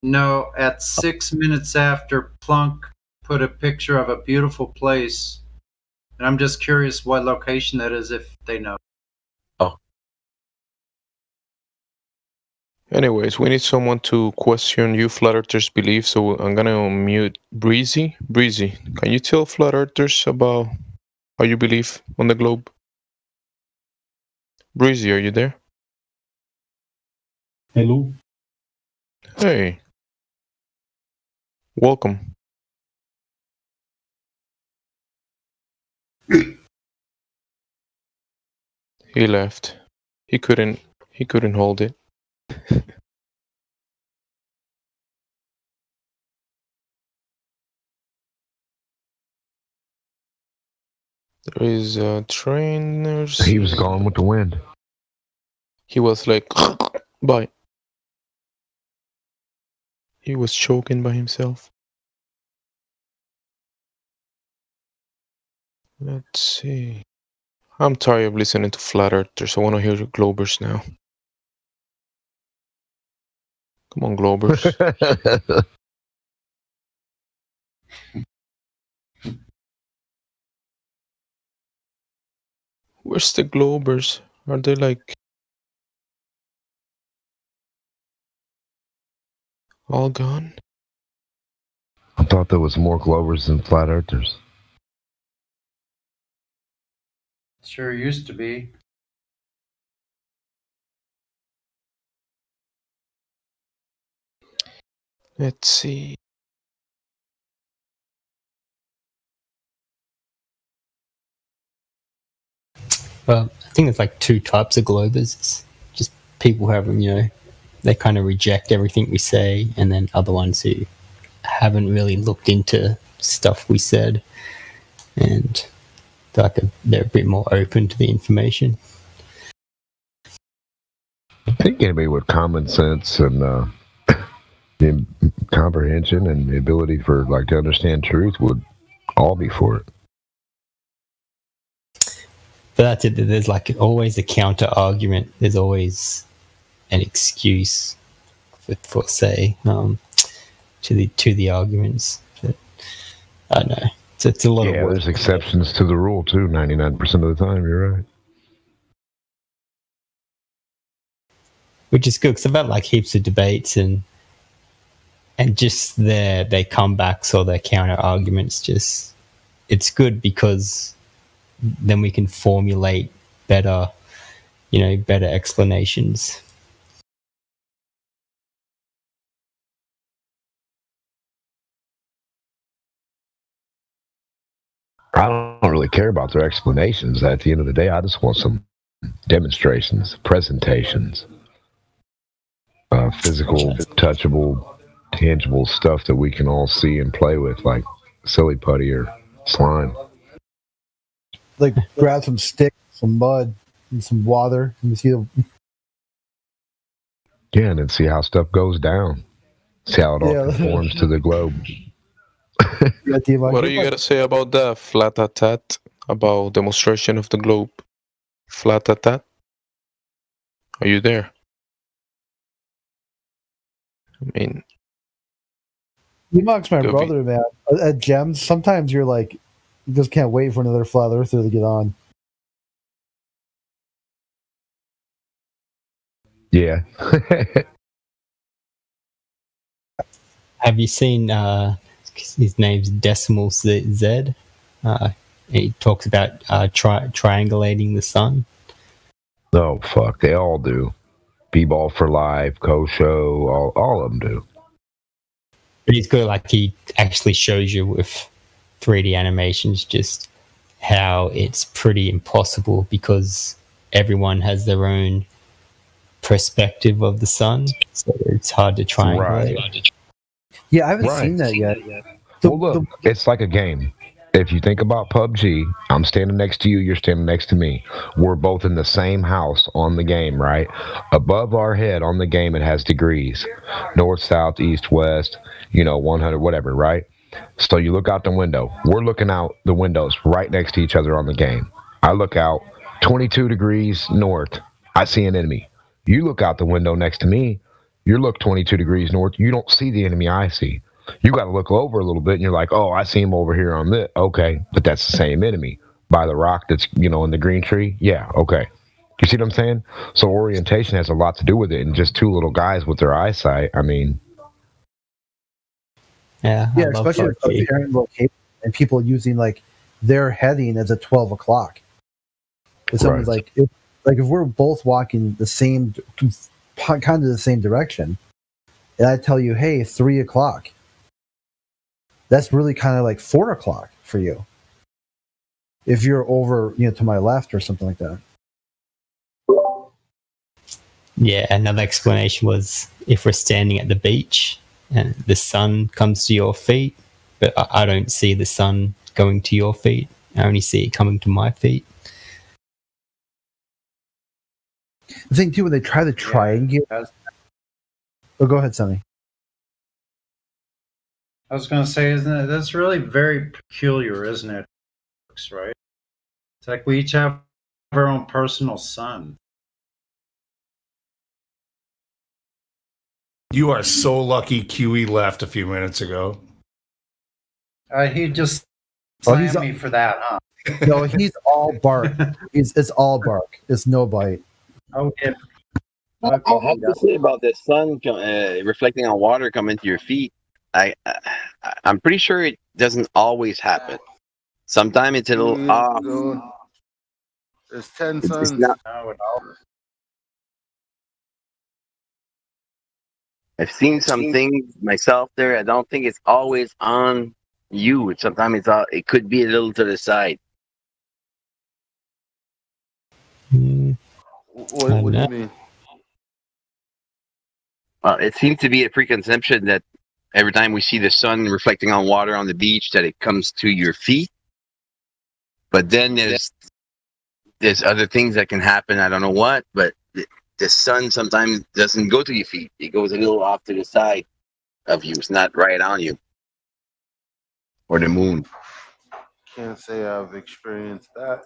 No, at 6 minutes after Plunk put a picture of a beautiful place. And I'm just curious what location that is, if they know. Oh. Anyways, we need someone to question you Flat Earthers' beliefs, so I'm gonna unmute Breezy. Breezy, can you tell Flat Earthers about how you believe on the globe? Breezy, are you there? Hello. Hey. Welcome. He left. He couldn't hold it. There is a trainer. He was gone with the wind. He was like, bye. He was choking by himself. Let's see. I'm tired of listening to flat earthers. I want to hear the Globers now. Come on, Globers. Where's the Globers? Are they like all gone? I thought there was more Glovers than flat earthers. Sure used to be. Let's see. Well, I think there's like two types of Globers. It's just people who have, they kind of reject everything we say, and then other ones who haven't really looked into stuff we said, and they're a bit more open to the information. I think anybody with common sense and the comprehension and the ability for to understand truth would all be for it. But that's it. There's always a counter argument. There's always an excuse for say to the arguments. But I don't know. It's a lot of work. There's exceptions to the rule too. 99% of the time, you're right. Which is good because I've had heaps of debates and just their comebacks or their counter arguments. Just it's good because then we can formulate better explanations. I don't really care about their explanations. At the end of the day, I just want some demonstrations, presentations, physical, touchable, tangible stuff that we can all see and play with, like silly putty or slime. Grab some sticks, some mud, and some water, and see the. Yeah, and then see how stuff goes down. See how it all conforms to the globe. What do you got to say about that, Flatatat? About demonstration of the globe? Flatatat? Are you there? I mean... Enoch's my brother, man. At Gems, sometimes you're you just can't wait for another flat earther to get on. Yeah. Have you seen his name's Decimal Z? He talks about triangulating the sun. Oh, fuck. They all do. B-Ball for Life, Kosho, all of them do. But he's good. He actually shows you with 3D animations just how it's pretty impossible because everyone has their own perspective of the sun. So it's hard to triangulate. Right. Yeah, I haven't seen that yet. It's like a game. If you think about PUBG, I'm standing next to you, you're standing next to me. We're both in the same house on the game, right? Above our head on the game, it has degrees. North, south, east, west, 100, whatever, right? So you look out the window. We're looking out the windows right next to each other on the game. I look out 22 degrees north. I see an enemy. You look out the window next to me. You look 22 degrees north. You don't see the enemy I see. You got to look over a little bit, and you're like, oh, I see him over here on this. Okay, but that's the same enemy. By the rock that's, in the green tree? Yeah, okay. You see what I'm saying? So orientation has a lot to do with it, and just two little guys with their eyesight, I mean... Yeah, especially with comparing location and people using, their heading as a 12 o'clock. If someone's if we're both walking the same, kind of the same direction, and I tell you, hey, 3 o'clock, that's really kind of 4 o'clock for you. If you're over, to my left or something like that. Yeah, another explanation was if we're standing at the beach and the sun comes to your feet, but I don't see the sun going to your feet. I only see it coming to my feet. The thing too, when they try to triangulate. Oh, go ahead, Sonny. I was going to say, isn't it? That's really very peculiar, isn't it? Right? It's like we each have our own personal sun. You are so lucky QE left a few minutes ago. He just slammed me for that, huh? No, he's all bark. It's all bark. It's no bite. Okay. I have to say about the sun reflecting on water coming to your feet. I'm pretty sure it doesn't always happen. Sometimes it's a little off. There's 10 It's suns. not- I've seen some things myself there. I don't think it's always on you. Sometimes it could be a little to the side. What do you mean? It seems to be a preconception that every time we see the sun reflecting on water on the beach, that it comes to your feet. But then there's other things that can happen. I don't know what, but the sun sometimes doesn't go to your feet. It goes a little off to the side of you. It's not right on you. Or the moon. Can't say I've experienced that.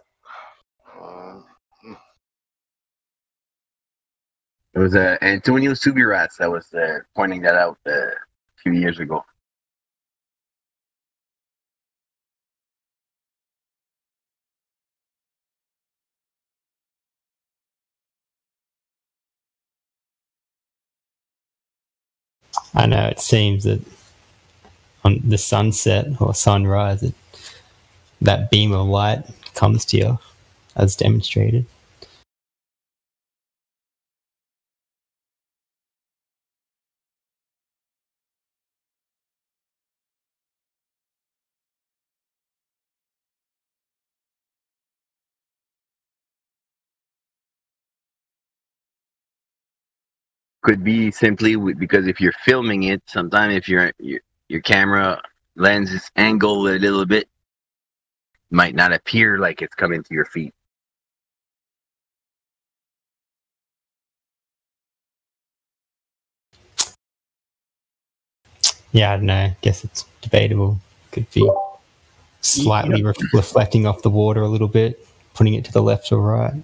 It was Antonio Subirats that was pointing that out a few years ago. I know it seems that on the sunset or sunrise, that beam of light comes to you as demonstrated. Could be simply because if you're filming it, sometimes if your camera lens is angled a little bit, it might not appear like it's coming to your feet. Yeah, I don't know. I guess it's debatable. Could be slightly reflecting off the water a little bit, putting it to the left or right.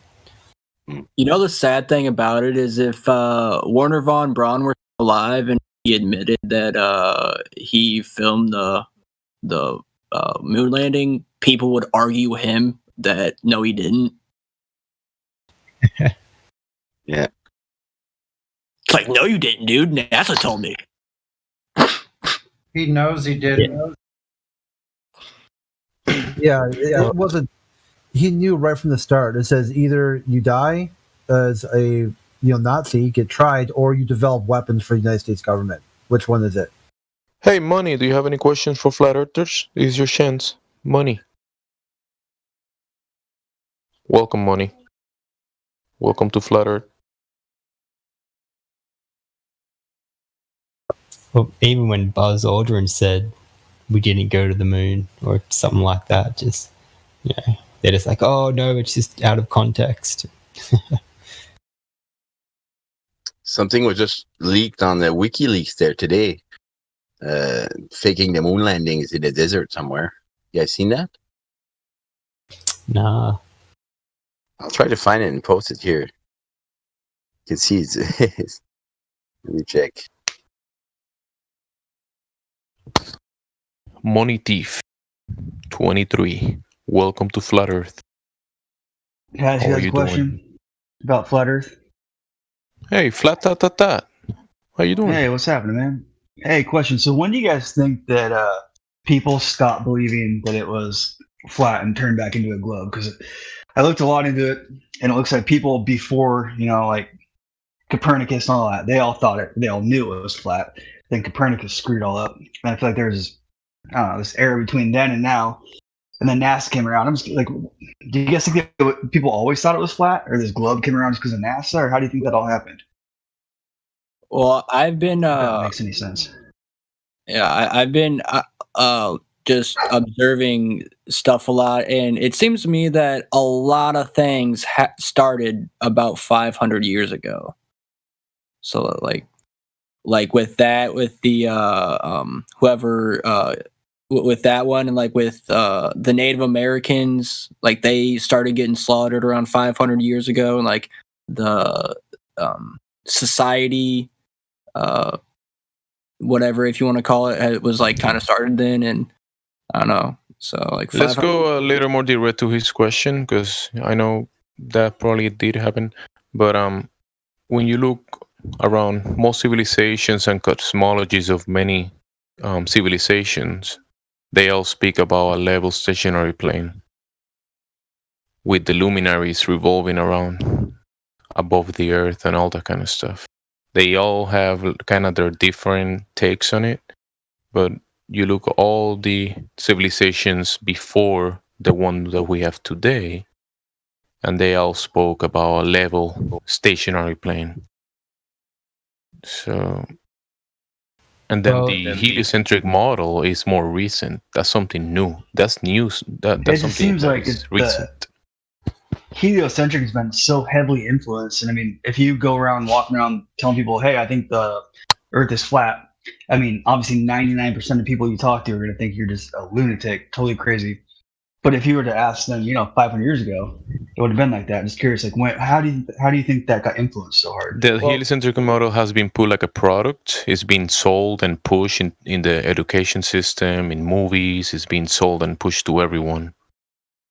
You know, the sad thing about it is if Werner von Braun were alive and he admitted that he filmed the moon landing, people would argue him that no, he didn't. Yeah. It's like, no, you didn't, dude. NASA told me. He knows he didn't. Yeah, it wasn't. He knew right from the start. It says either you die as a Nazi, get tried, or you develop weapons for the United States government. Which one is it? Hey, Money, do you have any questions for Flat Earthers? Is your chance. Money. Welcome, Money. Welcome to Flat Earth. Well, even when Buzz Aldrin said we didn't go to the moon or something like that, just, they're just like, oh, no, it's just out of context. Something was just leaked on the WikiLeaks there today. Faking the moon landings in the desert somewhere. You guys seen that? Nah. I'll try to find it and post it here. You can see it's let me check. Money Thief 23. Welcome to Flat Earth. Guys, you have a question about Flat Earth? Hey, Flat ta. How you doing? Hey, what's happening, man? Hey, question. So when do you guys think that people stop believing that it was flat and turned back into a globe? Because I looked a lot into it, and it looks like people before, like Copernicus and all that, they all knew it was flat. Then Copernicus screwed all up. And I feel like there's, this era between then and now. And then NASA came around. I'm just like, do you guys think that people always thought it was flat, or this globe came around just because of NASA, or how do you think that all happened? Well, I've been. That makes any sense. Yeah, I've been just observing stuff a lot, and it seems to me that a lot of things started about 500 years ago. So like with that, with the whoever with that one, and like with the Native Americans, like they started getting slaughtered around 500 years ago, and like the society, whatever, if you want to call it, it was like kind of started then, and I don't know. So like, let's go a little more direct to his question, because I know that probably did happen. But when you look around most civilizations and cosmologies of many civilizations, they all speak about a level stationary plane with the luminaries revolving around above the earth and all that kind of stuff. They all have kind of their different takes on it, but you look at all the civilizations before the one that we have today, and they all spoke about a level stationary plane. So, and then the heliocentric model is more recent. That's something new. That's news. That's It something just seems that like is it's recent. heliocentric has been so heavily influenced. And I mean, if you go around walking around telling people, hey, I think the Earth is flat, I mean, obviously 99% of people you talk to are going to think you're just a lunatic, totally crazy. But if you were to ask them, 500 years ago, it would have been like that. I'm just curious, like, how do you think that got influenced so hard? The heliocentric model has been put like a product. It's been sold and pushed in the education system, in movies. It's been sold and pushed to everyone.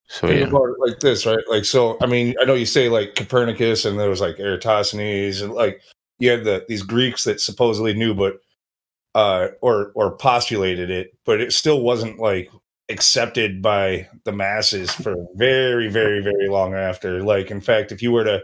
So Think yeah. about it like this, right? Like, so, I mean, I know you say like Copernicus, and there was like Eratosthenes, and like you had these Greeks that supposedly knew, but or postulated it, but it still wasn't like accepted by the masses for very, very, very long after. Like, in fact, if you were to,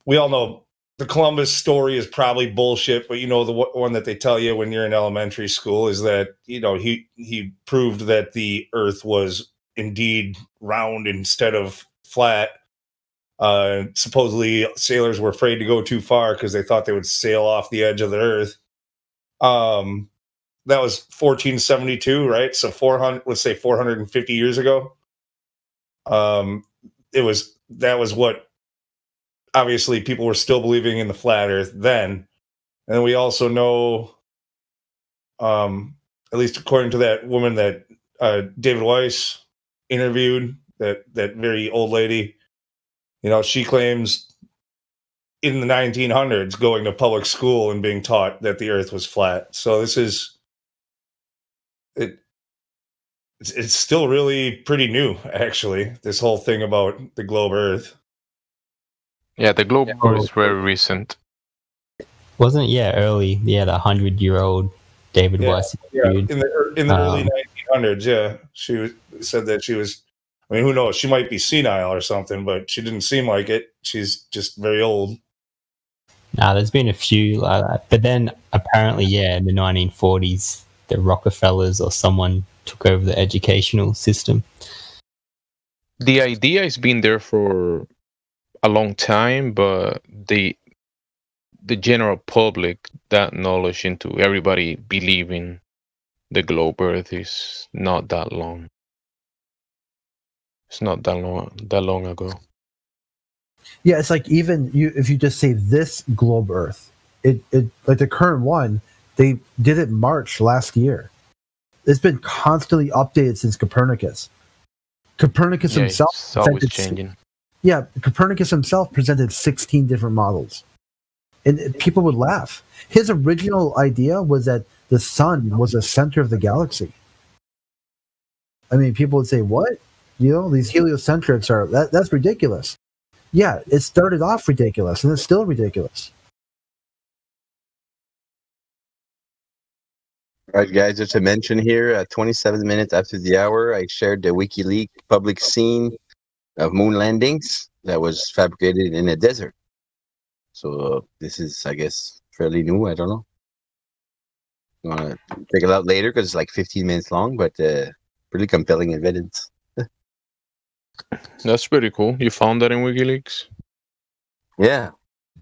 we all know the Columbus story is probably bullshit, but the one that they tell you when you're in elementary school is that he proved that the Earth was indeed round instead of flat. Supposedly sailors were afraid to go too far because they thought they would sail off the edge of the Earth. That was 1472, right? So 450 years ago. That was what, obviously people were still believing in the flat Earth then. And we also know, at least according to that woman that David Weiss interviewed, that very old lady, she claims in the 1900s going to public school and being taught that the Earth was flat. So this is it's still really pretty new, actually, this whole thing about the globe Earth. Yeah, the globe is very recent. Wasn't it? Early. Yeah, the 100-year-old David Weiss. Yeah, in the early 1900s. Yeah, she said that she was. I mean, who knows? She might be senile or something, but she didn't seem like it. She's just very old. Nah, there's been a few like that. But then apparently, in the 1940s, the Rockefellers or someone took over the educational system. The idea has been there for a long time, but the general public, that knowledge into everybody believing the globe Earth is not that long. It's not that long ago. Yeah, it's like even if you just say this globe Earth, it like the current one, they did it March last year. It's been constantly updated since Copernicus. Copernicus himself, it's always changing. Yeah, Copernicus himself presented 16 different models, and people would laugh. His original idea was that the sun was the center of the galaxy. I mean, people would say, "What? These heliocentrics are that's ridiculous." Yeah, it started off ridiculous, and it's still ridiculous. All right, guys, just to mention here, 27 minutes after the hour, I shared the WikiLeaks public scene of moon landings that was fabricated in a desert. So this is, I guess, fairly new. I don't know. You want to check it out later because it's like 15 minutes long, but pretty compelling evidence. That's pretty cool. You found that in WikiLeaks? Yeah.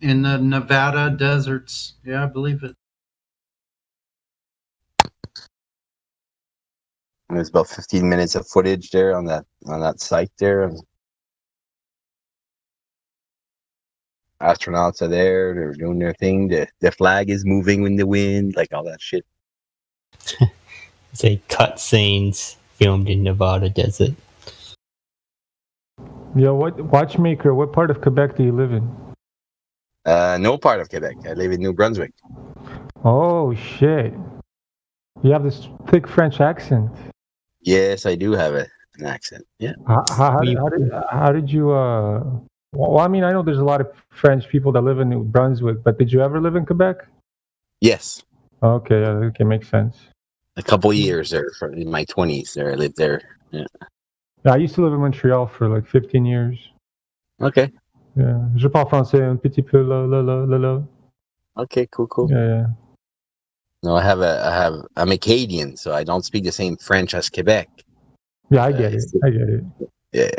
In the Nevada deserts. Yeah, I believe it. And there's about 15 minutes of footage there on that site there. Astronauts are there. They're doing their thing. The flag is moving in the wind, like all that shit. Say cut scenes filmed in Nevada desert. Yo, Watchmaker, what part of Quebec do you live in? No part of Quebec. I live in New Brunswick. Oh, shit. You have this thick French accent. Yes, I do have an accent. Yeah. How did you, well, I mean, I know there's a lot of French people that live in New Brunswick, but did you ever live in Quebec? Yes. Okay, makes sense. A couple years there, in my 20s there, I lived there. Yeah. I used to live in Montreal for like 15 years. Okay. Yeah. Je parle français un petit peu là. Okay, cool. Yeah. No, I'm Acadian, so I don't speak the same French as Quebec. Yeah, I get it. Yeah.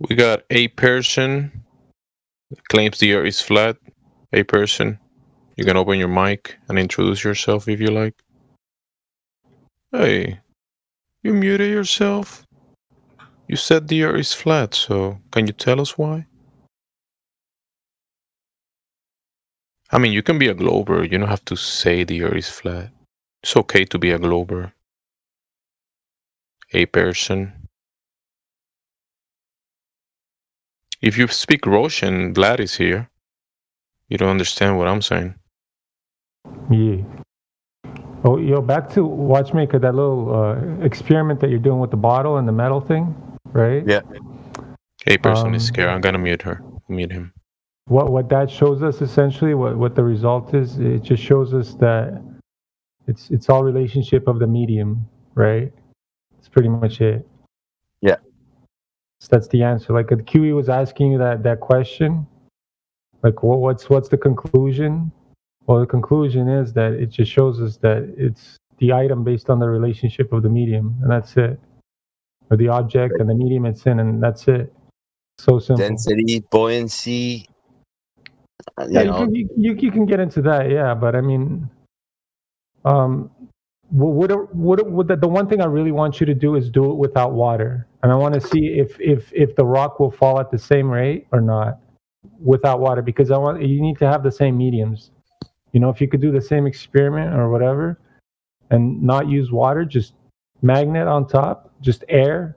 We got a person that claims the earth is flat. A person. You can open your mic and introduce yourself if you like. Hey, you muted yourself. You said the earth is flat, so can you tell us why? I mean, you can be a glober. You don't have to say the earth is flat. It's okay to be a glober. A person. If you speak Russian, Vlad is here. You don't understand what I'm saying. Yeah. Oh, yo, back to Watchmaker, that little experiment that you're doing with the bottle and the metal thing, right? Yeah. A person is scared. I'm gonna mute her. Mute him. What that shows us essentially, what the result is, it just shows us that it's all relationship of the medium, right? It's pretty much it. Yeah. So that's the answer. Like QE was asking you that question, like what's the conclusion? Well, the conclusion is that it just shows us that it's the item based on the relationship of the medium, and that's it. Or the object and the medium it's in, and that's it. So simple. Density, buoyancy. You can get into that, yeah. But I mean, the one thing I really want you to do is do it without water, and I want to see if the rock will fall at the same rate or not without water, because you need to have the same mediums. You know, if you could do the same experiment or whatever, and not use water, just magnet on top, just air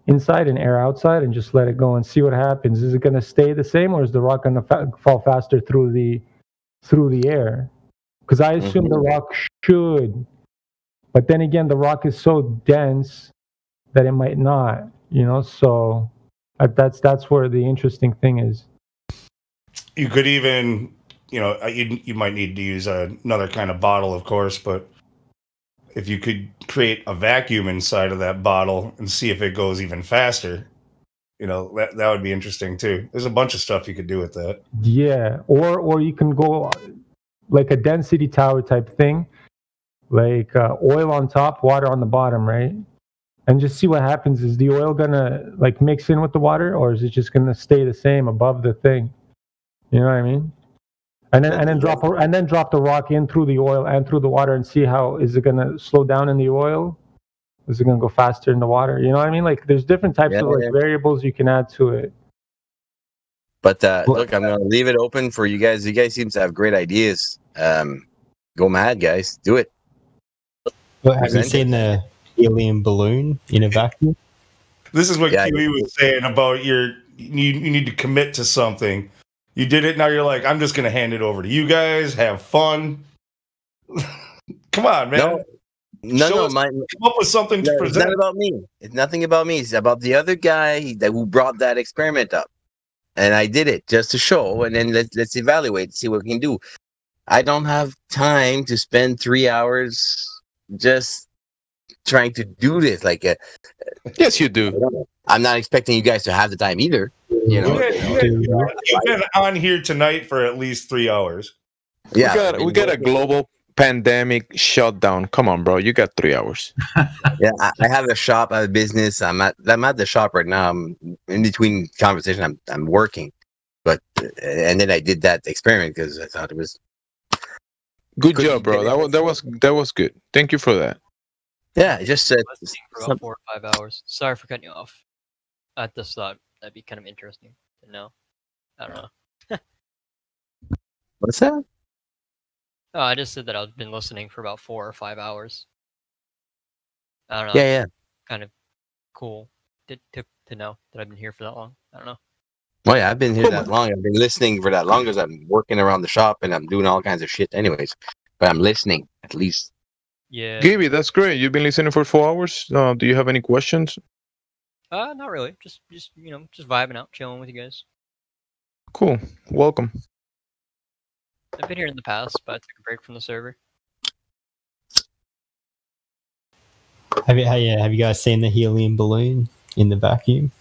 inside and air outside, and just let it go and see what happens. Is it going to stay the same, or is the rock going to fall faster through the air? Because I assume the rock should, but then again, the rock is so dense that it might not. You know, so that's where the interesting thing is. You could even, you might need to use another kind of bottle, of course, but if you could create a vacuum inside of that bottle and see if it goes even faster, that would be interesting too. There's a bunch of stuff you could do with that. Yeah, or you can go like a density tower type thing, like oil on top, water on the bottom, right? And just see what happens. Is the oil gonna like mix in with the water, or is it just gonna stay the same above the thing? You know what I mean? And then drop the rock in through the oil and through the water, and see how is it gonna slow down in the oil? Is it gonna go faster in the water? You know what I mean? Like there's different types of variables you can add to it. But look, I'm gonna leave it open for you guys. You guys seem to have great ideas. Go mad, guys! Do it. Well, have you seen the helium balloon in a vacuum? This is what Kiwi was saying about you need to commit to something. You did it, now you're like, I'm just going to hand it over to you guys. Have fun. Come on, man. No, come up with something to present. It's not about me. It's nothing about me. It's about the other guy who brought that experiment up. And I did it just to show, and then let's evaluate, see what we can do. I don't have time to spend 3 hours just trying to do this. Yes, you do. I'm not expecting you guys to have the time either. You've been on here tonight for at least 3 hours. Yeah, we got a global pandemic shutdown. Come on, bro. You got 3 hours. Yeah, I have a shop, I have a business. I'm at the shop right now. I'm in between conversation. I'm working, but and then I did that experiment because I thought it was good job, bro. That was good. Thank you for that. Yeah, I just said for about 4 or 5 hours. Sorry for cutting you off. I just thought that'd be kind of interesting to know. I don't know. What's that? Oh, I just said that I've been listening for about 4 or 5 hours. I don't know. Yeah. Kind of cool to know that I've been here for that long. I don't know. Well, yeah, I've been here that long. I've been listening for that long because I'm working around the shop and I'm doing all kinds of shit anyways. But I'm listening at least. Yeah. Gibby, that's great. You've been listening for 4 hours. Do you have any questions? Not really. Just just vibing out, chilling with you guys. Cool. Welcome. I've been here in the past, but I took a break from the server. Have you guys seen the helium balloon in the vacuum?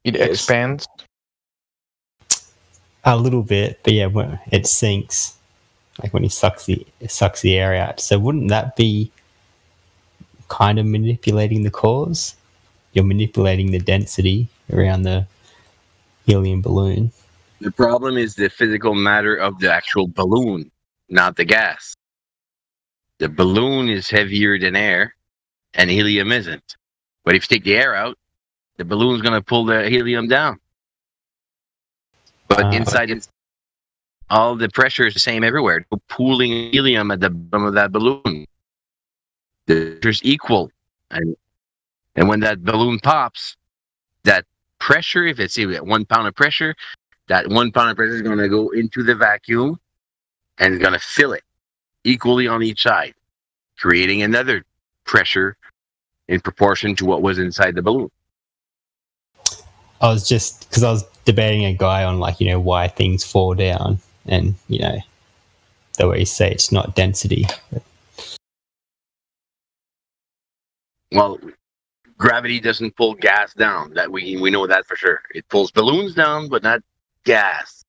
It expands a little bit, but yeah, when it sinks, like when he sucks the air out. So wouldn't that be kind of manipulating the cores? You're manipulating the density around the helium balloon. The problem is the physical matter of the actual balloon, not the gas. The balloon is heavier than air, and helium isn't. But if you take the air out, the balloon's going to pull the helium down. But inside it, all the pressure is the same everywhere. No pooling helium at the bottom of that balloon. The pressure is equal. And when that balloon pops, that pressure, if it's 1 pound of pressure, that 1 pound of pressure is going to go into the vacuum and it's going to fill it equally on each side, creating another pressure in proportion to what was inside the balloon. I was just because I was debating a guy on why things fall down, and the way you say it's not density. Well, gravity doesn't pull gas down. That we know that for sure. It pulls balloons down, but not gas.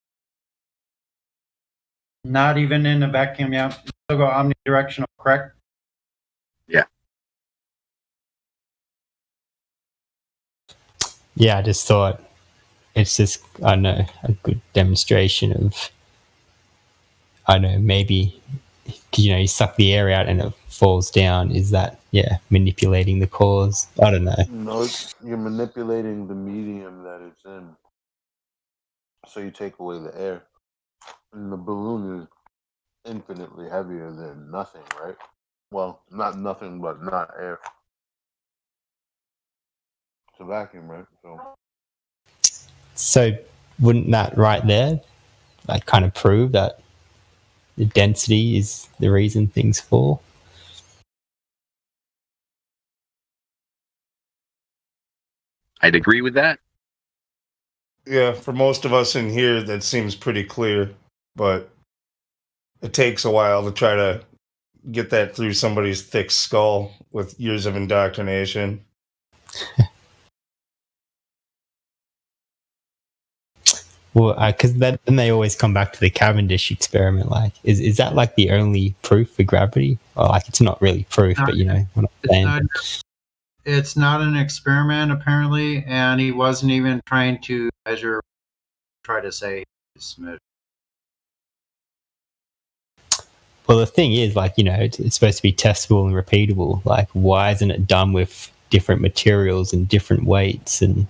Not even in a vacuum, yeah. Still go omnidirectional, correct? Yeah. Yeah, I just thought it's just, I don't know, a good demonstration of, I don't know, maybe, you suck the air out and it falls down. Is that, manipulating the cores? I don't know. No, you're manipulating the medium that it's in. So you take away the air. And the balloon is infinitely heavier than nothing, right? Well, not nothing, but not air. It's a vacuum, right? So wouldn't that right there, kind of prove that the density is the reason things fall? I'd agree with that. Yeah, for most of us in here, that seems pretty clear, but it takes a while to try to get that through somebody's thick skull with years of indoctrination. Well, because then they always come back to the Cavendish experiment. Is that the only proof for gravity? Well, it's not really proof, but what I'm saying. It's not an experiment, apparently, and he wasn't even trying to measure. Try to say it's measured. Well, the thing is, it's supposed to be testable and repeatable. Why isn't it done with different materials and different weights and,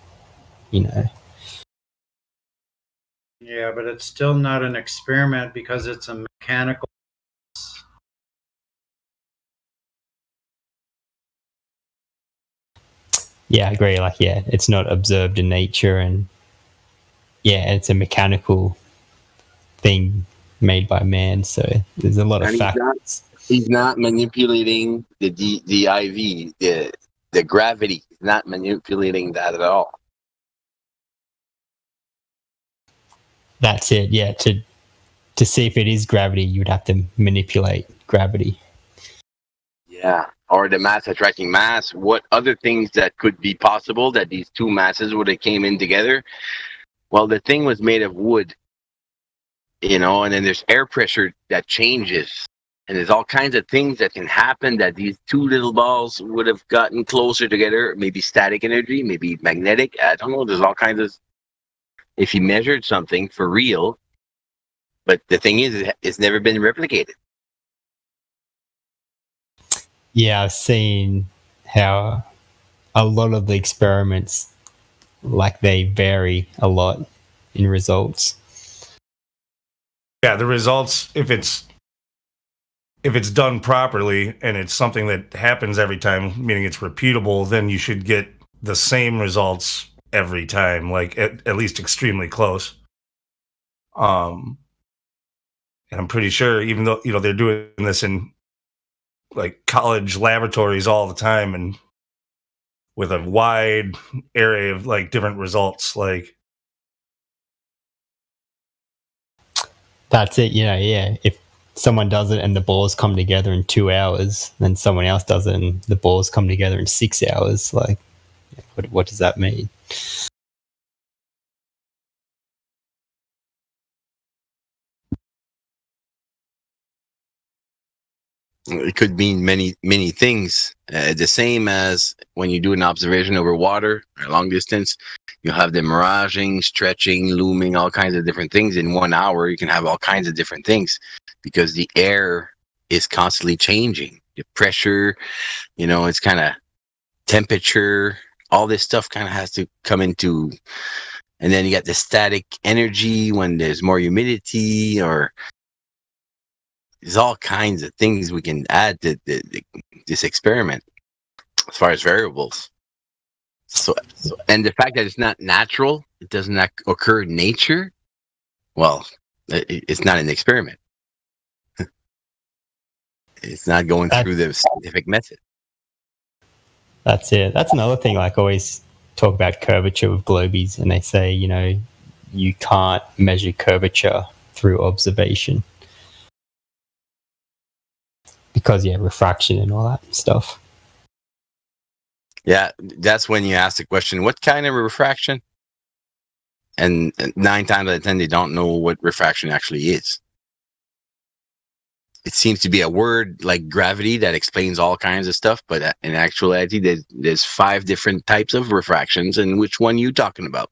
Yeah, but it's still not an experiment because it's a mechanical. Yeah, I agree. It's not observed in nature, and it's a mechanical thing made by man. So there's a lot of factors. He's not manipulating the IV, the gravity. He's not manipulating that at all. That's it. Yeah, to see if it is gravity, you would have to manipulate gravity. Yeah, or the mass attracting mass. What other things that could be possible that these two masses would have came in together? Well, the thing was made of wood, you know, and then there's air pressure that changes. And there's all kinds of things that can happen that these two little balls would have gotten closer together. Maybe static energy, maybe magnetic. I don't know. There's all kinds of, if you measured something for real, but the thing is, it's never been replicated. Yeah, I've seen how a lot of the experiments, like, they vary a lot in results. Yeah, the results, if it's done properly and it's something that happens every time, meaning it's repeatable, then you should get the same results every time, like at least extremely close. And I'm pretty sure, even though, you know, they're doing this in like college laboratories all the time and with a wide array of like different results, like. That's it, you know, yeah. If someone does it and the balls come together in 2 hours, then someone else does it and the balls come together in 6 hours, like, what does that mean? It could mean many, many things. The same as when you do an observation over water or long distance, you have the miraging, stretching, looming, all kinds of different things. In 1 hour, you can have all kinds of different things because the air is constantly changing. The pressure, you know, it's kind of temperature, all this stuff kind of has to come into, and then you got the static energy when there's more humidity, or there's all kinds of things we can add to this experiment as far as variables. So, and the fact that it's not natural, it does not occur in nature, well, it's not an experiment. It's not going through the scientific method. That's it. That's another thing, like, always talk about curvature with globies, and they say, you know, you can't measure curvature through observation. Because, yeah, refraction and all that stuff. Yeah, that's when you ask the question, what kind of refraction? And 9 times out of 10, they don't know what refraction actually is. It seems to be a word like gravity that explains all kinds of stuff, but in actuality, there's 5 different types of refractions, and which one you talking about?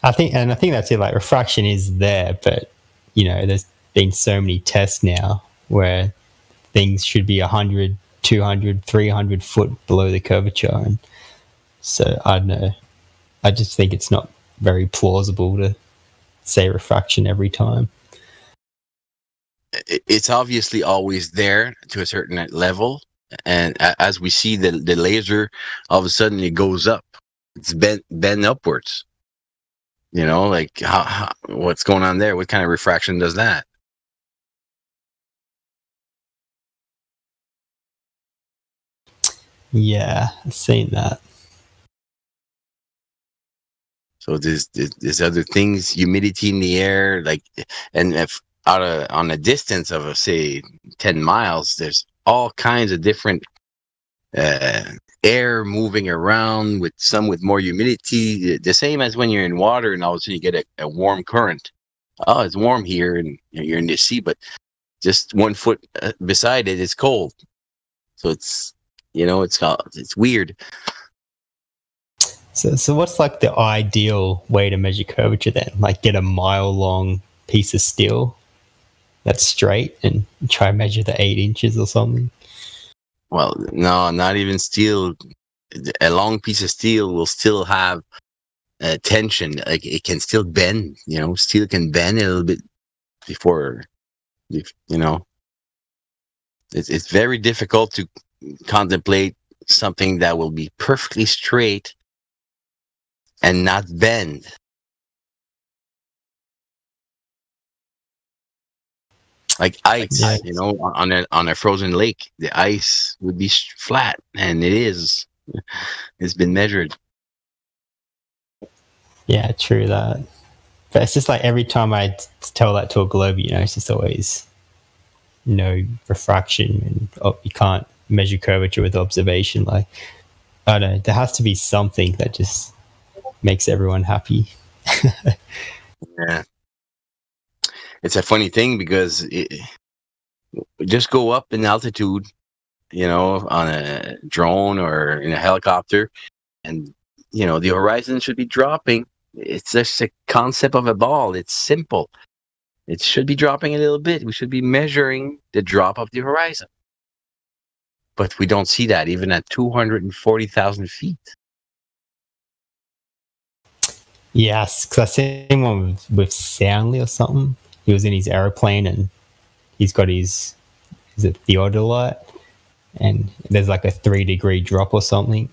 I think that's it. Like, refraction is there, but, you know, there's been so many tests now where things should be 100, 200, 300 foot below the curvature, and so I don't know. I just think it's not very plausible to say refraction every time. It's obviously always there to a certain level, and as we see the laser, all of a sudden it goes up. It's bent upwards. You know, like what's going on there? What kind of refraction does that? Yeah, I've seen that. So there's other things, humidity in the air, like, and if on a distance of say 10 miles, there's all kinds of different air moving around, with some with more humidity. The same as when you're in water and all of a sudden you get a warm current. Oh, it's warm here, and you're in the sea, but just 1 foot beside it is cold. So it's, you know, it's weird. So what's like the ideal way to measure curvature then? Like, get a mile-long piece of steel that's straight and try and measure the 8 inches or something? Well, no, not even steel. A long piece of steel will still have tension. Like, it can still bend. You know, steel can bend a little bit before, you know. It's very difficult to contemplate something that will be perfectly straight and not bend. Like ice, you know, on a frozen lake, the ice would be flat, and it is. It's been measured. Yeah, true that. But it's just like every time I tell that to a globe, you know, it's just always, you know, refraction, and you can't measure curvature with observation. Like, I don't know, there has to be something that just makes everyone happy. Yeah. It's a funny thing because just go up in altitude, on a drone or in a helicopter, and the horizon should be dropping. It's just a concept of a ball. It's simple. It should be dropping a little bit. We should be measuring the drop of the horizon. But we don't see that even at 240,000 feet. Yes, because I seen one with Soundly or something. He was in his aeroplane and he's got his, is it theodolite? And there's like a 3-degree drop or something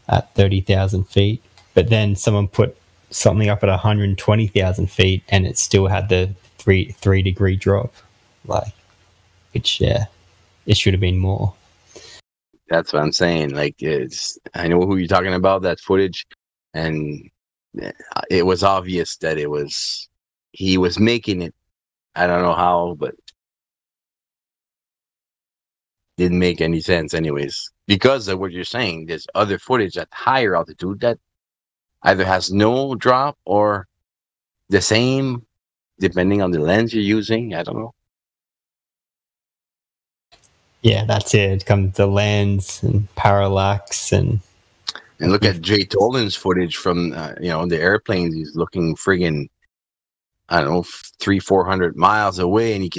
at 30,000 feet. But then someone put something up at 120,000 feet and it still had the 3-degree drop. Like, which, yeah, it should have been more. That's what I'm saying. Like, I know who you're talking about, that footage. And it was obvious that he was making it. I don't know how, but didn't make any sense anyways. Because of what you're saying, there's other footage at higher altitude that either has no drop or the same, depending on the lens you're using. I don't know. Yeah, that's it. It comes the lens and parallax and look at Jay Tolan's footage from the airplanes. He's looking friggin', I don't know, 300-400 miles away, and you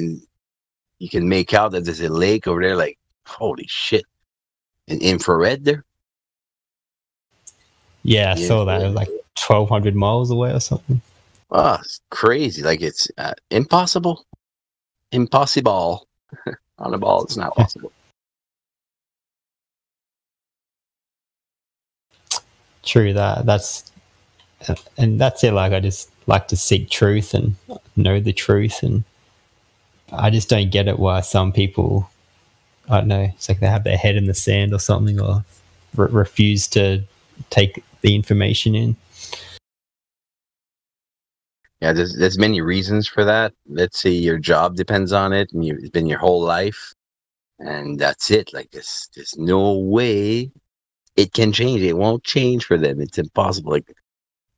can make out that there's a lake over there. Like, holy shit! An infrared there. Yeah, I saw that. It was like 1,200 miles away or something. Oh, it's crazy. Like, it's impossible. Impossible. On a ball, it's not possible. True that. That's it. Like, I just like to seek truth and know the truth, and I just don't get it why some people, I don't know, it's like they have their head in the sand or something, or refuse to take the information in. Yeah, there's many reasons for that. Let's say your job depends on it, and it's been your whole life, and that's it. Like, there's no way it can change. It won't change for them. It's impossible. Like,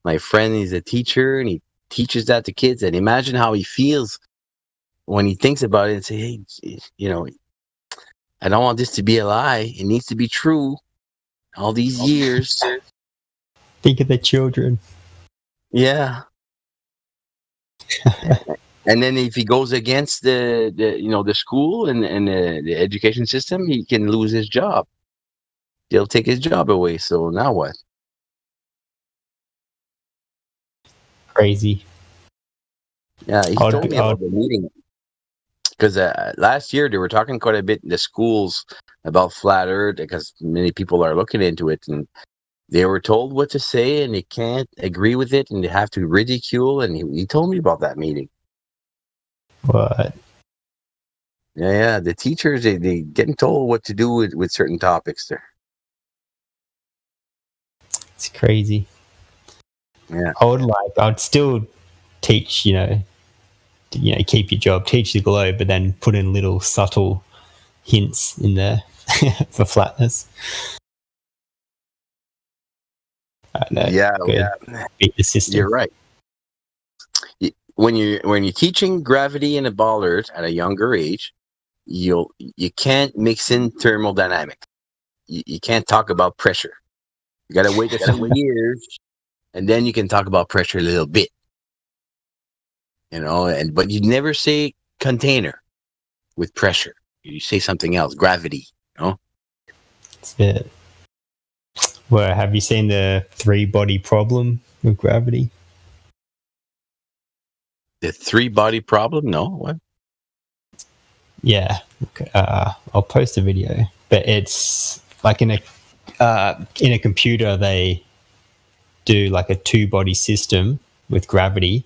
my friend is a teacher, and he teaches that to kids, and imagine how he feels when he thinks about it and say, hey, I don't want this to be a lie. It needs to be true. All these years. Think of the children. Yeah. And then if he goes against the school and the education system, he can lose his job. They'll take his job away. So now what? Crazy. Yeah, he told me about the meeting. Because last year they were talking quite a bit in the schools about flat Earth, because many people are looking into it, and they were told what to say, and they can't agree with it, and they have to ridicule. And he told me about that meeting. What? Yeah. The teachers, they getting told what to do with certain topics there. It's crazy. Yeah. I'd still teach, keep your job, teach the globe, but then put in little subtle hints in there for flatness. Yeah. Beat the system. You're right. When you're teaching gravity in a ball Earth at a younger age, you can't mix in thermodynamics. You can't talk about pressure. You got to wait a few years, and then you can talk about pressure a little bit. But you never say container with pressure. You say something else, gravity. That's it. Well, have you seen the 3-body problem with gravity? The 3-body problem? No, what? Yeah, okay. I'll post a video, but it's like in a computer they do like a 2-body system with gravity,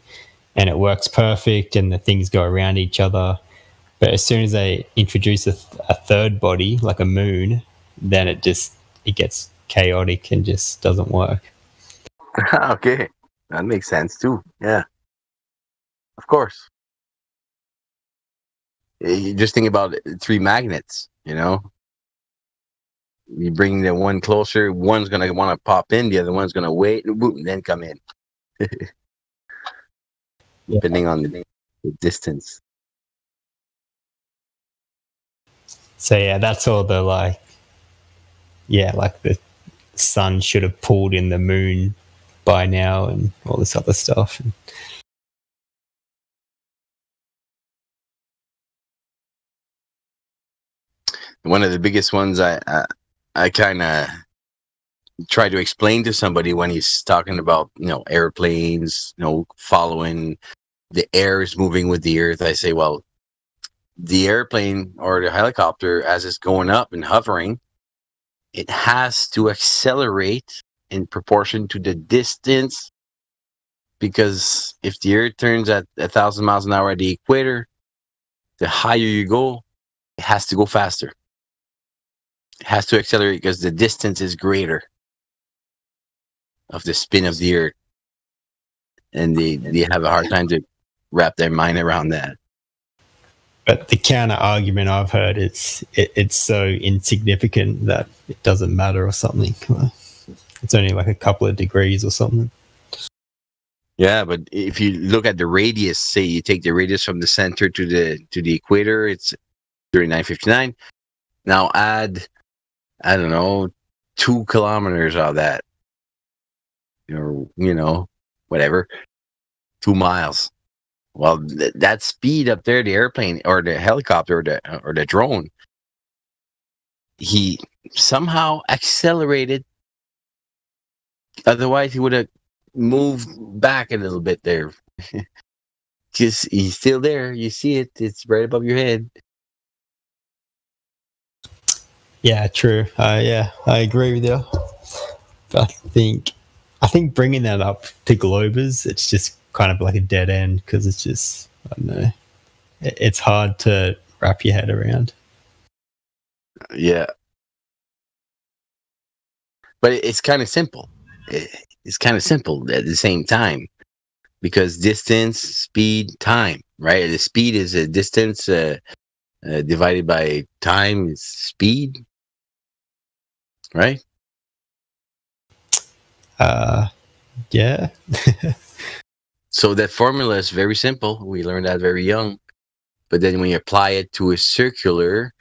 and it works perfect, and the things go around each other. But as soon as they introduce a 3rd body, like a moon, then it gets chaotic and just doesn't work. Okay, that makes sense too. Yeah, of course. You just think about 3 magnets. You bring the one closer, one's gonna want to pop in, the other one's gonna wait, and boom, then come in. depending on the distance. So yeah, that's all the like the sun should have pulled in the moon by now and all this other stuff. One of the biggest ones I kind of try to explain to somebody when he's talking about, airplanes, following the air is moving with the earth. I say, well, the airplane or the helicopter, as it's going up and hovering, it has to accelerate in proportion to the distance, because if the earth turns at 1,000 miles an hour at the equator, the higher you go, it has to go faster. It has to accelerate because the distance is greater of the spin of the earth. And they have a hard time to wrap their mind around that. But the counter argument I've heard is it's so insignificant that it doesn't matter or something. It's only like a couple of degrees or something. Yeah, but if you look at the radius, say you take the radius from the center to the equator, it's 3959. Now add, I don't know, 2 kilometers of that, or whatever, 2 miles. Well, that speed up there, the airplane or the helicopter or the drone, he somehow accelerated. Otherwise, he would have moved back a little bit there. Just he's still there. You see it. It's right above your head. Yeah, true. I agree with you. But I think bringing that up to Globers, it's just kind of like a dead end, because it's just, I don't know, it's hard to wrap your head around. Yeah. But it's kind of simple. It's kind of simple at the same time, because distance, speed, time, right? The speed is a distance divided by time is speed, right? Yeah. So that formula is very simple. We learned that very young. But then when you apply it to a circular,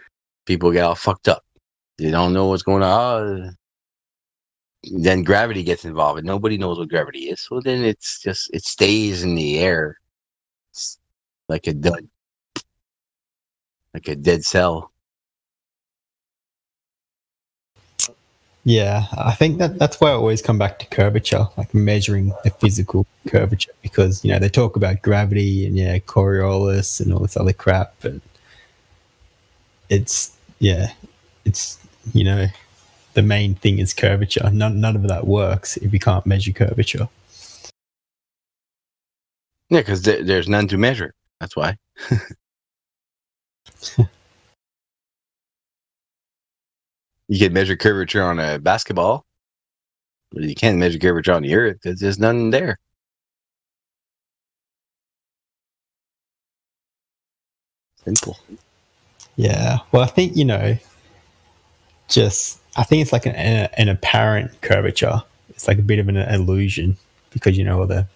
people get all fucked up. They don't know what's going on. Then gravity gets involved, and nobody knows what gravity is. So then it stays in the air. It's like a dead cell. Yeah, I think that's why I always come back to curvature, like measuring the physical curvature, because they talk about gravity and Coriolis and all this other crap, but it's the main thing is curvature. None of that works if you can't measure curvature. Yeah, because there's none to measure. That's why. You can measure curvature on a basketball, but you can't measure curvature on the earth because there's none there. Simple. Yeah. Well, I think, I think it's like an apparent curvature. It's like a bit of an illusion because, all the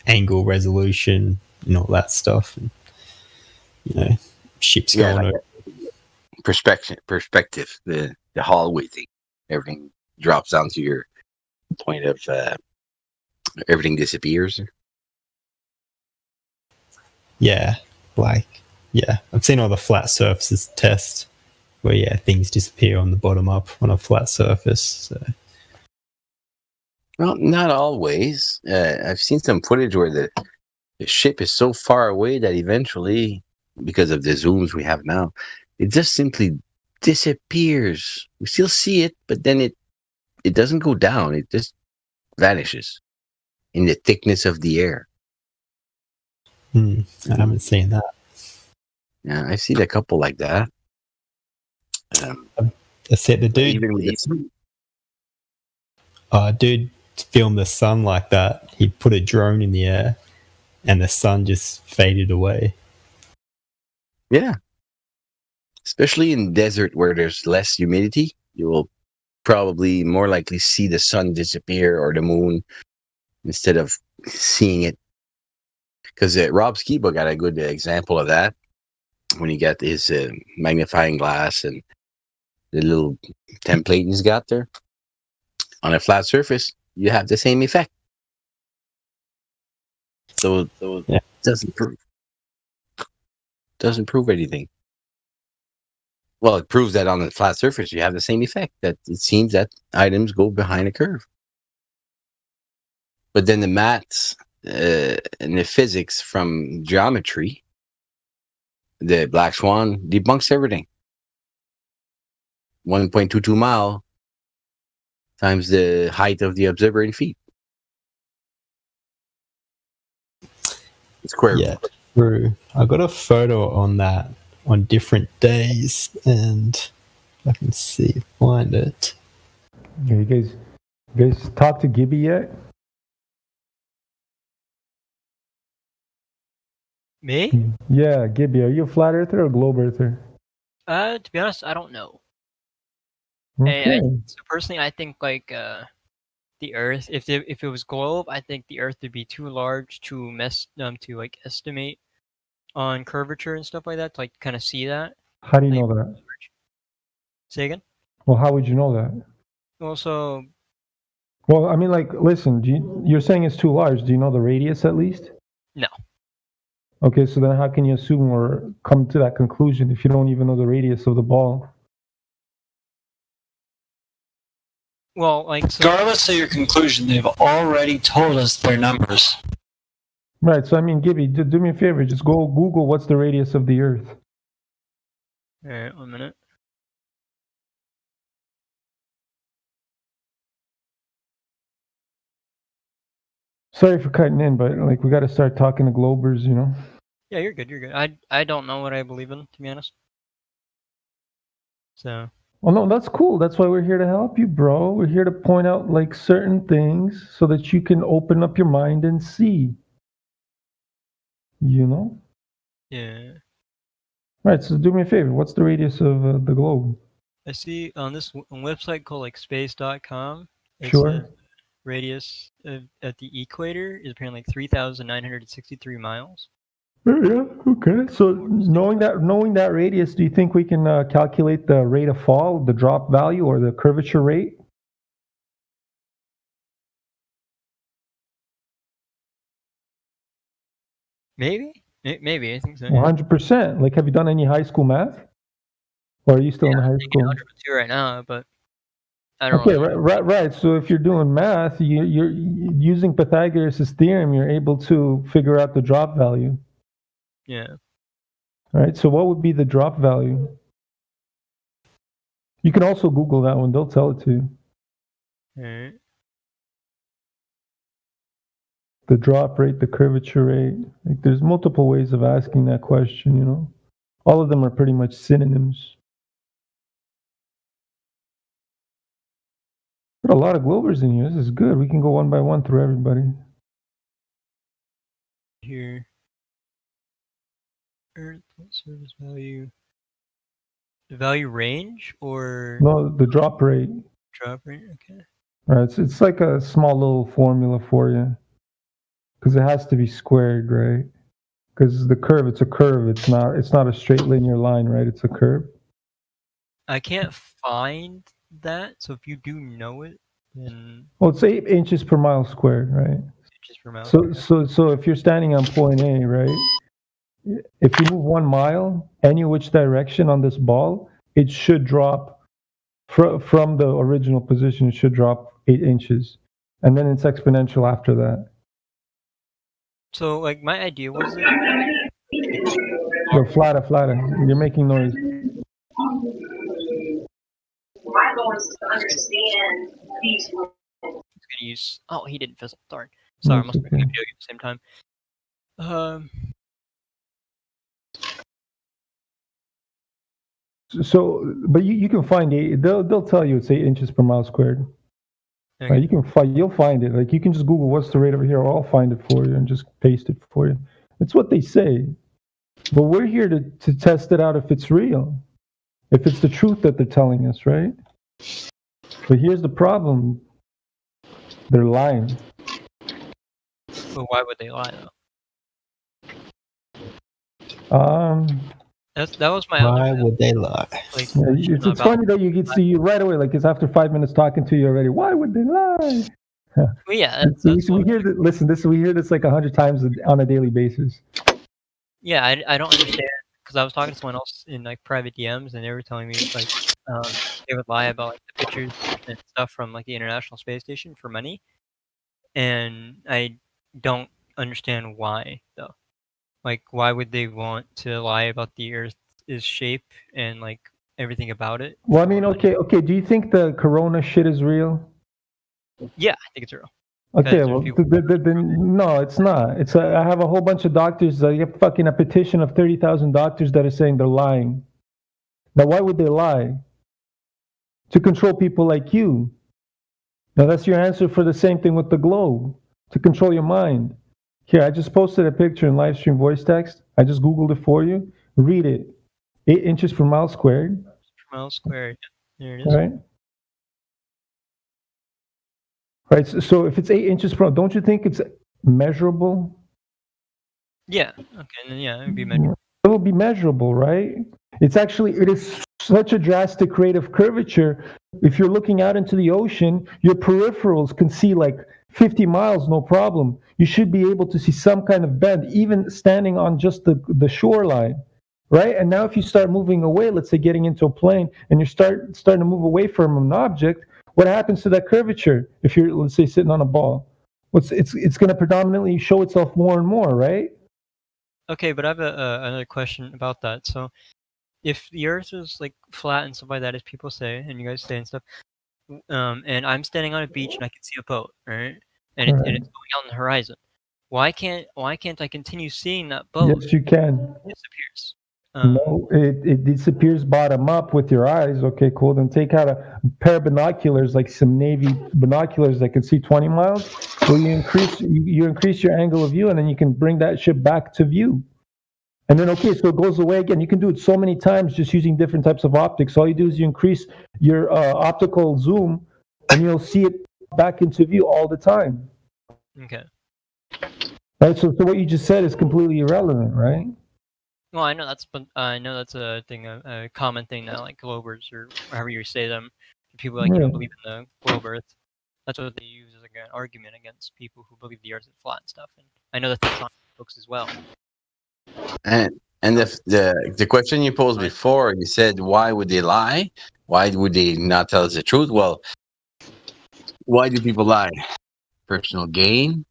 angle resolution and all that stuff. And, ships going over. Perspective, the hallway thing. Everything drops down to your point of everything disappears. Yeah. I've seen all the flat surfaces test where things disappear on the bottom up on a flat surface. So. Well, not always. I've seen some footage where the ship is so far away that eventually, because of the zooms we have now, it just simply disappears. We still see it, but then it doesn't go down. It just vanishes in the thickness of the air. I haven't seen that. Yeah, I've seen a couple like that. That's it. The dude filmed the sun like that. He put a drone in the air, and the sun just faded away. Yeah. Especially in desert where there's less humidity, you will probably more likely see the sun disappear or the moon instead of seeing it. Because Rob Skiba got a good example of that when he got his magnifying glass and the little template he's got there. On a flat surface, you have the same effect. So it doesn't prove anything. Well, it proves that on a flat surface, you have the same effect. That it seems that items go behind a curve. But then the maths and the physics from geometry, the Black Swan debunks everything. 1.22 mile times the height of the observer in feet. Square. Yeah, true. I got a photo on that on different days, and I can find it. Yeah, you guys talked to Gibby yet? Me? Yeah, Gibby. Are you a flat earther or a globe earther? To be honest, I don't know. Okay. So personally, I think like the Earth, if it was globe, I think the Earth would be too large to like estimate on curvature and stuff like that to like kind of see that. How do you know that? Say again? Well, how would you know that? Also, Well, I mean, like, listen, you're saying it's too large. Do you know the radius at least? no. Okay, so then how can you assume or come to that conclusion if you don't even know the radius of the ball? Well, like, Regardless of your conclusion, they've already told us their numbers. Right, so I mean, Gibby, do me a favor. Just go Google what's the radius of the Earth. All right, 1 minute. Sorry for cutting in, but like we got to start talking to Globers, you know? Yeah, you're good. You're good. I don't know what I believe in, to be honest. So. Well, no, that's cool. That's why we're here to help you, bro. We're here to point out like certain things so that you can open up your mind and see. You know? Yeah. Right, so do me a favor. What's the radius of the globe? I see on this website called like space.com. Sure. Radius at the equator is apparently like 3,963 miles. Yeah, okay. So knowing that radius, do you think we can calculate the rate of fall, the drop value, or the curvature rate? Maybe. Maybe, I think so. 100%. Like, have you done any high school math? Or are you still in high school? I'm algebra 2 right now, but I don't Okay, know. right. So if you're doing math, you're using Pythagoras' theorem, you're able to figure out the drop value. Yeah. All right, so what would be the drop value? You can also Google that one. They'll tell it to you. All right. The drop rate, the curvature rate. Like, there's multiple ways of asking that question, you know? All of them are pretty much synonyms. Got a lot of Globers in here. This is good. We can go one by one through everybody. Here. Earth surface value. The value range or No, the drop rate. drop rate? Okay. Right, it's like a small little formula for you. Because it has to be squared, right? Because the curve, it's a curve. It's not a straight linear line, right? It's a curve. I can't find that, so if you do know it, then Well, it's 8 inches per mile squared, right? inches per mile. So if you're standing on point A, right? If you move 1 mile, any which direction on this ball, it should drop from the original position. It should drop 8 inches, and then it's exponential after that. So, like, my idea was Yo, flatter. You're making noise. I want to understand these. gonna use. Oh, he didn't fizzle. Darn. Sorry, I must be playing a video game at the same time. So, but you can find they'll tell you it's 8 inches per mile squared. Okay. You'll find it. Like, you can just Google what's the rate over here, or I'll find it for you and just paste it for you. It's what they say. But we're here to test it out if it's real. If it's the truth that they're telling us, right? But here's the problem. They're lying. But why would they lie though? That was my Why other. would they lie? Like, It's funny that you get see you right away. Like it's after 5 minutes talking to you already. Why would they lie? well, yeah, We hear that. Listen, we hear this like 100 times on a daily basis. yeah. I don't understand because I was talking to someone else in like private DMs, and they were telling me like they would lie about like the pictures and stuff from like the International Space Station for money, and I don't understand why though. Like, why would they want to lie about the Earth's shape and like everything about it? Well, I mean, okay. Do you think the Corona shit is real? Yeah, I think it's real. Okay, well, no, it's not. I have a whole bunch of doctors. You have fucking a petition of 30,000 doctors that are saying they're lying. Now, why would they lie? To control people like you. Now, that's your answer for the same thing with the globe. To control your mind. Here, I just posted a picture in live stream voice text. I just Googled it for you. Read it. 8 inches per mile squared. Mile squared. There it is. All right. Right. So if it's 8 inches per, don't you think it's measurable? Yeah. Okay. Then yeah, it would be measurable. It will be measurable, right? It is such a drastic rate of curvature. If you're looking out into the ocean, your peripherals can see like 50 miles, no problem. You should be able to see some kind of bend, even standing on just the shoreline, right? And now if you start moving away, let's say getting into a plane, and you're starting to move away from an object, what happens to that curvature if you're, let's say, sitting on a ball? It's going to predominantly show itself more and more, right? Okay, but I have another question about that. So, if the Earth is like flat and stuff like that, as people say, and you guys say and stuff, and I'm standing on a beach and I can see a boat, right? And it's going out on the horizon. Why can't I continue seeing that boat? Yes, you can. It disappears. No, it disappears bottom up with your eyes. Okay, cool. Then take out a pair of binoculars, like some Navy binoculars that can see 20 miles. So you increase your angle of view, and then you can bring that ship back to view. And then, okay, so it goes away again. You can do it so many times just using different types of optics. All you do is you increase your optical zoom, and you'll see it back into view all the time. Okay. Right. So what you just said is completely irrelevant, right? Well, I know that's a thing, a common thing now, like globers or however you say them. People like don't believe in the globe Earth. That's what they use as like an argument against people who believe the Earth is flat and stuff. And I know that's on books as well. And the question you posed before, you said, why would they lie? Why would they not tell us the truth? Well, why do people lie? Personal gain.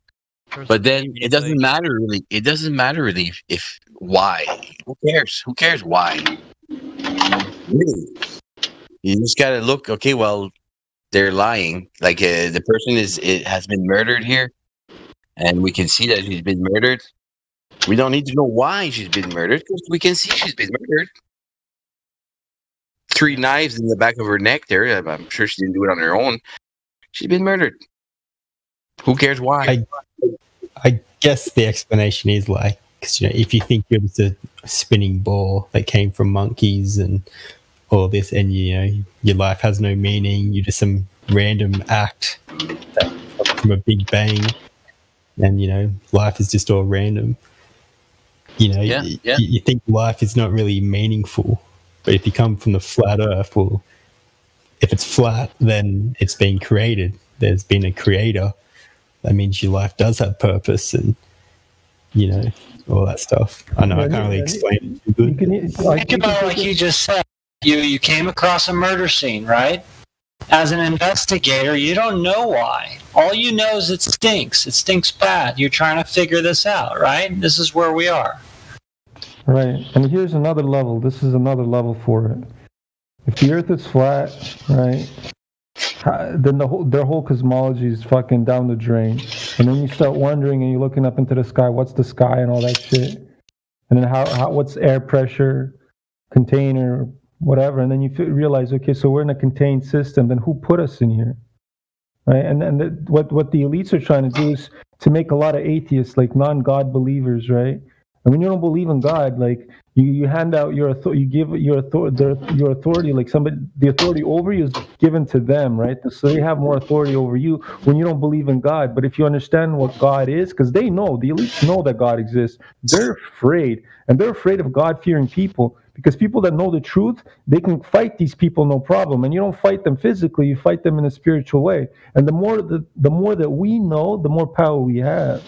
But then it doesn't matter really. It doesn't matter really if why. Who cares? Who cares why? Really, you just gotta look. Okay, well, they're lying. Like the person has been murdered here, and we can see that she's been murdered. We don't need to know why she's been murdered because we can see she's been murdered. 3 knives in the back of her neck. There, I'm sure she didn't do it on her own. She's been murdered. Who cares why? I guess the explanation is like, because if you think it was a spinning ball that came from monkeys and all this, and your life has no meaning, you're just some random act that from a big bang, and life is just all random. You think life is not really meaningful, but if you come from the flat Earth, well, if it's flat, then it's been created. There's been a creator. That means your life does have purpose, and all that stuff. I know I can't really explain it too good. Think about like you just said. You came across a murder scene, right? As an investigator, you don't know why. All you know is it stinks. It stinks bad. You're trying to figure this out, right? This is where we are. Right. And here's another level. This is another level for it. If the Earth is flat, right, then their whole cosmology is fucking down the drain. And then you start wondering, and you're looking up into the sky, what's the sky and all that shit. And then what's air pressure, container, whatever. And then you realize, okay, so we're in a contained system. Then who put us in here? Right? And what the elites are trying to do is to make a lot of atheists, like non-God believers, right? And when you don't believe in God, like you hand out your you give your authority, like the authority over you is given to them, right? So they have more authority over you when you don't believe in God. But if you understand what God is, because they know, the elites know that God exists, they're afraid, and they're afraid of God-fearing people. Because people that know the truth, they can fight these people no problem. And you don't fight them physically, you fight them in a spiritual way. And the more that we know, the more power we have.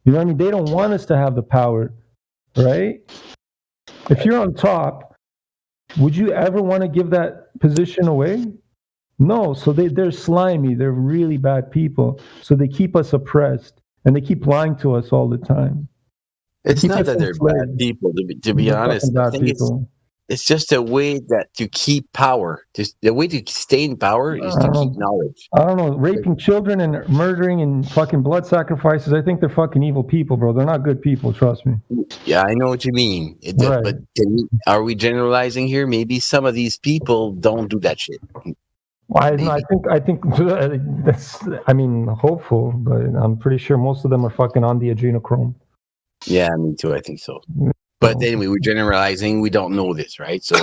You know what I mean? They don't want us to have the power, right? If you're on top, would you ever want to give that position away? No. So they're slimy. They're really bad people. So they keep us oppressed, and they keep lying to us all the time. It's not that they're bad people, to be honest. I think it's just a way that to keep power. Just the way to stay in power is to keep knowledge. I don't know. Raping children and murdering and fucking blood sacrifices. I think they're fucking evil people, bro. They're not good people. Trust me. Yeah, I know what you mean. Right. But are we generalizing here? Maybe some of these people don't do that shit. Well, I think that's. I mean, hopeful, but I'm pretty sure most of them are fucking on the adrenochrome. Yeah, me too. I think so. But anyway, we're generalizing. We don't know this, right? So,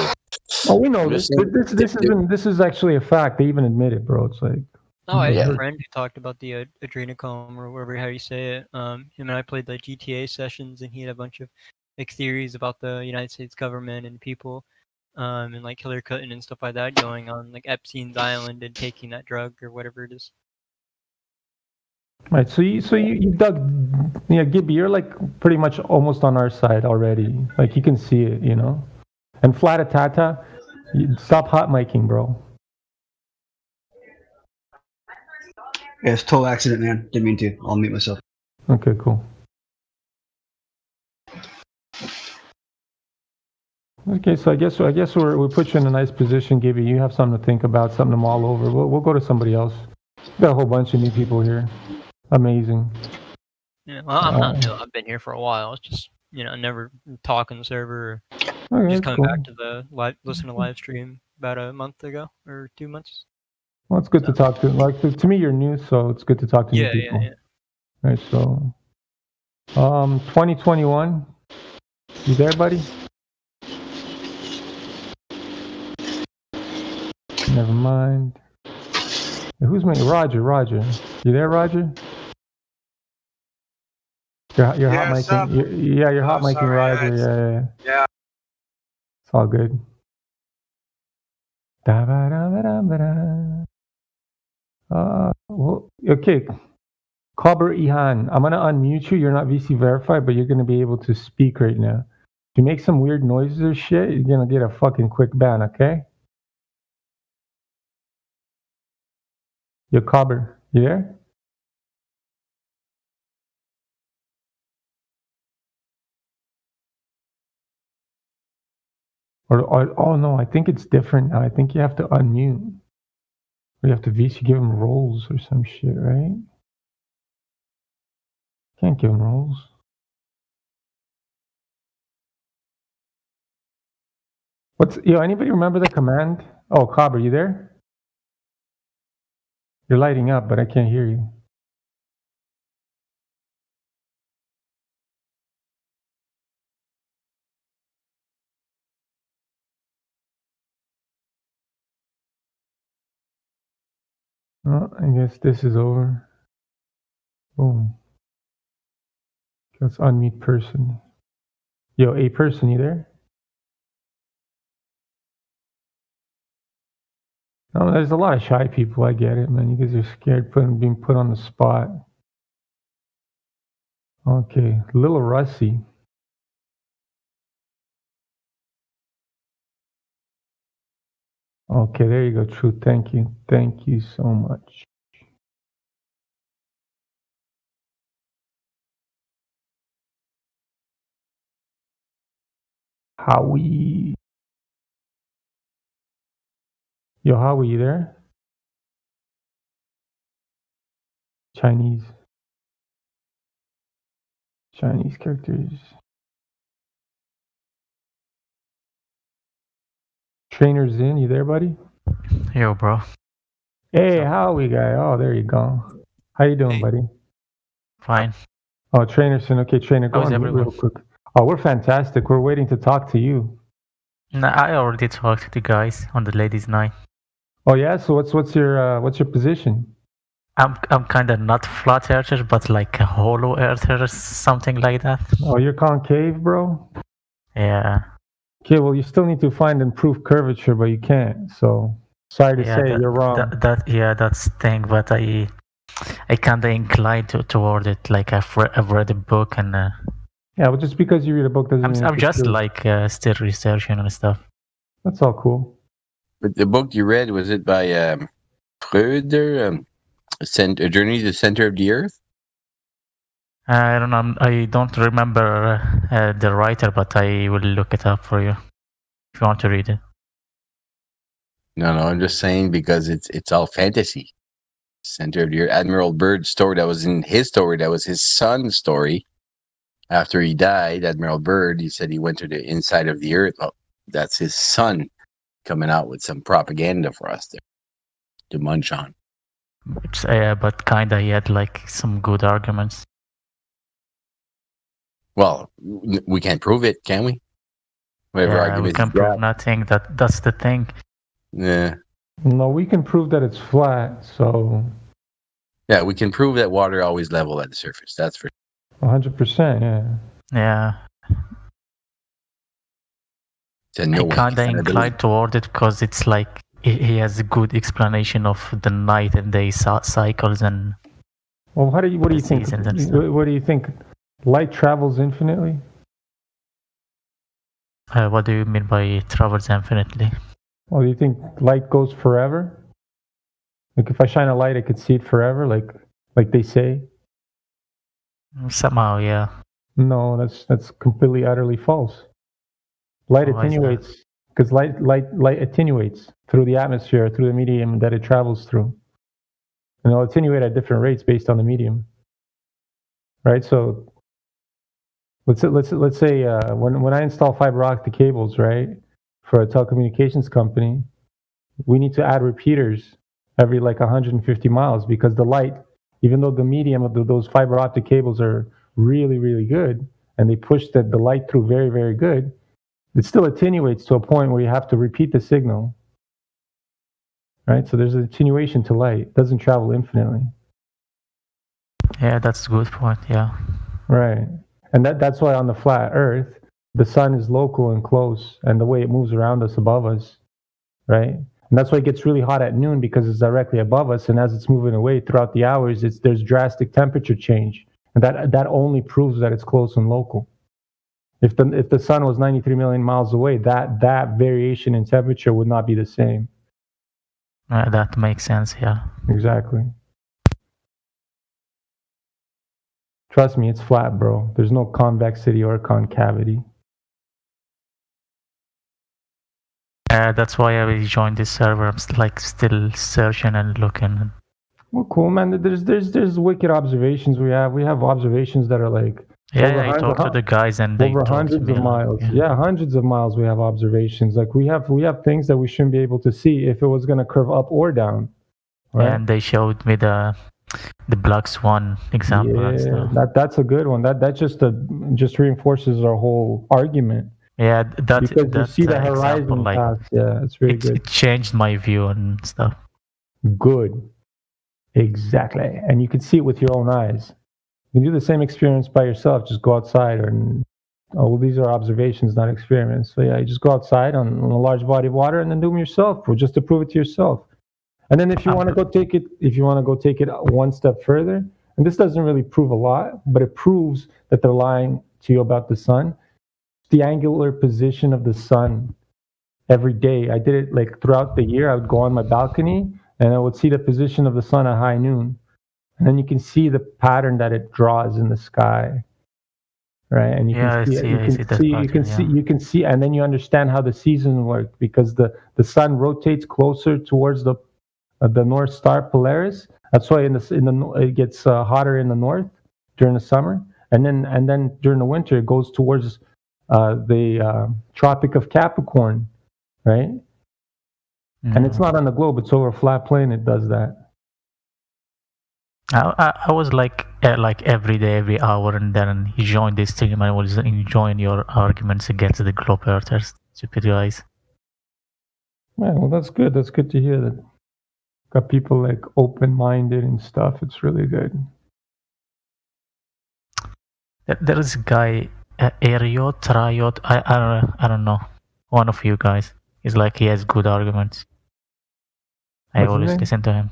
we know this. This is actually a fact. They even admit it, bro. It's like. I had a friend who talked about the adrenochrome, or whatever how you say it. Him and I played like GTA sessions, and he had a bunch of like theories about the United States government and people, and like Hillary Clinton and stuff like that going on like Epstein's Island and taking that drug or whatever it is. Right, so you dug, Gibby, you're like pretty much almost on our side already. Like you can see it, you know. And Flatatata, stop hot miking, bro. Yeah, it's a total accident, man. Didn't mean to. I'll mute myself. Okay, cool. Okay, so I guess we put you in a nice position, Gibby. You have something to think about, something to mull over. We'll go to somebody else. We got a whole bunch of new people here. Amazing. Yeah, well, I'm not new. I've been here for a while. It's just never talk on the server. Or just coming back to the listen to live stream about a month ago or 2 months. Well, it's good to talk to. Like to me, you're new, so it's good to talk to new people. Yeah. Right. So, 2021. You there, buddy? Never mind. Hey, who's my Roger? You there, Roger? You're hot micing. You're hot micing, Roger. Yeah. It's all good. Well, okay. Cobber Ihan, I'm gonna unmute you. You're not VC verified, but you're gonna be able to speak right now. If you make some weird noises or shit, you're gonna get a fucking quick ban, okay? Yo, Cobber, you there? Or oh no, I think it's different now. I think you have to unmute. Or you have to VC give him roles or some shit, right? Can't give him roles. Anybody remember the command? Oh, Cobber, you there? You're lighting up, but I can't hear you. Oh, I guess this is over. Boom. Let's unmute person. Yo, a person, you there? No, there's a lot of shy people. I get it, man. You guys are scared being put on the spot. Okay, Little Rusty. Okay, there you go, True. Thank you. Thank you so much. Howie. Yo, Howie, you there? Chinese characters. Trainer's in, you there, buddy? Yo, bro. Hey, Howie guy. Oh, there you go. How you doing, buddy? Fine. Oh, Trainer's in. Okay, Trainer, go on mute real quick. Oh, we're fantastic. We're waiting to talk to you. No, I already talked to the guys on the ladies' night. Oh yeah. So what's your position? I'm kind of not flat earther, but like a hollow earther, something like that. Oh, you're concave, bro. Yeah. Okay. Well, you still need to find improved curvature, but you can't. So sorry to say, you're wrong. That's the thing. But I kind of inclined toward it. Like I've read a book and. Yeah, well, just because you read a book doesn't mean I'm it's just true. like still researching and stuff. That's all cool. But the book you read, was it by Fröder, A Journey to the Center of the Earth? I don't know. I don't remember the writer, but I will look it up for you if you want to read it. No, I'm just saying because it's all fantasy. Center of the Earth. Admiral Byrd's story, that was in his story, that was his son's story. After he died, Admiral Byrd, he said he went to the inside of the Earth. Oh, that's his son coming out with some propaganda for us there to munch on. But kinda he had like some good arguments. Well, we can't prove it, can we? Whatever Yeah, argument we can you prove got. nothing. That's the thing. Yeah. No, we can prove that it's flat. So Yeah, we can prove that water always level at the surface. That's for 100%. Yeah. Yeah. So no I one kinda can inclined toward it because it's like he has a good explanation of the night and day cycles and. Well, what do you think? seasons and stuff. What do you think? Light travels infinitely? What do you mean by travels infinitely? Well, do you think light goes forever? Like if I shine a light, I could see it forever, like they say. Somehow, yeah. No, that's completely utterly false. Light Why is that? attenuates because light attenuates through the atmosphere, through the medium that it travels through, and it'll attenuate at different rates based on the medium. Right. So let's say when I install fiber optic cables, right, for a telecommunications company, we need to add repeaters every like 150 miles because the light, even though the medium of those fiber optic cables are really, really good and they push the light through very, very good, it still attenuates to a point where you have to repeat the signal. Right? So there's an attenuation to light. It doesn't travel infinitely. Yeah, that's a good point. Yeah. Right. And that's why on the flat Earth, the sun is local and close, and the way it moves around us, above us, right? And that's why it gets really hot at noon because it's directly above us, and as it's moving away throughout the hours, there's drastic temperature change, and that only proves that it's close and local. If the sun was 93 million miles away, that variation in temperature would not be the same. That makes sense. Yeah. Exactly. Trust me, it's flat, bro. There's no convexity or concavity. That's why I joined this server. I'm like still searching and looking. Well, cool, man. There's wicked observations we have. We have observations that are like I talked to the guys and they over told hundreds me, of miles. Yeah, hundreds of miles. We have observations. Like we have things that we shouldn't be able to see if it was going to curve up or down. Right? And they showed me the Black Swan example. And stuff. That's a good one. That just reinforces our whole argument. Yeah, because you see the horizon path. Yeah, it's really good. It changed my view and stuff. Good. Exactly. And you can see it with your own eyes. You can do the same experience by yourself. Just go outside these are observations, not experiments. So yeah, you just go outside on a large body of water and then do them yourself, or just to prove it to yourself. And then if you want to go take it one step further, and this doesn't really prove a lot, but it proves that they're lying to you about the sun. The angular position of the sun every day. I did it like throughout the year. I would go on my balcony and I would see the position of the sun at high noon. And then you can see the pattern that it draws in the sky. Right? And you can see, and then you understand how the seasons work because the sun rotates closer towards the North Star Polaris. That's why it gets hotter in the north during the summer, and then during the winter it goes towards the Tropic of Capricorn, right? And it's not on the globe; it's over a flat plane. It does that. I was like every day, every hour, and then he joined this stream and I was enjoying your arguments against the globe earthers, stupid guys. Yeah, well, that's good. That's good to hear that. Got people like open-minded and stuff. It's really good. There is a guy, Ariot, Riot. I don't know. One of you guys. He's like he has good arguments. I What's his always name? listen to him.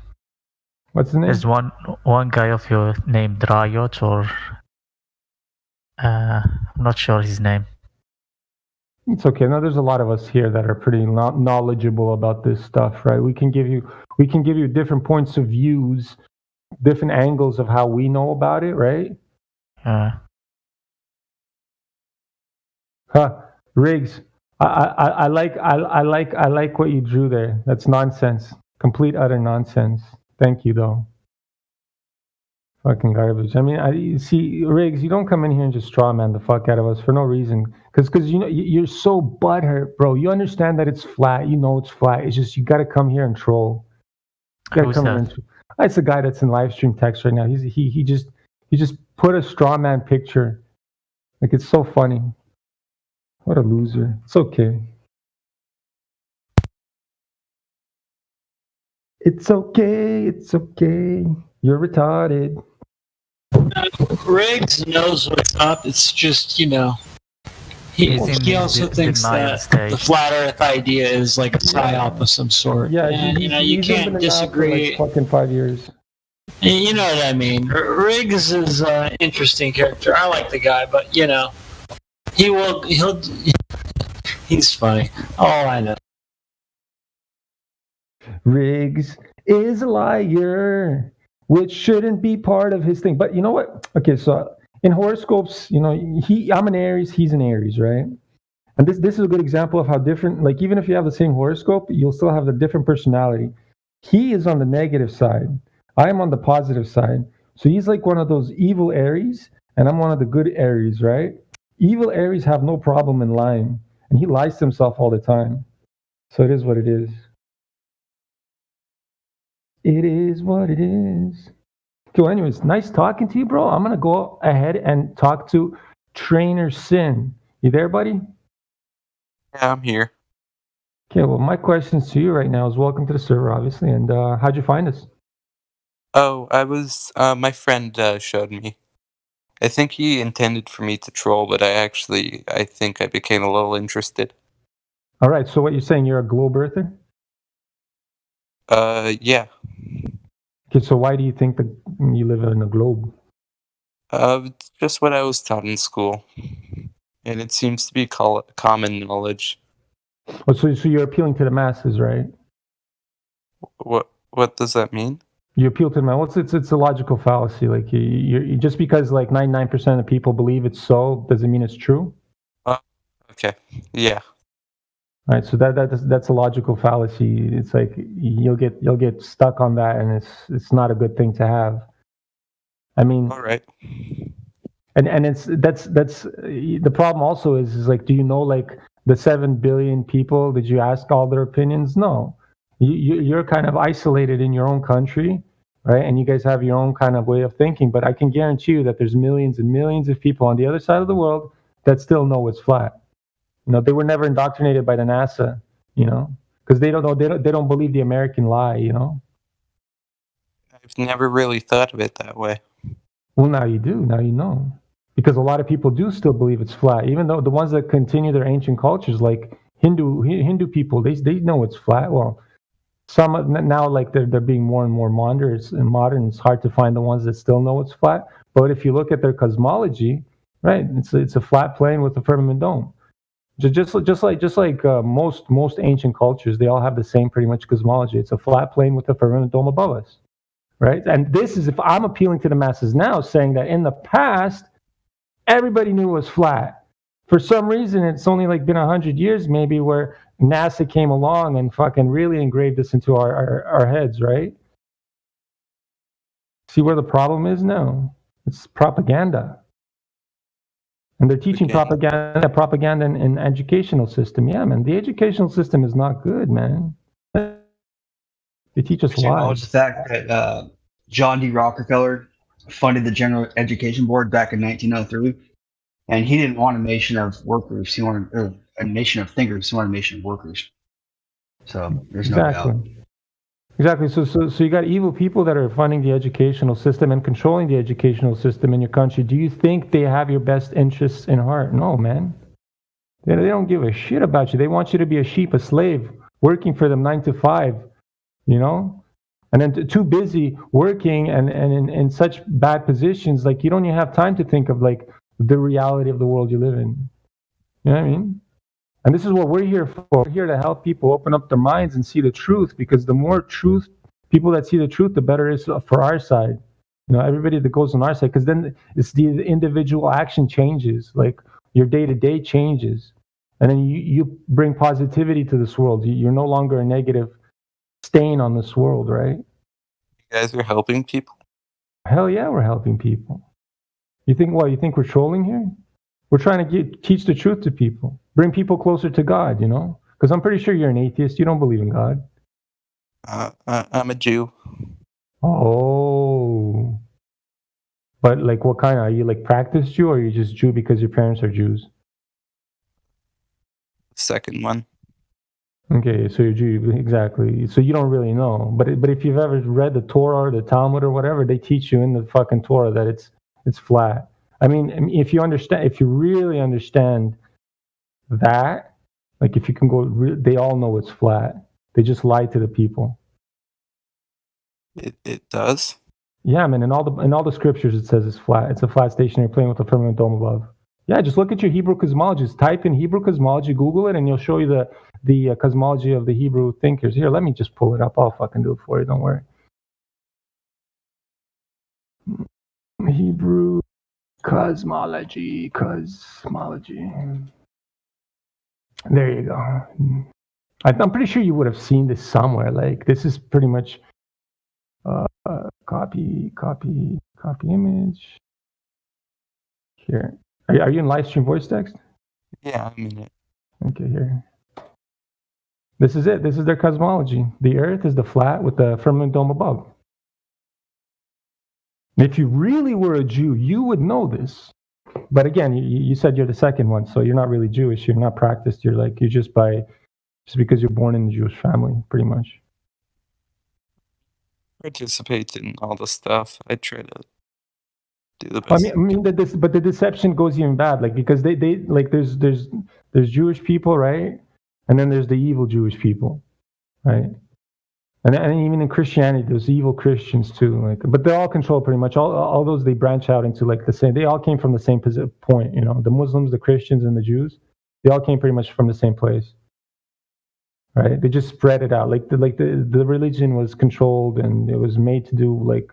What's his name? There's one guy of you named Riot, or I'm not sure his name. It's okay. Now there's a lot of us here that are pretty knowledgeable about this stuff, right? We can give you different points of views, different angles of how we know about it, right? Riggs, I like what you drew there. That's nonsense. Complete utter nonsense. Thank you though. Fucking garbage. I mean, you see, Riggs, you don't come in here and just straw man the fuck out of us for no reason. Because you know you're so butthurt, bro. You understand that it's flat. You know it's flat. It's just you got to come here and troll. You gotta Who's come here that? and It's the guy that's in live stream text right now. He just put a straw man picture. Like it's so funny. What a loser. It's okay. It's okay. It's okay. You're retarded. Riggs knows what's up. It's just, he also thinks that the flat Earth idea is like a psyop of some sort. Yeah, and you can't disagree. For like fucking 5 years. You know what I mean? Riggs is an interesting character. I like the guy, but he's funny. Oh, I know. Riggs is a liar, which shouldn't be part of his thing. But you know what? Okay, so in horoscopes, I'm an Aries, he's an Aries, right? And this is a good example of how different, like even if you have the same horoscope, you'll still have the different personality. He is on the negative side. I am on the positive side. So he's like one of those evil Aries, and I'm one of the good Aries, right? Evil Aries have no problem in lying, and he lies to himself all the time. So it is what it is. It is what it is. Okay, anyways, nice talking to you, bro. I'm going to go ahead and talk to Trainer Sin. You there, buddy? Yeah, I'm here. Okay, well, my questions to you right now is welcome to the server, obviously, and how'd you find us? Oh, I was, my friend showed me. I think he intended for me to troll, but I think I became a little interested. All right, so what you're saying, you're a globe earther? Yeah. Okay, so why do you think that you live in a globe? It's just what I was taught in school. And it seems to be common knowledge. Oh, so you're appealing to the masses, right? What does that mean? You appeal to the masses. Well, it's a logical fallacy. Like you just because like 99% of people believe it's so doesn't mean it's true. Okay. Yeah. All right, so that's a logical fallacy. It's like you'll get stuck on that, and it's not a good thing to have. I mean, all right. And that's the problem. Also, is like, do you know like the 7 billion people? Did you ask all their opinions? No, you're kind of isolated in your own country, right? And you guys have your own kind of way of thinking. But I can guarantee you that there's millions and millions of people on the other side of the world that still know it's flat. They were never indoctrinated by the NASA, because they don't know, they don't believe the American lie, I've never really thought of it that way. Well, now you do. Now you know. Because a lot of people do still believe it's flat, even though the ones that continue their ancient cultures, like Hindu people, they know it's flat. Well, some now, like they're being more and more modern. It's hard to find the ones that still know it's flat. But if you look at their cosmology, right, it's a flat plane with a firmament dome. Just like most ancient cultures, they all have the same pretty much cosmology. It's a flat plane with a firmament dome above us, right? And this is if I'm appealing to the masses now, saying that in the past, everybody knew it was flat. For some reason, it's only like been 100 years maybe where NASA came along and fucking really engraved this into our heads, right? See where the problem is now? It's propaganda. And they're teaching propaganda in educational system. Yeah, man. The educational system is not good, man. They teach us lies. Acknowledge the fact that John D. Rockefeller funded the General Education Board back in 1903, and he didn't want a nation of workers. He wanted a nation of thinkers. He wanted a nation of workers. So there's no doubt. Exactly. So you got evil people that are funding the educational system and controlling the educational system in your country. Do you think they have your best interests in heart? No, man. They don't give a shit about you. They want you to be a sheep, a slave, working for them 9 to 5, you know? And then too busy working and in such bad positions, like you don't even have time to think of like the reality of the world you live in. You know what I mean? And this is what we're here for. We're here to help people open up their minds and see the truth, because the more truth, people that see the truth, the better it is for our side. You know, everybody that goes on our side, because then it's the individual action changes, like your day-to-day changes. And then you bring positivity to this world. You're no longer a negative stain on this world, right? You guys are helping people? Hell yeah, we're helping people. You think what? You think we're trolling here? We're trying to teach the truth to people, bring people closer to God, you know? Because I'm pretty sure you're an atheist. You don't believe in God. I'm a Jew. Oh. But like what kind? Are you like practice Jew, or are you just Jew because your parents are Jews? Second one. Okay, so you're Jew, exactly. So you don't really know. But if you've ever read the Torah or the Talmud or whatever, they teach you in the fucking Torah that it's flat. I mean, if you really understand that, like if you can go, they all know it's flat. They just lie to the people. It does? Yeah, man. In all the scriptures, it says it's flat. It's a flat station. You're playing with a firmament dome above. Yeah, just look at your Hebrew cosmology. Just type in Hebrew cosmology, Google it, and it'll show you the cosmology of the Hebrew thinkers. Here, let me just pull it up. I'll fucking do it for you. Don't worry. Hebrew cosmology. There you go. I'm pretty sure you would have seen this somewhere. Like this is pretty much copy image. Here. Are you in live stream voice text? Yeah, I'm in it. Okay, here. This is it. This is their cosmology. The Earth is the flat with the firmament dome above. If you really were a Jew, you would know this. But again, you said you're the second one, so you're not really Jewish. You're not practiced. You're just because you're born in the Jewish family, pretty much. Participate in all the stuff. I try to do the best. I mean, but the deception goes even bad, like because they like there's Jewish people, right? And then there's the evil Jewish people, right? And even in Christianity, there's evil Christians too. Like, but they're all controlled pretty much. All those, they branch out into like the same. They all came from the same point, you know. The Muslims, the Christians, and the Jews, they all came pretty much from the same place, right? They just spread it out. Like the religion was controlled, and it was made to do like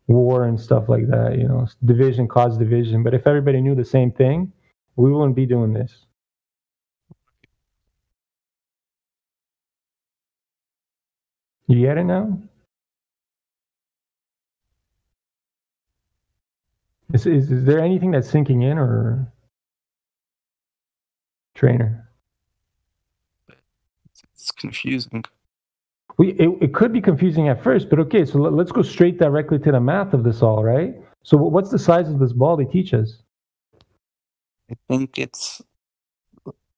war and stuff like that. You know, division caused division. But if everybody knew the same thing, we wouldn't be doing this. You get it now? Is there anything that's sinking in, or trainer? It's confusing. It could be confusing at first, but okay, so let's go straight directly to the math of this all, right? So what's the size of this ball they teach us? I think it's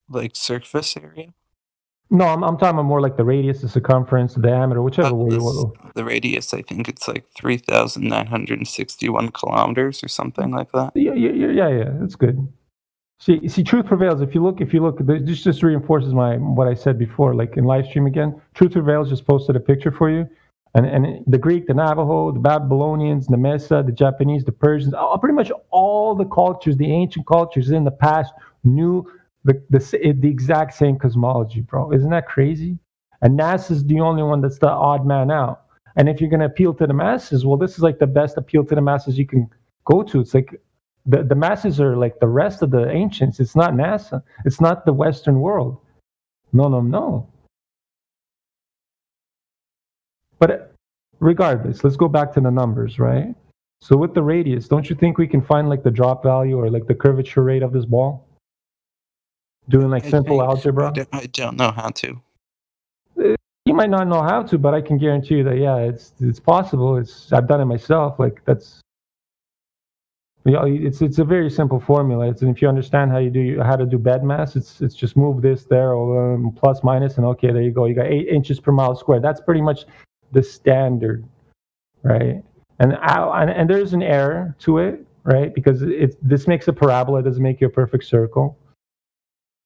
like surface area. No, I'm talking about more like the radius, the circumference, the diameter, whichever way you want. The radius, I think it's like 3,961 kilometers or something like that. Yeah, that's good. See, truth prevails. If you look, this just reinforces what I said before. Like in live stream again, truth prevails just posted a picture for you, and the Greek, the Navajo, the Babylonians, the Mesa, the Japanese, the Persians, pretty much all the cultures, the ancient cultures in the past knew the exact same cosmology, bro. Isn't that crazy? And NASA's the only one that's the odd man out. And if you're going to appeal to the masses, well, this is like the best appeal to the masses you can go to. It's like the masses are like the rest of the ancients. It's not NASA. It's not the Western world. No. But regardless, let's go back to the numbers, right? So with the radius, don't you think we can find like the drop value or like the curvature rate of this ball? Doing like simple algebra? I don't know how to. You might not know how to, but I can guarantee you that it's possible. I've done it myself. Like that's, it's a very simple formula. It's, and if you understand how to do bed mass, it's just move this there, or plus minus, and okay, there you go. You got 8 inches per mile squared. That's pretty much the standard, right? And there's an error to it, right? Because this makes a parabola. It doesn't make you a perfect circle.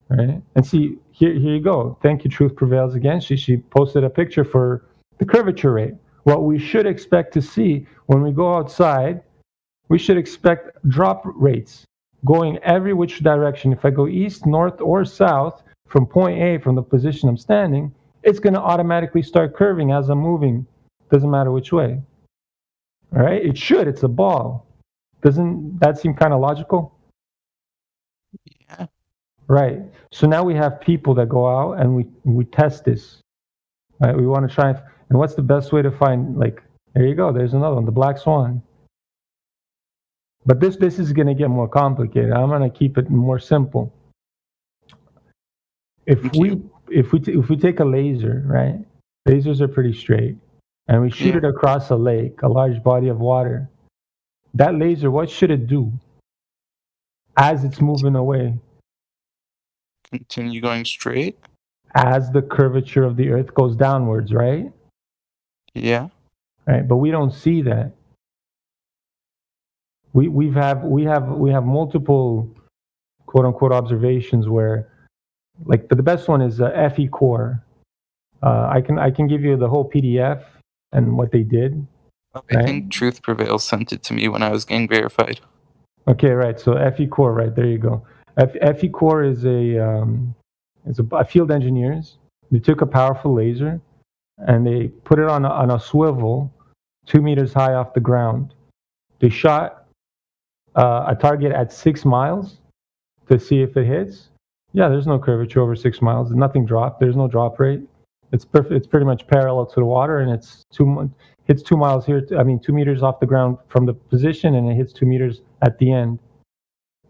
Right, and see here you go. Thank you, Truth Prevails again. She posted a picture for the curvature rate. What we should expect to see when we go outside, we should expect drop rates going every which direction. If I go east, north, or south from point A, from the position I'm standing, it's going to automatically start curving as I'm moving. Doesn't matter which way. All right, it should. It's a ball. Doesn't that seem kind of logical? Yeah. Right. So now we have people that go out and we test this. Right. We want to try and what's the best way to find, like, there you go. There's another one, the black swan. But this is going to get more complicated. I'm going to keep it more simple. If we take a laser, right? Lasers are pretty straight, and we shoot it across a lake, a large body of water. That laser, what should it do as it's moving away? Continue going straight. As the curvature of the Earth goes downwards, right? Yeah. Right, but we don't see that. We have multiple quote unquote observations where, like, the best one is FE Core. I can give you the whole PDF and what they did. I think Truth Prevails sent it to me when I was getting verified. Okay, right. So FE Core, right there you go. FE Core is a field engineers. They took a powerful laser and they put it on a swivel 2 meters high off the ground. They shot a target at 6 miles to see if it hits. Yeah, there's no curvature over 6 miles. Nothing dropped. There's no drop rate. It's perfect. It's pretty much parallel to the water, and hits 2 miles here. 2 meters off the ground from the position, and it hits 2 meters at the end.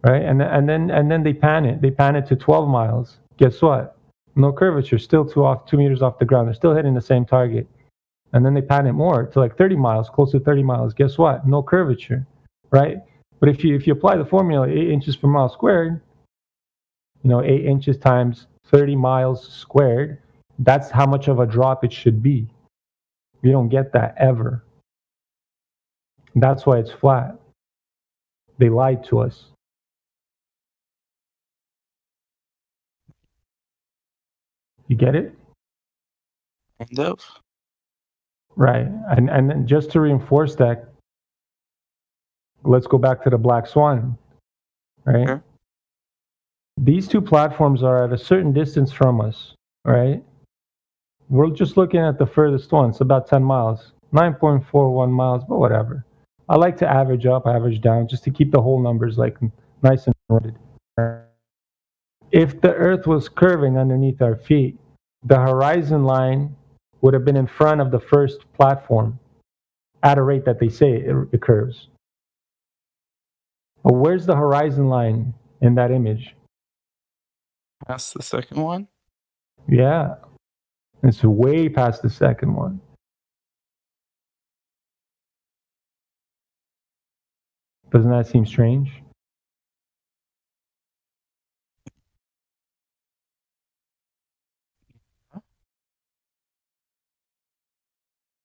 Right, and then they pan it. They pan it to 12 miles. Guess what? No curvature. Still 2 meters off the ground. They're still hitting the same target. And then they pan it more to like 30 miles, close to 30 miles. Guess what? No curvature, right? But if you apply the formula, 8 inches per mile squared, 8 inches times 30 miles squared, that's how much of a drop it should be. You don't get that ever. That's why it's flat. They lied to us. You get it? Kind of. Right. And then just to reinforce that, let's go back to the black swan. Right? Sure. These two platforms are at a certain distance from us, right? We're just looking at the furthest one. It's about 10 miles, 9.41 miles, but whatever. I like to average up, average down, just to keep the whole numbers like nice and rounded. If the Earth was curving underneath our feet, the horizon line would have been in front of the first platform at a rate that they say it curves. But where's the horizon line in that image? That's the second one? Yeah. It's way past the second one. Doesn't that seem strange?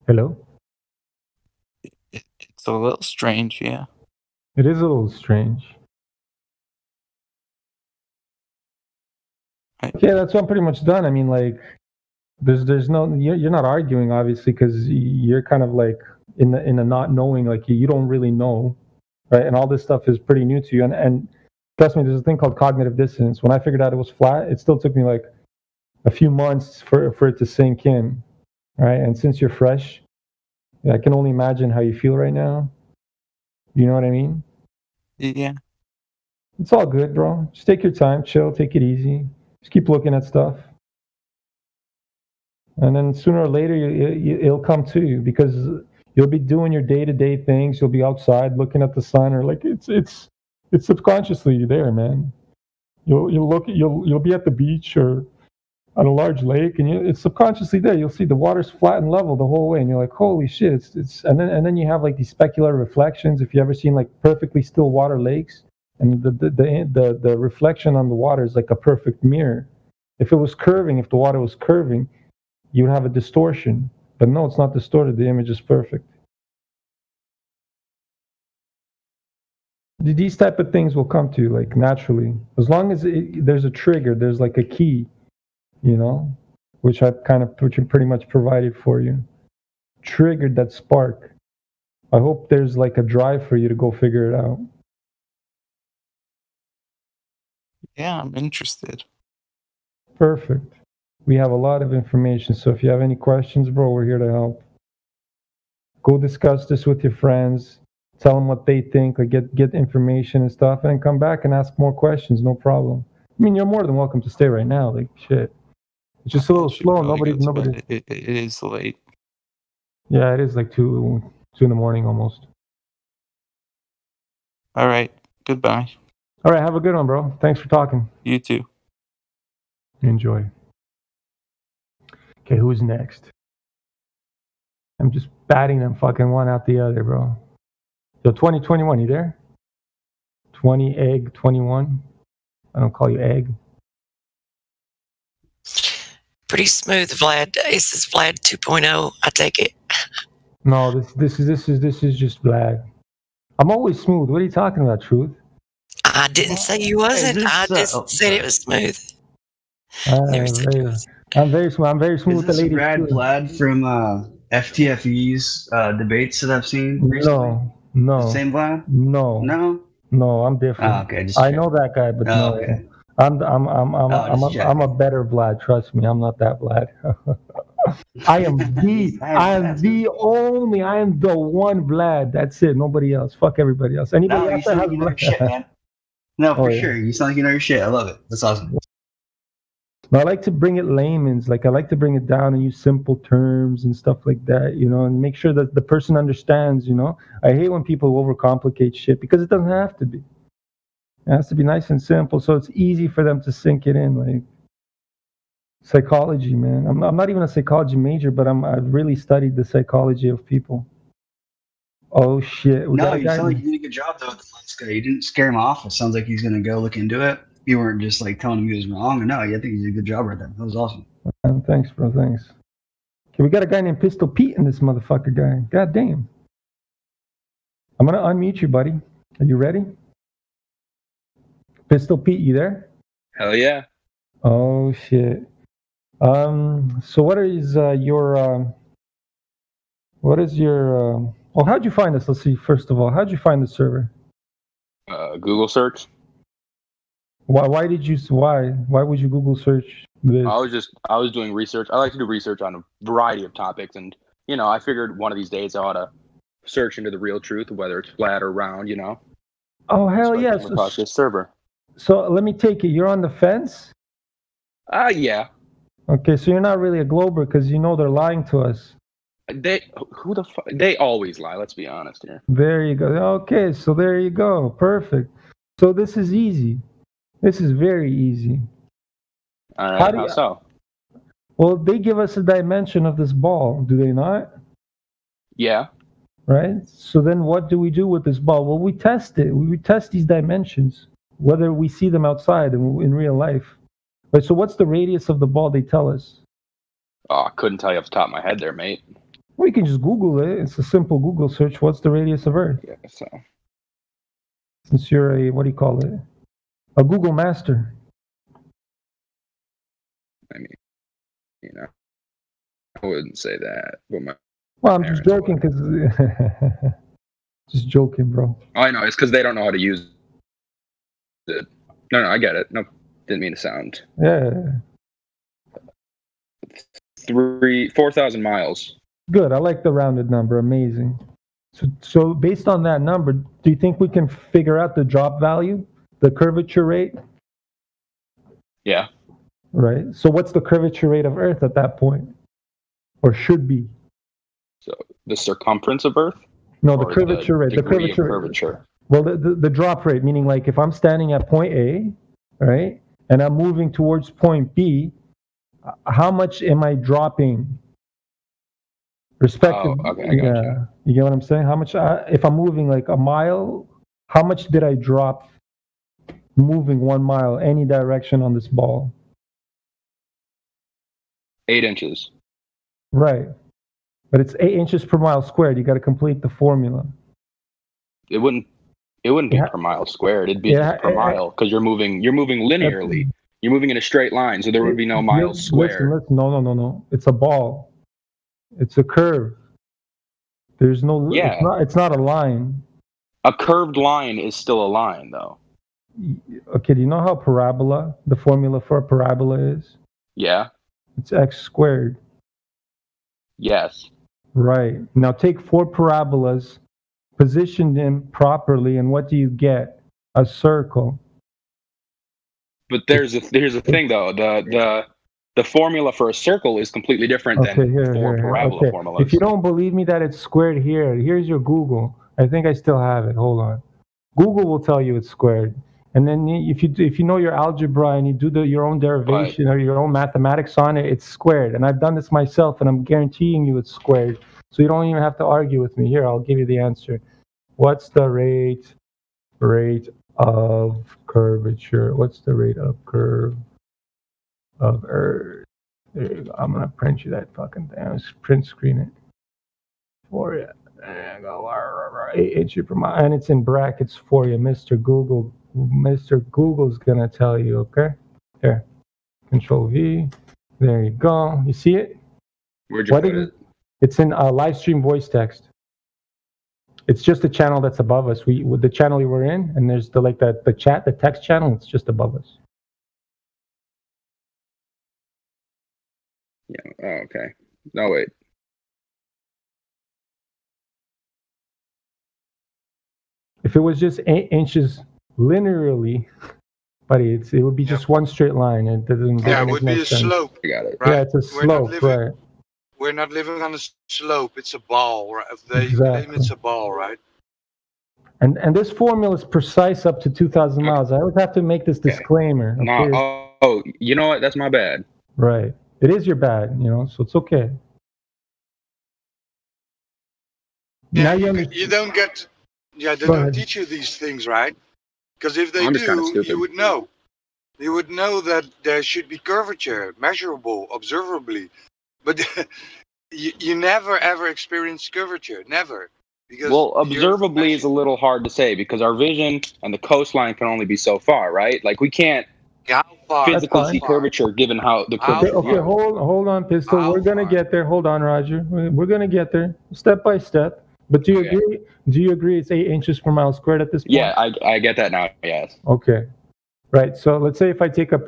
Hello? It's a little strange, yeah. It is a little strange. Okay, that's what I'm pretty much done. I mean, like, there's no, you're not arguing, obviously, because you're kind of like in the not knowing, like you don't really know, right? And all this stuff is pretty new to you. And trust me, there's a thing called cognitive dissonance. When I figured out it was flat, it still took me like a few months for it to sink in, right? And since you're fresh, I can only imagine how you feel right now. You know what I mean? Yeah. It's all good, bro. Just take your time, chill, take it easy. Just keep looking at stuff. And then sooner or later, it'll come to you because you'll be doing your day-to-day things. You'll be outside looking at the sun, or like it's subconsciously there, man. You'll be at the beach or on a large lake, and it's subconsciously there. You'll see the water's flat and level the whole way, and you're like, holy shit! It's and then you have like these specular reflections. If you ever seen like perfectly still water lakes, and the reflection on the water is like a perfect mirror. If it was curving, if the water was curving, you would have a distortion. But no, it's not distorted. The image is perfect. These type of things will come to you like naturally, as long as there's a trigger, there's like a key, you know, which I pretty much provided for you. Triggered that spark. I hope there's like a drive for you to go figure it out. Yeah, I'm interested. Perfect. We have a lot of information, so if you have any questions, bro, we're here to help. Go discuss this with your friends. Tell them what they think, like get information and stuff, and then come back and ask more questions. No problem. I mean, you're more than welcome to stay right now. Like shit, it's just a little slow. Nobody. It is late. Yeah, it is like 2 in the morning almost. All right. Goodbye. All right. Have a good one, bro. Thanks for talking. You too. Enjoy. Okay, who's next? I'm just batting them fucking one out the other, bro. So 2021, you there? 20 egg 21. I don't call you egg. Pretty smooth, Vlad. This is Vlad 2.0. I take it. No, this is just Vlad. I'm always smooth. What are you talking about, Truth? I didn't say you wasn't. I just said it was smooth. I'm very smooth. I'm very smooth Is with the this ladies. Brad too. Vlad from FTFE's debates that I've seen recently? No. The same Vlad? No. No, I'm different. Oh, okay, just I check. know that guy, but Oh, no. okay. I'm just a better Vlad. Trust me, I'm not that Vlad. I am the one Vlad. That's it. Nobody else. Fuck everybody else. Anybody No, you else that sound has like you know your Vlad? shit, man. No, for Oh, yeah. sure. You sound like you know your shit. I love it. That's awesome. No, I like to bring it layman's. Like I like to bring it down and use simple terms and stuff like that, you know, and make sure that the person understands, you know. I hate when people overcomplicate shit because it doesn't have to be. It has to be nice and simple, so it's easy for them to sink it in. Like psychology, man. I'm not even a psychology major, but I've really studied the psychology of people. Oh shit! No, you sound like you did a good job though with the last guy. You didn't scare him off. It sounds like he's gonna go look into it. You weren't just like telling him he was wrong. No, I think you did a good job right there. That was awesome. Thanks, bro. Thanks. Okay, we got a guy named Pistol Pete in this motherfucker guy. God damn. I'm gonna unmute you, buddy. Are you ready? Pistol Pete, you there? Hell yeah. Oh shit. So what is your well, how'd you find us? Let's see. First of all, how'd you find the server? Google search. Why would you Google search this? I was doing research. I like to do research on a variety of topics, and I figured one of these days I ought to search into the real truth, whether it's flat or round. Oh hell So I yes. came across this server. So let me take it. You're on the fence? Yeah. Okay, so you're not really a Glober because they're lying to us. They always lie. Let's be honest here. There you go. Okay, so there you go. Perfect. So this is easy. This is very easy. All right. How so? Well, they give us a dimension of this ball, do they not? Yeah. Right? So then what do we do with this ball? Well, we test it. We test these dimensions, whether we see them outside in real life. Right, so what's the radius of the ball they tell us? Oh, I couldn't tell you off the top of my head there, mate. Well, you can just Google it. It's a simple Google search. What's the radius of Earth? Yeah, so. Since you're what do you call it? A Google master. I mean, I wouldn't say that. But Well, I'm just joking because... just joking, bro. I know. It's because they don't know how to use it. No, I get it. No, didn't mean to sound. Yeah. 4,000 miles. Good. I like the rounded number. Amazing. So based on that number, do you think we can figure out the drop value, the curvature rate? Yeah. Right. So what's the curvature rate of Earth at that point? Or should be? So the circumference of Earth? No, the curvature rate. The degree curvature. of curvature. Well, the drop rate, meaning like if I'm standing at point A, right, and I'm moving towards point B, how much am I dropping? Respective. Oh, okay, I got Yeah, you get what I'm saying? How much? If I'm moving like a mile, how much did I drop moving 1 mile any direction on this ball? 8 inches. Right. But it's 8 inches per mile squared. You got to complete the formula. It wouldn't be per mile squared. It'd be per mile because you're moving linearly. You're moving in a straight line, so there would be no miles squared. Listen. No. It's a ball. It's a curve. There's no. Yeah. It's not a line. A curved line is still a line, though. Okay. Do you know how parabola? The formula for a parabola is? Yeah. It's x squared. Yes. Right. Now take 4 parabolas, position them properly, and what do you get? A circle. But here's the thing, though. The formula for a circle is completely different than 4 parabola formulas. If you don't believe me that it's squared here's your Google. I think I still have it. Hold on. Google will tell you it's squared. And then if you know your algebra and you do your own derivation or your own mathematics on it, it's squared. And I've done this myself, and I'm guaranteeing you it's squared. So you don't even have to argue with me. Here, I'll give you the answer. What's the rate of curvature? What's the rate of curve of Earth? There you go. I'm gonna print you that fucking thing. I'll print screen it for you. There you go. 8 inches per mile, and it's in brackets for you, Mr. Google. Mr. Google's gonna tell you. Okay. Here. Control V. There you go. You see it? Where'd you put it? It's in live stream voice text. It's just the channel that's above us. The channel we were in, and there's the text channel. It's just above us. Yeah. Oh, okay. No, wait. If it was just 8 inches linearly, buddy, it would be just one straight line. It doesn't. Yeah, it would be a slope. I got it. Right? Yeah, it's a slope, right? We're not living on a slope. It's a ball, right? They Exactly. claim it's a ball, right? And this formula is precise up to 2,000 miles. I always have to make this disclaimer. Okay? No. Oh, you know what? That's my bad. Right. It is your bad, so it's okay. Yeah, now you don't get. Yeah, they Go don't ahead. teach you these things, right? Because if they I'm just kinda do, stupid. you would know. You would know that there should be curvature, measurable, observably. But you never ever experience curvature, never. Because Well, observably is a little hard to say because our vision and the coastline can only be so far, right? Like we can't physically see curvature given how the curvature. Okay, hold on, Pistol. We're gonna get there. Hold on, Roger. We're gonna get there step by step. But do you agree? Do you agree it's 8 inches per mile squared at this point? Yeah, I get that now. Yes. Okay. Right. So let's say if I take a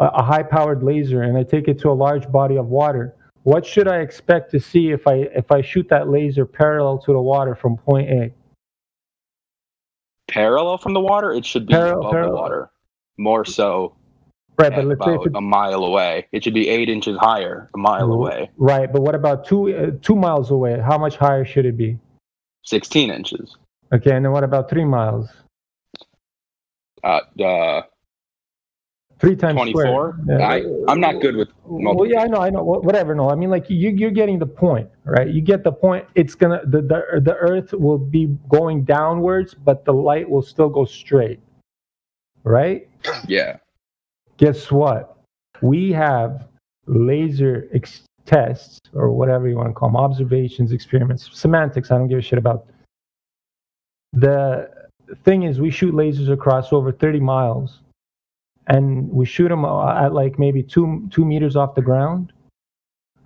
high-powered laser and I take it to a large body of water, what should I expect to see if I shoot that laser parallel to the water from point A? Parallel from the water, it should be above the water. More so. Right, but let's say about a mile away. It should be 8 inches higher a mile away. Right, but what about 2 miles away? How much higher should it be? 16 inches. Okay, and then what about 3 miles? 3 times 24. squared. Yeah. I'm not good with Well, yeah, I know. Whatever. No, I mean, like you're getting the point, right? You get the point. It's gonna the Earth will be going downwards, but the light will still go straight, right? Yeah. Guess what? We have laser tests or whatever you want to call them, observations, experiments, semantics. I don't give a shit about. The thing is, we shoot lasers across over 30 miles. And we shoot them at like maybe 2 meters off the ground,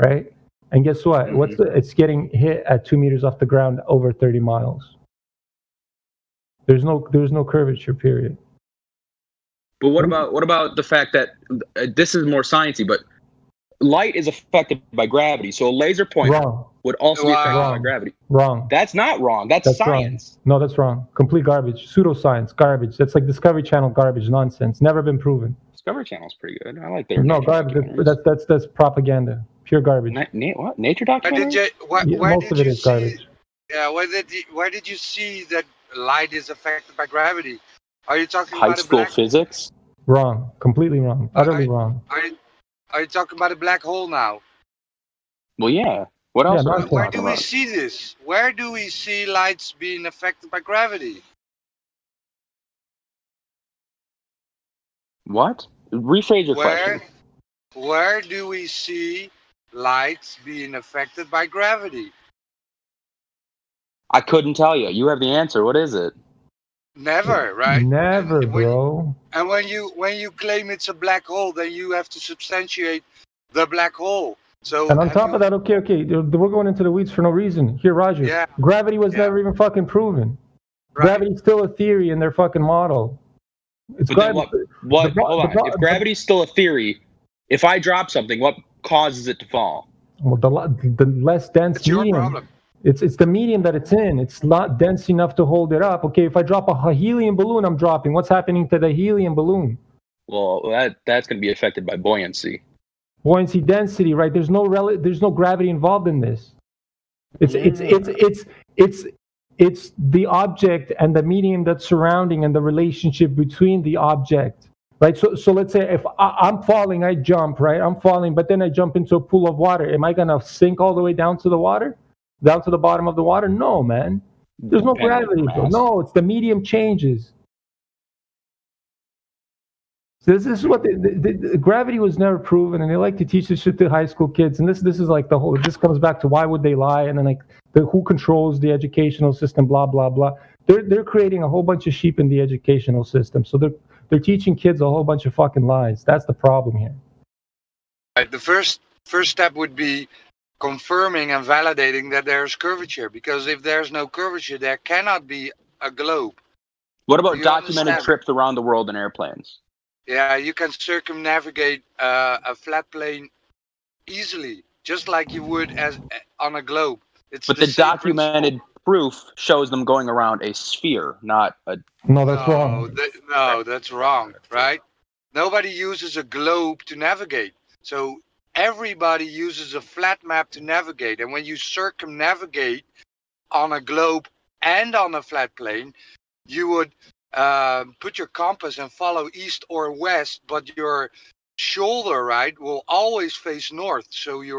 right? And guess what? It's getting hit at 2 meters off the ground over 30 miles. There's no curvature, period. But what about the fact that this is more sciencey, but light is affected by gravity, so a laser pointer would also be affected by gravity. Wrong. That's not wrong. That's science. Wrong. No, that's wrong. Complete garbage. Pseudoscience. Garbage. That's like Discovery Channel garbage. Nonsense. Never been proven. Discovery Channel's pretty good. I like their No, garbage. That's propaganda. Pure garbage. What? Nature documentary? Most of it is garbage. Yeah, where did you see that light is affected by gravity? Are you talking High about school physics? Wrong. Completely wrong. Utterly wrong. Are you talking about a black hole now? Well, yeah. What else are we Where talking do we about? see this? Where do we see lights being affected by gravity? What? Rephrase your question. Where do we see lights being affected by gravity? I couldn't tell you. You have the answer. What is it? Never, right? Never, bro. And when you claim it's a black hole, then you have to substantiate the black hole. So And on top of that, okay, we're going into the weeds for no reason. Here, Roger. Yeah. Gravity was never even fucking proven. Gravity's still a theory in their fucking model. It's But then what? Hold on. If gravity's still a theory, if I drop something, what causes it to fall? Well, the less dense medium. problem. It's the medium that it's in. It's not dense enough to hold it up. Okay, if I drop a helium balloon, I'm dropping. What's happening to the helium balloon? Well, that's going to be affected by buoyancy. Buoyancy density, right? There's no gravity involved in this. It's the object and the medium that's surrounding and the relationship between the object, right? So let's say if I'm falling, I jump, right? I'm falling, but then I jump into a pool of water. Am I gonna sink all the way down to the water, down to the bottom of the water? No, man. There's no gravity. No, it's the medium changes. So this is what the gravity was never proven, and they like to teach this shit to high school kids. And this is like the whole. This comes back to why would they lie, and then like who controls the educational system, blah blah blah. They're creating a whole bunch of sheep in the educational system. So they're teaching kids a whole bunch of fucking lies. That's the problem here. Right, the first step would be confirming and validating that there's curvature, because if there's no curvature, there cannot be a globe. What about You documented understand? trips around the world in airplanes? Yeah, you can circumnavigate a flat plane easily, just like you would as on a globe. It's But the same documented proof shows them going around a sphere, not a. No, that's wrong. No, that's wrong, right? Nobody uses a globe to navigate. So everybody uses a flat map to navigate. And when you circumnavigate on a globe and on a flat plane, you would put your compass and follow east or west, but your shoulder, right, will always face north. So you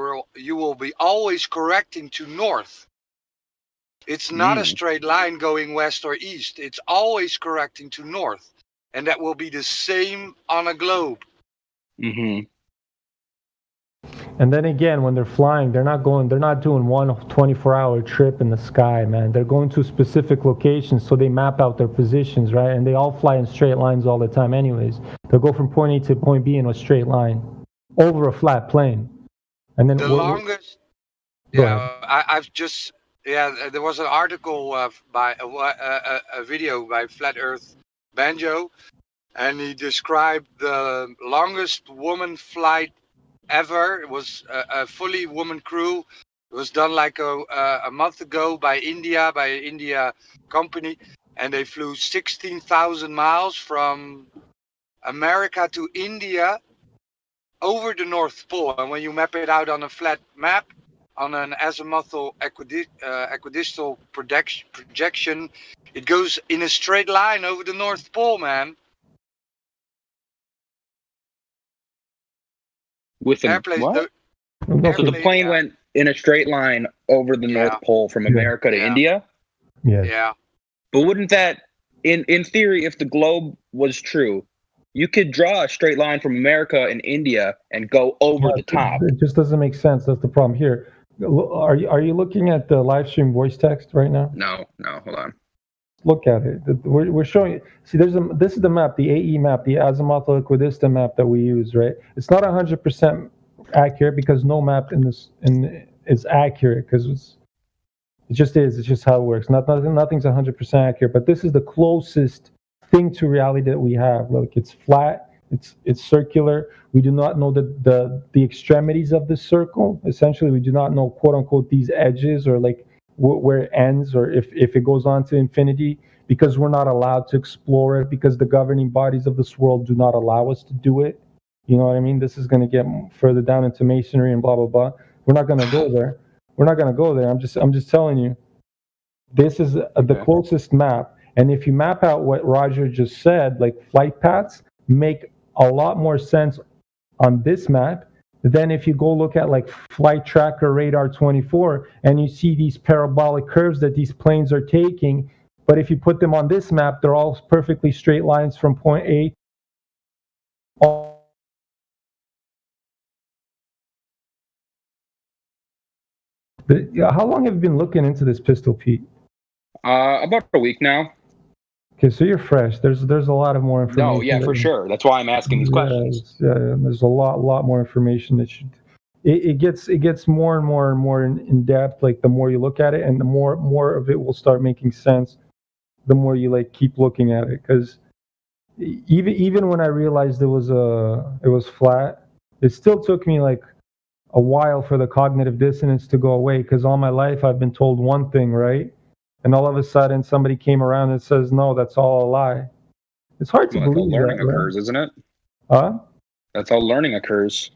will be always correcting to north. It's not a straight line going west or east. It's always correcting to north. And that will be the same on a globe. Mm-hmm. And then again, when they're flying, they're not doing one 24-hour trip in the sky, man. They're going to specific locations, so they map out their positions, right? And they all fly in straight lines all the time anyways. They'll go from point A to point B in a straight line over a flat plane. And then The longest, there was an article by a video by Flat Earth Banjo, and he described the longest woman flight ever. It was a fully woman crew. It was done like a month ago by an India company, and they flew 16,000 miles from America to India over the North Pole. And when you map it out on a flat map, on an azimuthal equidistal projection, it goes in a straight line over the North Pole, man. With a Airplanes what? don't- So the plane went in a straight line over the North Pole from America to India? Yeah. But wouldn't that, in theory, if the globe was true, you could draw a straight line from America and India and go over the top. It just doesn't make sense. That's the problem here. Are you looking at the live stream voice text right now? No, hold on. Look at it. We're showing. See, this is the map, the AE map, the azimuthal equidistant map that we use, right? It's not 100% accurate because no map is accurate because it just is. It's just how it works. Nothing's 100% accurate, but this is the closest thing to reality that we have. Look, it's flat. It's circular. We do not know the extremities of the circle. Essentially, we do not know, quote unquote, these edges or like where it ends or if it goes on to infinity, because we're not allowed to explore it because the governing bodies of this world do not allow us to do it. You know what I mean? This is going to get further down into masonry and blah blah blah. We're not going to go there. I'm just telling you, this is the closest map. And if you map out what Roger just said, like flight paths make a lot more sense on this map Then if you go look at like Flight Tracker Radar 24 and you see these parabolic curves that these planes are taking, but if you put them on this map, they're all perfectly straight lines from point A. How long have you been looking into this, Pistol Pete? About a week now. Okay, so you're fresh. There's a lot of more information. No, yeah, for sure. That's why I'm asking these questions. Yeah, there's a lot more information that should. It gets more and more in depth. Like the more you look at it, and the more of it will start making sense. The more you like keep looking at it, because even when I realized it was flat, it still took me like a while for the cognitive dissonance to go away. Because all my life I've been told one thing, right? And all of a sudden, somebody came around and says, "No, that's all a lie." It's hard to Well, believe that's how learning that, occurs, right? isn't it? Huh? That's how learning occurs.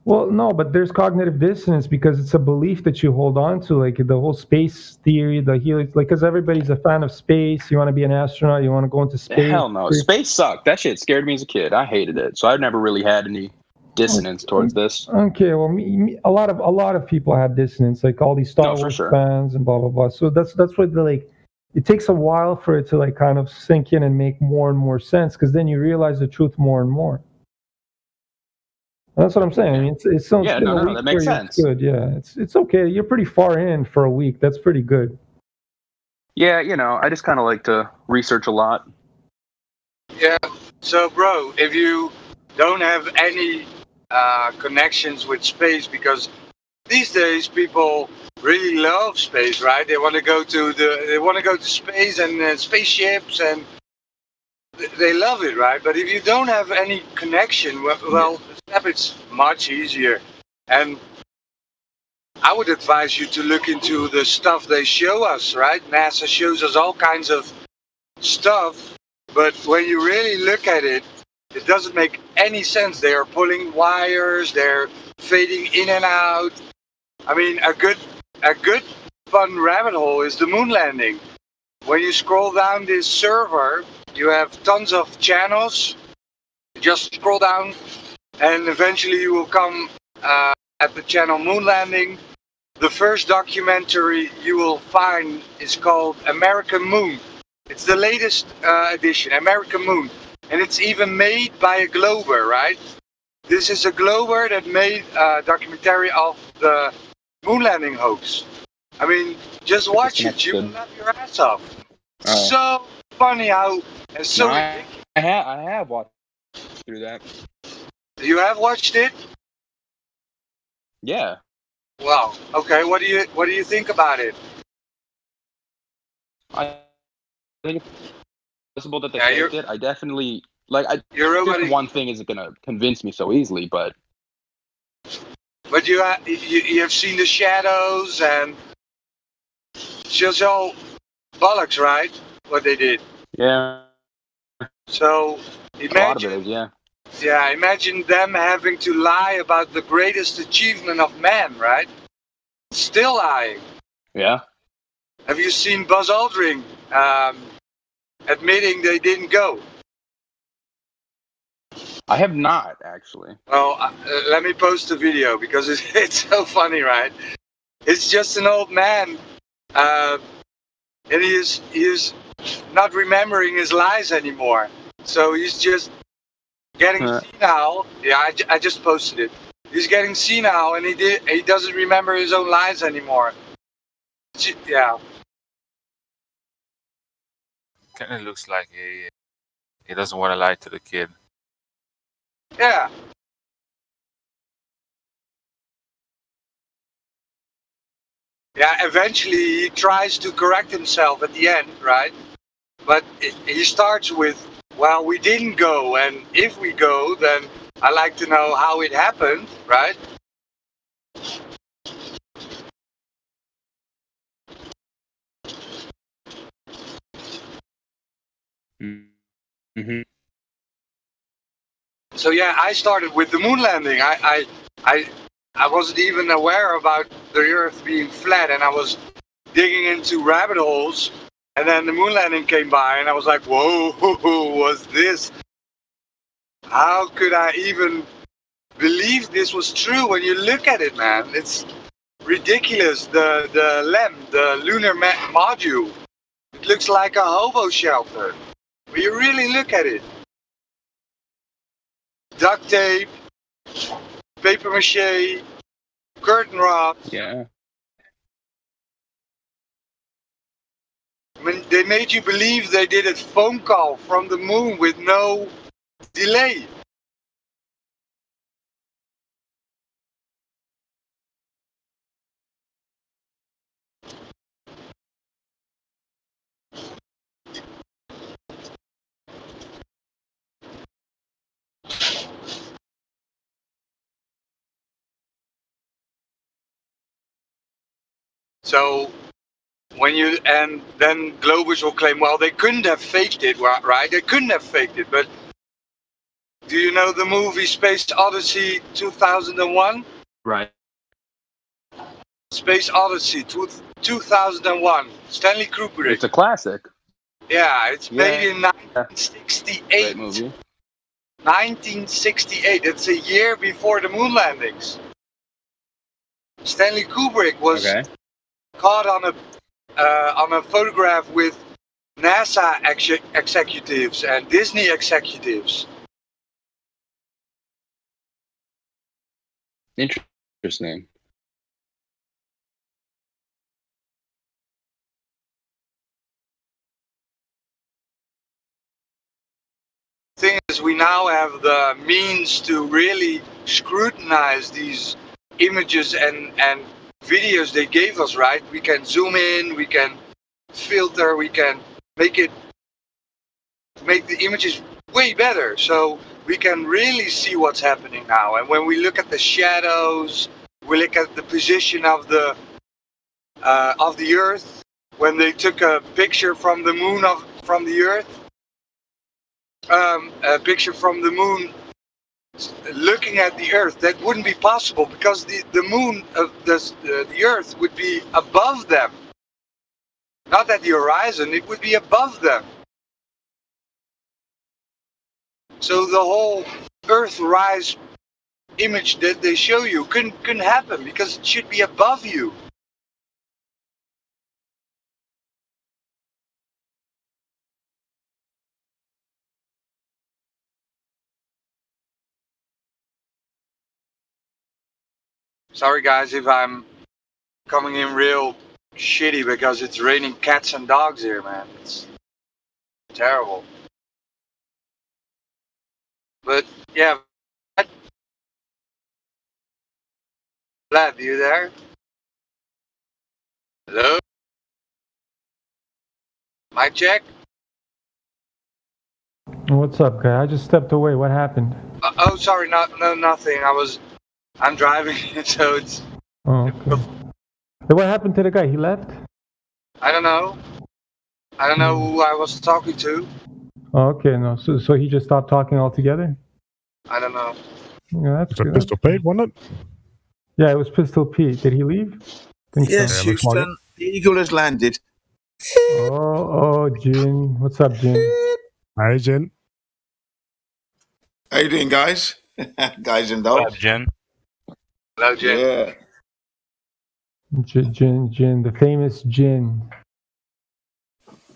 Well, no, but there's cognitive dissonance because it's a belief that you hold on to, like the whole space theory, the helix, like because everybody's a fan of space. You want to be an astronaut, you want to go into space. Hell no, space sucked. That shit scared me as a kid. I hated it, so I've never really had any dissonance towards this. Okay, well, a lot of people have dissonance, like all these Star Wars fans and blah blah blah. So that's what the like. It takes a while for it to like kind of sink in and make more and more sense, because then you realize the truth more and more. That's what I'm saying. I mean, it's been a week that makes where sense. it's good. Yeah, it's okay. You're pretty far in for a week. That's pretty good. Yeah, I just kind of like to research a lot. Yeah. So, bro, if you don't have any connections with space, because these days people really love space, right? They want to go to space and spaceships, and they love it, right? But if you don't have any connection, well, it's much easier. And I would advise you to look into the stuff they show us, right? NASA shows us all kinds of stuff, but when you really look at it, it doesn't make any sense. They are pulling wires, they're fading in and out. I mean, a good fun rabbit hole is the moon landing. When you scroll down this server, you have tons of channels. Just scroll down, and eventually you will come at the channel Moon Landing. The first documentary you will find is called American Moon. It's the latest edition, American Moon. And it's even made by a Glober, right? This is a Glober that made a documentary of the moon landing hoax. I mean, just watch it. You will laugh your ass off. So funny how, and so I have watched through that. You have watched it? Yeah. Wow. Okay. What do you think about it? I think it's possible that they faked it. I definitely Just one thing isn't gonna convince me so easily, but you have seen the shadows, and it's just all bollocks, right? What they did. Yeah. So a lot of it is, yeah. Yeah, imagine them having to lie about the greatest achievement of man, right? Still lying. Yeah. Have you seen Buzz Aldrin admitting they didn't go? I have not, actually. Well, let me post a video because it's so funny, right? It's just an old man, and he is not remembering his lies anymore. So he's just getting senile. Yeah, I just posted it. He's getting senile, and he doesn't remember his own lies anymore. Yeah. Kind of looks like he doesn't want to lie to the kid. Yeah. Yeah, eventually he tries to correct himself at the end, right? But he starts with, well, we didn't go, and if we go, then I'd like to know how it happened, right? Mm-hmm. So yeah, I started with the moon landing. I wasn't even aware about the Earth being flat, and I was digging into rabbit holes, and then the moon landing came by, and I was like, whoa, what's this? How could I even believe this was true when you look at it, man. It's ridiculous. The LEM, the lunar module, it looks like a hobo shelter. When you really look at it, duct tape, paper mache, curtain rods. Yeah. I mean, they made you believe they did a phone call from the moon with no delay. So when you, and then Globus will claim, well, they couldn't have faked it, right? They couldn't have faked it, but do you know the movie Space Odyssey 2001? Right. Space Odyssey 2001, Stanley Kubrick. It's a classic. Yeah, it's made in Great 1968. movie. 1968. It's a year before the moon landings. Stanley Kubrick was caught on a photograph with NASA executives and Disney executives. Interesting. Thing is, we now have the means to really scrutinize these images and videos they gave us, right? We can zoom in, we can filter, we can make the images way better, so we can really see what's happening now. And when we look at the shadows, we look at the position of the Earth. When they took a picture from the moon from the Earth, a picture from the moon looking at the Earth, that wouldn't be possible because the moon of the Earth would be above them, not at the horizon. It would be above them. So the whole Earth-rise image that they show you couldn't happen because it should be above you. Sorry guys if I'm coming in real shitty because it's raining cats and dogs here, man. It's terrible. But yeah, Vlad, you there? Hello? Mic check? What's up, guy? I just stepped away. What happened? Oh, sorry, no, nothing. I'm driving, so it's. Oh, okay. Hey, what happened to the guy? He left? I don't know. I don't know who I was talking to. Oh, okay, no. So he just stopped talking altogether? I don't know. Yeah, that's Is it good. Pistol Pete, wasn't it? Yeah, it was Pistol Pete. Did he leave? Think Yes, so. Houston. The Eagle has landed. Oh, Jin. What's up, Jin? Hey, Jin. How you doing, guys? Guys and dolls. Jen. Hello, Jin. Yeah. Jin, the famous Jin.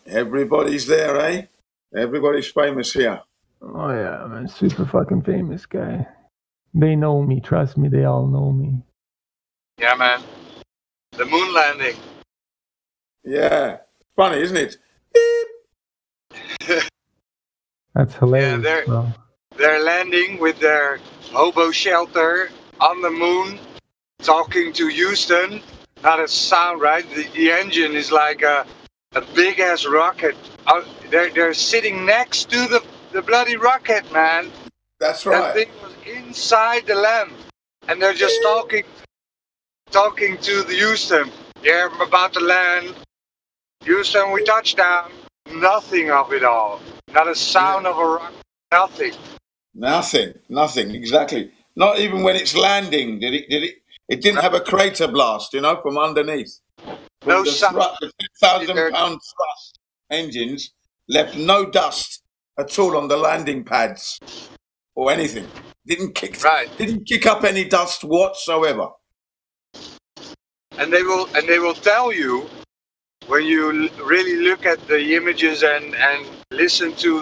Everybody's there, eh? Everybody's famous here. Oh yeah, man, super fucking famous guy. They know me, trust me, they all know me. Yeah, man. The moon landing. Yeah. Funny, isn't it? That's hilarious. Yeah, bro. they're landing with their hobo shelter on the moon, talking to Houston. Not a sound, right? The engine is like a big ass rocket. They're sitting next to the bloody rocket, man. That's right. That thing was inside the LEM, and they're just talking to the Houston. Yeah, I'm about to land. Houston, we touched down. Nothing of it all. Not a sound of a rocket. Nothing. Nothing. Exactly. Not even when it's landing. Did it? It didn't have a crater blast, from underneath. No the sound. The 2,000-pound thrust engines left no dust at all on the landing pads or anything. Didn't kick up any dust whatsoever. And they will tell you when you really look at the images and listen to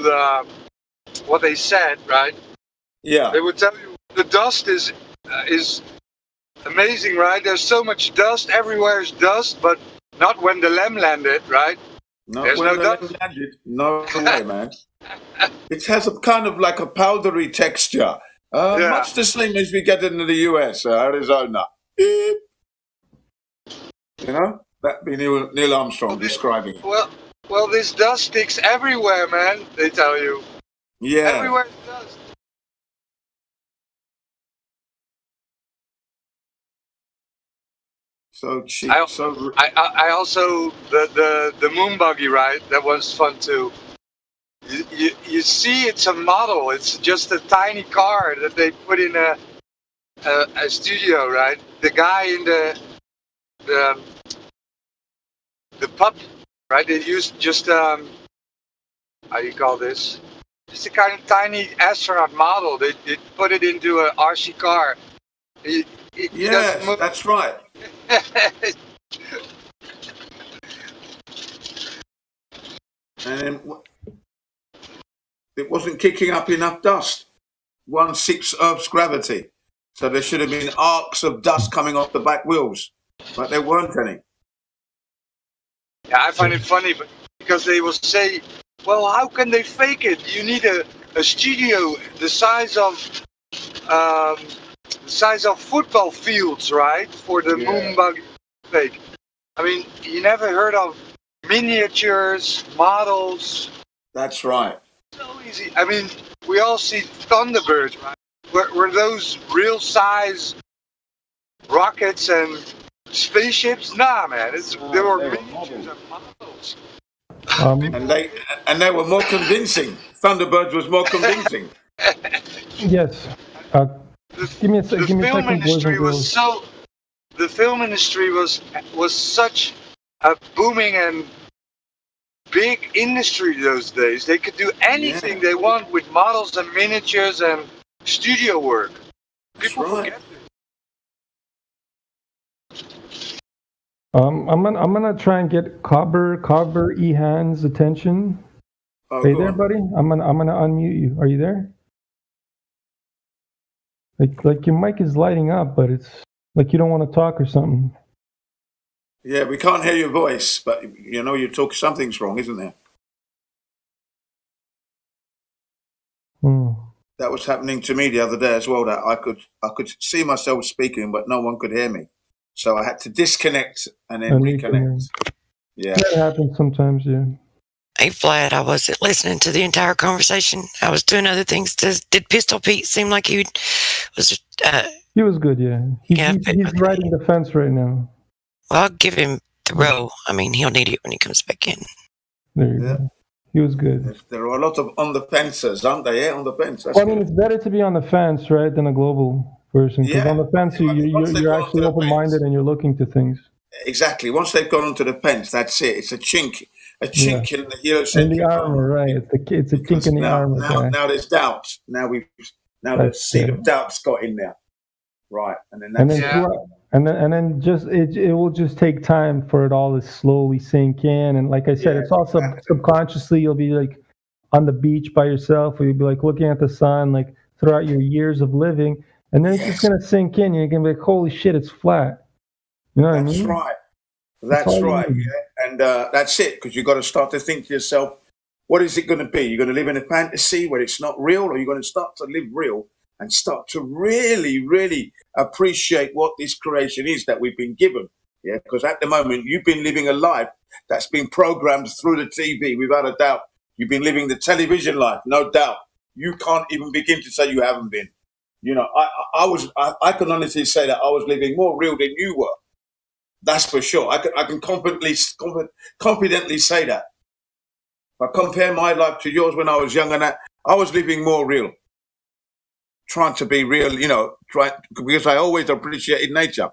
what they said, right? Yeah. They would tell you the dust is amazing, right? There's so much dust, everywhere is dust, but not when the LEM landed, right? There's when no the dust. LEM landed. No way, man. It has a kind of like a powdery texture. Much the same as we get in the US, Arizona. Beep. You know? That'd be Neil Armstrong describing it. Well, this dust sticks everywhere, man, they tell you. Yeah. Everywhere it does. So cheap. I also the moon buggy ride, that was fun too. You see, it's a model. It's just a tiny car that they put in a studio, right? The guy in the pup, right? They used just how you call this? Just a kind of tiny astronaut model. They put it into an RC car. Yes, that's right. And it wasn't kicking up enough dust. 1/6 Earth's gravity. So there should have been arcs of dust coming off the back wheels, but there weren't any. Yeah, I find it funny, but because they will say, well, how can they fake it? You need a studio the size of football fields, right? For the moon buggy fake. I mean, you never heard of miniatures, models. That's right. So easy. I mean, we all see Thunderbirds, right? Were those real size rockets and spaceships? Nah, man. They were miniatures and models. And they were more convincing. Thunderbirds was more convincing. Yes. Give me a second, boys and girls. The film industry was such a booming and big industry those days. They could do anything they want with models and miniatures and studio work. People forget this. I'm gonna try and get Cobber Ehan's attention. Are you there, buddy? I'm gonna unmute you. Are you there? Like your mic is lighting up, but it's like you don't want to talk or something. Yeah, we can't hear your voice, but you know you talk. Something's wrong, isn't there? That was happening to me the other day as well. That I could see myself speaking, but no one could hear me, so I had to disconnect and then reconnect. Yeah, that happens sometimes. Yeah. Hey, Vlad, I wasn't listening to the entire conversation. I was doing other things. Did Pistol Pete seem like he was? He was good, yeah. He's riding the fence right now. Well, I'll give him the row. I mean, he'll need it when he comes back in. There you go. He was good. There are a lot of on the fences, aren't they? Yeah, on the fence. Well, I mean, it's better to be on the fence, right, than a global person. Because on the fence, you're actually open-minded and you're looking to things. Exactly. Once they've gone onto the fence, that's it. It's a chink in the in the armor, right? It's a chink in the armor. Now there's doubts. Now the seed of doubts got in there, right? And then just it will just take time for it all to slowly sink in. And like I said, it's also subconsciously you'll be like on the beach by yourself, or you'll be like looking at the sun, like throughout your years of living, and then it's just gonna sink in. You're gonna be like, holy shit, it's flat. You know what I mean? That's right. That's right. Yeah. And that's it, because you've got to start to think to yourself, what is it going to be? You're going to live in a fantasy where it's not real, or you're going to start to live real and start to really, really appreciate what this creation is that we've been given. Yeah, because at the moment, you've been living a life that's been programmed through the TV, without a doubt. You've been living the television life, no doubt. You can't even begin to say you haven't been. You know, I can honestly say that I was living more real than you were. That's for sure. I can confidently say that. If I compare my life to yours when I was young, and I was living more real, trying to be real, you know, because I always appreciated nature.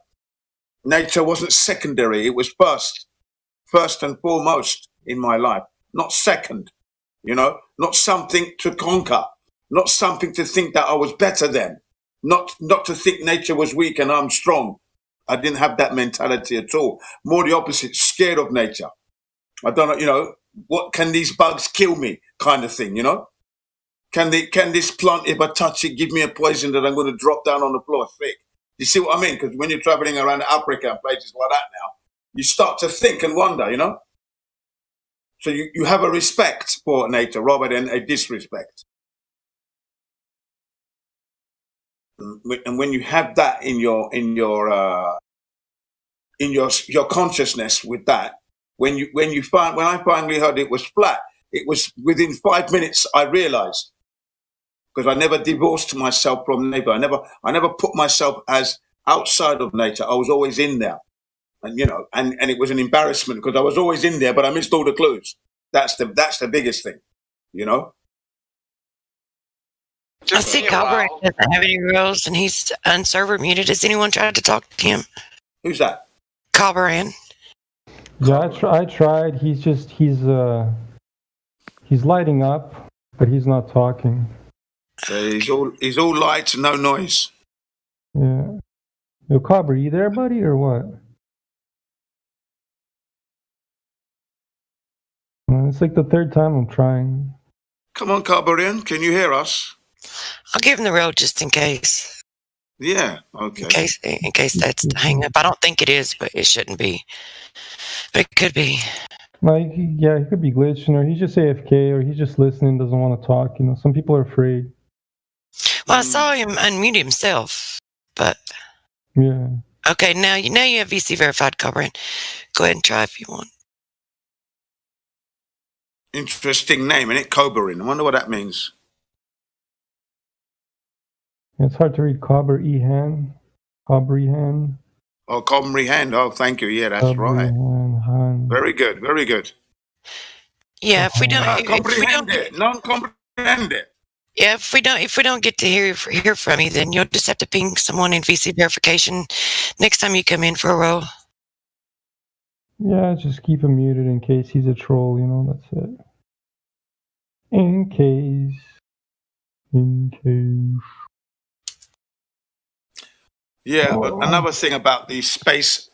Nature wasn't secondary; it was first and foremost in my life, not second. You know, not something to conquer, not something to think that I was better than, not to think nature was weak and I'm strong. I didn't have that mentality at all. More the opposite, scared of nature. I don't know, you know, what can these bugs kill me kind of thing, you know? Can this plant, if I touch it, give me a poison that I'm going to drop down on the floor thick? You see what I mean? Because when you're traveling around Africa and places like that now, you start to think and wonder, you know? So you have a respect for nature rather than a disrespect. And when you have that in your consciousness with that, when I finally heard it was flat, it was within 5 minutes I realized, because I never divorced myself from nature. I never put myself as outside of nature. I was always in there. And you know, and it was an embarrassment because I was always in there, but I missed all the clues. That's the biggest thing, you know. I see Cobra doesn't have any rules and he's unserver muted. Has anyone tried to talk to him? Who's that? Cobran. Yeah, I tried. He's lighting up, but he's not talking. So he's all lights, no noise. Yeah. Yo, Cobra, you there, buddy, or what? Well, it's like the third time I'm trying. Come on, Carbarian, can you hear us? I'll give him the road just in case. Yeah, okay. In case that's the hang up. I don't think it is, but it shouldn't be. But it could be. Like, yeah, he could be glitching, or he's just AFK, or he's just listening, doesn't want to talk. You know, some people are afraid. Well, I saw him unmute himself, but yeah. Okay, now you have VC verified, Cobran. Go ahead and try if you want. Interesting name, isn't it? Cobarin. I wonder what that means. It's hard to read. Cobra Ehan. Oh, Comrie Hand. Oh, thank you. Yeah, that's right. Very good. Very good. Yeah, if we don't, non-comprehend it. Yeah, if we don't get to hear from you, then you'll just have to ping someone in VC verification next time you come in for a roll. Yeah, just keep him muted in case he's a troll, you know, that's it. In case. Yeah, but another thing about the space,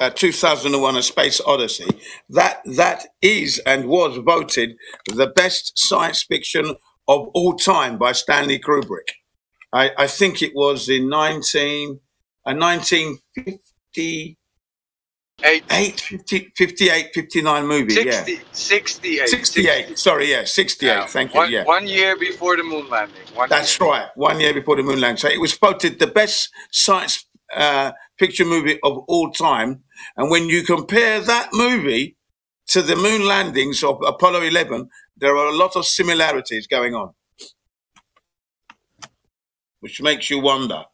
2001: A Space Odyssey, that is and was voted the best science fiction of all time by Stanley Kubrick. I think it was in 1950. 58, 59 movie, 68. Sorry, yeah, 68. Thank you. Yeah, 1 year before the moon landing. That's right. 1 year before the moon landing. So it was voted the best science fiction movie of all time. And when you compare that movie to the moon landings of Apollo 11, there are a lot of similarities going on, which makes you wonder.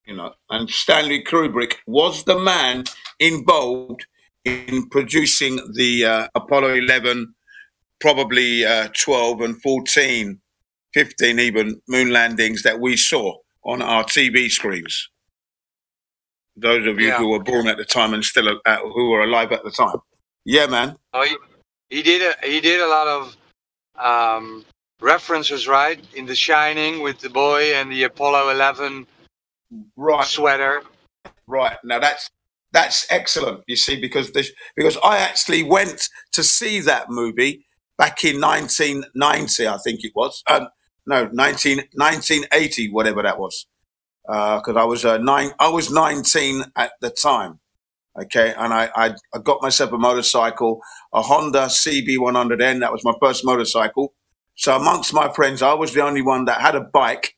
You know, and Stanley Kubrick was the man involved in producing the Apollo 11, probably 12 and 14, 15 even moon landings that we saw on our TV screens. Those of you who were born at the time and still who were alive at the time. Yeah, man. Oh, he did a lot of references, right? In The Shining with the boy and the Apollo 11 sweater. Right. Now that's excellent. You see, because I actually went to see that movie back in 1990, I think it was. 1980, whatever that was. Because I was 19 at the time. Okay, and I got myself a motorcycle, a Honda CB100N. That was my first motorcycle. So amongst my friends, I was the only one that had a bike.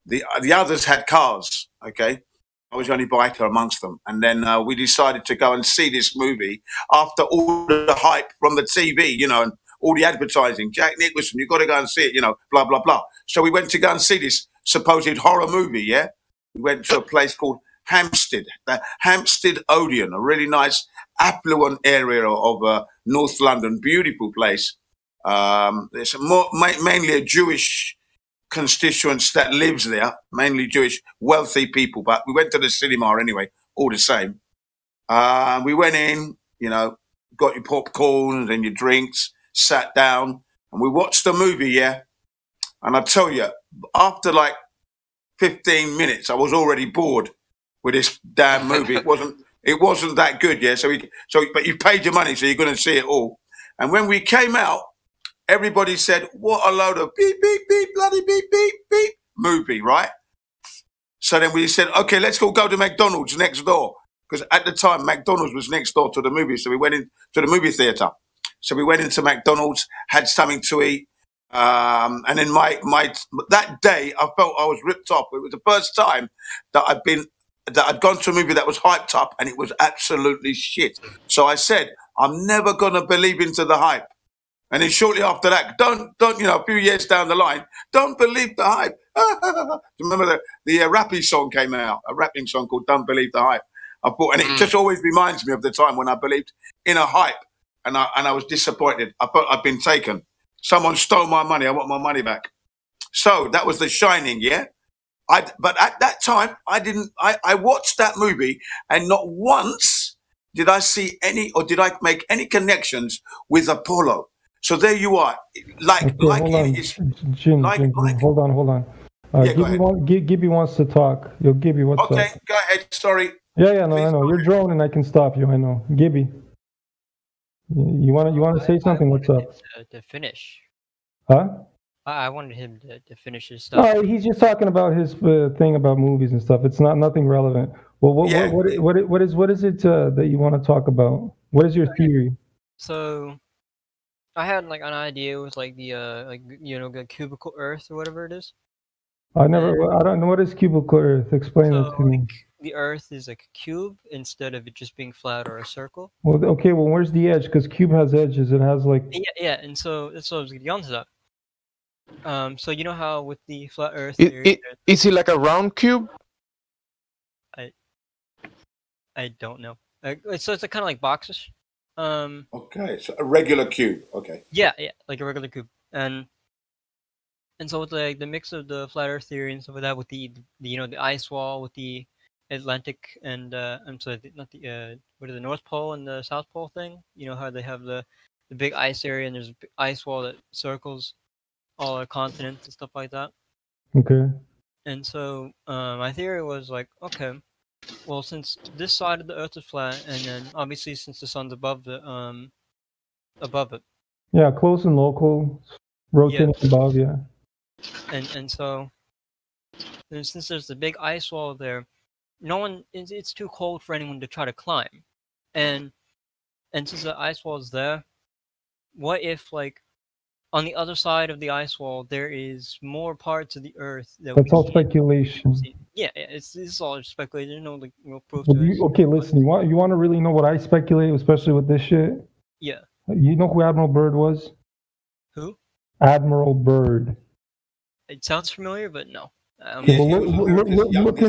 The others had cars. Okay, I was the only biker amongst them. And then we decided to go and see this movie after all the hype from the TV, you know, and all the advertising. Jack Nicholson, you've got to go and see it, you know, blah, blah, blah. So we went to go and see this supposed horror movie, yeah? We went to a place called Hampstead, the Hampstead Odeon, a really nice affluent area of North London, beautiful place. There's mainly a Jewish constituents that lives there, mainly Jewish, wealthy people. But we went to the cinema anyway, all the same. We went in, you know, got your popcorn and your drinks, sat down, and we watched the movie, yeah? And I tell you, after like 15 minutes, I was already bored with this damn movie. It wasn't that good, yeah. But you paid your money, so you're going to see it all. And when we came out, everybody said, "What a load of beep beep beep bloody beep beep beep movie," right? So then we said, "Okay, let's go to McDonald's next door," because at the time McDonald's was next door to the movie. So we went into the movie theater. So we went into McDonald's, had something to eat. And then that day I felt I was ripped off. It was the first time that I'd gone to a movie that was hyped up and it was absolutely shit. So I said, I'm never gonna believe into the hype. And then shortly after that, don't a few years down the line, don't believe the hype. Remember the rappy song came out, a rapping song called "Don't Believe the Hype." I thought, and it just always reminds me of the time when I believed in a hype and I was disappointed. I thought I'd been taken. Someone stole my money. I want my money back. So that was The Shining, yeah? But at that time, I watched that movie and not once did I see did I make any connections with Apollo. So there you are. Jim, hold on. Gibby wants to talk. Yo, Gibby, what's up? Okay, go ahead. Sorry. Yeah, no, I know. You're droning. I can stop you. I know. Gibby. You want to say something? What's up? To finish. Huh? I wanted him to finish his stuff. No, he's just talking about his thing about movies and stuff. It's nothing relevant. Well, what is it that you want to talk about? What is your theory? So, I had like an idea with like the the cubical Earth or whatever it is. I don't know what is cubical Earth. Explain it to me. The Earth is like a cube instead of it just being flat or a circle. Well, okay. Well, where's the edge? Because cube has edges. It has like. Yeah, and so that's what I was getting onto that. So you know how with the flat Earth is it like a round cube? I don't know. So it's kind of like boxes. Okay, so a regular cube. Okay. Yeah, like a regular cube, and so with like the mix of the flat Earth theory and stuff like that, with the ice wall, with the Atlantic and I'm sorry, not the the North Pole and the South Pole thing. You know how they have the big ice area and there's a big ice wall that circles all our continents and stuff like that. Okay. And so my theory was like, okay, well, since this side of the Earth is flat, and then obviously since the sun's above it. Yeah, close and local, rotating above. Yeah. And so, and since there's the big ice wall there, it's too cold for anyone to try to climb, and since the ice wall is there, what if like on the other side of the ice wall there is more parts of the Earth that's all speculation. Yeah, it's all speculation. There's no like real proof to it. Okay, listen. You want to really know what I speculate, especially with this shit? Yeah. You know who Admiral Byrd was? Who? Admiral Byrd. It sounds familiar, but no. Okay, well, look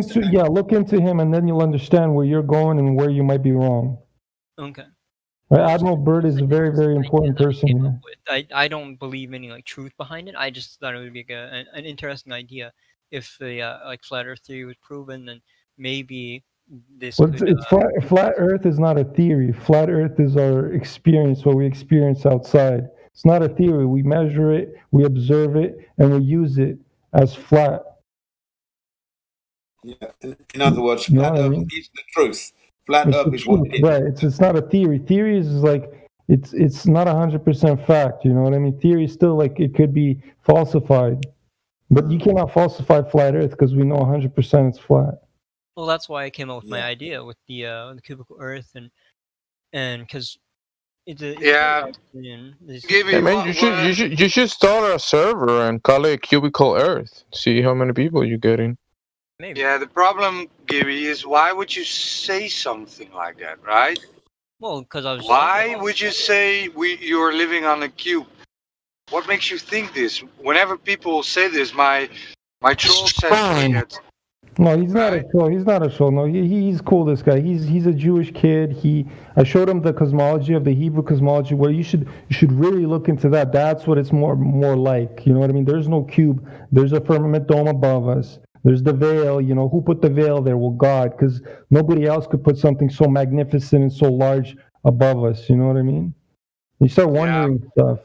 into him, and then you'll understand where you're going and where you might be wrong. Okay. Right, Admiral Byrd is a very, very important person. I don't believe any like truth behind it. I just thought it would be an interesting idea if the like flat Earth theory was proven, then maybe this. Well, flat Earth is not a theory. Flat Earth is our experience, what we experience outside. It's not a theory. We measure it, we observe it, and we use it as flat. Yeah. In other words, flat Earth is the truth. Flat Earth is what it is. Right. It's not a theory. Theory is like it's not 100% fact. You know what I mean? Theory is still like it could be falsified, but you cannot falsify flat Earth because we know 100% it's flat. Well, that's why I came up with my idea with the cubical Earth and because Hey man, you should start a server and call it Cubicle Earth. See how many people you're getting. Maybe. Yeah, the problem, Gibby, is why would you say something like that, right? Well, because I was. Why would you say you're living on a cube? What makes you think this? Whenever people say this, my troll says that. No, he's not a troll. He's not a troll. No, he's cool. This guy. He's a Jewish kid. I showed him the cosmology of the Hebrew cosmology, where you should really look into that. That's what it's more like. You know what I mean? There's no cube. There's a firmament dome above us. There's the veil, you know, who put the veil there? Well, God, because nobody else could put something so magnificent and so large above us, you know what I mean? You start wondering stuff.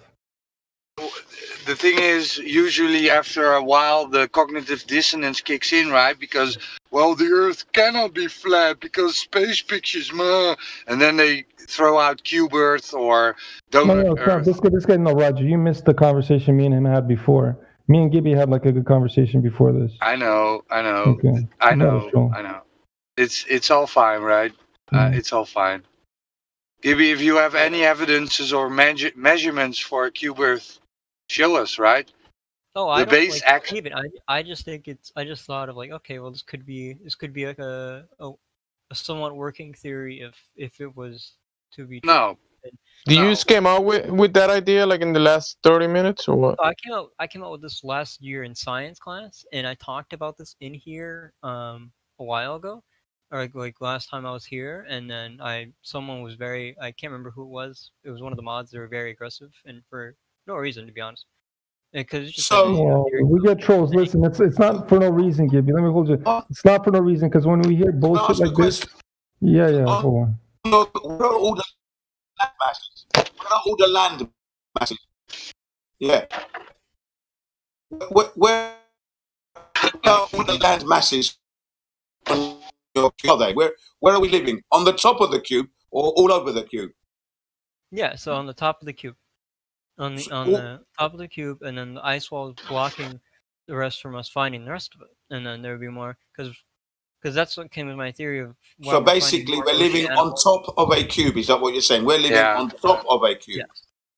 the thing is, usually after a while, the cognitive dissonance kicks in, right? Because, well, the Earth cannot be flat because space pictures, and then they throw out cube Earth or donut No, Earth. this guy, no, Roger, you missed the conversation me and him had before. Me and Gibby had like a good conversation before this. I know. Okay. I Not a know. show. I know. It's all fine, right? It's all fine. Gibby, if you have any evidences or measurements for a cube Earth, show us, right? Oh, The I don't base like action. even. I just think it's. I just thought of like, okay, well, this could be like a somewhat working theory if it was to be true. No. Do you just came out with that idea like in the last 30 minutes or what? I came out with this last year in science class, and I talked about this in here a while ago, or like last time I was here, and then someone was very, I can't remember who it was. It was one of the mods that were very aggressive, and for no reason, to be honest. Because it's just Well, we get trolls. Listen, it's not for no reason, Gibby. Let me hold you. It's not for no reason, because when we hear bullshit like this, yeah, go on. Where are all the land masses? Where are all the land masses? Yeah. Where are all the land masses on your cube? Are they? Where are we living? On the top of the cube or all over the cube? Yeah, so on the top of the cube. On the top of the cube, and then the ice wall is blocking the rest from us finding the rest of it, and then there would be more because that's what came with my theory of. why So we're finding basically, more we're living ocean on top of a cube. Is that what you're saying? We're living on top of a cube.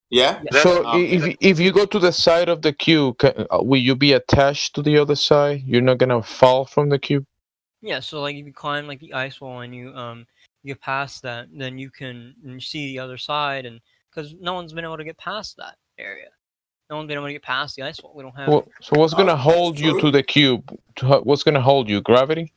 Yeah. So if you go to the side of the cube, will you be attached to the other side? You're not gonna fall from the cube. Yeah, so like if you climb like the ice wall and you get past that, then you can see the other side, and because no one's been able to get past that area, no one's been able to get past the ice wall. We don't have. Well, so what's gonna hold you to the cube? What's gonna hold you? Gravity?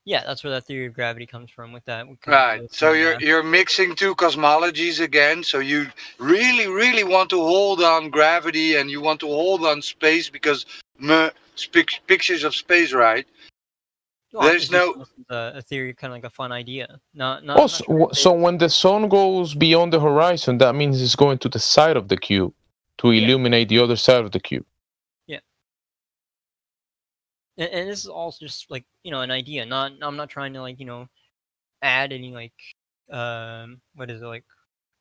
Yeah, that's where that theory of gravity comes from. With that, Right. So you're mixing two cosmologies again. So you really want to hold on gravity and you want to hold on space because pictures of space, right? Well, There's no a theory, kind of like a fun idea. Not. Oh, so when the sun goes beyond the horizon, that means it's going to the side of the cube to illuminate the other side of the cube. Yeah. And this is also just like an idea. I'm not trying to like add any like what is it like,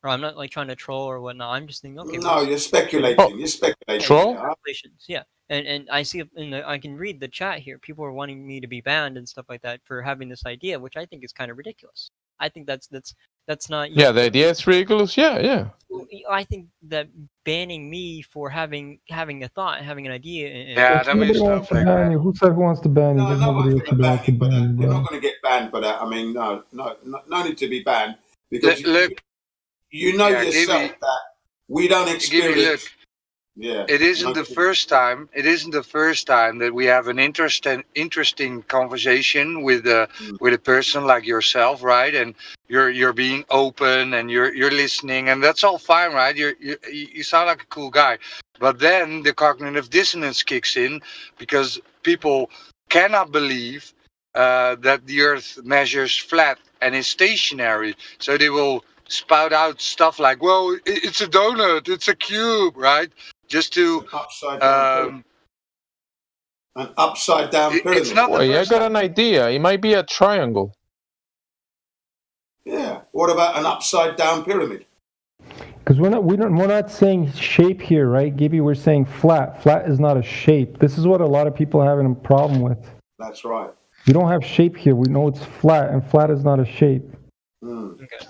or I'm not like trying to troll or whatnot. I'm just thinking, okay. No, you're speculating. You're speculating. Troll? Speculations, yeah. And I see I can read the chat here. People are wanting me to be banned and stuff like that for having this idea, which I think is kind of ridiculous. I think that's not. Yeah, the idea is ridiculous. Yeah. I think that banning me for having a thought, having an idea. Nobody wants to ban you. Who said who wants to ban you? There's nobody wants to ban you. You're not going to get banned for that. I mean, no need to be banned because you know yourself that we don't experience. Yeah. It isn't the first time. It isn't the first time that we have an interesting conversation with a person like yourself, right? And you're being open and you're listening, and that's all fine, right? You sound like a cool guy, but then the cognitive dissonance kicks in because people cannot believe that the Earth measures flat and is stationary, so they will spout out stuff like, "Well, it's a donut, it's a cube," right? Just to an upside down pyramid. It's not the Well, I first got an idea. It might be a triangle. Yeah. What about an upside down pyramid? Because we're not saying shape here, right, Gibby? We're saying flat. Flat is not a shape. This is what a lot of people are having a problem with. That's right. We don't have shape here. We know it's flat, and flat is not a shape. Okay.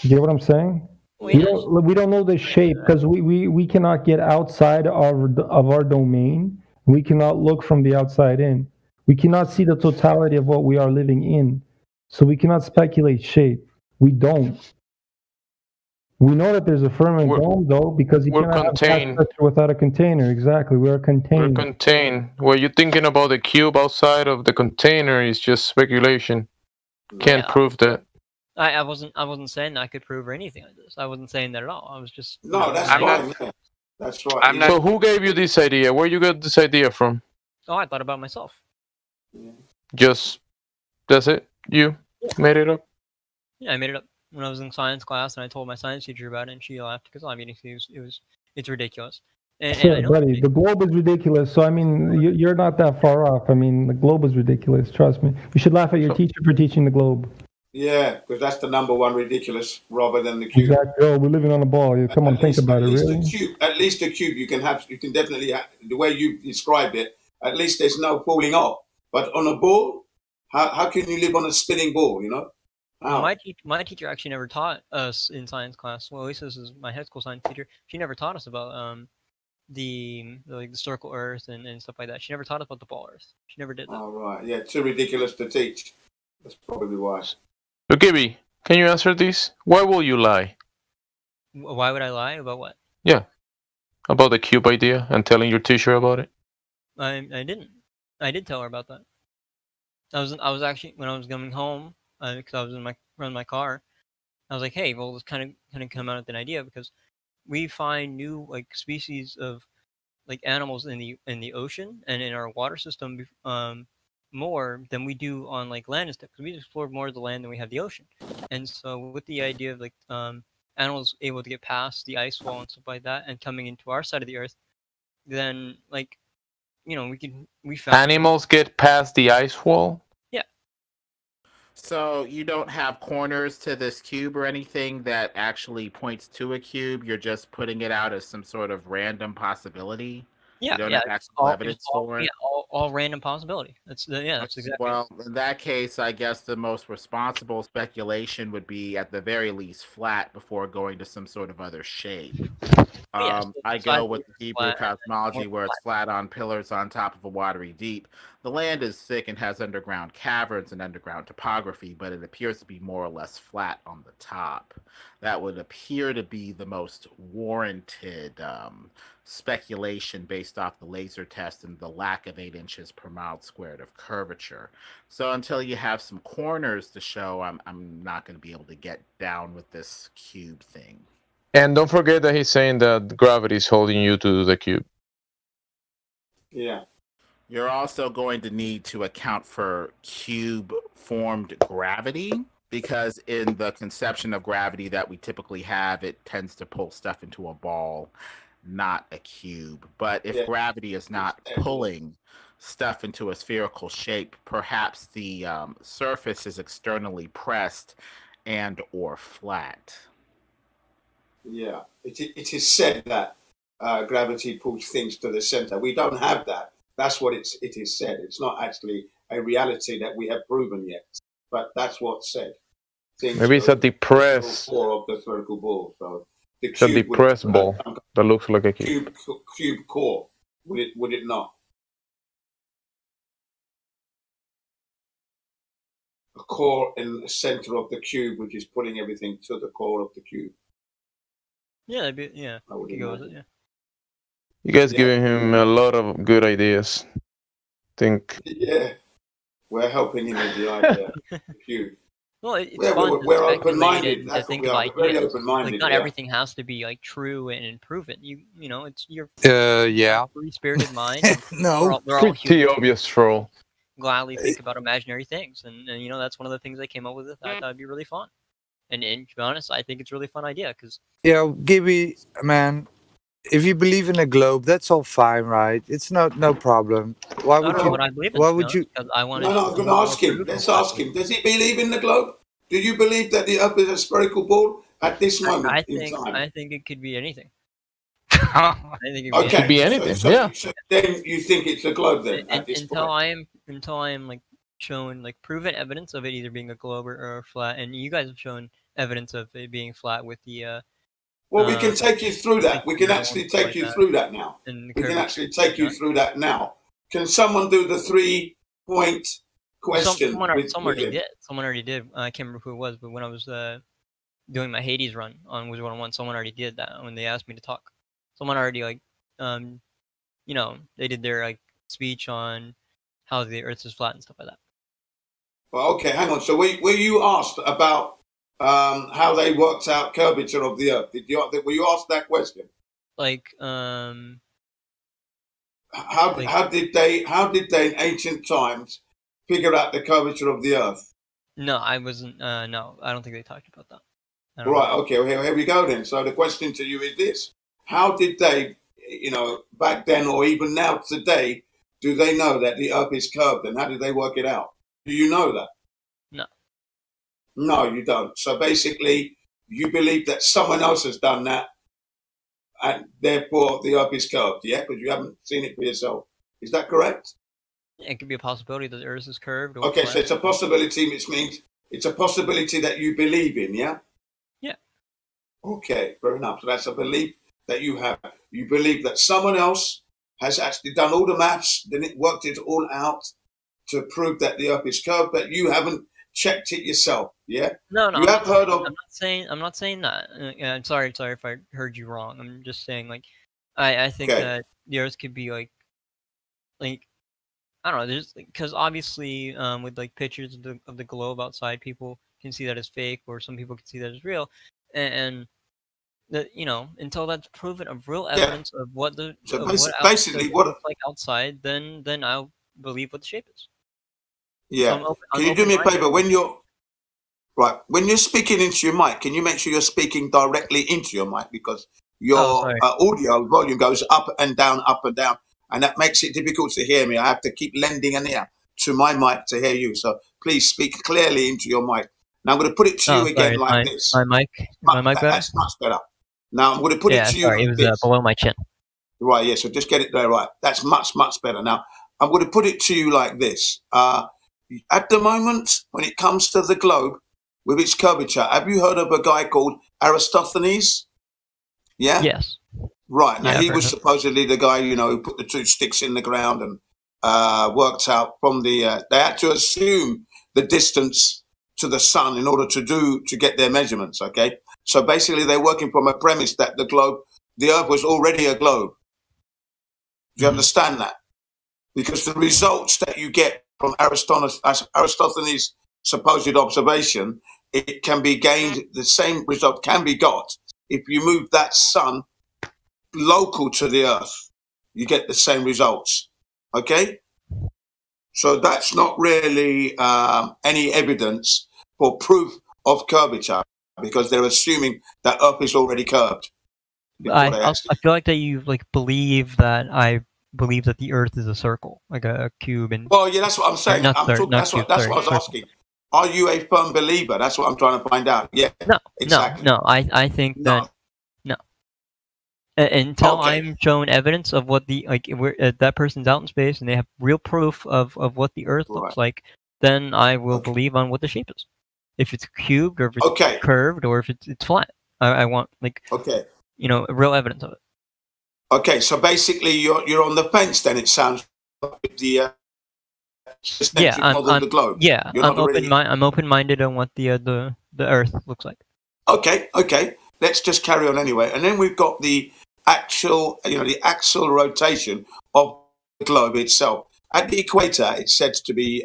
You get what I'm saying? We don't know the shape because we cannot get outside of our domain. We cannot look from the outside in. We cannot see the totality of what we are living in. So we cannot speculate shape. We don't. We know that there's a firmament dome, though, because you cannot have contained. structure without a container. Exactly. We are contained. We're contained. What you're thinking about the cube outside of the container is just speculation. Can't prove that. I wasn't saying that I could prove or anything like this. I wasn't saying that at all. I was just. No, that's right. That's right. So who gave you this idea? Where you got this idea from? Oh, I thought about myself. Just that's it? You made it up? Yeah, I made it up when I was in science class, and I told my science teacher about it, and she laughed because it's ridiculous. And I Shit, know buddy, the globe is ridiculous. So I mean, you're not that far off. I mean, the globe is ridiculous. Trust me. You should laugh at your teacher for teaching the globe. Yeah, because that's the number one ridiculous, rather than the cube. Exactly. Oh, we're living on a ball. Yeah, come on, think about it. Really? At least the cube, you can definitely have, the way you described it. At least there's no falling off. But on a ball, how can you live on a spinning ball? You know. Well, my teacher actually never taught us in science class. Well, at least this is my high school science teacher. She never taught us about the circle Earth and stuff like that. She never taught us about the ball Earth. She never did that. Oh right, yeah, too ridiculous to teach. That's probably why. So, Gibby, can you answer this? Why will you lie? Why would I lie about what? Yeah, about the cube idea and telling your teacher about it. I didn't. I did tell her about that. I was actually, when I was coming home, because I was in my car, I was like, hey, well, let's kind of come out with an idea, because we find new species of animals in the ocean and in our water system more than we do on land and stuff, because we explore more of the land than we have the ocean. And so with the idea of animals able to get past the ice wall and stuff like that and coming into our side of the Earth, then we found Animals get past the ice wall? Yeah. So you don't have corners to this cube or anything that actually points to a cube. You're just putting it out as some sort of random possibility. Yeah, You don't yeah. have actual evidence all, for it. yeah, all random possibility. That's exactly. Well, in that case, I guess the most responsible speculation would be at the very least flat before going to some sort of other shape. I go with the Hebrew cosmology where it's flat on pillars on top of a watery deep. The land is thick and has underground caverns and underground topography, but it appears to be more or less flat on the top. That would appear to be the most warranted speculation based off the laser test and the lack of 8 inches per mile squared of curvature. So until you have some corners to show, I'm not going to be able to get down with this cube thing. And don't forget that he's saying that gravity is holding you to do the cube. Yeah. You're also going to need to account for cube-formed gravity, because in the conception of gravity that we typically have, it tends to pull stuff into a ball, not a cube. But if gravity is not pulling stuff into a spherical shape, perhaps the surface is externally pressed and or flat. Yeah, it is said that gravity pulls things to the center. We don't have that. That's what it is said. It's not actually a reality that we have proven yet, but that's what's said. Maybe it's a depressed. Core of the spherical ball. So the It's a cube would- depressed ball that looks like a cube. cube core. Would it not? A core in the center of the cube, which is putting everything to the core of the cube. Yeah, that'd be, yeah. I would we could go with it, imagine. yeah. You guys giving him a lot of good ideas. Think. Yeah, we're helping him with the idea. The cube. Well, it's Yeah, fun we're to open-minded. speculate and to That's what think we of are. We're very ideas. open-minded, Not yeah. everything has to be true and proven. You know, it's your Yeah. free-spirited mind. and No. we're all Pretty human. obvious troll. Gladly think about imaginary things, and that's one of the things I came up with. I thought it'd be really fun. And to be honest, I think it's a really fun idea because Yeah, Gibby, man, if you believe in a globe, that's all fine, right? It's no problem. Why I would don't know you? what I believe in. Why to be would honest, you? because I wanted No, I was going to ask him. Let's ask him. Does he believe in the globe? Do you believe that the Earth is a spherical ball at this moment I in think time? I think it could be anything. I think it Okay, Could be anything, yeah. So then you think it's a globe then at this until point? I am shown proven evidence of it either being a globe or flat, and you guys have shown evidence of it being flat with the Well, we can take you through that. We can you know, actually stuff take like you that. through that now. And the We can curvature actually and stuff take you like that. through that now. Can someone do the 3-point question? Someone with already him? did. Someone already did. I can't remember who it was, but when I was doing my Hades run on Wizard 101, someone already did that when they asked me to talk. Someone already they did their speech on how the Earth is flat and stuff like that. Well, okay, hang on. So were you asked about how they worked out curvature of the Earth? Were you asked that question? How did they in ancient times figure out the curvature of the Earth? No, I wasn't. No, I don't think they talked about that. I don't Right. know. Okay. Well, here we go then. So the question to you is this: how did they back then or even now today, do they know that the Earth is curved, and how did they work it out? Do you know that? No. No, you don't. So basically, you believe that someone else has done that, and therefore the Earth is curved, yeah? Because you haven't seen it for yourself. Is that correct? It could be a possibility that the Earth is curved. Or Okay, flat. so it's a possibility, which means it's a possibility that you believe in, yeah? Yeah. Okay, fair enough. So that's a belief that you have. You believe that someone else has actually done all the maths, then it worked it all out to prove that the Earth is curved, but you haven't checked it yourself, yeah? No, You have heard of... I'm not saying that. I'm sorry if I heard you wrong. I'm just saying, like, I think that the Earth could be like I don't know. There's because obviously, with like pictures of the globe outside, people can see that as fake, or some people can see that as real, and that until that's proven of real evidence of what the So basically what looks like outside, then I'll believe what the shape is. Yeah. So Can you do me a favor when you're speaking into your mic? Can you make sure you're speaking directly into your mic, because your audio volume goes up and down, and that makes it difficult to hear me. I have to keep lending an ear to my mic to hear you. So please speak clearly into your mic. Now I'm going to put it to you again like this. My mic better. That's much better. Now I'm going to put it to you. Sorry, it was below my chin. Right. Yeah. So just get it there. Right. That's much better. Now I'm going to put it to you like this. At the moment, when it comes to the globe with its curvature, have you heard of a guy called Aristophanes? Yeah? Yes. Right. Now, Yeah, he I've was heard of supposedly the guy, who put the two sticks in the ground and worked out from the... they had to assume the distance to the sun in order to get their measurements, okay? So basically, they're working from a premise that the Earth was already a globe. Do you understand that? Because the results that you get from Aristophanes' supposed observation, it can be gained, the same result can be got if you move that sun local to the Earth. You get the same results, okay? So that's not really any evidence for proof of curvature, because they're assuming that Earth is already curved. I feel like that you believe that I believe that the Earth is a circle, like a cube, and well, yeah, that's what I'm saying. That's That's what I was asking. Are you a firm believer? That's what I'm trying to find out. Yeah, exactly. No. I think that no. Until I'm shown evidence of what that person's out in space and they have real proof of what the Earth looks like, then I will believe on what the shape is. If it's cubed, or if it's curved, or if it's flat. I want real evidence of it. Okay, so basically you're on the fence then, it sounds like, the model of the globe. Yeah, I'm open-minded on what the Earth looks like. Okay. Let's just carry on anyway. And then we've got the actual rotation of the globe itself. At the equator, it's said to be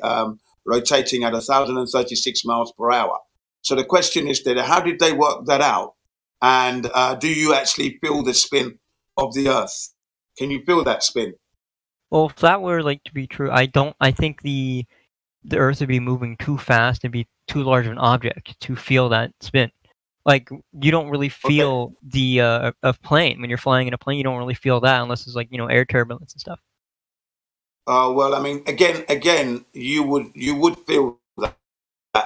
rotating at 1,036 miles per hour. So the question is then, how did they work that out? And do you actually feel the spin of the Earth? Can you feel that spin? Well, if that were to be true, I think the Earth would be moving too fast and be too large of an object to feel that spin. Like, you don't really feel the a plane when you're flying in a plane. You don't really feel that unless it's air turbulence and stuff. Well, I mean, again, you would feel that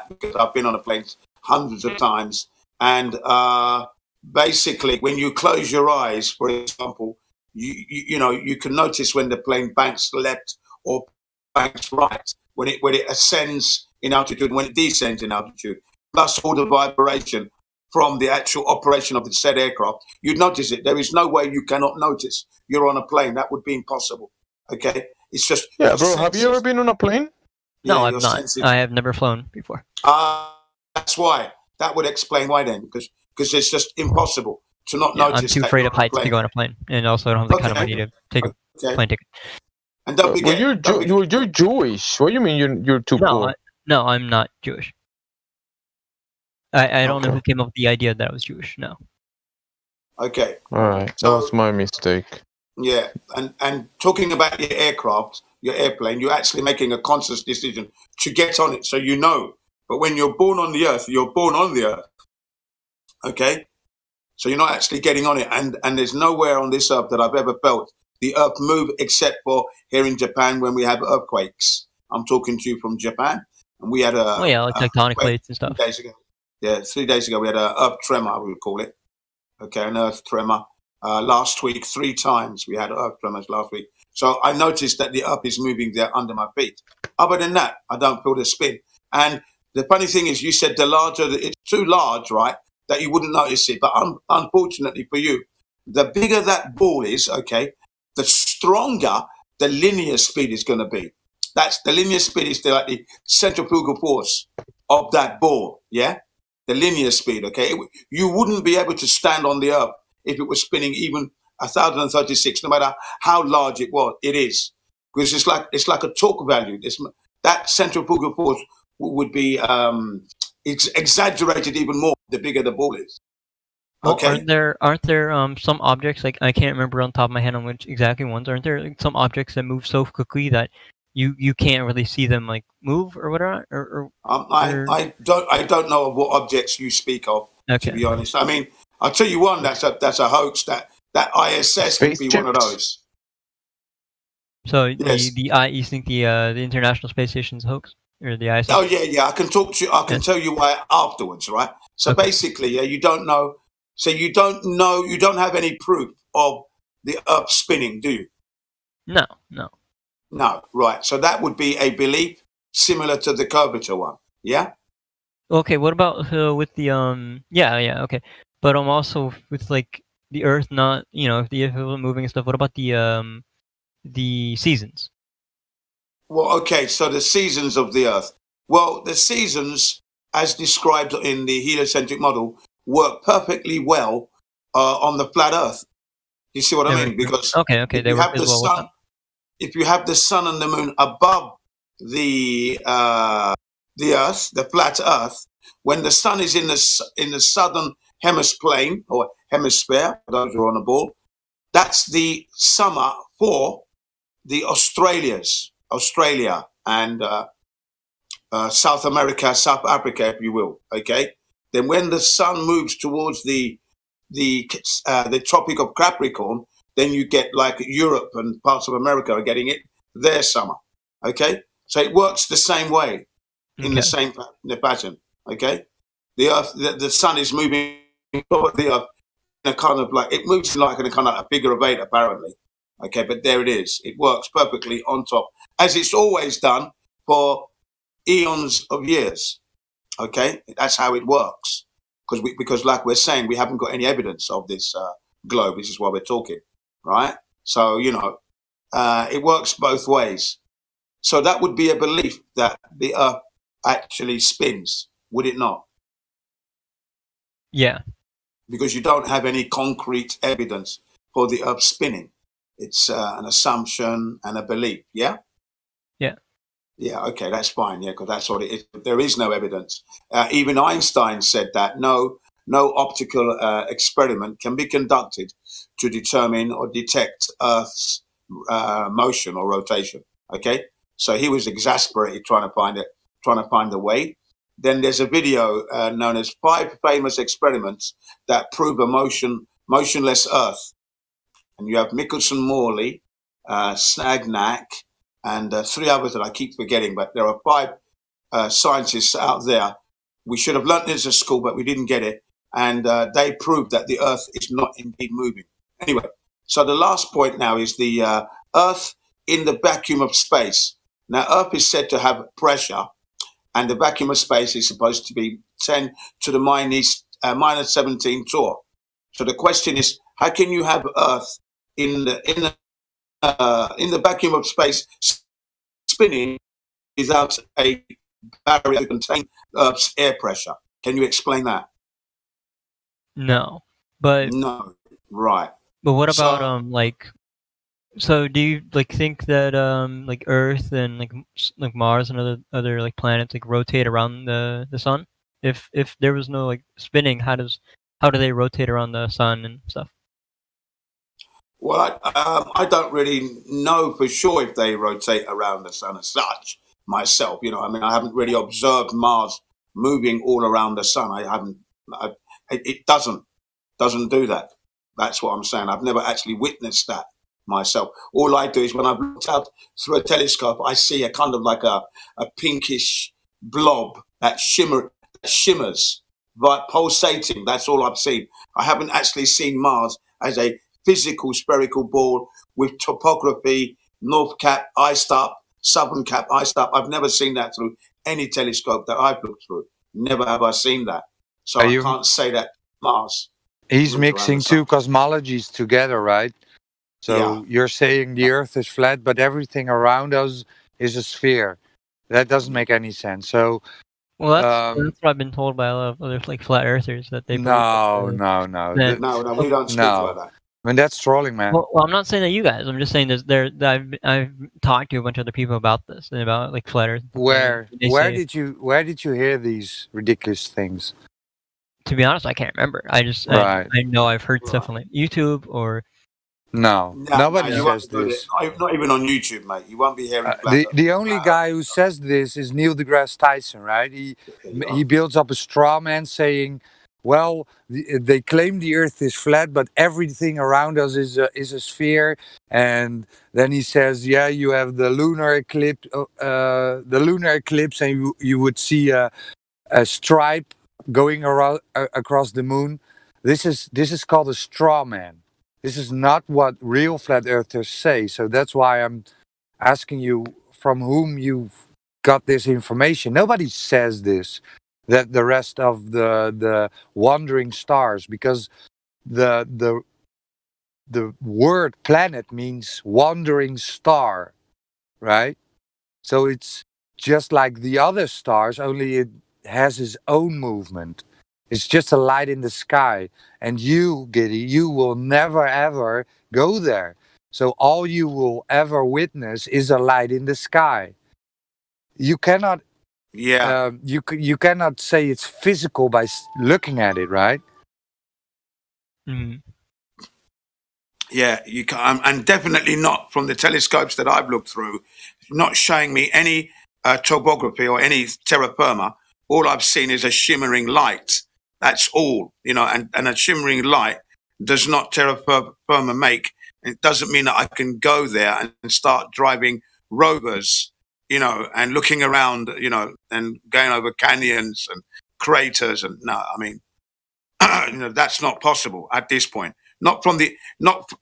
because I've been on a plane hundreds of times, and basically, when you close your eyes, for example, you can notice when the plane banks left or banks right, when it ascends in altitude and when it descends in altitude, plus all the vibration from the actual operation of the said aircraft. You'd notice it. There is no way you cannot notice you're on a plane. That would be impossible. Okay? It's just... Yeah, bro, have you ever been on a plane? No, I've not. I have never flown before. That's why. That would explain why then, because it's just impossible to not notice. I'm too afraid of heights to go on a plane, and also I don't have the kind of money to take a plane ticket. And don't forget, you're Jewish. What do you mean you're too poor? No, I'm not Jewish. I don't know who came up with the idea that I was Jewish. No. Okay. All right, that was my mistake. Yeah, and talking about your aircraft, your airplane, you're actually making a conscious decision to get on it, so you know. But when you're born on the Earth, you're born on the Earth. Okay? So you're not actually getting on it. And there's nowhere on this earth that I've ever felt the earth move except for here in Japan when we have earthquakes. I'm talking to you from Japan. And we had a... Oh yeah, like tectonic plates and stuff. 3 days ago. Yeah, 3 days ago we had an earth tremor, we would call it. Okay, an earth tremor. Last week, 3 times we had earth tremors last week. So I noticed that the earth is moving there under my feet. Other than that, I don't feel the spin. And the funny thing is, you said the larger, it's too large, right, that you wouldn't notice it. But unfortunately for you, the bigger that ball is, okay, the stronger the linear speed is going to be. That's the linear speed is like the centrifugal force of that ball, yeah? The linear speed, okay? You wouldn't be able to stand on the earth if it was spinning even 1,036, no matter how large it was. It is. Because it's like a torque value. That centrifugal force would be exaggerated even more the bigger the ball is. Well, Okay? aren't there some objects, like I can't remember on the top of my head on which exactly ones, aren't there like, some objects that move so quickly that you can't really see them like move or whatever? I don't know of what objects you speak of, to be honest. I mean, I'll tell you one that's a hoax, that ISS would be one of those. So Yes. you think the International Space Station's a hoax? Or the ISS? Oh yeah. I can talk to you. I can tell you why afterwards, right? So basically, yeah, you don't know. So you don't have any proof of the Earth spinning, do you? No. No, right. So that would be a belief similar to the curvature one. Yeah. Okay, what about with the yeah, okay. But also with like the Earth not, if the Earth wasn't moving and stuff, what about the seasons? Well, okay. So the seasons of the Earth. Well, the seasons, as described in the heliocentric model, work perfectly well on the flat Earth. You see what I mean? Because okay, if they you work have the as well with sun, if you have the sun and the moon above the Earth, the flat Earth, when the sun is in the southern hemisphere or hemisphere, those who are on the ball, that's the summer for the Australia and South America, South Africa, if you will. Okay. Then when the sun moves towards the Tropic of Capricorn, then you get like Europe and parts of America are getting it their summer. Okay, so it works the same way in the same pattern. Okay, the Earth, the sun is moving toward the Earth in a kind of like, it moves like in a kind of a figure of 8 apparently. Okay, but there it is. It works perfectly on top, as it's always done for eons of years. Okay, that's how it works. Because like we're saying, we haven't got any evidence of this globe. This is why we're talking, right? So, it works both ways. So that would be a belief that the Earth actually spins, would it not? Yeah. Because you don't have any concrete evidence for the Earth spinning. It's an assumption and a belief, yeah? Yeah. Yeah, okay, that's fine. Yeah, because that's what it is. There is no evidence. Even Einstein said that no optical experiment can be conducted to determine or detect Earth's motion or rotation. Okay, so he was exasperated trying to find a way. Then there's a video known as 5 famous experiments that prove a motionless Earth, and you have Michelson-Morley, Snagnack, and 3 others that I keep forgetting, but there are 5 scientists out there. We should have learnt this at school, but we didn't get it. And they proved that the Earth is not indeed moving. Anyway, so the last point now is the Earth in the vacuum of space. Now, Earth is said to have pressure, and the vacuum of space is supposed to be 10 to the minus 17 torr. So the question is, how can you have Earth in the vacuum of space spinning without a barrier to contain Earth's air pressure? Can you explain that? No, but no, right. But what about so do you think that like Earth and like Mars and other like planets like rotate around the sun? If there was no like spinning, how do they rotate around the sun and stuff? Well, I don't really know for sure if they rotate around the sun as such myself. I haven't really observed Mars moving all around the sun. It doesn't doesn't do that. That's what I'm saying. I've never actually witnessed that myself. All I do is when I've looked out through a telescope, I see a kind of like a pinkish blob that shimmers, but pulsating. That's all I've seen. I haven't actually seen Mars as a physical spherical ball with topography, North Cap, iced up, Southern Cap, iced up. I've never seen that through any telescope that I've looked through. Never have I seen that. So I can't say that Mars. He's mixing two cosmologies together, right? So you're saying the Earth is flat, but everything around us is a sphere. That doesn't make any sense. So, well, that's what I've been told by a lot of other like flat earthers that they. No, believe no. We don't speak like that. I mean, that's trolling, man. Well, I'm not saying that you guys. I'm just saying that I've talked to a bunch of other people about this and about like flat Earth. Where did you hear these ridiculous things? To be honest, I can't remember. I know I've heard stuff on like YouTube or. No, nobody says this. Not even on YouTube, mate. You won't be hearing flat the only guy who says this is Neil deGrasse Tyson, right? He builds up a straw man saying, well, they claim the Earth is flat, but everything around us is a sphere. And then he says, yeah, you have the lunar eclipse, and you would see a stripe going around across the moon. This is called a straw man. This is not what real flat earthers say. So that's why I'm asking you from whom you've got this information. Nobody says this, that the rest of the wandering stars, because the word planet means wandering star, right? So it's just like the other stars, only it has its own movement. It's just a light in the sky. And you, Giddy, you will never ever go there. So all you will ever witness is a light in the sky. You cannot you cannot say it's physical by looking at it, right? Mm-hmm. Yeah, you can, and definitely not from the telescopes that I've looked through, not showing me any topography or any terra firma. All I've seen is a shimmering light. That's all, and a shimmering light does not terra firma make. It doesn't mean that I can go there and start driving rovers, and looking around, and going over canyons and craters. And no, I mean, that's not possible at this point. Not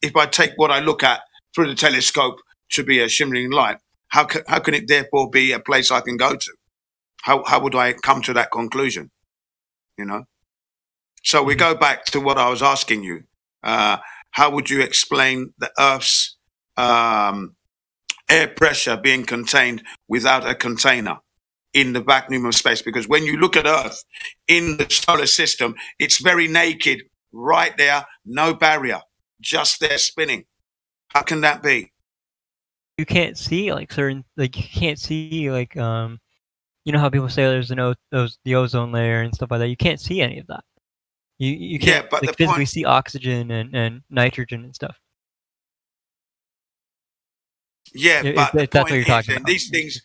if I take what I look at through the telescope to be a shimmering light. How can it therefore be a place I can go to? How would I come to that conclusion? So we go back to what I was asking you. How would you explain the Earth's air pressure being contained without a container in the vacuum of space? Because when you look at Earth in the solar system, it's very naked, right there, no barrier, just there spinning. How can that be? You can't see like certain, like you can't see like you know how people say there's the ozone layer and stuff like that. You can't see any of that. You can't but physically see oxygen and nitrogen and stuff. Yeah, but if that's what you're talking about. These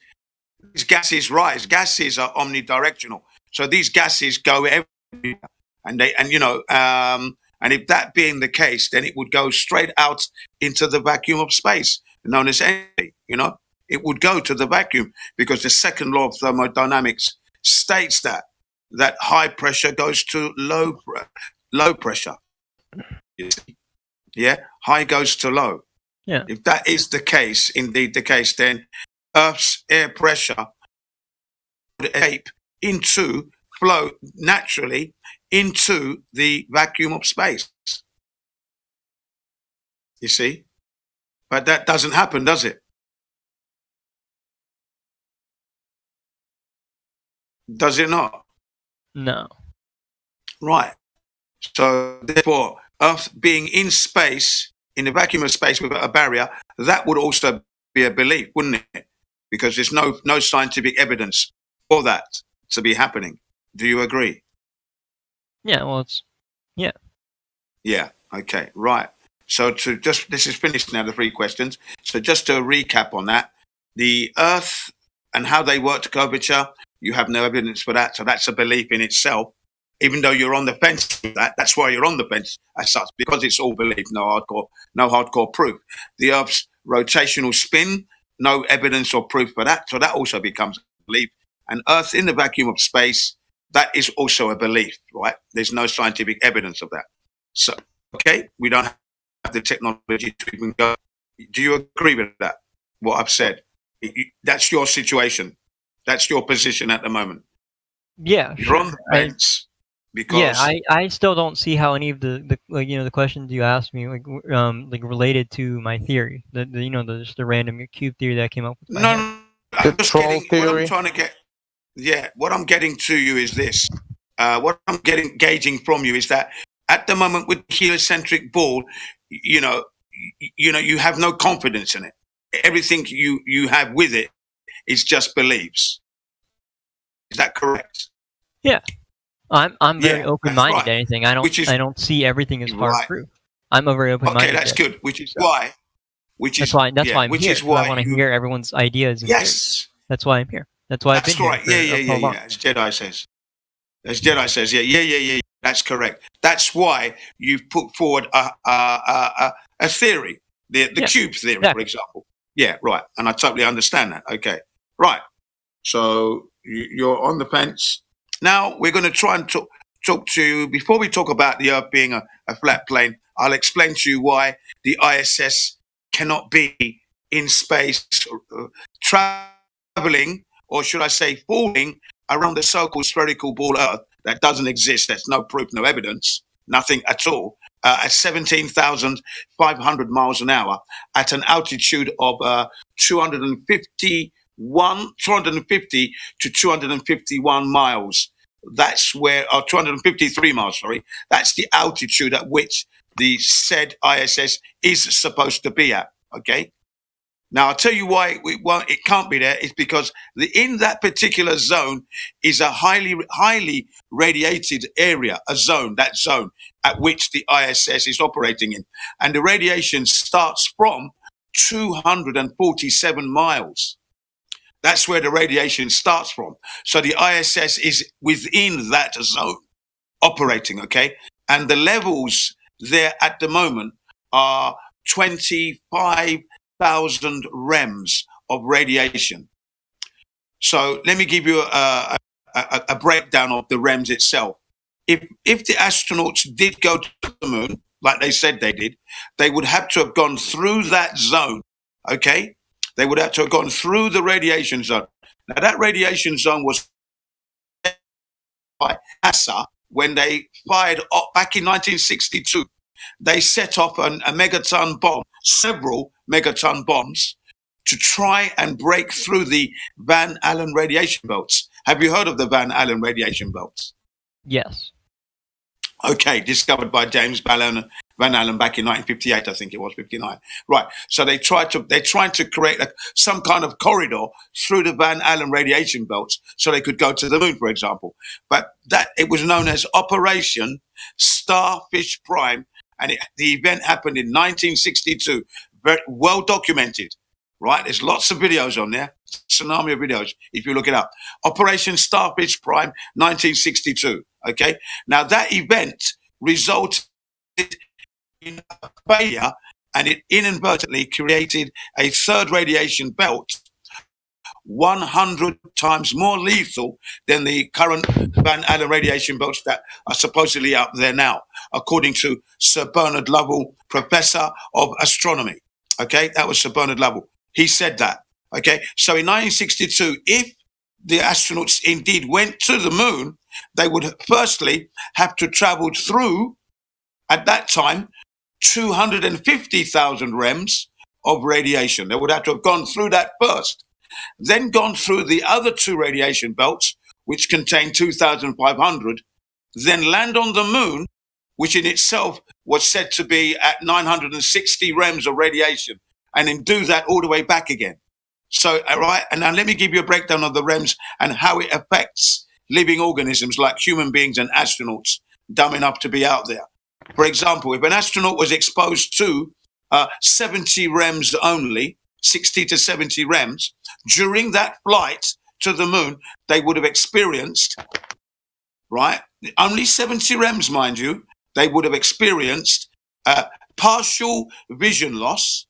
gases rise. Gases are omnidirectional, so these gases go everywhere, and if that being the case, then it would go straight out into the vacuum of space, known as energy. It would go to the vacuum because the second law of thermodynamics states that high pressure goes to low pressure. You see? Yeah, high goes to low. Yeah. If that is the case, indeed the case, then Earth's air pressure would flow naturally into the vacuum of space. You see? But that doesn't happen, does it? Does it not? No. Right. So therefore, Earth being in space, in the vacuum of space without a barrier, that would also be a belief, wouldn't it? Because there's no scientific evidence for that to be happening. Do you agree? Yeah, well, yeah. Yeah, okay, right. So this is finished now, the 3 questions. So just to recap on that, the Earth and how they work to curvature, you have no evidence for that. So that's a belief in itself. even though you're on the fence with that. That's why you're on the fence as such, because it's all belief, no hardcore proof. The Earth's rotational spin, no evidence or proof for that. So that also becomes a belief. And Earth in the vacuum of space, that is also a belief, right? There's no scientific evidence of that. So, okay, we don't have the technology to even go. Do you agree with that? What I've said? That's your situation. That's your position at the moment. Yeah, You're on the fence because yeah, I still don't see how any of the like, you know, the questions you asked me like related to my theory, just the random cube theory that I came up with. No, I'm just getting, what I'm trying to get. Yeah, what I'm getting to you is this. What I'm gauging from you is that at the moment with the heliocentric ball, you have no confidence in it. Everything you have with it is just beliefs. Is that correct? Yeah, I'm very open-minded right. to anything. I don't see everything as hard Right. proof. I'm a very open-minded. Okay, that's guy. good. That's why I'm here. Which is why I want to hear everyone's ideas. And Yes. theories. That's why I'm here. That's why I've been right. here. Yeah. As Jedi says. Yeah. That's correct. That's why you've put forward a theory, the cube theory, for example. Yeah, right. And I totally understand that. Okay, right. So you're on the fence. Now we're going to try and talk to you. Before we talk about the Earth being a flat plane, I'll explain to you why the ISS cannot be in space traveling, or should I say falling, around the so-called spherical ball Earth that doesn't exist. There's no proof, no evidence, nothing at all, at 17,500 miles an hour at an altitude of 250 to 251 miles. That's where, 253 miles, sorry. That's the altitude at which the said ISS is supposed to be at, okay? Now, I'll tell you why it can't be there. It's because in that particular zone is a highly radiated area, that zone at which the ISS is operating in. And the radiation starts from 247 miles. That's where the radiation starts from. So the ISS is within that zone operating, okay? And the levels there at the moment are 25,000 rems of radiation. So let me give you a breakdown of the rems itself. If the astronauts did go to the moon, like they said they did, they would have to have gone through that zone, okay? They would have to have gone through the radiation zone. Now, that radiation zone was by NASA when they fired up back in 1962. They set off a megaton bomb, several megaton bombs, to try and break through the Van Allen radiation belts. Have you heard of the Van Allen radiation belts? Yes. Okay, discovered by James Van Allen back in 1958, I think it was 59. Right. So they're trying to create some kind of corridor through the Van Allen radiation belts so they could go to the moon, for example. But it was known as Operation Starfish Prime, and the event happened in 1962. Very well documented. Right. There's lots of videos on there. Tsunami of videos, if you look it up. Operation Starfish Prime, 1962. Okay. Now that event resulted in a failure, and it inadvertently created a third radiation belt 100 times more lethal than the current Van Allen radiation belts that are supposedly up there now, according to Sir Bernard Lovell, professor of astronomy. Okay, that was Sir Bernard Lovell. He said that. Okay, so in 1962, if the astronauts indeed went to the moon, they would firstly have to travel through, at that time, 250,000 rems of radiation. They would have to have gone through that first, then gone through the other two radiation belts, which contain 2,500, then land on the moon, which in itself was said to be at 960 rems of radiation, and then do that all the way back again. So, all right, and now let me give you a breakdown of the rems and how it affects living organisms like human beings and astronauts dumb enough to be out there. For example, if an astronaut was exposed to 70 rems only, 60 to 70 rems, during that flight to the moon, they would have experienced, right? Only 70 rems, mind you, they would have experienced partial vision loss,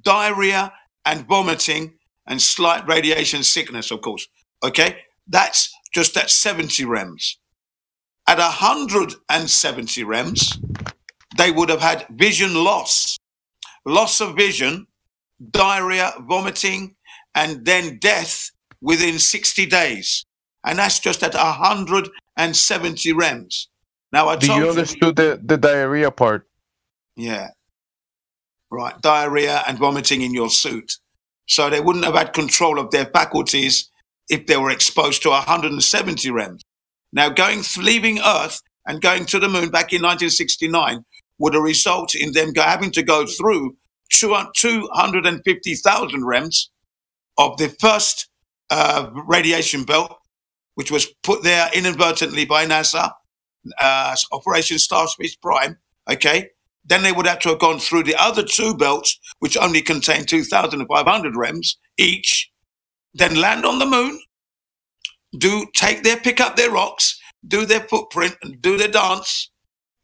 diarrhea and vomiting, and slight radiation sickness, of course. Okay? That's just at 70 rems. At 170 rems, they would have had vision loss of vision, diarrhea, vomiting, and then death within 60 days. And that's just at 170 rems. Now, I Do told you you. understood the diarrhea part? Yeah. Right. Diarrhea and vomiting in your suit. So they wouldn't have had control of their faculties if they were exposed to 170 rems. Now, leaving Earth and going to the moon back in 1969 would have resulted in them having to go through 250,000 rems of the first radiation belt, which was put there inadvertently by NASA, Operation Starship Prime, okay? Then they would have to have gone through the other two belts, which only contain 2,500 rems each, then land on the moon, pick up their rocks, do their footprint and do their dance,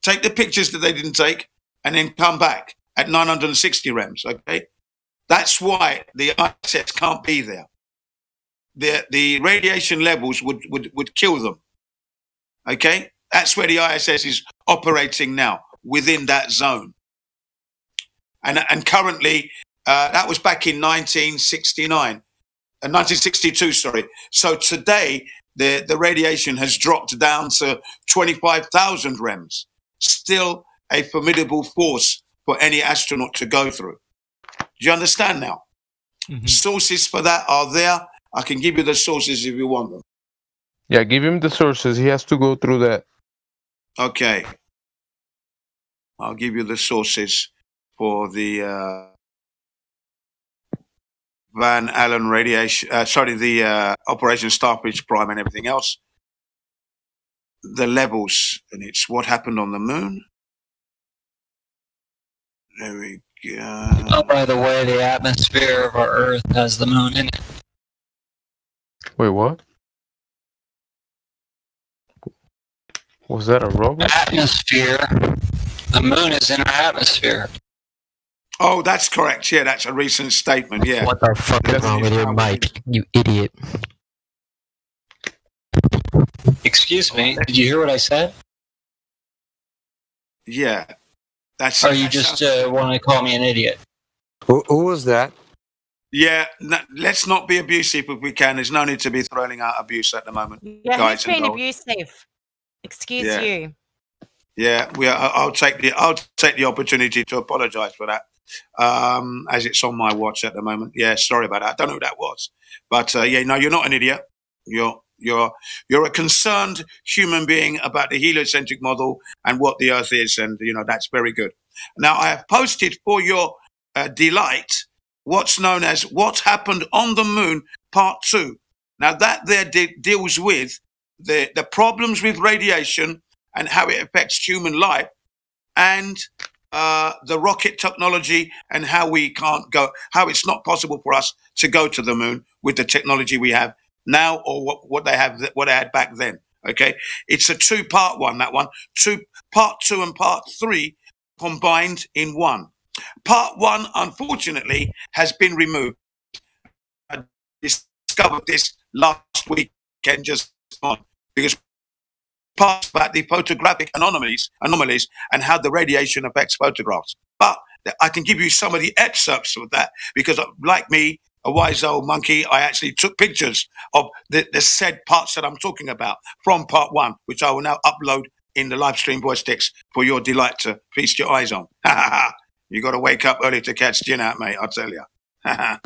take the pictures that they didn't take, and then come back at 960 rems, okay? That's why the ISS can't be there. The radiation levels would kill them, okay? That's where the ISS is operating now, within that zone. And currently, that was back in 1962, sorry. So today, the radiation has dropped down to 25,000 rems. Still a formidable force for any astronaut to go through. Do you understand now? Mm-hmm. Sources for that are there. I can give you the sources if you want them. Yeah, give him the sources. He has to go through that. Okay. I'll give you the sources for the Van Allen radiation, the Operation Starbridge Prime and everything else. The levels, and it's what happened on the moon. There we go. Oh, by the way, the atmosphere of our Earth has the moon in it. Wait, what? Was that a robot? Atmosphere. The moon is in our atmosphere. Oh, that's correct. Yeah, that's a recent statement. Yeah. What the fuck is wrong with your mic, you idiot? Excuse me, did you hear what I said? Yeah. That's. Or you just want to call me an idiot? Who was that? Yeah, let's not be abusive if we can. There's no need to be throwing out abuse at the moment. Yeah, guys who's being involved. abusive? Excuse Yeah. you. Yeah, I'll take the opportunity to apologise for that, as it's on my watch at the moment. Yeah, sorry about that. I don't know who that was, but yeah, no, you're not an idiot. You're a concerned human being about the heliocentric model and what the Earth is, and that's very good. Now, I have posted for your delight what's known as What Happened on the Moon Part 2. Now, that there deals with the problems with radiation and how it affects human life, and the rocket technology, and how it's not possible for us to go to the moon with the technology we have now, or what they had back then. Okay, it's a two-part one. That one, part 2 and part 3 combined in one. Part 1, unfortunately, has been removed. I discovered this last weekend, just on, because parts about the photographic anomalies and how the radiation affects photographs. But I can give you some of the excerpts of that, because like me, a wise old monkey, I actually took pictures of the said parts that I'm talking about from part 1, which I will now upload in the live stream voice text for your delight to feast your eyes on. You got to wake up early to catch gin out, mate, I'll tell you. I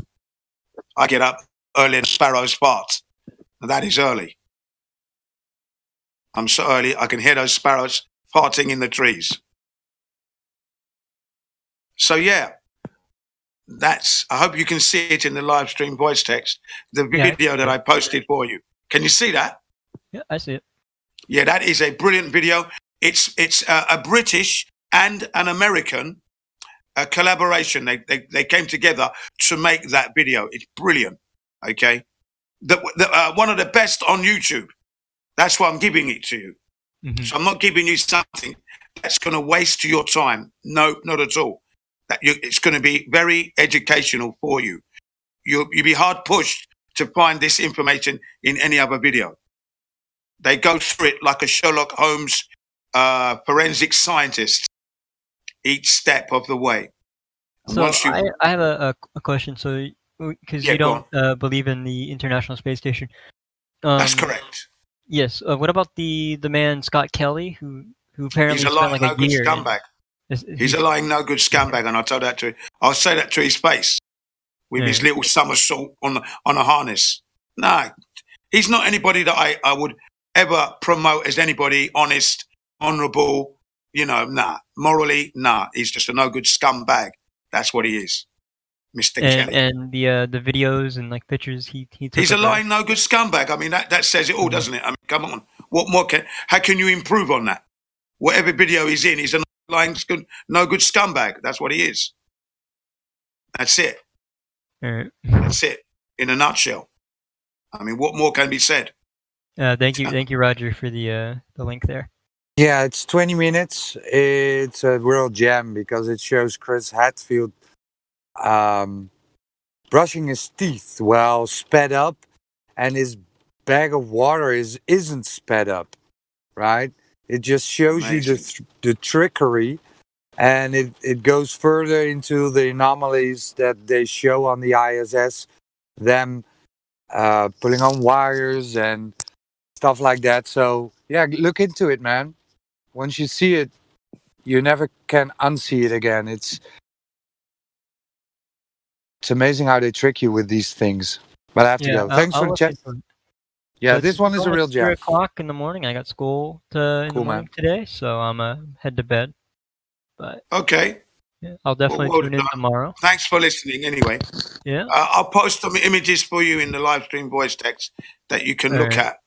get up early and sparrows fart. That is early. I'm so early, I can hear those sparrows farting in the trees. So yeah, I hope you can see it in the live stream voice text, the video that I posted for you. Can you see that? Yeah, I see it. Yeah, that is a brilliant video. It's a British and an American collaboration. They came together to make that video. It's brilliant. Okay, one of the best on YouTube. That's why I'm giving it to you. Mm-hmm. So I'm not giving you something that's going to waste your time. No, not at all. It's going to be very educational for you. You'll be hard pushed to find this information in any other video. They go through it like a Sherlock Holmes forensic scientist, each step of the way. And So once you, I have a question. So because Yeah, you go don't believe in the International Space Station. That's correct. Yes. What about the man Scott Kelly who apparently He's a spent lying, like no a good year? scumbag. He's a lying, no good scumbag, and I'll say that to his face with his little somersault on a harness. No, he's not anybody that I would ever promote as anybody honest, honourable. Morally, nah. He's just a no good scumbag. That's what he is, Mr. Kelly. And the videos and like pictures he took. He's a of that. lying, no good scumbag. I mean, that says it all, doesn't it? I mean, come on. What more how can you improve on that? Whatever video he's in, he's a lying, no good scumbag. That's what he is. That's it. All right. That's it. In a nutshell. I mean, what more can be said? Thank you, Roger, for the link there. Yeah, it's 20 minutes. It's a real gem because it shows Chris Hadfield brushing his teeth while sped up, and his bag of water isn't sped up, right? It just shows you the trickery, and it goes further into the anomalies that they show on the ISS, them pulling on wires and stuff like that. So yeah, look into it, man. Once you see it, you never can unsee it again. It's amazing how they trick you with these things. But I have to go. Thanks for the chat. Yeah, this one is a real gem. 3:00 in the morning. I got school in the morning today, so I'm head to bed. But okay, yeah, I'll definitely Well tune in done. tomorrow. Thanks for listening anyway. Yeah. I'll post some images for you in the live stream voice text that you can look Alright. at,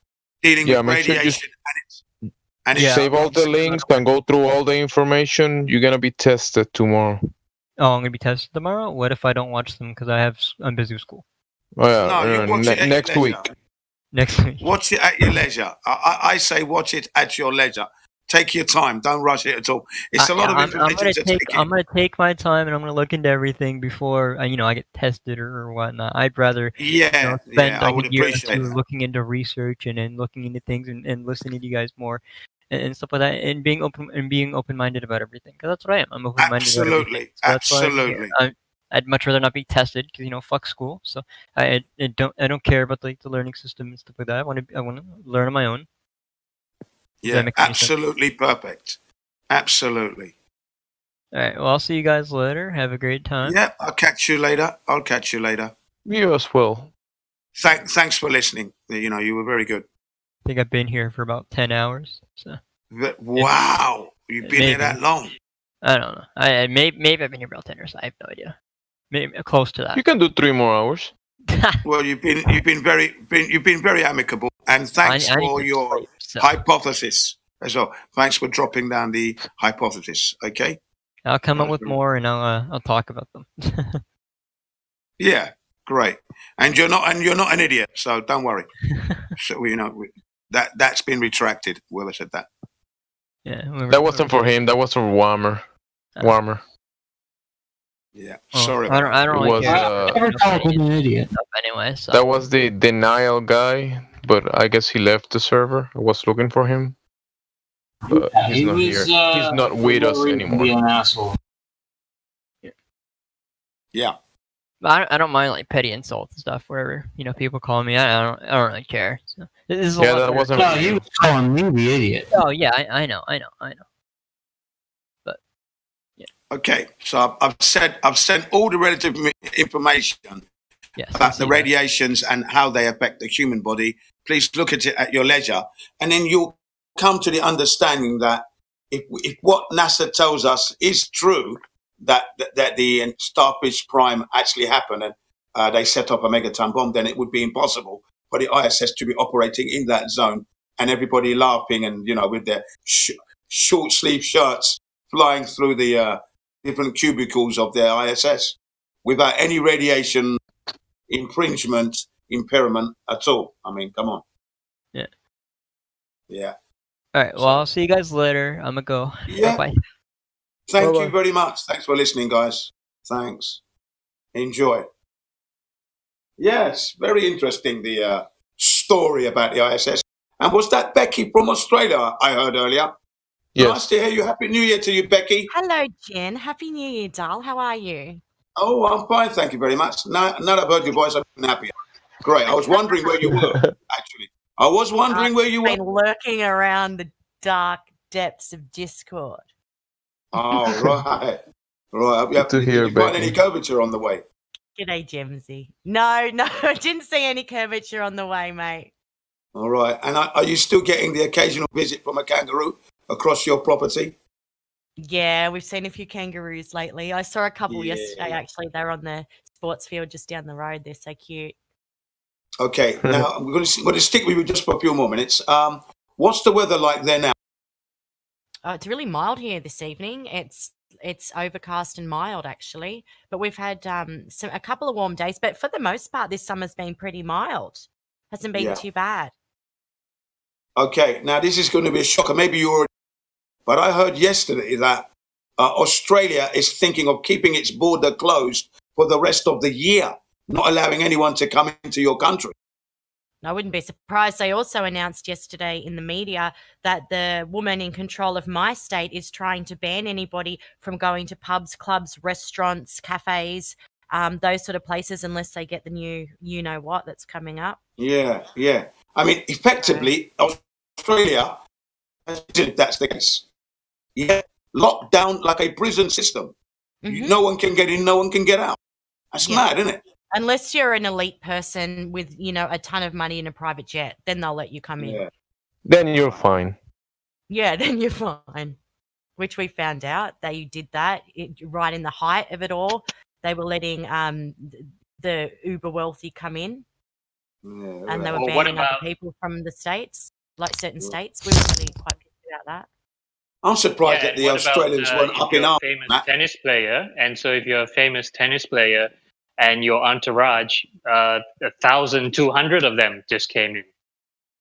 dealing Yeah, with make sure you radiation save all the links and go through all the information. You're gonna be tested tomorrow. Oh, I'm gonna be tested tomorrow. What if I don't watch them because I'm busy with school? Oh, yeah, No, you watch it at next your week. leisure. Next week. Watch it at your leisure. I say watch it at your leisure. Take your time. Don't rush it at all. It's a lot of information to take in. I'm gonna take my time and I'm gonna look into everything before I get tested or whatnot. I'd rather spend I like would a year or appreciate two that. looking into research and looking into things and listening to you guys more and stuff like that and being open-minded about everything because that's what I am. I'm open-minded about everything. So that's why Absolutely. I'd much rather not be tested because fuck school. So I don't care about like the learning system and stuff like that. I want to learn on my own. Does that Yeah, make any sense? absolutely perfect. Absolutely. All right. Well, I'll see you guys later. Have a great time. Yeah, I'll catch you later. You as well. Thanks for listening. You were very good. I think I've been here for about 10 hours. So. Wow, you've been here that long. I don't know. Maybe I've been here about 10 hours. I have no idea. Maybe close to that. You can do 3 more hours. Well, you've been very amicable, and thanks I need for to your sleep, so. hypothesis as well. Thanks for dropping down the hypothesis. Okay. I'll come up with more and I'll talk about them. Yeah, great. And you're not an idiot, so don't worry. So that's been retracted. Whoever said that. Yeah. That wasn't for him. That was for Warmer. Warmer. Yeah. Well, Sorry. I don't It really was, care. Never thought I was an idiot. Anyway, so. That was the denial guy, but I guess he left the server. I was looking for him, but he's he not was, here. He's not with us anymore. Be an asshole. Yeah. But I don't mind like petty insults and stuff. Wherever people call me, I don't really care. So, this is a Yeah, lot that better. wasn't. No, you was calling me the idiot. Oh yeah, I know. But Okay. So I've sent all the relative information yes, about the radiations and how they affect the human body. Please look at it at your leisure, and then you'll come to the understanding that if what NASA tells us is true, that the Starfish Prime actually happened and they set up a megaton bomb, then it would be impossible for the ISS to be operating in that zone and everybody laughing and with their short sleeve shirts flying through the different cubicles of their ISS without any radiation impairment at all. I mean, come on. Yeah. Yeah. All right. Well, I'll see you guys later. I'm gonna go. Yeah. Bye. Thank Bye-bye. you very much. Thanks for listening, guys. Thanks. Enjoy. Yes, very interesting, the story about the ISS. And was that Becky from Australia I heard earlier? Yes. Nice to hear you. Happy New Year to you, Becky. Hello, Jen. Happy New Year, doll. How are you? Oh, I'm fine. Thank you very much. Now that I've heard your voice, I'm even happier. Great. I was wondering where you were, actually. I was wondering where you were. Been lurking around the dark depths of Discord. Oh, right. Right. Good to hear, Did you find Becky. any curvature on the way? G'day, Gemsy. No, I didn't see any curvature on the way, mate. All right. And are you still getting the occasional visit from a kangaroo across your property? Yeah, we've seen a few kangaroos lately. I saw a couple Yeah. yesterday, actually. They're on the sports field just down the road. They're so cute. Okay. Now, I'm going to stick with you just for a few more minutes. What's the weather like there now? It's really mild here this evening. It's overcast and mild, actually. But we've had a couple of warm days. But for the most part, this summer's been pretty mild. Hasn't been Yeah. too bad. Okay. Now, this is going to be a shocker. Maybe you already... But I heard yesterday that Australia is thinking of keeping its border closed for the rest of the year, not allowing anyone to come into your country. I wouldn't be surprised. They also announced yesterday in the media that the woman in control of my state is trying to ban anybody from going to pubs, clubs, restaurants, cafes, those sort of places unless they get the new you-know-what that's coming up. Yeah, yeah. I mean, effectively, Australia, if that's the case, yeah, locked down like a prison system. No one can get in, no one can get out. That's mad, isn't it? Unless you're an elite person with, a ton of money in a private jet, then they'll let you come in. Then you're fine. Yeah, then you're fine. Which we found out. They did that right in the height of it all. They were letting the uber wealthy come in. Yeah, And they were Well, what banning about- other people from the states, like certain states. We were really quite pissed about that. I'm surprised that the what about, Australians weren't if up in you're a arms. famous tennis player, and so if you're a famous tennis player and your entourage, 1,200 of them just came in.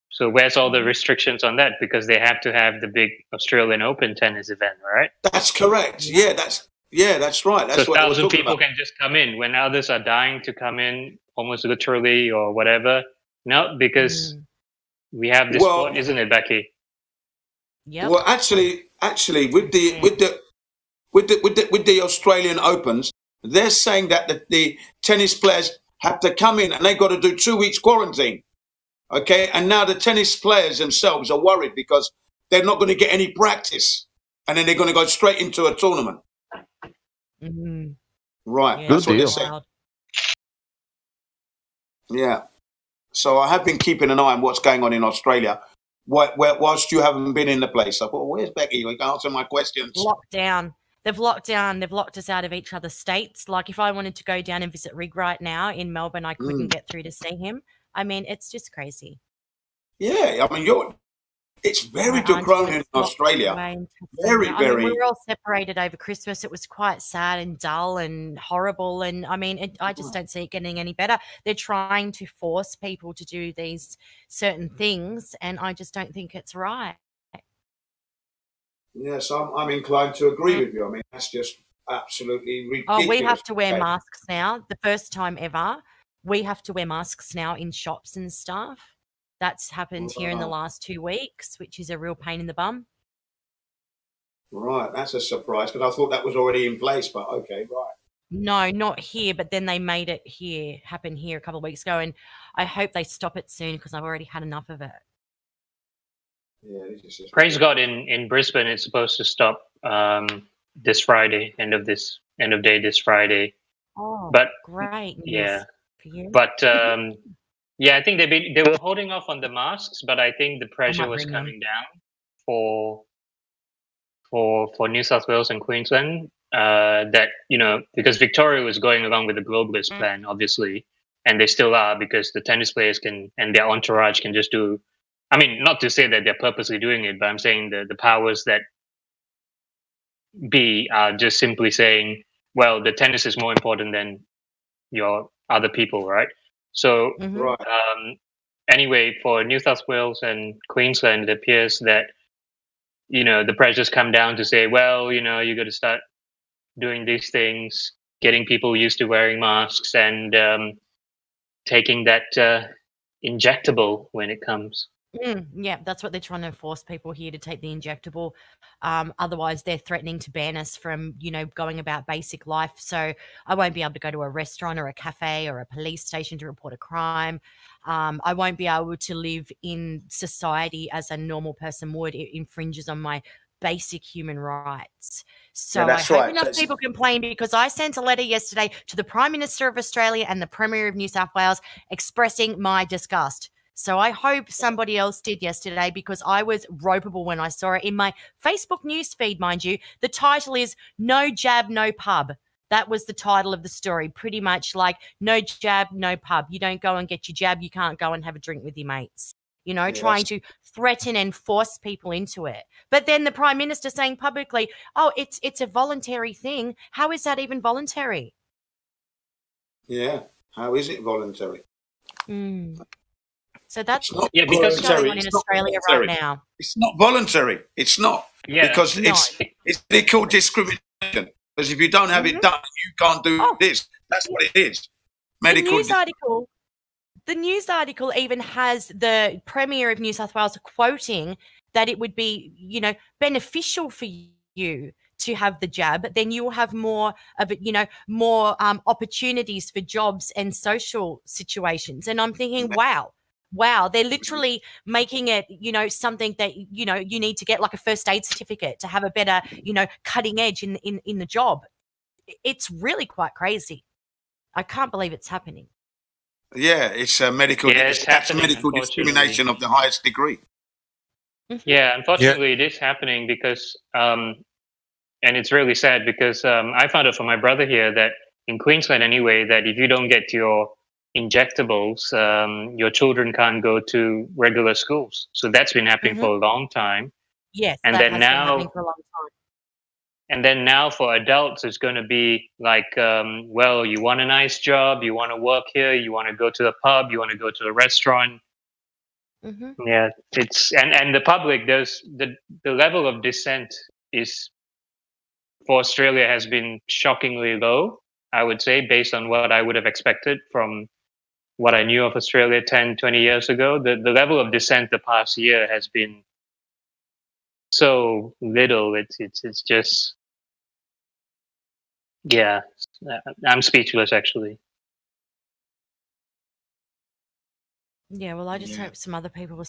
So where's all the restrictions on that? Because they have to have the big Australian Open tennis event, right? That's correct. Yeah, that's right. That's So what I was 1,000 talking people about. can just come in when others are dying to come in, almost literally or whatever. No, because we have this Well- sport, isn't it, Becky? Well, actually, with the Australian Opens, they're saying that the tennis players have to come in and they got to do 2 weeks quarantine. Okay, and now the tennis players themselves are worried because they're not going to get any practice, and then they're going to go straight into a tournament. Right, Yeah, that's what they're it's saying. wild. Yeah. So I have been keeping an eye on what's going on in Australia. Whilst you haven't been in the place, I thought, well, where's Becky? You can answer my questions. Locked down. They've locked us out of each other's states. Like if I wanted to go down and visit Rig right now in Melbourne, I couldn't get through to see him. I mean, it's just crazy. Yeah, I mean, it's very draconian in Australia. Very, I mean, very. we were all separated over Christmas. It was quite sad and dull and horrible. And I mean, I just don't see it getting any better. They're trying to force people to do these certain things, and I just don't think it's right. Yes, I'm inclined to agree with you. I mean, that's just absolutely ridiculous. Oh, we have to wear masks now. The first time ever, we have to wear masks now in shops and stuff. That's happened here in the last 2 weeks, which is a real pain in the bum. Right, that's a surprise because I thought that was already in place, but okay, right. No, not here, but then they made it happen here a couple of weeks ago, and I hope they stop it soon because I've already had enough of it. Yeah, this is just Praise God, in Brisbane, it's supposed to stop this Friday, end of day this Friday. Oh, But great news yeah, for you. but yeah, I think they were holding off on the masks, but I think the pressure was bring them. coming down for New South Wales and Queensland. That because Victoria was going along with the globalist plan, obviously, and they still are because the tennis players can and their entourage can just do. I mean, not to say that they're purposely doing it, but I'm saying the powers that be are just simply saying, well, the tennis is more important than your other people, right? So anyway, for New South Wales and Queensland, it appears that the pressures come down to say, well, you got to start doing these things, getting people used to wearing masks, and taking that injectable when it comes. Yeah, that's what they're trying to force people here to take the injectable. Otherwise, they're threatening to ban us from, going about basic life. So I won't be able to go to a restaurant or a cafe or a police station to report a crime. I won't be able to live in society as a normal person would. It infringes on my basic human rights. So I hope enough people complain, because I sent a letter yesterday to the Prime Minister of Australia and the Premier of New South Wales expressing my disgust. So I hope somebody else did yesterday, because I was ropeable when I saw it in my Facebook news feed, mind you. The title is "No Jab, No Pub." That was the title of the story, pretty much like no jab, no pub. You don't go and get your jab, you can't go and have a drink with your mates. Trying to threaten and force people into it. But then the Prime Minister saying publicly, oh, it's a voluntary thing. How is that even voluntary? Yeah, how is it voluntary? So that's what's going on in Australia right now. It's not voluntary. It's not. Yeah, because it's called discrimination. Because if you don't have it done, you can't do this. That's what it is. Medical. The news article even has the Premier of New South Wales quoting that it would be, beneficial for you to have the jab. Then you will have more of it, more opportunities for jobs and social situations. And I'm thinking, wow, they're literally making it, something that, you need to get like a first aid certificate to have a better, cutting edge in the job. It's really quite crazy. I can't believe it's happening. Yeah, it's medical. That's medical discrimination of the highest degree. Yeah, unfortunately, it is happening because, and it's really sad because I found out from my brother here that in Queensland anyway, that if you don't get your injectables, your children can't go to regular schools. So that's been happening for a long time. Yes, and that then has now, been happening for a long time. And then now for adults, it's going to be like, well, you want a nice job, you want to work here, you want to go to the pub, you want to go to the restaurant. Yeah, it's and the public, there's the level of dissent is for Australia has been shockingly low, I would say, based on what I would have expected from what I knew of Australia 10, 20 years ago. The level of dissent the past year has been so little. It's just, yeah, I'm speechless actually. Yeah, well, I just hope some other people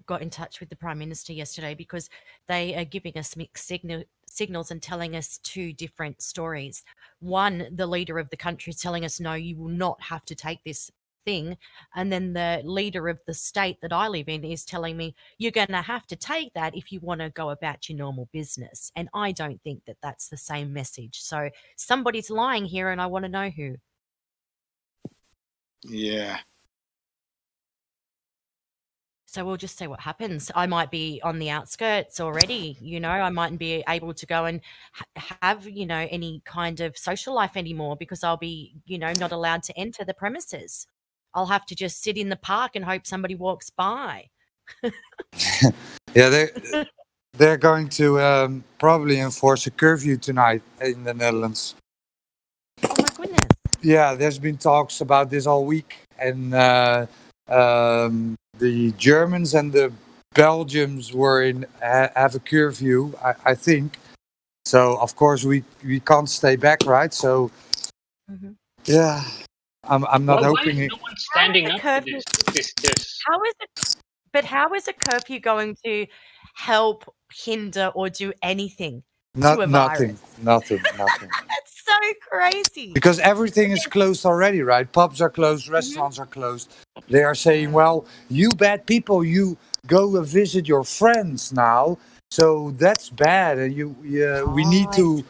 got in touch with the Prime Minister yesterday, because they are giving us mixed signals and telling us two different stories. One, the leader of the country is telling us, no, you will not have to take this thing. And then the leader of the state that I live in is telling me, you're going to have to take that if you want to go about your normal business. And I don't think that that's the same message. So somebody's lying here, and I want to know who. Yeah. So we'll just see what happens. I might be on the outskirts already, I mightn't be able to go and have, any kind of social life anymore, because I'll be, not allowed to enter the premises. I'll have to just sit in the park and hope somebody walks by. Yeah, they're going to probably enforce a curfew tonight in the Netherlands. Oh my goodness. Yeah, there's been talks about this all week, and the Germans and the Belgians have a curfew, I think. So of course we can't stay back, right? So yeah, I'm not hoping. Why is no one standing up to this? How is a curfew going to help, hinder, or do anything to a Nothing. virus? That's so crazy. Because everything is closed already, right? Pubs are closed, restaurants are closed. They are saying, well, you bad people, you go visit your friends now. So that's bad. And we need to,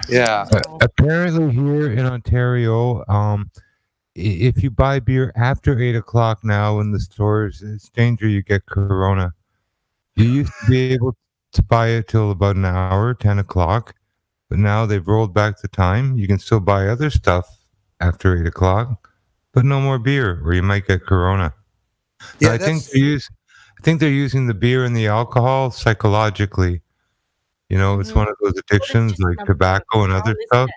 yeah. Apparently here in Ontario, if you buy beer after 8 o'clock now in the stores, it's danger you get corona. You used to be able to buy it till about an hour, 10 o'clock. But now they've rolled back the time. You can still buy other stuff after 8 o'clock, but no more beer, or you might get corona. No, I think they're using the beer and the alcohol psychologically. You know, it's one of those addictions like tobacco and other stuff,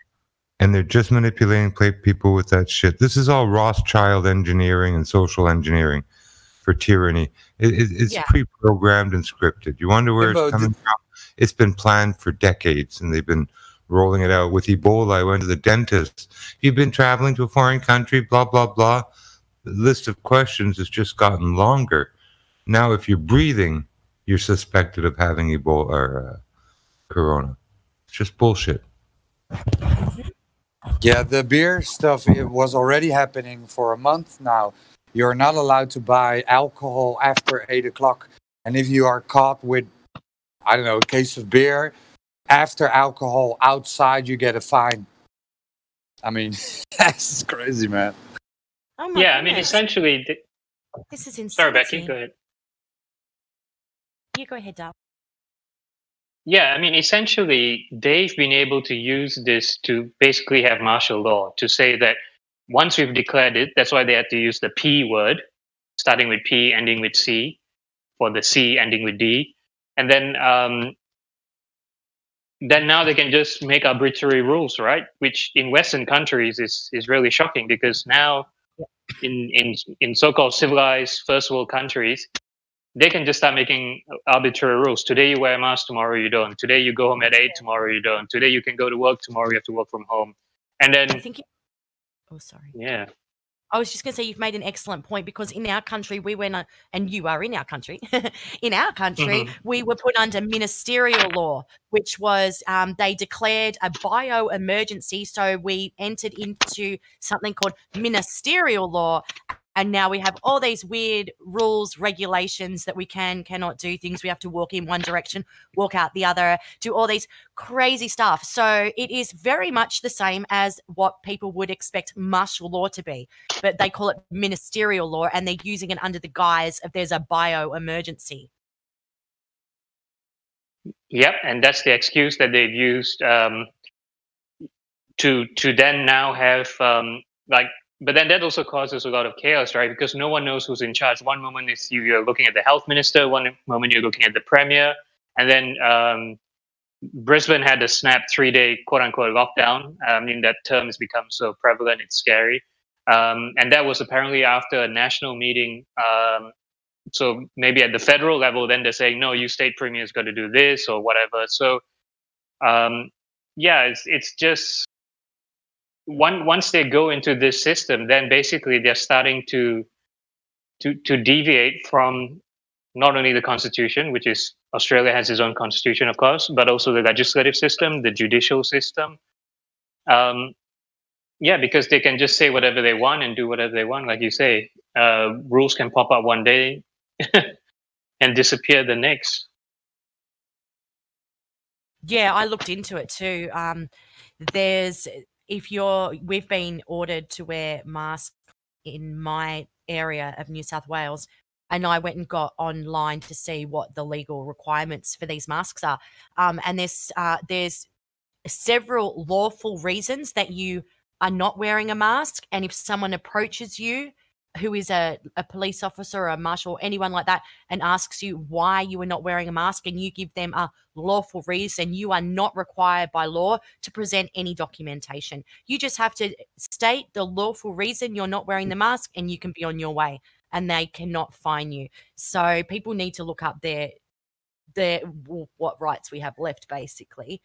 and they're just manipulating people with that shit. This is all Rothschild engineering and social engineering for tyranny. It's pre-programmed and scripted. You wonder where it's coming from? It's been planned for decades, and they've been rolling it out. With Ebola, I went to the dentist. You've been traveling to a foreign country, blah, blah, blah. The list of questions has just gotten longer. Now, if you're breathing, you're suspected of having Ebola or Corona. It's just bullshit. Yeah, the beer stuff, it was already happening for a month now. You're not allowed to buy alcohol after 8 o'clock. And if you are caught with, I don't know, a case of beer after alcohol outside, you get a fine. I mean, that's crazy, man. Oh my I mean, goodness. essentially. This is insane. Sorry, Becky, go ahead. You go ahead, Dal. Yeah, I mean, essentially, they've been able to use this to basically have martial law, to say that once we've declared it, that's why they had to use the P word, starting with P, ending with C, for the C ending with D. And then now they can just make arbitrary rules, right? Which in Western countries is really shocking, because now in so-called civilized first world countries, they can just start making arbitrary rules. Today you wear a mask, tomorrow you don't. Today you go home at 8, tomorrow you don't. Today you can go to work, tomorrow you have to work from home. And then, oh, sorry. Yeah. I was just going to say, you've made an excellent point, because in our country, we went, and you are in our country, in our country, we were put under ministerial law, which was they declared a bio-emergency. So we entered into something called ministerial law. And now we have all these weird rules, regulations that we cannot do things. We have to walk in one direction, walk out the other, do all these crazy stuff. So it is very much the same as what people would expect martial law to be, but they call it ministerial law, and they're using it under the guise of there's a bio-emergency. Yep, and that's the excuse that they've used to then now have but then that also causes a lot of chaos, right? Because no one knows who's in charge. One moment is you're looking at the health minister, one moment you're looking at the premier, and then Brisbane had a snap 3-day quote-unquote lockdown. I mean, that term has become so prevalent, it's scary. And that was apparently after a national meeting. So maybe at the federal level, then they're saying, no, you state premier's got to do this or whatever. So it's just once they go into this system, then basically they're starting to deviate from not only the constitution, which is Australia has its own constitution, of course, but also the legislative system, the judicial system. Because they can just say whatever they want and do whatever they want. Like you say, rules can pop up one day and disappear the next. Yeah, I looked into it too. We've been ordered to wear masks in my area of New South Wales, and I went and got online to see what the legal requirements for these masks are. And there's several lawful reasons that you are not wearing a mask, and if someone approaches you who is a police officer or a marshal, anyone like that, and asks you why you are not wearing a mask, and you give them a lawful reason, you are not required by law to present any documentation. You just have to state the lawful reason you're not wearing the mask, and you can be on your way, and they cannot fine you. So people need to look up what rights we have left, basically,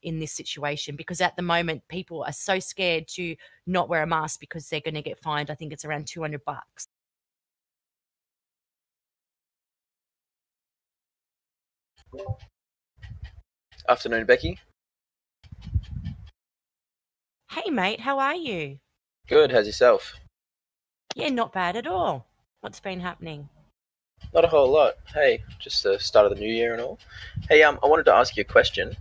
in this situation, because at the moment people are so scared to not wear a mask because they're going to get fined. I think it's around $200. Afternoon, Becky. Hey mate, how are you? Good, how's yourself? Yeah, not bad at all. What's been happening? Not a whole lot. Hey, just the start of the new year and all. Hey, I wanted to ask you a question.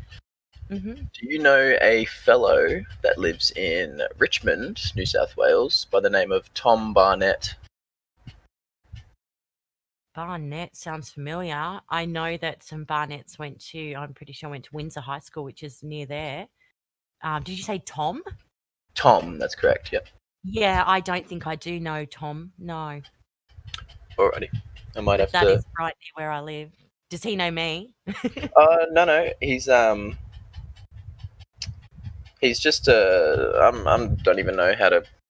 Mm-hmm. Do you know a fellow that lives in Richmond, New South Wales, by the name of Tom Barnett? Barnett sounds familiar. I know that some Barnetts went to Windsor High School, which is near there. Did you say Tom? Tom, that's correct, yep. Yeah, I don't think I do know Tom, no. Alrighty. I might have That to. is right near where I live. Does he know me? No. He's just I'm don't even know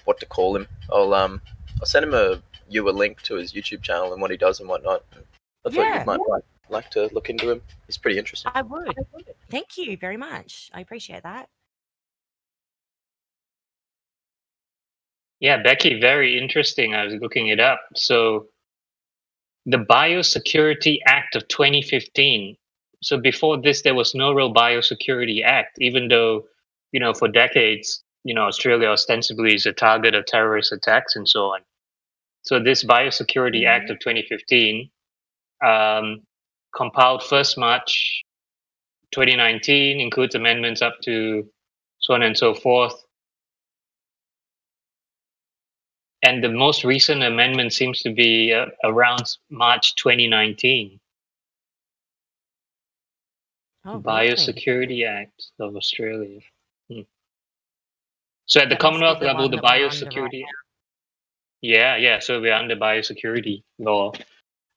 what to call him. I'll send him a link to his YouTube channel and what he does and whatnot. I thought Yeah. you might like to look into him. He's pretty interesting. I would. Thank you very much. I appreciate that. Yeah, Becky, very interesting. I was looking it up. So, the Biosecurity Act of 2015. So before this, there was no real Biosecurity Act, even though, for decades, Australia ostensibly is a target of terrorist attacks and so on. So this Biosecurity Act of 2015, compiled 1st March 2019, includes amendments up to so on and so forth. And the most recent amendment seems to be around March 2019. Oh, Biosecurity Act of Australia. So at the That must be Commonwealth the level, one the that we're under biosecurity. right Yeah. So we're under biosecurity law.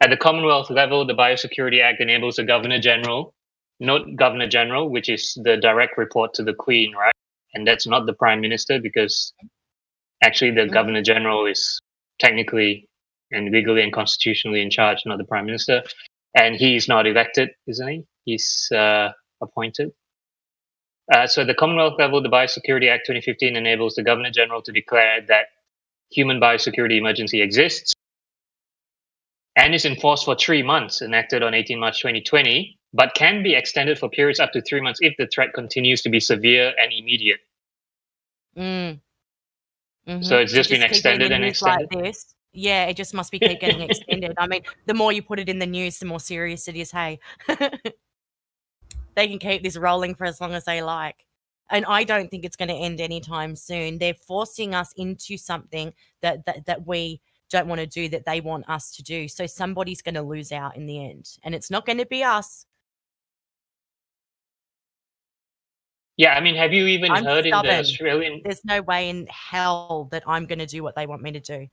At the Commonwealth level, the Biosecurity Act enables the Governor General, not Governor General, which is the direct report to the Queen, right? And that's not the Prime Minister, because actually the Governor General is technically and legally and constitutionally in charge, not the Prime Minister. And he's not elected, isn't he? He's appointed. So at the Commonwealth level, the Biosecurity Act 2015 enables the Governor General to declare that human biosecurity emergency exists and is enforced for 3 months, enacted on 18 March 2020, but can be extended for periods up to 3 months if the threat continues to be severe and immediate. So it's just been keep getting extended the and news extended. like this. Yeah, it just must be keep getting extended. I mean, the more you put it in the news, the more serious it is. Hey, they can keep this rolling for as long as they like. And I don't think it's going to end anytime soon. They're forcing us into something that we don't want to do, that they want us to do. So somebody's going to lose out in the end. And it's not going to be us. Yeah, I mean, have you even I'm heard in the stubborn. Australian... There's no way in hell that I'm going to do what they want me to do.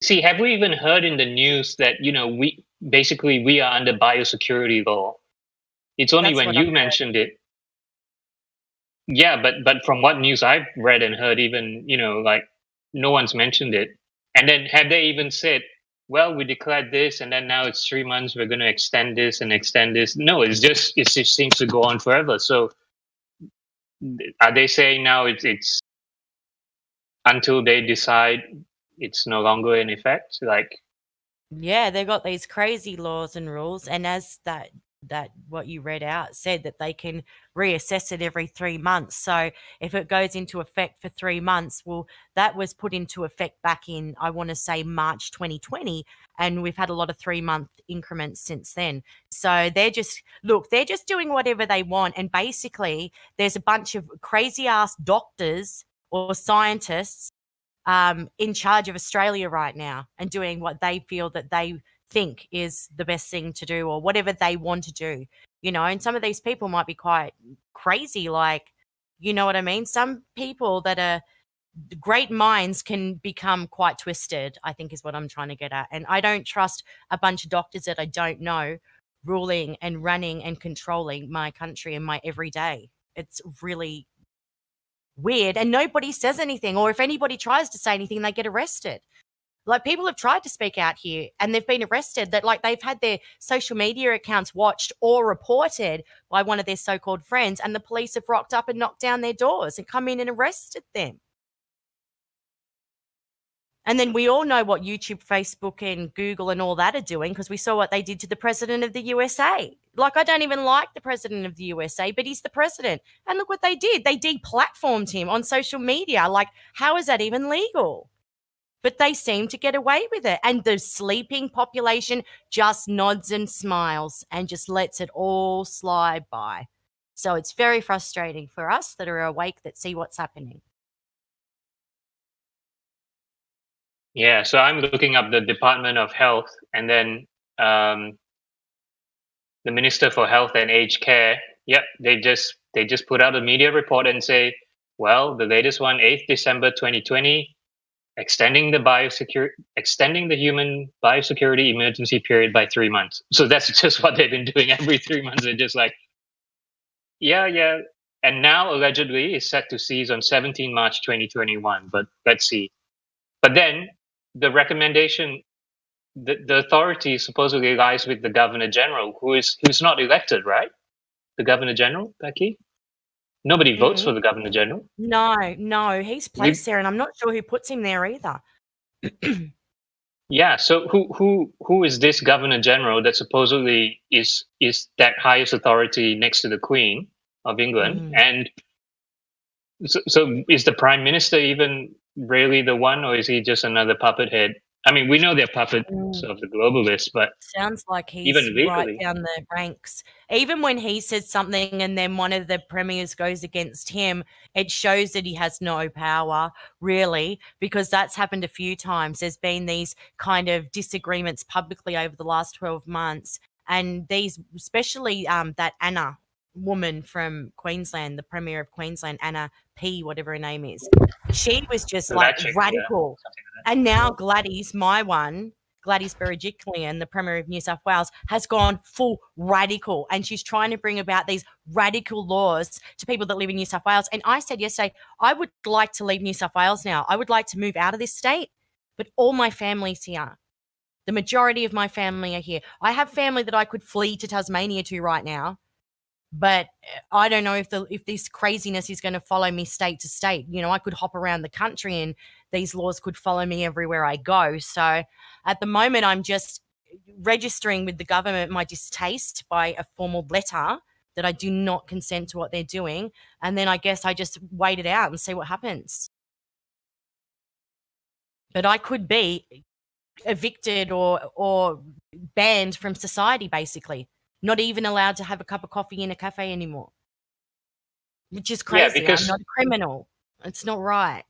See, have we even heard in the news that, we are under biosecurity law? It's only That's when what you I've heard. mentioned it. Yeah, but from what news I've read and heard, even, no one's mentioned it. And then have they even said, well, we declared this and then now it's 3 months, we're going to extend this and extend this? No, it just seems to go on forever. So are they saying now it's until they decide it's no longer in effect? Yeah, they've got these crazy laws and rules, and as that what you read out said, that they can reassess it every 3 months. So if it goes into effect for 3 months, well, that was put into effect back in, I want to say, March 2020, and we've had a lot of 3-month increments since then. So they're just doing whatever they want, and basically there's a bunch of crazy ass doctors or scientists in charge of Australia right now and doing what they feel that they think is the best thing to do, or whatever they want to do, and some of these people might be quite crazy, you know what I mean? Some people that are great minds can become quite twisted, I think is what I'm trying to get at. And I don't trust a bunch of doctors that I don't know ruling and running and controlling my country and my everyday. It's really weird, and nobody says anything, or if anybody tries to say anything, they get arrested. Like, people have tried to speak out here and they've been arrested, that they've had their social media accounts watched or reported by one of their so-called friends, and the police have rocked up and knocked down their doors and come in and arrested them. And then we all know what YouTube, Facebook, and Google and all that are doing, because we saw what they did to the president of the USA. I don't even like the president of the USA, but he's the president. And look what they did. They deplatformed him on social media. How is that even legal? But they seem to get away with it. And the sleeping population just nods and smiles and just lets it all slide by. So it's very frustrating for us that are awake, that see what's happening. Yeah, so I'm looking up the Department of Health, and then the Minister for Health and Aged Care. Yep, they just put out a media report and say, well, the latest one, 8th December 2020, extending the human biosecurity emergency period by 3 months. So that's just what they've been doing every 3 months. They're just like, yeah. And now allegedly is set to cease on 17 March 2021. But let's see. But then the recommendation, the authority supposedly lies with the Governor General, who's not elected, right? The Governor General, Becky? Nobody votes for the Governor General. No, he's placed there, and I'm not sure who puts him there either. Yeah, so who is this Governor General that supposedly is that highest authority next to the Queen of England? And so is the Prime Minister even really the one, or is he just another puppet head? I mean, we know they're puppets of the globalists, but sounds like he's even legally, right down the ranks. Even when he says something and then one of the premiers goes against him, it shows that he has no power, really, because that's happened a few times. There's been these kind of disagreements publicly over the last 12 months, and these, especially that Anna woman from Queensland, the Premier of Queensland, Anna P, whatever her name is, she was just like radical. And now Gladys, Gladys Berejiklian, the Premier of New South Wales, has gone full radical, and she's trying to bring about these radical laws to people that live in New South Wales. And I said yesterday, I would like to leave New South Wales now. I would like to move out of this state, but all my family's here. The majority of my family are here. I have family that I could flee to Tasmania to right now, but I don't know if this craziness is going to follow me state to state. You know, I could hop around the country and these laws could follow me everywhere I go. So at the moment, I'm just registering with the government my distaste by a formal letter that I do not consent to what they're doing. And then I guess I just wait it out and see what happens. But I could be evicted or banned from society, basically. Not even allowed to have a cup of coffee in a cafe anymore, which is crazy. Yeah, because, I'm not a criminal. It's not right.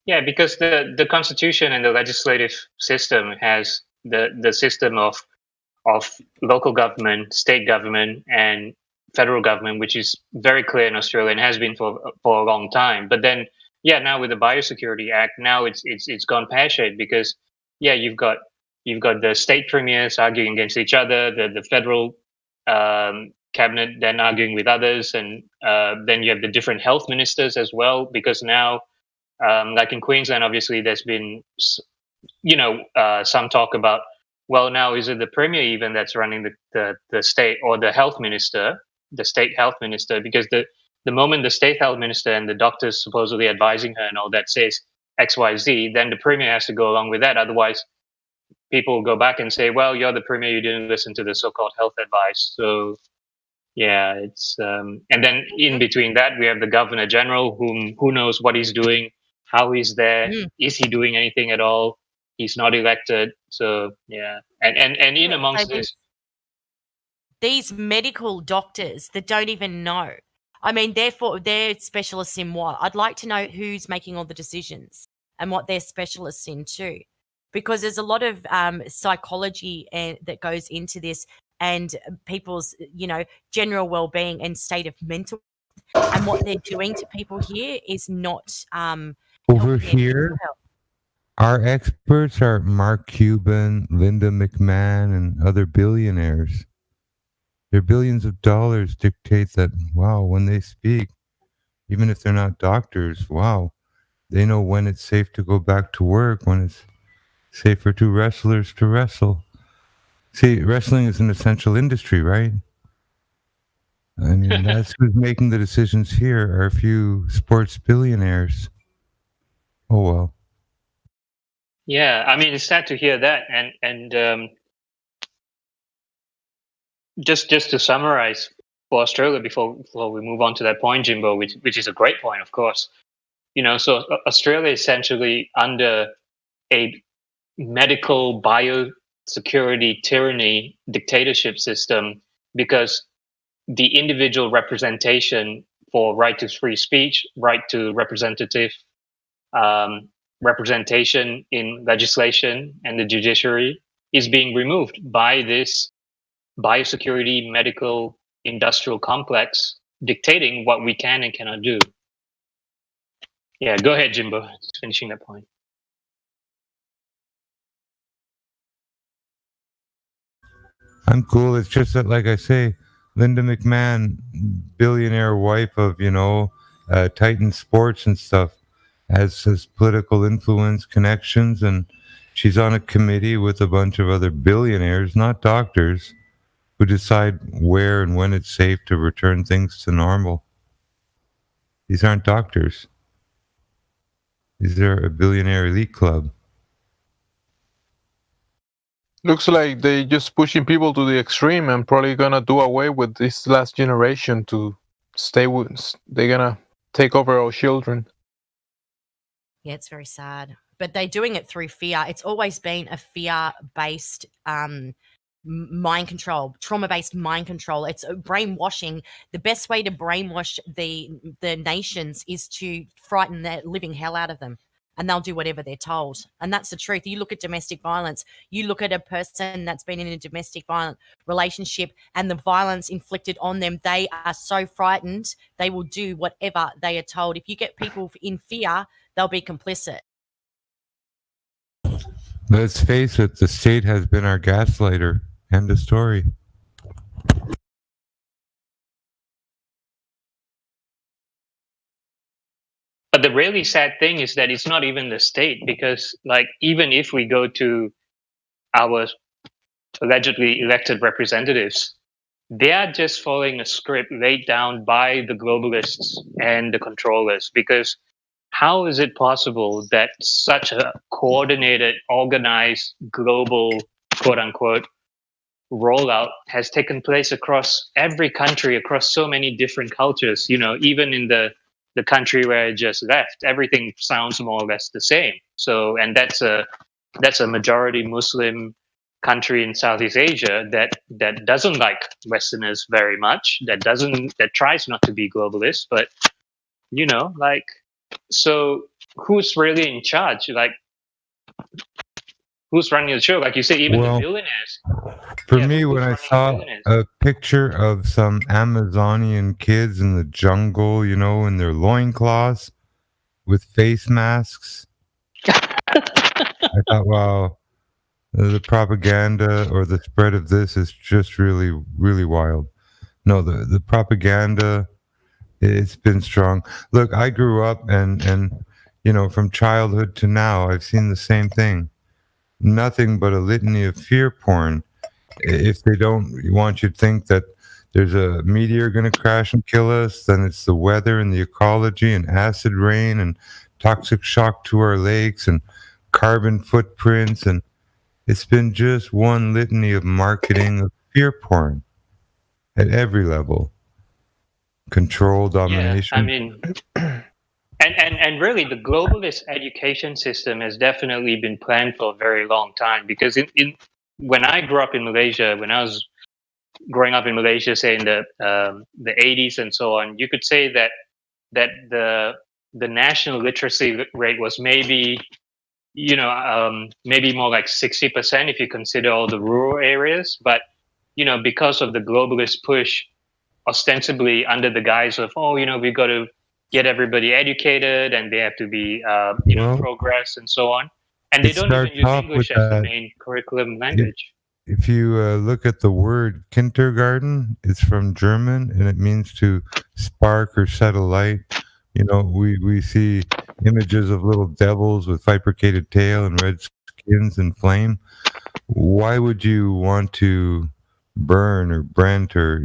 Yeah, because the Constitution and the legislative system has the system of local government, state government, and federal government, which is very clear in Australia and has been for a long time. But then, now with the Biosecurity Act, now it's gone pear-shaped because, you've got the state premiers arguing against each other, the federal cabinet then arguing with others, and then you have the different health ministers as well, because now, like in Queensland, obviously there's been, some talk about, well, now is it the premier even that's running the state, or the health minister, the state health minister? Because the moment the state health minister and the doctors supposedly advising her and all that says XYZ, then the premier has to go along with that. Otherwise, people go back and say, well, you're the premier, you didn't listen to the so-called health advice. So, it's and then in between that, we have the Governor General, who knows what he's doing, how he's there, is he doing anything at all? He's not elected. So, and in amongst this, these medical doctors that don't even know. I mean, they're specialists in what? I'd like to know who's making all the decisions and what they're specialists in too. Because there's a lot of psychology that goes into this, and people's, general well-being and state of mental health, and what they're doing to people here is not over here. Our experts are Mark Cuban, Linda McMahon, and other billionaires. Their billions of dollars dictate that, wow, when they speak, even if they're not doctors, wow, they know when it's safe to go back to work, when it's safe for two wrestlers to wrestle. See, wrestling is an essential industry, right? I mean, that's who's making the decisions here are a few sports billionaires. Oh, well. Yeah, I mean, it's sad to hear that. And just to summarize for Australia before we move on to that point, Jimbo, which is a great point, of course. So Australia is essentially under a medical biosecurity tyranny dictatorship system, because the individual representation for right to free speech, right to representative representation in legislation and the judiciary is being removed by this biosecurity medical industrial complex dictating what we can and cannot do. Yeah, go ahead, Jimbo. Just finishing that point. I'm cool. It's just that, like I say, Linda McMahon, billionaire wife of, Titan Sports and stuff, has political influence, connections, and she's on a committee with a bunch of other billionaires, not doctors, who decide where and when it's safe to return things to normal. These aren't doctors. These are a billionaire elite club. Looks like they just pushing people to the extreme and probably gonna do away with this last generation to stay with. They're gonna take over our children. Yeah, it's very sad. But they're doing it through fear. It's always been a fear-based mind control, trauma-based mind control. It's brainwashing. The best way to brainwash the nations is to frighten the living hell out of them. And they'll do whatever they're told. And that's the truth. You look at domestic violence, you look at a person that's been in a domestic violent relationship and the violence inflicted on them, they are so frightened, they will do whatever they are told. If you get people in fear, they'll be complicit. Let's face it, the state has been our gaslighter. End of story. But the really sad thing is that it's not even the state, because like even if we go to our allegedly elected representatives, they are just following a script laid down by the globalists and the controllers. Because how is it possible that such a coordinated, organized, global, quote unquote, rollout has taken place across every country, across so many different cultures? Even in the country where I just left, everything sounds more or less the same. So, and that's a majority Muslim country in Southeast Asia that doesn't like Westerners very much, that tries not to be globalist, but so who's really in charge? Like, who's running the show? Like you say, even the billionaires. For me, when I saw a picture of some Amazonian kids in the jungle, in their loincloths with face masks, I thought, wow, the propaganda or the spread of this is just really, really wild. No, the propaganda, it's been strong. Look, I grew up and from childhood to now, I've seen the same thing. Nothing but a litany of fear porn. If they don't want you to think that there's a meteor going to crash and kill us, then it's the weather and the ecology and acid rain and toxic shock to our lakes and carbon footprints. And it's been just one litany of marketing of fear porn at every level. Control, domination. Yeah, I mean, and really the globalist education system has definitely been planned for a very long time, because when I grew up in Malaysia, when I was growing up in Malaysia, say in the 80s and so on, you could say that the national literacy rate was maybe maybe more like 60% if you consider all the rural areas. But because of the globalist push, ostensibly under the guise of we've got to get everybody educated and they have to be progress and so on. And they don't even use English as the main curriculum language. If you look at the word kindergarten, it's from German and it means to spark or set a light. We see images of little devils with bifurcated tail and red skins and flame. Why would you want to burn or brent or,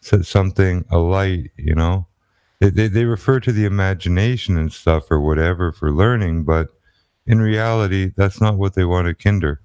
set something alight, They refer to the imagination and stuff or whatever for learning, but in reality, that's not what they want to kinder.